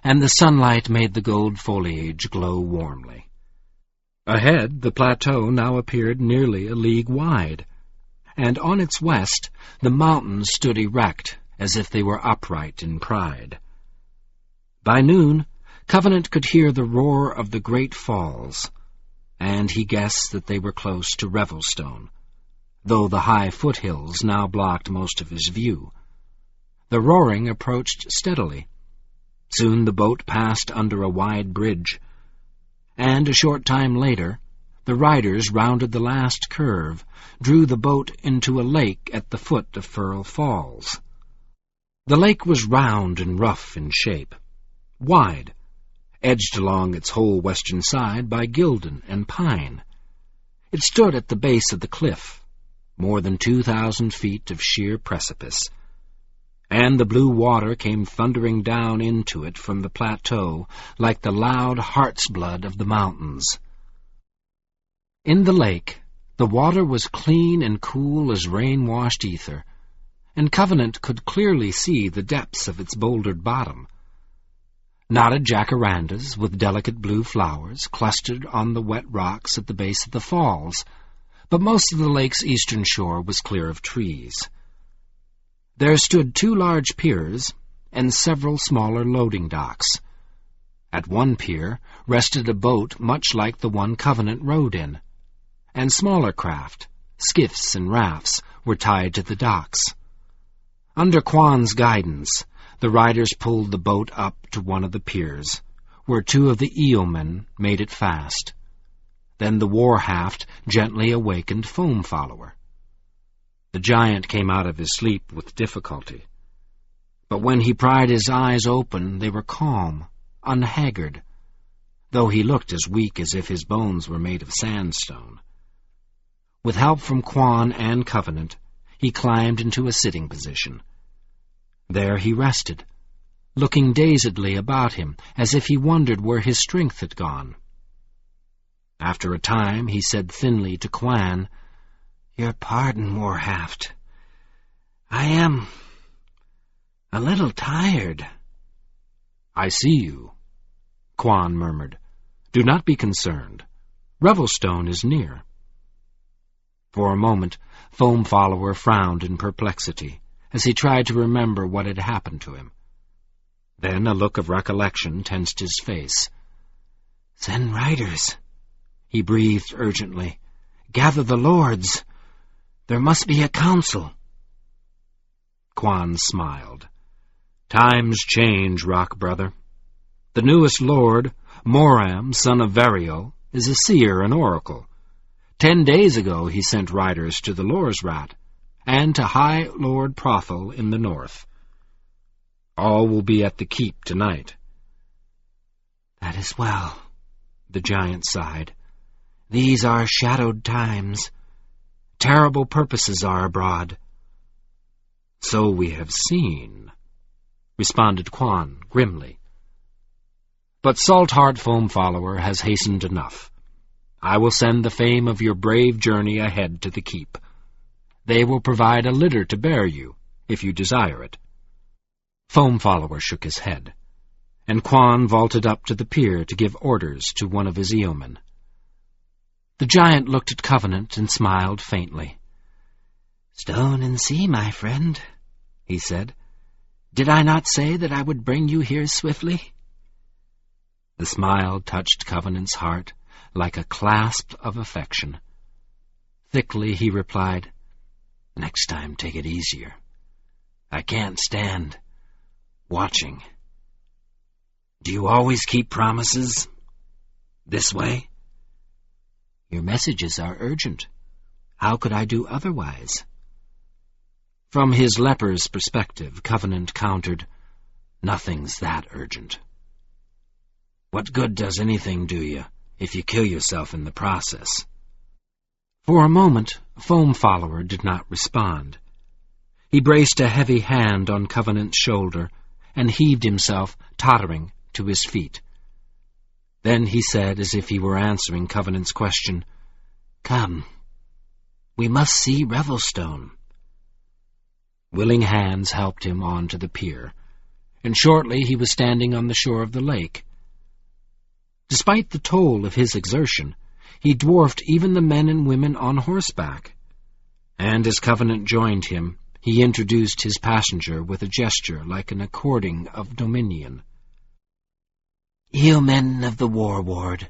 and the sunlight made the gold foliage glow warmly. Ahead, the plateau now appeared nearly a league wide, and on its west the mountains stood erect as if they were upright in pride. By noon, Covenant could hear the roar of the great falls, and he guessed that they were close to Revelstone, though the high foothills now blocked most of his view. The roaring approached steadily. Soon the boat passed under a wide bridge, and a short time later the riders rounded the last curve, drew the boat into a lake at the foot of Furl Falls. The lake was round and rough in shape, wide, edged along its whole western side by Gildan and pine. It stood at the base of the cliff, more than 2,000 feet of sheer precipice, and the blue water came thundering down into it from the plateau like the loud heart's blood of the mountains. In the lake, the water was clean and cool as rain-washed ether, and Covenant could clearly see the depths of its bouldered bottom. Knotted jacarandas with delicate blue flowers clustered on the wet rocks at the base of the falls, but most of the lake's eastern shore was clear of trees. There stood 2 large piers and several smaller loading docks. At one pier rested a boat much like the one Covenant rode in, and smaller craft, skiffs and rafts, were tied to the docks. Under Quan's guidance, the riders pulled the boat up to one of the piers, where 2 of the eelmen made it fast. Then the war-haft gently awakened Foam Follower. The giant came out of his sleep with difficulty. But when he pried his eyes open, they were calm, unhaggard, though he looked as weak as if his bones were made of sandstone. With help from Quan and Covenant, he climbed into a sitting position. There he rested, looking dazedly about him, as if he wondered where his strength had gone. After a time, he said thinly to Quan, "Your pardon, Warhaft. I am a little tired." "I see you," Quan murmured. "Do not be concerned. Revelstone is near." For a moment, Foam Follower frowned in perplexity, as he tried to remember what had happened to him. Then a look of recollection tensed his face. "Send riders," he breathed urgently. "Gather the lords. There must be a council." Quan smiled. "Times change, Rock Brother. The newest lord, Moram, son of Vario, is a seer and oracle. 10 days ago he sent riders to the Lorsrat, and to High Lord Prothel in the north. All will be at the keep tonight." "That is well," the giant sighed. "These are shadowed times. Terrible purposes are abroad." "So we have seen," responded Quan grimly. "But Saltheart Foam Follower has hastened enough. I will send the fame of your brave journey ahead to the keep. They will provide a litter to bear you, if you desire it." Foam Follower shook his head, and Quan vaulted up to the pier to give orders to one of his yeomen. The giant looked at Covenant and smiled faintly. "Stone and sea, my friend," he said. "Did I not say that I would bring you here swiftly?" The smile touched Covenant's heart like a clasp of affection. Thickly he replied, "Next time take it easier. I can't stand watching." "Do you always keep promises? This way?" "Your messages are urgent. How could I do otherwise?" From his leper's perspective, Covenant countered, "Nothing's that urgent." "What good does anything do you if you kill yourself in the process?" For a moment, Foam Follower did not respond. He braced a heavy hand on Covenant's shoulder and heaved himself, tottering, to his feet. Then he said, as if he were answering Covenant's question, "Come, we must see Revelstone." Willing hands helped him on to the pier, and shortly he was standing on the shore of the lake. Despite the toll of his exertion, he dwarfed even the men and women on horseback, and as Covenant joined him, he introduced his passenger with a gesture like an according of dominion. "Yeomen of the War Ward,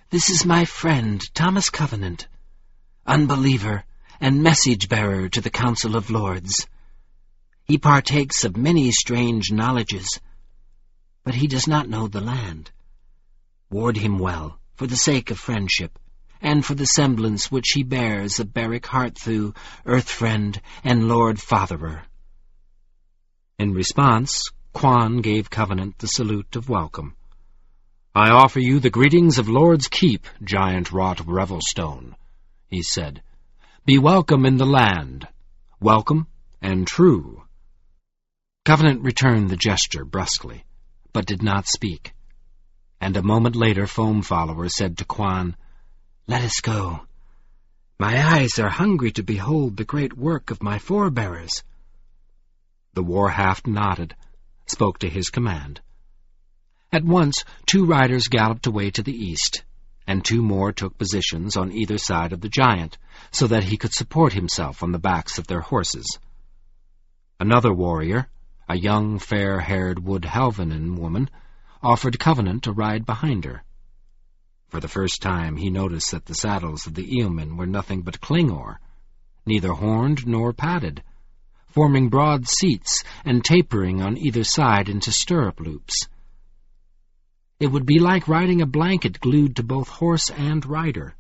this is my friend Thomas Covenant, Unbeliever and message-bearer to the Council of Lords. He partakes of many strange knowledges, but he does not know the land. Ward him well, for the sake of friendship, and for the semblance which he bears of Beric Heartthew, Earth-friend, and Lord Fatherer." In response, Quan gave Covenant the salute of welcome. "I offer you the greetings of Lord's Keep, giant-wrought Revelstone," he said. "Be welcome in the land, welcome and true." Covenant returned the gesture brusquely, but did not speak. And a moment later Foam Follower said to Quan, "Let us go. My eyes are hungry to behold the great work of my forebearers." The war-haft nodded, spoke to his command. At once 2 riders galloped away to the east, and 2 more took positions on either side of the giant, so that he could support himself on the backs of their horses. Another warrior, a young fair-haired Wood-Helvanen woman, offered Covenant a ride behind her. For the first time he noticed that the saddles of the yeomen were nothing but clingor, neither horned nor padded, forming broad seats and tapering on either side into stirrup loops. It would be like riding a blanket glued to both horse and rider.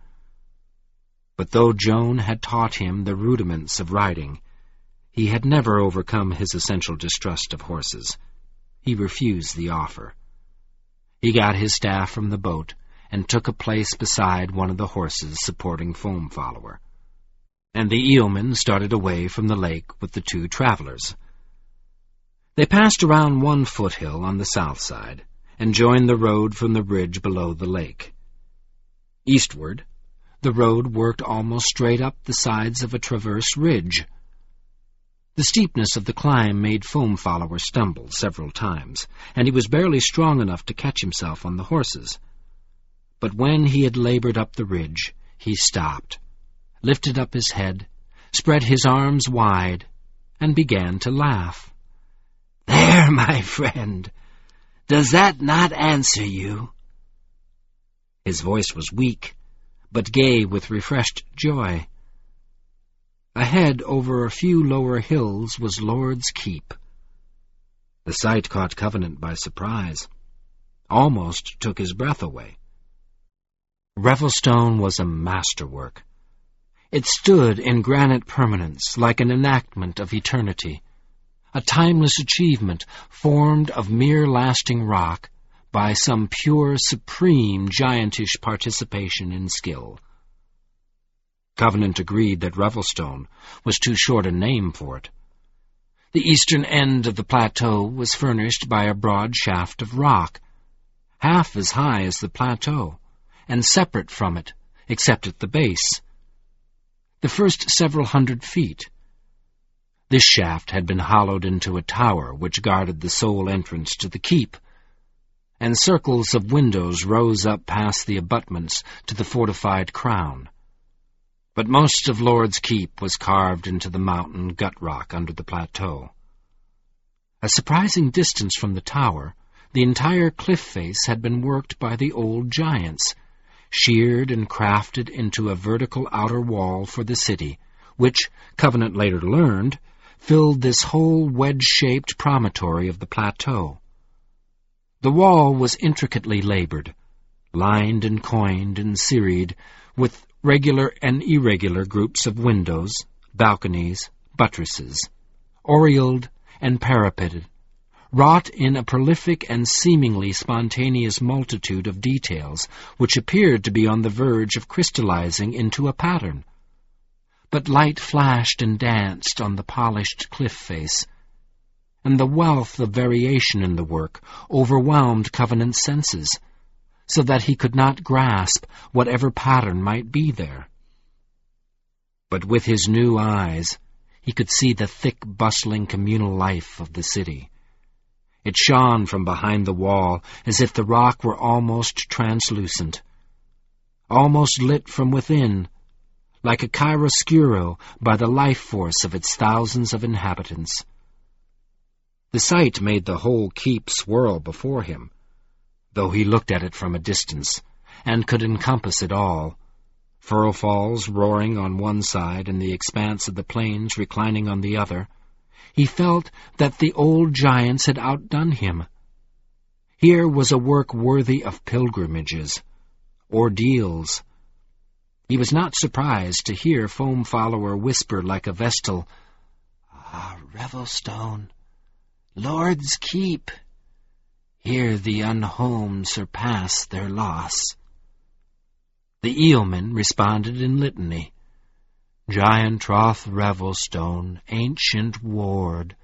But though Joan had taught him the rudiments of riding, he had never overcome his essential distrust of horses. He refused the offer. He got his staff from the boat and took a place beside one of the horses supporting Foam Follower. And the eelmen started away from the lake with the two travelers. They passed around one foothill on the south side and joined the road from the ridge below the lake. Eastward, the road worked almost straight up the sides of a traverse ridge. The steepness of the climb made Foam Follower stumble several times, and he was barely strong enough to catch himself on the horses. But when he had labored up the ridge, he stopped, lifted up his head, spread his arms wide, and began to laugh. "There, my friend! Does that not answer you?" His voice was weak, but gay with refreshed joy. Ahead, over a few lower hills, was Lord's Keep. The sight caught Covenant by surprise, almost took his breath away. Revelstone was a masterwork. It stood in granite permanence like an enactment of eternity, a timeless achievement formed of mere lasting rock by some pure, supreme, giantish participation in skill. Covenant agreed that Revelstone was too short a name for it. The eastern end of the plateau was furnished by a broad shaft of rock, half as high as the plateau, and separate from it, except at the base. The first several hundred feet. This shaft had been hollowed into a tower which guarded the sole entrance to the keep, and circles of windows rose up past the abutments to the fortified crown. But most of Lord's Keep was carved into the mountain gut rock under the plateau. A surprising distance from the tower, the entire cliff face had been worked by the old giants, sheared and crafted into a vertical outer wall for the city, which, Covenant later learned, filled this whole wedge-shaped promontory of the plateau. The wall was intricately labored, lined and coined and serried with regular and irregular groups of windows, balconies, buttresses, orieled and parapeted, wrought in a prolific and seemingly spontaneous multitude of details which appeared to be on the verge of crystallizing into a pattern. But light flashed and danced on the polished cliff face, and the wealth of variation in the work overwhelmed Covenant's senses, so that he could not grasp whatever pattern might be there. But with his new eyes, he could see the thick, bustling communal life of the city. It shone from behind the wall as if the rock were almost translucent, almost lit from within, like a chiaroscuro by the life force of its thousands of inhabitants. The sight made the whole keep swirl before him, though he looked at it from a distance, and could encompass it all, Furrow Falls roaring on one side and the expanse of the plains reclining on the other. He felt that the old giants had outdone him. Here was a work worthy of pilgrimages, ordeals. He was not surprised to hear Foam Follower whisper like a vestal, "Ah, Revelstone, Lord's Keep. Here the unhomed surpass their loss." The eelmen responded in litany. "Giant Troth Revelstone, ancient ward,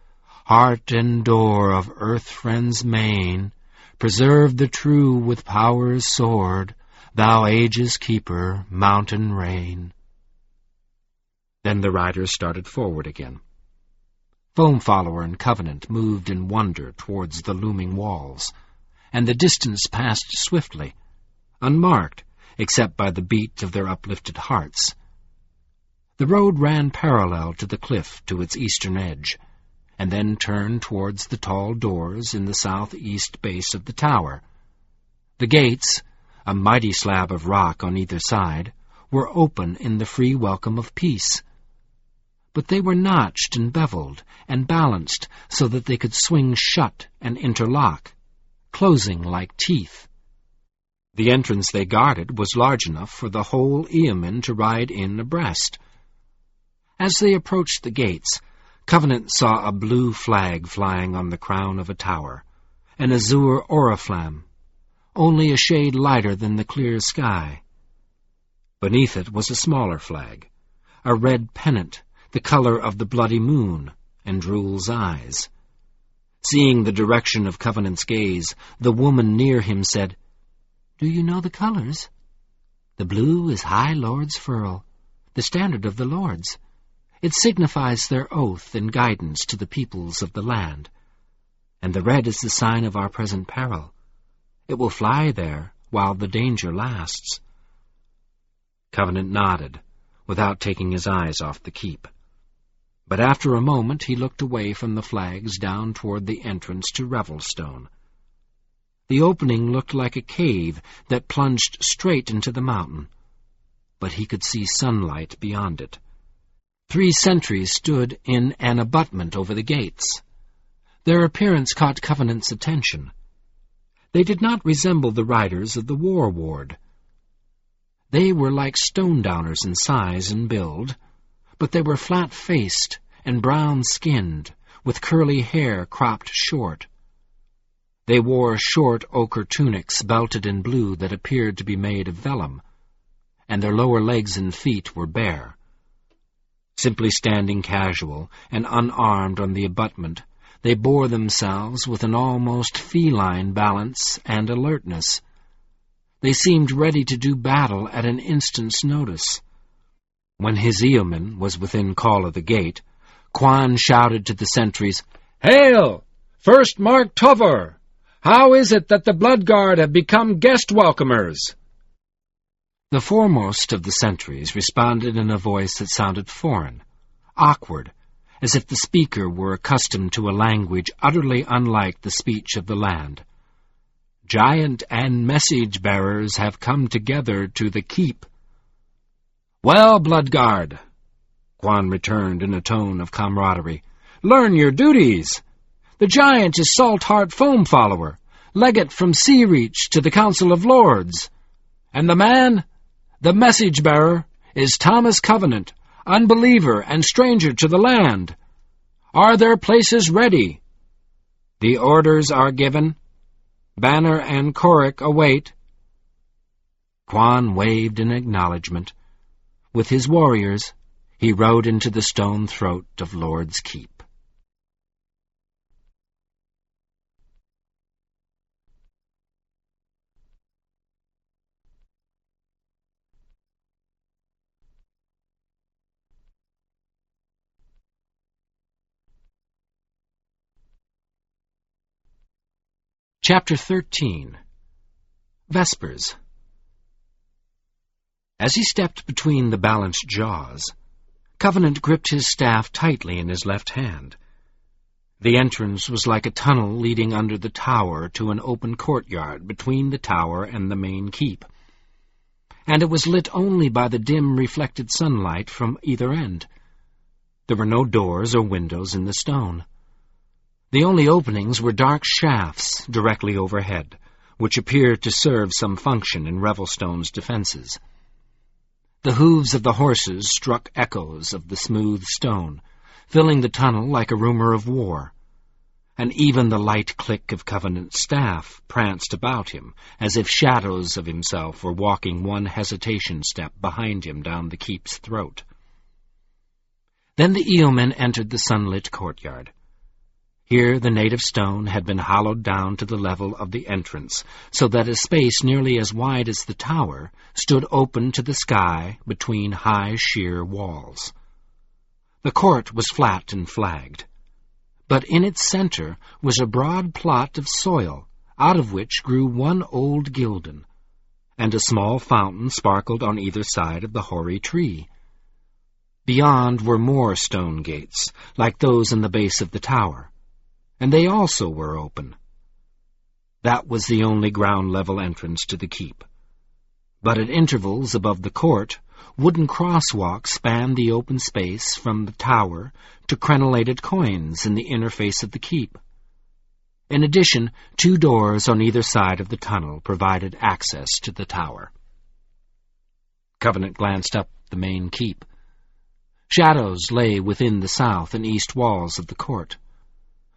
heart and door of earth friends main, preserve the true with power's sword, thou age's keeper, mountain rain." Then the riders started forward again. Foam Follower and Covenant moved in wonder towards the looming walls, and the distance passed swiftly, unmarked except by the beat of their uplifted hearts. The road ran parallel to the cliff to its eastern edge, and then turned towards the tall doors in the southeast base of the tower. The gates, a mighty slab of rock on either side, were open in the free welcome of peace. But they were notched and beveled and balanced so that they could swing shut and interlock, closing like teeth, The entrance they guarded was large enough for the whole yeoman to ride in abreast. As they approached the gates, Covenant saw a blue flag flying on the crown of a tower, an azure oriflamme, only a shade lighter than the clear sky. Beneath it was a smaller flag, a red pennant, the color of the bloody moon, and Drool's eyes. Seeing the direction of Covenant's gaze, the woman near him said, "Do you know the colors? The blue is High Lord's furl, the standard of the lords. It signifies their oath and guidance to the peoples of the land. And the red is the sign of our present peril. It will fly there while the danger lasts." Covenant nodded, without taking his eyes off the keep. But after a moment he looked away from the flags down toward the entrance to Revelstone. The opening looked like a cave that plunged straight into the mountain, but he could see sunlight beyond it. 3 sentries stood in an abutment over the gates. Their appearance caught Covenant's attention. They did not resemble the riders of the war ward. They were like stone-downers in size and build, but they were flat-faced and brown-skinned, with curly hair cropped short. They wore short ochre tunics belted in blue that appeared to be made of vellum, and their lower legs and feet were bare. Simply standing casual and unarmed on the abutment, they bore themselves with an almost feline balance and alertness. They seemed ready to do battle at an instant's notice. When his yeoman was within call of the gate, Quan shouted to the sentries, "Hail! First Mark Tover! How is it that the Bloodguard have become guest-welcomers?" The foremost of the sentries responded in a voice that sounded foreign, awkward, as if the speaker were accustomed to a language utterly unlike the speech of the land. "Giant and message-bearers have come together to the keep." "Well, Bloodguard," Quan returned in a tone of camaraderie, "learn your duties. The giant is Saltheart Foam-follower, legate from Sea Reach to the Council of Lords. And the man, the message-bearer, is Thomas Covenant, unbeliever and stranger to the land. Are their places ready? The orders are given. Banner and Coric await." Quan waved in acknowledgment. With his warriors, he rode into the stone throat of Lord's Keep. Chapter 13. Vespers. As he stepped between the balanced jaws, Covenant gripped his staff tightly in his left hand. The entrance was like a tunnel leading under the tower to an open courtyard between the tower and the main keep, and it was lit only by the dim reflected sunlight from either end. There were no doors or windows in the stone. The only openings were dark shafts directly overhead, which appeared to serve some function in Revelstone's defenses. The hooves of the horses struck echoes of the smooth stone, filling the tunnel like a rumor of war, and even the light click of Covenant's staff pranced about him, as if shadows of himself were walking one hesitation step behind him down the keep's throat. Then the eelmen entered the sunlit courtyard. Here the native stone had been hollowed down to the level of the entrance, so that a space nearly as wide as the tower stood open to the sky between high, sheer walls. The court was flat and flagged, but in its center was a broad plot of soil, out of which grew one old gilden, and a small fountain sparkled on either side of the hoary tree. Beyond were more stone gates, like those in the base of the tower, and they also were open. That was the only ground-level entrance to the keep. But at intervals above the court, wooden crosswalks spanned the open space from the tower to crenellated coins in the inner face of the keep. In addition, 2 doors on either side of the tunnel provided access to the tower. Covenant glanced up the main keep. Shadows lay within the south and east walls of the court,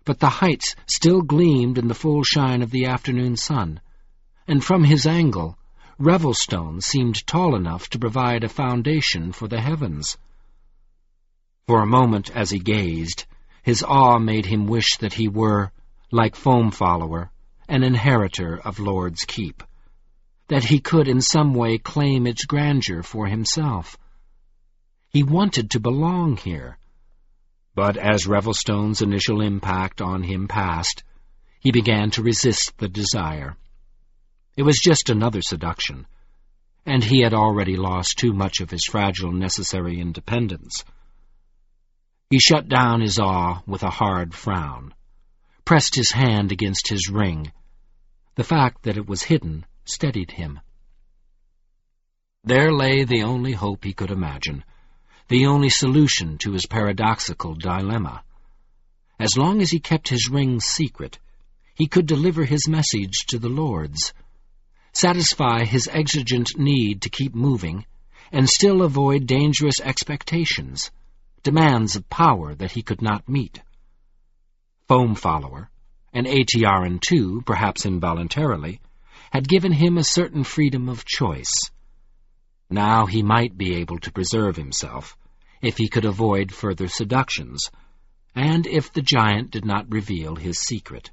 but the heights still gleamed in the full shine of the afternoon sun, and from his angle, Revelstone seemed tall enough to provide a foundation for the heavens. For a moment, as he gazed, his awe made him wish that he were, like Foam Follower, an inheritor of Lord's Keep, that he could in some way claim its grandeur for himself. He wanted to belong here, but as Revelstone's initial impact on him passed, he began to resist the desire. It was just another seduction, and he had already lost too much of his fragile necessary independence. He shut down his awe with a hard frown, pressed his hand against his ring. The fact that it was hidden steadied him. There lay the only hope he could imagine, the only solution to his paradoxical dilemma. As long as he kept his ring secret, he could deliver his message to the lords, satisfy his exigent need to keep moving, and still avoid dangerous expectations, demands of power that he could not meet. Foam Follower, and Aetiaran too, perhaps involuntarily, had given him a certain freedom of choice. Now he might be able to preserve himself, if he could avoid further seductions, and if the giant did not reveal his secret.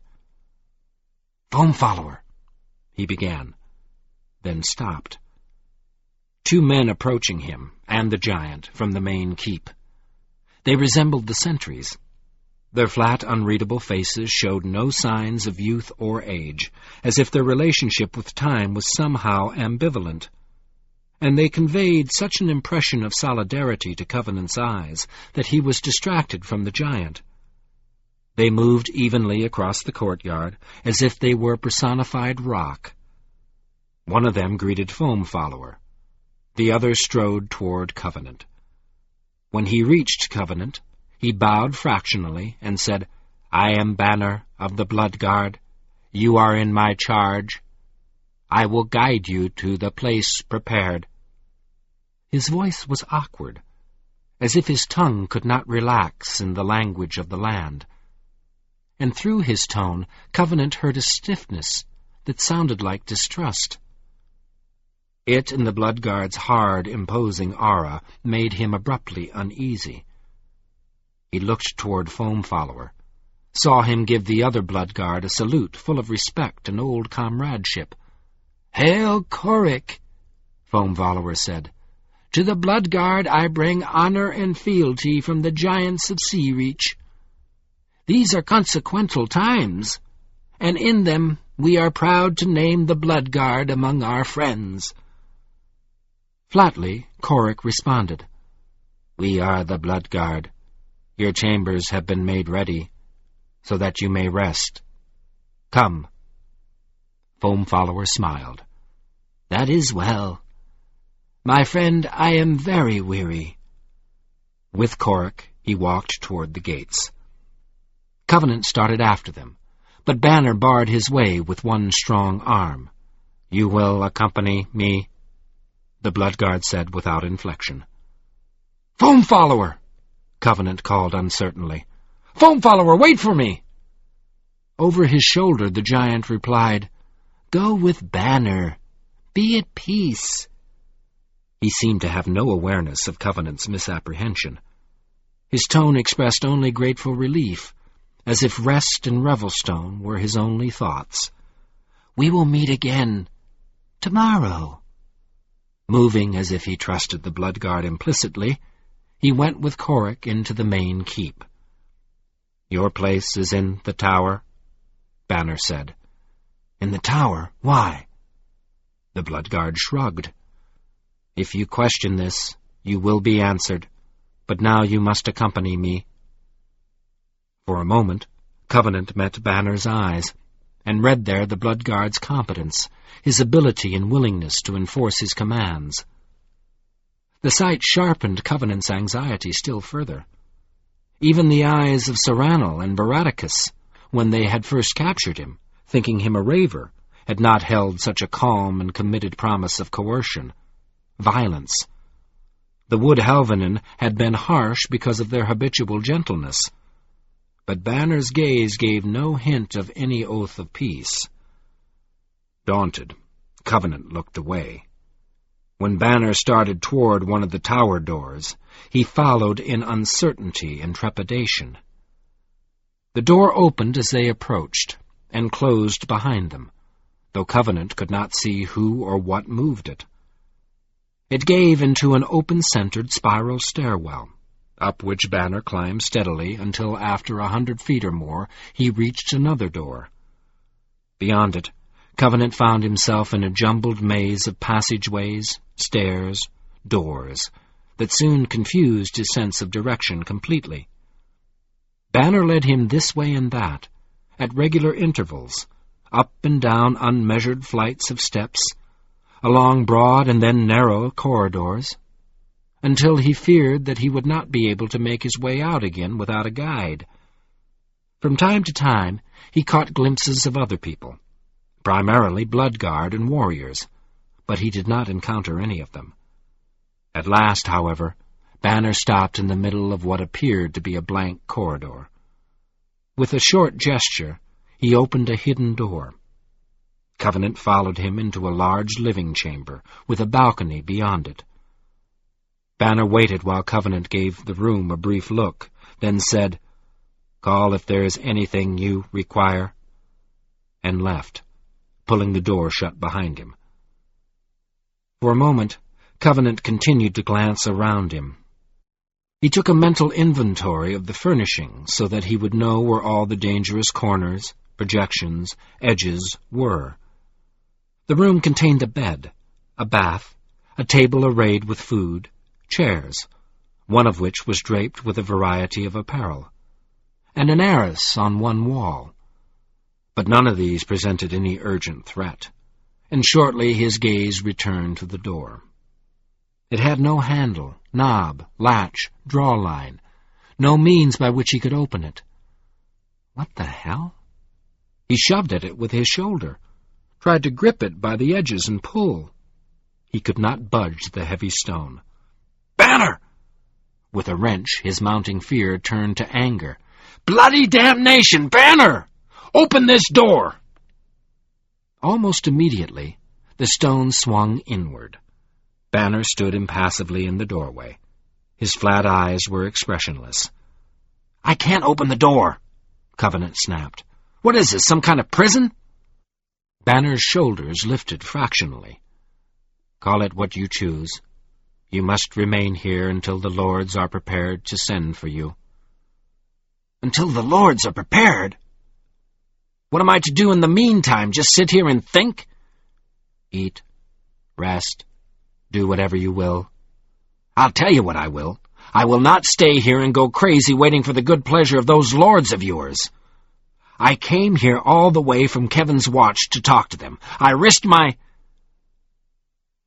"Foam Follower," he began, then stopped. 2 men approaching him, and the giant, from the main keep. They resembled the sentries. Their flat, unreadable faces showed no signs of youth or age, as if their relationship with time was somehow ambivalent. And they conveyed such an impression of solidarity to Covenant's eyes that he was distracted from the giant. They moved evenly across the courtyard, as if they were personified rock. One of them greeted Foam Follower. The other strode toward Covenant. When he reached Covenant, he bowed fractionally and said, "I am Banner of the Blood Guard. You are in my charge. I will guide you to the place prepared." His voice was awkward, as if his tongue could not relax in the language of the land. And through his tone, Covenant heard a stiffness that sounded like distrust. It and the Blood Guard's hard, imposing aura made him abruptly uneasy. He looked toward Foam Follower, saw him give the other Blood Guard a salute full of respect and old comradeship. "Hail, Coric," Foam Follower said. "To the Blood Guard I bring honor and fealty from the giants of Sea Reach. These are consequential times, and in them we are proud to name the Blood Guard among our friends." Flatly, Coric responded, "We are the Blood Guard. Your chambers have been made ready, so that you may rest. Come." Foam Follower smiled. "That is well. My friend, I am very weary." With Coric, he walked toward the gates. Covenant started after them, but Banner barred his way with one strong arm. "You will accompany me?" the Blood Guard said without inflection. "Foam Follower!" Covenant called uncertainly. "Foam Follower, wait for me!" Over his shoulder the giant replied, "Go with Banner. Be at peace." He seemed to have no awareness of Covenant's misapprehension. His tone expressed only grateful relief, as if rest and Revelstone were his only thoughts. "We will meet again tomorrow." Moving as if he trusted the Blood Guard implicitly, he went with Coric into the main keep. "Your place is in the tower?" Banner said. "In the tower? Why?" The Blood Guard shrugged. "If you question this, you will be answered, but now you must accompany me." For a moment, Covenant met Banner's eyes, and read there the Blood Guard's competence, his ability and willingness to enforce his commands. The sight sharpened Covenant's anxiety still further. Even the eyes of Serranal and Baraticus, when they had first captured him, thinking him a raver, had not held such a calm and committed promise of coercion, violence. The Wood Helvinen had been harsh because of their habitual gentleness, but Banner's gaze gave no hint of any oath of peace. Daunted, Covenant looked away. When Banner started toward one of the tower doors, he followed in uncertainty and trepidation. The door opened as they approached, and closed behind them, though Covenant could not see who or what moved it. It gave into an open-centered spiral stairwell, up which Banner climbed steadily until after 100 feet or more he reached another door. Beyond it, Covenant found himself in a jumbled maze of passageways, stairs, doors, that soon confused his sense of direction completely. Banner led him this way and that, at regular intervals, up and down unmeasured flights of steps, along broad and then narrow corridors, until he feared that he would not be able to make his way out again without a guide. From time to time he caught glimpses of other people, primarily bloodguard and warriors, but he did not encounter any of them. At last, however, Banner stopped in the middle of what appeared to be a blank corridor. With a short gesture, he opened a hidden door. Covenant followed him into a large living chamber, with a balcony beyond it. Banner waited while Covenant gave the room a brief look, then said, "Call if there is anything you require," and left, pulling the door shut behind him. For a moment, Covenant continued to glance around him. He took a mental inventory of the furnishings so that he would know where all the dangerous corners, projections, edges were. The room contained a bed, a bath, a table arrayed with food, chairs, one of which was draped with a variety of apparel, and an arras on one wall. But none of these presented any urgent threat, and shortly his gaze returned to the door. It had no handle, knob, latch, draw line, no means by which he could open it. What the hell? He shoved at it with his shoulder, tried to grip it by the edges and pull. He could not budge the heavy stone. "Banner!" With a wrench, his mounting fear turned to anger. "Bloody damnation, Banner! Open this door!" Almost immediately, the stone swung inward. Banner stood impassively in the doorway. His flat eyes were expressionless. "I can't open the door," Covenant snapped. "What is this, some kind of prison?" Banner's shoulders lifted fractionally. "Call it what you choose. You must remain here until the lords are prepared to send for you." "Until the lords are prepared? What am I to do in the meantime? Just sit here and think?" "Eat, rest, do whatever you will." "I'll tell you what I will. I will not stay here and go crazy waiting for the good pleasure of those lords of yours. I came here all the way from Kevin's Watch to talk to them. I risked my—"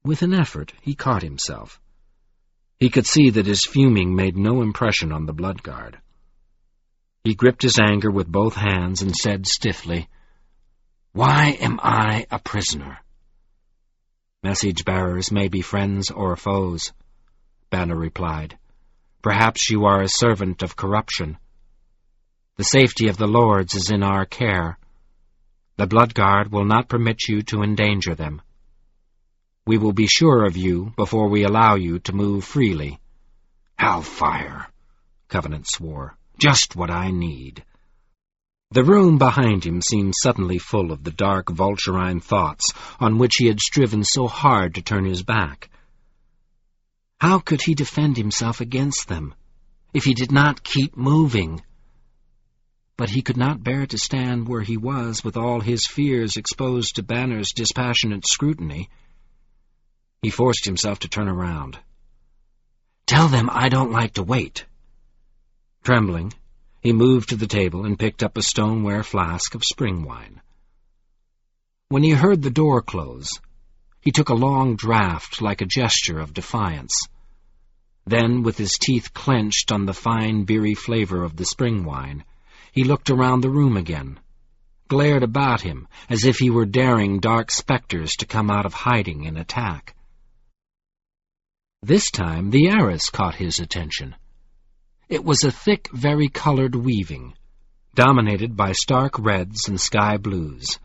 With an effort, he caught himself. He could see that his fuming made no impression on the bloodguard. He gripped his anger with both hands and said stiffly, "Why am I a prisoner?" "Message-bearers may be friends or foes," Banner replied. "Perhaps you are a servant of corruption. The safety of the lords is in our care. The bloodguard will not permit you to endanger them. We will be sure of you before we allow you to move freely." "Hellfire," Covenant swore. "Just what I need." The room behind him seemed suddenly full of the dark vulturine thoughts on which he had striven so hard to turn his back. How could he defend himself against them if he did not keep moving? But he could not bear to stand where he was with all his fears exposed to Banner's dispassionate scrutiny. He forced himself to turn around. "Tell them I don't like to wait." Trembling, he moved to the table and picked up a stoneware flask of spring wine. When he heard the door close, he took a long draught like a gesture of defiance. Then, with his teeth clenched on the fine, beery flavor of the spring wine, he looked around the room again, glared about him as if he were daring dark specters to come out of hiding and attack. This time the arras caught his attention. It was a thick, vari-colored weaving, dominated by stark reds and sky blues.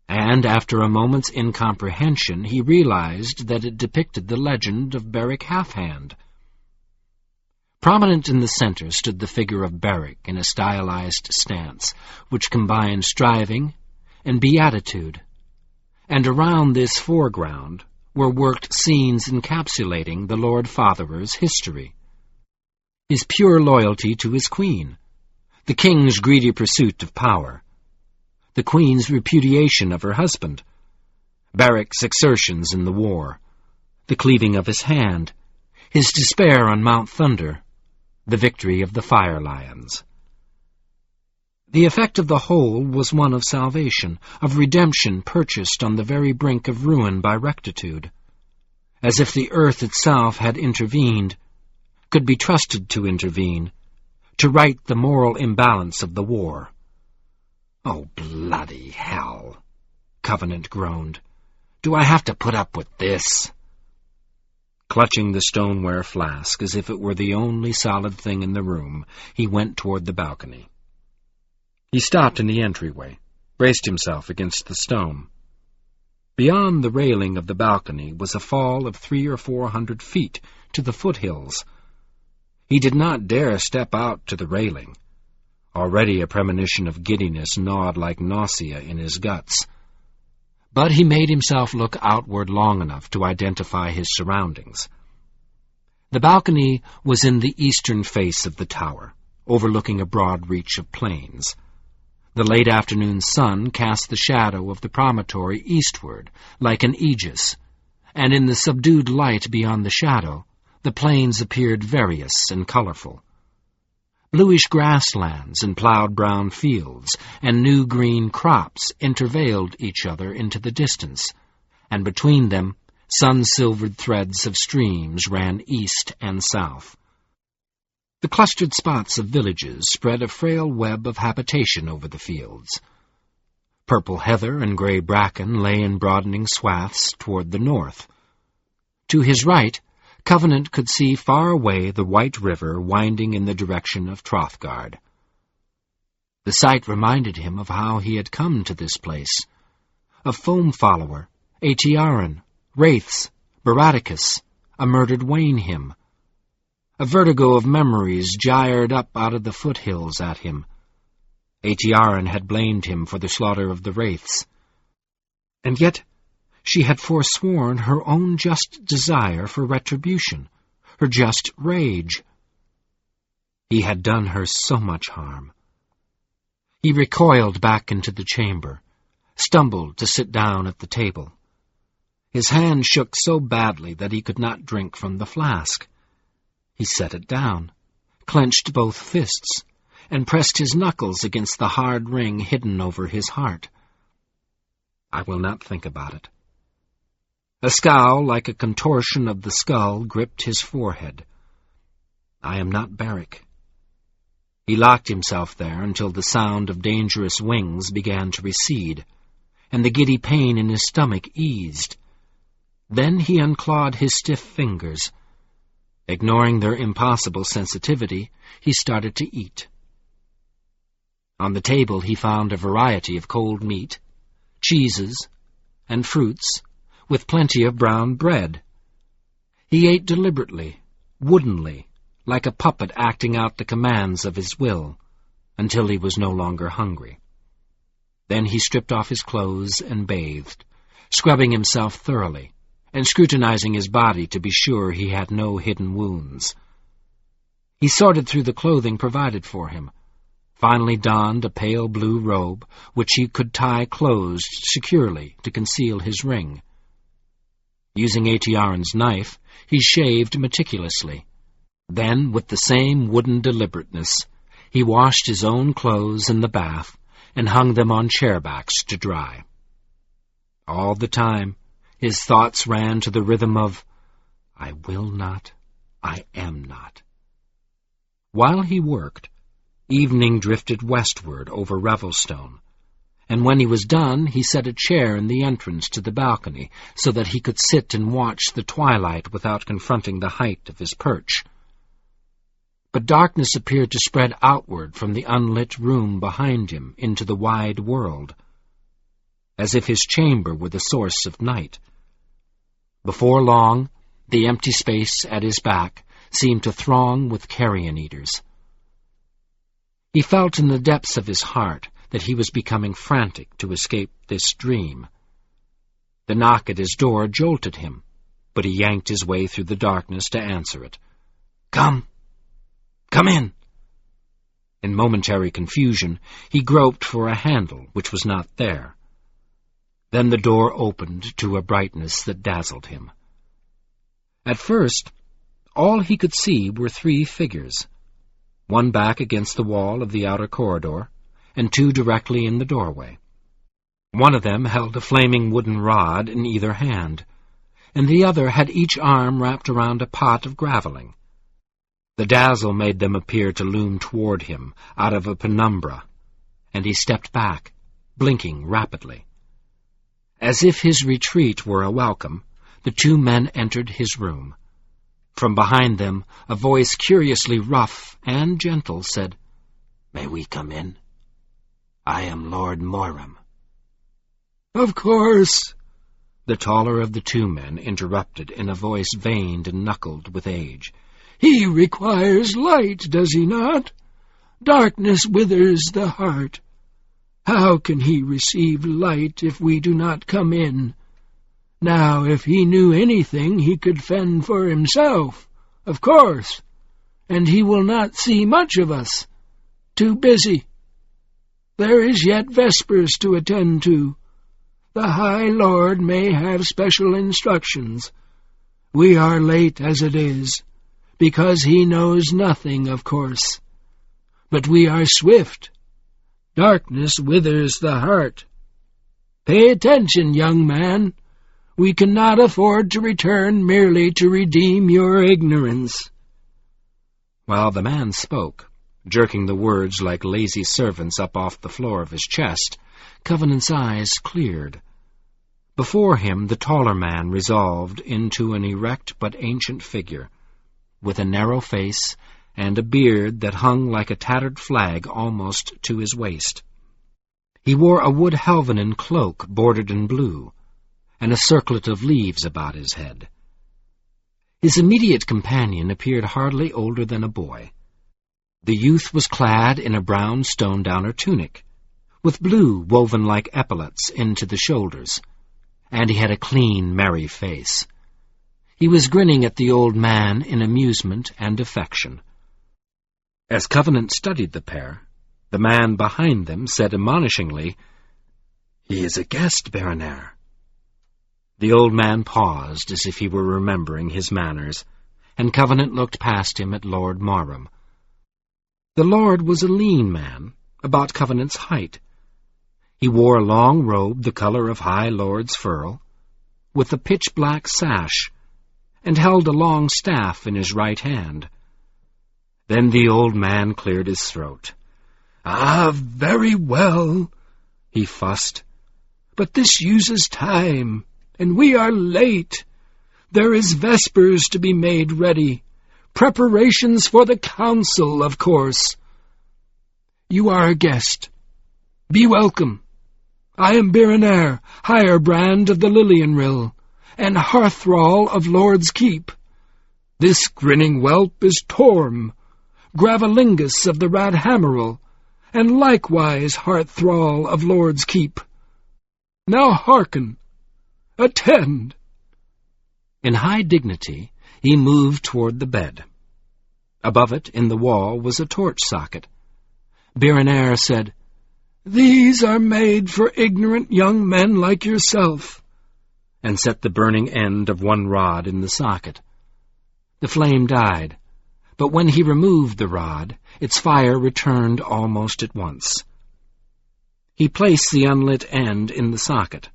And after a moment's incomprehension, he realized that it depicted the legend of Beric Halfhand. Prominent in the center stood the figure of Beric in a stylized stance, which combined striving and beatitude, and around this foreground were worked scenes encapsulating the Lord Fatherer's history. His pure loyalty to his queen, the king's greedy pursuit of power, the queen's repudiation of her husband, Beric's exertions in the war, the cleaving of his hand, his despair on Mount Thunder, the victory of the Fire Lions. The effect of the whole was one of salvation, of redemption purchased on the very brink of ruin by rectitude, as if the earth itself had intervened, could be trusted to intervene, to right the moral imbalance of the war. "Oh, bloody hell," Covenant groaned. "Do I have to put up with this?" Clutching the stoneware flask as if it were the only solid thing in the room, he went toward the balcony. He stopped in the entryway, braced himself against the stone. Beyond the railing of the balcony was a fall of 300 or 400 feet to the foothills. He did not dare step out to the railing. Already a premonition of giddiness gnawed like nausea in his guts. But he made himself look outward long enough to identify his surroundings. The balcony was in the eastern face of the tower, overlooking a broad reach of plains. The late afternoon sun cast the shadow of the promontory eastward, like an aegis, and in the subdued light beyond the shadow, the plains appeared various and colorful. Bluish grasslands and plowed brown fields and new green crops interveiled each other into the distance, and between them sun-silvered threads of streams ran east and south. The clustered spots of villages spread a frail web of habitation over the fields. Purple heather and gray bracken lay in broadening swaths toward the north. To his right, Covenant could see far away the white river winding in the direction of Trothgard. The sight reminded him of how he had come to this place, of Foam-Follower, Aetiaran, wraiths, Baraticus, a murdered Wayne him. A vertigo of memories gyred up out of the foothills at him. Aetiaran had blamed him for the slaughter of the wraiths. And yet she had forsworn her own just desire for retribution, her just rage. He had done her so much harm. He recoiled back into the chamber, stumbled to sit down at the table. His hand shook so badly that he could not drink from the flask. He set it down, clenched both fists, and pressed his knuckles against the hard ring hidden over his heart. I will not think about it. A scowl like a contortion of the skull gripped his forehead. I am not Beric. He locked himself there until the sound of dangerous wings began to recede, and the giddy pain in his stomach eased. Then he unclawed his stiff fingers. Ignoring their impossible sensitivity, he started to eat. On the table he found a variety of cold meat, cheeses, and fruits, with plenty of brown bread. He ate deliberately, woodenly, like a puppet acting out the commands of his will, until he was no longer hungry. Then he stripped off his clothes and bathed, scrubbing himself thoroughly, and scrutinizing his body to be sure he had no hidden wounds. He sorted through the clothing provided for him, finally donned a pale blue robe, which he could tie closed securely to conceal his ring. Using Aetiaran's knife, he shaved meticulously. Then, with the same wooden deliberateness, he washed his own clothes in the bath and hung them on chairbacks to dry. All the time, his thoughts ran to the rhythm of, I will not, I am not. While he worked, Evening drifted westward over Revelstone, and when he was done he set a chair in the entrance to the balcony so that he could sit and watch the twilight without confronting the height of his perch. But darkness appeared to spread outward from the unlit room behind him into the wide world, as if his chamber were the source of night. Before long, the empty space at his back seemed to throng with carrion-eaters. He felt in the depths of his heart that he was becoming frantic to escape this dream. The knock at his door jolted him, but he yanked his way through the darkness to answer it. "Come! Come in!" In momentary confusion, he groped for a handle which was not there. Then the door opened to a brightness that dazzled him. At first, all he could see were 3 figures, one back against the wall of the outer corridor, and 2 directly in the doorway. One of them held a flaming wooden rod in either hand, and the other had each arm wrapped around a pot of graveling. The dazzle made them appear to loom toward him out of a penumbra, and he stepped back, blinking rapidly. As if his retreat were a welcome, the 2 men entered his room. From behind them, a voice curiously rough and gentle said, "May we come in? I am Lord Moram." "Of course," the taller of the 2 men interrupted in a voice veined and knuckled with age. "He requires light, does he not? Darkness withers the heart. How can he receive light if we do not come in? Now, if he knew anything, he could fend for himself, of course, and he will not see much of us. Too busy. There is yet Vespers to attend to. The High Lord may have special instructions. We are late as it is, because he knows nothing, of course. But we are swift. Darkness withers the heart. Pay attention, young man. We cannot afford to return merely to redeem your ignorance." While the man spoke, jerking the words like lazy servants up off the floor of his chest, Covenant's eyes cleared. Before him the taller man resolved into an erect but ancient figure, with a narrow face and a beard that hung like a tattered flag almost to his waist. He wore a wood helvanen cloak bordered in blue, and a circlet of leaves about his head. His immediate companion appeared hardly older than a boy. The youth was clad in a brown stone-downer tunic, with blue woven like epaulets into the shoulders, and he had a clean, merry face. He was grinning at the old man in amusement and affection. As Covenant studied the pair, the man behind them said admonishingly, "He is a guest, Baronair." The old man paused as if he were remembering his manners, and Covenant looked past him at Lord Moram. The Lord was a lean man, about Covenant's height. He wore a long robe the color of High Lord's furl, with a pitch-black sash, and held a long staff in his right hand. Then the old man cleared his throat. "Ah, very well," he fussed. "But this uses time, and we are late. There is Vespers to be made ready. Preparations for the council, of course. You are a guest. Be welcome. I am Baronair, Hirebrand of the Lilienrill, and Hearthrall of Lord's Keep. This grinning whelp is Torm, Gravalingus of the Radhammerel, and likewise Hearthrall of Lord's Keep. Now hearken. Attend." In high dignity, he moved toward the bed. Above it, in the wall, was a torch socket. Baronair said, "These are made for ignorant young men like yourself," and set the burning end of one rod in the socket. The flame died, but when he removed the rod, its fire returned almost at once. He placed the unlit end in the socket,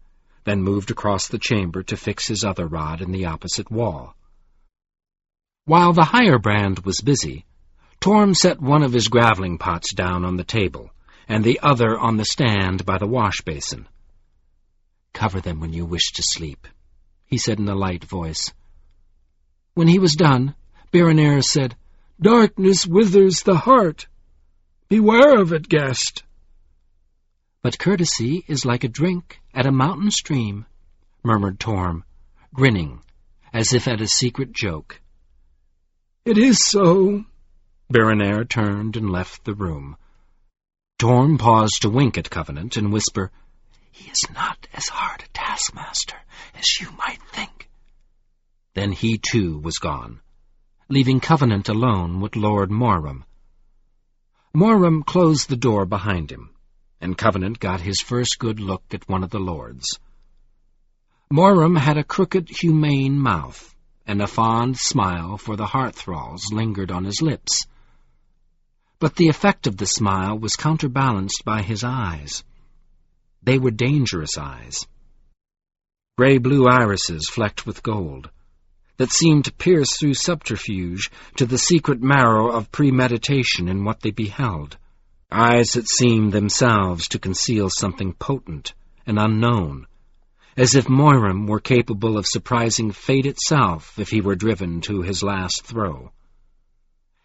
then moved across the chamber to fix his other rod in the opposite wall. While the Hirebrand was busy, Torm set one of his graveling pots down on the table, and the other on the stand by the wash-basin. "Cover them when you wish to sleep," he said in a light voice. When he was done, Berenier said, "Darkness withers the heart. Beware of it, guest." "But courtesy is like a drink at a mountain stream," murmured Torm, grinning, as if at a secret joke. "It is so." Berenier turned and left the room. Torm paused to wink at Covenant and whisper, "He is not as hard a taskmaster as you might think." Then he too was gone, leaving Covenant alone with Lord Morum. Morum closed the door behind him, and Covenant got his first good look at one of the lords. Morum had a crooked, humane mouth, and a fond smile for the hearth-thralls lingered on his lips. But the effect of the smile was counterbalanced by his eyes. They were dangerous eyes. Gray-blue irises flecked with gold, that seemed to pierce through subterfuge to the secret marrow of premeditation in what they beheld. Eyes that seemed themselves to conceal something potent and unknown, as if Morum were capable of surprising fate itself if he were driven to his last throw.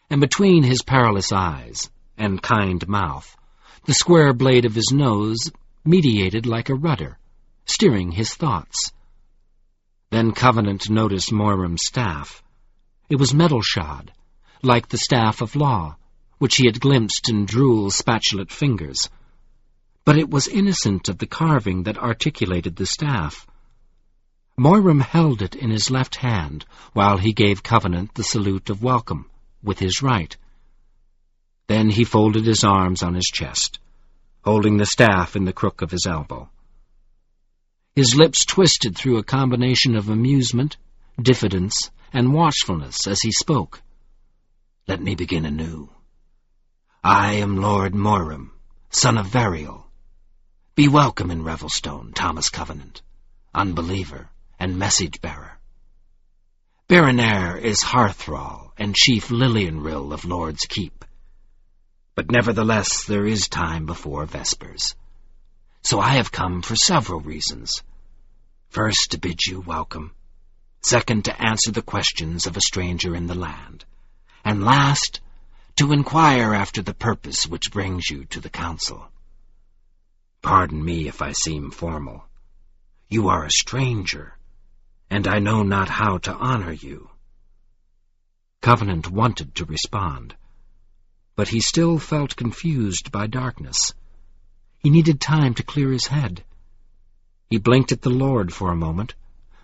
And between his perilous eyes and kind mouth, the square blade of his nose mediated like a rudder, steering his thoughts. Then Covenant noticed Morum's staff. It was metal-shod, like the staff of law, which he had glimpsed in Drool's spatulate fingers. But it was innocent of the carving that articulated the staff. Morum held it in his left hand, while he gave Covenant the salute of welcome, with his right. Then he folded his arms on his chest, holding the staff in the crook of his elbow. His lips twisted through a combination of amusement, diffidence, and watchfulness as he spoke. "Let me begin anew. I am Lord Morum, son of Variel. Be welcome in Revelstone, Thomas Covenant, Unbeliever and message-bearer. Berenier is hearth-thrall and chief Lilienrill of Lord's Keep. But nevertheless there is time before Vespers. So I have come for several reasons. First, to bid you welcome. Second, to answer the questions of a stranger in the land. And last, to inquire after the purpose which brings you to the council. Pardon me if I seem formal. You are a stranger, and I know not how to honor you." Covenant wanted to respond, but he still felt confused by darkness. He needed time to clear his head. He blinked at the Lord for a moment,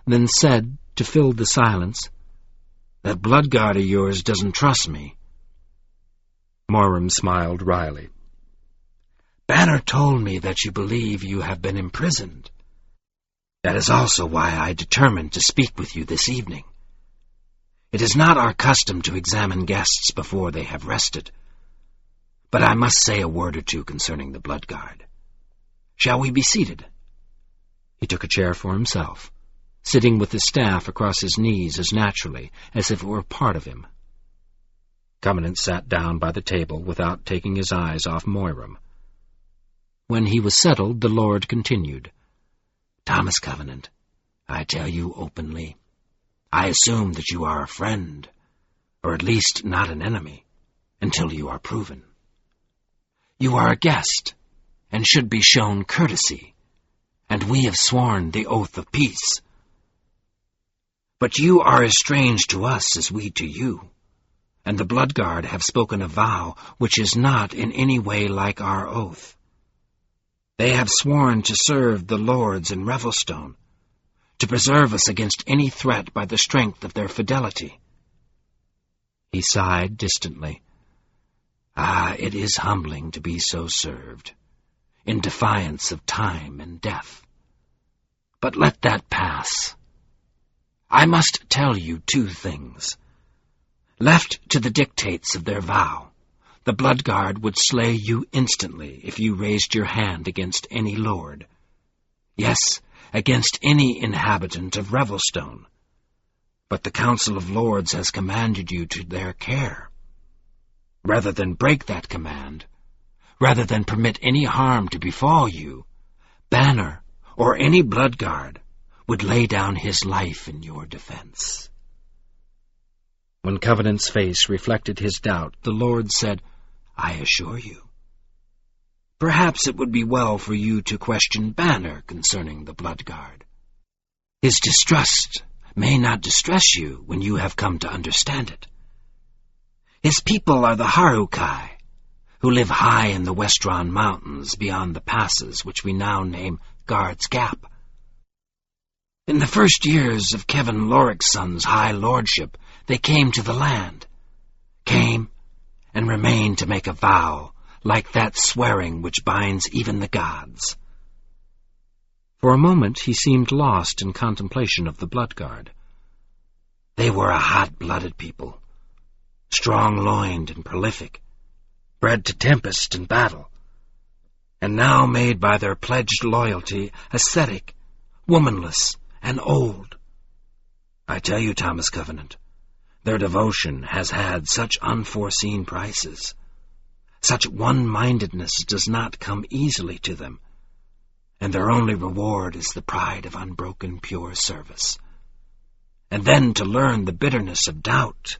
then said, to fill the silence, "That bloodguard of yours doesn't trust me." Morum smiled wryly. "Banner told me that you believe you have been imprisoned. That is also why I determined to speak with you this evening. It is not our custom to examine guests before they have rested, but I must say a word or two concerning the bloodguard. Shall we be seated?" He took a chair for himself, sitting with his staff across his knees as naturally as if it were part of him. Covenant sat down by the table without taking his eyes off Morum. When he was settled, the Lord continued, "Thomas Covenant, I tell you openly, I assume that you are a friend, or at least not an enemy, until you are proven. You are a guest, and should be shown courtesy, and we have sworn the oath of peace. But you are as strange to us as we to you, and the bloodguard have spoken a vow which is not in any way like our oath. They have sworn to serve the lords in Revelstone, to preserve us against any threat by the strength of their fidelity." He sighed distantly. "Ah, it is humbling to be so served, in defiance of time and death. But let that pass. I must tell you two things. Left to the dictates of their vow, the bloodguard would slay you instantly if you raised your hand against any lord. Yes, against any inhabitant of Revelstone. But the Council of Lords has commanded you to their care. Rather than break that command, rather than permit any harm to befall you, Banner, or any bloodguard, would lay down his life in your defense." When Covenant's face reflected his doubt, the Lord said, "I assure you, perhaps it would be well for you to question Banner concerning the bloodguard. His distrust may not distress you when you have come to understand it. His people are the Harukai, who live high in the Westron Mountains beyond the passes which we now name Guard's Gap. In the first years of Kevin Lorixson's high lordship, they came to the land, came and remained to make a vow, like that swearing which binds even the gods." For a moment he seemed lost in contemplation of the bloodguard. They were a hot-blooded people, strong-loined and prolific, bred to tempest and battle, and now made by their pledged loyalty ascetic, womanless, and old. I tell you, Thomas Covenant, their devotion has had such unforeseen prices. Such one-mindedness does not come easily to them, and their only reward is the pride of unbroken pure service. And then to learn the bitterness of doubt.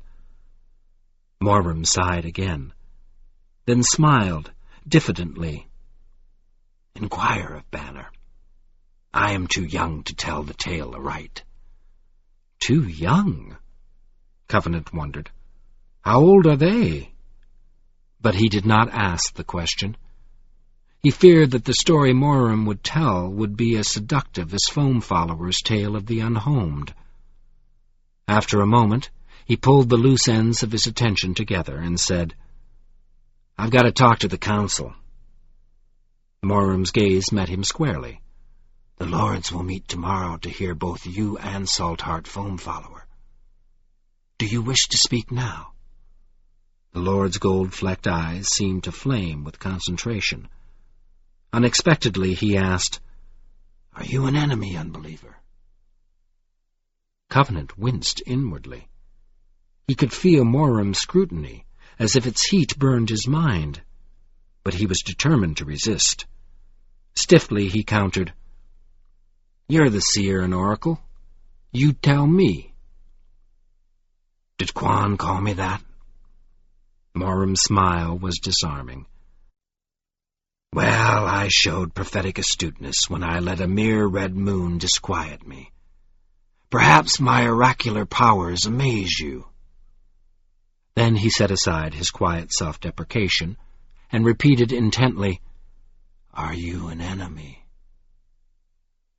Morum sighed again, then smiled diffidently. Inquire of Banner. I am too young to tell the tale aright. Too young? Covenant wondered. How old are they? But he did not ask the question. He feared that the story Morum would tell would be as seductive as Foam Follower's tale of the unhomed. After a moment, he pulled the loose ends of his attention together and said, I've got to talk to the council. Morum's gaze met him squarely. The lords will meet tomorrow to hear both you and Saltheart Foam Follower. Do you wish to speak now? The lord's gold-flecked eyes seemed to flame with concentration. Unexpectedly he asked, Are you an enemy, Unbeliever? Covenant winced inwardly. He could feel Morum's scrutiny, as if its heat burned his mind, but he was determined to resist. Stiffly he countered, You're the seer and oracle. You tell me. Did Quan call me that? Morum's smile was disarming. Well, I showed prophetic astuteness when I let a mere red moon disquiet me. Perhaps my oracular powers amaze you. Then he set aside his quiet self-deprecation and repeated intently, Are you an enemy?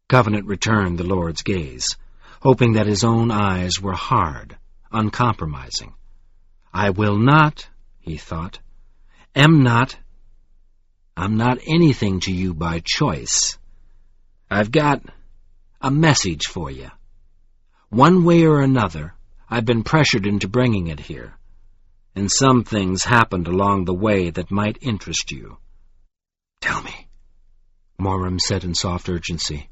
Covenant returned the Lord's gaze, hoping that his own eyes were hard, uncompromising. I will not, he thought, I'm not anything to you by choice. I've got a message for you. One way or another, I've been pressured into bringing it here, and some things happened along the way that might interest you. Tell me, Morum said in soft urgency.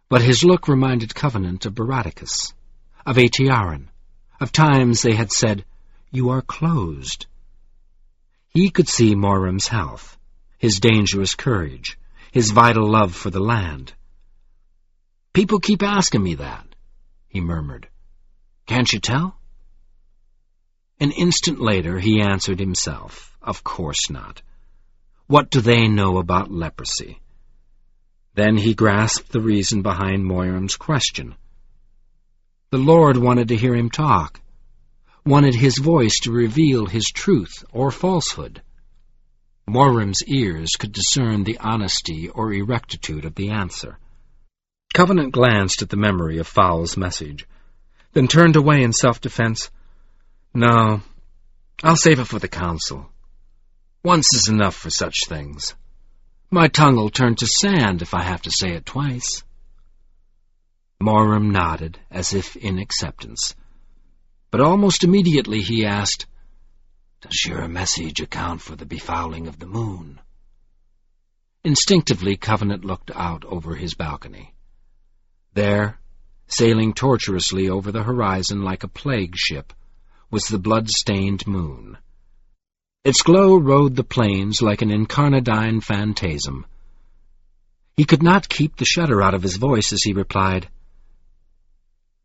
But his look reminded Covenant of Baraticus, of Aetiaran, of times they had said, You are closed. He could see Morum's health, his dangerous courage, his vital love for the land. People keep asking me that, he murmured. Can't you tell? An instant later he answered himself, Of course not. What do they know about leprosy? Then he grasped the reason behind Moirum's question. The Lord wanted to hear him talk, wanted his voice to reveal his truth or falsehood. Moirum's ears could discern the honesty or erectitude of the answer. Covenant glanced at the memory of Foul's message, then turned away in self-defense. No, I'll save it for the council. Once is enough for such things. My tongue'll turn to sand if I have to say it twice. Morum nodded, as if in acceptance. But almost immediately he asked, Does your message account for the befouling of the moon? Instinctively, Covenant looked out over his balcony. There, sailing tortuously over the horizon like a plague ship, was the blood-stained moon, Its glow rode the plains like an incarnadine phantasm. He could not keep the shudder out of his voice as he replied,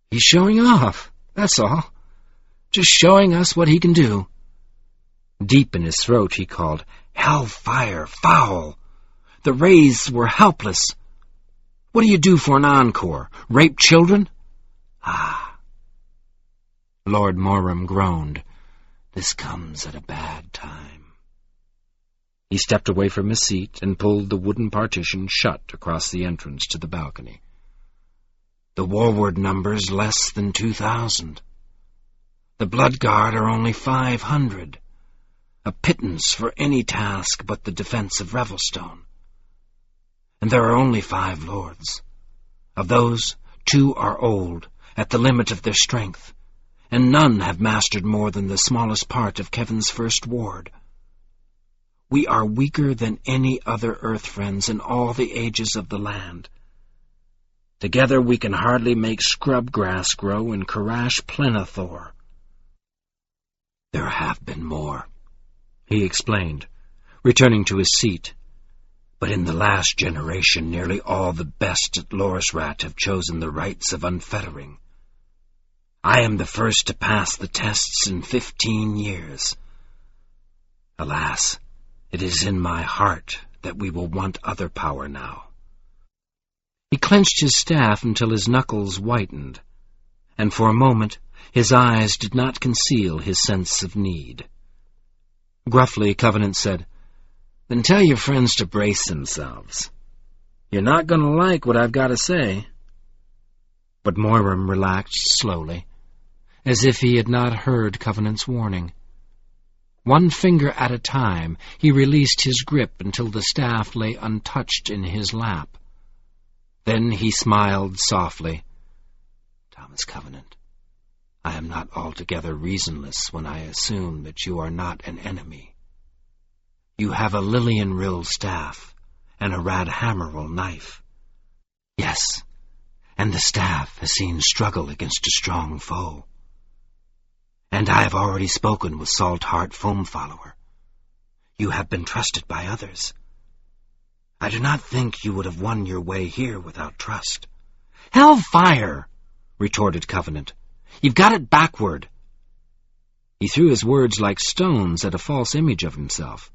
"He's showing off, that's all. Just showing us what he can do." Deep in his throat he called, "Hellfire, foul! The wraiths were helpless. What do you do for an encore? Rape children?" "Ah." Lord Moram groaned. "This comes at a bad time." He stepped away from his seat and pulled the wooden partition shut across the entrance to the balcony. "The Warward number's less than 2,000. The Bloodguard are only 500. A pittance for any task but the defense of Revelstone. And there are only 5 lords. Of those, 2 are old, at the limit of their strength, and none have mastered more than the smallest part of Kevin's first ward. We are weaker than any other Earth friends in all the ages of the land. Together we can hardly make scrub grass grow in Karash Plenithor." "There have been more," he explained, returning to his seat. "But in the last generation nearly all the best at Lorisrat have chosen the rites of unfettering. I am the first to pass the tests in 15 years. Alas, it is in my heart that we will want other power now." He clenched his staff until his knuckles whitened, and for a moment his eyes did not conceal his sense of need. Gruffly, Covenant said, "Then tell your friends to brace themselves. You're not going to like what I've got to say." But Moram relaxed slowly, as if he had not heard Covenant's warning. One finger at a time, he released his grip until the staff lay untouched in his lap. Then he smiled softly. "Thomas Covenant, I am not altogether reasonless when I assume that you are not an enemy. You have a Lillian Rill staff and a Radhammerl knife. Yes, and the staff has seen struggle against a strong foe. And I have already spoken with Saltheart Foamfollower. You have been trusted by others. I do not think you would have won your way here without trust." "Hellfire!" retorted Covenant. "You've got it backward." He threw his words like stones at a false image of himself.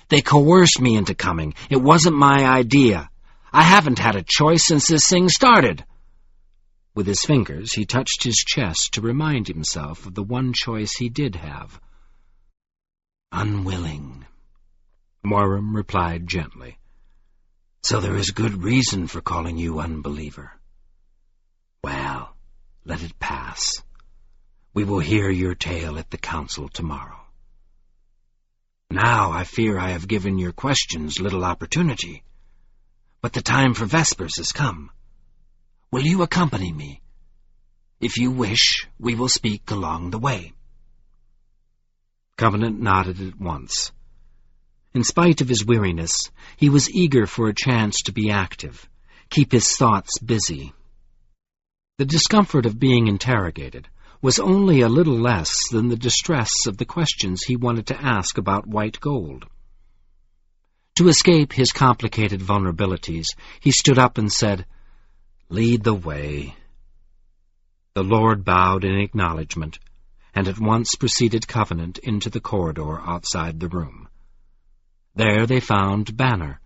"They coerced me into coming. It wasn't my idea. I haven't had a choice since this thing started." With his fingers, he touched his chest to remind himself of the one choice he did have. "Unwilling," Moram replied gently. "So there is good reason for calling you Unbeliever. Well, let it pass. We will hear your tale at the council tomorrow. Now I fear I have given your questions little opportunity, but the time for Vespers has come. Will you accompany me? If you wish, we will speak along the way." Covenant nodded at once. In spite of his weariness, he was eager for a chance to be active, keep his thoughts busy. The discomfort of being interrogated was only a little less than the distress of the questions he wanted to ask about white gold. To escape his complicated vulnerabilities, he stood up and said, "Lead the way." The Lord bowed in acknowledgment, and at once preceded Covenant into the corridor outside the room. There they found Banner.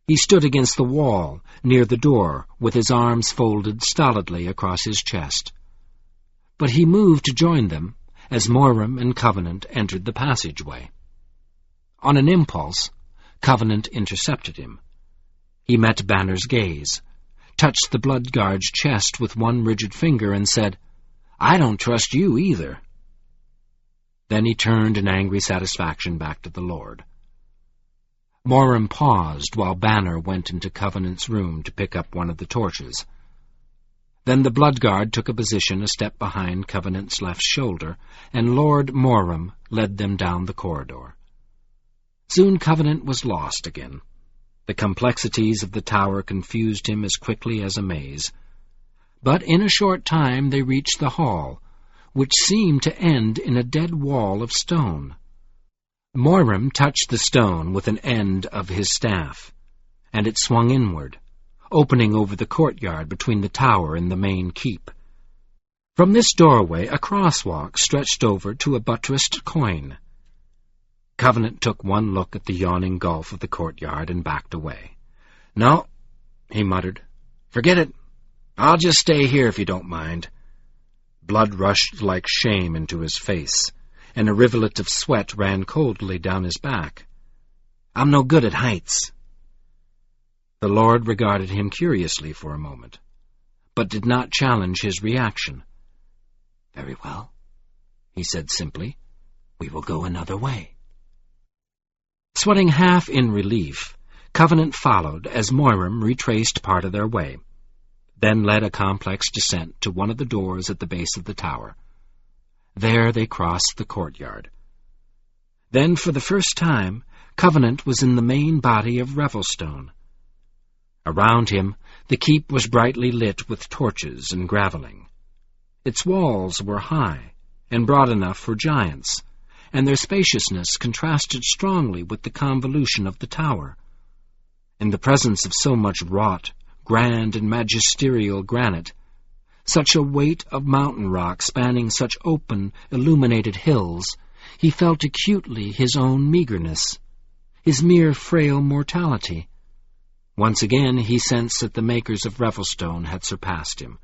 He stood against the wall, near the door, with his arms folded stolidly across his chest. But he moved to join them as Moram and Covenant entered the passageway. On an impulse, Covenant intercepted him. He met Banner's gaze, touched the Bloodguard's chest with one rigid finger, and said, "I don't trust you either." Then he turned in angry satisfaction back to the Lord. Moram paused while Banner went into Covenant's room to pick up one of the torches. Then the Bloodguard took a position a step behind Covenant's left shoulder, and Lord Moram led them down the corridor. Soon Covenant was lost again. The complexities of the tower confused him as quickly as a maze. But in a short time they reached the hall, which seemed to end in a dead wall of stone. Moiram touched the stone with an end of his staff, and it swung inward, opening over the courtyard between the tower and the main keep. From this doorway a crosswalk stretched over to a buttressed quoin. Covenant took one look at the yawning gulf of the courtyard and backed away. "No," he muttered. "Forget it. I'll just stay here if you don't mind." Blood rushed like shame into his face, and a rivulet of sweat ran coldly down his back. "I'm no good at heights." The Lord regarded him curiously for a moment, but did not challenge his reaction. "Very well," he said simply. "We will go another way." Sweating half in relief, Covenant followed as Moiram retraced part of their way, then led a complex descent to one of the doors at the base of the tower. There they crossed the courtyard. Then, for the first time, Covenant was in the main body of Revelstone. Around him, the keep was brightly lit with torches and gravelling. Its walls were high and broad enough for giants, and their spaciousness contrasted strongly with the convolution of the tower. In the presence of so much wrought, grand and magisterial granite, such a weight of mountain rock spanning such open, illuminated hills, he felt acutely his own meagreness, his mere frail mortality. Once again he sensed that the makers of Revelstone had surpassed him.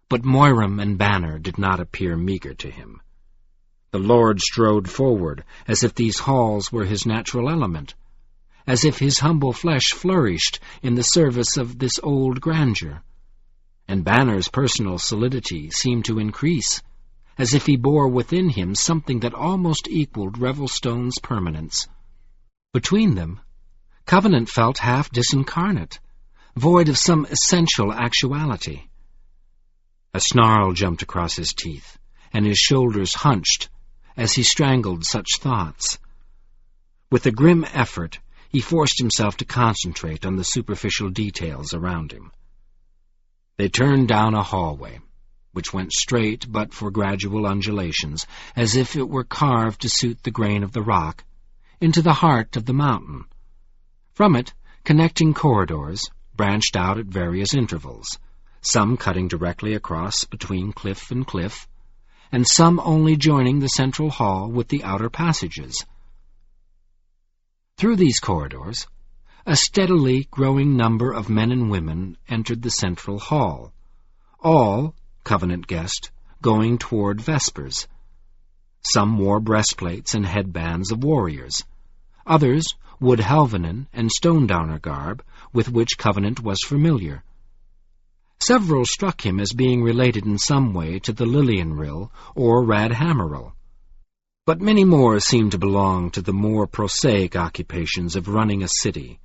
But Moiram and Banner did not appear meagre to him. The Lord strode forward, as if these halls were his natural element, as if his humble flesh flourished in the service of this old grandeur. And Banner's personal solidity seemed to increase, as if he bore within him something that almost equaled Revelstone's permanence. Between them, Covenant felt half disincarnate, void of some essential actuality. A snarl jumped across his teeth, and his shoulders hunched as he strangled such thoughts. With a grim effort, he forced himself to concentrate on the superficial details around him. They turned down a hallway, which went straight but for gradual undulations, as if it were carved to suit the grain of the rock, into the heart of the mountain. From it, connecting corridors branched out at various intervals, some cutting directly across between cliff and cliff, and some only joining the central hall with the outer passages. Through these corridors, a steadily growing number of men and women entered the central hall, all, Covenant guessed, going toward Vespers. Some wore breastplates and headbands of warriors. Others wood Helvanen and Stone-Downer garb, with which Covenant was familiar. Several struck him as being related in some way to the Lilienrill or Radhammeril, but many more seemed to belong to the more prosaic occupations of running a city,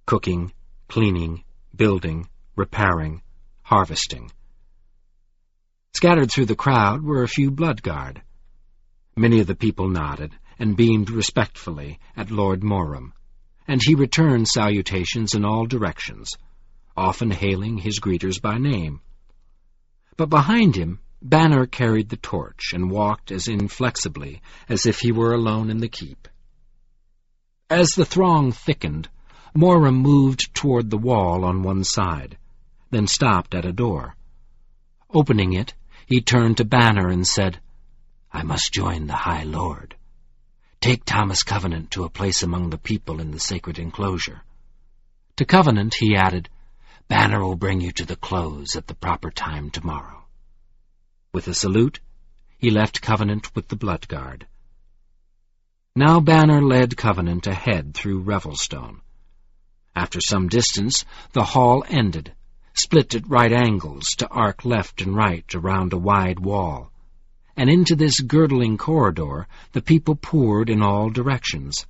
cooking, cleaning, building, repairing, harvesting. Scattered through the crowd were a few Bloodguard. Many of the people nodded and beamed respectfully at Lord Moiram, and he returned salutations in all directions, often hailing his greeters by name. But behind him, Banner carried the torch and walked as inflexibly as if he were alone in the keep. As the throng thickened, Moiram moved toward the wall on one side, then stopped at a door. Opening it, he turned to Banner and said, "I must join the High Lord. Take Thomas Covenant to a place among the people in the sacred enclosure." To Covenant he added, "Banner will bring you to the close at the proper time tomorrow." With a salute, he left Covenant with the Bloodguard. Now Banner led Covenant ahead through Revelstone. After some distance, the hall ended, split at right angles to arc left and right around a wide wall, and into this girdling corridor the people poured in all directions.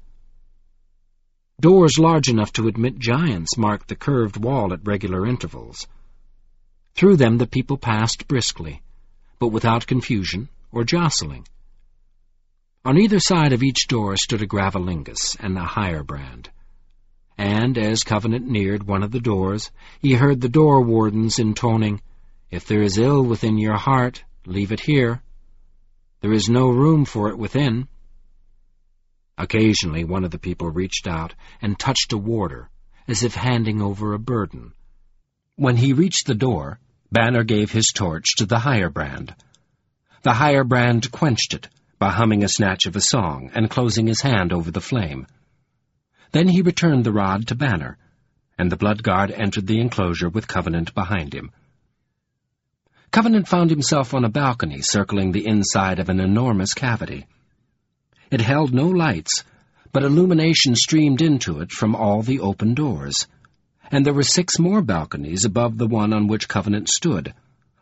Doors large enough to admit giants marked the curved wall at regular intervals. Through them the people passed briskly, but without confusion or jostling. On either side of each door stood a Gravelingus and a Hirebrand, and as Covenant neared one of the doors, he heard the door wardens intoning, "If there is ill within your heart, leave it here. There is no room for it within." Occasionally one of the people reached out and touched a warder, as if handing over a burden. When he reached the door, Banner gave his torch to the higher brand. The higher brand quenched it by humming a snatch of a song and closing his hand over the flame. Then he returned the rod to Banner, and the blood guard entered the enclosure with Covenant behind him. Covenant found himself on a balcony circling the inside of an enormous cavity. It held no lights, but illumination streamed into it from all the open doors, and there were 6 more balconies above the one on which Covenant stood,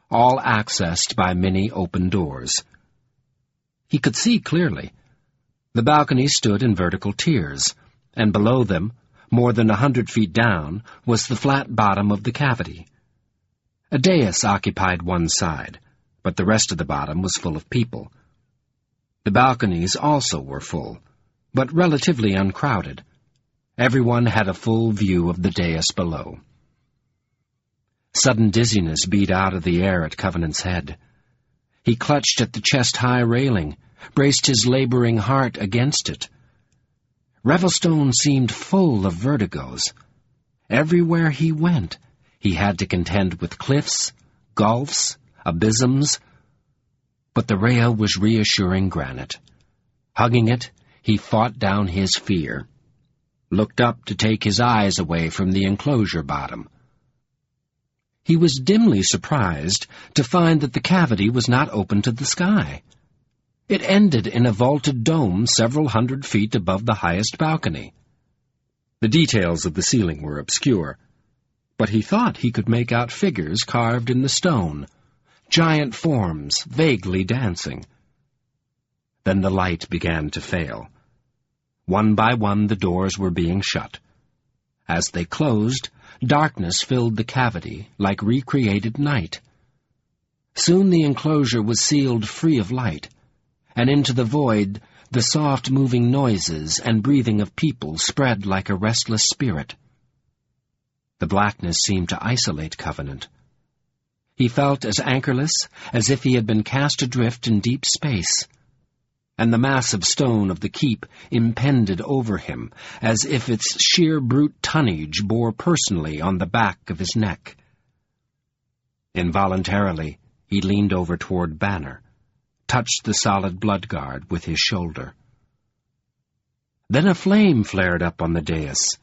all accessed by many open doors. He could see clearly. The balconies stood in vertical tiers, and below them, more than 100 feet down, was the flat bottom of the cavity. A dais occupied one side, but the rest of the bottom was full of people. The balconies also were full, but relatively uncrowded. Everyone had a full view of the dais below. Sudden dizziness beat out of the air at Covenant's head. He clutched at the chest-high railing, braced his laboring heart against it. Revelstone seemed full of vertigos. Everywhere he went, he had to contend with cliffs, gulfs, abysms, but the rail was reassuring granite. Hugging it, he fought down his fear, looked up to take his eyes away from the enclosure bottom. He was dimly surprised to find that the cavity was not open to the sky. It ended in a vaulted dome several 100 feet above the highest balcony. The details of the ceiling were obscure, but he thought he could make out figures carved in the stone, giant forms vaguely dancing. Then the light began to fail. One by one the doors were being shut. As they closed, darkness filled the cavity like recreated night. Soon the enclosure was sealed free of light, and into the void the soft moving noises and breathing of people spread like a restless spirit. The blackness seemed to isolate Covenant. He felt as anchorless as if he had been cast adrift in deep space, and the massive stone of the keep impended over him as if its sheer brute tonnage bore personally on the back of his neck. Involuntarily, he leaned over toward Banner, touched the solid blood guard with his shoulder. Then a flame flared up on the dais.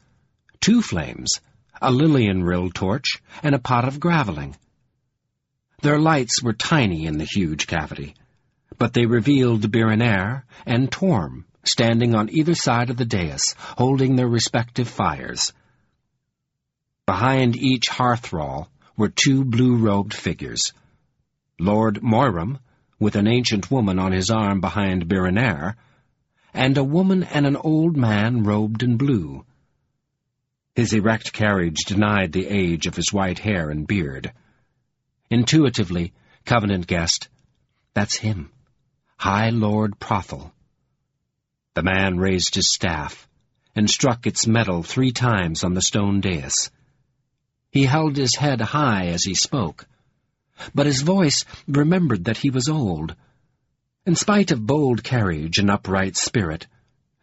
2 flames, a Lillian-rill torch and a pot of graveling. Their lights were tiny in the huge cavity, but they revealed Birinair and Torm standing on either side of the dais, holding their respective fires. Behind each hearthrall were 2 blue-robed figures. Lord Moiram, with an ancient woman on his arm behind Birinair, and a woman and an old man robed in blue. His erect carriage denied the age of his white hair and beard. Intuitively, Covenant guessed, "That's him, High Lord Prothel." The man raised his staff and struck its metal 3 times on the stone dais. He held his head high as he spoke, but his voice remembered that he was old. In spite of bold carriage and upright spirit,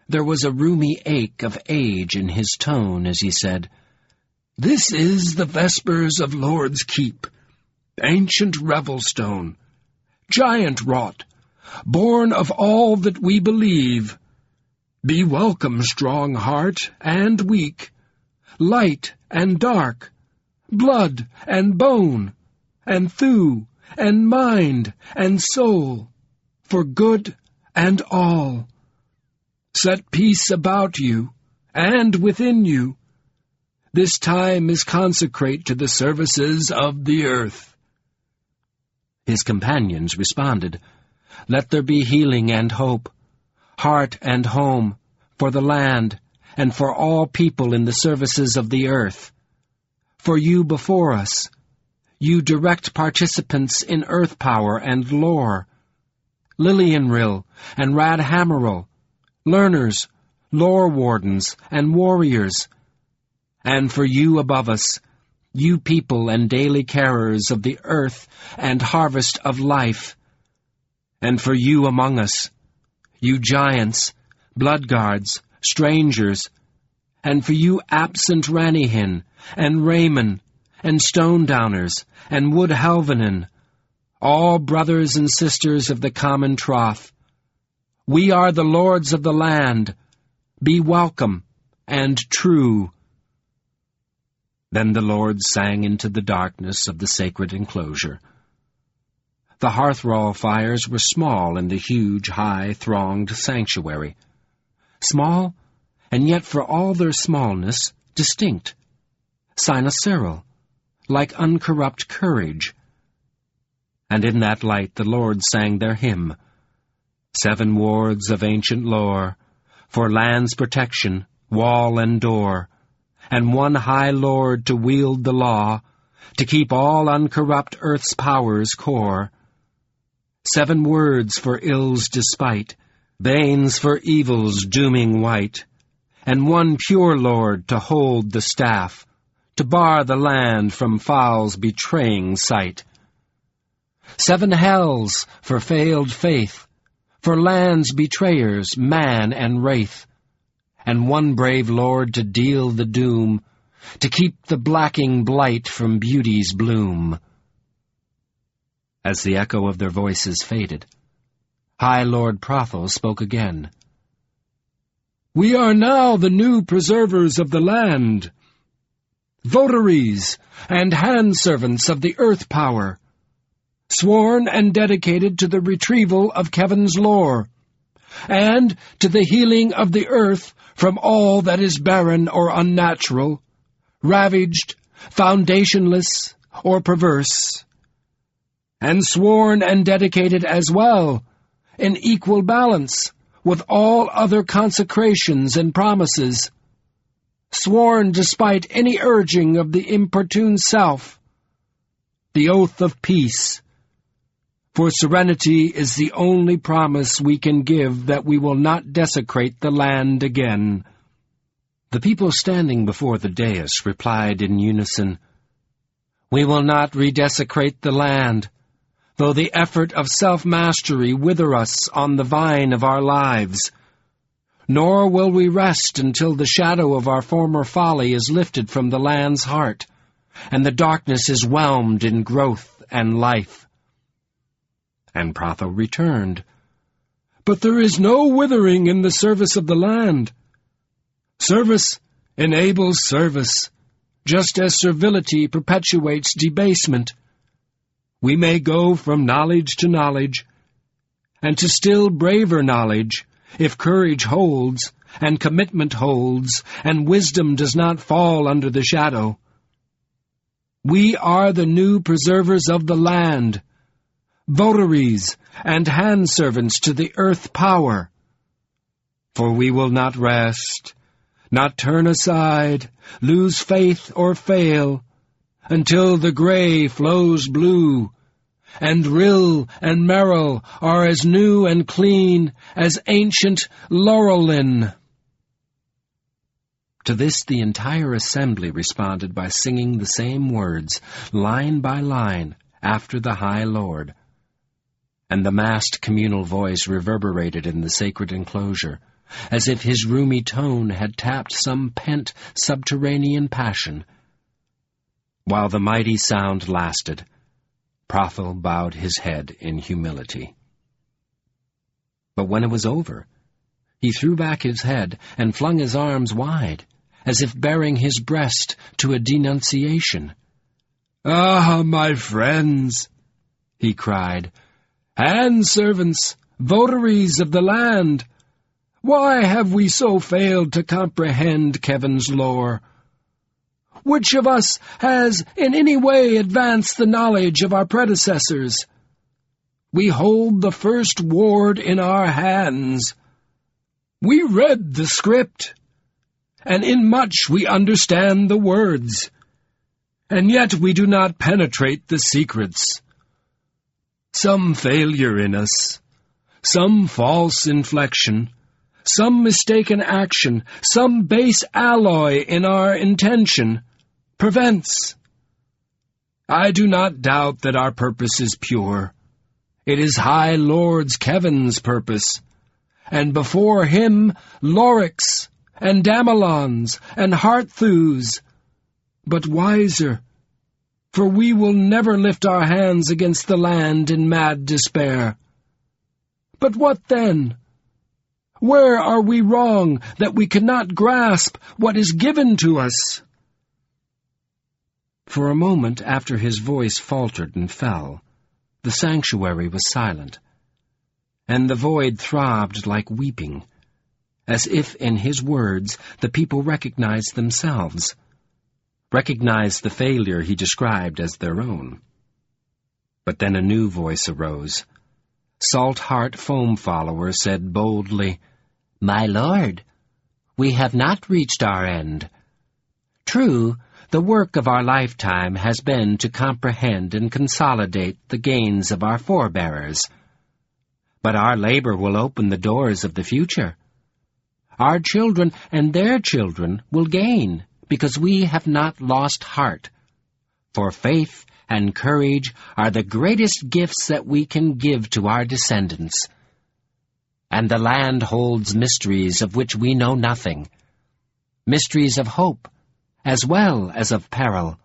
there was a roomy ache of age in his tone as he said, "This is the Vespers of Lord's Keep, ancient Revelstone, giant wrought, born of all that we believe. Be welcome, strong heart and weak, light and dark, blood and bone, and thew, and mind, and soul, for good and all. Set peace about you, and within you. This time is consecrate to the services of the earth." His companions responded, "Let there be healing and hope, heart and home, for the land, and for all people in the services of the earth. For you before us, you direct participants in earth power and lore, Lillian-rill and Radhammeril, learners, lore wardens, and warriors. And for you above us, you people and daily carers of the earth and harvest of life. And for you among us, you giants, bloodguards, strangers, and for you absent Ranihin, and Raymon, and Stone-downers, and Wood-Helvanen, all brothers and sisters of the common troth. We are the lords of the land. Be welcome and true. Then the Lord sang into the darkness of the sacred enclosure. The hearthrall fires were small in the huge, high-thronged sanctuary. Small, and yet for all their smallness, distinct. Cynoceral, like uncorrupt courage. And in that light the Lord sang their hymn, 7 wards of ancient lore, for land's protection, wall and door, and one high Lord to wield the law, to keep all uncorrupt earth's powers core. 7 words for ill's despite, banes for evil's dooming white, and one pure Lord to hold the staff, to bar the land from foul's betraying sight. 7 hells for failed faith, for land's betrayers, man and wraith, and one brave Lord to deal the doom, to keep the blacking blight from beauty's bloom. As the echo of their voices faded, High Lord Prothel spoke again. We are now the new preservers of the land, votaries and hand-servants of the earth power, sworn and dedicated to the retrieval of Kevin's lore, and to the healing of the earth from all that is barren or unnatural, ravaged, foundationless, or perverse, and sworn and dedicated as well, in equal balance, with all other consecrations and promises, sworn despite any urging of the importune self, the oath of peace, for serenity is the only promise we can give that we will not desecrate the land again. The people standing before the dais replied in unison, We will not redesecrate the land, though the effort of self-mastery wither us on the vine of our lives. Nor will we rest until the shadow of our former folly is lifted from the land's heart, and the darkness is whelmed in growth and life. And Prothel returned, But there is no withering in the service of the land. Service enables service, just as servility perpetuates debasement. We may go from knowledge to knowledge, and to still braver knowledge, if courage holds, and commitment holds, and wisdom does not fall under the shadow. We are the new preservers of the land, votaries and hand-servants to the earth power. For we will not rest, not turn aside, lose faith or fail, until the gray flows blue, and rill and merrill are as new and clean as ancient laurelin. To this the entire assembly responded by singing the same words, line by line, after the High Lord. And the massed communal voice reverberated in the sacred enclosure, as if his roomy tone had tapped some pent subterranean passion. While the mighty sound lasted, Prothel bowed his head in humility. But when it was over, he threw back his head and flung his arms wide, as if baring his breast to a denunciation. "Ah, my friends," he cried, "hand-servants, votaries of the land, why have we so failed to comprehend Kevin's lore? Which of us has in any way advanced the knowledge of our predecessors? We hold the first ward in our hands. We read the script, and in much we understand the words, and yet we do not penetrate the secrets. Some failure in us, some false inflection, some mistaken action, some base alloy in our intention, prevents. I do not doubt that our purpose is pure. It is High Lord's Kevin's purpose, and before him Loryx, and Damelons, and Harthus, but wiser, for we will never lift our hands against the land in mad despair. But what then? Where are we wrong that we cannot grasp what is given to us?" For a moment after his voice faltered and fell, the sanctuary was silent, and the void throbbed like weeping, as if in his words the people recognized themselves, recognized the failure he described as their own. But then a new voice arose. Salt-Heart Foam-Follower said boldly, "My lord, we have not reached our end. True, the work of our lifetime has been to comprehend and consolidate the gains of our forebearers. But our labor will open the doors of the future. Our children and their children will gain, because we have not lost heart. For faith and courage are the greatest gifts that we can give to our descendants. And the land holds mysteries of which we know nothing, mysteries of hope, as well as of peril.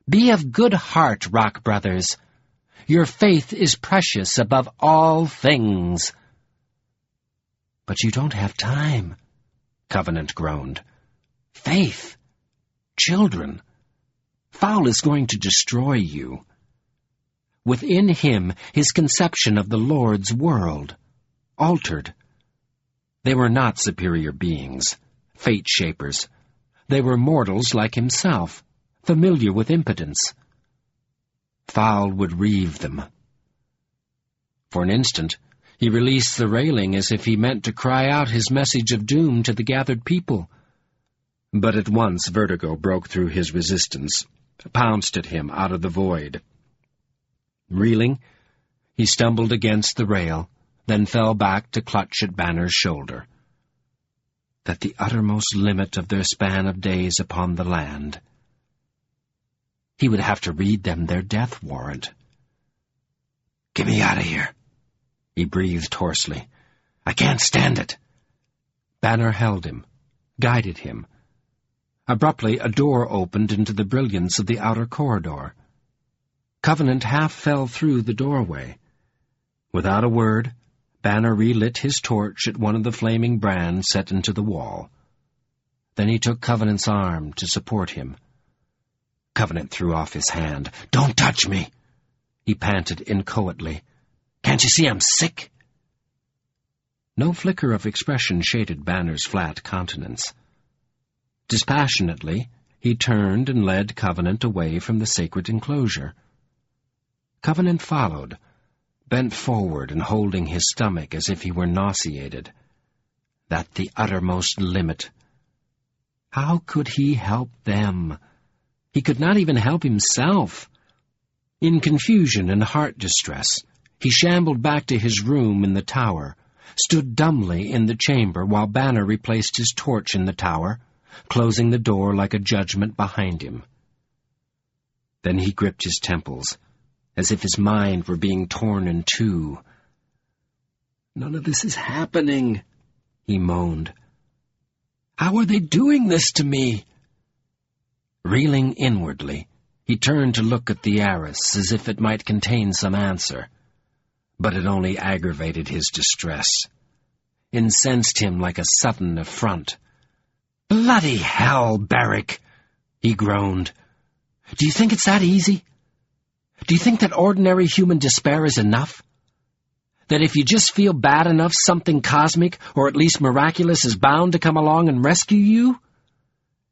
Be of good heart, Rock Brothers. Your faith is precious above all things." "But you don't have time," Covenant groaned. "Faith, children, Foul is going to destroy you." Within him, his conception of the Lord's world altered. They were not superior beings, fate shapers. They were mortals like himself, familiar with impotence. Foul would reave them. For an instant, he released the railing as if he meant to cry out his message of doom to the gathered people. But at once vertigo broke through his resistance, pounced at him out of the void. Reeling, he stumbled against the rail, then fell back to clutch at Banner's shoulder. At the uttermost limit of their span of days upon the land, he would have to read them their death warrant. "Get me out of here," he breathed hoarsely. "I can't stand it." Banner held him, guided him. Abruptly, a door opened into the brilliance of the outer corridor. Covenant half fell through the doorway. Without a word, Banner relit his torch at one of the flaming brands set into the wall. Then he took Covenant's arm to support him. Covenant threw off his hand. "Don't touch me!" he panted inchoately. "Can't you see I'm sick?" No flicker of expression shaded Banner's flat countenance. Dispassionately, he turned and led Covenant away from the sacred enclosure. Covenant followed, bent forward and holding his stomach as if he were nauseated. At the uttermost limit. How could he help them? He could not even help himself. In confusion and heart distress, he shambled back to his room in the tower, stood dumbly in the chamber while Banner replaced his torch in the tower, closing the door like a judgment behind him. Then he gripped his temples, as if his mind were being torn in two. "None of this is happening," he moaned. "How are they doing this to me?" Reeling inwardly, he turned to look at the arras as if it might contain some answer. But it only aggravated his distress, incensed him like a sudden affront. "Bloody hell, Barrick!" he groaned. "Do you think it's that easy? Do you think that ordinary human despair is enough? That if you just feel bad enough, something cosmic, or at least miraculous, is bound to come along and rescue you?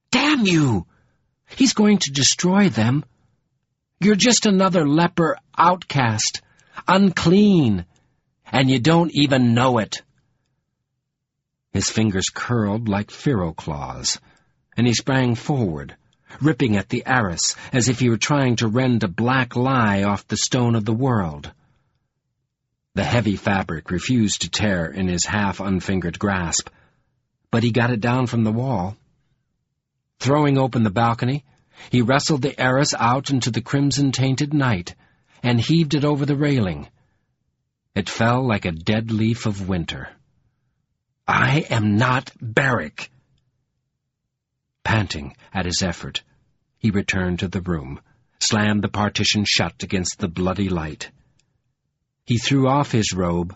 Damn you! He's going to destroy them. You're just another leper outcast, unclean, and you don't even know it." His fingers curled like ferro claws, and he sprang forward, ripping at the arras as if he were trying to rend a black lie off the stone of the world. The heavy fabric refused to tear in his half-unfingered grasp, but he got it down from the wall. Throwing open the balcony, he wrestled the arras out into the crimson-tainted night and heaved it over the railing. It fell like a dead leaf of winter. I am not Barrick. Panting at his effort, he returned to the room, slammed the partition shut against the bloody light. He threw off his robe,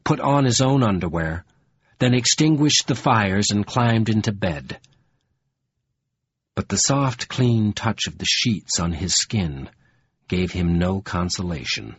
put on his own underwear, then extinguished the fires and climbed into bed. But the soft, clean touch of the sheets on his skin gave him no consolation.